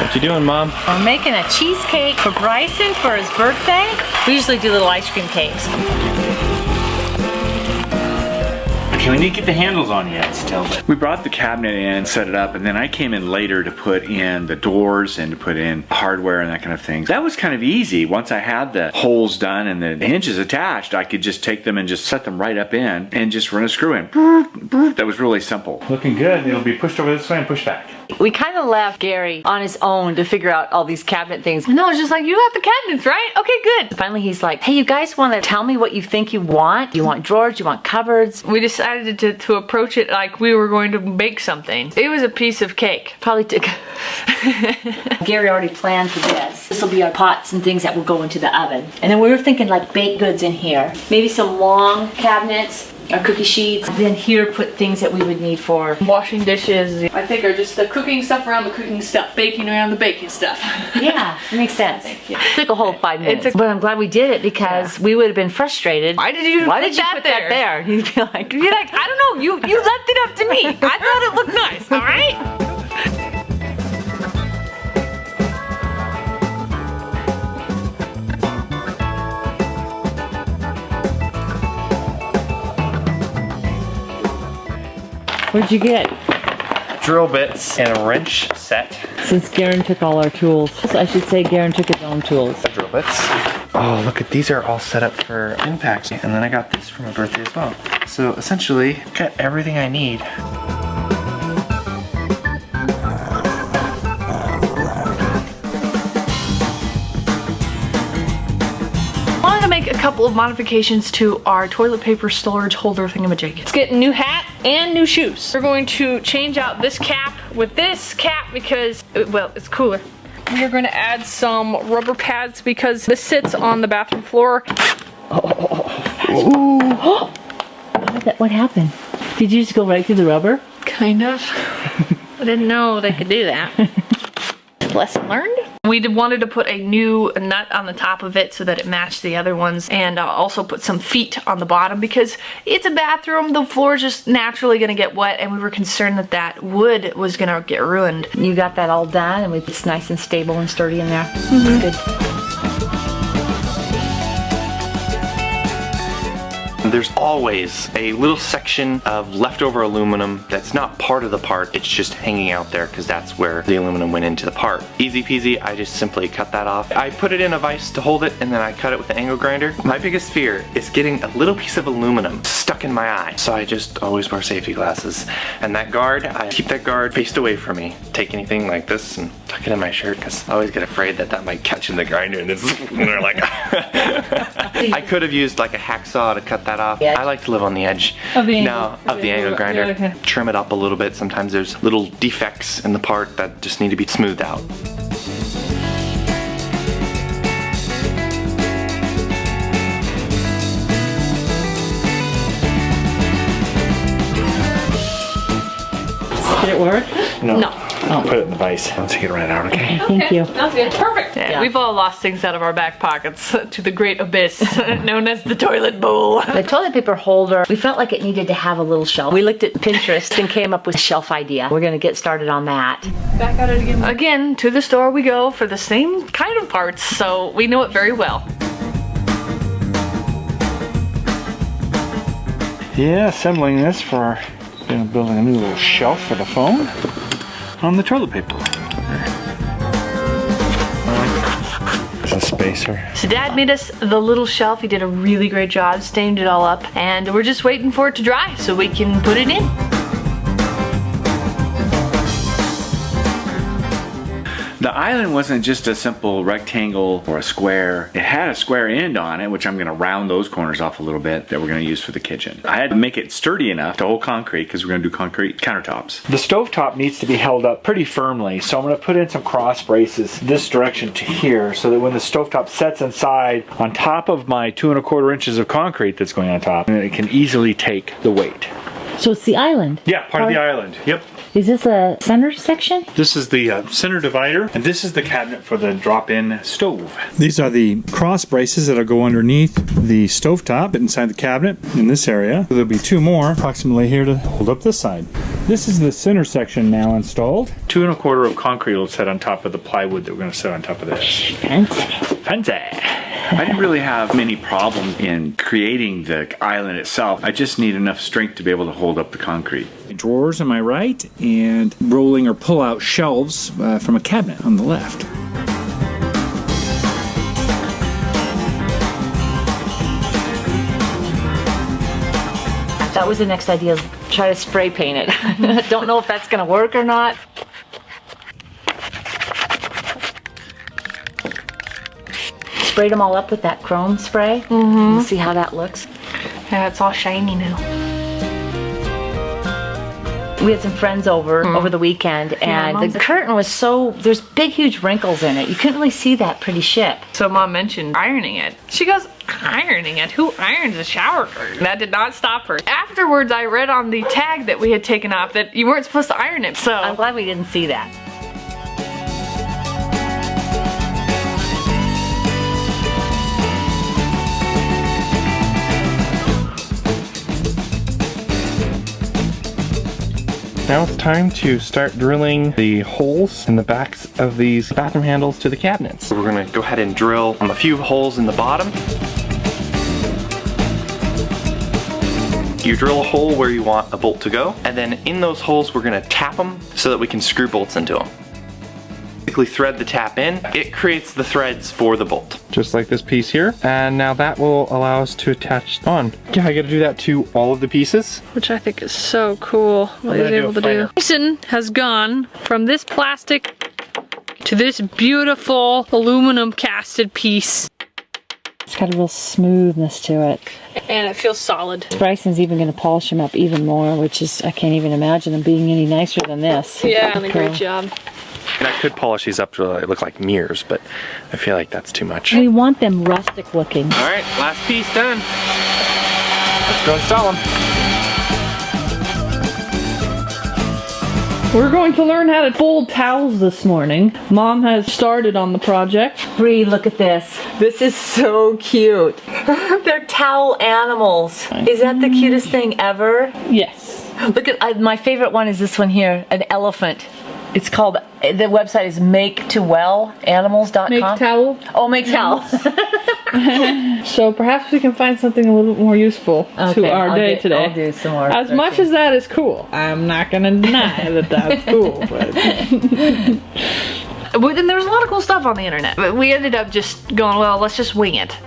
What you doing, Mom? We're making a cheesecake for Bryson for his birthday. We usually do little ice cream cakes. Okay, we need to get the handles on yet still. We brought the cabinet in and set it up, and then I came in later to put in the doors and to put in hardware and that kind of thing. That was kind of easy. Once I had the holes done and the hinges attached, I could just take them and just set them right up in and just run a screw in. That was really simple. Looking good. It'll be pushed over this way and pushed back. We kind of left Gary on his own to figure out all these cabinet things. No, it's just like, you got the cabinets, right? Okay, good. Finally, he's like, hey, you guys want to tell me what you think you want? Do you want drawers? Do you want cupboards? We decided decided to approach it like we were going to bake something. It was a piece of cake. Probably took. Gary already planned for this. This will be our pots and things that will go into the oven. And then we were thinking like baked goods in here. Maybe some long cabinets. Our cookie sheets. Then here put things that we would need for washing dishes. I think are just the cooking stuff around the cooking stuff, baking around the baking stuff. Yeah, it makes sense. It took a whole 5 minutes. But I'm glad we did it because we would have been frustrated. Why did you put that that there? You'd be like, I don't know, you left it up to me. I thought it looked nice, all right? What'd you get? Drill bits and a wrench set. Since Garen took all our tools. I should say Garen took his own tools. Drill bits. Oh, look at these are all set up for impact. And then I got this for my birthday as well. So essentially, got everything I need. Make a couple of modifications to our toilet paper storage holder thingamajig. Let's get a new hat and new shoes. We're going to change out this cap with this cap because, well, it's cooler. We are going to add some rubber pads because this sits on the bathroom floor. What happened? Did you just go right through the rubber? Kind of. I didn't know they could do that. Lesson learned. We wanted to put a new nut on the top of it so that it matched the other ones, and also put some feet on the bottom because it's a bathroom. The floor is just naturally going to get wet, and we were concerned that that wood was going to get ruined. You got that all done, and it's nice and stable and sturdy in there. Mm-hmm. Good. There's always a little section of leftover aluminum that's not part of the part, it's just hanging out there because that's where the aluminum went into the part. Easy peasy, I just simply cut that off. I put it in a vise to hold it and then I cut it with the angle grinder. My biggest fear is getting a little piece of aluminum stuck in my eye. So I just always wear safety glasses. And that guard, I keep that guard faced away from me. Take anything like this and tuck it in my shirt because I always get afraid that that might catch in the grinder and it's like I could have used like a hacksaw to cut that off. I like to live on the edge of the angle grinder. Yeah, okay. Trim it up a little bit. Sometimes there's little defects in the part that just need to be smoothed out. Did it work? No. I'll put it in the vise. Let's get it right out, okay? Thank you. Sounds good. Perfect. Yeah, we've all lost things out of our back pockets to the great abyss known as the toilet bowl. The toilet paper holder, we felt like it needed to have a little shelf. We looked at Pinterest and came up with a shelf idea. We're going to get started on that. Back at it again. Again, to the store we go for the same kind of parts, so we know it very well. Yeah, assembling this for building a new little shelf for the phone on the toilet paper. There's a spacer. So Dad made us the little shelf. He did a really great job, stained it all up, and we're just waiting for it to dry so we can put it in. The island wasn't just a simple rectangle or a square. It had a square end on it, which I'm gonna round those corners off a little bit that we're gonna use for the kitchen. I had to make it sturdy enough to hold concrete because we're gonna do concrete countertops. The stovetop needs to be held up pretty firmly, so I'm gonna put in some cross braces this direction to here so that when the stovetop sets inside on top of my 2 1/4 inches of concrete that's going on top, it can easily take the weight. So it's the island? Yeah, part of the island. Yep. Is this a center section? This is the center divider, and this is the cabinet for the drop-in stove. These are the cross braces that'll go underneath the stovetop inside the cabinet in this area. There'll be 2 more approximately here to hold up this side. This is the center section now installed. 2 1/4 of concrete will set on top of the plywood that we're going to set on top of this. Fancy. Fancy. I didn't really have many problems in creating the island itself. I just need enough strength to be able to hold up the concrete. Drawers on my right and rolling or pull out shelves from a cabinet on the left. That was the next idea, try to spray paint it. Don't know if that's gonna work or not. Sprayed them all up with that chrome spray. Mm-hmm. We'll see how that looks. Yeah, it's all shiny now. We had some friends over the weekend, and the curtain was there's big, huge wrinkles in it. You couldn't really see that pretty ship. So Mom mentioned ironing it. She goes, ironing it? Who irons a shower curtain? That did not stop her. Afterwards, I read on the tag that we had taken off that you weren't supposed to iron it, so. I'm glad we didn't see that. Now it's time to start drilling the holes in the backs of these bathroom handles to the cabinets. So we're gonna go ahead and drill a few holes in the bottom. You drill a hole where you want a bolt to go, and then in those holes we're gonna tap them so that we can screw bolts into them. Basically thread the tap in, it creates the threads for the bolt. Just like this piece here, and now that will allow us to attach on. Yeah, I gotta do that to all of the pieces. Which I think is so cool, what he's able to do. Jason has gone from this plastic to this beautiful aluminum casted piece. It's got a real smoothness to it. And it feels solid. Bryson's even going to polish them up even more, which is, I can't even imagine them being any nicer than this. Yeah, done a great job. And I could polish these up so they look like mirrors, but I feel like that's too much. We want them rustic looking. All right, last piece done. Let's go install them. We're going to learn how to fold towels this morning. Mom has started on the project. Bree, look at this. This is so cute. They're towel animals. Is that the cutest thing ever? Yes. Look at, my favorite one is this one here, an elephant. It's called, the website is maketowellanimals.com. Make towel? Oh, make towel. So perhaps we can find something a little bit more useful to our day today. I'll do some more As much as that is cool. I'm not going to deny that that's cool. But then there's a lot of cool stuff on the internet. But we ended up just going, well, let's just wing it.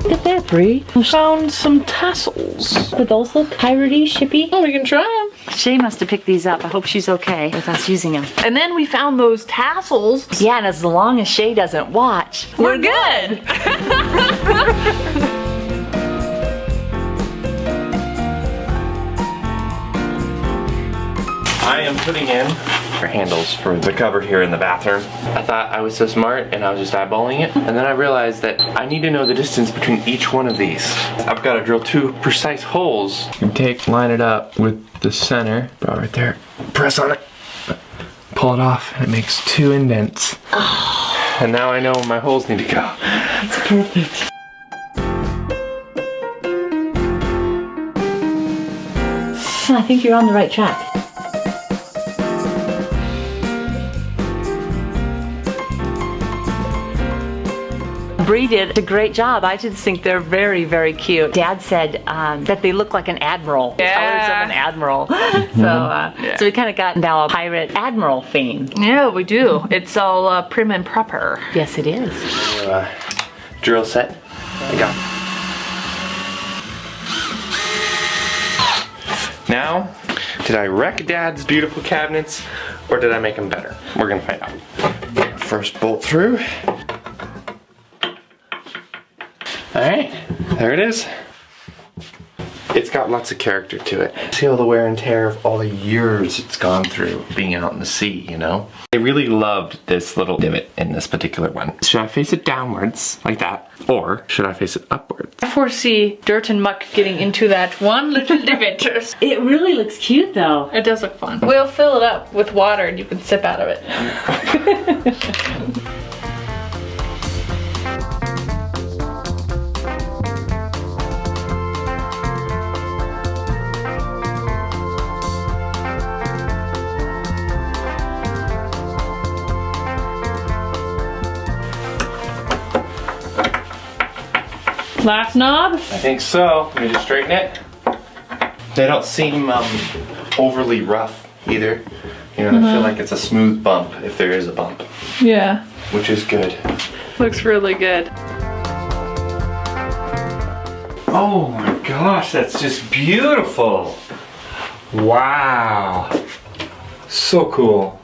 Look at that, Bree. We found some tassels. But those look piratey, shippy. Oh, we can try them. Shay must have picked these up. I hope she's okay with us using them. And then we found those tassels. Yeah, and as long as Shay doesn't watch, we're good. I am putting in our handles for the cupboard here in the bathroom. I thought I was so smart and I was just eyeballing it. And then I realized that I need to know the distance between each one of these. I've got to drill 2 precise holes. You line it up with the center, about right there. Press on it, pull it off, and it makes 2 indents. And now I know where my holes need to go. That's perfect. I think you're on the right track. Bree did a great job. I just think they're very, very cute. Dad said that they look like an admiral. Yeah. Colors of an admiral. So we kind of got now a pirate admiral theme. Yeah, we do. It's all prim and proper. Yes, it is. Drill set. I got it. Now, did I wreck Dad's beautiful cabinets or did I make them better? We're gonna find out. First bolt through. All right, there it is. It's got lots of character to it. See all the wear and tear of all the years it's gone through being out in the sea, you know? I really loved this little divot in this particular one. Should I face it downwards like that? Or should I face it upwards? I foresee dirt and muck getting into that one little divot. It really looks cute though. It does look fun. We'll fill it up with water and you can sip out of it. Last knob? I think so. Let me just straighten it. They don't seem overly rough either. You know, I feel like it's a smooth bump if there is a bump. Yeah. Which is good. Looks really good. Oh my gosh, that's just beautiful. Wow. So cool.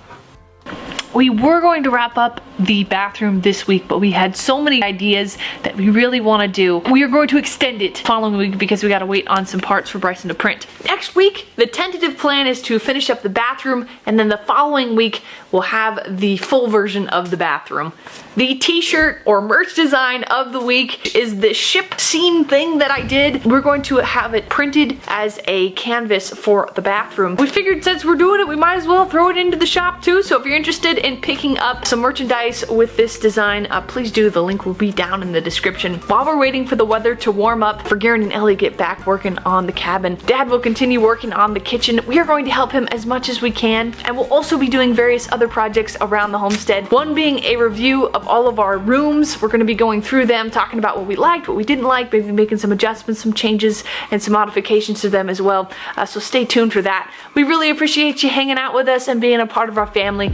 We were going to wrap up the bathroom this week, but we had so many ideas that we really want to do. We are going to extend it following week because we got to wait on some parts for Bryson to print. Next week, the tentative plan is to finish up the bathroom, and then the following week we'll have the full version of the bathroom. The t-shirt or merch design of the week is the ship scene thing that I did. We're going to have it printed as a canvas for the bathroom. We figured since we're doing it, we might as well throw it into the shop too. So if you're interested in picking up some merchandise with this design, please do. The link will be down in the description. While we're waiting for the weather to warm up, for Garen and Ellie to get back working on the cabin, Dad will continue working on the kitchen. We are going to help him as much as we can, and we'll also be doing various other projects around the homestead. One being a review of all of our rooms. We're going to be going through them, talking about what we liked, what we didn't like, maybe making some adjustments, some changes, and some modifications to them as well. So stay tuned for that. We really appreciate you hanging out with us and being a part of our family.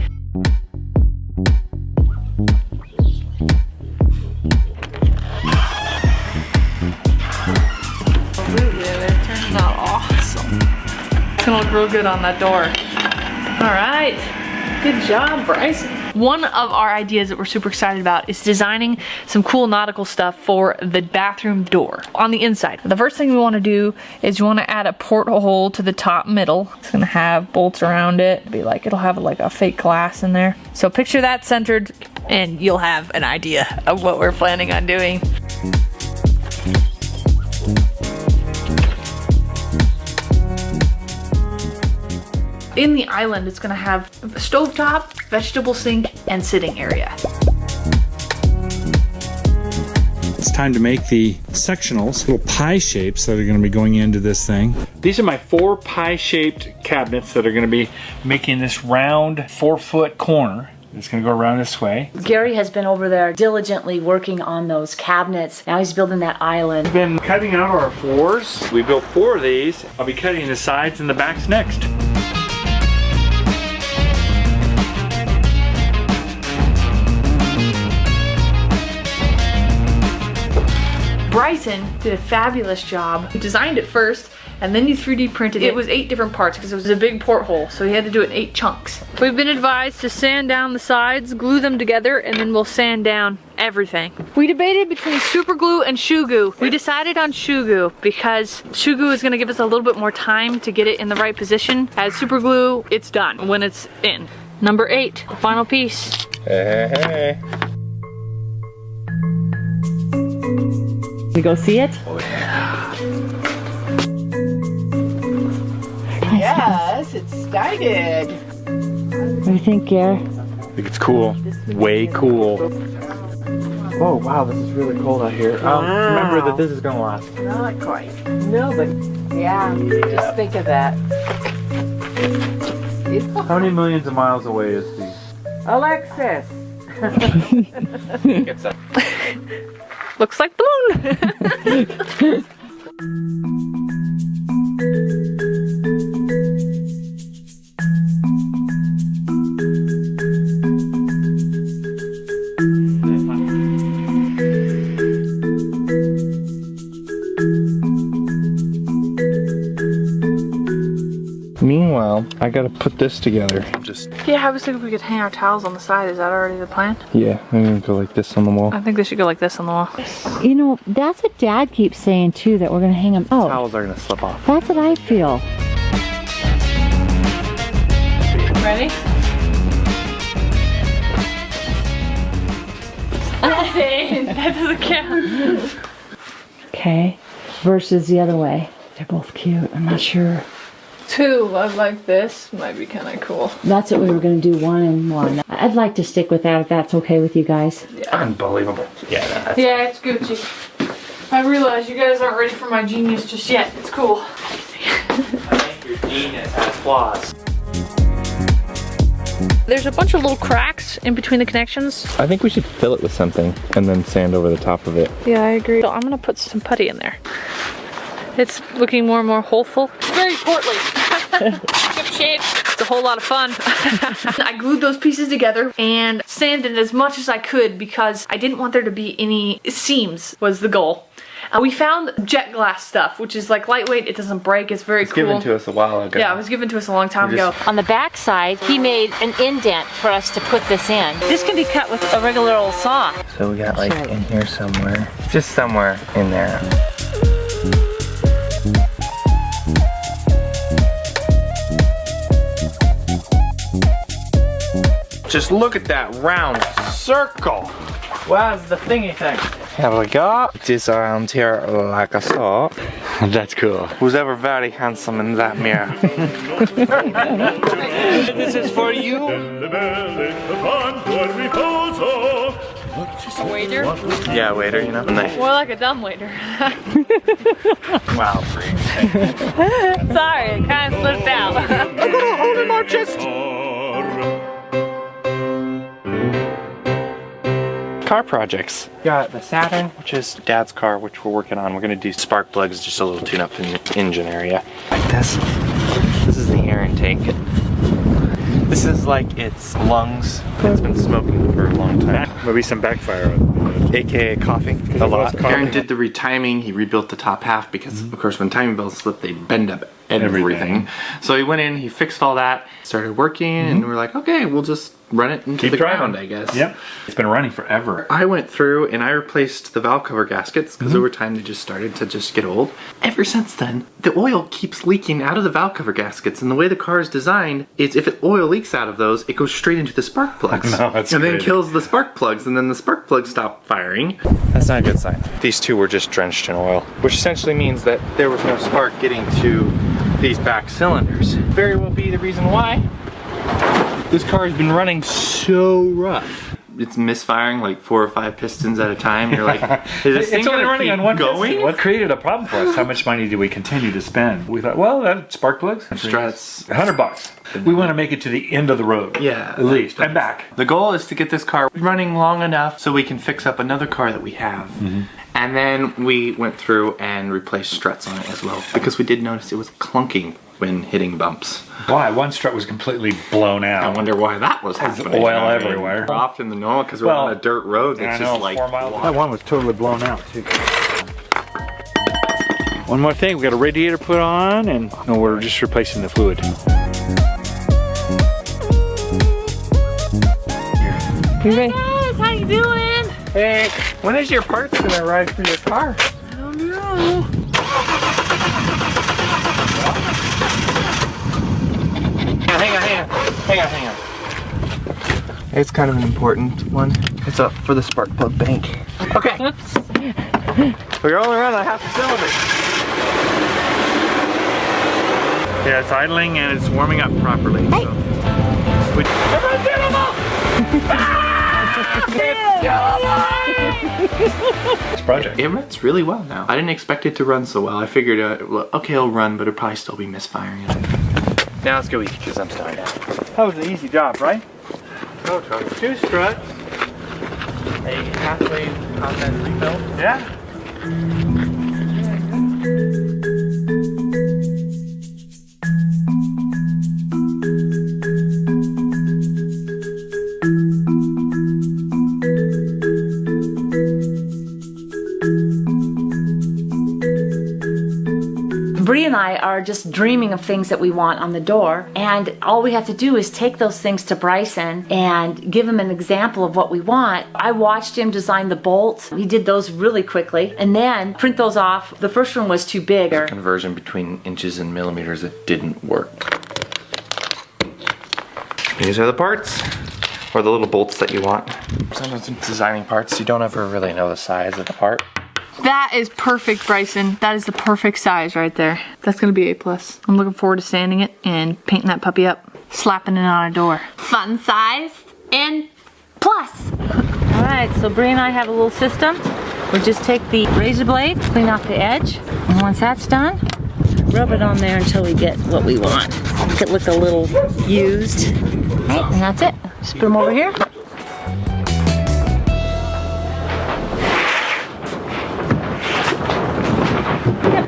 It turned out awesome. It's gonna look real good on that door. All right, good job, Bryce. One of our ideas that we're super excited about is designing some cool nautical stuff for the bathroom door on the inside. The first thing we want to do is you want to add a porthole to the top middle. It's going to have bolts around it. It'll have like a fake glass in there. So picture that centered and you'll have an idea of what we're planning on doing. In the island, it's gonna have a stovetop, vegetable sink, and sitting area. It's time to make the sectionals, little pie shapes that are going to be going into this thing. These are my 4 pie-shaped cabinets that are going to be making this round 4-foot corner. It's going to go around this way. Gary has been over there diligently working on those cabinets. Now he's building that island. We've been cutting out our floors. We built 4 of these. I'll be cutting the sides and the backs next. Bryson did a fabulous job. He designed it first, and then you 3D printed it. It was 8 different parts because it was a big porthole, so he had to do it in 8 chunks. We've been advised to sand down the sides, glue them together, and then we'll sand down everything. We debated between super glue and shoe goo. We decided on shoe goo because shoe goo is gonna give us a little bit more time to get it in the right position. As super glue, it's done when it's in. Number 8, the final piece. Hey, hey, hey. We go see it? Oh yeah. Yes, it's started. What do you think, Gare? I think it's cool. Way cool. Oh wow, this is really cold out here. Remember that this is gonna last. Not quite. No, but yeah, just think of that. How many millions of miles away is the Alexis. Looks like the moon. Meanwhile, I gotta put this together. Yeah, I was thinking we could hang our towels on the side. Is that already the plan? Yeah, I'm gonna go like this on the wall. I think they should go like this on the wall. You know, that's what Dad keeps saying too, that we're gonna hang them. Oh, Towels are gonna slip off. that's what I feel. Ready? Nothing. That doesn't count. Okay, versus the other way. They're both cute. I'm not sure. 2, I like this. Might be kind of cool. That's what we were gonna do, 1 and 1. I'd like to stick with that if that's okay with you guys. Unbelievable. Yeah, that's Yeah, it's Gucci. I realize you guys aren't ready for my genius just yet. It's cool. I think your genius has flaws. There's a bunch of little cracks in between the connections. I think we should fill it with something and then sand over the top of it. Yeah, I agree. So I'm gonna put some putty in there. It's looking more and more wholesome. It's very portly. Ship shape. It's a whole lot of fun. I glued those pieces together and sanded as much as I could because I didn't want there to be any seams was the goal. We found jet glass stuff, which is like lightweight, it doesn't break, it's very cool. Given to us a while ago. Yeah, it was given to us a long time ago. On the back side, he made an indent for us to put this in. This can be cut with a regular old saw. So we got like in here somewhere, just somewhere in there. Just look at that round circle. What's the thingy thing? Here we go. This around here like a saw. That's cool. Who's ever very handsome in that mirror? This is for you. Waiter? Yeah, waiter, you know. Nice. More like a dumb waiter. Wow, Sorry, it kind of slipped out. I'm gonna hold in my chest. Car projects. Got the Saturn, which is Dad's car, which we're working on. We're gonna do spark plugs, just a little tune-up in the engine area. Like this. This is the air intake. This is like its lungs. It's been smoking for a long time. Maybe some backfire. AKA coughing a lot. Aaron did the retiming. He rebuilt the top half because, of course, when timing belts slip, they bend up everything. So he went in, he fixed all that, started working, and we're like, okay, we'll just run it into the ground, I guess. Yep. It's been running forever. I went through and I replaced the valve cover gaskets because over time they just started to just get old. Ever since then, the oil keeps leaking out of the valve cover gaskets, and the way the car is designed is if oil leaks out of those, it goes straight into the spark plugs. No, that's and then great. kills the spark plugs, and then the spark plugs stop firing. That's not a good sign. These two were just drenched in oil, which essentially means that there was no spark getting to these back cylinders. Very well be the reason why this car has been running so rough. It's misfiring like 4 or 5 pistons at a time. You're like, is this thing only running on one going? piston. What created a problem for us? How much money do we continue to spend? We thought, well, that spark plugs, Struts. $100. We want to make it to the end of the road. Yeah. At least. And back. The goal is to get this car running long enough so we can fix up another car that we have. And then we went through and replaced struts on it as well, because we did notice it was clunking when hitting bumps. Why? One strut was completely blown out. I wonder why that was happening. Oil everywhere. More often than normal because we're on a dirt road that's just like 4 miles. That one was totally blown out too. One more thing, we got a radiator put on, and we're just replacing the fluid. Hey guys, how you doing? Hey, when is your parts gonna arrive for your car? I don't know. Hang on. It's kind of an important one. It's up for the spark plug bank. Okay. We're only running a half a cylinder. Yeah, it's idling and it's warming up properly. Hey. So. Everyone's animal! This project. It runs really well now. I didn't expect it to run so well. I figured, okay, it'll run, but it'll probably still be misfiring. Now let's go eat because I'm starving. That was an easy job, right? Oh, Charlie. 2 struts. A halfway content refill. Yeah. Bree and I are just dreaming of things that we want on the door, and all we have to do is take those things to Bryson and give him an example of what we want. I watched him design the bolts. He did those really quickly, and then print those off. The first one was too big. The conversion between inches and millimeters, it didn't work. These are the parts, or the little bolts that you want. Sometimes in designing parts, you don't ever really know the size of the part. That is perfect, Bryson. That is the perfect size right there. That's gonna be A+. I'm looking forward to sanding it and painting that puppy up, slapping it on a door. Fun size and plus. All right, so Bree and I have a little system. We just take the razor blade, clean off the edge, and once that's done, rub it on there until we get what we want. Make it look a little used. Right, and that's it. Just put them over here.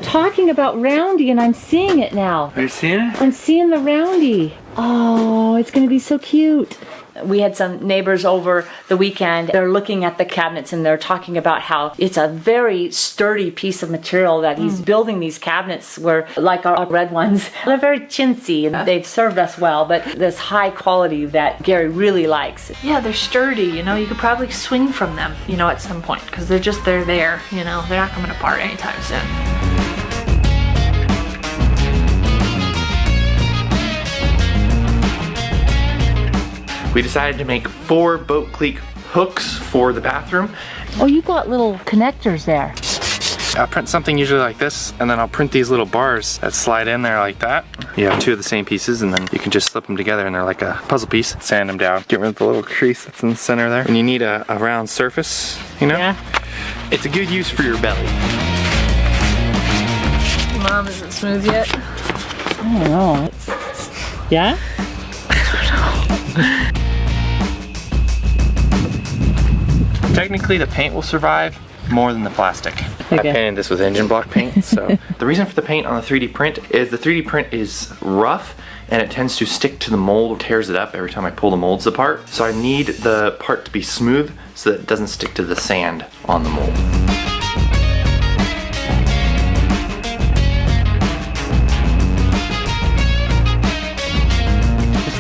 Talking about roundy, and I'm seeing it now. Are you seeing it? I'm seeing the roundy. Oh, it's gonna be so cute. We had some neighbors over the weekend. They're looking at the cabinets and they're talking about how it's a very sturdy piece of material that he's building these cabinets where, like our red ones, they're very chintzy and they've served us well, but this high quality that Gary really likes. Yeah, they're sturdy, you know, you could probably swing from them, you know, at some point, because they're there, you know, they're not coming apart anytime soon. We decided to make 4 boat cleat hooks for the bathroom. Oh, you got little connectors there. I'll print something usually like this, and then I'll print these little bars that slide in there like that. You have 2 of the same pieces, and then you can just slip them together and they're like a puzzle piece. Sand them down, get rid of the little crease that's in the center there. And you need a round surface, you know? Yeah. It's a good use for your belly. Mom, is it smooth yet? I don't know. Yeah? Technically, the paint will survive more than the plastic. Okay. I painted this with engine block paint, so. The reason for the paint on the 3D print is the 3D print is rough and it tends to stick to the mold, tears it up every time I pull the molds apart. So I need the part to be smooth so that it doesn't stick to the sand on the mold.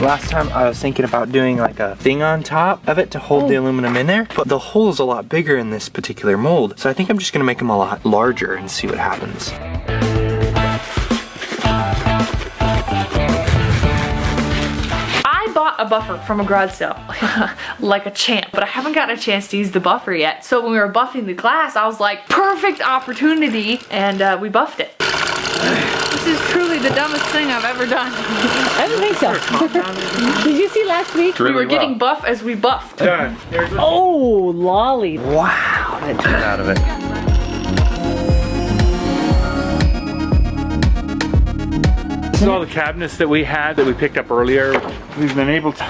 Last time I was thinking about doing like a thing on top of it to hold the aluminum in there, but the hole is a lot bigger in this particular mold, so I think I'm just gonna make them a lot larger and see what happens. I bought a buffer from a garage sale, like a champ, but I haven't gotten a chance to use the buffer yet. So when we were buffing the glass, I was like, perfect opportunity, and we buffed it. This is truly the dumbest thing I've ever done. I don't think so. Did you see last week? We were getting buff as we buffed. Done. Oh, lolly. Wow, that took it out of it. This is all the cabinets that we had that we picked up earlier. We've been able to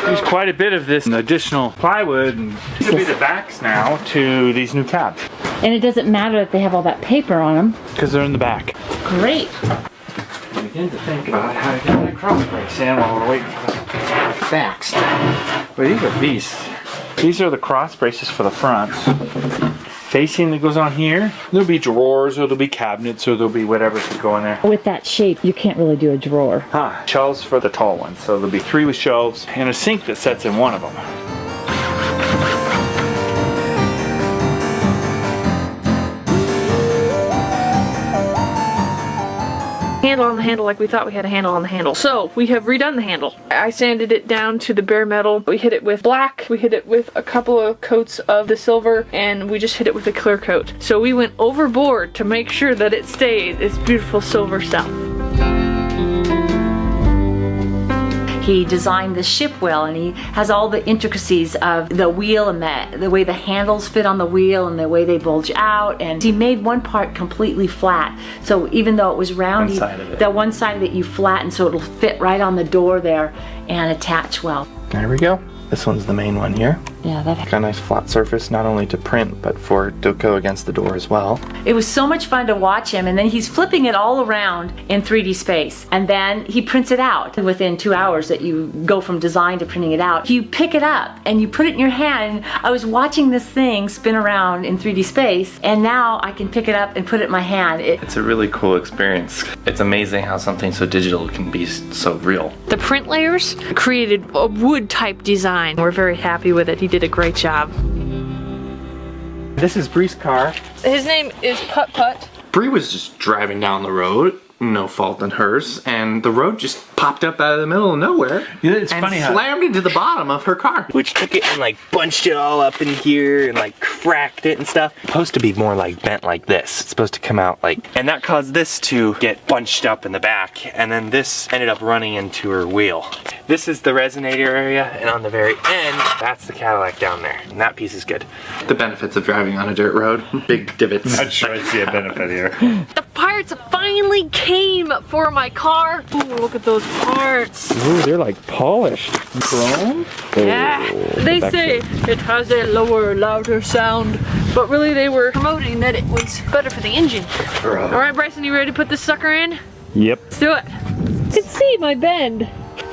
use quite a bit of this additional plywood, and these will be the backs now to these new cabs. And it doesn't matter that they have all that paper on them. Because they're in the back. Great. I begin to think about how to get that cross brace in while we're waiting for the backs. But these are beasts. These are the cross braces for the front. Facing that goes on here, there'll be drawers, or there'll be cabinets, or there'll be whatever could go in there. With that shape, you can't really do a drawer. Shelves for the tall ones. So there'll be 3 with shelves and a sink that sets in one of them. Handle on the handle like we thought we had a handle on the handle. So we have redone the handle. I sanded it down to the bare metal. We hit it with black, we hit it with a couple of coats of the silver, and we just hit it with a clear coat. So we went overboard to make sure that it stayed its beautiful silver stuff. He designed the ship wheel, and he has all the intricacies of the wheel and the way the handles fit on the wheel and the way they bulge out. And he made one part completely flat. So even though it was round, the one side of it you flatten so it'll fit right on the door there and attach well. There we go. This one's the main one here. Yeah, that got a nice flat surface, not only to print, but for to go against the door as well. It was so much fun to watch him, and then he's flipping it all around in 3D space, and then he prints it out. Within 2 hours that you go from design to printing it out, you pick it up and you put it in your hand. I was watching this thing spin around in 3D space, and now I can pick it up and put it in my hand. It's a really cool experience. It's amazing how something so digital can be so real. The print layers created a wood type design. We're very happy with it. He did a great job. This is Bree's car. His name is Putt Putt. Bree was just driving down the road, no fault in hers, and the road just popped up out of the middle of nowhere. Yeah, it's funny how slammed into the bottom of her car. Which took it and like bunched it all up in here and like cracked it and stuff. It's supposed to be more like bent like this. It's supposed to come out like, and that caused this to get bunched up in the back, and then this ended up running into her wheel. This is the resonator area, and on the very end, that's the Cadillac down there, and that piece is good. The benefits of driving on a dirt road, big divots. Not sure I see a benefit here. The parts finally came for my car. Ooh, look at those parts. Ooh, they're like polished. Chrome? Yeah. They say it has a lower, louder sound, but really they were promoting that it was better for the engine. All right, Bryson, you ready to put this sucker in? Yep. Let's do it. You can see my bend.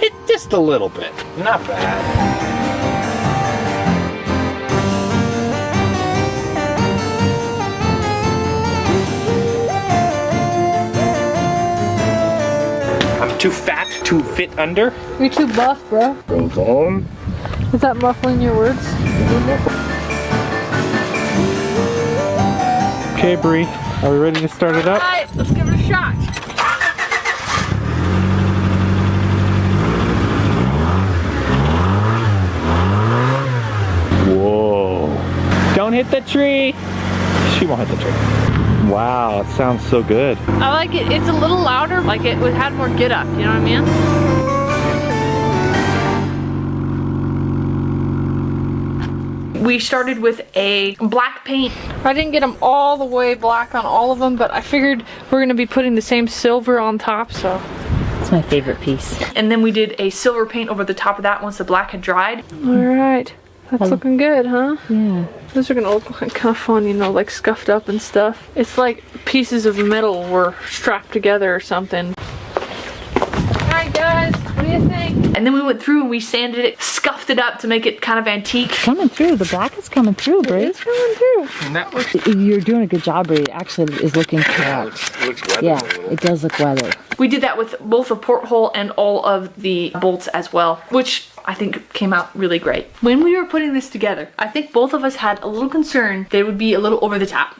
It's just a little bit. Not bad. I'm too fat to fit under. You're too buff, bro. Goes on. Is that muffling your words? Okay, Bree, are we ready to start it up? Alright, let's give it a shot. Whoa. Don't hit the tree. She won't hit the tree. Wow, it sounds so good. I like it. It's a little louder, like it had more get up, you know what I mean? We started with a black paint. I didn't get them all the way black on all of them, but I figured we're gonna be putting the same silver on top, so. It's my favorite piece. And then we did a silver paint over the top of that once the black had dried. All right, that's looking good, huh? Yeah. Those are gonna look kind of fun, you know, like scuffed up and stuff. It's like pieces of metal were strapped together or something. Alright guys, what do you think? And then we went through and we sanded it, scuffed it up to make it kind of antique. Coming through, the black is coming through, Bree. It's coming through. And that looks, You're doing a good job, Bree. It actually is looking correct. looks weathered Yeah, a little. it does look weathered. We did that with both the porthole and all of the bolts as well, which I think came out really great. When we were putting this together, I think both of us had a little concern that it would be a little over the top.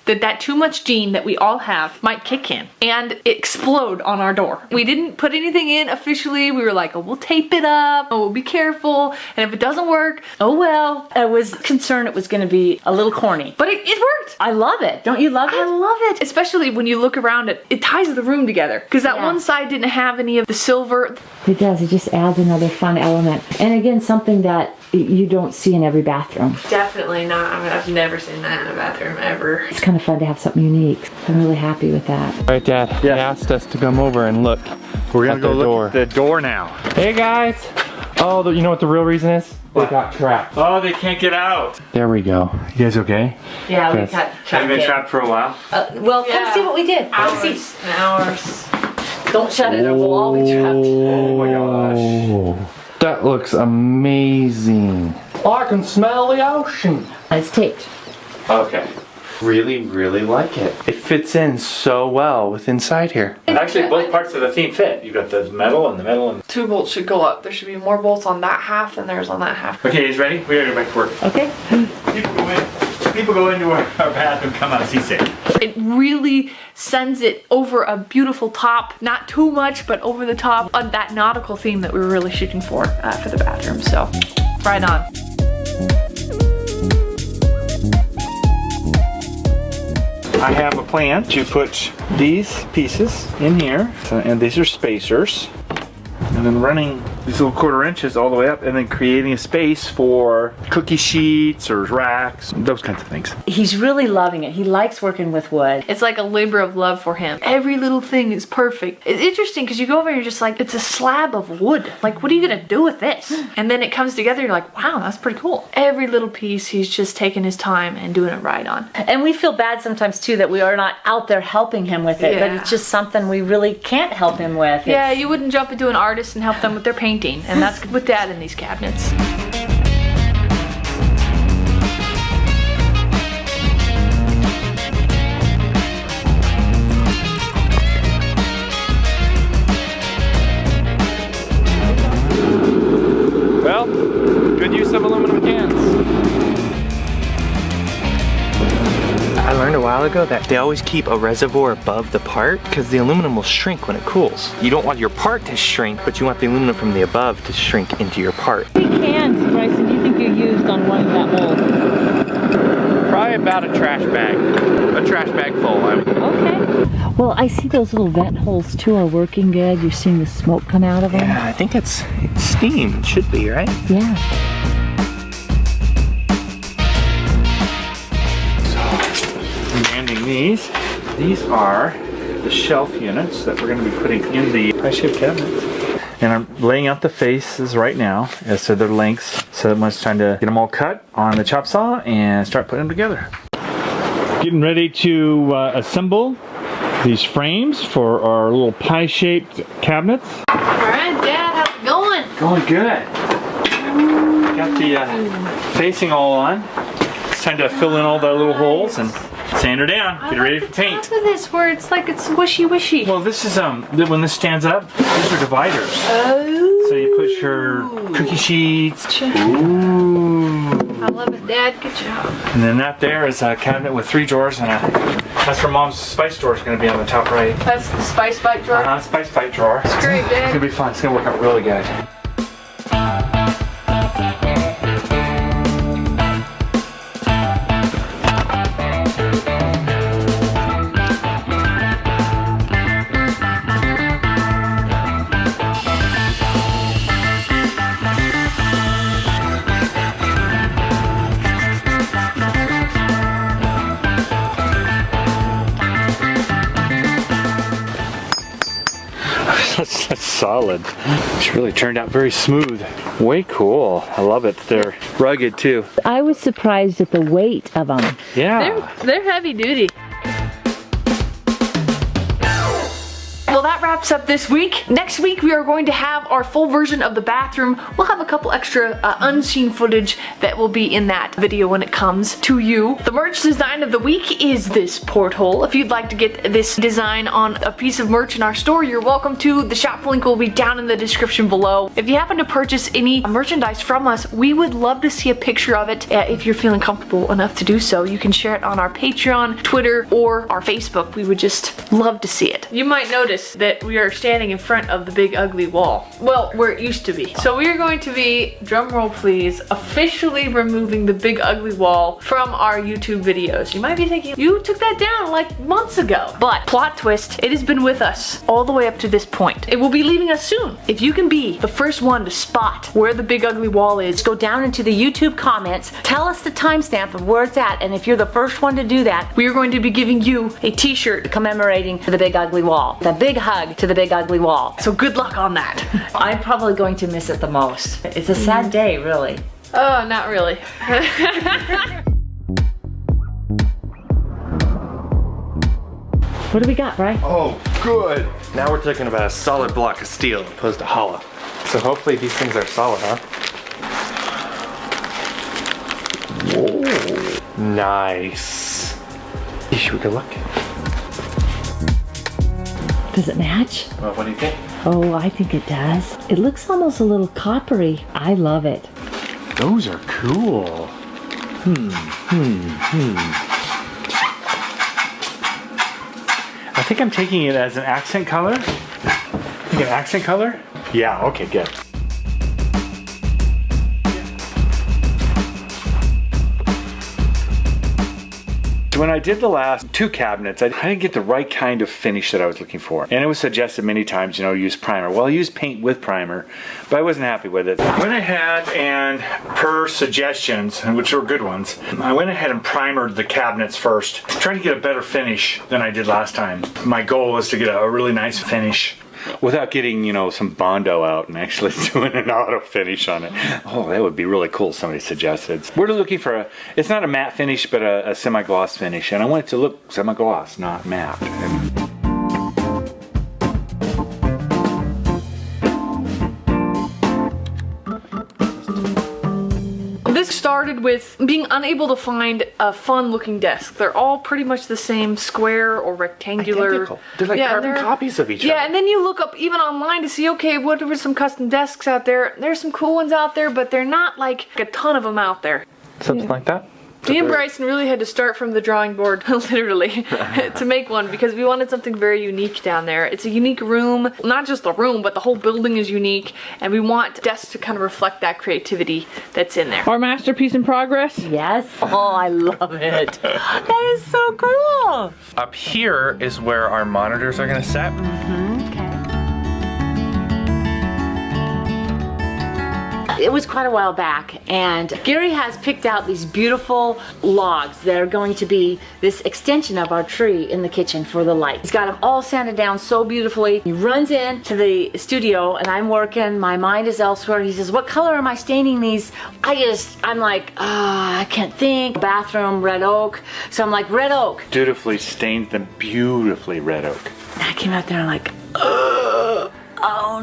That too much Gene that we all have might kick in and explode on our door. We didn't put anything in officially. We were like, oh, we'll tape it up. Oh, we'll be careful. And if it doesn't work, oh well. I was concerned it was going to be a little corny. But it worked. I love it. Don't you love it? I love it. Especially when you look around it, it ties the room together. Because that one side didn't have any of the silver. It does. It just adds another fun element. And again, something that you don't see in every bathroom. Definitely not. I mean, I've never seen that in a bathroom ever. It's kind of fun to have something unique. I'm really happy with that. All right, Dad, he asked us to come over and look. We're gonna at go their look door. at the door now. Hey guys. Oh, you know what the real reason is? They got trapped. Oh, they can't get out. There we go. You guys okay? Yeah, we Yes. got They've trapped been in. trapped for a while. Well, come see what we did. Come see. Hours. Don't shut it or we'll all be trapped. Oh my gosh. That looks amazing. Oh, I can smell the ocean. It's taped. Okay. Really, really like it. It fits in so well with inside here. Actually, both parts of the theme fit. You've got the metal and the metal and... 2 bolts should go up. There should be more bolts on that half than there's on that half. Okay, he's ready? We gotta go back to work. Okay. People go into our bathroom, come out seasick. It really sends it over a beautiful top. Not too much, but over the top on that nautical theme that we were really shooting for the bathroom. So, right on. I have a plan to put these pieces in here, and these are spacers, and then running these little 1/4 inches all the way up, and then creating a space for cookie sheets or racks, those kinds of things. He's really loving it. He likes working with wood. It's like a labor of love for him. Every little thing is perfect. It's interesting because you go over and you're just like, it's a slab of wood. Like, what are you gonna do with this? And then it comes together, you're like, wow, that's pretty cool. Every little piece, he's just taking his time and doing it right on. And we feel bad sometimes too that we are not out there helping him with it, but Yeah. it's just something we really can't help him with. Yeah, you wouldn't jump into an artist and help them with their painting, and that's with Dad in these cabinets. Well, good use of aluminum cans. I learned a while ago that they always keep a reservoir above the part because the aluminum will shrink when it cools. You don't want your part to shrink, but you want the aluminum from the above to shrink into your part. How many cans, Bryson, do you think you used on one of that mold? Probably about a trash bag. A trash bag full, I mean. Okay. Well, I see those little vent holes too are working good. You're seeing the smoke come out of them. Yeah, I think it's steam. It should be, right? Yeah. Landing these. These are the shelf units that we're going to be putting in the pie-shaped cabinets. And I'm laying out the faces right now as to their lengths, so that when it's time to get them all cut on the chop saw and start putting them together. Getting ready to assemble these frames for our little pie-shaped cabinets. All right, Dad, how's it Going good. Got the facing all on. It's time to fill in all the little holes and sand her down. Get her ready for paint. Look at this where it's like it's wishy-wishy. Well, this is when this stands up, these are dividers. Oh. So you put your cookie sheets. Ooh. I love it, Dad. Good job. And then that there is a cabinet with 3 drawers and that's where Mom's spice drawer is going to be on the top right. That's the spice bite drawer? Spice bite drawer. It's great, Dad. It's going to be fun. It's going to work out really good. That's solid. It's really turned out very smooth. Way cool. I love it. They're rugged too. I was surprised at the weight of them. Yeah. They're heavy duty. Well, that wraps up this week. Next week, we are going to have our full version of the bathroom. We'll have a couple extra unseen footage that will be in that video when it comes to you. The merch design of the week is this porthole. If you'd like to get this design on a piece of merch in our store, you're welcome to. The shop link will be down in the description below. If you happen to purchase any merchandise from us, we would love to see a picture of it. If you're feeling comfortable enough to do so, you can share it on our Patreon, Twitter, or our Facebook. We would just love to see it. You might notice that we are standing in front of the big ugly wall. Well, where it used to be. So we are going to be, drum roll please, officially removing the big ugly wall from our YouTube videos. You might be thinking, you took that down like months ago. But plot twist, it has been with us all the way up to this point. It will be leaving us soon. If you can be the first one to spot where the big ugly wall is, Go down into the YouTube comments, tell us the timestamp of where it's at, and if you're the first one to do that, we are going to be giving you a t-shirt commemorating the big ugly wall. The big hug to the big ugly wall. So good luck on that. I'm probably going to miss it the most. It's a sad day, really. Oh, not really. What do we got, Bri? Oh, good. Now we're talking about a solid block of steel opposed to hollow. So hopefully these things are solid, huh? Whoa. Nice. Should we go look? Does it match? Well, what do you think? Oh, I think it does. It looks almost a little coppery. I love it. Those are cool. I think I'm taking it as an accent color. Think an accent color? Yeah, okay, good. When I did the last 2 cabinets, I didn't get the right kind of finish that I was looking for. And it was suggested many times, you know, use primer. Well, I used paint with primer, but I wasn't happy with it. I went ahead and, per suggestions, which were good ones, I went ahead and primered the cabinets first, trying to get a better finish than I did last time. My goal was to get a really nice finish without getting, you know, some Bondo out and actually doing an auto finish on it. Oh, that would be really cool, somebody suggested. We're looking for it's not a matte finish, but a semi-gloss finish. And I want it to look semi-gloss, not matte. This started with being unable to find a fun looking desk. They're all pretty much the same, square or rectangular. Identical. They're like carbon copies of each other. Yeah, and then you look up even online to see, okay, what are some custom desks out there? There's some cool ones out there, but they're not like a ton of them out there. Something like that? Me and Bryson really had to start from the drawing board, literally, to make one because we wanted something very unique down there. It's a unique room, not just the room, but the whole building is unique, and we want desks to kind of reflect that creativity that's in there. Our masterpiece in progress? Yes. Oh, I love it. That is so cool. Up here is where our monitors are gonna set. It was quite a while back, and Gary has picked out these beautiful logs that are going to be this extension of our tree in the kitchen for the light. He's got them all sanded down so beautifully. He runs into the studio and I'm working, my mind is elsewhere. He says, what color am I staining these? I'm like, I can't think. Bathroom, red oak. So I'm like, red oak. Dutifully stained them beautifully red oak. And I came out there and I'm like, oh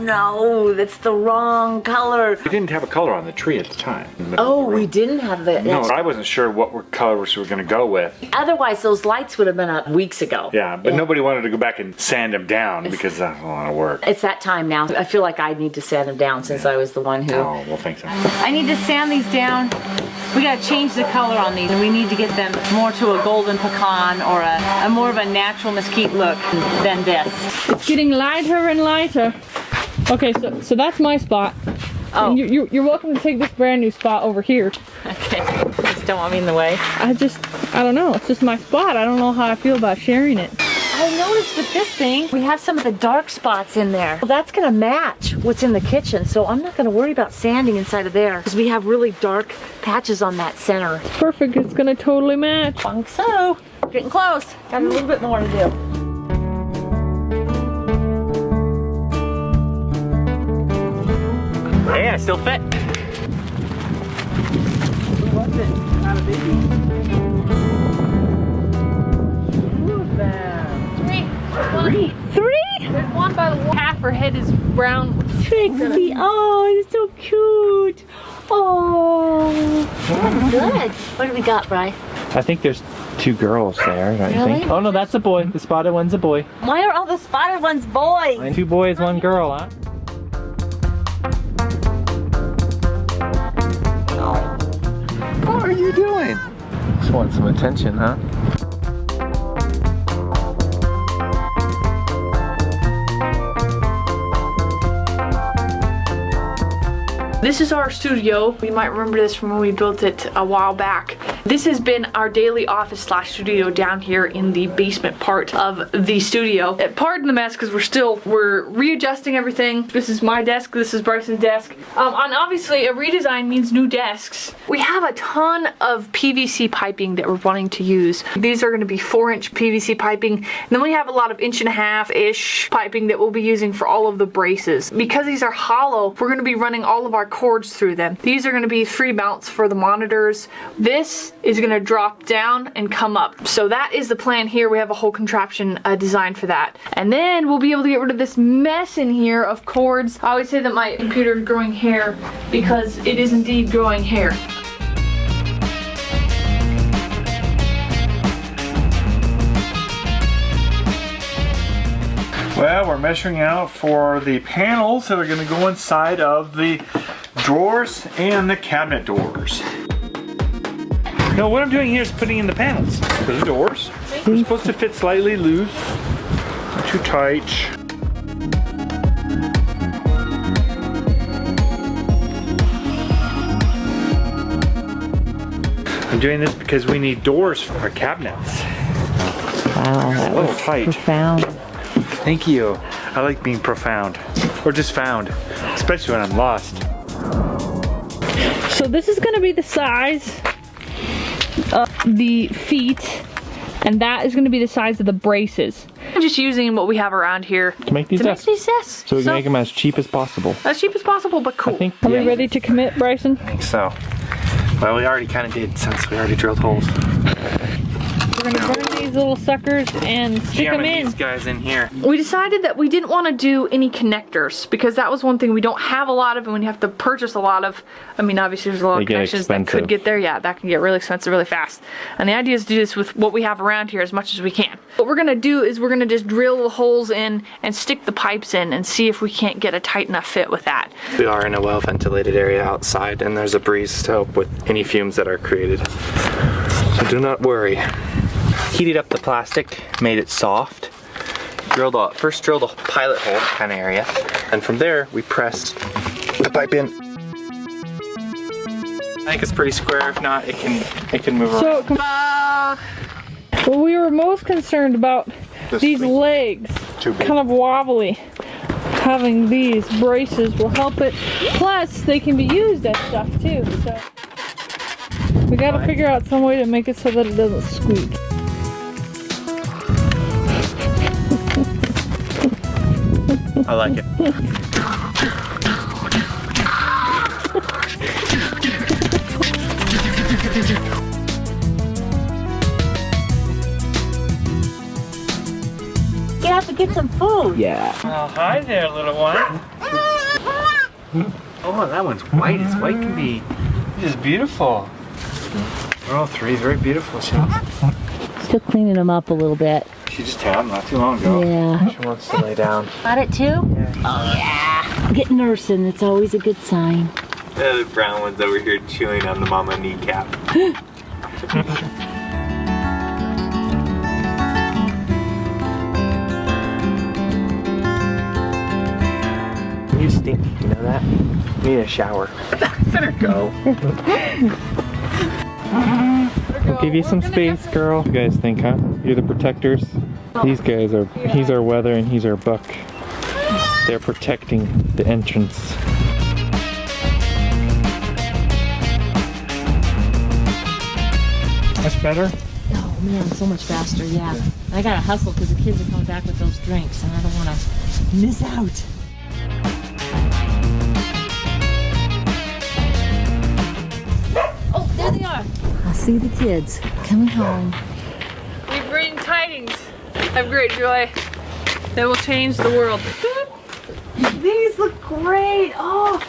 no, that's the wrong color. We didn't have a color on the tree at the time. Oh, we didn't have that. No, I wasn't sure what colors we were going to go with. Otherwise, those lights would have been up weeks ago. Yeah, but nobody wanted to go back and sand them down because that's a lot of work. It's that time now. I feel like I need to sand them down since I was the one who... Oh, well, thanks. I need to sand these down. We got to change the color on these, and we need to get them more to a golden pecan or a more of a natural mesquite look than this. It's getting lighter and lighter. Okay, so that's my spot. Oh. And you're welcome to take this brand new spot over here. Okay, just don't want me in the way. I don't know, it's just my spot. I don't know how I feel about sharing it. I noticed with this thing, we have some of the dark spots in there. Well, that's gonna match what's in the kitchen, so I'm not gonna worry about sanding inside of there because we have really dark patches on that center. Perfect, it's gonna totally match. I think so. We're getting close. Got a little bit more to do. Hey, I still fit. Who was it? Not a baby. Three? There's one by the wall. Half her head is brown. Trixie, oh, it's so cute. Oh, good. What do we got, Bryce? I think there's 2 girls there, don't you think? Oh no, that's a boy. The spotted one's a boy. Why are all the spotted ones boys? 2 boys, 1 girl, huh? What are you doing? Just want some attention, huh? This is our studio. You might remember this from when we built it a while back. This has been our daily office / studio down here in the basement part of the studio. Pardon the mess because we're readjusting everything. This is my desk, this is Bryson's desk. And obviously a redesign means new desks. We have a ton of PVC piping that we're wanting to use. These are going to be 4-inch PVC piping. And then we have a lot of 1.5-inch-ish piping that we'll be using for all of the braces. Because these are hollow, we're going to be running all of our cords through them. These are going to be 3 mounts for the monitors. This is going to drop down and come up. So that is the plan here. We have a whole contraption designed for that. And then we'll be able to get rid of this mess in here of cords. I always say that my computer is growing hair because it is indeed growing hair. Well, we're measuring out for the panels that are going to go inside of the drawers and the cabinet doors. No, what I'm doing here is putting in the panels for the doors. They're supposed to fit slightly loose, not too tight. I'm doing this because we need doors for our cabinets. Wow, that was tight. Profound. Thank you. I like being profound, or just found, especially when I'm lost. So this is going to be the size of the feet, and that is going to be the size of the braces. I'm just using what we have around here To make these desks. So we can make them as cheap as possible. As cheap as possible, but cool. Are we ready to commit, Bryson? I think so. Well, we already kind of did since we already drilled holes. We're gonna burn these little suckers and stick them in. These guys in here. We decided that we didn't want to do any connectors because that was one thing we don't have a lot of and we have to purchase a lot of. I mean, obviously there's a lot of connections that could get there. Yeah, that can get really expensive really fast. And the idea is to do this with what we have around here as much as we can. What we're gonna do is we're gonna just drill the holes in and stick the pipes in and see if we can't get a tight enough fit with that. We are in a well ventilated area outside and there's a breeze to help with any fumes that are created. So do not worry. Heated up the plastic, made it soft. First drilled a pilot hole kind of area, and from there we pressed the pipe in. I think it's pretty square. If not, it can move around. So, well, we were most concerned about these legs, kind of wobbly. Having these braces will help it. Plus, they can be used as stuff too. So we got to figure out some way to make it so that it doesn't squeak. I like it. Get up and get some food. Yeah. Oh, hi there, little one. Oh, that one's white. It's white can be just beautiful. They're all three very beautiful. Still cleaning them up a little bit. She just had them not too long ago. Yeah. She wants to lay down. Got it too? Yeah. Oh yeah. Get nursing. It's always a good sign. The brown one's over here chewing on the mama kneecap. You stink, you know that? You need a shower. Better go. We'll give you some space, girl. What do you guys think, huh? You're the protectors? These guys are, he's our weather and he's our buck. They're protecting the entrance. That's better? Oh man, so much faster, yeah. I gotta hustle because the kids are coming back with those drinks and I don't wanna miss out. Oh, there they are. I see the kids coming home. We bring tidings of great joy that will change the world. These look great. Oh,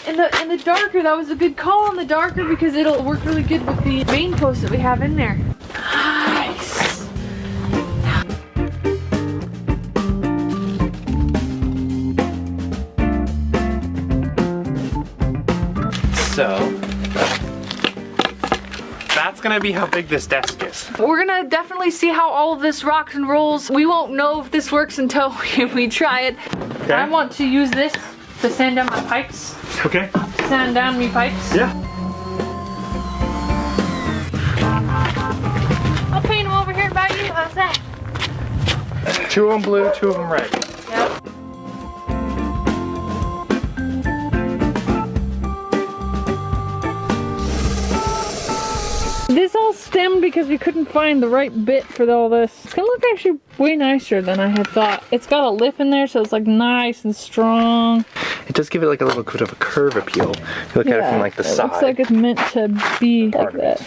and the darker, that was a good call on the darker because it'll work really good with the main post that we have in there. Nice. So, that's gonna be how big this desk is. We're gonna definitely see how all of this rocks and rolls. We won't know if this works until we try it. Okay. I want to use this to sand down my pipes. Okay. Sand down me pipes. Yeah. I'll paint them over here about you. How's that? 2 of them blue, 2 of them red. Yep. This all stemmed because we couldn't find the right bit for all this. It's gonna look actually way nicer than I had thought. It's got a lip in there, so it's like nice and strong. It does give it like a little bit of a curve appeal. If you look at it from like the it side. looks like it's meant to be like that.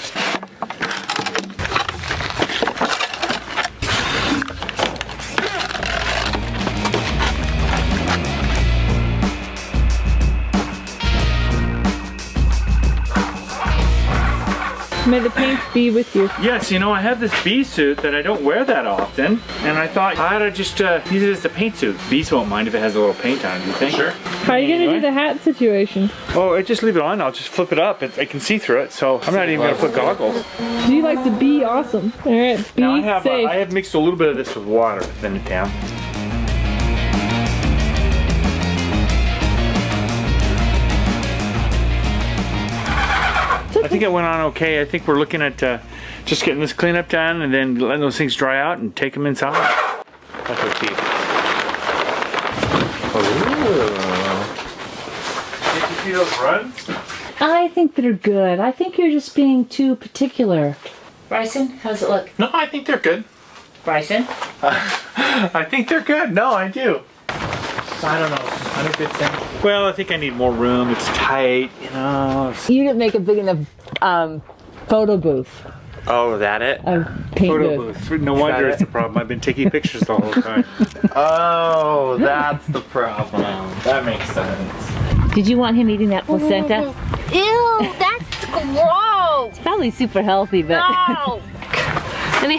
May the paint be with you. Yes, you know, I have this bee suit that I don't wear that often, and I thought I ought to just use it as a paint suit. Bees won't mind if it has a little paint on it, do you think? Sure. How are you gonna do the hat situation? Oh, I just leave it on. I'll just flip it up. I can see through it, so I'm not even gonna put goggles. Do you like to be awesome? All right, be Now safe. I have mixed a little bit of this with water to thin it down. I think it went on okay. I think we're looking at just getting this cleanup done and then letting those things dry out and take them inside. That's what Did you see those runs? I think they're good. I think you're just being too particular. Bryson, how's it look? No, I think they're good. Bryson? I think they're good. No, I do. I don't know. 100%. Well, I think I need more room. It's tight, you know. You didn't make a big enough photo booth. Oh, that it? Paint Photo booth. booth. No wonder it's the problem. I've been taking pictures the whole time. Oh, that's the problem. That makes sense. Did you want him eating that placenta? Ew, that's gross. It's probably super healthy, but... No. And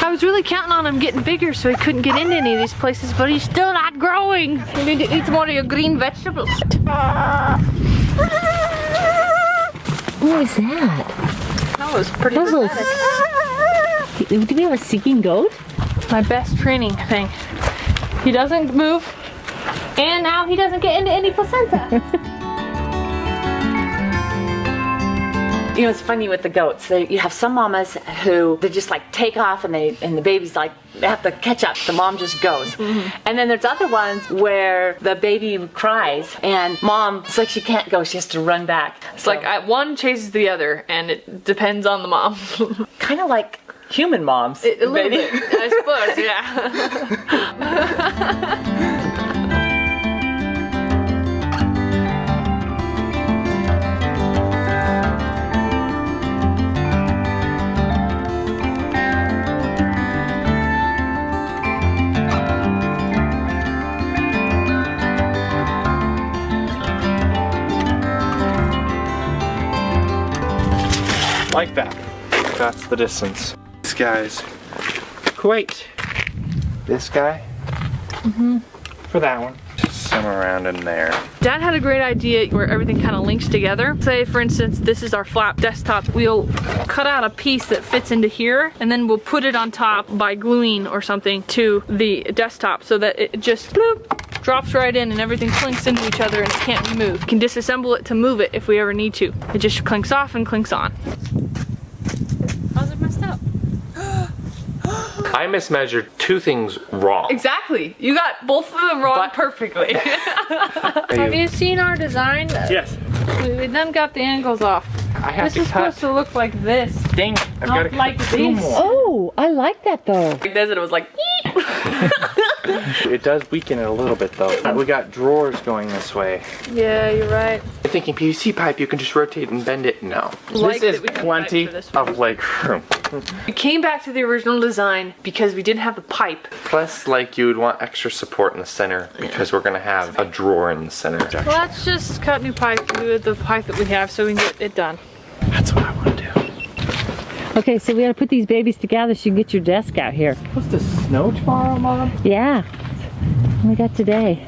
I was really counting on him getting bigger so he couldn't get into any of these places, but he's still not growing. You need to eat more of your green vegetables. What was that? That was pretty pathetic. Do we have a seeking goat? My best training thing. He doesn't move, and now he doesn't get into any placenta. You know, it's funny with the goats. You have some mamas who they just like take off and the baby's like, they have to catch up. The mom just goes. And then there's other ones where the baby cries and mom, it's like she can't go, she has to run back. It's like one chases the other and it depends on the mom. Kind of like human moms. A little bit, I suppose, yeah. Like that. That's the distance. This guy's quite. This guy for that one. Just somewhere around in there. Dad had a great idea where everything kind of links together. Say for instance, this is our flat desktop. We'll cut out a piece that fits into here and then we'll put it on top by gluing or something to the desktop so that it just bloop, drops right in and everything clinks into each other and it can't be moved. We can disassemble it to move it if we ever need to. It just clinks off and clinks on. How's it messed up? I mismeasured 2 things wrong. Exactly. You got both of them wrong perfectly. Have you seen our design? Yes. We done got the angles off. I have this to is cut. supposed to look like this. Dang, I've got to cut like 2 these. more. Oh, I like that though. It does it, it was like, It does weaken it a little bit though. We got drawers going this way. Yeah, you're right. I'm thinking PVC pipe, you can just rotate and bend it. No. Like this is that we have plenty pipe for this one. of leg room. We came back to the original design because we didn't have the pipe. Plus, like, you would want extra support in the center because we're gonna have a drawer in the center. Well, let's just cut new pipe with the pipe that we have so we can get it done. That's what I want to do. Okay, so we gotta put these babies together so you can get your desk out here. Supposed to snow tomorrow, Mom? Yeah, we got today.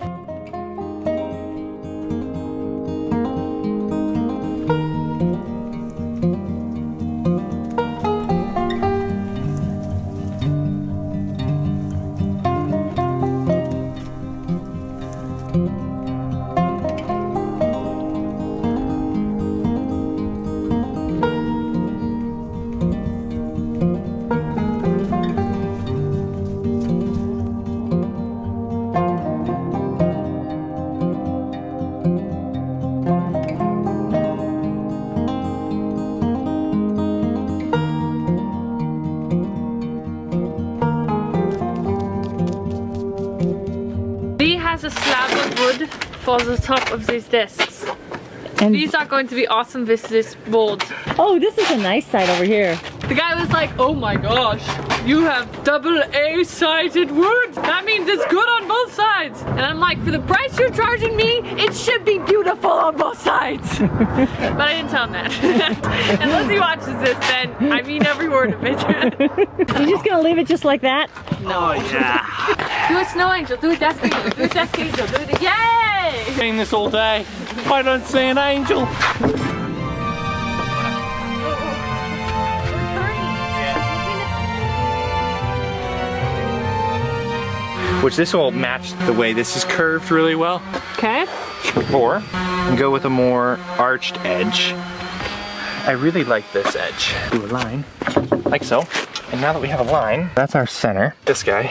A slab of wood for the top of these desks. And these are going to be awesome with this board. Oh, this is a nice side over here. The guy was like, oh my gosh, you have double A-sided wood. That means it's good on both sides. And I'm like, for the price you're charging me, it should be beautiful on both sides. But I didn't tell him that. Unless he watches this, then I mean every word of it. You're just gonna leave it just like that? No. Oh yeah. Do a snow angel, do a desk angel, do a desk angel, do it. Yay! Doing this all day. I don't see an angel. Which this will match the way this is curved really well. Okay. Or go with a more arched edge. I really like this edge. Do a line, like so. And now that we have a line, that's our center, this guy.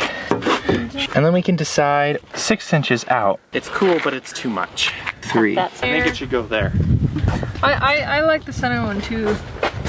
And then we can decide 6 inches out. It's cool, but it's too much. 3. I think it should go there. I like the center one too.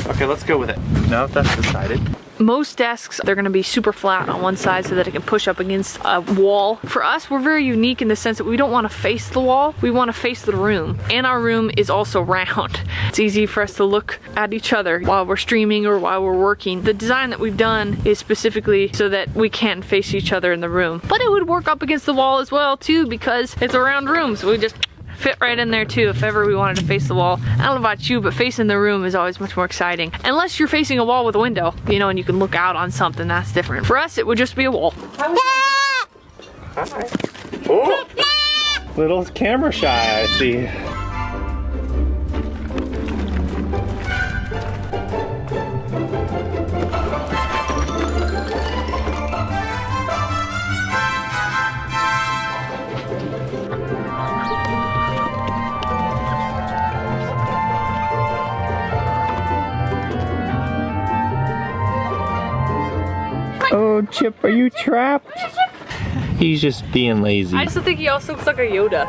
Okay, let's go with it. Now that that's decided. Most desks, they're gonna be super flat on one side so that it can push up against a wall. For us, we're very unique in the sense that we don't wanna face the wall, we wanna face the room. And our room is also round. It's easy for us to look at each other while we're streaming or while we're working. The design that we've done is specifically so that we can face each other in the room. But it would work up against the wall as well too because it's a round room, so we just fit right in there too if ever we wanted to face the wall. I don't know about you, but facing the room is always much more exciting. Unless you're facing a wall with a window, you know, and you can look out on something, that's different. For us, it would just be a wall. Hi. Oh, little camera shy, I see. Oh, Chip, are you trapped? He's just being lazy. I just think he also looks like a Yoda.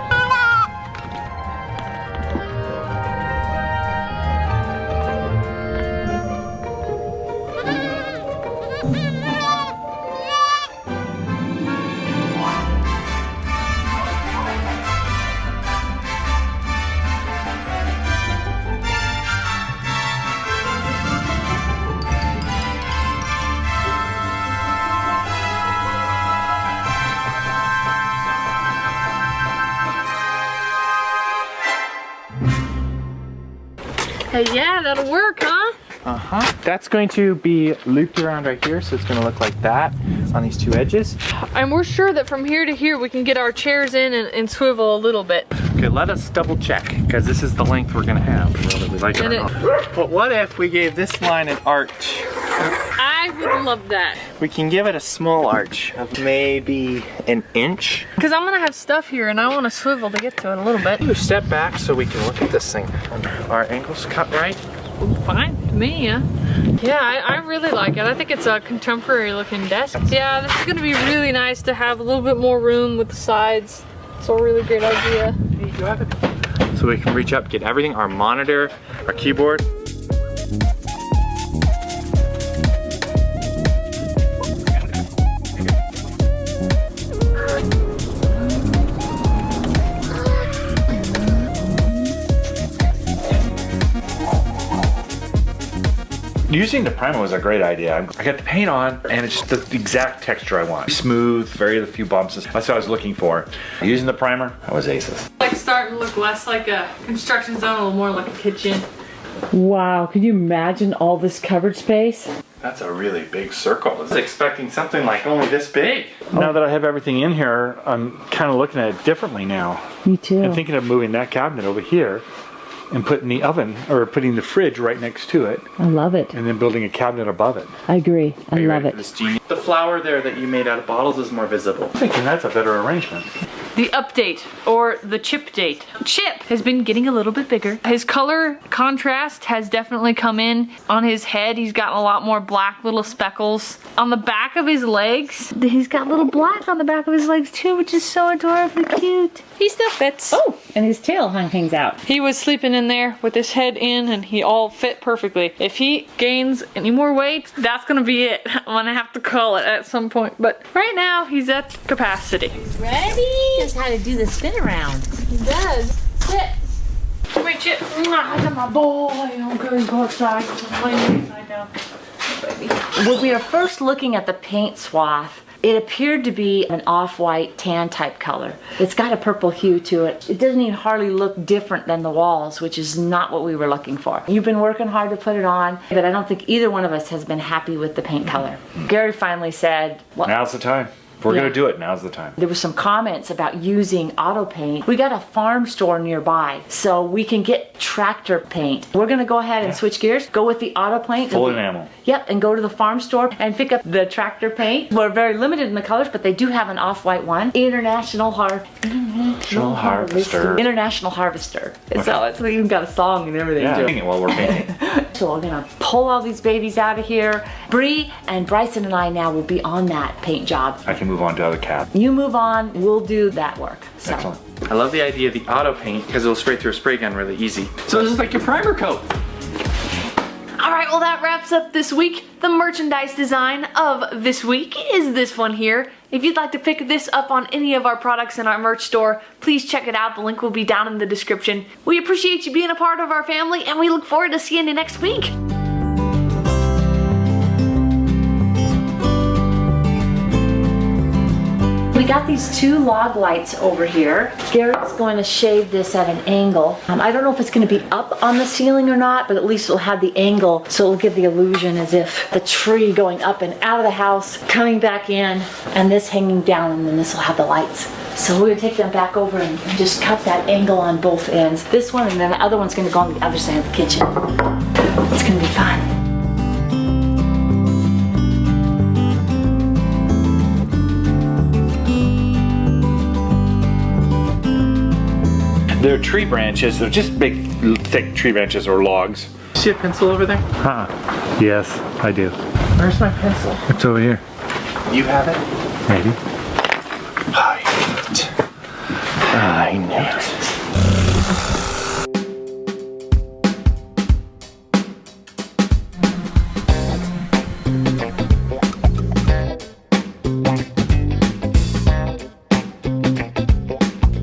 Hey, yeah, that'll work, huh? That's going to be looped around right here, so it's going to look like that on these two edges. And we're sure that from here to here we can get our chairs in and swivel a little bit. Okay, let us double check, because this is the length we're going to have, whether we like it or not. But what if we gave this line an arch? I would love that. We can give it a small arch of maybe an inch. Because I'm going to have stuff here and I want to swivel to get to it a little bit. You step back so we can look at this thing. Our angles cut right. Fine to me, yeah. Yeah, I really like it. I think it's a contemporary looking desk. Yeah, this is going to be really nice to have a little bit more room with the sides. It's a really great idea. There you have it. So we can reach up, get everything, our monitor, our keyboard. Using the primer was a great idea. I got the paint on and it's just the exact texture I want. Smooth, very few bumps. That's what I was looking for. Using the primer, I was aces. Like starting to look less like a construction zone, a little more like a kitchen. Wow, could you imagine all this covered space? That's a really big circle. I was expecting something like only this big. Now that I have everything in here, I'm kind of looking at it differently now. Me too. I'm thinking of moving that cabinet over here and putting the oven, or putting the fridge right next to it. I love it. And then building a cabinet above it. I agree. I love it. The flower there that you made out of bottles is more visible. I'm thinking that's a better arrangement. The update, or the chip date. Chip has been getting a little bit bigger. His color contrast has definitely come in. On his head, he's gotten a lot more black little speckles. On the back of his legs, he's got little black on the back of his legs too, which is so adorably cute. He still fits. Oh, and his tail hangs out. He was sleeping in there with his head in and he all fit perfectly. If he gains any more weight, that's gonna be it. I'm gonna have to call it at some point. But right now, he's at capacity. Ready? Just how to do the spin around. He does. Sit. Come here, Chip. I got my boy. I'm going to go outside. I'm upside down. Baby. When we were first looking at the paint swath, it appeared to be an off-white tan type color. It's got a purple hue to it. It doesn't even hardly look different than the walls, which is not what we were looking for. You've been working hard to put it on, but I don't think either one of us has been happy with the paint color. Gary finally said, well, now's the time. If we're gonna do it, now's the time. There were some comments about using auto paint. We got a farm store nearby, so we can get tractor paint. We're gonna go ahead and switch gears, go with the auto paint. Full enamel. Yep, and go to the farm store and pick up the tractor paint. We're very limited in the colors, but they do have an off-white one. International Harvester. International Harvester. Okay. So it's even got a song and everything. Yeah, sing it while we're painting. So we're gonna pull all these babies out of here. Bree and Bryson and I now will be on that paint job. I can move on to other cab. You move on, we'll do that work. So. Excellent. I love the idea of the auto paint because it'll spray through a spray gun really easy. So this is like your primer coat. Alright, well that wraps up this week. The merchandise design of this week is this one here. If you'd like to pick this up on any of our products in our merch store, please check it out. The link will be down in the description. We appreciate you being a part of our family and we look forward to seeing you next week. We got these two log lights over here. Garrett's going to shade this at an angle. I don't know if it's going to be up on the ceiling or not, but at least it'll have the angle, so it'll give the illusion as if the tree going up and out of the house, coming back in, and this hanging down, and then this will have the lights. So we're going to take them back over and just cut that angle on both ends. This one and then the other one's going to go on the other side of the kitchen. It's going to be fun. They're tree branches. They're just big, thick tree branches or logs. See a pencil over there? Yes, I do. Where's my pencil? It's over here. You have it? Maybe. I knew it.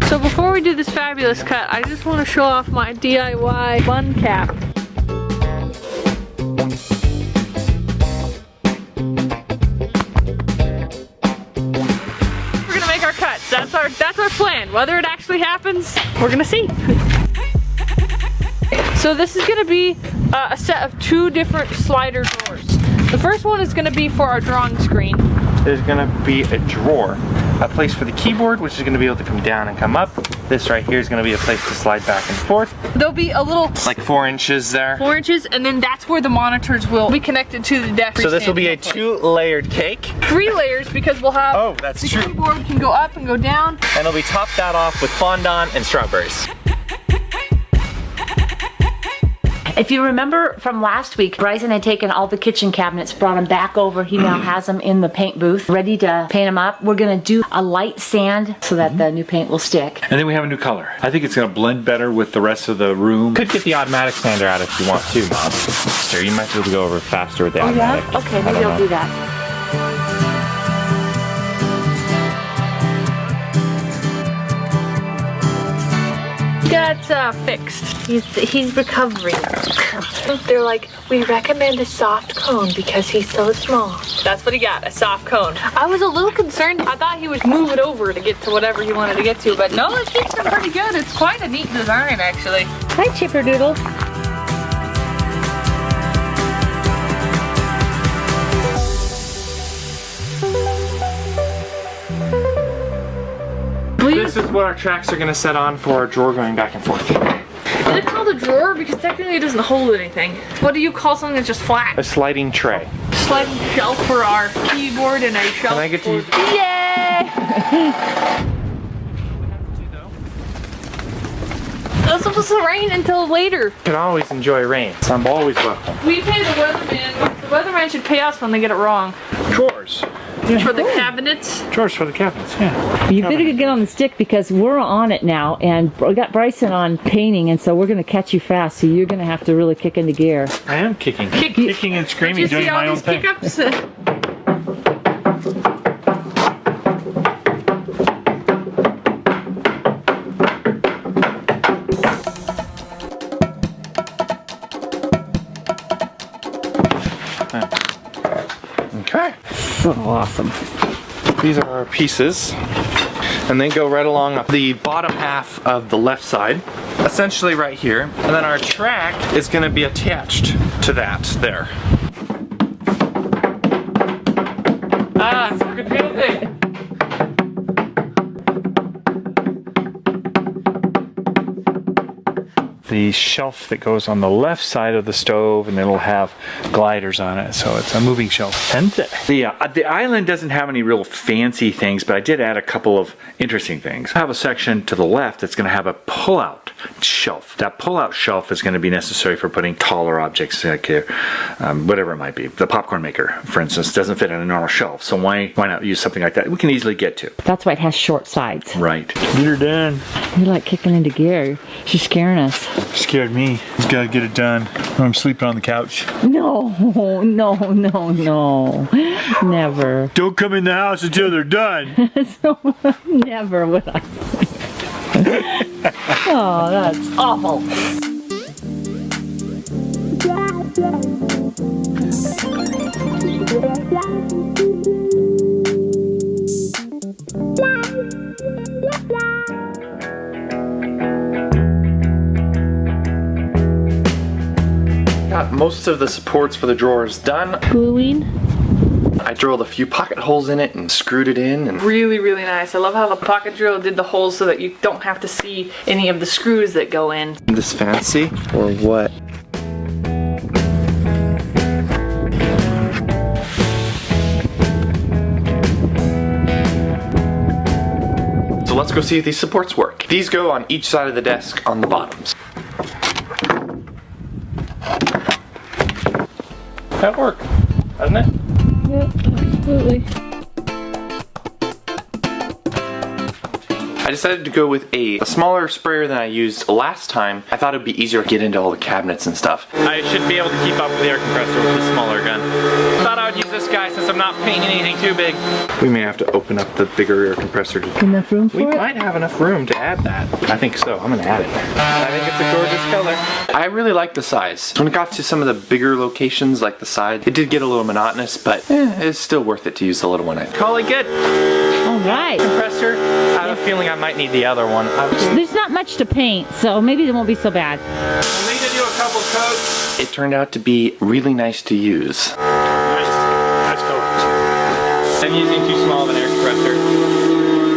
So before we do this fabulous cut, I just want to show off my DIY bun cap. We're gonna make our cuts. That's our plan. Whether it actually happens, we're gonna see. So this is gonna be a set of 2 different slider drawers. The first one is gonna be for our drawing screen. There's gonna be a drawer, a place for the keyboard, which is gonna be able to come down and come up. This right here is gonna be a place to slide back and forth. There'll be a little, like 4 inches there. 4 inches, and then that's where the monitors will be connected to the desk. So this will be a 2-layered cake. 3 layers because we'll have, oh, that's the true. keyboard can go up and go down. And it'll be topped out off with fondant and strawberries. If you remember from last week, Bryson had taken all the kitchen cabinets, brought them back over. He now has them in the paint booth, ready to paint them up. We're gonna do a light sand so that the new paint will stick. And then we have a new color. I think it's gonna blend better with the rest of the room. Could get the automatic sander out if you want to, Mom. Sure, you might be able to go over faster with the automatic. Yeah? Okay, maybe I'll do that. That's fixed. He's recovering. They're like, we recommend a soft cone because he's so small. That's what he got, a soft cone. I was a little concerned. I thought he would move it over to get to whatever he wanted to get to, but no, it fits him pretty good. It's quite a neat design, actually. Hi, Chipperdoodle. This is what our tracks are gonna set on for our drawer going back and forth. Is it called a drawer? Because technically it doesn't hold anything. What do you call something that's just flat? A sliding tray. Sliding shelf for our keyboard and a shelf. Can I get to use? Yay! It's supposed to rain until later. You can always enjoy rain. So I'm always welcome. We pay the weatherman. The weatherman should pay us when they get it wrong. Drawers. For the cabinets. Drawers for the cabinets, yeah. You better get on the stick because we're on it now, and we got Bryson on painting, and so we're going to catch you fast. So you're going to have to really kick into gear. I am kicking and screaming, doing my own thing. Okay. So awesome. These are our pieces, and they go right along the bottom half of the left side, essentially right here. And then our track is going to be attached to that there. Ah, it's so confusing. The shelf that goes on the left side of the stove, and it'll have gliders on it, so it's a moving shelf. And the island doesn't have any real fancy things, but I did add a couple of interesting things. I have a section to the left that's going to have a pull-out shelf. That pull-out shelf is going to be necessary for putting taller objects, like whatever it might be. The popcorn maker, for instance, doesn't fit on a normal shelf, so why not use something like that we can easily get to? That's why it has short sides. Right. Get her done. You're like kicking into gear. She's scaring us. Scared me. Just gotta get it done. I'm sleeping on the couch. No, no, no, no. Never. Don't come in the house until they're done. So, never would I. Oh, that's awful. Got most of the supports for the drawers done. Gluing. I drilled a few pocket holes in it and screwed it in. And really, really nice. I love how the pocket drill did the holes so that you don't have to see any of the screws that go in. This fancy or what? So let's go see if these supports work. These go on each side of the desk on the bottoms. That worked, doesn't it? Yep, absolutely. I decided to go with a smaller sprayer than I used last time. I thought it'd be easier to get into all the cabinets and stuff. I should be able to keep up with the air compressor with the smaller gun. Thought I would use this guy since I'm not painting anything too big. We may have to open up the bigger air compressor. Enough room for it? We it? might have enough room to add that. I think so. I'm gonna add it. I think it's a gorgeous color. I really like the size. When it got to some of the bigger locations like the side, it did get a little monotonous, but it's still worth it to use the little one. I call it good. All right. Compressor. I have a feeling I might need the other one. There's not much to paint, so maybe it won't be so bad. We'll need to do a couple double coat. It turned out to be really nice to use. Nice coat. I'm using too small of an air compressor.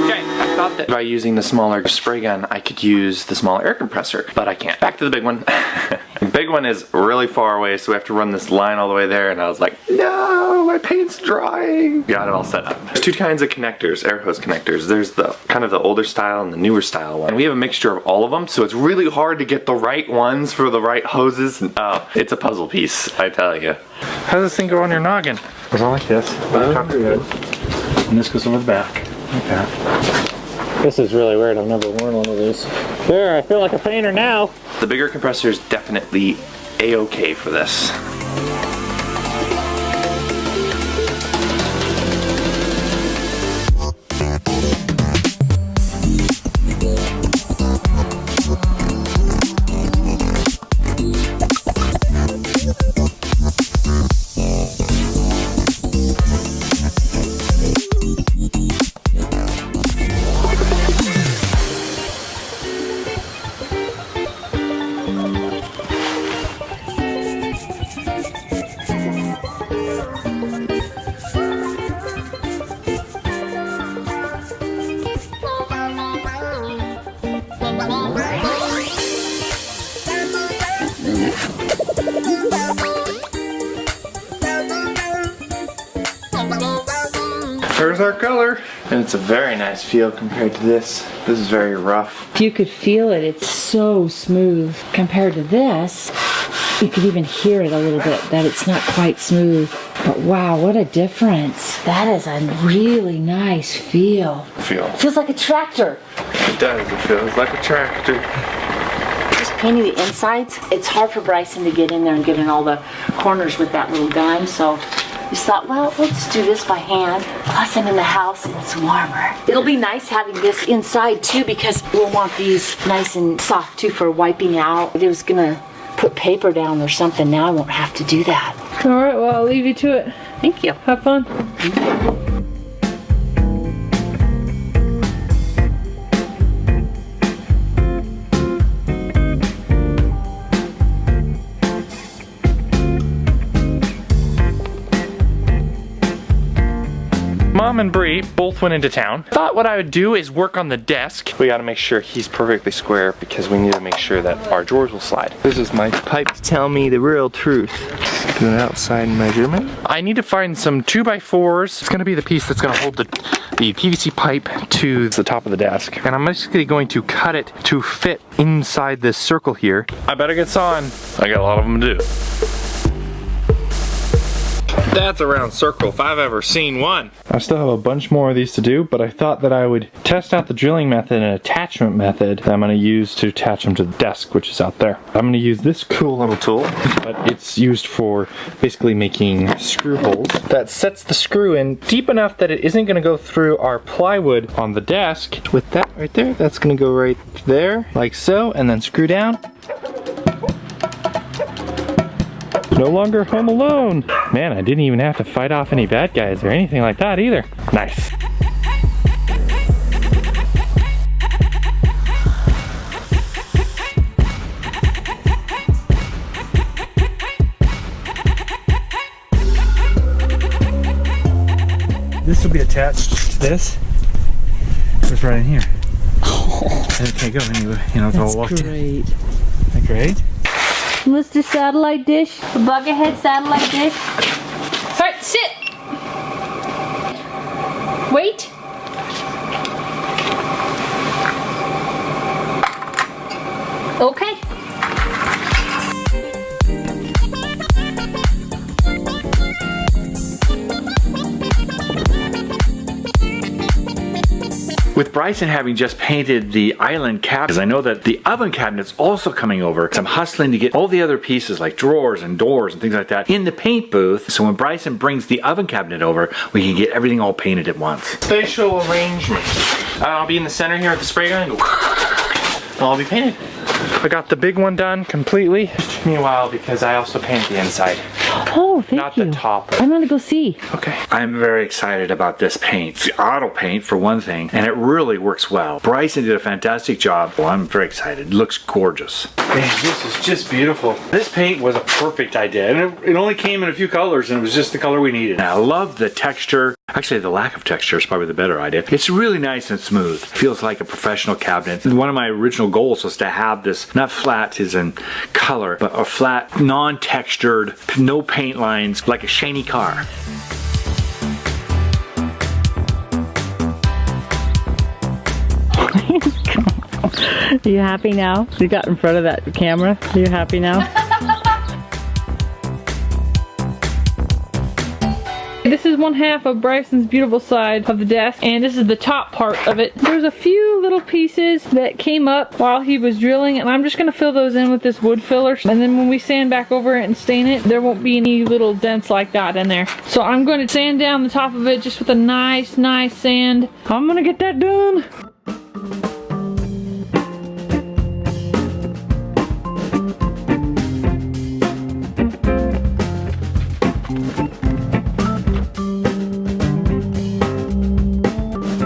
Okay, I thought that By using the smaller spray gun, I could use the smaller air compressor, but I can't. Back to the big one. The big one is really far away, so we have to run this line all the way there, and I was like, no, my paint's drying. Got it all set up. There's two kinds of connectors, air hose connectors. There's the kind of the older style and the newer style one. And we have a mixture of all of them, so it's really hard to get the right ones for the right hoses. It's a puzzle piece, I tell you. How does this thing go on your noggin? Goes on like this. And this goes over the back. Like that. This is really weird. I've never worn one of these. There, I feel like a painter now. The bigger compressor is definitely a-okay for this. There's our color. And it's a very nice feel compared to this. This is very rough. If you could feel it, it's so smooth. Compared to this, you could even hear it a little bit, that it's not quite smooth. But wow, what a difference. That is a really nice feel. It feels like a tractor. It does. It feels like a tractor. Just painting the insides, it's hard for Bryson to get in there and get in all the corners with that little gun, so just thought, well, let's do this by hand. Plus I'm in the house and it's warmer. It'll be nice having this inside too, because we'll want these nice and soft too for wiping out. I was gonna put paper down or something. Now I won't have to do that. All right, well, I'll leave you to it. Thank you. Have fun. Mom and Bree both went into town. Thought what I would do is work on the desk. We gotta make sure he's perfectly square because we need to make sure that our drawers will slide. This is my pipe to tell me the real truth. Do an outside measurement. I need to find some 2x4s. It's gonna be the piece that's gonna hold the PVC pipe to the top of the desk. And I'm basically going to cut it to fit inside this circle here. I better get sawing. I got a lot of them to do. That's a round circle if I've ever seen one. I still have a bunch more of these to do, but I thought that I would test out the drilling method and attachment method that I'm going to use to attach them to the desk, which is out there. I'm going to use this cool little tool, but it's used for basically making screw holes that sets the screw in deep enough that it isn't going to go through our plywood on the desk. With that right there, that's going to go right there, like so, and then screw down. No longer home alone. Man, I didn't even have to fight off any bad guys or anything like that either. Nice. This will be attached to this. It's right in here. And it can't go anywhere. You know, it's all locked in. Great. Isn't that great? Mr. Satellite Dish, the Buckethead Satellite Dish. All right, sit. Wait. Okay. With Bryson having just painted the island cabinets, I know that the oven cabinet's also coming over. So I'm hustling to get all the other pieces like drawers and doors and things like that in the paint booth. So when Bryson brings the oven cabinet over, we can get everything all painted at once. Spatial arrangement. I'll be in the center here with the spray gun and go, I'll be painted. I got the big one done completely. It took me a while because I also painted the inside. Oh, thank Not you. the top. I'm gonna go see. Okay. I'm very excited about this paint. It's auto paint for one thing, and it really works well. Bryson did a fantastic job. Well, I'm very excited. It looks gorgeous. Man, this is just beautiful. This paint was a perfect idea, and it only came in a few colors, and it was just the color we needed. And I love the texture. Actually, the lack of texture is probably the better idea. It's really nice and smooth. Feels like a professional cabinet. One of my original goals was to have this, not flat as in color, but a flat, non-textured, no paint lines, like a shiny car. Are you happy now? You got in front of that camera. Are you happy now? This is one half of Bryson's beautiful side of the desk, and this is the top part of it. There's a few little pieces that came up while he was drilling, and I'm just gonna fill those in with this wood filler, and then when we sand back over it and stain it, there won't be any little dents like that in there. So I'm going to sand down the top of it just with a nice sand. I'm gonna get that done.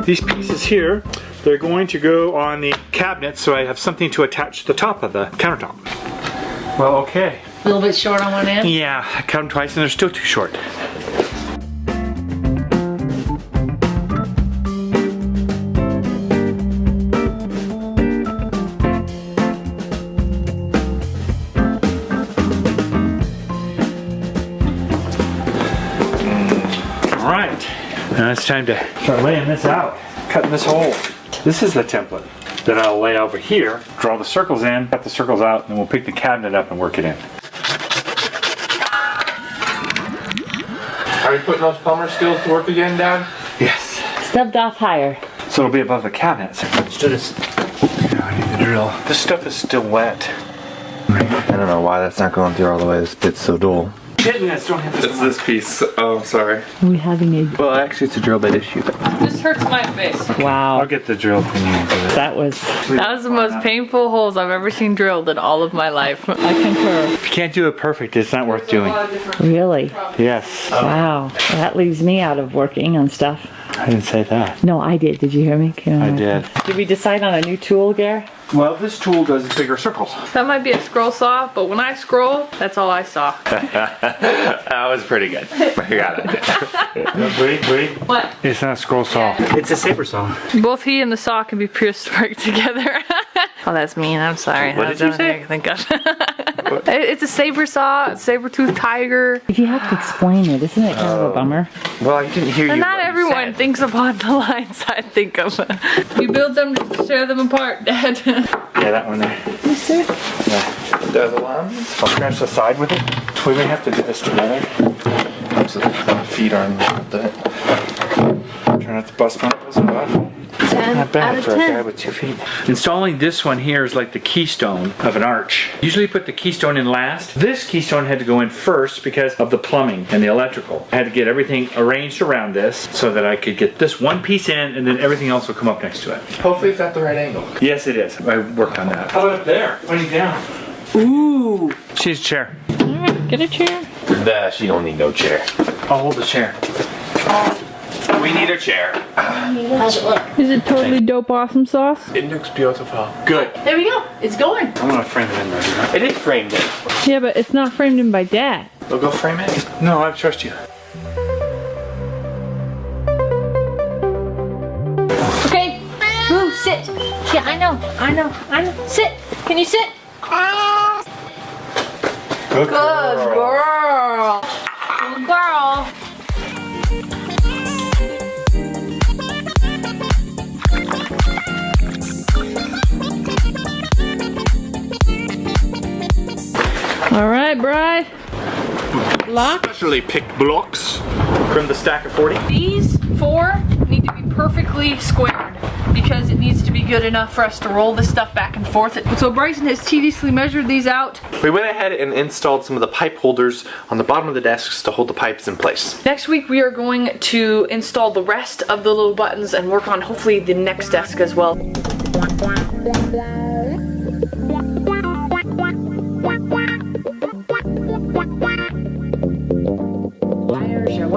These pieces here, they're going to go on the cabinet so I have something to attach to the top of the countertop. Well, okay. A little bit short on one end? Yeah, I cut them twice and they're still too short. All right, now it's time to start laying this out, cutting this hole. This is the template that I'll lay over here, draw the circles in, cut the circles out, and then we'll pick the cabinet up and work it in. Are you putting those plumber skills to work again, Dad? Yes. Stubbed off higher. So it'll be above the cabinet. So instead of, I need the drill. This stuff is still wet. I don't know why that's not going through all the way. This bit's so dull. Kittenness, don't have It's this piece. Oh, sorry. Are we having a... Well, actually, it's a drill bit issue. This hurts my face. Wow. I'll get the drill from you. That was the most painful holes I've ever seen drilled in all of my life. I concur. If you can't do it perfect, it's not worth doing. really. Yes. Wow. That leaves me out of working on stuff. I didn't say that. No, I did. Did you hear me? I did. Did we decide on a new tool, Gare? Well, this tool does bigger circles. That might be a scroll saw, but when I scroll, that's all I saw. That was pretty good. I got it. Wait. What? It's not a scroll saw. It's a saber saw. Both he and the saw can be prehistoric together. Oh, that's mean. I'm sorry. What did you say? I can think of. It's a saber saw, saber-toothed tiger. If you have to explain it, isn't it kind of a bummer? Well, I didn't hear you. And not everyone thinks upon the lines I think of. You build them to tear them apart, Dad. Yeah, that one there. Yes, sir. Yeah. There's a lamb. I'll scratch the side with it. We may have to do this together. So the feet aren't the... Try not to bust my nose on that. 10 Not bad out of for a 10. guy with 2 feet. Installing this one here is like the keystone of an arch. Usually put the keystone in last. This keystone had to go in first because of the plumbing and the electrical. I had to get everything arranged around this so that I could get this one piece in and then everything else will come up next to it. Hopefully it's at the right angle. Yes, it is. I worked on that. How about up there? Pointing down. Ooh. She's a chair. Alright, get a chair. Nah, she don't need no chair. I'll hold the chair. We need a chair. How's it look? Is it totally dope awesome sauce? It looks beautiful. Good. There we go. It's going. I'm gonna frame it in there. It is framed in. Yeah, but it's not framed in by Dad. We'll go frame it. No, I trust you. Okay. Boo, sit. Yeah, I know. Sit. Can you sit? Good girl. Good girl. Alright, Bri. Lock. Specially picked blocks from the stack of 40. These 4 need to be perfectly squared because it needs to be good enough for us to roll this stuff back and forth. So Bryson has tediously measured these out. We went ahead and installed some of the pipe holders on the bottom of the desks to hold the pipes in place. Next week we are going to install the rest of the little buttons and work on hopefully the next desk as well.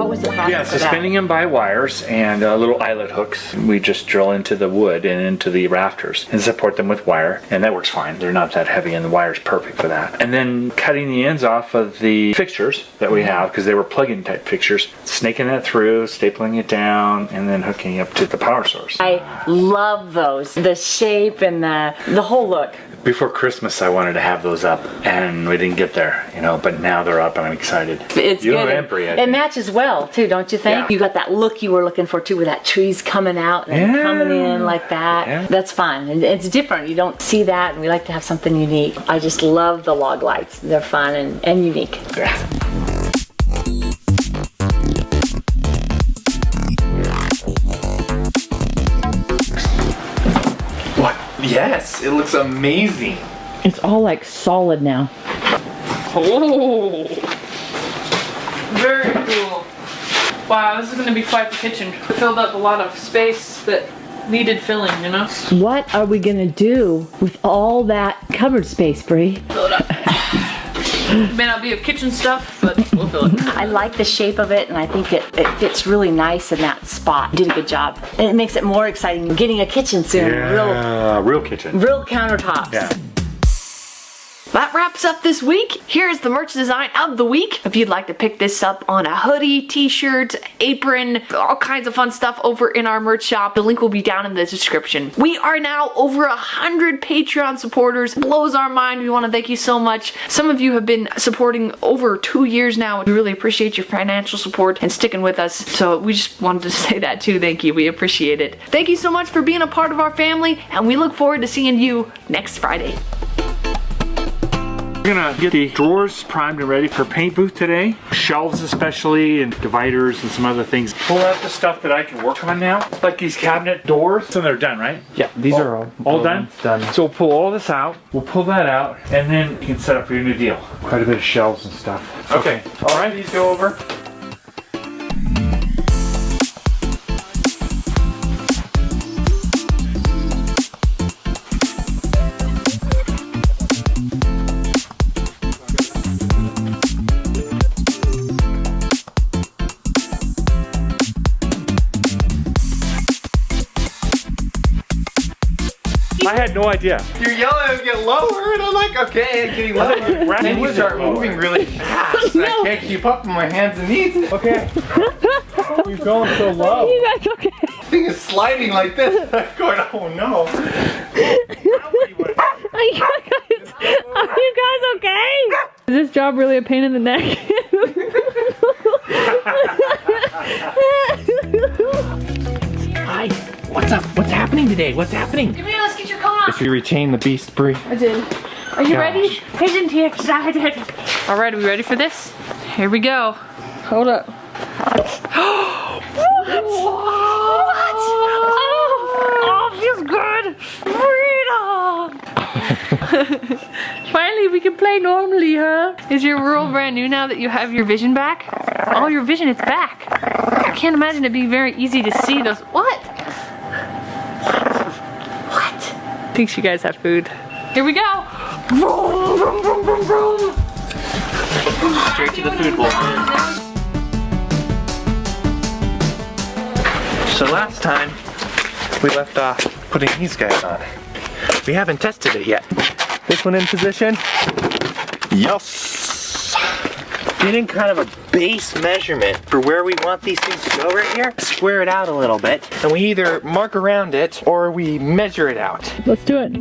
What was the process Yeah, of that? suspending them by wires and little eyelet hooks. We just drill into the wood and into the rafters and support them with wire, and that works fine. They're not that heavy and the wire's perfect for that. And then cutting the ends off of the fixtures that we have, because they were plug-in type fixtures, snaking that through, stapling it down, and then hooking up to the power source. I love those. The shape and the whole look. Before Christmas, I wanted to have those up, and we didn't get there, you know, but now they're up and I'm excited. It's you good. And Brie, It matches well too, don't you think? Yeah. You got that look you were looking for too, with that trees coming out and coming in like that. Yeah. That's fun. And it's different. You don't see that, and we like to have something unique. I just love the log lights. They're fun and unique. Yeah. What? Yes, it looks amazing. It's all like solid now. Oh, very cool. Wow, this is gonna be quite the kitchen. It filled up a lot of space that needed filling, you know? What are we gonna do with all that cupboard space, Brie? Fill it up. May not be of kitchen stuff, but we'll fill it. I like the shape of it, and I think it fits really nice in that spot. You did a good job. And it makes it more exciting getting a kitchen soon. Real kitchen. Real countertops. Yeah. That wraps up this week. Here's the merch design of the week. If you'd like to pick this up on a hoodie, t-shirt, apron, all kinds of fun stuff over in our merch shop, the link will be down in the description. We are now over 100 Patreon supporters. It blows our mind. We want to thank you so much. Some of you have been supporting over 2 years now. We really appreciate your financial support and sticking with us. So we just wanted to say that too. Thank you. We appreciate it. Thank you so much for being a part of our family, and we look forward to seeing you next Friday. We're gonna get the drawers primed and ready for paint booth today. Shelves especially, and dividers and some other things. Pull out the stuff that I can work on now, like these cabinet doors. So they're done, right? Yeah, these are all done? Done. So we'll pull all this out, we'll pull that out, and then you can set up your new deal. Quite a bit of shelves and stuff. Okay, all right, these go over. I had no idea. You're yelling to get lower, and I'm like, okay, I'm getting lower. And then you start moving really fast. And I can't keep up on my hands and knees. Okay. We're going so low. You guys okay? The thing is sliding like this. I'm going, oh no. Are you guys okay? Is this job really a pain in the neck? Hi. What's up? What's happening today? What's happening? Come here, let's get your coat If you retain the beast, Brie. I did. Are you ready? Pigeon too excited. All right, are we ready for this? Here we go. Hold up. What? Oh, feels good. Freedom. Finally, we can play normally, huh? Is your world brand new now that you have your vision back? Oh, your vision is back. I can't imagine it being very easy to see those. What? Thinks you guys have food. Here we go. Straight to the food bowl. So last time we left off putting these guys on. We haven't tested it yet. This one in position. Yes. Getting kind of a base measurement for where we want these things to go right here. Square it out a little bit, and we either mark around it or we measure it out. Let's do it.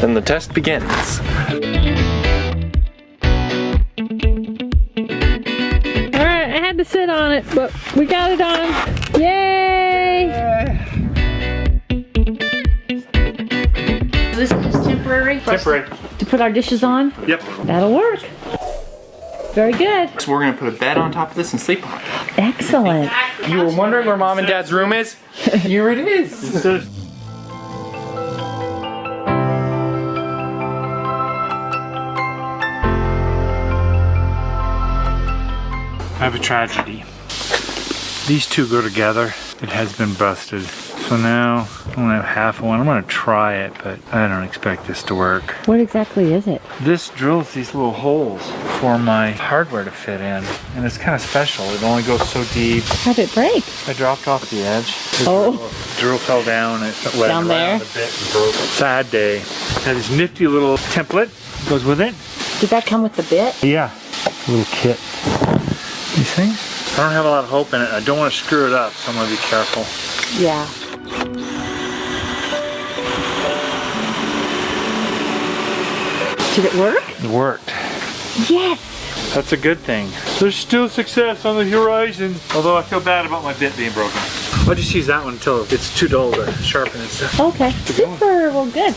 Then the test begins. Alright, I had to sit on it, but we got it on. Yay! This is just temporary for us to put our dishes on? Yep. That'll work. Very good. So we're gonna put a bed on top of this and sleep on it. Excellent. You were wondering where Mom and Dad's room is? Here it is. I have a tragedy. These two go together. It has been busted. So now I only have half of one. I'm gonna try it, but I don't expect this to work. What exactly is it? This drills these little holes for my hardware to fit in, and it's kind of special. It only goes so deep. How'd it break? I dropped off the edge. Oh. The drill fell down. It went Down there? around a bit and broke. Sad day. Got this nifty little template goes with it. Did that come with the bit? Yeah, a little kit. These things. I don't have a lot of hope in it. I don't want to screw it up, so I'm gonna be careful. Yeah. Did it work? It worked. Yes! That's a good thing. There's still success on the horizon, although I feel bad about my bit being broken. I'll just use that one until it's too dull to sharpen and stuff. Okay, super, well good.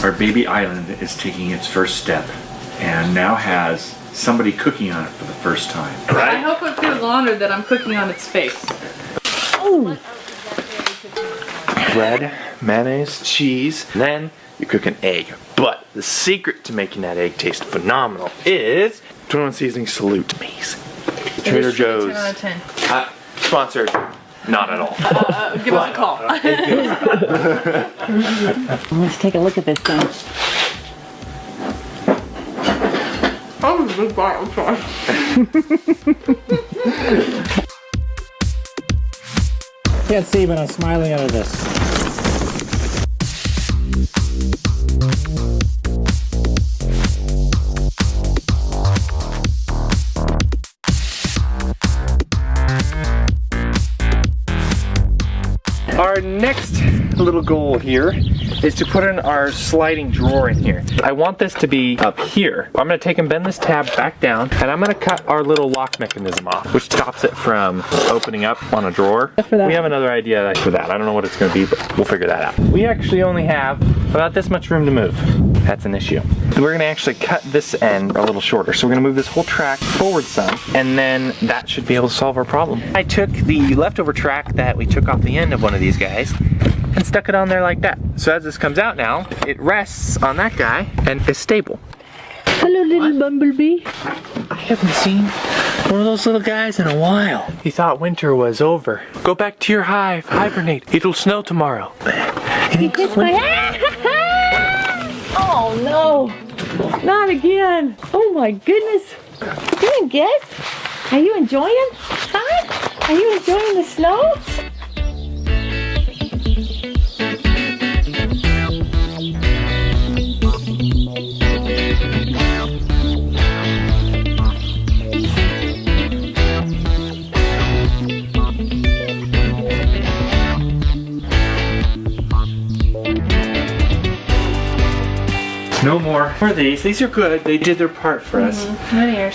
Our baby island is taking its first step and now has somebody cooking on it for the first time. I hope it feels honored that I'm cooking on its face. Oh! Bread, mayonnaise, cheese, and then you cook an egg. But the secret to making that egg taste phenomenal is 21 Seasoning Salute. Amazing. Trader Joe's. 10 out of 10. Sponsored. Not at all. Give us a call. Let's take a look at this thing. That was a big bite, I'm sorry. Can't see, but I'm smiling out of this. Our next little goal here is to put in our sliding drawer in here. I want this to be up here. I'm gonna take and bend this tab back down, and I'm gonna cut our little lock mechanism off, which stops it from opening up on a drawer. We have another idea for that. I don't know what it's gonna be, but we'll figure that out. We actually only have about this much room to move. That's an issue. We're gonna actually cut this end a little shorter. So we're gonna move this whole track forward some, and then that should be able to solve our problem. I took the leftover track that we took off the end of one of these guys and stuck it on there like that. So as this comes out now, it rests on that guy and is stable. Hello, little bumblebee. I haven't seen one of those little guys in a while. He thought winter was over. Go back to your hive, hibernate. It'll snow tomorrow. Oh no! Not again! Oh my goodness! Come on, guess. Are you enjoying? Huh? Are you enjoying the snow? No more for these. These are good. They did their part for us.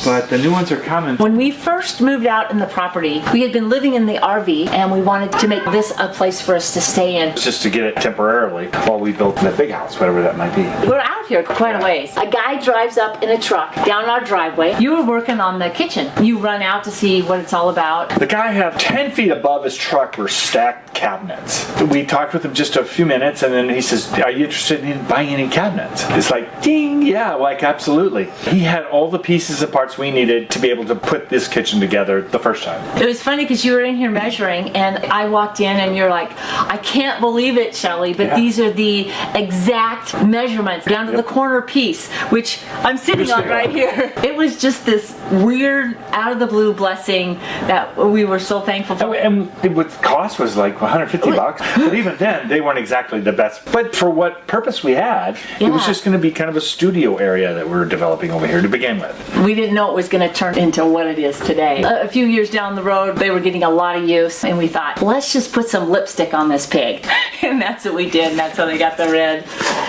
But the new ones are coming. When we first moved out in the property, we had been living in the RV and we wanted to make this a place for us to stay in. Just to get it temporarily while we built the big house, whatever that might be. We're out here quite a ways. A guy drives up in a truck down our driveway. You were working on the kitchen. You run out to see what it's all about. The guy had 10 feet above his truck were stacked cabinets. We talked with him just a few minutes and then he says, are you interested in buying any cabinets? It's like, ding, yeah, like absolutely. He had all the pieces and parts we needed to be able to put this kitchen together the first time. It was funny because you were in here measuring and I walked in and you're like, I can't believe it, Shelly, but these are the exact measurements down to the corner piece, which I'm sitting on right here. It was just this weird, out of the blue blessing that we were so thankful for. And what the cost was like $150, but even then they weren't exactly the best. But for what purpose we had, it was just going to be kind of a studio area that we were developing over here to begin with. We didn't know it was going to turn into what it is today. A few years down the road, they were getting a lot of use, and we thought, let's just put some lipstick on this pig. And that's what we did, and that's how they got the red.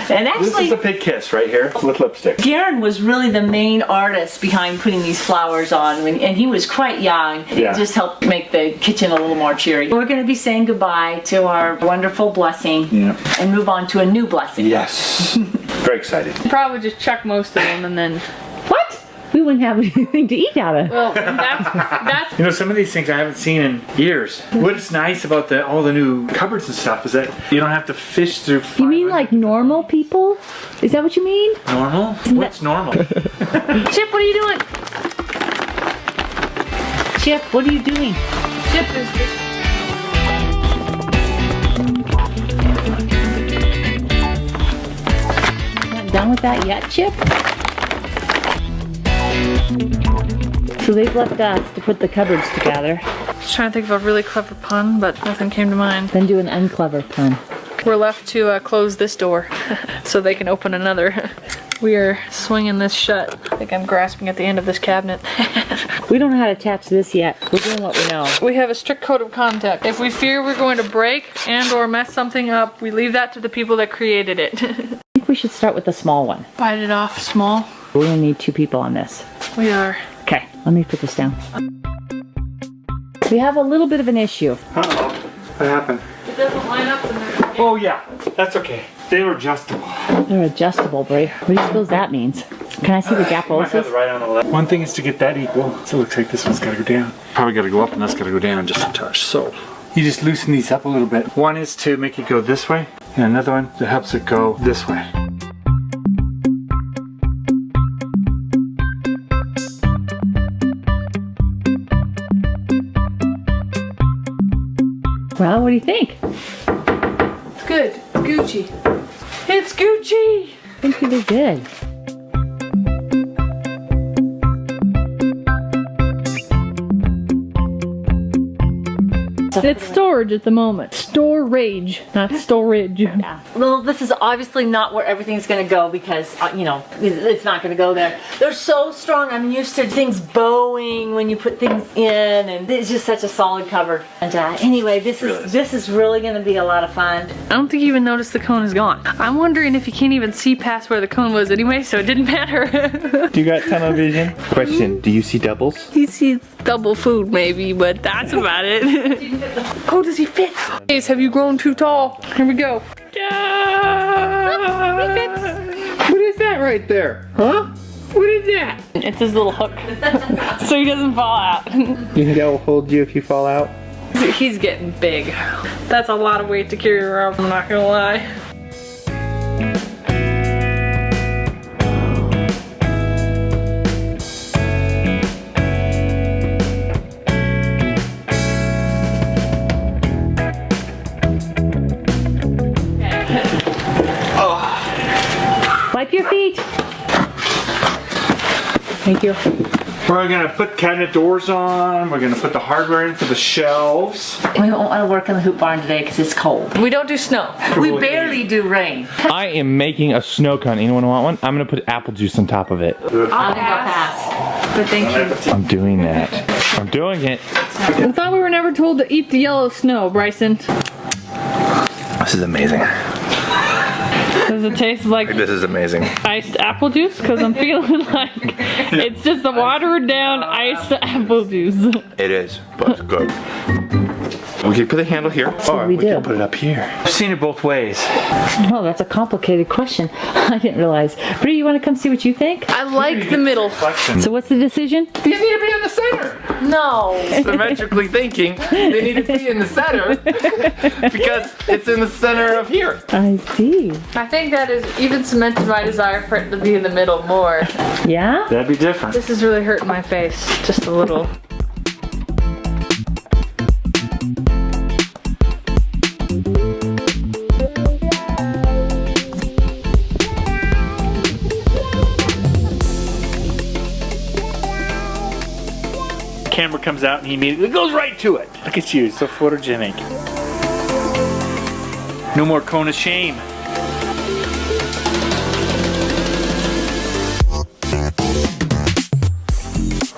And actually, this is a pig kiss right here with lipstick. Garen was really the main artist behind putting these flowers on, and he was quite young. Yeah. It just helped make the kitchen a little more cheery. We're going to be saying goodbye to our wonderful blessing and move on to a new blessing. Yes. Very excited. Probably just chuck most of them and then. What? We wouldn't have anything to eat out of. Well, that's. You know, some of these things I haven't seen in years. What's nice about all the new cupboards and stuff is that you don't have to fish through. You mean like normal people? Is that what you mean? Normal? What's normal? Chip, what are you doing? Chip, what are you doing? Chip is just... Not done with that yet, Chip? So they've left us to put the cupboards together. I was trying to think of a really clever pun, but nothing came to mind. Then do an unclever pun. We're left to close this door so they can open another. We are swinging this shut. I think I'm grasping at the end of this cabinet. We don't know how to attach this yet. We're doing what we know. We have a strict code of conduct. If we fear we're going to break and or mess something up, we leave that to the people that created it. I think we should start with the small one. Bite it off small. We're gonna need 2 people on this. We are. Okay, let me put this down. We have a little bit of an issue. Uh-oh. What happened? It doesn't line up in there. Oh yeah, that's okay. They were adjustable. They're adjustable, Brie. What do you suppose that means? Can I see the gap Might have hoses? it right on the left. One thing is to get that equal. So it looks like this one's gotta go down. Probably gotta go up and that's gotta go down just a touch. So you just loosen these up a little bit. One is to make it go this way, and another one that helps it go this way. Well, what do you think? It's good. It's Gucci. It's Gucci! I think you did good. It's storage at the moment. Storage, not storage. Yeah. Well, this is obviously not where everything's going to go because, you know, it's not going to go there. They're so strong. I'm used to things bowing when you put things in, and it's just such a solid cover. And anyway, this is really going to be a lot of fun. I don't think you even noticed the cone is gone. I'm wondering if you can't even see past where the cone was anyway, so it didn't matter. Do you got tunnel vision? Question, do you see doubles? He sees double food maybe, but that's about it. Oh, does he fit? Guys, have you grown too tall? Here we go. What is that right there? Huh? What is that? It's his little hook, so he doesn't fall out. You think that will hold you if you fall out? He's getting big. That's a lot of weight to carry around, I'm not gonna lie. Wipe your feet. Thank you. We're gonna put cabinet doors on. We're gonna put the hardware in for the shelves. We don't want to work in the hoop barn today because it's cold. We don't do snow. We barely do rain. I am making a snow cone. Anyone want one? I'm gonna put apple juice on top of it. I'll pass. But thank you. I'm doing that. I'm doing it. I thought we were never told to eat the yellow snow, Bryson. This is amazing. Does it taste like This is amazing. iced apple juice? Because I'm feeling like it's just a watered down iced apple juice. It is, but it's good. We can put the handle here, or we we can do. put it up here. I've seen it both ways. Oh, that's a complicated question. I didn't realize. Brie, you want to come see what you think? I like the middle. So what's the decision? These need to be in the center. No. Symmetrically thinking, they need to be in the center because it's in the center of here. I see. I think that is even cemented my desire for it to be in the middle more. Yeah? That'd be different. This is really hurting my face, just a little. Camera comes out and he immediately goes right to it. Look at you, so photogenic. No more cone of shame.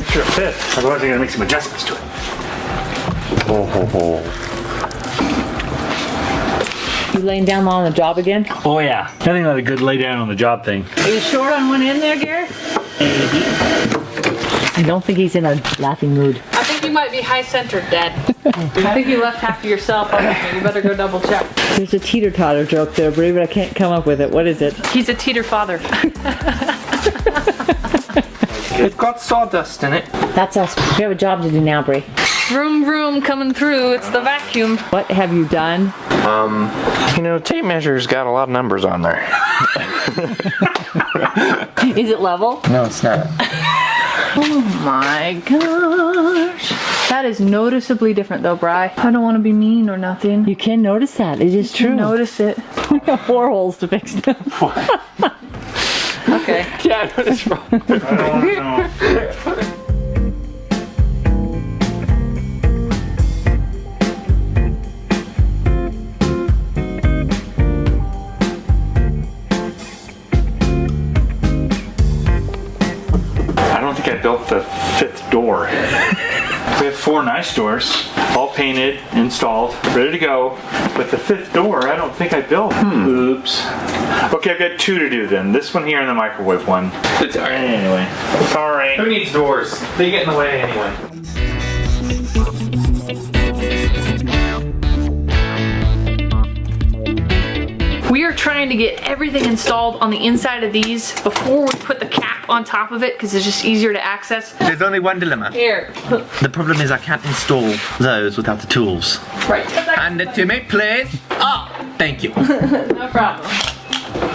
Sure it fits. Otherwise I gotta make some adjustments to it. You laying down on the job again? Oh yeah. Nothing like a good lay down on the job thing. Are you short on one end there, Garrett? I don't think he's in a laughing mood. I think you might be high-centered, Dad. I think you left half of yourself on me. You better go double check. There's a teeter-totter joke there, Brie, but I can't come up with it. What is it? He's a teeter father. It's got sawdust in it. That's us. We have a job to do now, Brie. Vroom vroom coming through. It's the vacuum. What have you done? You know, tape measure's got a lot of numbers on there. Is it level? No, it's not. Oh my gosh. That is noticeably different though, Bri. I don't want to be mean or nothing. You can notice that. It is true. Notice it. We got 4 holes to fix them. Okay. Yeah, what is wrong? I don't know. I don't think I built the 5th door. We have 4 nice doors, all painted, installed, ready to go. But the 5th door, I don't think I built. Oops. Okay, I've got 2 to do then. This one here and the microwave one. It's alright. Anyway, sorry. Who needs doors? They get in the way anyway. We are trying to get everything installed on the inside of these before we put the cap on top of it because it's just easier to access. There's only one dilemma. Here. The problem is I can't install those without the tools. Right. And to me, please. Oh, thank you. No problem.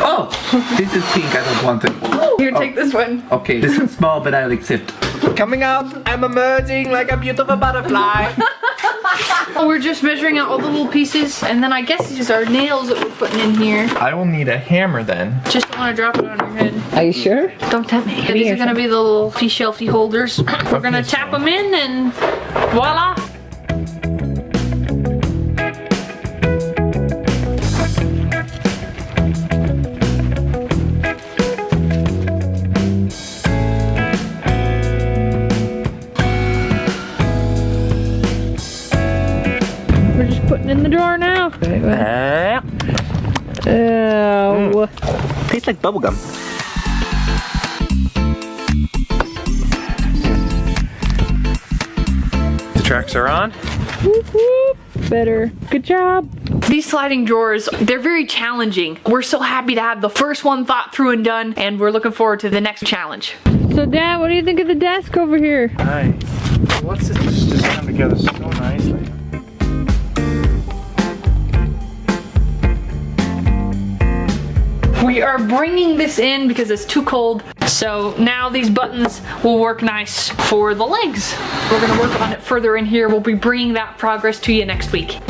Oh, this is pink. I don't want it. Here, take this one. Okay, this is small, but I'll accept. Coming out, I'm emerging like a beautiful butterfly. Oh, we're just measuring out all the little pieces, and then I guess these are nails that we're putting in here. I will need a hammer then. Just don't want to drop it on your head. Are you sure? Don't tempt me. These are going to be the little shelfie holders. We're going to tap them in, and voila. We're just putting in the drawer now. Oh. Tastes like bubblegum. The tracks are on. Whoop, whoop. Better. Good job. These sliding drawers, they're very challenging. We're so happy to have the first one thought through and done, and we're looking forward to the next challenge. So Dad, what do you think of the desk over here? Nice. What's this just come together so nicely? We are bringing this in because it's too cold. So now these buttons will work nice for the legs. We're gonna work on it further in here. We'll be bringing that progress to you next week.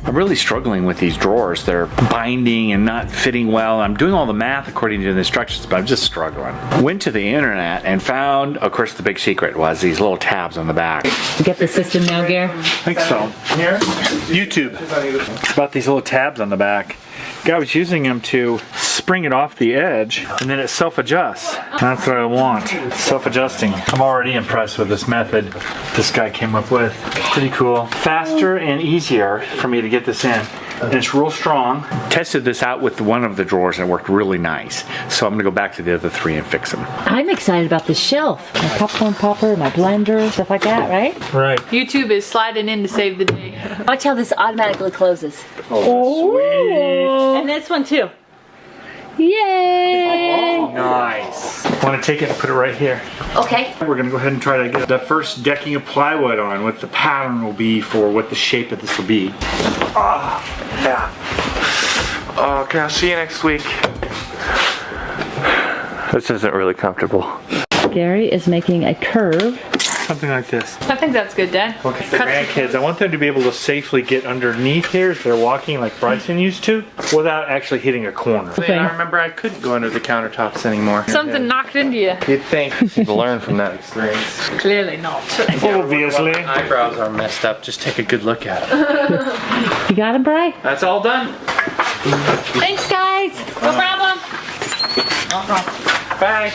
I'm really struggling with these drawers. They're binding and not fitting well. I'm doing all the math according to the instructions, but I'm just struggling. Went to the internet and found, of course, the big secret was these little tabs on the back. You get the system now, Gare? I think so. Here? YouTube. About these little tabs on the back. Guy was using them to spring it off the edge and then it self-adjusts. That's what I want. Self-adjusting. I'm already impressed with this method this guy came up with. Pretty cool. Faster and easier for me to get this in. And it's real strong. Tested this out with one of the drawers and it worked really nice. So I'm gonna go back to the other 3 and fix them. I'm excited about the shelf. My popcorn popper, my blender, stuff like that, right? Right. YouTube is sliding in to save the day. Watch how this automatically closes. Oh, sweet. And this one too. Yay! Oh, nice. Want to take it and put it right here. Okay. We're going to go ahead and try to get the first decking of plywood on, what the pattern will be for what the shape of this will be. Yeah. Okay, I'll see you next week. This isn't really comfortable. Gary is making a curve. Something like this. I think that's good, Dad. Okay, the grandkids, I want them to be able to safely get underneath here if they're walking like Bryson used to, without actually hitting a corner. Okay. I remember I couldn't go under the countertops anymore. Something knocked into you. You'd think you'd learn from that experience. Clearly not. Obviously. My eyebrows are messed up. Just take a good look at it. You got him, Bri? That's all done. Thanks, guys. No problem. Bye.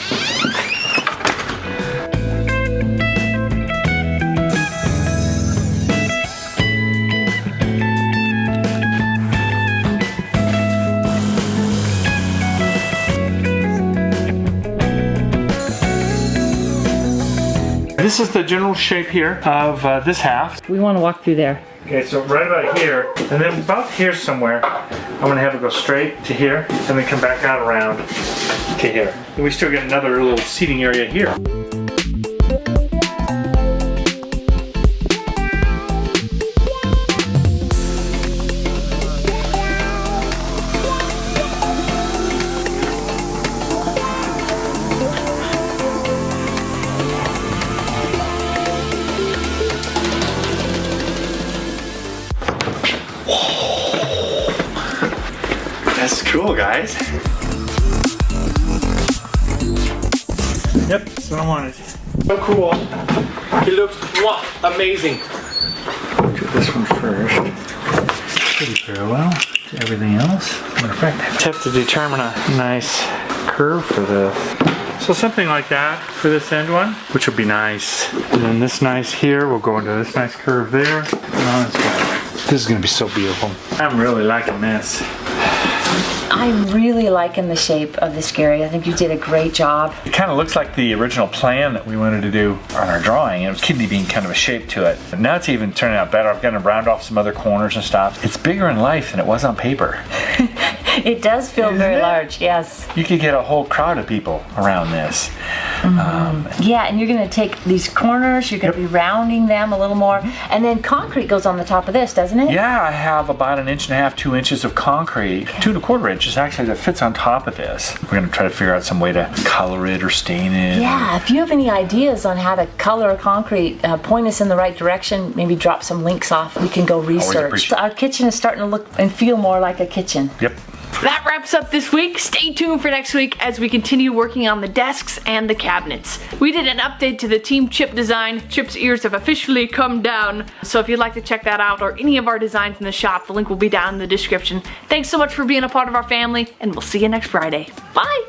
This is the general shape here of this half. We want to walk through there. Okay, so right about here, and then about here somewhere, I'm gonna have it go straight to here and then come back out around to here. And we still get another little seating area here. That's cool, guys. Yep, that's what I wanted. So cool. It looks amazing. Do this one first. Pretty parallel to everything else. Matter of fact, I have to determine a nice curve for this. So something like that for this end one, which would be nice. And then this nice here will go into this nice curve there. And on its way. This is gonna be so beautiful. I'm really liking this. I'm really liking the shape of this, Gary. I think you did a great job. It kind of looks like the original plan that we wanted to do on our drawing. It was kidney bean kind of a shape to it. But now it's even turning out better. I've gotten to round off some other corners and stuff. It's bigger in life than it was on paper. It does feel very large, yes. You could get a whole crowd of people around this. Yeah, and you're gonna take these corners, you're gonna be rounding them a little more, and then concrete goes on the top of this, doesn't it? Yeah, I have about 1.5 inches, 2 inches of concrete, 2 1/4 inches actually, that fits on top of this. We're gonna try to figure out some way to color it or stain it. Yeah, if you have any ideas on how to color concrete, point us in the right direction, maybe drop some links off, we can go research. Our kitchen is starting to look and feel more like a kitchen. Yep. That wraps up this week. Stay tuned for next week as we continue working on the desks and the cabinets. We did an update to the Team Chip design. Chip's ears have officially come down. So if you'd like to check that out or any of our designs in the shop, the link will be down in the description. Thanks so much for being a part of our family, and we'll see you next Friday. Bye!